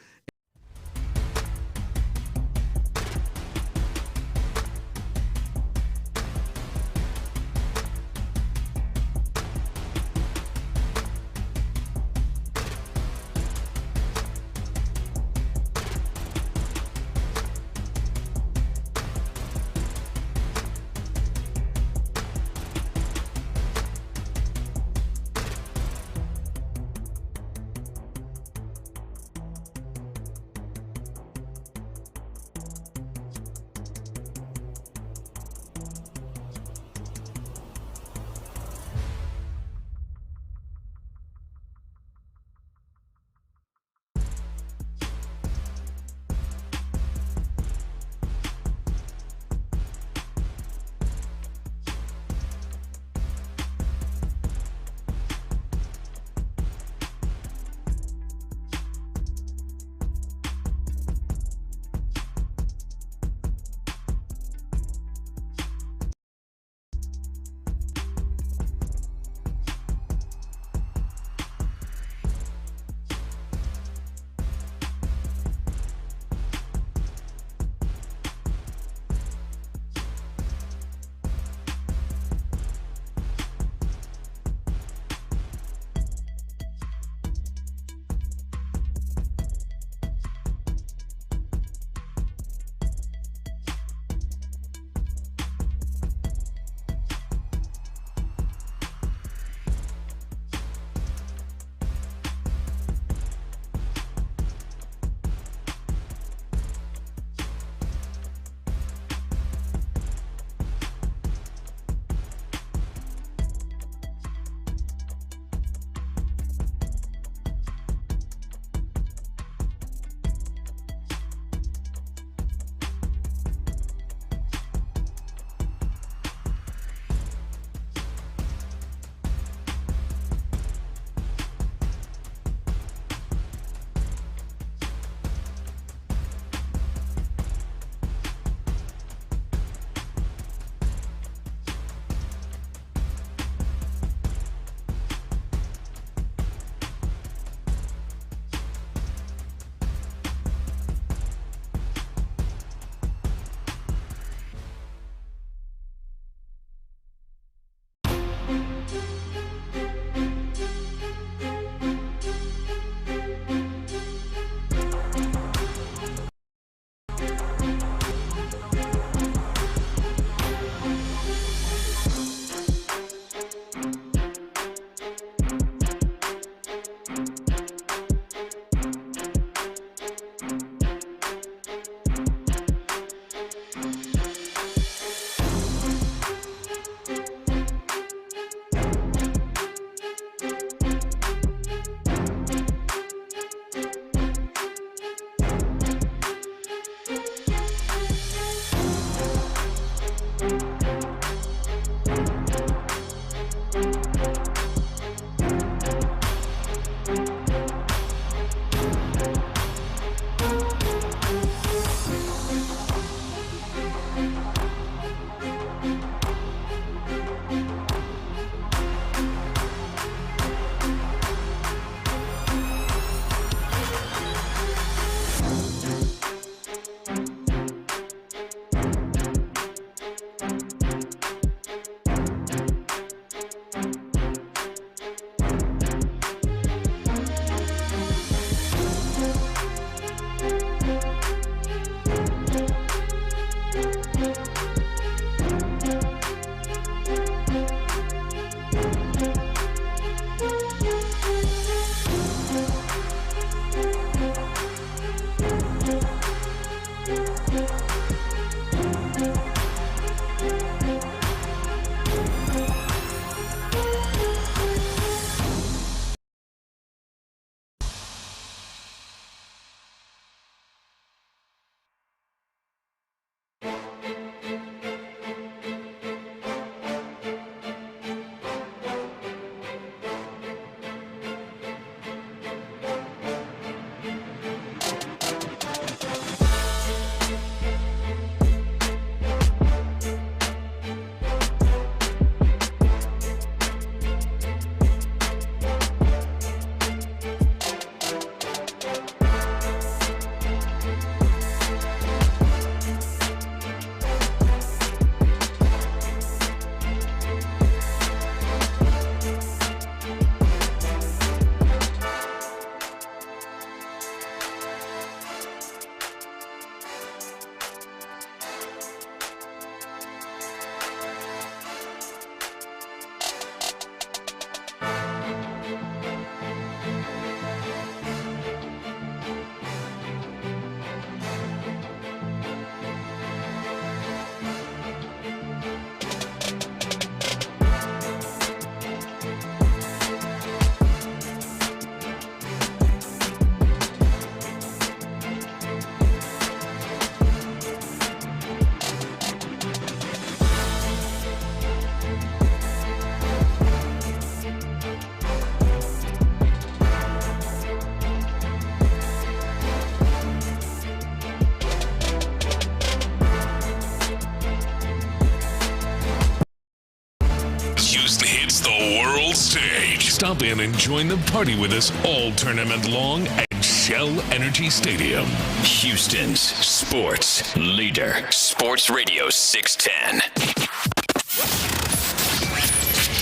stage. Stop in and join the party with us all tournament long at Shell Energy Stadium. Houston's sports leader. Sports Radio 610.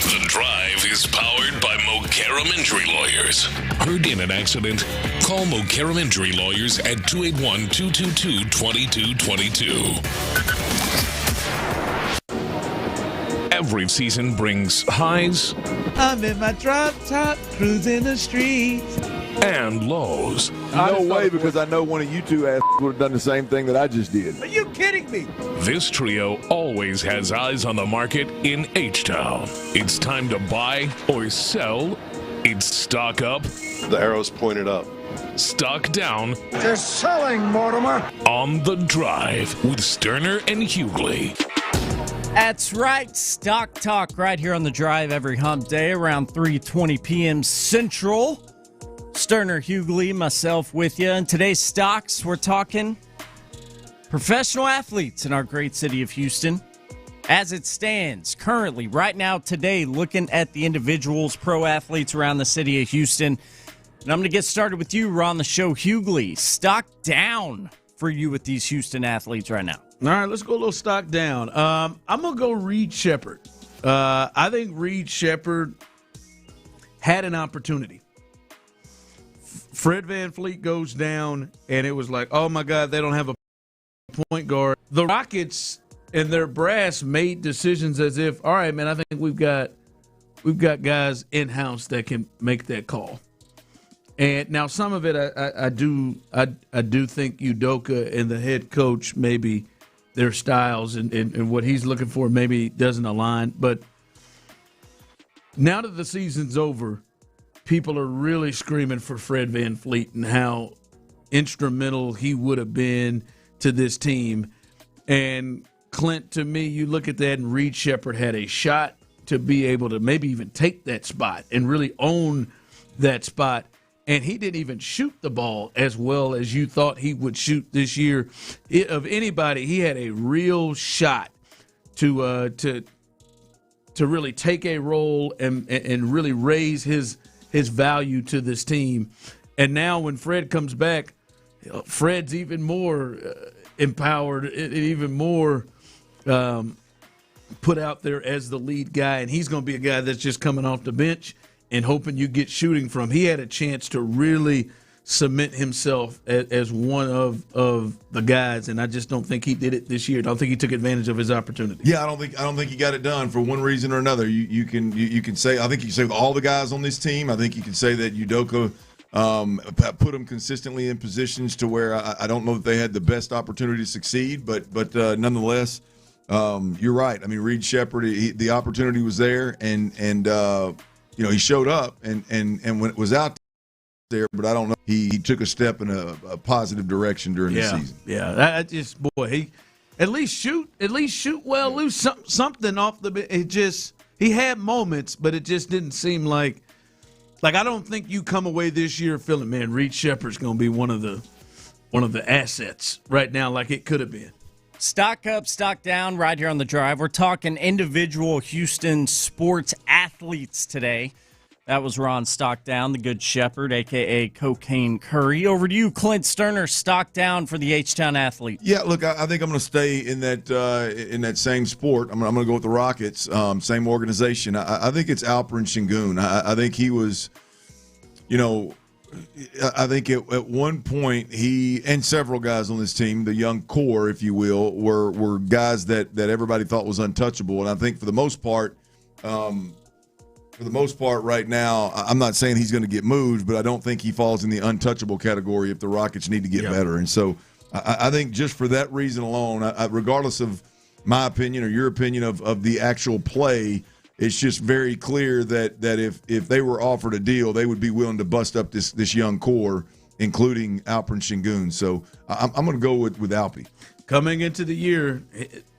The Drive is powered by Mokaram Injury Lawyers. Heard in an accident? Call Mokaram Injury Lawyers at 281-222-2222. Every season brings highs. I'm in my drop top, cruising the streets. And lows. No way, because I know one of you two would have done the same thing that I just did. Are you kidding me? This trio always has eyes on the market in H-Town. It's time to buy or sell. It's stock up. The arrow's pointed up. Stock down. They're selling, Mortimer. On the Drive with Stoerner and Hughley. That's right. Stock Talk right here on the Drive every hump day around 3:20 p.m. Central. Stoerner, Hughley, myself with you. And today's stocks, we're talking professional athletes in our great city of Houston. As it stands currently, right now, today, looking at the individuals, pro athletes around the city of Houston. And I'm going to get started with you, Ron, the show, Hughley. Stock down for you with these Houston athletes right now. All right, let's go a little stock down. I'm going to go Reed Sheppard. I think Reed Sheppard had an opportunity. Fred VanVleet goes down, and it was like, oh, my God, they don't have a point guard. The Rockets and their brass made decisions as if, all right, man, I think we've got guys in-house that can make that call. And now some of it I do think Udoka and the head coach, maybe their styles and what he's looking for maybe doesn't align. But now that the season's over, people are really screaming for Fred VanVleet and how instrumental he would have been to this team. And Clint, to me, you look at that and Reed Sheppard had a shot to be able to maybe even take that spot and really own that spot. And he didn't even shoot the ball as well as you thought he would shoot this year. Of anybody, he had a real shot to really take a role and really raise his value to this team. And now when Fred comes back, Fred's even more empowered, even more put out there as the lead guy. And he's going to be a guy that's just coming off the bench and hoping you get shooting from. He had a chance to really cement himself as one of the guys, and I just don't think he did it this year. I don't think he took advantage of his opportunity. Yeah, I don't think he got it done for one reason or another. You can say, I think you can say with all the guys on this team, I think you can say that Udoka put them consistently in positions to where I don't know that they had the best opportunity to succeed, but nonetheless, you're right. I mean, Reed Sheppard, the opportunity was there, and he showed up, and when it was out there, but I don't know, he took a step in a positive direction during the season. Yeah, he at least shoot well, lose something off the. He had moments, but it just didn't seem like I don't think you come away this year feeling, man, Reed Sheppard's going to be one of the assets right now, like it could have been. Stock up, stock down, right here on the Drive. We're talking individual Houston sports athletes today. That was Ron Stock down, the good Shepherd, a.k.a. Cocaine Curry. Over to you, Clint Stoerner, stock down for the H-Town athlete. Yeah, look, I think I'm going to stay in that same sport. I'm going to go with the Rockets, same organization. I think it's Alperen Sengun. I think he was, I think at one point he and several guys on this team, the young core, if you will, were guys that everybody thought was untouchable. And I think for the most part right now, I'm not saying he's going to get moved, but I don't think he falls in the untouchable category if the Rockets need to get better. And so I think just for that reason alone, regardless of my opinion or your opinion of the actual play, it's just very clear that if they were offered a deal, they would be willing to bust up this young core, including Alperen Sengun. So I'm going to go with Alpy. Coming into the year,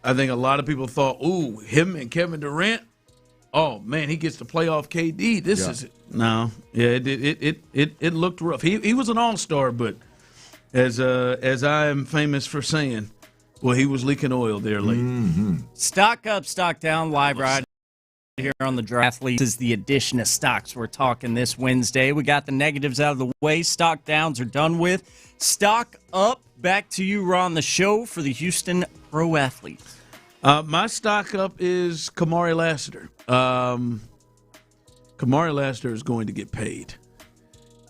I think a lot of people thought, ooh, him and Kevin Durant, oh, man, he gets to play off KD. It looked rough. He was an all-star, but as I am famous for saying, well, he was leaking oil there late. Stock up, stock down, live ride. here on the Draft League. This is the edition of stocks we're talking this Wednesday. We got the negatives out of the way. Stock downs are done with. Stock up. Back to you, Ron, the show for the Houston Pro Athletes. My stock up is Kamari Lassiter. Kamari Lassiter is going to get paid,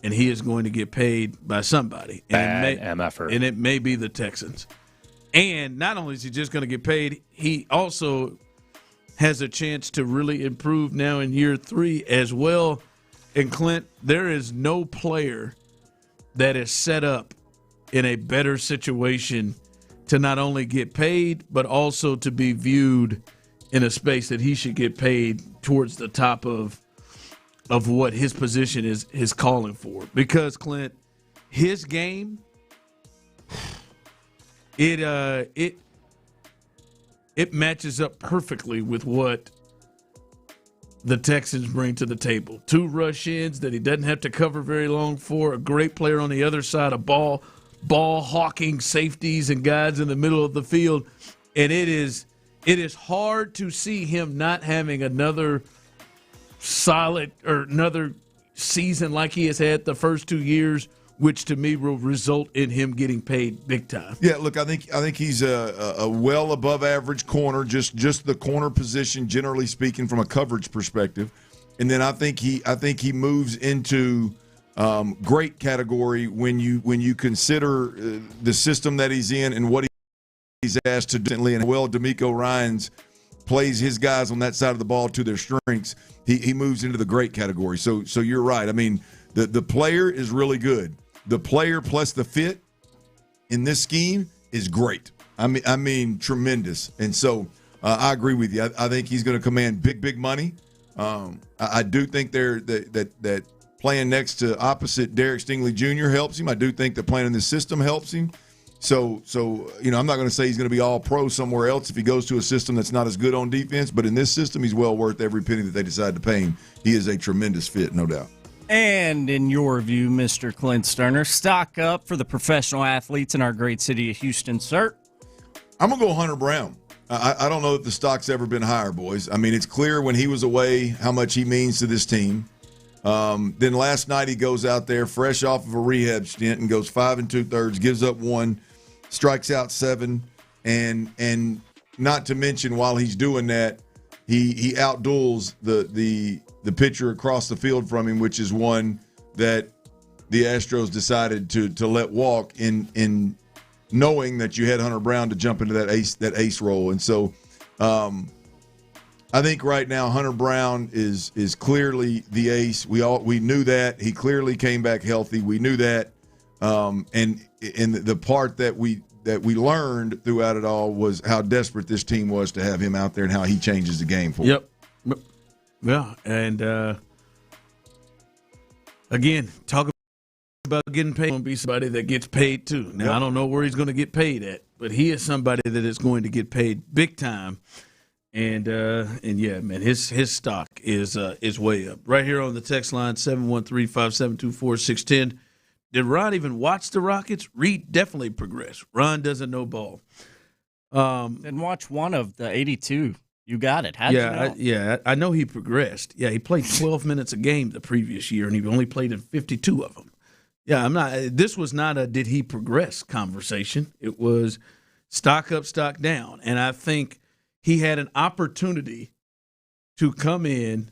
and he is going to get paid by somebody. Bad MFer. And it may be the Texans. And not only is he just going to get paid, he also has a chance to really improve now in year 3 as well. And, Clint, there is no player that is set up in a better situation to not only get paid, but also to be viewed in a space that he should get paid towards the top of what his position is calling for. Because, Clint, his game, it matches up perfectly with what the Texans bring to the table. 2 rush-ins that he doesn't have to cover very long for, a great player on the other side of ball hawking safeties and guys in the middle of the field. And it is hard to see him not having another solid or another season like he has had the first 2 years, which to me will result in him getting paid big time. Yeah, look, I think he's a well above average corner, just the corner position, generally speaking, from a coverage perspective. And then I think he moves into great category when you consider the system that he's in and what he's asked to do. And well, D'Amico Ryans plays his guys on that side of the ball to their strengths. He moves into the great category. So you're right. I mean, the player is really good. The player plus the fit in this scheme is great. I mean tremendous. And so I agree with you. I think he's going to command big money. I do think that playing next to opposite Derek Stingley Jr. helps him. I do think that playing in this system helps him. So I'm not going to say he's going to be all pro somewhere else if he goes to a system that's not as good on defense. But in this system, he's well worth every penny that they decide to pay him. He is a tremendous fit, no doubt. And in your view, Mr. Clint Stoerner, stock up for the professional athletes in our great city of Houston, sir. I'm going to go Hunter Brown. I don't know that the stock's ever been higher, boys. I mean, it's clear when he was away how much he means to this team. Then last night he goes out there fresh off of a rehab stint and goes 5 2/3, gives up 1, strikes out 7, and not to mention while he's doing that, he outduels the pitcher across the field from him, which is one that the Astros decided to let walk in knowing that you had Hunter Brown to jump into that ace role. And so I think right now Hunter Brown is clearly the ace. We knew that. He clearly came back healthy. We knew that. And the part that we learned throughout it all was how desperate this team was to have him out there and how he changes the game for them. Yep. Yeah, and again, talk about getting paid. Going to be somebody that gets paid too. Now, I don't know where he's going to get paid at, but he is somebody that is going to get paid big time. And yeah, man, his stock is way up. Right here on the text line, 713-572-4610. Did Ron even watch the Rockets? Reed definitely progressed. Ron doesn't know ball. And watch one of the 82. You got it. How'd you know? I know he progressed. Yeah, he played 12 minutes a game the previous year, and he only played in 52 of them. Yeah, this was not a did he progress conversation. It was stock up, stock down. And I think he had an opportunity to come in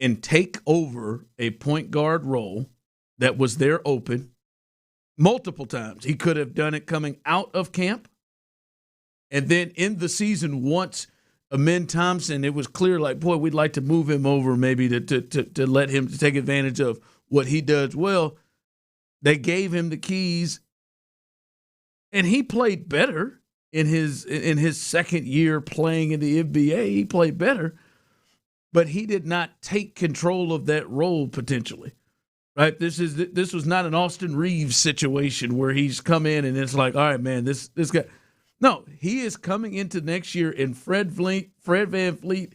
and take over a point guard role that was there open multiple times. He could have done it coming out of camp. And then in the season, once Amin Thompson, it was clear like, boy, we'd like to move him over maybe to let him to take advantage of what he does well. They gave him the keys, and he played better in his second year playing in the NBA. He played better, but he did not take control of that role potentially. Right? This was not an Austin Reeves situation where he's come in and it's like, all right, man, this guy. No, he is coming into next year, and Fred VanVleet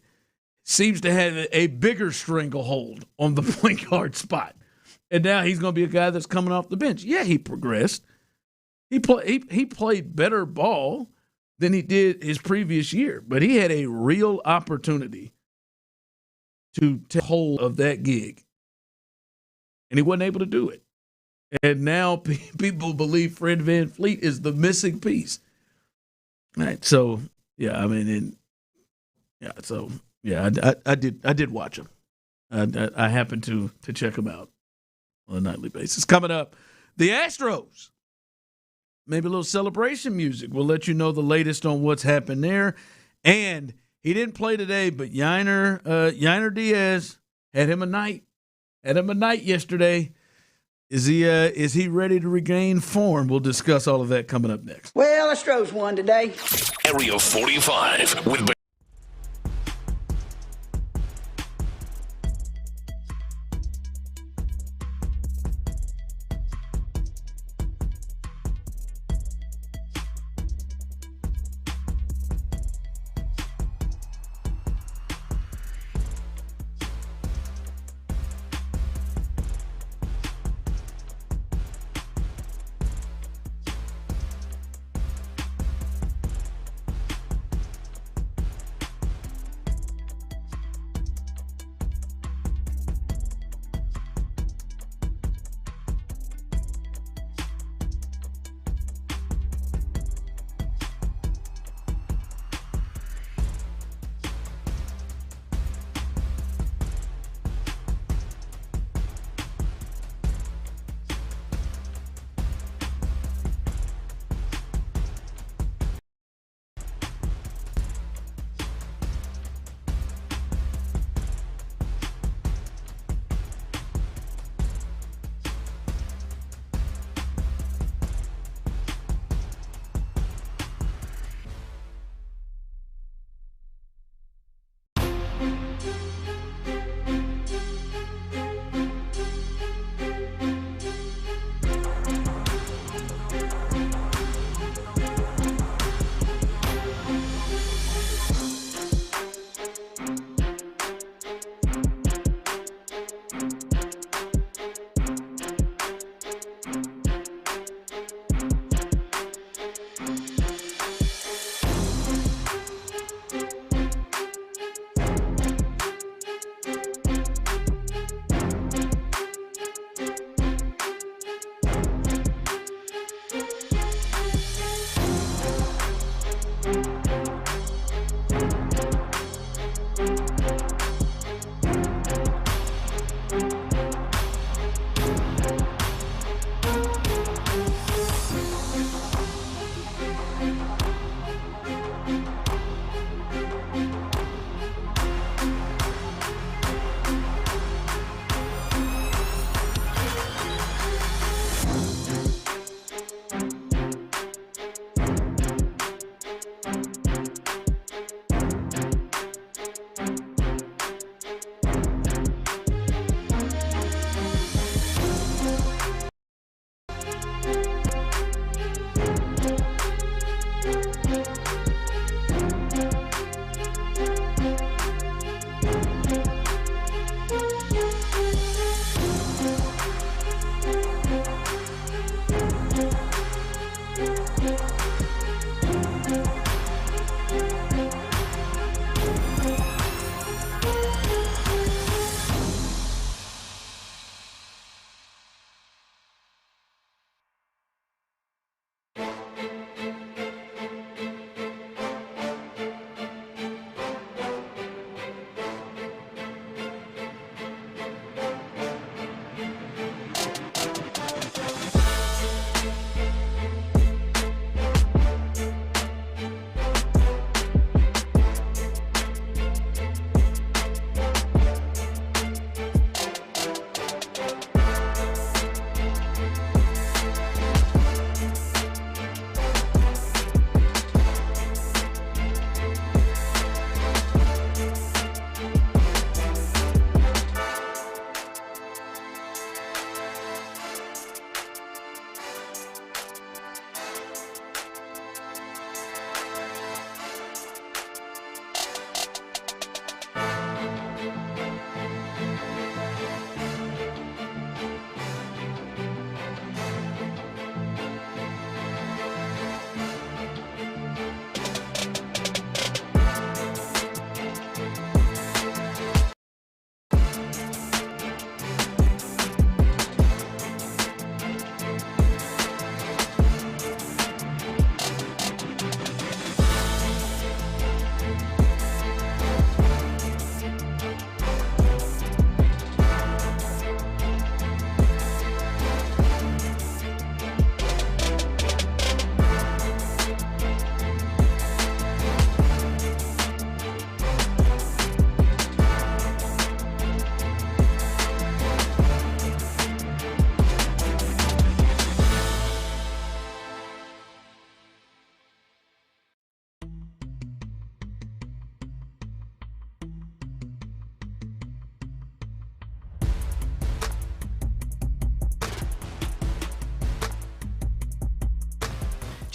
seems to have a bigger stranglehold on the point guard spot. And now he's going to be a guy that's coming off the bench. Yeah, he progressed. He played better ball than he did his previous year, but he had a real opportunity to take hold of that gig. And he wasn't able to do it. And now people believe Fred VanVleet is the missing piece. All right. So, yeah, I mean, I did watch him. I happened to check him out on a nightly basis. Coming up, the Astros. Maybe a little celebration music. We'll let you know the latest on what's happened there. And he didn't play today, but Yainer Diaz had him a night. Had him a night yesterday. Is he ready to regain form? We'll discuss all of that coming up next. Well, Astros won today. Area 45 with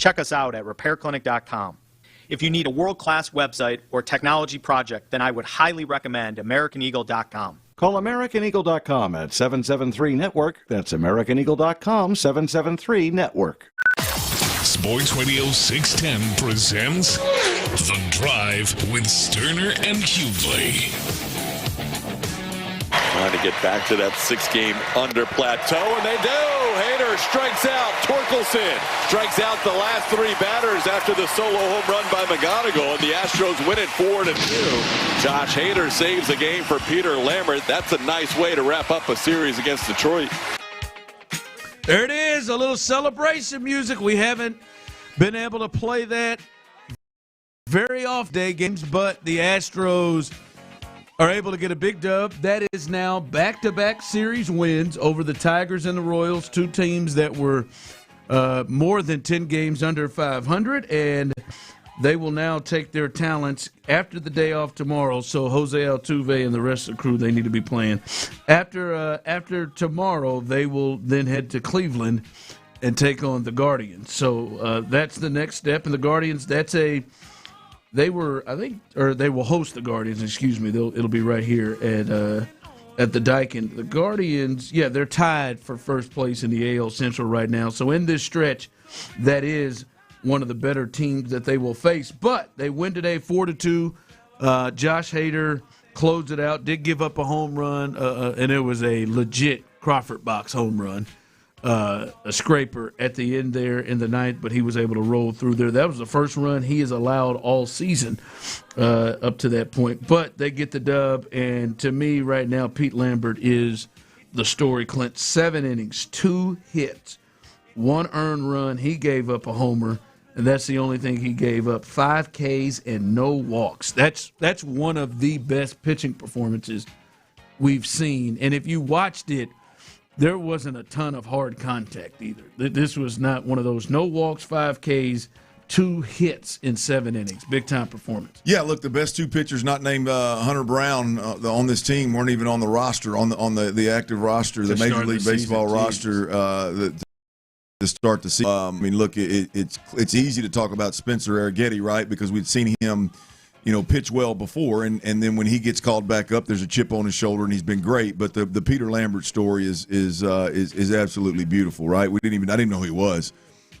Check us out at repairclinic.com. If you need a world-class website or technology project, then I would highly recommend AmericanEagle.com. Call AmericanEagle.com at 773-NETWORK. That's AmericanEagle.com, 773-NETWORK. Sports Radio 610 presents The Drive with Stoerner and Hughley. Trying to get back to that 6-game under plateau, and they do. Hader strikes out. Torkelson strikes out the last 3 batters after the solo home run by McGonigal, and the Astros win it 4-2. Josh Hader saves the game for Peter Lambert. That's a nice way to wrap up a series against Detroit. There it is, a little celebration music. We haven't been able to play that very off-day games, but the Astros are able to get a big dub. That is now back-to-back series wins over the Tigers and the Royals, 2 teams that were more than 10 games under 500, and they will now take their talents after the day off tomorrow. So Jose Altuve and the rest of the crew, they need to be playing. After tomorrow, they will then head to Cleveland and take on the Guardians. So that's the next step. And the Guardians, they will host the Guardians. Excuse me. It'll be right here at the Daikin. The Guardians, they're tied for first place in the AL Central right now. So in this stretch, that is one of the better teams that they will face. But they win today 4-2. Josh Hader closed it out, did give up a home run, and it was a legit Crawford box home run. A scraper at the end there in the ninth, but he was able to roll through there. That was the first run he has allowed all season up to that point. But they get the dub, and to me right now, Pete Lambert is the story. Clint, 7 innings, 2 hits, 1 earned run. He gave up a homer, and that's the only thing he gave up. 5 Ks and no walks. That's one of the best pitching performances we've seen. And if you watched it, there wasn't a ton of hard contact either. This was not one of those no walks, 5 Ks, 2 hits in 7 innings. Big-time performance. Yeah, look, the best 2 pitchers not named Hunter Brown on this team weren't even on the roster, on the active roster, the Major League Baseball roster to start the season. I mean, look, it's easy to talk about Spencer Arrighetti, right, because we'd seen him pitch well before, and then when he gets called back up, there's a chip on his shoulder, and he's been great. But the Peter Lambert story is absolutely beautiful, right? I didn't know who he was.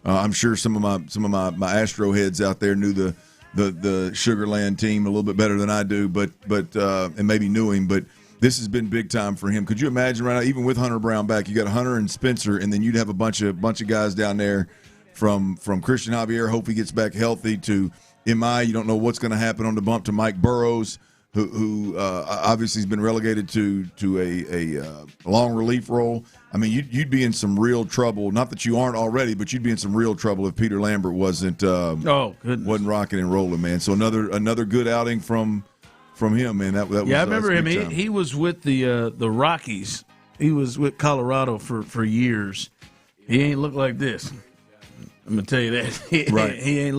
I'm sure some of my Astro heads out there knew the Sugarland team a little bit better than I do, but and maybe knew him. But this has been big time for him. Could you imagine right now, even with Hunter Brown back, you got Hunter and Spencer, and then you'd have a bunch of guys down there from Christian Javier, hope he gets back healthy, to MI. You don't know what's going to happen on the bump to Mike Burrows, who obviously has been relegated to a long relief role. I mean, you'd be in some real trouble. Not that you aren't already, but you'd be in some real trouble if Peter Lambert wasn't rocking and rolling, man. So another good outing from him, man. That was, I remember him. He was with the Rockies. He was with Colorado for years. He ain't look like this. I'm gonna tell you that. Right. He ain't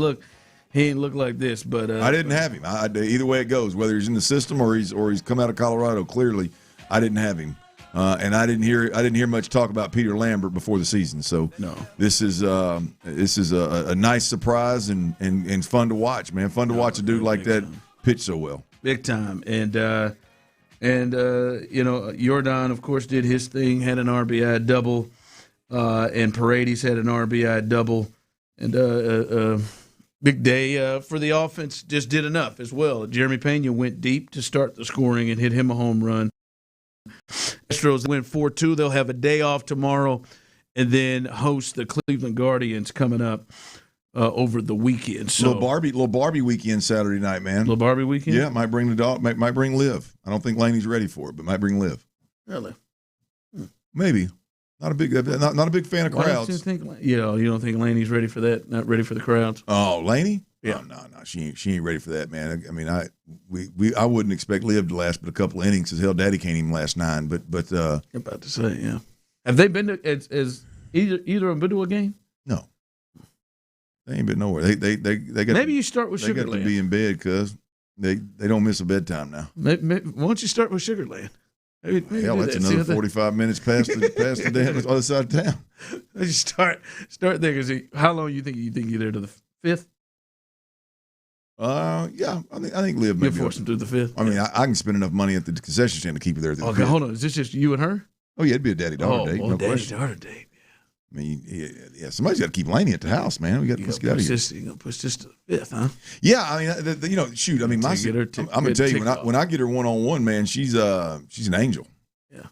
look like this, but I didn't have him. Either way it goes, whether he's in the system or he's come out of Colorado. Clearly, I didn't have him, and I didn't hear much talk about Peter Lambert before the season. So no, this is a nice surprise and fun to watch, man. Fun to watch a dude like that pitch so well. Big time, and Jordan, of course, did his thing, had an RBI double, and Paredes had an RBI double, and big day for the offense. Just did enough as well. Jeremy Pena went deep to start the scoring and hit him a home run. Astros win 4-2. They'll have a day off tomorrow and then host the Cleveland Guardians coming up over the weekend. So little Barbie weekend Saturday night, man. Little Barbie weekend? Yeah, might bring the dog. Might bring Liv. I don't think Laney's ready for it, but might bring Liv. Really? Maybe. Not a big fan of crowds. You don't think Laney's ready for that? Not ready for the crowds? Oh, Laney? Yeah. Oh, no, she ain't ready for that, man. I mean, I wouldn't expect Liv to last but a couple of innings. As hell, Daddy can't even last 9. But I'm about to say, yeah. Have they been to as either of them been to a game? No, they ain't been nowhere. They got. Maybe you start with Sugarland. They got to be in bed because they don't miss a bedtime now. Maybe, why don't you start with Sugarland? Maybe Hell, that's another 45 minutes past the damn other side of town. Let's start there. How long you think you're there to the 5th? Yeah, I think Liv may You'll force him through the 5th. I mean, I can spend enough money at the concession stand to keep her there. Okay, hold on. Is this just you and her? Oh, yeah, it'd be a daddy-daughter date. No question. Daddy-daughter date. I mean, yeah, somebody's got to keep Laney at the house, man. Let's get out of here. You're going to push this to the 5th, huh? Yeah, I mean, shoot. I mean, I'm going to tell you, when I get her one-on-one, man, she's an angel. Yeah.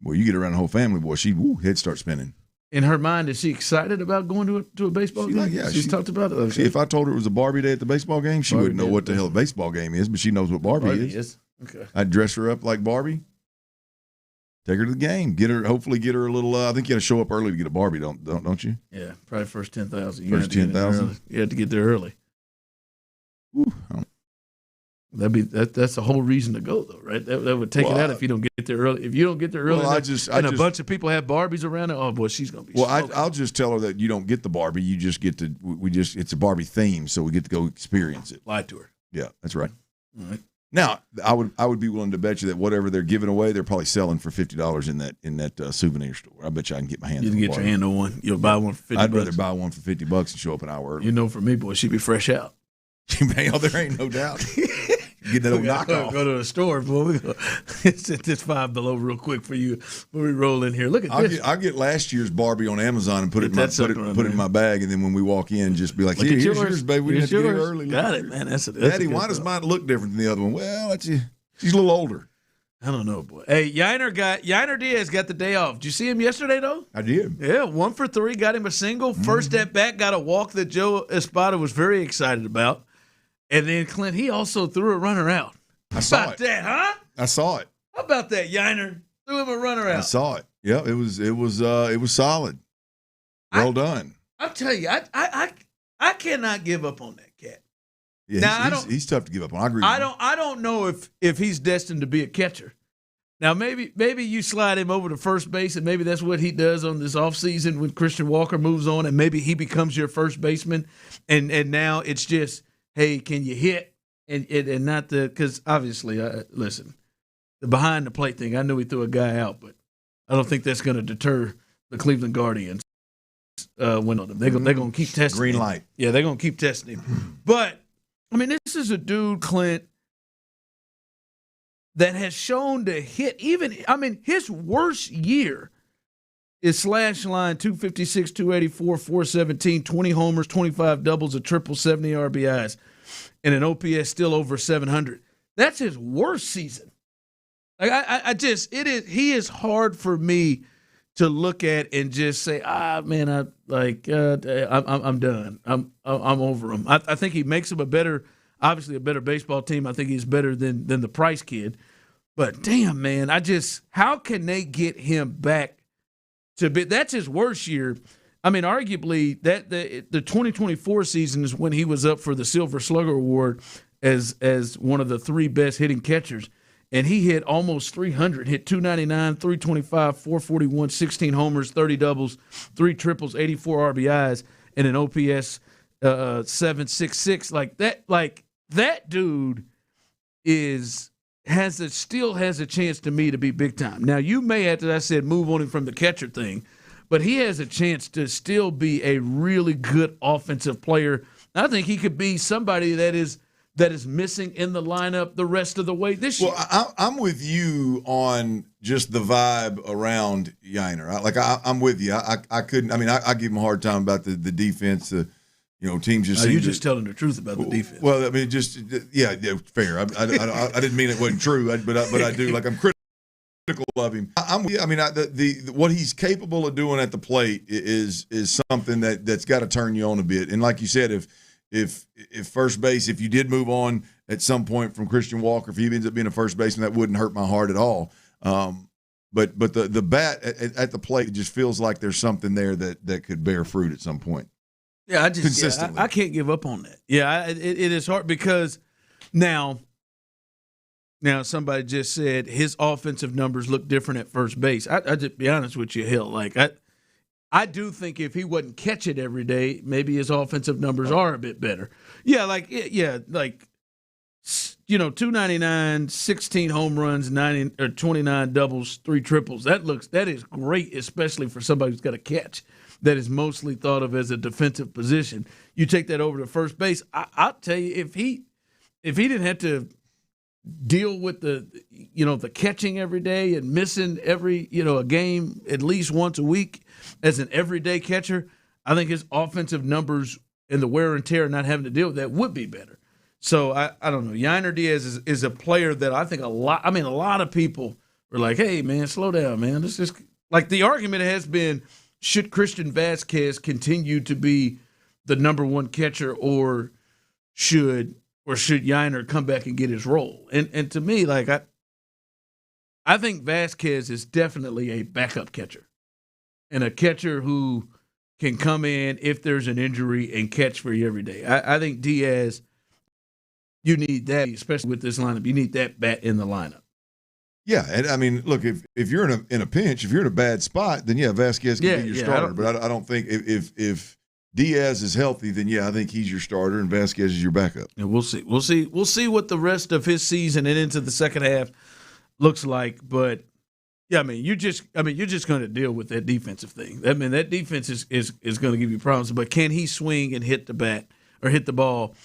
Boy, you get around the whole family, boy, head starts spinning. In her mind, is she excited about going to a baseball game? Yeah, she's talked about it. Okay. See, if I told her it was a Barbie day at the baseball game, she wouldn't know what the hell a baseball game is, but she knows what Barbie is. Okay. I'd dress her up like Barbie. Take her to the game. Hopefully get her a little. I think you got to show up early to get a Barbie, don't you? Yeah, probably first 10,000. First 10,000. You have to get there early. That's the whole reason to go, though, right? That would take it out if you don't get there early. If you don't get there early, a bunch of people have Barbies around it. Oh boy, she's gonna be. Well, I'll just tell her that you don't get the Barbie. You just get to. It's a Barbie theme, so we get to go experience it. Lie to her. Yeah, that's right. All right. Now, I would be willing to bet you that whatever they're giving away, they're probably selling for $50 in that souvenir store. I bet you I can get my hands. You can get your hand on one. You'll buy one for $50. I'd rather buy one for $50 and show up an hour early. You know, for me, boy, she'd be fresh out. There ain't no doubt. Get that old knockoff. Go to the store, boy. Set this $5 below real quick for you when we roll in here. Look at this. I'll get last year's Barbie on Amazon and put it in my bag, and then when we walk in, just be like, here's yours, baby. We didn't have to get here early. Got it, man. That's Daddy, why does mine look different than the other one? Well, she's a little older. I don't know, boy. Hey, Yainer Diaz got the day off. Did you see him yesterday, though? I did. Yeah, 1 for 3, got him a single. First at bat, got a walk that Joe Espada was very excited about. And then Clint, he also threw a runner out. I saw it. That, huh? I saw it. How about that, Yainer? Threw him a runner out. I saw it. Yeah, it was solid. Well done. I'll tell you, I cannot give up on that cat. Yeah, now, he's tough to give up on. I agree. I don't know if he's destined to be a catcher. Now maybe you slide him over to first base, and maybe that's what he does on this offseason when Christian Walker moves on, and maybe he becomes your first baseman. And now it's just, hey, can you hit? And not because obviously, listen, the behind the plate thing. I knew he threw a guy out, but I don't think that's going to deter the Cleveland Guardians. When on them, they're going to keep testing. Green light. Yeah, they're going to keep testing him. But I mean, this is a dude, Clint, that has shown to hit his worst year is slash line 256, 284, 417, 20 homers, 25 doubles, a triple, 70 RBIs, and an OPS still over 700. That's his worst season. Like he is hard for me to look at and just say, I'm done. I'm over him. I think he makes him a better baseball team. I think he's better than the Price kid. But damn, man, how can they get him back to be? That's his worst year. I mean, arguably that the 2024 season is when he was up for the Silver Slugger Award as one of the 3 best hitting catchers. And he hit almost 300, hit 299, 325, 441, 16 homers, 30 doubles, 3 triples, 84 RBIs, and an OPS 766. Like that dude still has a chance to me to be big time. Now, you may have to, I said, move on him from the catcher thing, but he has a chance to still be a really good offensive player. I think he could be somebody that is missing in the lineup the rest of the way this year. Well, I'm with you on just the vibe around Yainer. I'm with you. I couldn't. I mean, I give him a hard time about the defense. Teams just. You're just telling the truth about the defense. Well, I mean, yeah, fair. I didn't mean it wasn't true, but I do. Like, I'm critical of him. What he's capable of doing at the plate is something that's got to turn you on a bit. And like you said, if first base, if you did move on at some point from Christian Walker, if he ends up being a first baseman, that wouldn't hurt my heart at all. But the bat at the plate, it just feels like there's something there that could bear fruit at some point. Yeah, consistently. I can't give up on that. Yeah, it is hard because now somebody just said his offensive numbers look different at first base. I just be honest with you, Hill. Like I do think if he wouldn't catch it every 299, 16 home runs, 29 doubles, 3 triples. That is great, especially for somebody who's got a catch that is mostly thought of as a defensive position. You take that over to first base. I'll tell you, if he didn't have to deal with the catching every day and missing a game at least once a week as an everyday catcher, I think his offensive numbers and the wear and tear not having to deal with that would be better. So I don't know. Yainer Diaz is a player that I think a lot of people are like, hey man, slow down, man. This is like the argument has been, should Christian Vasquez continue to be the number one catcher, or should Yainer come back and get his role? And to me, like I think Vasquez is definitely a backup catcher, and a catcher who can come in if there's an injury and catch for you every day. I think Diaz, you need that, especially with this lineup. You need that bat in the lineup. Yeah, and I mean, look, if you're in a pinch, if you're in a bad spot, then Vasquez can be your starter. But I don't think if Diaz is healthy, then I think he's your starter and Vasquez is your backup. And we'll see. We'll see what the rest of his season and into the second half looks like. But you're just going to deal with that defensive thing. I mean, that defense is going to give you problems. But can he swing and hit the bat or hit the ball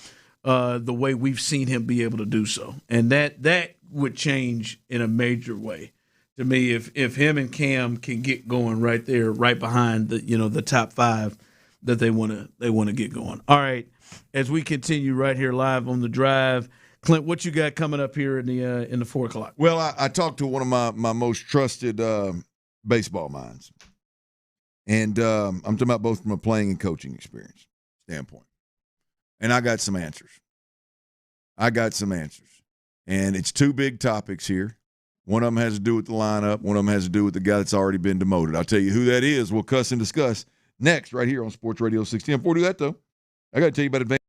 the way we've seen him be able to do so? And that would change in a major way to me if him and Cam can get going right there, right behind the top 5 that they want to get going. All right, as we continue right here live on the drive, Clint, what you got coming up here in the 4 o'clock? Well, I talked to one of my most trusted baseball minds, and I'm talking about both from a playing and coaching experience standpoint, and I got some answers. And it's 2 big topics here. One of them has to do with the lineup. One of them has to do with the guy that's already been demoted. I'll tell you who that is. We'll cuss and discuss next right here on Sports Radio 610. Before we do that, though, I got to tell you about Advance.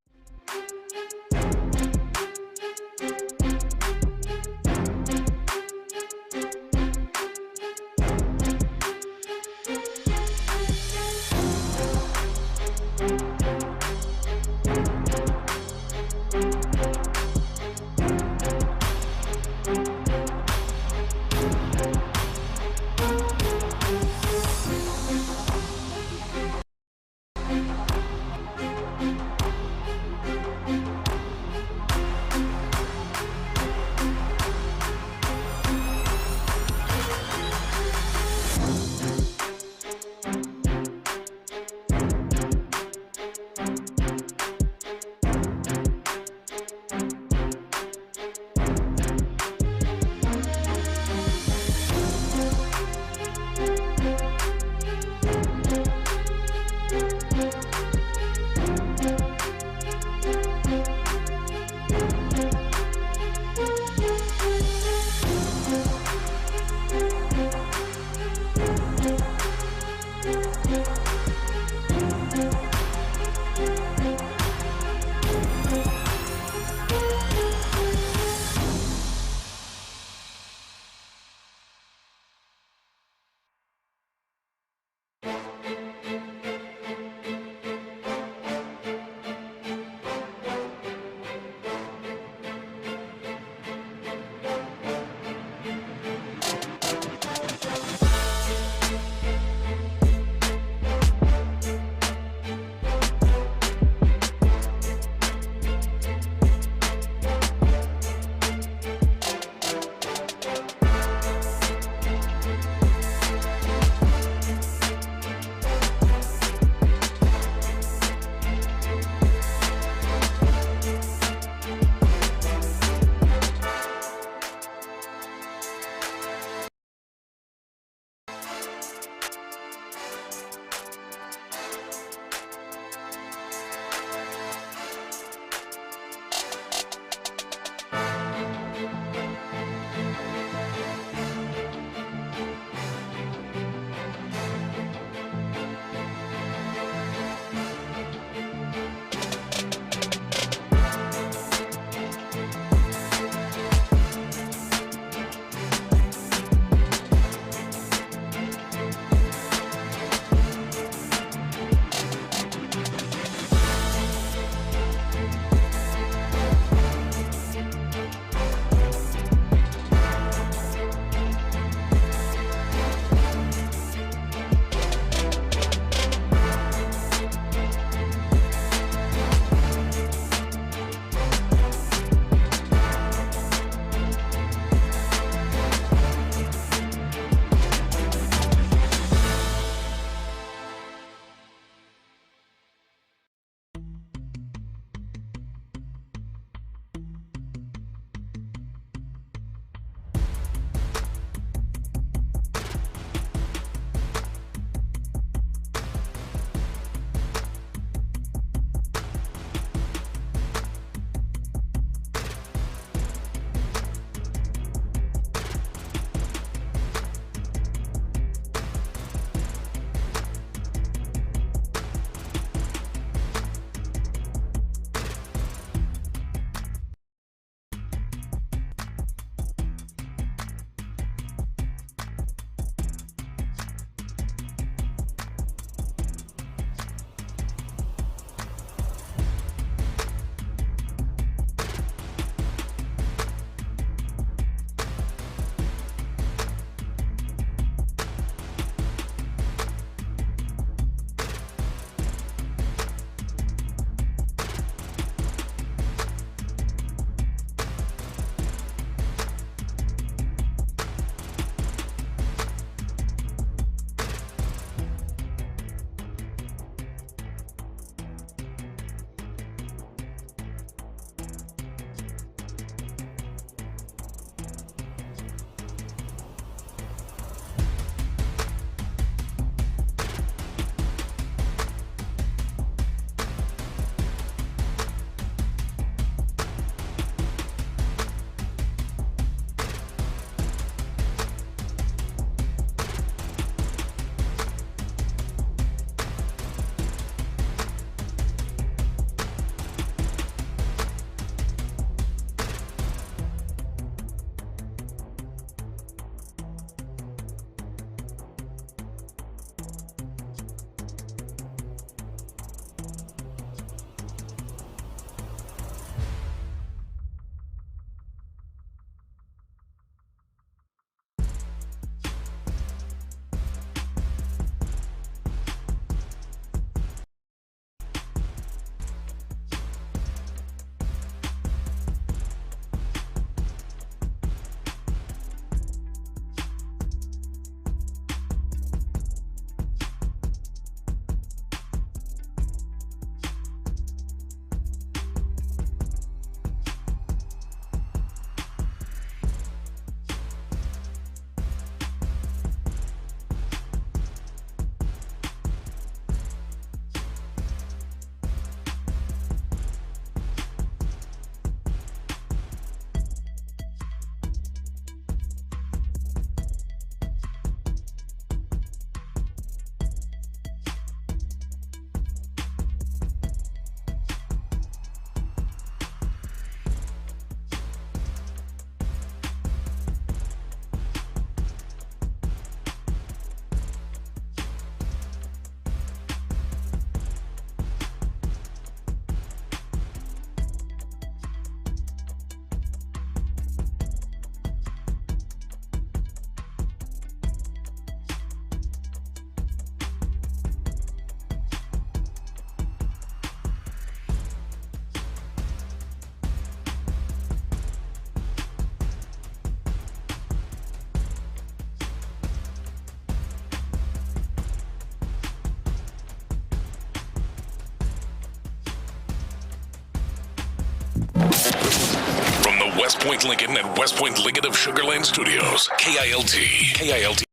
From the West Point Lincoln and West Point Lincoln of Sugar Land Studios, KILT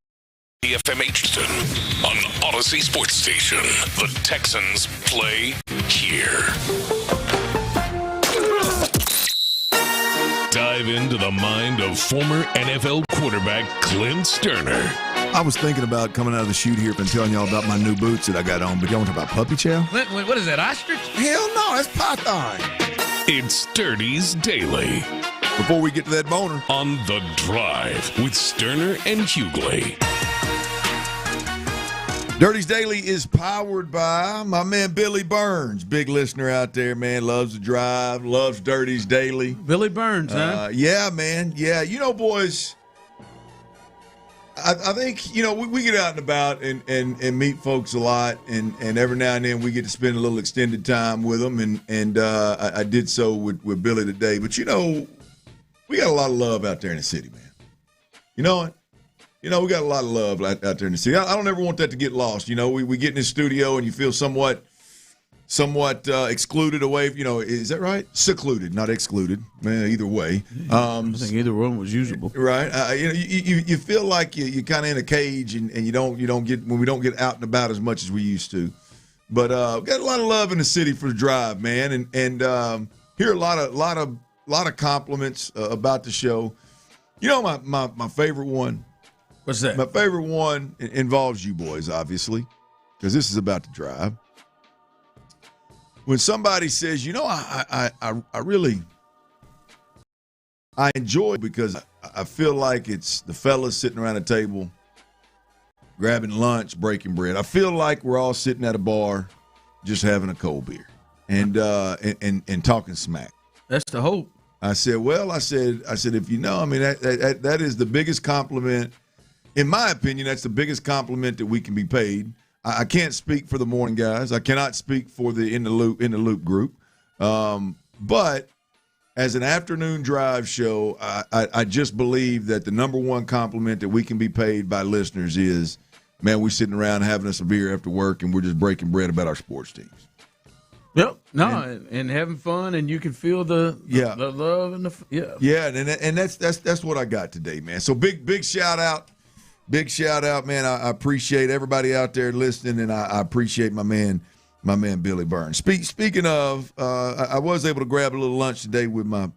FM Houston on Odyssey Sports Station. The Texans play here. Dive into the mind of former NFL quarterback Clint Stoerner. I was thinking about coming out of the chute here and telling y'all about my new boots that I got on, but y'all want to talk about puppy chow? What is that, ostrich? Hell no, that's python. It's Sturdy's Daily. Before we get to that boner. On The Drive with Stoerner and Hughley. Dirty's Daily is powered by my man Billy Burns. Big listener out there, man. Loves The Drive, loves Dirty's Daily. Billy Burns, huh? Yeah, man. Yeah, you know, boys, I think, you know, we get out and about and meet folks a lot, and every now and then we get to spend a little extended time with them, and I did so with Billy today. But, you know, we got a lot of love out there in the city, man. You know what? You know, we got a lot of love out there in the city. I don't ever want that to get lost. You know, we get in this studio and you feel somewhat excluded away. You know, is that right? Secluded, not excluded. Man, either way. I think either one was usable. Right. You know, you feel like you're kind of in a cage and we don't get out and about as much as we used to. But we got a lot of love in the city for The Drive, man, and hear a lot of compliments about the show. You know, my favorite one. What's that? My favorite one involves you boys, obviously, because this is about The Drive. When somebody says, you know, I really enjoy it because I feel like it's the fellas sitting around a table, grabbing lunch, breaking bread. I feel like we're all sitting at a bar, just having a cold beer and talking smack. That's the hope. I said, if you know, I mean, that is the biggest compliment. In my opinion, that's the biggest compliment that we can be paid. I can't speak for the morning guys. I cannot speak for the in the loop group. But as an afternoon drive show, I just believe that the number one compliment that we can be paid by listeners is, man, we're sitting around having us a beer after work and we're just breaking bread about our sports teams. Yep. No, and having fun, and you can feel the love and and that's what I got today, man. So big shout out. Big shout out, man. I appreciate everybody out there listening, and I appreciate my man Billy Burns. Speaking of, I was able to grab a little lunch today with a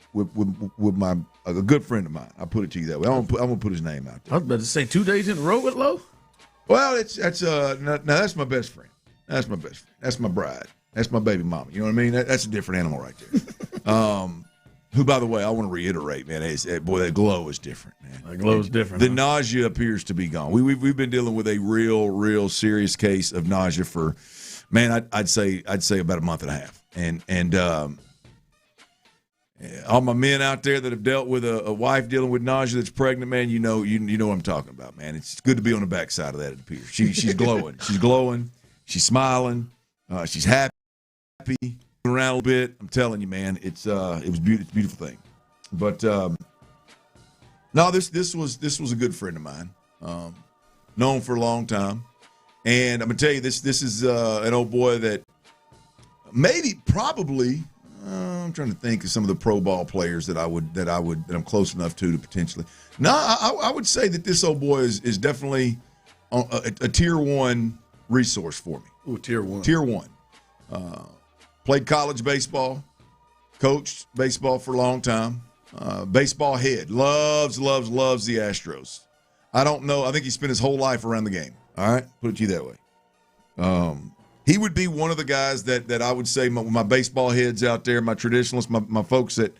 good friend of mine. I'll put it to you that way. I'm gonna put his name out there. I was about to say 2 days in a row with Lowe. Well, that's my best friend. That's my best friend. That's my bride. That's my baby mama. You know what I mean? That's a different animal right there. Who, by the way, I want to reiterate, man, boy, that glow is different, man. That glow is different. The nausea appears to be gone. We've been dealing with a real serious case of nausea for, man, I'd say about a month and a half. And all my men out there that have dealt with a wife dealing with nausea that's pregnant, man, you know what I'm talking about, man. It's good to be on the backside of that. It appears she's glowing. She's glowing. She's smiling. She's happy. Around a little bit. I'm telling you, man, it was beautiful thing. But no, this was a good friend of mine, known for a long time, and I'm gonna tell you this is an old boy that probably I'm trying to think of some of the pro ball players that I'm close enough to potentially. No, I would say that this old boy is definitely a tier 1 resource for me. Ooh, tier 1. Tier 1. Played college baseball, coached baseball for a long time. Baseball head, loves the Astros. I don't know. I think he spent his whole life around the game. All right, put it to you that way. He would be one of the guys that I would say my baseball heads out there, my traditionalists, my folks that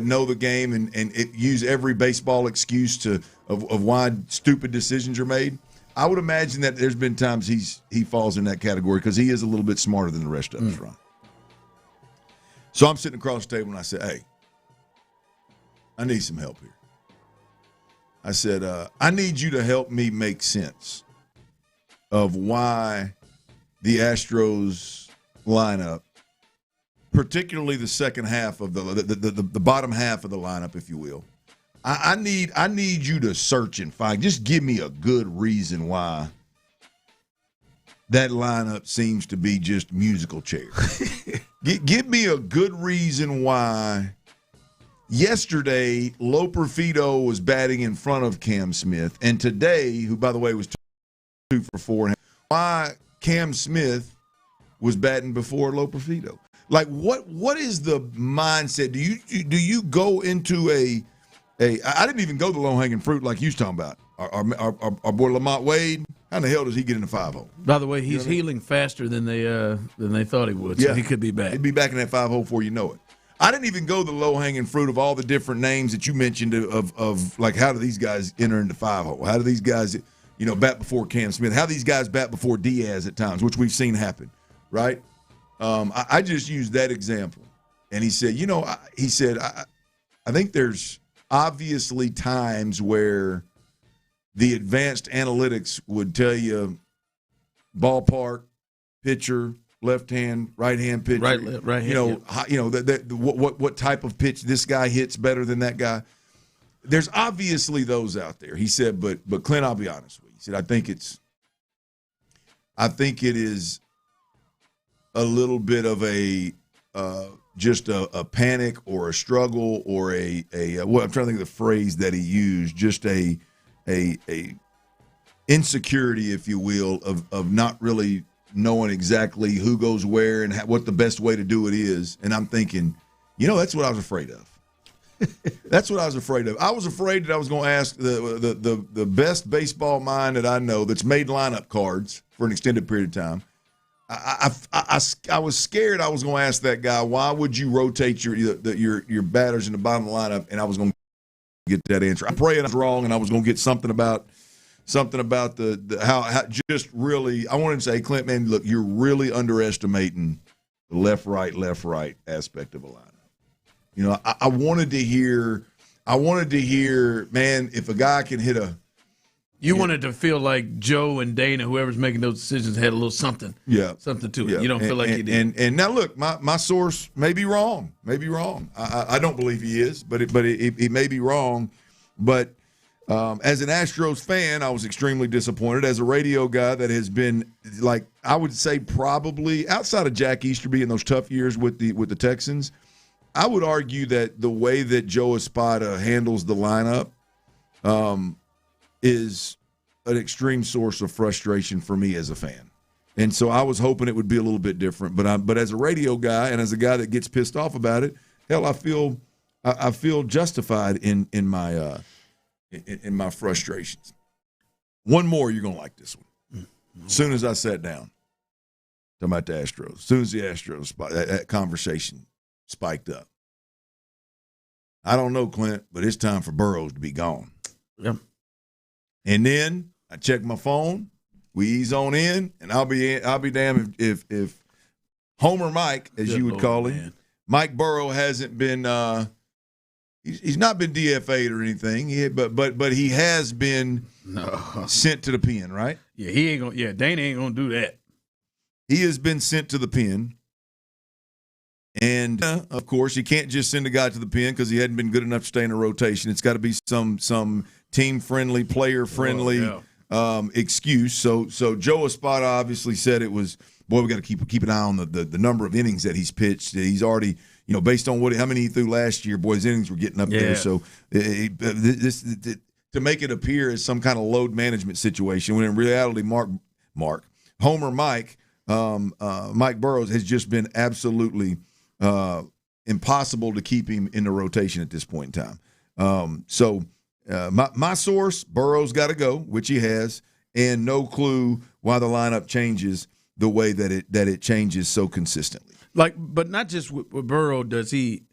know the game and use every baseball excuse of why stupid decisions are made. I would imagine that there's been times he falls in that category because he is a little bit smarter than the rest of us, Ron. So I'm sitting across the table and I said, hey, I need some help here. I said, I need you to help me make sense of why the Astros lineup, particularly the second half of the bottom half of the lineup, if you will. I need you to search and find. Just give me a good reason why that lineup seems to be just musical chairs. Give me a good reason why yesterday, Loper Fido was batting in front of Cam Smith, and today, who by the way was 2 for 4, why Cam Smith was batting before Loper Fido? Like, what is the mindset? Do you go into I didn't even go the low hanging fruit like you was talking about. Our boy Lamont Wade, how in the hell does he get in the 5-hole? By the way, he's healing faster than they thought he would, so he could be back. He'd be back in that 5-hole before you know it. I didn't even go the low-hanging fruit of all the different names that you mentioned of like, how do these guys enter into 5-hole? How do these guys, bat before Cam Smith? How do these guys bat before Diaz at times, which we've seen happen, right? I just used that example. And he said, I think there's obviously times where the advanced analytics would tell you ballpark, pitcher, left hand, right hand pitcher, right hand, what type of pitch this guy hits better than that guy. There's obviously those out there. He said, but Clint, I'll be honest with you. He said, I think it is a little bit of just a panic or a struggle or I'm trying to think of the phrase that he used, just a insecurity, if you will, of not really knowing exactly who goes where and what the best way to do it is. And I'm thinking, that's what I was afraid of. That's what I was afraid of. I was afraid that I was going to ask the best baseball mind that I know that's made lineup cards for an extended period of time. I was scared I was going to ask that guy, why would you rotate your batters in the bottom of the lineup, and I was going to get that answer. I'm praying I was wrong, and I was going to get something about the how just really. I wanted to say, Clint, man, look, you're really underestimating the left right aspect of a lineup. I wanted to hear, man, if a guy can hit a. You wanted to feel like Joe and Dana, whoever's making those decisions, had a little something. Yeah. Something to it. Yeah. You don't feel like you did. And now look, my source may be wrong. I don't believe he is, but he may be wrong. But as an Astros fan, I was extremely disappointed. As a radio guy that has been, like, I would say probably outside of Jack Easterby in those tough years with the Texans, I would argue that the way that Joe Espada handles the lineup is an extreme source of frustration for me as a fan. And so I was hoping it would be a little bit different. But as a radio guy and as a guy that gets pissed off about it, hell, I feel justified in my frustrations. One more, you're gonna like this one. As soon as I sat down, talking about the Astros, as soon as the Astros that conversation spiked up, I don't know, Clint, but it's time for Burrows to be gone. Yep. And then I check my phone. We ease on in, and I'll be damned if Homer Mike, as you would call him, Mike Burrow hasn't been he's not been DFA'd or anything. But he has been sent to the pen, right? Yeah, he ain't gonna. Yeah, Dana ain't gonna do that. He has been sent to the pen, and of course, you can't just send a guy to the pen because he hadn't been good enough to stay in a rotation. It's got to be some team-friendly, player-friendly excuse. So Joe Espada obviously said it was, boy, we got to keep an eye on the number of innings that he's pitched. He's already, based on how many he threw last year, boy, his innings were getting up there. So to make it appear as some kind of load management situation, when in reality, Homer Mike Burrows has just been absolutely impossible to keep him in the rotation at this point in time. My source, Burrow's got to go, which he has, and no clue why the lineup changes the way that it changes so consistently. But not just with Burrow does he.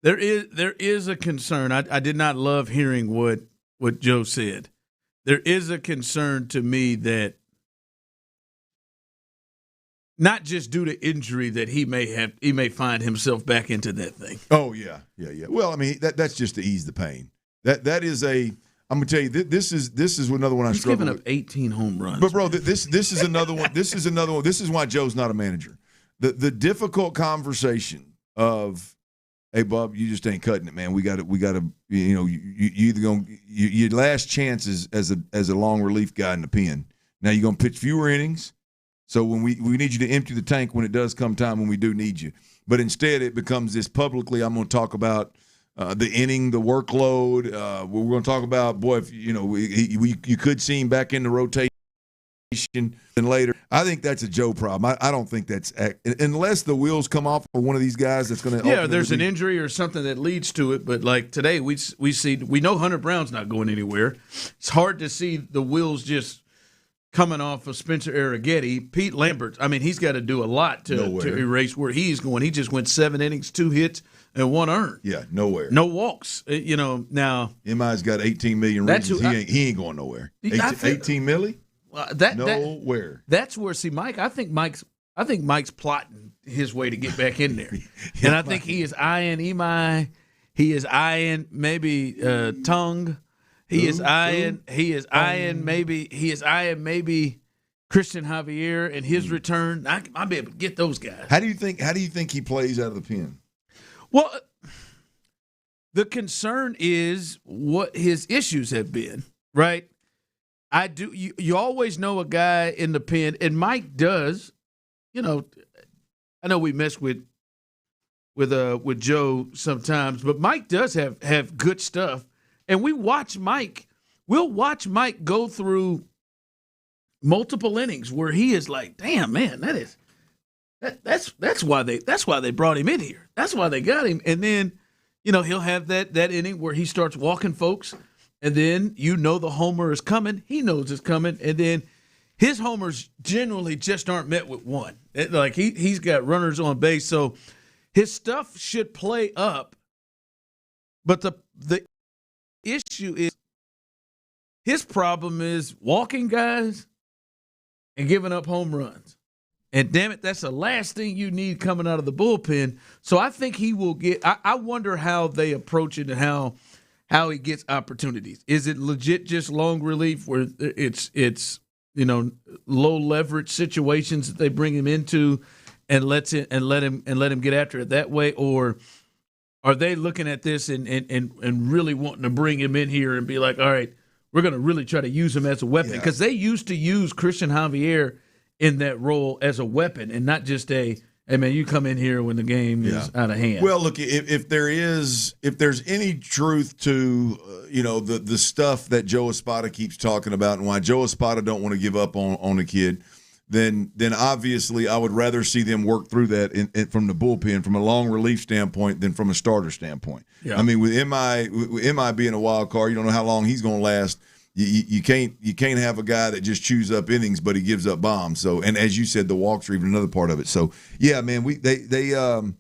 There is a concern. I did not love hearing what Joe said. There is a concern to me that not just due to injury that he may find himself back into that thing. Oh yeah. Well, I mean that's just to ease the pain. That is I'm gonna tell you this is another one I struggle with. He's given up 18 home runs. But bro, this is another one. This is another one. This is why Joe's not a manager. The difficult conversation of, hey Bub, you just ain't cutting it, man. We got to you either gonna your last chance is as a long relief guy in the pen. Now you're gonna pitch fewer innings. So when we need you to empty the tank when it does come time when we do need you. But instead it becomes this publicly, I'm going to talk about the inning, the workload. We're going to talk about, boy, if you could see him back in the rotation and later. I think that's a Joe problem. I don't think that's unless the wheels come off for one of these guys that's going to. Yeah, there's an injury or something that leads to it. But like today, we know Hunter Brown's not going anywhere. It's hard to see the wheels just coming off of Spencer Arrighetti. Pete Lambert, I mean, he's got to do a lot to erase where he's going. He just went 7 innings, 2 hits, and 1 earned. Yeah, nowhere. No walks. Now MI's got 18 million reasons. He ain't going nowhere. 18 milli? Nowhere. That's where Mike. I think Mike's plotting his way to get back in there, and I think he is eyeing Imai. He is eyeing maybe Tung. He is eyeing maybe Christian Javier and his return. I'll be able to get those guys. How do you think he plays out of the pen? Well, the concern is what his issues have been, right? I do. You always know a guy in the pen, and Mike does. I know we mess with Joe sometimes, but Mike does have good stuff, and we watch Mike. We'll watch Mike go through multiple innings where he is like, "Damn, man, that's why they brought him in here. That's why they got him." And then, he'll have that inning where he starts walking folks. And then the homer is coming. He knows it's coming. And then his homers generally just aren't met with one. Like he's got runners on base. So his stuff should play up. But the issue is his problem is walking guys and giving up home runs. And damn it, that's the last thing you need coming out of the bullpen. So I think he will get – I wonder how they approach it and how he gets opportunities. Is it legit just long relief where it's low leverage situations that they bring him into and let him get after it that way, or are they looking at this and really wanting to bring him in here and be like, all right, we're going to really try to use him as a weapon? Because they used to use Christian Javier in that role as a weapon and not just hey man, you come in here when the game is out of hand. Well, look, if there's any truth to the stuff that Joe Espada keeps talking about and why Joe Espada don't want to give up on the kid, then obviously I would rather see them work through that from the bullpen from a long relief standpoint than from a starter standpoint. Yeah. I mean, with MI being a wild card, you don't know how long he's going to last. You can't have a guy that just chews up innings, but he gives up bombs. So, and as you said, the walks are even another part of it. So, yeah, man, the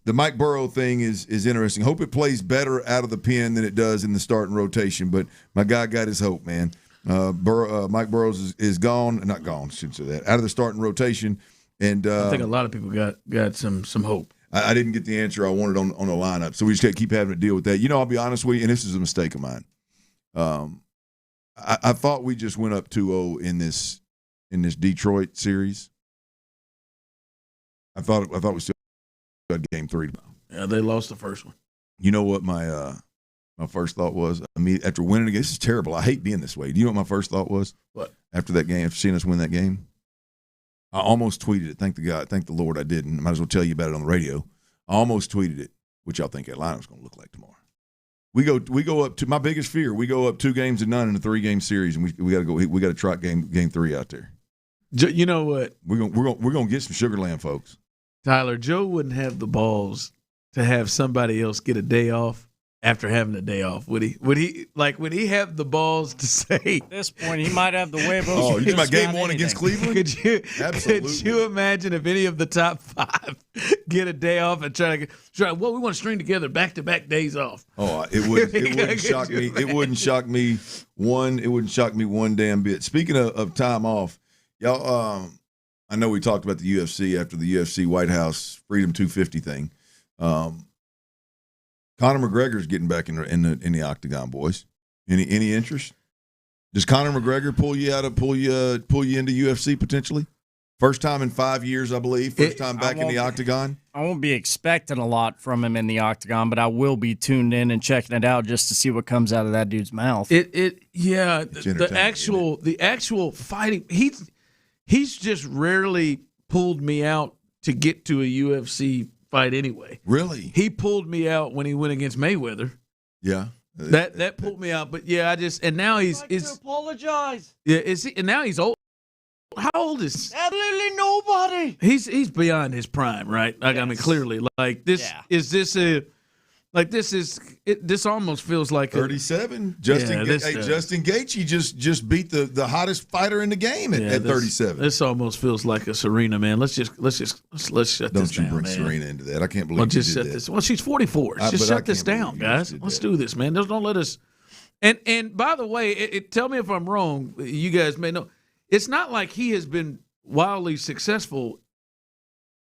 Mike Burrow thing is interesting. Hope it plays better out of the pen than it does in the starting rotation. But my guy got his hope, man. Mike Burrows is gone, not gone, I shouldn't say that, out of the starting rotation. And I think a lot of people got some hope. I didn't get the answer I wanted on the lineup, so we just got to keep having to deal with that. I'll be honest with you, and this is a mistake of mine. I thought we just went up 2-0 in this Detroit series. I thought we still had game 3 tomorrow. Yeah, they lost the first one. You know what my first thought was? I mean, after winning again, this is terrible. I hate being this way. Do you know what my first thought was? What? After that game, after seeing us win that game? I almost tweeted it. Thank the Lord I didn't. I might as well tell you about it on the radio. I almost tweeted it. What y'all think Atlanta's going to look like tomorrow? We go up to my biggest fear. We go up 2-0 in a 3-game series, and we got to go. We got to trot game 3 out there. You know what? We're gonna get some Sugarland folks. Tyler, Joe wouldn't have the balls to have somebody else get a day off after having a day off, would he? Would he have the balls to say? At this point, he might have the huevos. Oh, you talking about game 1 against Cleveland? Could you imagine if any of the top 5 get a day off and try? Well, we want to string together back-to-back days off. Oh, it wouldn't shock me. It wouldn't shock me one. It wouldn't shock me one damn bit. Speaking of time off, y'all. I know we talked about the UFC after the UFC White House Freedom 250 thing. Conor McGregor's getting back in the octagon, boys. Any interest? Does Conor McGregor pull you into UFC potentially? First time in 5 years, I believe. First time back in the octagon. I won't be expecting a lot from him in the octagon, but I will be tuned in and checking it out just to see what comes out of that dude's mouth. The actual fighting. He's just rarely pulled me out to get to a UFC fight anyway. Really? He pulled me out when he went against Mayweather. Yeah. That pulled me out. But yeah, and now he's apologize. Yeah, and now he's old. How old is? Absolutely nobody. He's beyond his prime, right? Like, I mean, clearly, like this this almost feels like 37. Justin Gaethje just beat the hottest fighter in the game at 37. This almost feels like a Serena, man. Let's shut this down. Don't you bring Serena into that? I can't believe you did that. Well, she's 44. Just shut this down, guys. Let's do this, man. Don't let us. And by the way, tell me if I'm wrong. You guys may know. It's not like he has been wildly successful,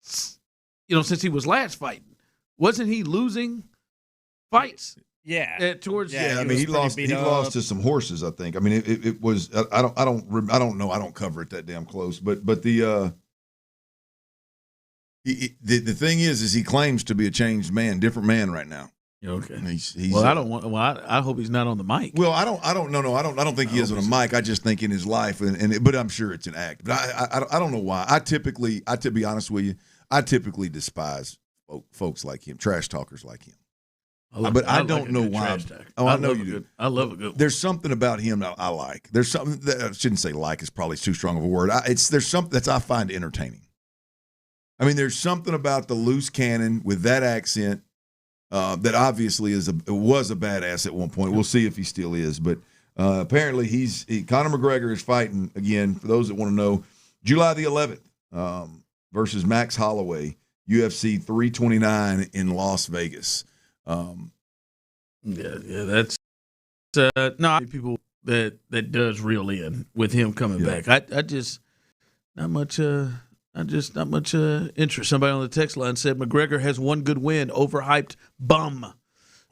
since he was last fighting. Wasn't he losing fights? Yeah. I mean, he lost to some horses, I think. I mean, it was. I don't know. I don't cover it that damn close. But the thing is he claims to be a changed man, different man right now. Okay. He's I hope he's not on the mic. Well, I don't think he is on the mic. I just think in his life, but I'm sure it's an act. But I don't know why. To be honest with you, I typically despise folks like him, trash talkers like him. I don't know why. Oh, I know you do. I love a good one. There's something about him that I like. There's something that I shouldn't say like is probably too strong of a word. There's something that I find entertaining. I mean, there's something about the loose cannon with that accent. That obviously was a badass at one point. We'll see if he still is. But apparently Conor McGregor is fighting again, for those that want to know, July the 11th versus Max Holloway, UFC 329 in Las Vegas. That's people that does reel in with him coming back. I just not much interest. Somebody on the text line said McGregor has one good win. Overhyped bum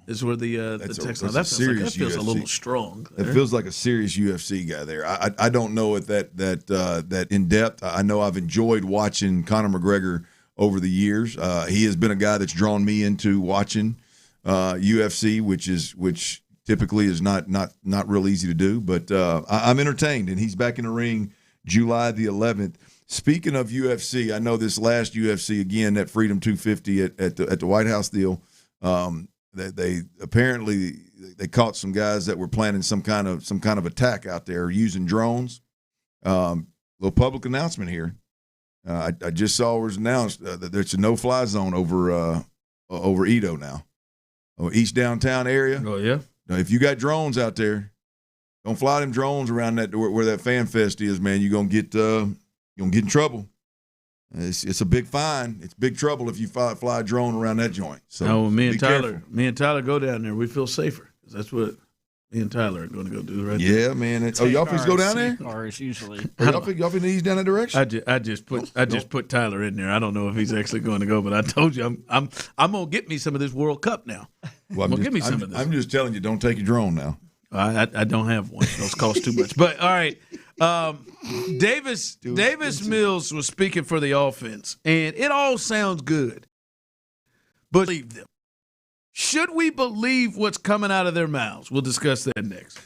is where the text line. That feels a little strong. It feels like a serious UFC guy there. I don't know if that in depth. I know I've enjoyed watching Conor McGregor over the years. He has been a guy that's drawn me into watching UFC, which typically is not real easy to do. But I'm entertained, and he's back in the ring July the 11th. Speaking of UFC, I know this last UFC again, that Freedom 250 at the White House deal. They apparently caught some guys that were planning some kind of attack out there using drones. Little public announcement here. I just saw it was announced that there's a no-fly zone over Edo now, East downtown area. Oh yeah. Now, if you got drones out there, don't fly them drones around where that fan fest is, man. You're gonna get in trouble. It's a big fine. It's big trouble if you fly a drone around that joint. So me and Tyler go down there. We feel safer. That's what me and Tyler are going to go do right there. Yeah, man. Y'all please go down there? Cars usually. Y'all think he's down that direction? I just put Tyler in there. I don't know if he's actually going to go, but I told you I'm going to get me some of this World Cup now. Well, give me some of this. I'm just telling you, don't take your drone now. I don't have one. Those cost too much. But all right. Davis Mills was speaking for the offense, and it all sounds good. But believe them. Should we believe what's coming out of their mouths? We'll discuss that next.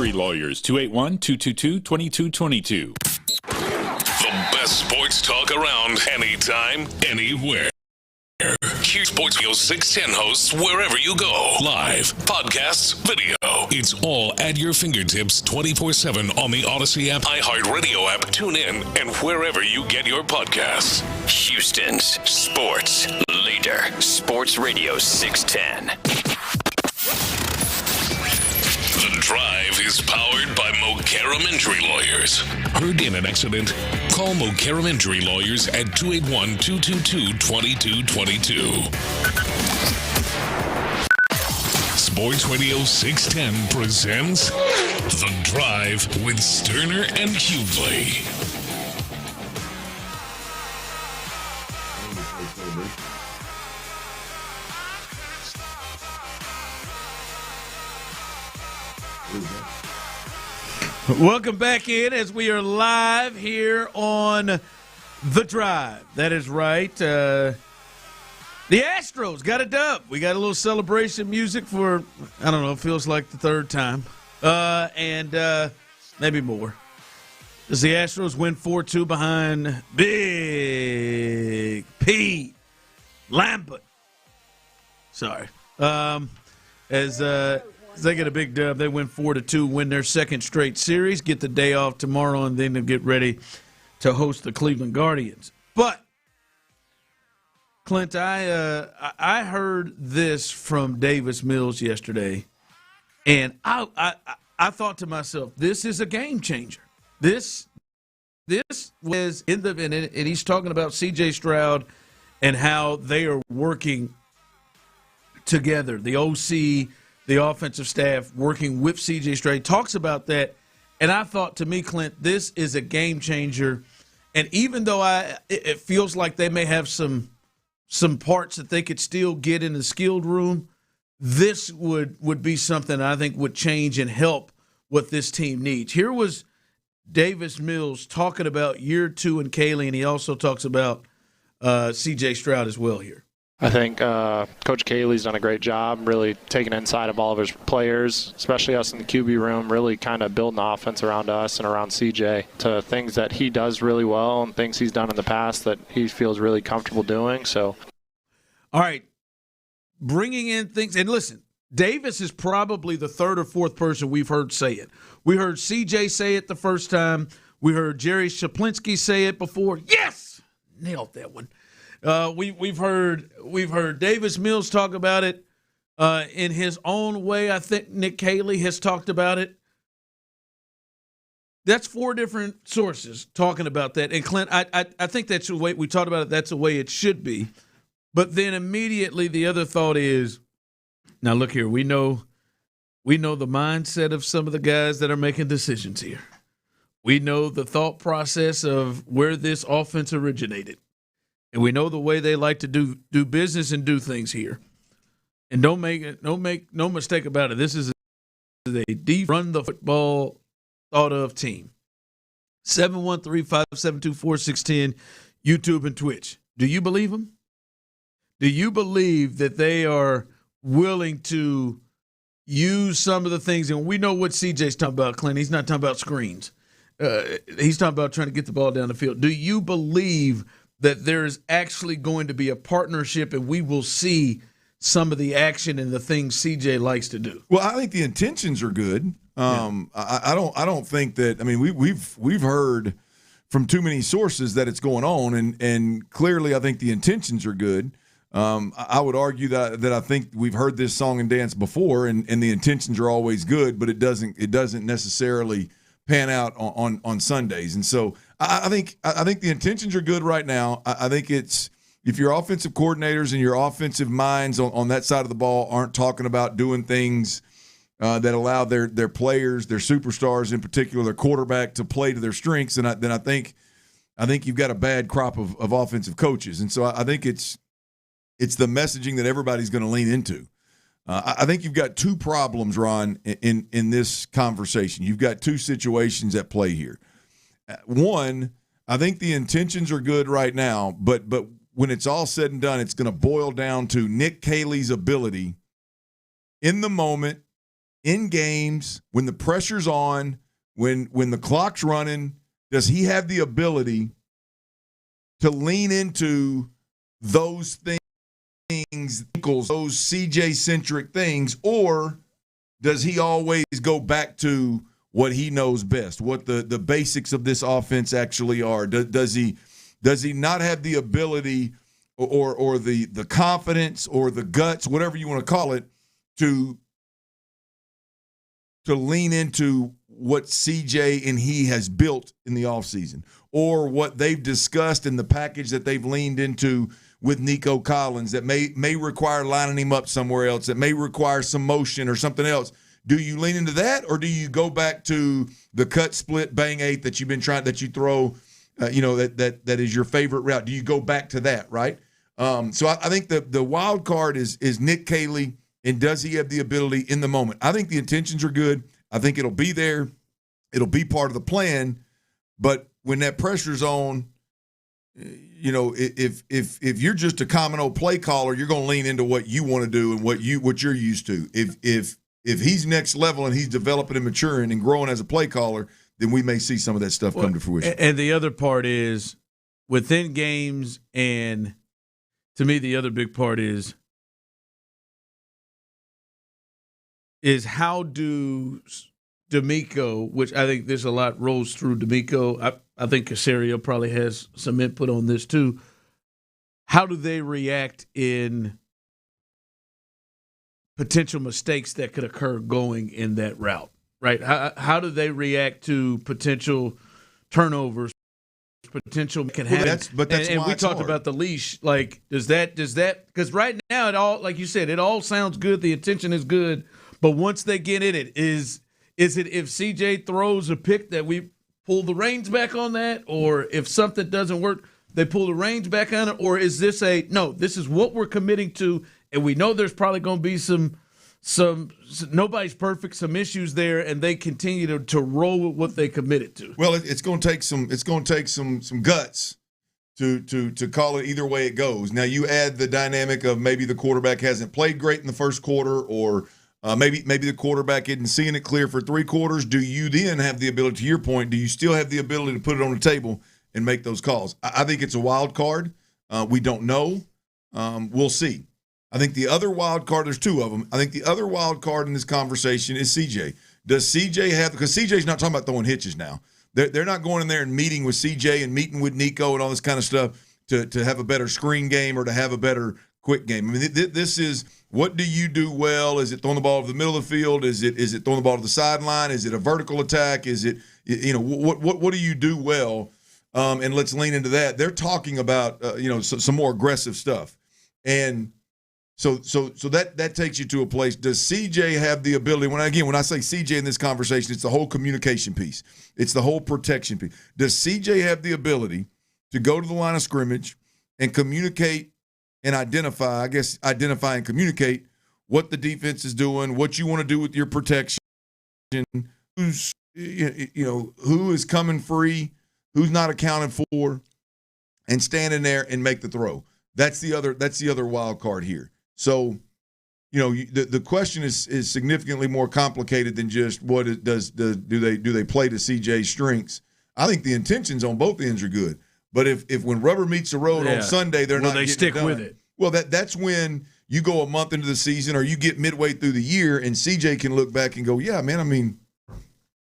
Injury Lawyers, 281-222-2222. The best sports talk around, anytime, anywhere. Hear Sports Radio 610 hosts wherever you go. Live, podcasts, video. It's all at your fingertips 24/7 on the Odyssey app, iHeartRadio app, tune in, and wherever you get your podcasts. Houston's sports leader, Sports Radio 610. The Drive is powered by Mokaram Injury Lawyers. Heard in an accident? Call Mokaram Injury Lawyers at 281-222-2222. Sports Radio 610 presents The Drive with Stoerner and Hughley. Welcome back in as we are live here on The Drive. That is right. The Astros got a dub. We got a little celebration music for, I don't know, it feels like the third time. And maybe more. As the Astros win 4-2 behind Big Pete Lambert. Sorry. As they get a big dub, they win 4-2, win their second straight series, get the day off tomorrow, and then they'll get ready to host the Cleveland Guardians. But, Clint, I heard this from Davis Mills yesterday, and I thought to myself, this is a game changer. This was in the and he's talking about C.J. Stroud and how they are working together. The OC, the offensive staff working with C.J. Stroud, talks about that. And I thought, to me, Clint, this is a game changer. And even though it feels like they may have some parts that they could still get in the skilled room, this would be something I think would change and help what this team needs. Here was Davis Mills talking about year two in Caley, and he also talks about C.J. Stroud as well here. I think Coach Caley's done a great job really taking inside of all of his players, especially us in the QB room, really kind of building the offense around us and around CJ to things that he does really well and things he's done in the past that he feels really comfortable doing. So, all right, bringing in things. And listen, Davis is probably the third or fourth person we've heard say it. We heard CJ say it the first time. We heard Jerry Shaplinsky say it before. Yes! Nailed that one. We've heard Davis Mills talk about it in his own way. I think Nick Caley has talked about it. That's four different sources talking about that. And Clint, I think that's the way we talked about it. That's the way it should be. But then immediately the other thought is, now look here, we know the mindset of some of the guys that are making decisions here. We know the thought process of where this offense originated. And we know the way they like to do business and do things here. And don't make no mistake about it. This is a deep run the football thought of team. 713-572-4610, YouTube and Twitch. Do you believe them? Do you believe that they are willing to use some of the things? And we know what CJ's talking about, Clint. He's not talking about screens. He's talking about trying to get the ball down the field. Do you believe that there is actually going to be a partnership and we will see some of the action and the things CJ likes to do? Well, I think the intentions are good. I don't think that. I mean, we've heard from too many sources that it's going on, and clearly, I think the intentions are good. I would argue that I think we've heard this song and dance before, and the intentions are always good, but it doesn't necessarily pan out on Sundays, and so. I think the intentions are good right now. I think it's if your offensive coordinators and your offensive minds on that side of the ball aren't talking about doing things that allow their players, their superstars in particular, their quarterback to play to their strengths, then I think you've got a bad crop of offensive coaches. And so I think it's the messaging that everybody's going to lean into. I think you've got two problems, Ron, in this conversation. You've got two situations at play here. One, I think the intentions are good right now, but when it's all said and done, it's going to boil down to Nick Caley's ability in the moment in games when the pressure's on, when the clock's running, does he have the ability to lean into those things, those CJ-centric things, or does he always go back to what he knows best, what the basics of this offense actually are? Does he not have the ability or the confidence or the guts, whatever you want to call it, to lean into what CJ and he has built in the offseason, or what they've discussed in the package that they've leaned into with Nico Collins that may require lining him up somewhere else, that may require some motion or something else? Do you lean into that, or do you go back to the cut, split, bang eight that you've been trying, that you throw, that is your favorite route? Do you go back to that, right? So I think the wild card is Nick Caley, and does he have the ability in the moment? I think the intentions are good. I think it'll be there. It'll be part of the plan. But when that pressure's on, if you're just a common old play caller, you're going to lean into what you want to do and what you're used to. If he's next level and he's developing and maturing and growing as a play caller, then we may see some of that stuff come to fruition. And the other part is within games, and to me the other big part is how do D'Amico, which I think there's a lot rolls through D'Amico. I think Caserio probably has some input on this too. How do they react in potential mistakes that could occur going in that route, right? How do they react to potential turnovers, potential can happen? And we talked about the leash. Like, does that because right now it all, like you said, it all sounds good. The intention is good. But once they get in it, is it if CJ throws a pick that we pull the reins back on that, or if something doesn't work, they pull the reins back on it, or is this this is what we're committing to, and we know there's probably going to be some nobody's perfect, some issues there, and they continue to roll with what they committed to? Well, it's going to take some guts to call it either way it goes. Now you add the dynamic of maybe the quarterback hasn't played great in the first quarter, or maybe the quarterback isn't seeing it clear for 3 quarters. Do you then have the ability, to your point, do you still have the ability to put it on the table and make those calls? I think it's a wild card. We don't know. We'll see. I think the other wild card, there's 2 of them. I think the other wild card in this conversation is CJ. Does CJ have – because CJ's not talking about throwing hitches now. They're not going in there and meeting with CJ and meeting with Nico and all this kind of stuff to have a better screen game or to have a better quick game. I mean, this is – what do you do well? Is it throwing the ball to the middle of the field? Is it throwing the ball to the sideline? Is it a vertical attack? Is it what do you do well? And let's lean into that. They're talking about some more aggressive stuff, and so that takes you to a place. Does CJ have the ability? When I say CJ in this conversation, it's the whole communication piece. It's the whole protection piece. Does CJ have the ability to go to the line of scrimmage and communicate? And identify and communicate what the defense is doing, what you want to do with your protection, who's who is coming free, who's not accounted for, and standing there and make the throw. That's the other wild card here. So, the question is significantly more complicated than just do they play to CJ's strengths. I think the intentions on both ends are good. But if when rubber meets the road on Sunday, they're not. They stick with it. Well, that's when you go a month into the season, or you get midway through the year, and CJ can look back and go, "Yeah, man. I mean,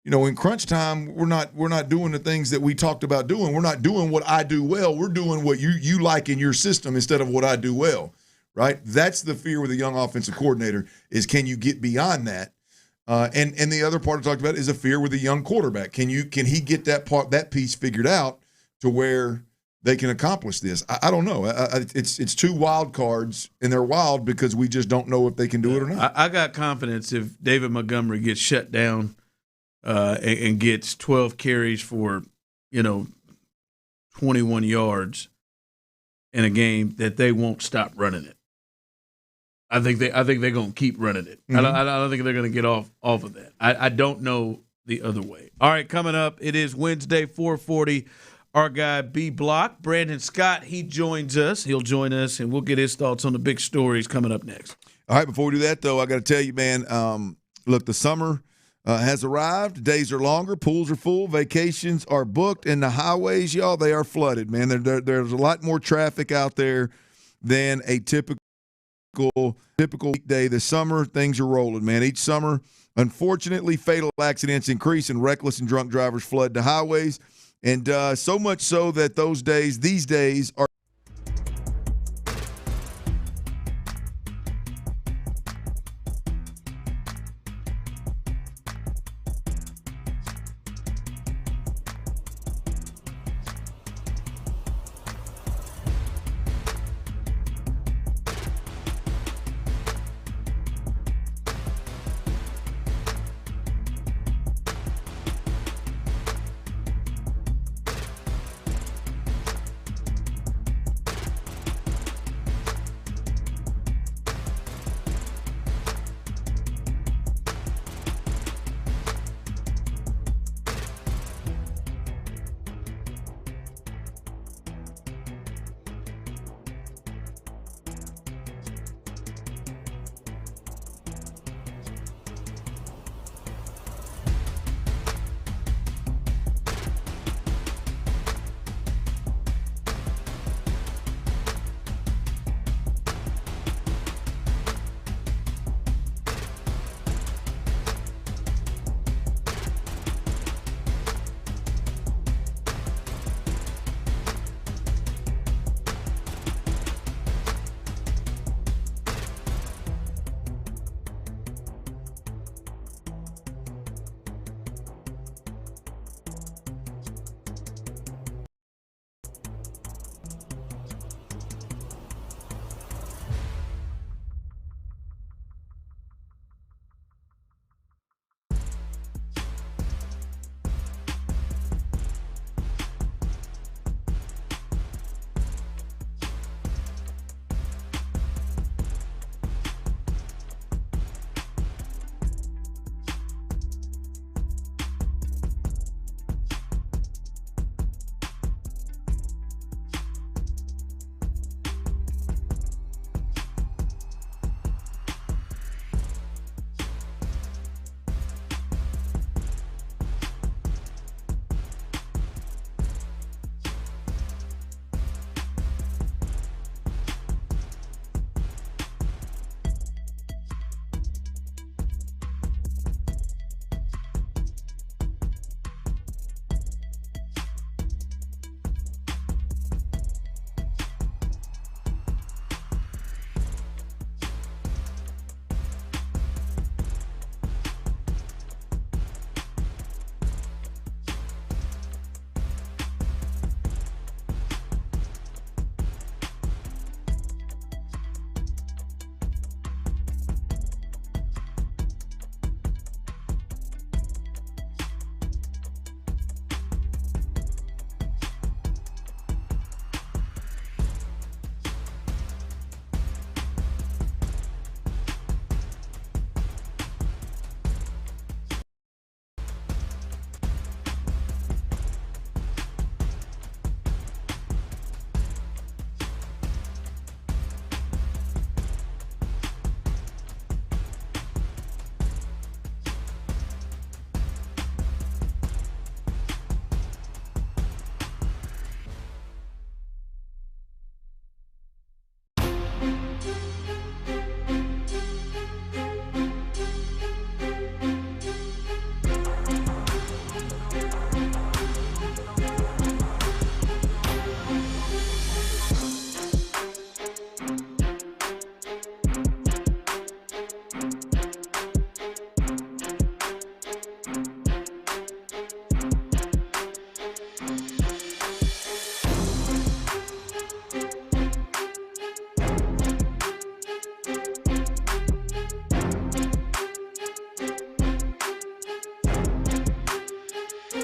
in crunch time, we're not doing the things that we talked about doing. We're not doing what I do well. We're doing what you like in your system instead of what I do well." Right? That's the fear with a young offensive coordinator: is can you get beyond that? And the other part I talked about is a fear with a young quarterback. Can he get that piece figured out to where they can accomplish this? I don't know. It's 2 wild cards, and they're wild because we just don't know if they can do it or not. I got confidence if David Montgomery gets shut down and gets 12 carries for 21 yards in a game, that they won't stop running it. I think they're going to keep running it. Mm-hmm. I don't think they're going to get off of that. I don't know the other way. All right, coming up, it is Wednesday, 4:40. Our guy B Block, Brandon Scott, he joins us. He'll join us, and we'll get his thoughts on the big stories coming up next. All right, before we do that, though, I got to tell you, man, Look, the summer has arrived. Days are longer. Pools are full. Vacations are booked. And the highways, y'all, they are flooded, man. There's a lot more traffic out there than a typical weekday. This summer, things are rolling, man. Each summer, unfortunately, fatal accidents increase and reckless and drunk drivers flood the highways. And so much so that these days are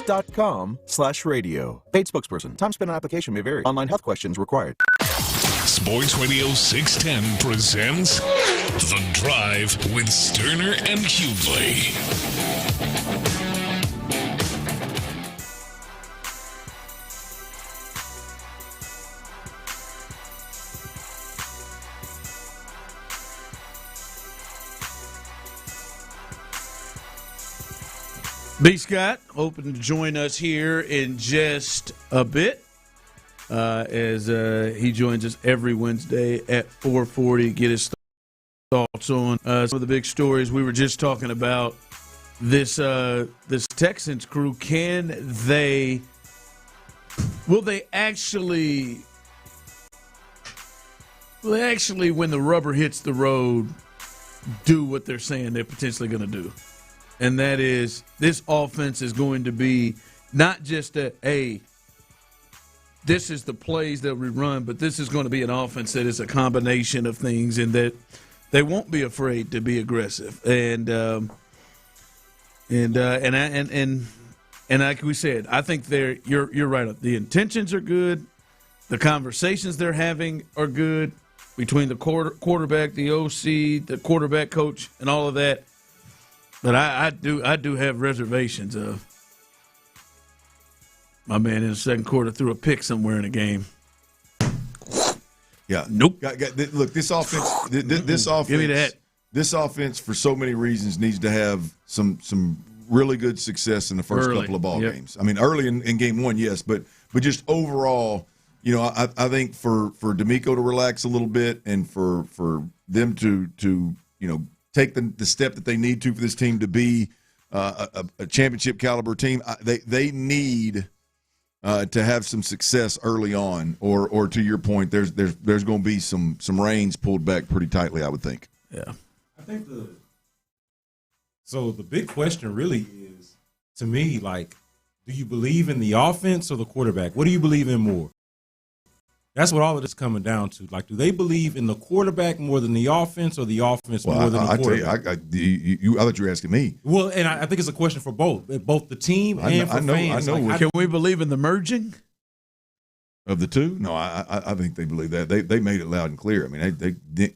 sportsradio.com/radio. Paid spokesperson. Time spent on application may vary. Online health questions required. Sports Radio 610 presents The Drive with Stoerner and Hughley. B. Scott, hoping to join us here in just a bit as he joins us every Wednesday at 4:40. Get his thoughts on some of the big stories we were just talking about. This Texans crew, will they actually, when the rubber hits the road, do what they're saying they're potentially going to do? And that is, this offense is going to be not just this is the plays that we run, but this is going to be an offense that is a combination of things, and that they won't be afraid to be aggressive. And like we said, I think you're right. The intentions are good. The conversations they're having are good between the quarterback, the OC, the quarterback coach, and all of that. But I do have reservations of my man in the second quarter threw a pick somewhere in the game. Yeah. Nope. Look, this offense. This offense. Give me that. This offense, for so many reasons, needs to have some really good success in the first couple of ball games. I mean, early in game one, yes, but just overall, I think for D'Amico to relax a little bit and for them to take the step that they need to for this team to be a championship caliber team, they need to have some success early on, or to your point, there's going to be some reins pulled back pretty tightly, I would think. Yeah. I think the big question really is, to me, like, do you believe in the offense or the quarterback? What do you believe in more? That's what all of this is coming down to. Like, do they believe in the quarterback more than the offense, or the offense more than the quarterback? I thought you were asking me. Well, and I think it's a question for both the team and for fans. Can we believe in the merging of the two? No, I think they believe that. They made it loud and clear. I mean,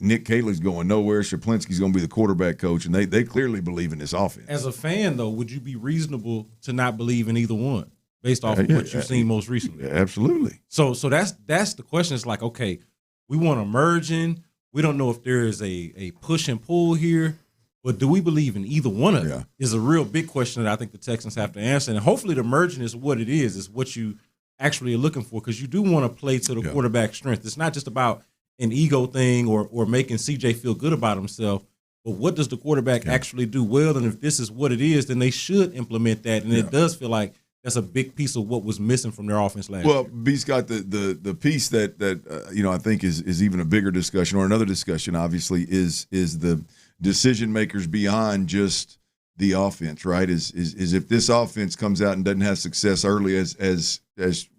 Nick Caley's going nowhere. Shaplinsky's going to be the quarterback coach, and they clearly believe in this offense. As a fan, though, would you be reasonable to not believe in either one? Based off of what you've seen most recently. Yeah, absolutely. So that's the question. It's like, okay, we want to merge in. We don't know if there is a push and pull here, but do we believe in either one of them? Is a real big question that I think the Texans have to answer. And hopefully the merging is what it is what you actually are looking for, because you do want to play to the quarterback's strength. It's not just about an ego thing or making CJ feel good about himself, but what does the quarterback actually do well? And if this is what it is, then they should implement that. And it does feel like that's a big piece of what was missing from their offense last year. Well, B's got the piece that I think is even a bigger discussion, or another discussion, obviously, is the decision makers beyond just the offense, right? Is if this offense comes out and doesn't have success early, as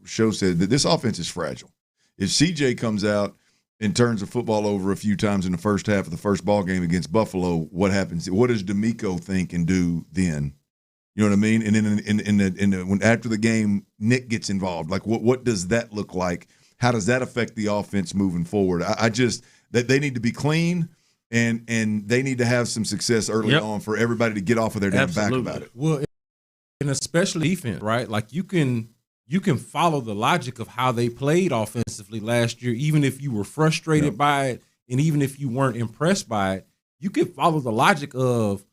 Show said, that this offense is fragile. If CJ comes out and turns the football over a few times in the first half of the first ball game against Buffalo, what happens? What does D'Amico think and do then? You know what I mean? And then when after the game, Nick gets involved. Like, what does that look like? How does that affect the offense moving forward? I just that they need to be clean, and they need to have some success early on for everybody to get off of their damn back about it. Well, and especially defense, right? Like, you can follow the logic of how they played offensively last year, even if you were frustrated by it, and even if you weren't impressed by it, you can follow the logic of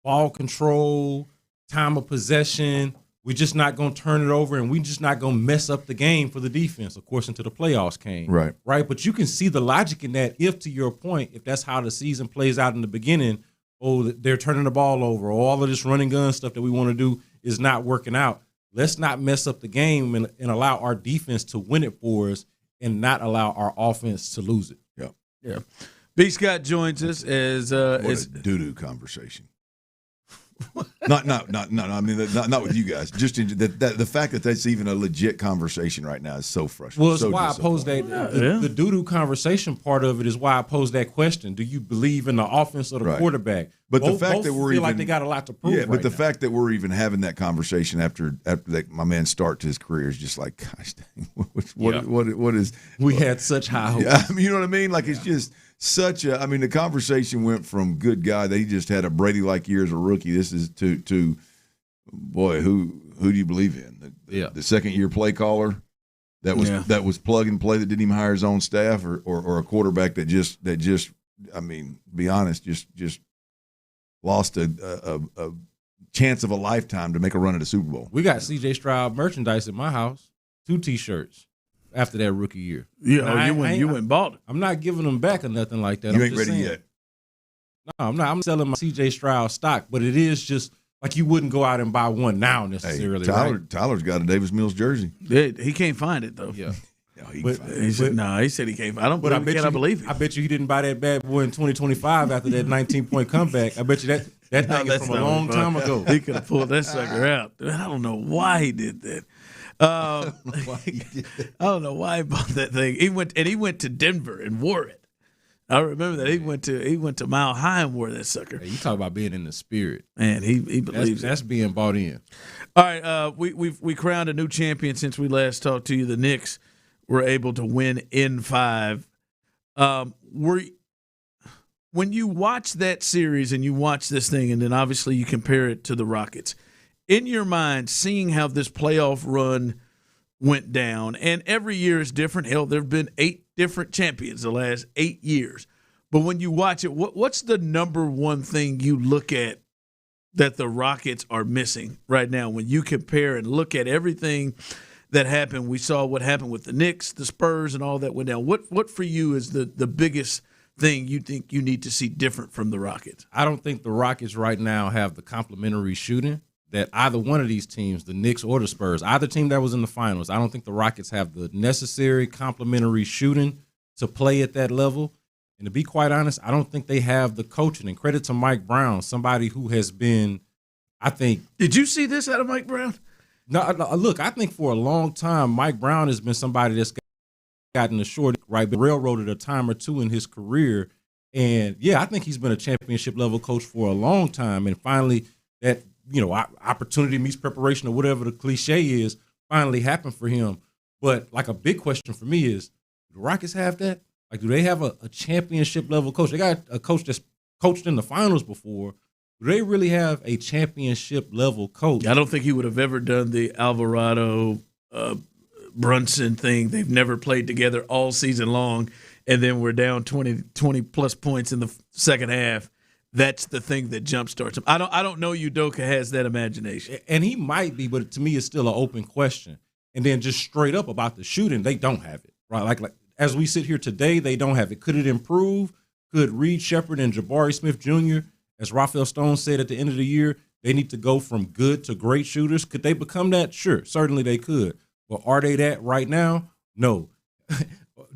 ball control, time of possession. We're just not going to turn it over, and we're just not going to mess up the game for the defense, of course, until the playoffs came. Right. But you can see the logic in that if, to your point, if that's how the season plays out in the beginning, they're turning the ball over, or all of this running gun stuff that we want to do is not working out. Let's not mess up the game and allow our defense to win it for us and not allow our offense to lose it. Yeah. B. Scott joins us as what a doo-doo conversation. Not. I mean, not with you guys. Just the fact that that's even a legit conversation right now is so frustrating. Well, it's why I posed that. The doo-doo conversation part of it is why I posed that question. Do you believe in the offense or the quarterback? But both, the fact that we're feel like they got a lot to prove. Yeah, but the fact that we're even having that conversation after my man's start to his career is just like, gosh dang, what is? We had such high hopes. Yeah, I mean, you know what I mean? Like, it's just such a. I mean, the conversation went from good guy that he just had a Brady-like year as a rookie. This is to boy, who do you believe in? The second-year play caller that was plug and play that didn't even hire his own staff, or a quarterback that just I mean, be honest, just lost a chance of a lifetime to make a run at a Super Bowl. We got C.J. Stroud merchandise at my house, 2 T-shirts after that rookie year. Yeah, you went and bought it. I'm not giving them back or nothing like that. You I'm ain't just ready saying. yet. No, I'm not. I'm selling my C.J. Stroud stock, but it is just like you wouldn't go out and buy one now necessarily. Hey, right? Tyler's got a Davis Mills jersey. He can't find it though. Yeah. He said he can't. I don't believe it. I believe it. I bet you he didn't buy that bad boy in 2025 after that 19-point comeback. I bet you that thing is from a long time ago. He could have pulled that sucker out. I don't know why he did that. I don't know why he bought that thing. He went to Denver and wore it. I remember that he went to Mile High and wore that sucker. Hey, you talk about being in the spirit, man. He believes that's being bought in. All right, we crowned a new champion since we last talked to you. The Knicks were able to win in 5. When you watch that series and you watch this thing, and then obviously you compare it to the Rockets, in your mind, seeing how this playoff run went down, and every year is different. Hell, there have been 8 different champions the last 8 years. But when you watch it, what's the number one thing you look at that the Rockets are missing right now when you compare and look at everything that happened? We saw what happened with the Knicks, the Spurs, and all that went down. What for you is the biggest thing you think you need to see different from the Rockets? I don't think the Rockets right now have the complementary shooting that either one of these teams, the Knicks or the Spurs, either team that was in the finals, I don't think the Rockets have the necessary complementary shooting to play at that level. And to be quite honest, I don't think they have the coaching. And credit to Mike Brown, somebody who has been, I think. Did you see this out of Mike Brown? No, look, I think for a long time, Mike Brown has been somebody that's gotten the short, right, but railroaded a time or two in his career. And, yeah, I think he's been a championship-level coach for a long time. And finally, that, opportunity meets preparation or whatever the cliche is, finally happened for him. But, like, a big question for me is, do the Rockets have that? Like, do they have a championship-level coach? They got a coach that's coached in the finals before. Do they really have a championship-level coach? I don't think he would have ever done the Alvarado Brunson thing. They've never played together all season long, and then we're down 20-plus points in the second half. That's the thing that jumpstarts him. I don't know Udoka has that imagination. And he might be, but to me it's still an open question. And then just straight up about the shooting, they don't have it. Right? Like as we sit here today, they don't have it. Could it improve? Could Reed Shepherd and Jabari Smith Jr., as Raphael Stone said at the end of the year, they need to go from good to great shooters? Could they become that? Sure, certainly they could. But are they that right now? No.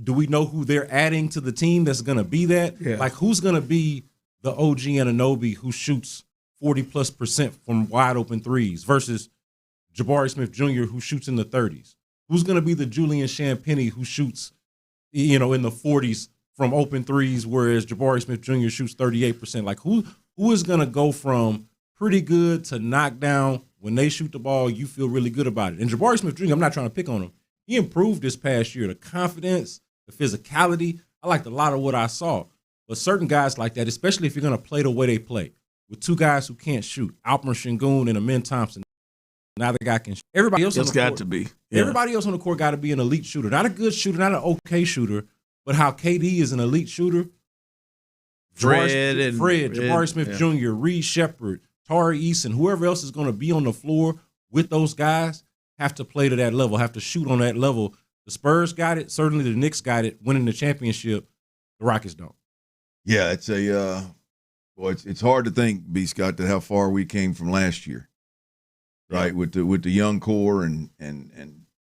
Do we know who they're adding to the team that's going to be that? Yeah. Like, who's going to be the OG Anunoby who shoots 40+% from wide open threes versus Jabari Smith Jr. who shoots in the 30s? Who's going to be the Julian Champagnie who shoots, in the 40s from open threes, whereas Jabari Smith Jr. shoots 38%? Like, who is going to go from pretty good to knock down? When they shoot the ball, you feel really good about it. And Jabari Smith Jr., I'm not trying to pick on him. He improved this past year. The confidence, the physicality, I liked a lot of what I saw. But certain guys like that, especially if you're going to play the way they play, with 2 guys who can't shoot, Alperen Sengun and Amen Thompson, neither guy can shoot. Everybody else on the court, to be. Yeah. Everybody else on the court got to be an elite shooter. Not a good shooter, not an okay shooter, but how KD is an elite shooter. Fred, Jabari Smith Jr., Reed Shepherd, Tari Eason, whoever else is going to be on the floor with those guys have to play to that level, have to shoot on that level. The Spurs got it. Certainly the Knicks got it, winning the championship. The Rockets don't. Yeah, it's it's hard to think, B. Scott, that how far we came from last year, right? Yeah. With the young core and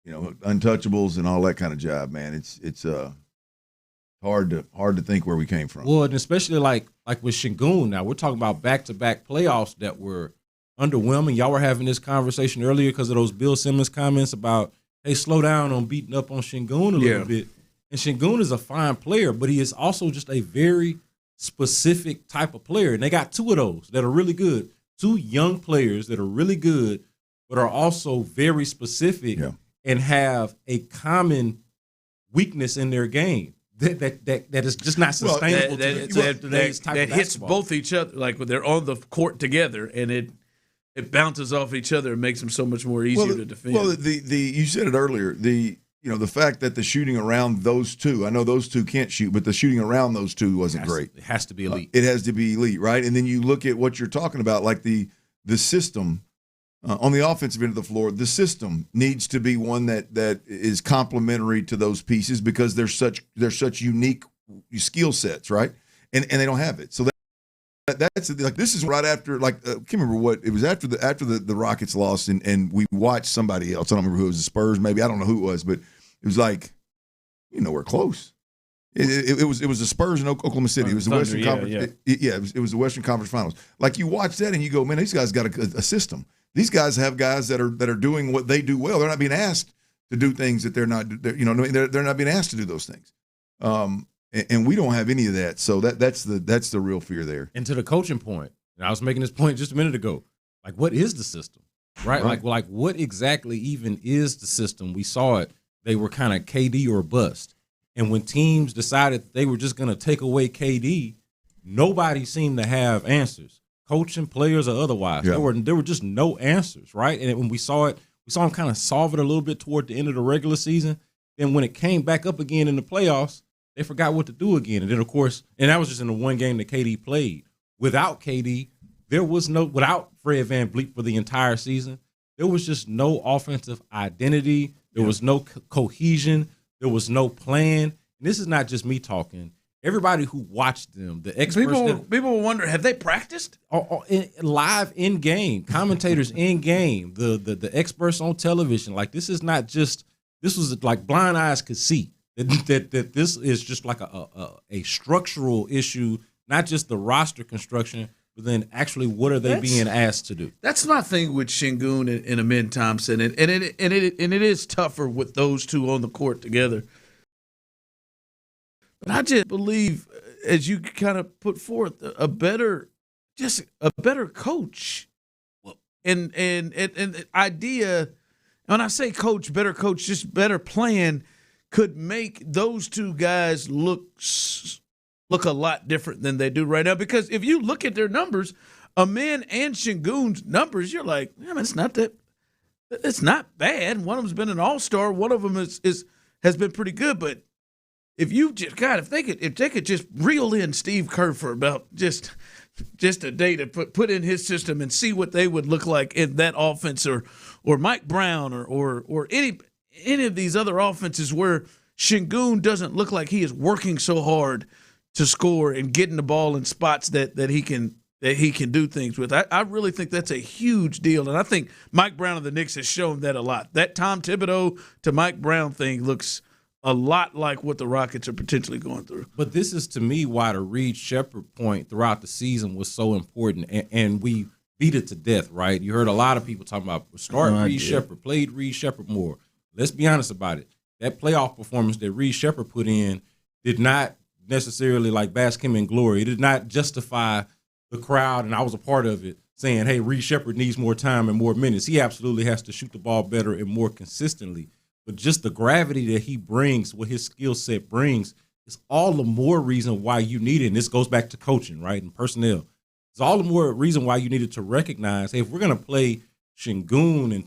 untouchables and all that kind of job, man. It's hard to think where we came from. Well, and especially like with Sengun. Now we're talking about back-to-back playoffs that were underwhelming. Y'all were having this conversation earlier because of those Bill Simmons comments about, hey, slow down on beating up on Sengun a little bit. And Sengun is a fine player, but he is also just a very specific type of player. And they got 2 of those that are really good. 2 young players that are really good, but are also very specific and have a common weakness in their game. That is just not sustainable. That hits both each other. Like when they're on the court together, and it bounces off each other and makes them so much more easier to defend. Well, you said it earlier. The fact that the shooting around those 2, I know those 2 can't shoot, but the shooting around those 2 wasn't great. It has to be elite. It has to be elite, right? And then you look at what you're talking about, like the the system on the offensive end of the floor, the system needs to be one that is complementary to those pieces because they're such unique skill sets, right? And they don't have it. So that's like this is right after I can't remember what it was after the Rockets lost and we watched somebody else. I don't remember who it was, the Spurs maybe. I don't know who it was, but it was like, we're close. It was the Spurs in Oklahoma City. It was the Western Conference. Yeah. It was the Western Conference Finals. Like you watch that and you go, man, these guys got a system. These guys have guys that are doing what they do well. They're not being asked to do things that they're not being asked to do those things. And we don't have any of that. So that's the real fear there. And to the coaching point, and I was making this point just a minute ago. Like, what is the system, right? Like what exactly even is the system? We saw it. They were kind of KD or bust. And when teams decided they were just going to take away KD, nobody seemed to have answers, coaching, players, or otherwise. Yeah. There were just no answers, right? And when we saw it, we saw them kind of solve it a little bit toward the end of the regular season. Then when it came back up again in the playoffs, they forgot what to do again. And then, of course, and that was just in the one game that KD played. Without KD, without Fred VanVleet for the entire season, there was just no offensive identity. There was no cohesion. There was no plan. And this is not just me talking. Everybody who watched them, the experts. People will wonder, have they practiced? Live in game, commentators in game, the experts on television. Like, this was like blind eyes could see that this is just like a structural issue, not just the roster construction, but then actually what are they being asked to do? That's my thing with Şengün and Amin Thompson, and it is tougher with those two on the court together. But I just believe, as you kind of put forth, a better coach, and idea. When I say coach, better coach, just better plan, could make those two guys look a lot different than they do right now. Because if you look at their numbers, Amin and Şengün's numbers, you're like, it's not bad. One of them's been an all-star. One of them has been pretty good. But if you just if they could just reel in Steve Kerr for about just a day to put in his system and see what they would look like in that offense, or Mike Brown or any of these other offenses where Şengün doesn't look like he is working so hard to score and getting the ball in spots that he can do things with. I really think that's a huge deal, and I think Mike Brown of the Knicks has shown that a lot. That Tom Thibodeau to Mike Brown thing looks a lot like what the Rockets are potentially going through. But this is, to me, why the Reed Sheppard point throughout the season was so important, and we beat it to death, right? You heard a lot of people talking about Reed Sheppard, played Reed Sheppard more. Let's be honest about it. That playoff performance that Reed Sheppard put in did not necessarily bask him in glory. It did not justify the crowd, and I was a part of it, saying, hey, Reed Sheppard needs more time and more minutes. He absolutely has to shoot the ball better and more consistently. But just the gravity that he brings, what his skill set brings, is all the more reason why you need it. And this goes back to coaching, right, and personnel. It's all the more reason why you needed to recognize, hey, if we're going to play Şengün and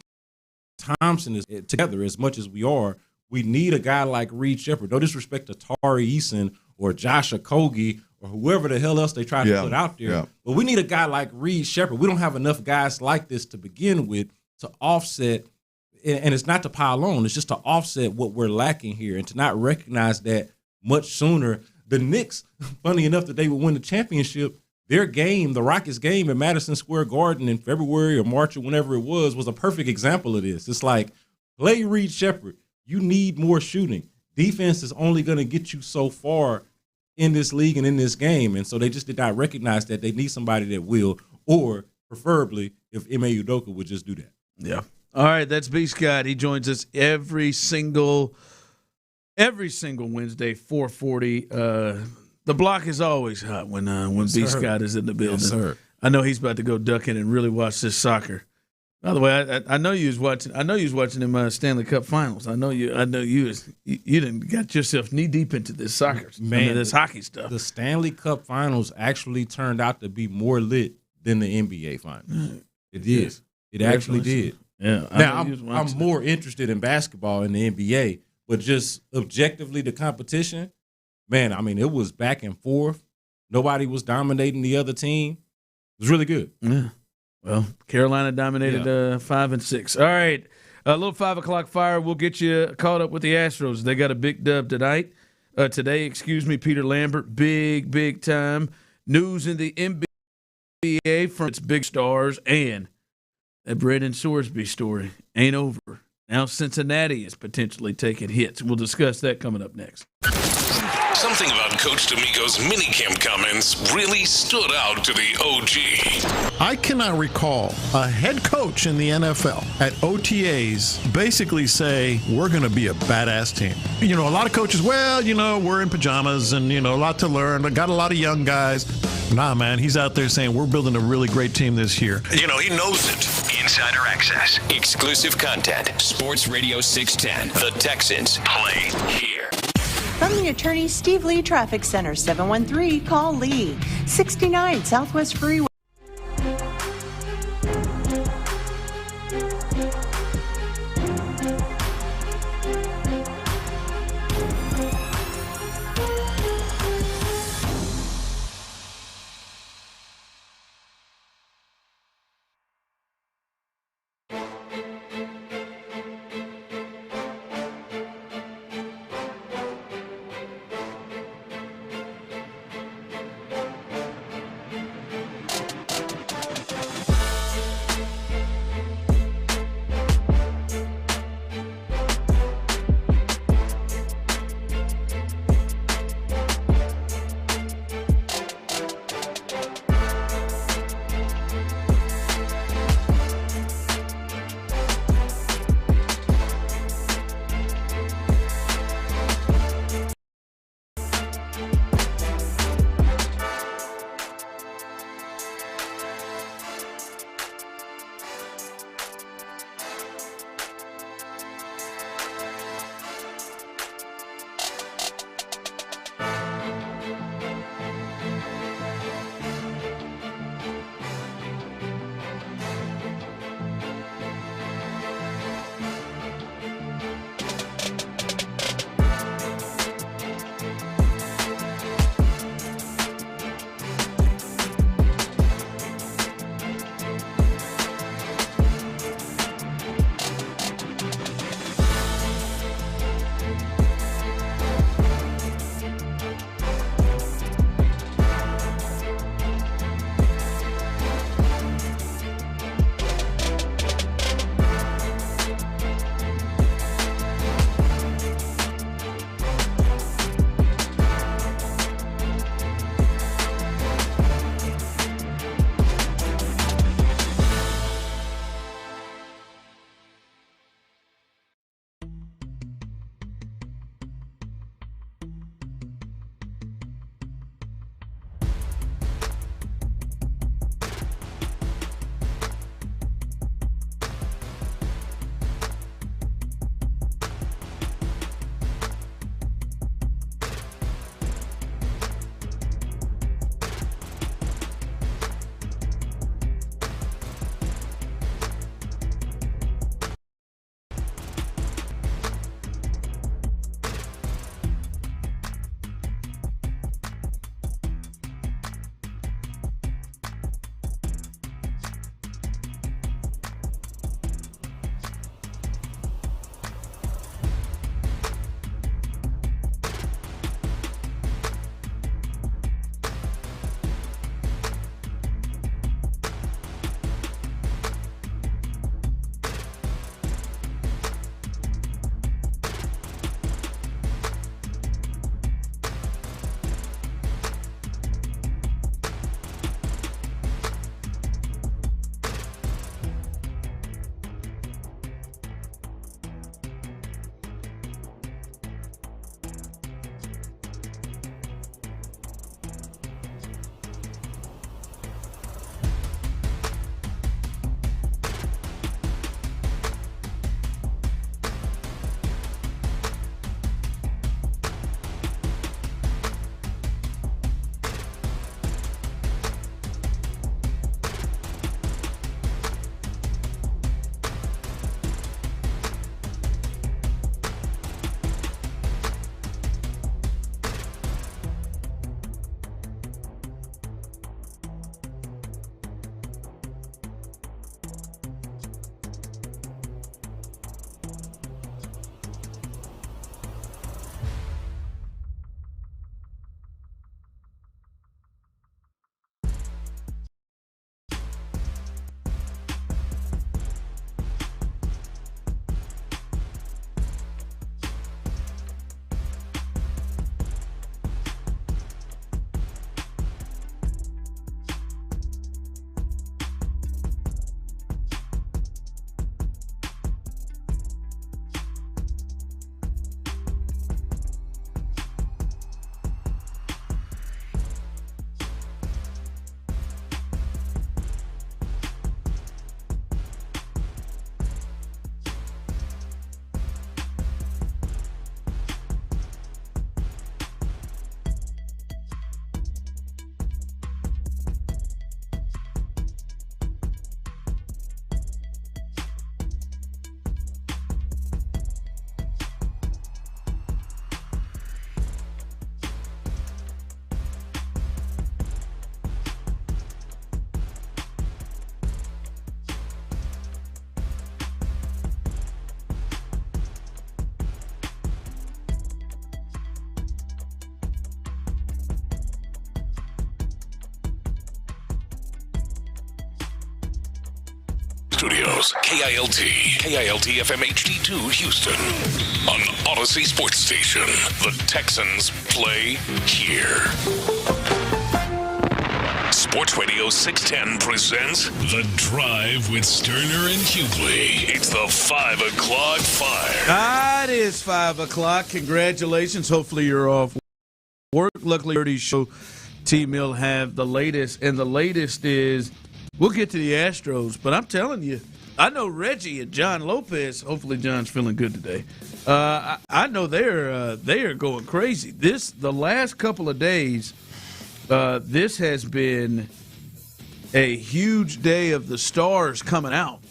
Thompson together as much as we are, we need a guy like Reed Sheppard. No disrespect to Tari Eason or Josh Okogie or whoever the hell else they try to put out there. Yeah. But we need a guy like Reed Sheppard. We don't have enough guys like this to begin with to offset, and it's not to pile on, it's just to offset what we're lacking here and to not recognize that much sooner. The Knicks, funny enough, that they would win the championship, their game, the Rockets game at Madison Square Garden in February or March or whenever it was a perfect example of this. It's like, play Reed Sheppard. You need more shooting. Defense is only going to get you so far in this league and in this game. And so they just did not recognize that they need somebody that will, or preferably if Ime Udoka would just do that. Yeah. All right, that's B. Scott. He joins us every single Wednesday, 4:40. The block is always hot when B. Scott is in the building. Yes, sir. I know he's about to go duck in and really watch this soccer. By the way, I know you was watching. I know you was watching them Stanley Cup Finals. I know you done got yourself knee deep into this soccer, this hockey stuff. The Stanley Cup Finals actually turned out to be more lit than the NBA Finals. It did. Yes. It actually did. Yeah. Now I'm more interested in basketball in the NBA, but just objectively the competition, man. I mean, it was back and forth. Nobody was dominating the other team. It was really good. Yeah. Well, Carolina dominated 5 and 6. All right, a little 5 o'clock fire. We'll get you caught up with the Astros. They got a big dub today. Peter Lambert, big time news in the NBA from its big stars, and that Brendan Sorsby story ain't over. Now Cincinnati is potentially taking hits. We'll discuss that coming up next. Something about Coach D'Amico's minicamp comments really stood out to the OG. I cannot recall a head coach in the NFL at OTAs basically say, we're going to be a badass team. You know, a lot of coaches, we're in pajamas and, a lot to learn. I got a lot of young guys. Nah, man, he's out there saying, we're building a really great team this year. He knows it. Insider access. Exclusive content. Sports Radio 610. The Texans play here. From the attorney Steve Lee Traffic Center, 713, call Lee, 69 Southwest Freeway. Studios. KILT FM HD2 Houston. On Odyssey Sports Station. The Texans play here. Sports Radio 610 presents The Drive with Stoerner and Hughley. It's the 5 o'clock fire. It is 5 o'clock. Congratulations. Hopefully you're off work. Luckily, Birdie's show team will have the latest. And the latest is, we'll get to the Astros, but I'm telling you, I know Reggie and John Lopez. Hopefully John's feeling good today. I know they are going crazy. The last couple of days, this has been a huge day of the stars coming out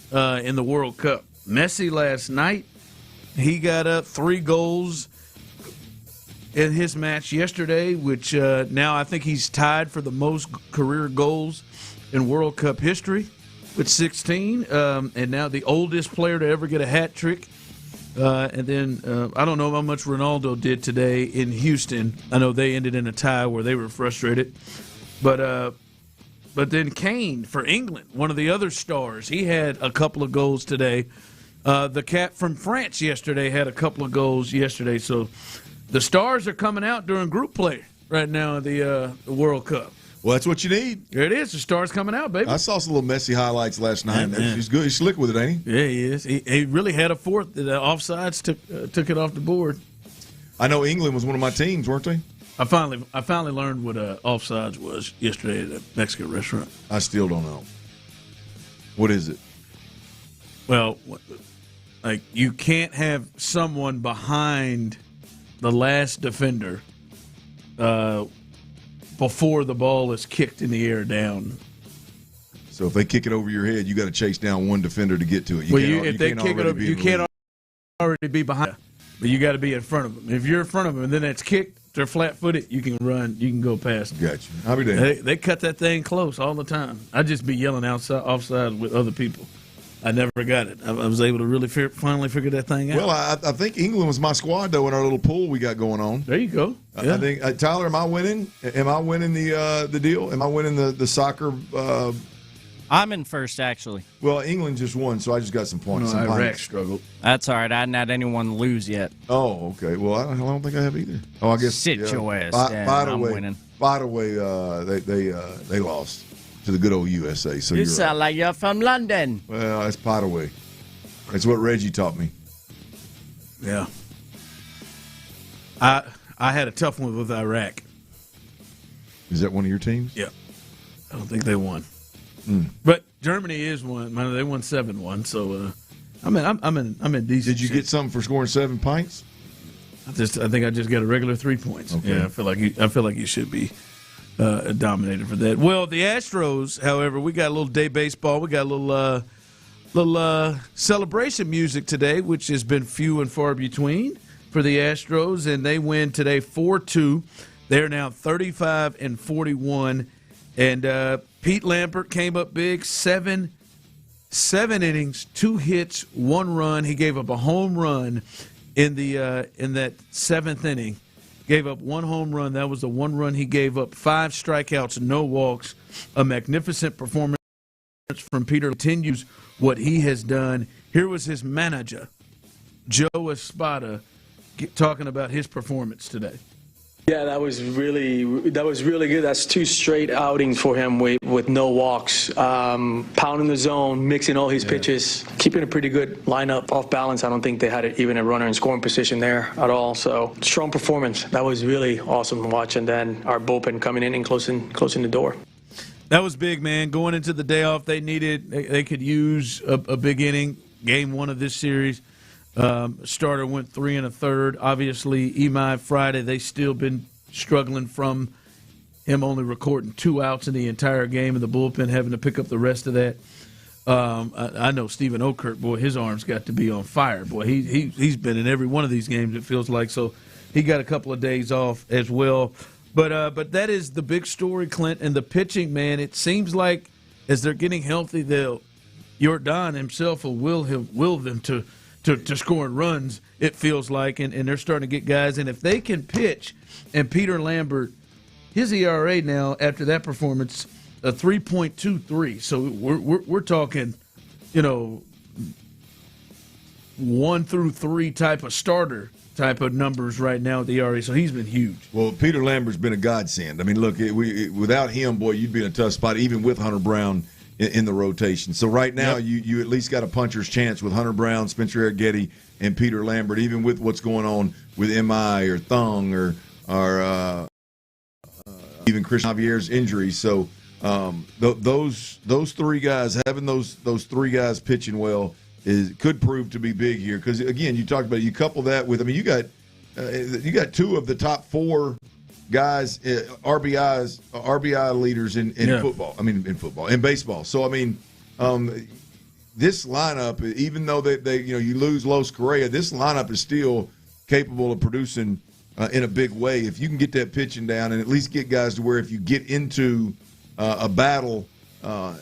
in the World Cup. Messi last night, he got up 3 goals in his match yesterday, which now I think he's tied for the most career goals in World Cup history with 16, and now the oldest player to ever get a hat trick. And then I don't know how much Ronaldo did today in Houston. I know they ended in a tie where they were frustrated. But then Kane for England, one of the other stars, he had a couple of goals today. The cat from France yesterday had a couple of goals yesterday. So the stars are coming out during group play right now in the World Cup. Well, that's what you need. There it is. The stars coming out, baby. I saw some little Messi highlights last night. He's good. He's slick with it, ain't he? Yeah, he is. He really had a fourth. The offsides took it off the board. I know England was one of my teams, weren't they? I finally learned what offsides was yesterday at a Mexican restaurant. I still don't know. What is it? Well, like you can't have someone behind the last defender before the ball is kicked in the air down. So if they kick it over your head, you got to chase down one defender to get to it. If they kick it over, you can't already be behind, but you got to be in front of them. If you're in front of them and then it's kicked, they're flat-footed, you can run, you can go past them. Gotcha. I'll be there. They cut that thing close all the time. I'd just be yelling offside with other people. I never got it. I was able to really finally figure that thing out. Well, I think England was my squad, though, in our little pool we got going on. There you go. Yeah. I think, Tyler, am I winning? Am I winning the deal? Am I winning the soccer? I'm in first, actually. Well, England just won, so I just got some points. No, Iraq struggled. That's all right. I hadn't had anyone lose yet. Oh, okay. Well, I don't think I have either. Oh, I guess. Sit your ass down. I'm winning. By the way, they lost to the good old USA. So you sound like you're from London. Well, that's Potaway. That's what Reggie taught me. Yeah. I had a tough one with Iraq. Is that one of your teams? Yeah. I don't think they won. But Germany is one. They won 7-1. So I'm in decent. Did you get something for scoring 7 pints? I think I just got a regular 3 points. Okay. Yeah, I feel like you should be dominated for that. Well, the Astros, however, we got a little day baseball. We got a little celebration music today, which has been few and far between for the Astros, and they win today 4-2. They're now 35-41, and Pete Lambert came up big, seven innings, 2 hits, 1 run. He gave up a home run in that 7th inning. Gave up 1 home run. That was the 1 run he gave up. 5 strikeouts, no walks. A magnificent performance from Peter. Continues what he has done. Here was his manager, Joe Espada, talking about his performance today. Yeah, that was really good. That's 2 straight outings for him with no walks, pounding the zone, mixing all his pitches, keeping a pretty good lineup off balance. I don't think they had even a runner in scoring position there at all. So strong performance. That was really awesome to watch. And then our bullpen coming in and closing the door. That was big, man. Going into the day off, they could use a big inning. Game 1 of this series. Starter went 3 1/3. Obviously, Imai Friday, they still been struggling from him only recording 2 outs in the entire game, and the bullpen having to pick up the rest of that. I know Stephen Okert, boy, his arms got to be on fire. Boy, he's been in every one of these games, it feels like. So he got a couple of days off as well. But that is the big story, Clint, and the pitching, man. It seems like as they're getting healthy, Jordan himself will them to scoring runs, it feels like, and they're starting to get guys. And if they can pitch, and Peter Lambert, his ERA now after that performance, a 3.23. So we're talking 1 through 3 type of starter type of numbers right now at the ERA, so he's been huge. Well, Peter Lambert's been a godsend. I mean, look, without him, boy, you'd be in a tough spot, even with Hunter Brown in the rotation. So right now, you at least got a puncher's chance with Hunter Brown, Spencer Arrighetti, and Peter Lambert, even with what's going on with MI or Thung or even Christian Javier's injury. So those three guys, having those three guys pitching well, could prove to be big here. Because again, you talked about it, you couple that with, I mean, you got 2 of the top 4 guys, RBI leaders in football. I mean, in football, in baseball. So I mean, this lineup, even though you lose Los Correa, this lineup is still capable of producing in a big way. If you can get that pitching down and at least get guys to where if you get into a battle,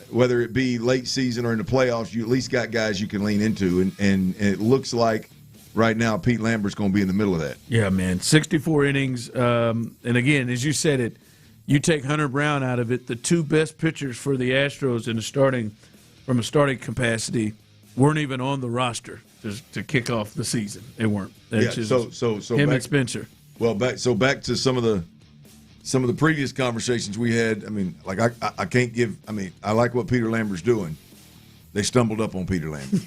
whether it be late season or in the playoffs, you at least got guys you can lean into. And it looks like right now Pete Lambert's going to be in the middle of that. Yeah, man. 64 innings. And again, as you said it, you take Hunter Brown out of it, the 2 best pitchers for the Astros from a starting capacity weren't even on the roster to kick off the season. They weren't. So him and Spencer. Well, back to some of the previous conversations we had. I mean, like I can't give. I mean, I like what Peter Lambert's doing. They stumbled up on Peter Lambert.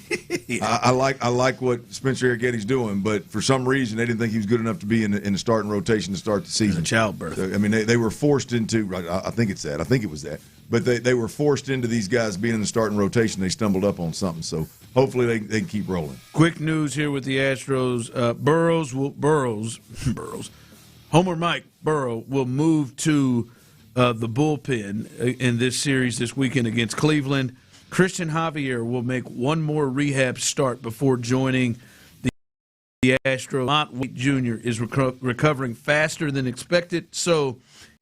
I like what Spencer Arrighetti's doing, but for some reason they didn't think he was good enough to be in the starting rotation to start the season. Childbirth. So, I mean, they were forced into. I think it's that. I think it was that. But they were forced into these guys being in the starting rotation. They stumbled up on something. So hopefully they can keep rolling. Quick news here with the Astros. Burrows. Homer Mike Burrow will move to the bullpen in this series this weekend against Cleveland. Christian Javier will make one more rehab start before joining the Astros. Mont Wade Jr. is recovering faster than expected, so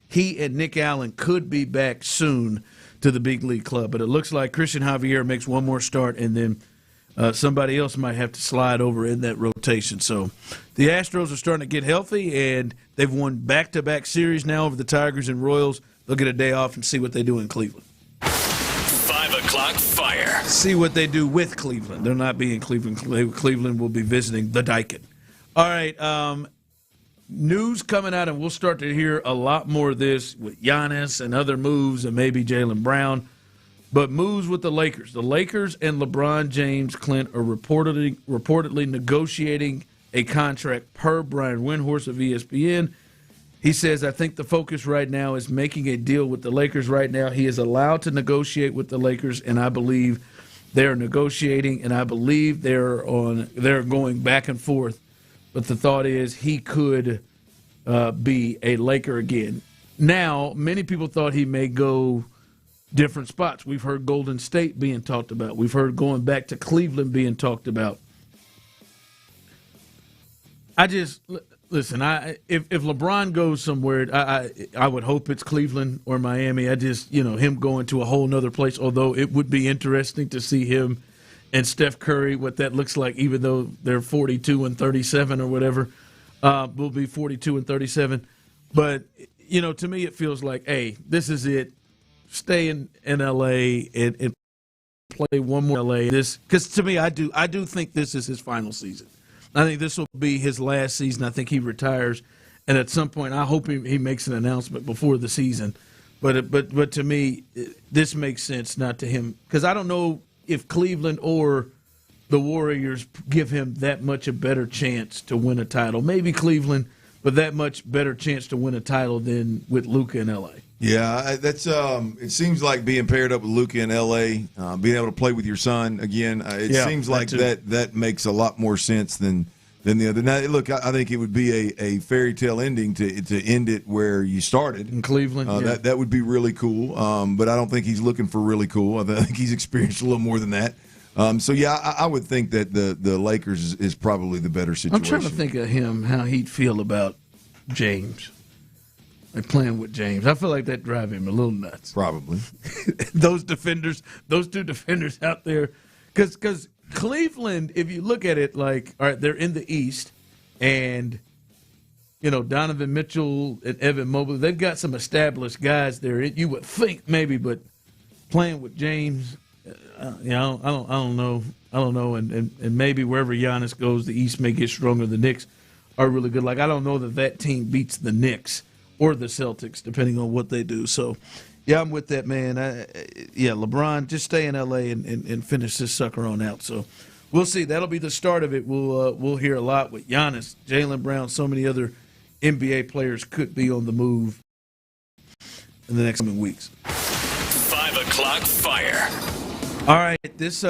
he and Nick Allen could be back soon to the big league club. But it looks like Christian Javier makes one more start, and then somebody else might have to slide over in that rotation. So the Astros are starting to get healthy, and they've won back-to-back series now over the Tigers and Royals. They'll get a day off and see what they do in Cleveland. 5 o'clock fire. See what they do with Cleveland. They'll not be in Cleveland. Cleveland will be visiting the Daikin. All right, news coming out, and we'll start to hear a lot more of this with Giannis and other moves and maybe Jaylen Brown. But moves with the Lakers. The Lakers and LeBron James, Clint, are reportedly negotiating a contract per Brian Windhorst of ESPN. He says, I think the focus right now is making a deal with the Lakers right now. He is allowed to negotiate with the Lakers, and I believe they're negotiating, and I believe they're going back and forth. But the thought is he could be a Laker again. Now, many people thought he may go different spots. We've heard Golden State being talked about. We've heard going back to Cleveland being talked about. Listen, if LeBron goes somewhere, I would hope it's Cleveland or Miami. Him going to a whole nother place, although it would be interesting to see him and Steph Curry, what that looks like, even though they're 42 and 37 or whatever, will be 42 and 37. But, to me it feels like, hey, this is it. Stay in L.A. and play one more L.A. Because to me, I do think this is his final season. I think this will be his last season. I think he retires, and at some point, I hope he makes an announcement before the season. But to me, this makes sense not to him because I don't know if Cleveland or the Warriors give him that much a better chance to win a title. Maybe Cleveland, but that much better chance to win a title than with Luka in L.A. Yeah, that's. It seems like being paired up with Luka in L.A., being able to play with your son again. It seems like that makes a lot more sense than the other. Now, look, I think it would be a fairy tale ending to end it where you started in Cleveland. That would be really cool. But I don't think he's looking for really cool. I think he's experienced a little more than that. I would think that the Lakers is probably the better situation. I'm trying to think of him, how he'd feel about James. Like playing with James. I feel like that drive him a little nuts. Probably. Those two defenders out there. Because Cleveland, if you look at it, like, all right, they're in the East, and, Donovan Mitchell and Evan Mobley, they've got some established guys there. You would think maybe, but playing with James, I don't know, and maybe wherever Giannis goes, the East may get stronger. The Knicks are really good. Like, I don't know that team beats the Knicks or the Celtics, depending on what they do. So, yeah, I'm with that, man. LeBron, just stay in L.A. and finish this sucker on out. So, we'll see. That'll be the start of it. We'll hear a lot with Giannis, Jaylen Brown, so many other NBA players could be on the move in the next coming weeks. 5 o'clock fire. All right, this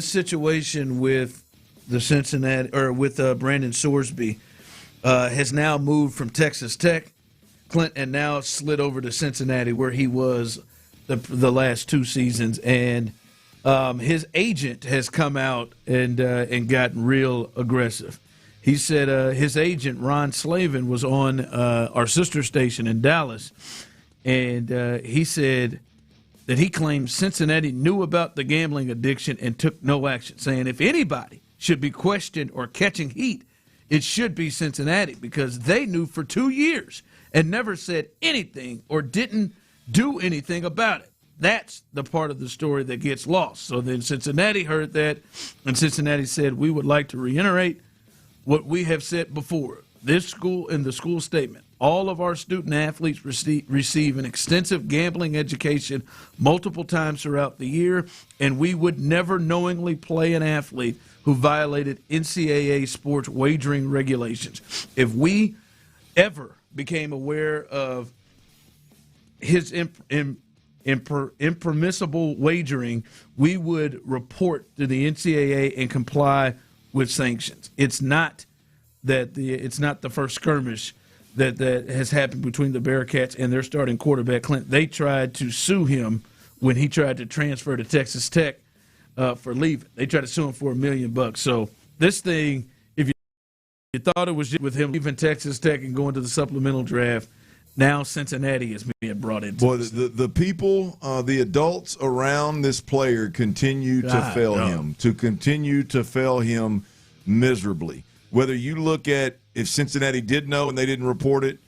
situation with the Cincinnati with Brandon Sorsby has now moved from Texas Tech, Clint, and now slid over to Cincinnati, where he was the last 2 seasons, and his agent has come out and gotten real aggressive. He said his agent Ron Slavin was on our sister station in Dallas, and he said that he claims Cincinnati knew about the gambling addiction and took no action, saying if anybody should be questioned or catching heat, it should be Cincinnati, because they knew for 2 years and never said anything or didn't do anything about it. That's the part of the story that gets lost. So then Cincinnati heard that, and Cincinnati said, we would like to reiterate what we have said before. This school, in the school statement, all of our student athletes receive an extensive gambling education multiple times throughout the year, and we would never knowingly play an athlete who violated NCAA sports wagering regulations. If we ever became aware of his impermissible wagering, we would report to the NCAA and comply with sanctions. It's not the first skirmish that has happened between the Bearcats and their starting quarterback, Clint. They tried to sue him when he tried to transfer to Texas Tech for leaving. They tried to sue him for $1 million. So this thing, if you thought it was just with him leaving Texas Tech and going to the supplemental draft, now Cincinnati is being brought into it. Well, the people, the adults around this player continue to fail him miserably. Whether you look at if Cincinnati did know and they didn't report it,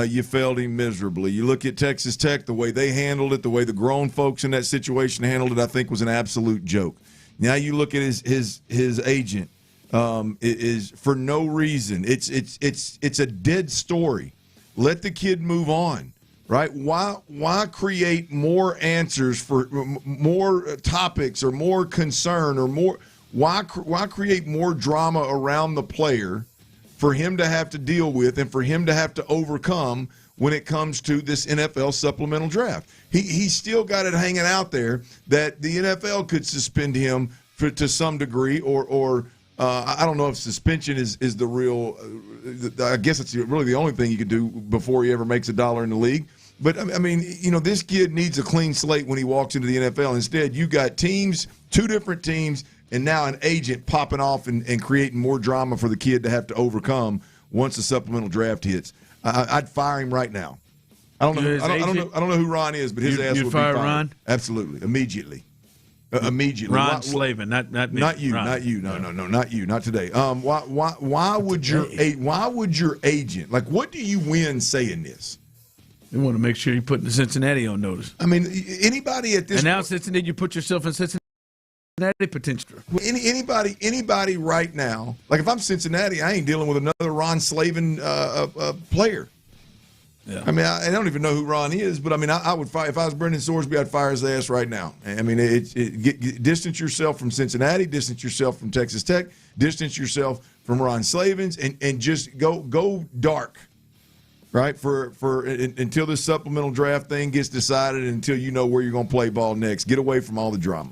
you failed him miserably. You look at Texas Tech, the way they handled it, the way the grown folks in that situation handled it, I think was an absolute joke. Now you look at his agent, it is for no reason. It's a dead story. Let the kid move on, right? Why create more answers for more topics or more concern or more? Why create more drama around the player for him to have to deal with and for him to have to overcome when it comes to this NFL supplemental draft? He's still got it hanging out there that the NFL could suspend him to some degree, or I don't know if suspension is the real. I guess it's really the only thing you could do before he ever makes $1 in the league. But I mean, this kid needs a clean slate when he walks into the NFL. Instead, you got teams, 2 different teams, and now an agent popping off and creating more drama for the kid to have to overcome once the supplemental draft hits. I'd fire him right now. I don't know who Ron is, but his ass would be fired. Ron? Absolutely, immediately. Immediately. Ron Slavin, not me. Not you, Ron. Not you. No, not you. Not today. Why would your agent, like, what do you win saying this? They want to make sure you put the Cincinnati on notice. I mean, anybody at this and now Cincinnati, you put yourself in Cincinnati potential. Anybody right now, like if I'm Cincinnati, I ain't dealing with another Ron Slavin player. Yeah. I mean, I don't even know who Ron is, but I mean, I would fire if I was Brendan Sorsby. I'd fire his ass right now. I mean, distance yourself from Cincinnati, distance yourself from Texas Tech, distance yourself from Ron Slavin's, and just go dark, right? For until this supplemental draft thing gets decided, and until you know where you're going to play ball next. Get away from all the drama.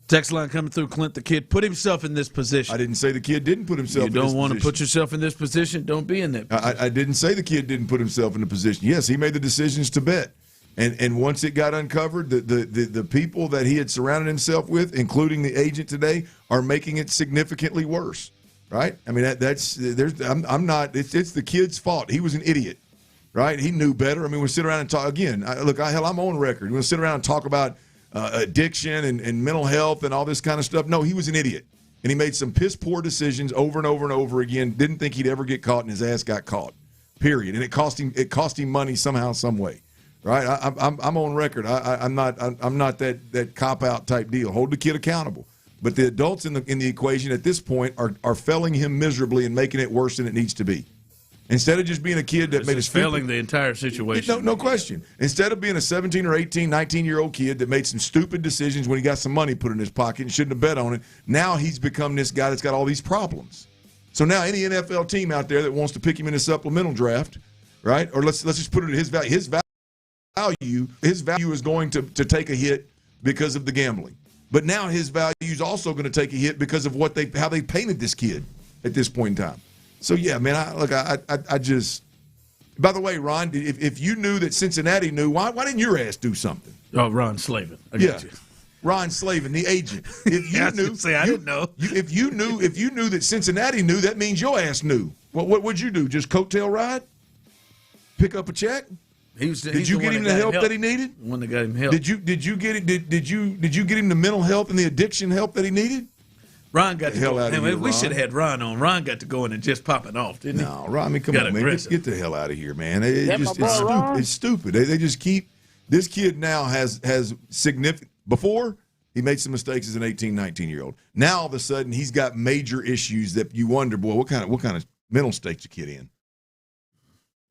Text line coming through, Clint. The kid put himself in this position. I didn't say the kid didn't put himself in this position. You don't want to put yourself in this position, don't be in that position. I didn't say the kid didn't put himself in the position. Yes, he made the decisions to bet. And once it got uncovered, the people that he had surrounded himself with, including the agent today, are making it significantly worse. Right? I mean, it's the kid's fault. He was an idiot. Right? He knew better. I mean, we sit around and talk again. I'm on record. We're going to sit around and talk about addiction and mental health and all this kind of stuff. No, he was an idiot. And he made some piss-poor decisions over and over and over again. Didn't think he'd ever get caught, and his ass got caught, period. And it cost him money somehow, some way. right? I'm on record. I'm not that cop out type deal. Hold the kid accountable. But the adults in the equation at this point are failing him miserably and making it worse than it needs to be. Instead of just being a kid that made a stupid, failing the entire situation. No question. Instead of being a 17 or 18, 19-year-old kid that made some stupid decisions when he got some money put in his pocket and shouldn't have bet on it, now he's become this guy that's got all these problems. So now any NFL team out there that wants to pick him in a supplemental draft, right? Or let's just put it at his value. His value is going to take a hit because of the gambling. But now his value is also going to take a hit because of how they painted this kid at this point in time. So yeah, man, I just. By the way, Ron, if you knew that Cincinnati knew, why didn't your ass do something? Oh, Ron Slavin. I got you. Ron Slavin, the agent. If you knew, I didn't know. If you knew that Cincinnati knew, that means your ass knew. What would you do? Just coattail ride? Pick up a check? Did you get him the help that he needed? The one that got him help. Did you get him the mental help and the addiction help that he needed? Ron got to hell go. out of here, We Ron. should have had Ron on. Ron got to go in and just pop it off, didn't he? No, Ron, I mean, come on, man. Get the hell out of here, man. It's stupid. They just keep – this kid now has significant – before, he made some mistakes as an 18, 19-year-old. Now, all of a sudden, he's got major issues that you wonder, boy, what kind of mental state's the kid in?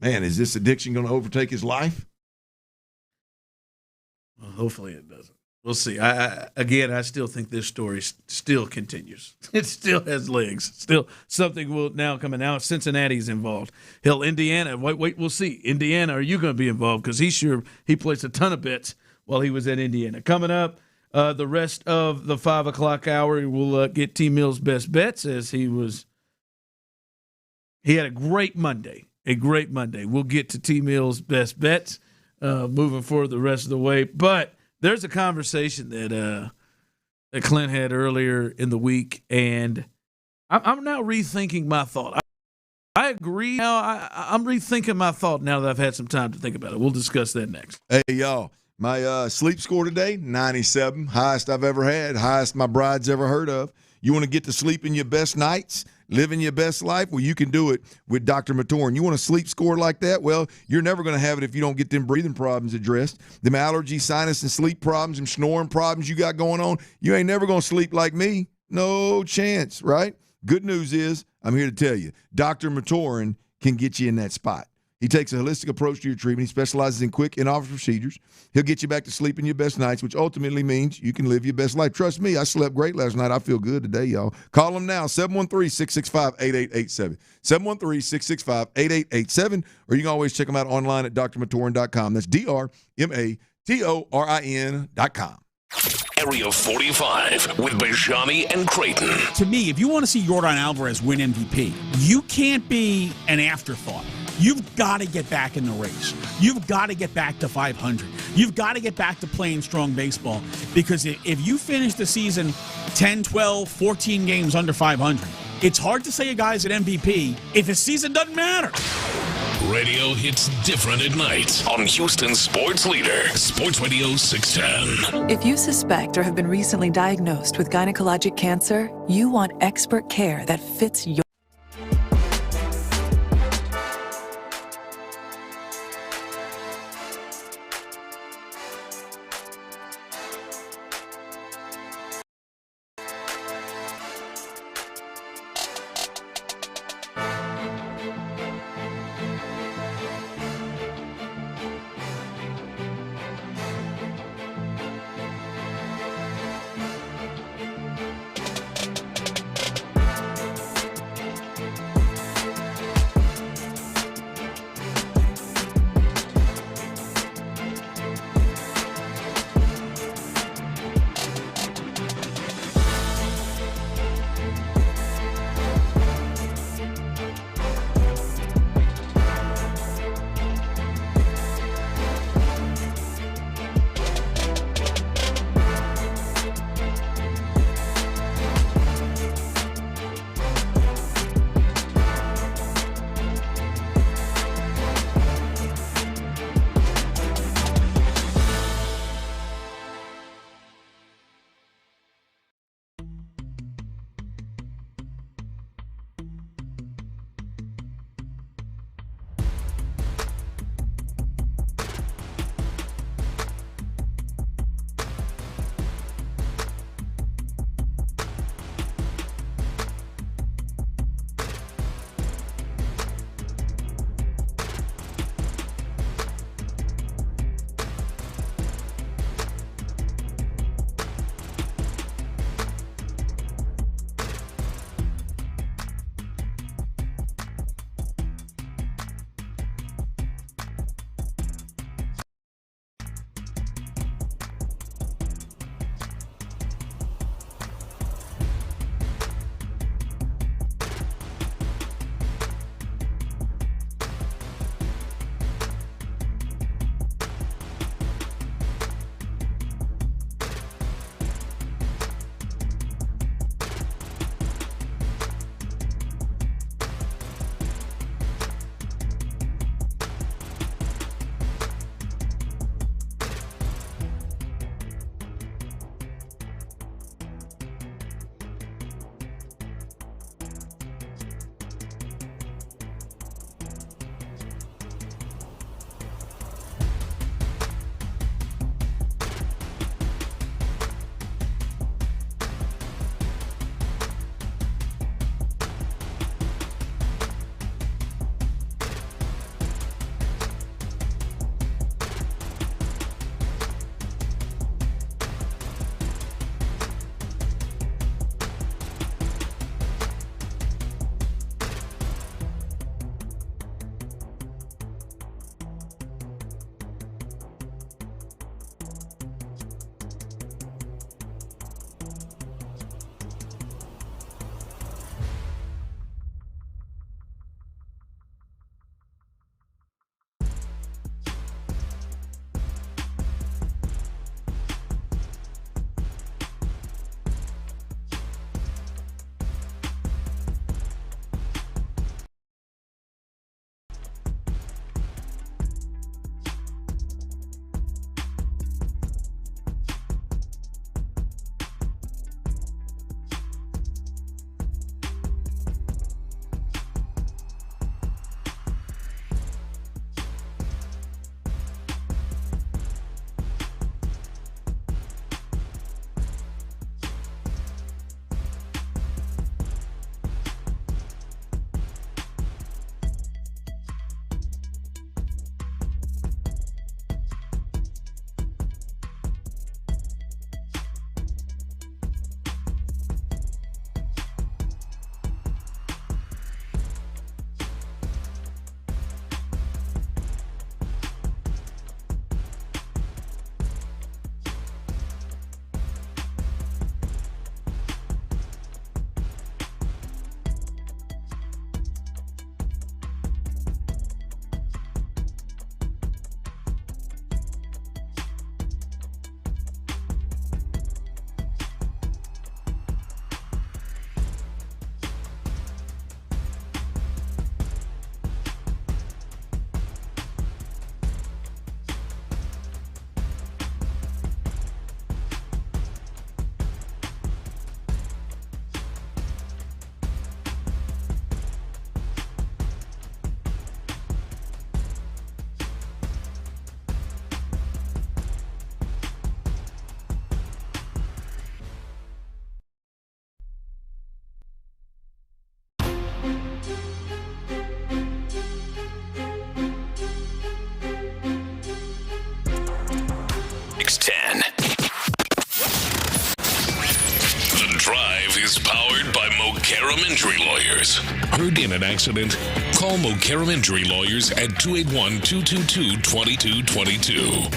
Man, is this addiction going to overtake his life? Well, hopefully it doesn't. We'll see. I still think this story still continues. It still has legs. Still something will now come in. Now Cincinnati's involved. Hell, Indiana. Wait, we'll see. Indiana, are you going to be involved? Because he placed a ton of bets while he was at Indiana. Coming up, the rest of the 5 o'clock hour, we'll get T. Mill's best bets as he had a great Monday. We'll get to T. Mill's best bets moving forward the rest of the way. But there's a conversation that Clint had earlier in the week, and I'm now rethinking my thought. I agree. Now I'm rethinking my thought now that I've had some time to think about it. We'll discuss that next. Hey, y'all. My sleep score today, 97. Highest I've ever had. Highest my bride's ever heard of. You want to get to sleep in your best nights? Living your best life? Well, you can do it with Dr. Matoran. You want a sleep score like that? Well, you're never going to have it if you don't get them breathing problems addressed. Them allergy, sinus, and sleep problems, them snoring problems you got going on, you ain't never going to sleep like me. No chance, right? Good news is, I'm here to tell you, Dr. Matoran can get you in that spot. He takes a holistic approach to your treatment. He specializes in quick in-office procedures. He'll get you back to sleeping your best nights, which ultimately means you can live your best life. Trust me, I slept great last night. I feel good today, y'all. Call him now, 713-665-8887. 713-665-8887. Or you can always check him out online at drmatoran.com. That's drmatorin.com. Area 45 with Bijani and Creighton. To me, if you want to see Yordan Alvarez win MVP, you can't be an afterthought. You've got to get back in the race. You've got to get back to 500. You've got to get back to playing strong baseball, because if you finish the season 10, 12, 14 games under 500, it's hard to say a guy's an MVP if his season doesn't matter. Radio hits different at night on Houston's sports leader, Sports Radio 610. If you suspect or have been recently diagnosed with gynecologic cancer, you want expert care that fits your Mokaram Injury Lawyers. Heard in an accident? Call Mokaram Injury Lawyers at 281-222-2222.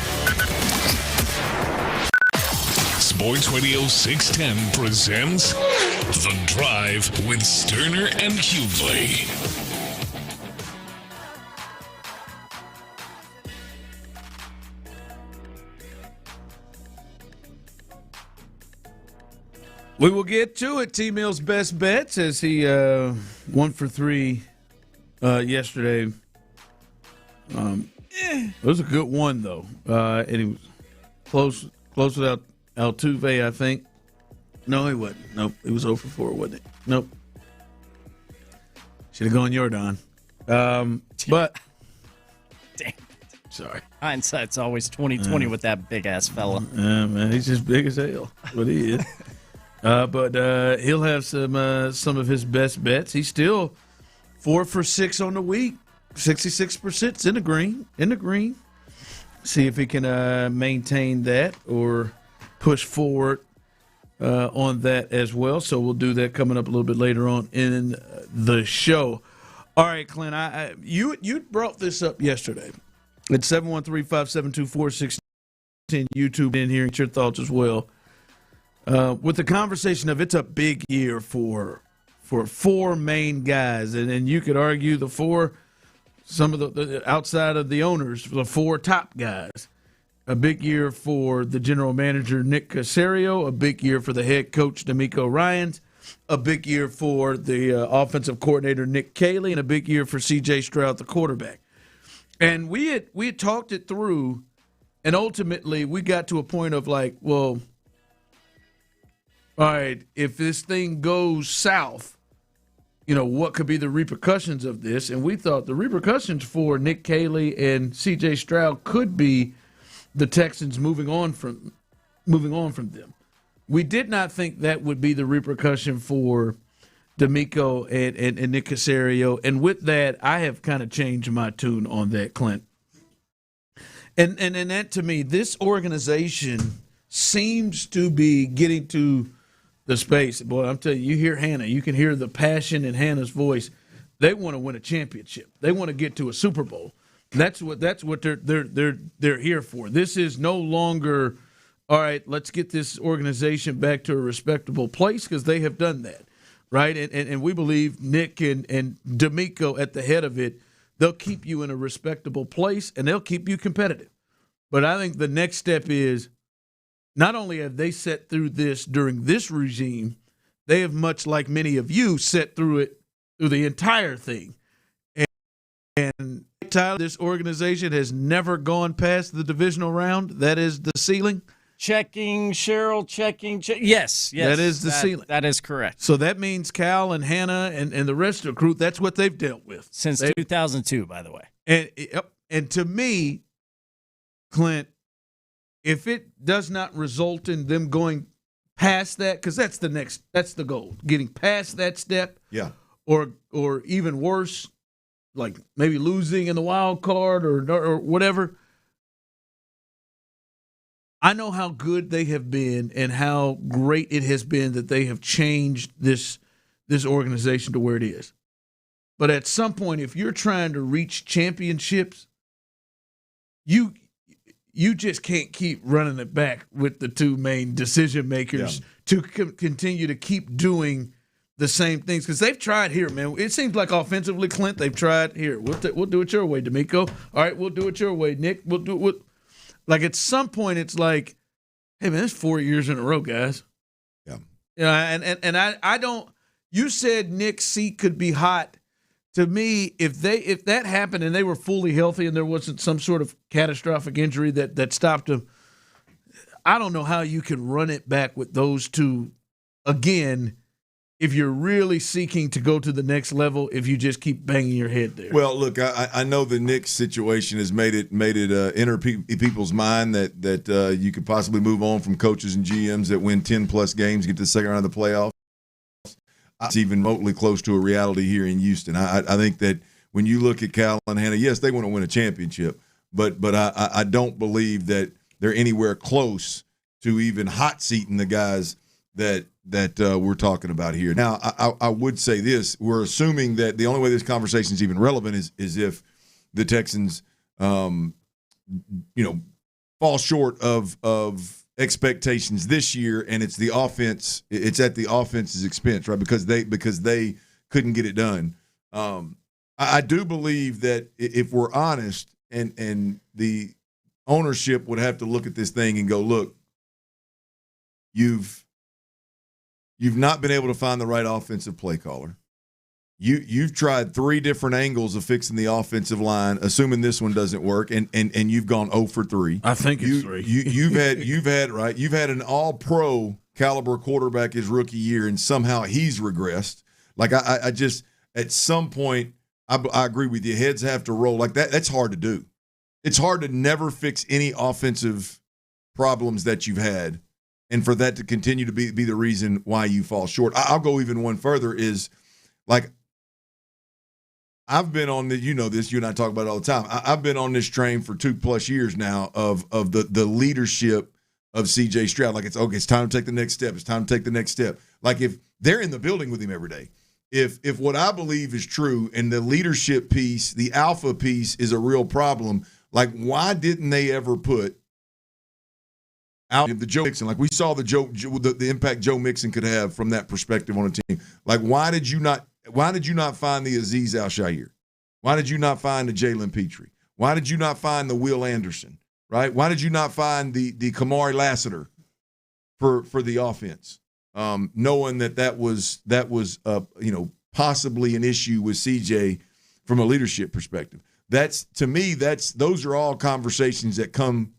Sports Radio 610 presents The Drive with Stoerner and Hughley. We will get to it. T-Mill's best bets as he 1 for 3 yesterday. It was a good one, though. And he was close without Altuve, I think. No, he wasn't. Nope. He was 0 for 4, wasn't it? Nope. Should have gone Jordan. But damn. Sorry. Hindsight's always 20/20 with that big-ass fella. Yeah, man. He's just big as hell. What he is. But he'll have some of his best bets. He's still 4 for 6 on the week. 66% in the green. See if he can maintain that or push forward on that as well. So we'll do that coming up a little bit later on in the show. All right, Clint, you brought this up yesterday. It's 713-572-4610. YouTube in here. Get your thoughts as well. With the conversation of it's a big year for 4 main guys, and you could argue the 4, some of the outside of the owners, the 4 top guys. A big year for the general manager, Nick Caserio. A big year for the head coach, D'Amico Ryans. A big year for the offensive coordinator, Nick Caley. And a big year for C.J. Stroud, the quarterback. And we had talked it through, and ultimately we got to a point of like, well, all right, if this thing goes south, what could be the repercussions of this? And we thought the repercussions for Nick Caley and C.J. Stroud could be the Texans moving on from them. We did not think that would be the repercussion for D'Amico and Nick Caserio. And with that, I have kind of changed my tune on that, Clint. And that, to me, this organization seems to be getting to the space. Boy, I'm telling you, you hear Hannah. You can hear the passion in Hannah's voice. They want to win a championship. They want to get to a Super Bowl. That's what they're here for. This is no longer, all right, let's get this organization back to a respectable place, because they have done that, right? And we believe Nick and D'Amico at the head of it, they'll keep you in a respectable place and they'll keep you competitive. But I think the next step is not only have they set through this during this regime, they have, much like many of you, set through it through the entire thing. And Tyler, this organization has never gone past the divisional round. That is the ceiling. Checking, Cheryl, checking. Yes. That is the ceiling. That is correct. So that means Cal and Hannah and the rest of the crew, that's what they've dealt with. Since 2002, by the way. And to me, Clint, if it does not result in them going past that, because that's the goal, getting past that step. Yeah. Or even worse, like maybe losing in the wild card or whatever. I know how good they have been and how great it has been that they have changed this organization to where it is. But at some point, if you're trying to reach championships, you just can't keep running it back with the 2 main decision makers to continue to keep doing the same things, because they've tried here, man. It seems like offensively, Clint, they've tried here. We'll do it your way, D'Amico. All right, we'll do it your way, Nick. We'll do it. Like at some point, it's like, hey, man, it's 4 years in a row, guys. Yeah. And I don't. You said Nick's seat could be hot. To me, if that happened and they were fully healthy and there wasn't some sort of catastrophic injury that stopped them, I don't know how you can run it back with those 2 again. If you're really seeking to go to the next level, if you just keep banging your head there. Well, look, I know the Knicks situation has made it enter people's mind that you could possibly move on from coaches and GMs that win 10-plus games, get to the second round of the playoffs. It's even remotely close to a reality here in Houston. I think that when you look at Cal and Hannah, yes, they want to win a championship, but I don't believe that they're anywhere close to even hot seating the guys that we're talking about here. Now, I would say this: we're assuming that the only way this conversation is even relevant is if the Texans, fall short of expectations this year, and it's the offense. It's at the offense's expense, right? Because they couldn't get it done. I do believe that if we're honest, and the ownership would have to look at this thing and go, look, you've not been able to find the right offensive play caller. You've tried 3 different angles of fixing the offensive line, assuming this one doesn't work, and you've gone 0 for 3. I think it's 3. You've had an all-pro caliber quarterback his rookie year, and somehow he's regressed. Like I just at some point I agree with you. Heads have to roll like that. That's hard to do. It's hard to never fix any offensive problems that you've had, and for that to continue to be the reason why you fall short. I'll go even one further. Is like, I've been on the, you and I talk about it all the time. I've been on this train for 2+ years now of the leadership of C.J. Stroud. Like, it's time to take the next step. It's time to take the next step. Like, if they're in the building with him every day, if what I believe is true and the leadership piece, the alpha piece is a real problem, like, why didn't they ever put out the Joe Mixon? Like, we saw the impact Joe Mixon could have from that perspective on a team. Like, why did you not find the Azeez Al-Shaair? Why did you not find the Jalen Petrie? Why did you not find the Will Anderson? Right? Why did you not find the Kamari Lassiter for the offense? Knowing that was possibly an issue with CJ from a leadership perspective. Those are all conversations that come.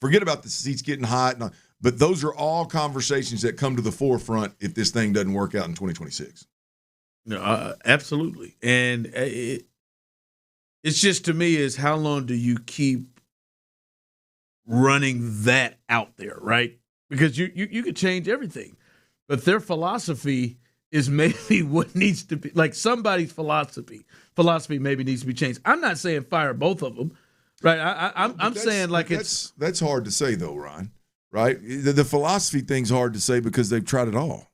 Forget about the seats getting hot, but those are all conversations that come to the forefront if this thing doesn't work out in 2026. No, absolutely. And it's just, to me, is how long do you keep running that out there, right? Because you could change everything, but their philosophy is maybe what needs to be, like, somebody's philosophy maybe needs to be changed. I'm not saying fire both of them, right? I'm saying, like, that's hard to say though, Ron. Right? The philosophy thing's hard to say because they've tried it all.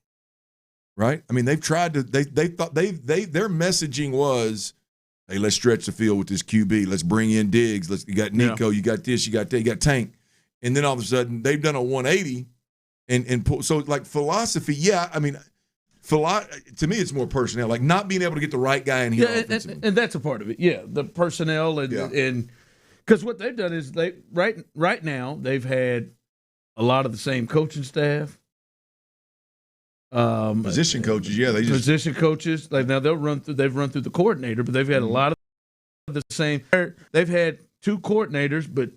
Right? I mean, they've tried to. They thought their messaging was, hey, let's stretch the field with this QB. Let's bring in Diggs. You got Nico. Yeah. You got this. You got that. You got Tank. And then all of a sudden, they've done a 180 and pull. So, like, philosophy, yeah. I mean, to me, it's more personnel. Like, not being able to get the right guy in here. Yeah, and that's a part of it. Yeah, the personnel and because what they've done is right now they've had a lot of the same coaching staff. Position coaches, position coaches. Like, now they've run through the coordinator, but they've had a lot of the same. They've had 2 coordinators, but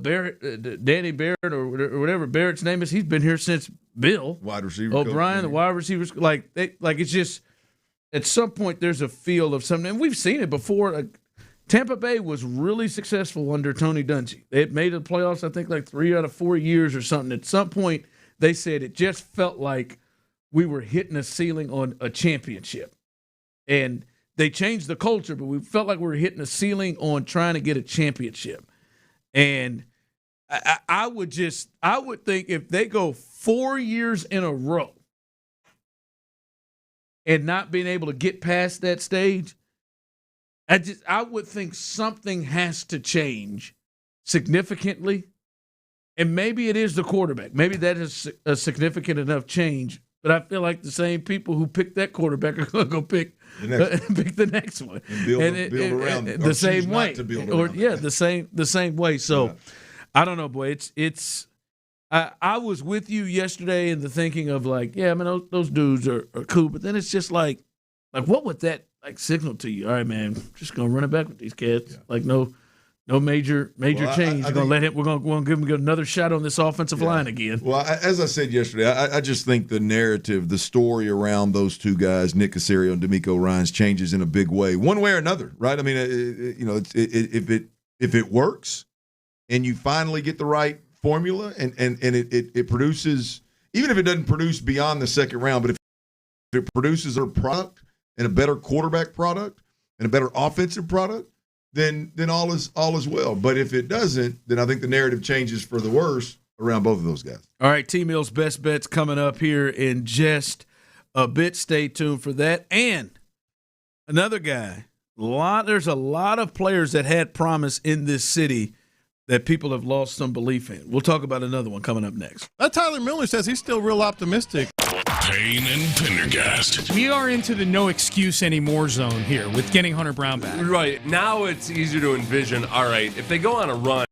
Barrett, Danny Barrett or whatever Barrett's name is, he's been here since Bill wide receiver O'Brien, the wide receivers. Like it's just, at some point there's a feel of something, and we've seen it before. Like, Tampa Bay was really successful under Tony Dungy. They made the playoffs, I think, like 3 out of 4 years or something. At some point, they said it just felt like we were hitting a ceiling on a championship. And they changed the culture, but we felt like we were hitting a ceiling on trying to get a championship. And I would think if they go 4 years in a row and not being able to get past that stage, I would think something has to change significantly. And maybe it is the quarterback. Maybe that is a significant enough change. But I feel like the same people who picked that quarterback are going to go pick the next one, and build around the same way, the same way. So, I don't know, boy. I was with you yesterday in the thinking of, like, yeah, I mean, those dudes are cool, but then it's just like what would that signal to you? All right, man, just gonna run it back with these kids. Yeah. Like, no major change. We're gonna give them another shot on this offensive line again. Well, as I said yesterday, I just think the narrative, the story around those 2 guys, Nick Caserio and DeMeco Ryans, changes in a big way, one way or another, right? I mean, if it works, and you finally get the right formula, and it produces, even if it doesn't produce beyond the second round, but if it produces a product and a better quarterback product and a better offensive product, then all is well. But if it doesn't, then I think the narrative changes for the worse around both of those guys. All right, T-Mill's best bets coming up here in just a bit. Stay tuned for that. And another guy, there's a lot of players that had promise in this city that people have lost some belief in. We'll talk about another one coming up next. Tyler Miller says he's still real optimistic. Payne and Pendergast. We are into the no excuse anymore zone here with getting Hunter Brown back. Right. Now it's easier to envision, all right, if they go on a run.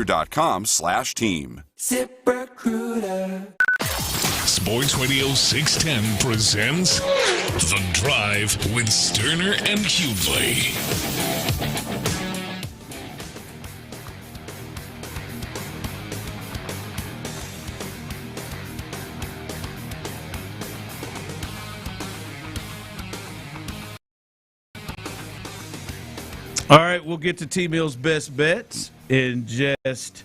ZipRecruiter.com/team. ZipRecruiter. Sports Radio 610 presents The Drive with Stoerner and Hughley. All right, we'll get to T-Mill's best bets in just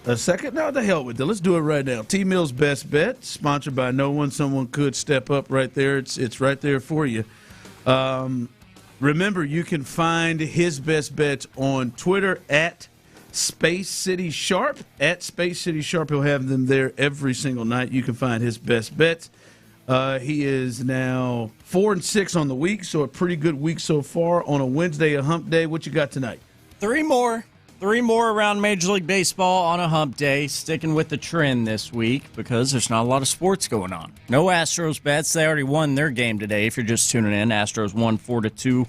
a second? No, the hell with it. Let's do it right now. T Mills Best Bet, sponsored by no one. Someone could step up right there. It's right there for you. Remember, you can find his best bets on Twitter at Space City Sharp. At Space City Sharp, he'll have them there every single night. You can find his best bets. He is now 4-6 on the week, so a pretty good week so far. On a Wednesday, a hump day. What you got tonight? Three more around Major League Baseball on a hump day, sticking with the trend this week because there's not a lot of sports going on. No Astros bets. They already won their game today. If you're just tuning in, Astros won 4-2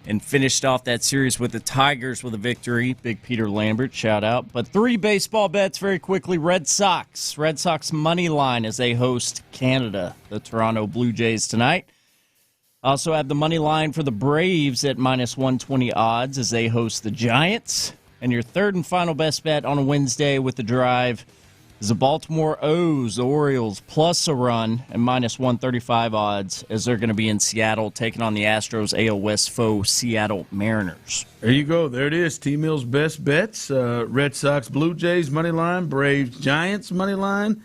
and finished off that series with the Tigers with a victory. Big Peter Lambert, shout out. But 3 baseball bets very quickly. Red Sox money line as they host Canada, the Toronto Blue Jays tonight. Also have the money line for the Braves at -120 odds as they host the Giants. And your third and final best bet on a Wednesday with the drive is the Baltimore O's, the Orioles, plus a run at -135 odds as they're going to be in Seattle taking on the Astros AL West foe Seattle Mariners. There you go. There it is. T Mills best bets. Red Sox, Blue Jays money line, Braves, Giants money line,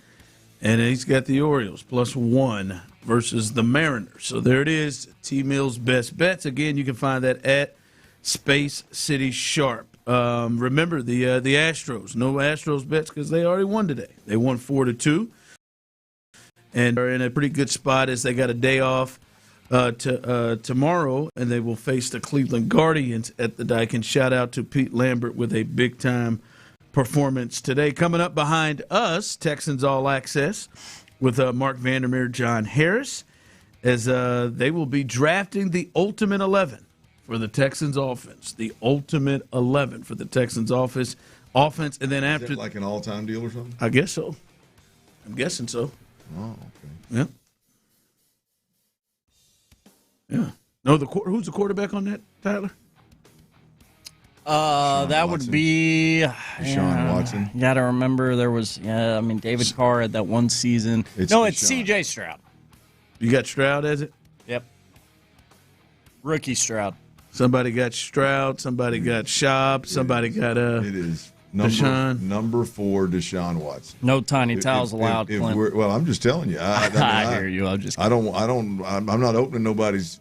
and he's got the Orioles +1 versus the Mariners. So there it is. T Mills best bets. Again, you can find that at Space City Sharp. Remember the Astros. No Astros bets because they already won today. They won 4-2, and are in a pretty good spot as they got a day off tomorrow, and they will face the Cleveland Guardians at the Daikin. Shout out to Pete Lambert with a big time performance today. Coming up behind us, Texans All Access with Mark Vandermeer, John Harris, as they will be drafting the ultimate 11. For the Texans offense, the ultimate 11 for the Texans offense, and then after, is that like an all-time deal or something? I guess so. I'm guessing so. Oh, okay. Yeah. Yeah. No, who's the quarterback on that, Tyler? That would be Deshaun Watson. You got to remember there was, David Carr had that one season. It's C.J. Stroud. You got Stroud as it? Yep. Rookie Stroud. Somebody got Stroud. Somebody got Schaub. Somebody got It is number 4, Deshaun Watson. No tiny towels allowed. Well, I'm just telling you. I hear you. I'm not opening nobody's.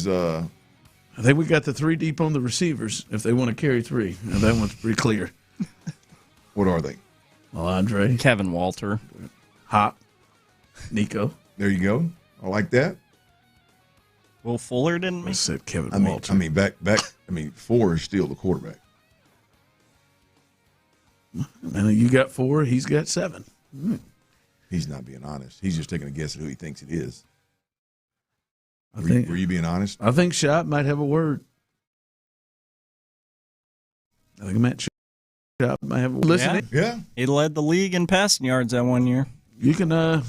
I think we got the 3 deep on the receivers if they want to carry 3. Now, that one's pretty clear. What are they? Well, Andre, Kevin Walter, Hop, Nico. There you go. I like that. Will Fuller didn't. I said Kevin Walter. 4 is still the quarterback. And you got 4. He's got 7. He's not being honest. He's just taking a guess at who he thinks it is. Were you being honest? I think Schaub might have a word. I think Matt Schaub might have a word. Listening. Yeah. He led the league in passing yards that one year. You can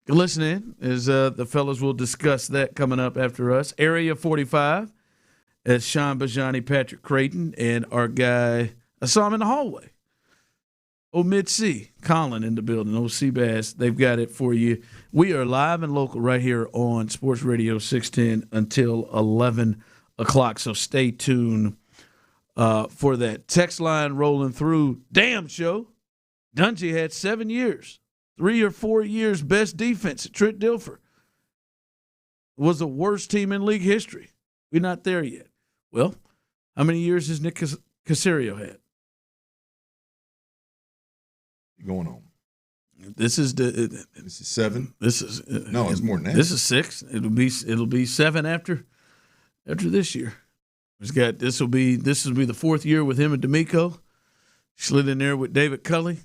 listen in as the fellas will discuss that coming up after us. Area 45 as Sean Bijani, Patrick Creighton, and our guy, I saw him in the hallway. Old Mid-C, Colin in the building, old Seabass. They've got it for you. We are live and local right here on Sports Radio 610 until 11 o'clock, so stay tuned for that. Text line rolling through. Damn show. Dungy had 7 years. 3 or 4 years best defense at Trent Dilfer. Was the worst team in league history. We're not there yet. Well, how many years has Nick Caserio had? Going on. This is 7. This is no, it's more than that. This is 6. It'll be 7 after this year. This will be the 4th year with him and D'Amico. Slid in there with David Culley.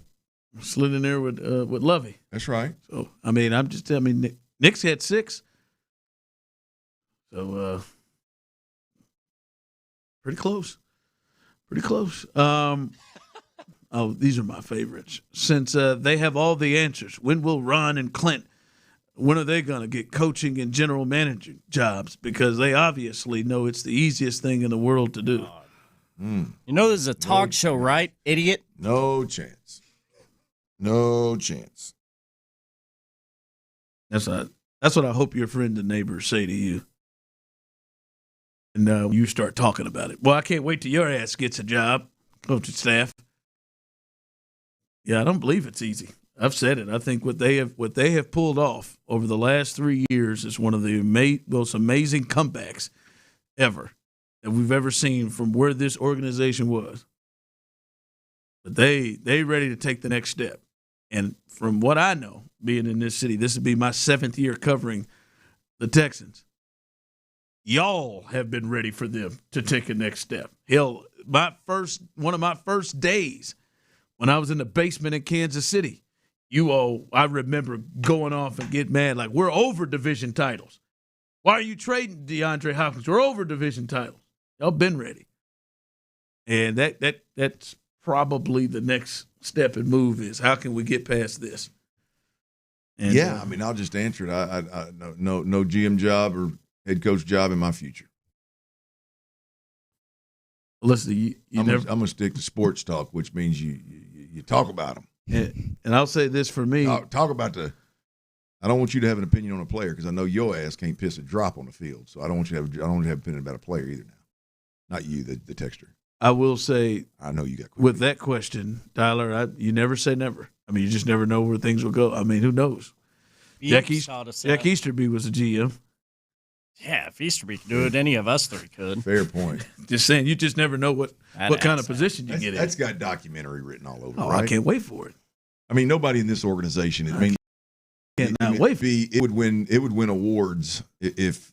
Slid in there with Lovey. That's right. So Nick's had 6. So pretty close. Pretty close. These are my favorites. Since they have all the answers. When will Ron and Clint, when are they going to get coaching and general managing jobs? Because they obviously know it's the easiest thing in the world to do. You know there's a talk show, right, idiot? No chance. No chance. That's what I hope your friend and neighbors say to you. And you start talking about it. Well, I can't wait till your ass gets a job, coaching staff. Yeah, I don't believe it's easy. I've said it. I think what they have pulled off over the last 3 years is one of the most amazing comebacks ever that we've ever seen from where this organization was. But they ready to take the next step. And from what I know, being in this city, this would be my 7th year covering the Texans. Y'all have been ready for them to take a next step. Hell, one of my first days when I was in the basement in Kansas City, I remember going off and get mad like, we're over division titles. Why are you trading DeAndre Hopkins? We're over division titles. Y'all been ready. And that's probably the next step and move is how can we get past this? And, I'll just answer it. I no GM job or head coach job in my future. Listen, I'm gonna stick to sports talk, which means you talk about them. And I'll say this for me. Talk about I don't want you to have an opinion on a player because I know your ass can't piss a drop on the field. So I don't want you to have an opinion about a player either now. Not you, the texter. I will say, I know you got questions. With that question, Tyler, you never say never. I mean, you just never know where things will go. I mean, who knows? Jack Easterby was a GM. Yeah, if Easterby could do it, any of us three could. Fair point. Just saying, you just never know what kind of position you get in. That's got documentary written all over. Oh, right? I can't wait for it. I mean, nobody in this organization. It would win awards if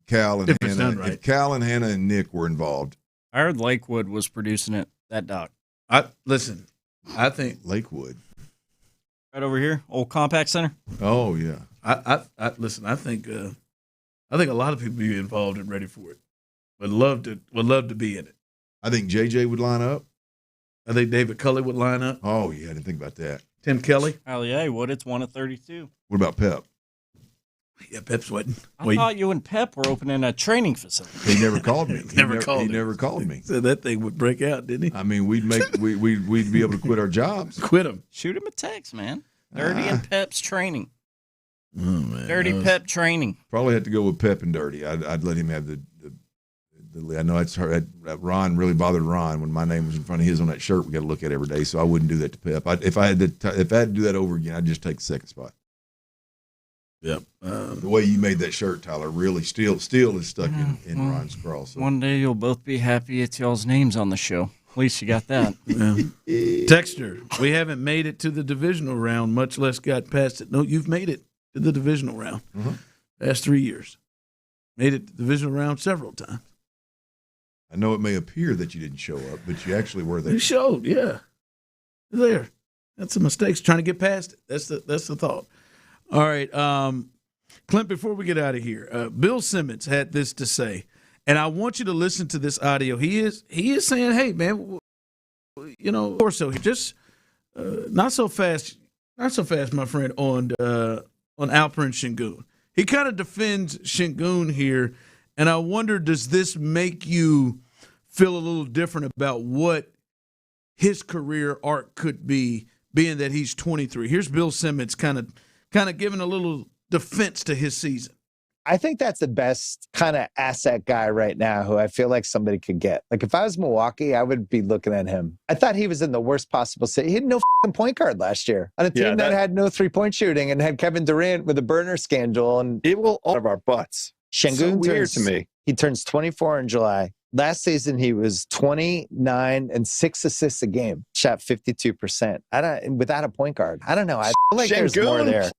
Cal and Hannah, if Cal and Hannah and Nick were involved. I heard Lakewood was producing it. That doc. I think Lakewood. Right over here, old Compact Center. Oh yeah. Listen. I think a lot of people be involved and ready for it. Would love to be in it. I think JJ would line up. I think David Culley would line up. Oh yeah, I didn't think about that. Tim Kelly. Hell yeah, he would. It's 1 of 32. What about Pep? Yeah, Pep's waiting. I thought you and Pep were opening a training facility. He never called me. He never called me. So that thing would break out, didn't he? I mean, we'd be able to quit our jobs. Quit them. Shoot him a text, man. Dirty and Pep's training. Oh man, Dirty Pep training. Probably had to go with Pep and Dirty. I'd let him have the I know it's hard. Ron really bothered Ron when my name was in front of his on that shirt. We got to look at every day, so I wouldn't do that to Pep. If I had to do that over again, I'd just take the second spot. Yep. The way you made that shirt, Tyler, really still is stuck in Ron's crawl. So. One day you'll both be happy it's y'all's names on the show. At least you got that. Texter, we haven't made it to the divisional round, much less got past it. No, you've made it to the divisional round. Past 3 years. Made it to the divisional round several times. I know it may appear that you didn't show up, but you actually were there. You showed, yeah. You're there. That's the mistakes. Trying to get past it. That's the thought. All right, Clint, before we get out of here, Bill Simmons had this to say, and I want you to listen to this audio. He is saying, hey, man, or so just not so fast, my friend, on Alperen Şengün. He kind of defends Şengün here, and I wonder, does this make you feel a little different about what his career arc could be, being that he's 23? Here's Bill Simmons kind of giving a little defense to his season. I think that's the best kind of asset guy right now who I feel like somebody could get. Like if I was Milwaukee, I would be looking at him. I thought he was in the worst possible state. He had no point guard last year on a team that had no three-point shooting and had Kevin Durant with a burner scandal. And it will all of our butts. Şengün so weird to me. He turns 24 in July. Last season, he was 29 and 6 assists a game. Shot 52%. Without a point guard. I don't know. I feel like there's more there.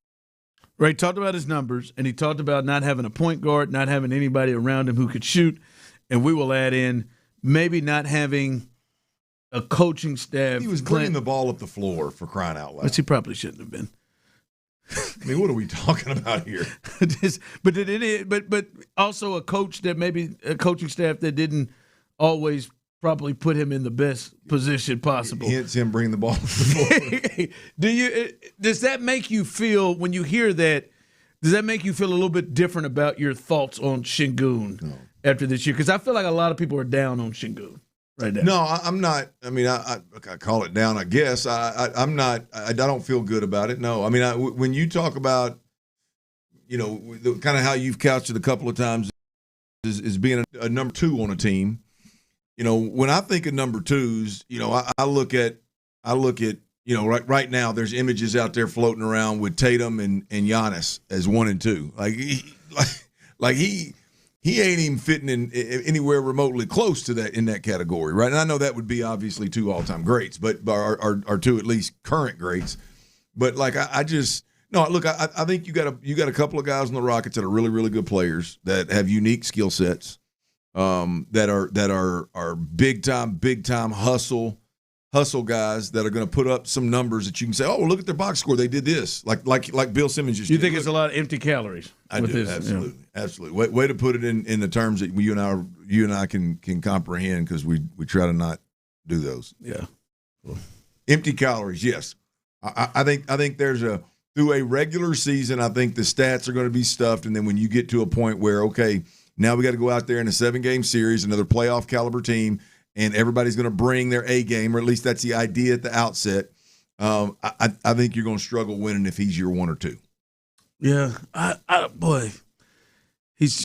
Right, he talked about his numbers, and he talked about not having a point guard, not having anybody around him who could shoot, and we will add in maybe not having a coaching staff. He was bringing the ball up the floor, for crying out loud. Which he probably shouldn't have been. I mean, what are we talking about here? But also a coach that maybe a coaching staff that didn't always probably put him in the best position possible. Hence him bringing the ball to the floor. Does that make you feel, when you hear that, does that make you feel a little bit different about your thoughts on Şengün after this year? Because I feel like a lot of people are down on Şengün right now. No, I'm not. I mean, I call it down, I guess. I'm not. I don't feel good about it. No. I mean, when you talk about, the kind of how you've couched it a couple of times is being a number two on a team. When I think of number twos, I look at right now there's images out there floating around with Tatum and Giannis as 1 and 2. He ain't even fitting in anywhere remotely close to that in that category, right? And I know that would be obviously 2 all-time greats, but are 2 at least current greats. But I think you got a couple of guys on the Rockets that are really, really good players that have unique skill sets, that are big time hustle guys that are going to put up some numbers that you can say, oh, well, look at their box score. They did this, like Bill Simmons just. You think it's a lot of empty calories? I do, absolutely. Way to put it in the terms that you and I can comprehend, because we try to not do those. Yeah, empty calories. Yes, I think there's through a regular season, I think the stats are going to be stuffed, and then when you get to a point where, okay, now we got to go out there in a 7-game series, another playoff caliber team, and everybody's going to bring their A game, or at least that's the idea at the outset. I think you're going to struggle winning if he's your 1 or 2. Yeah, boy,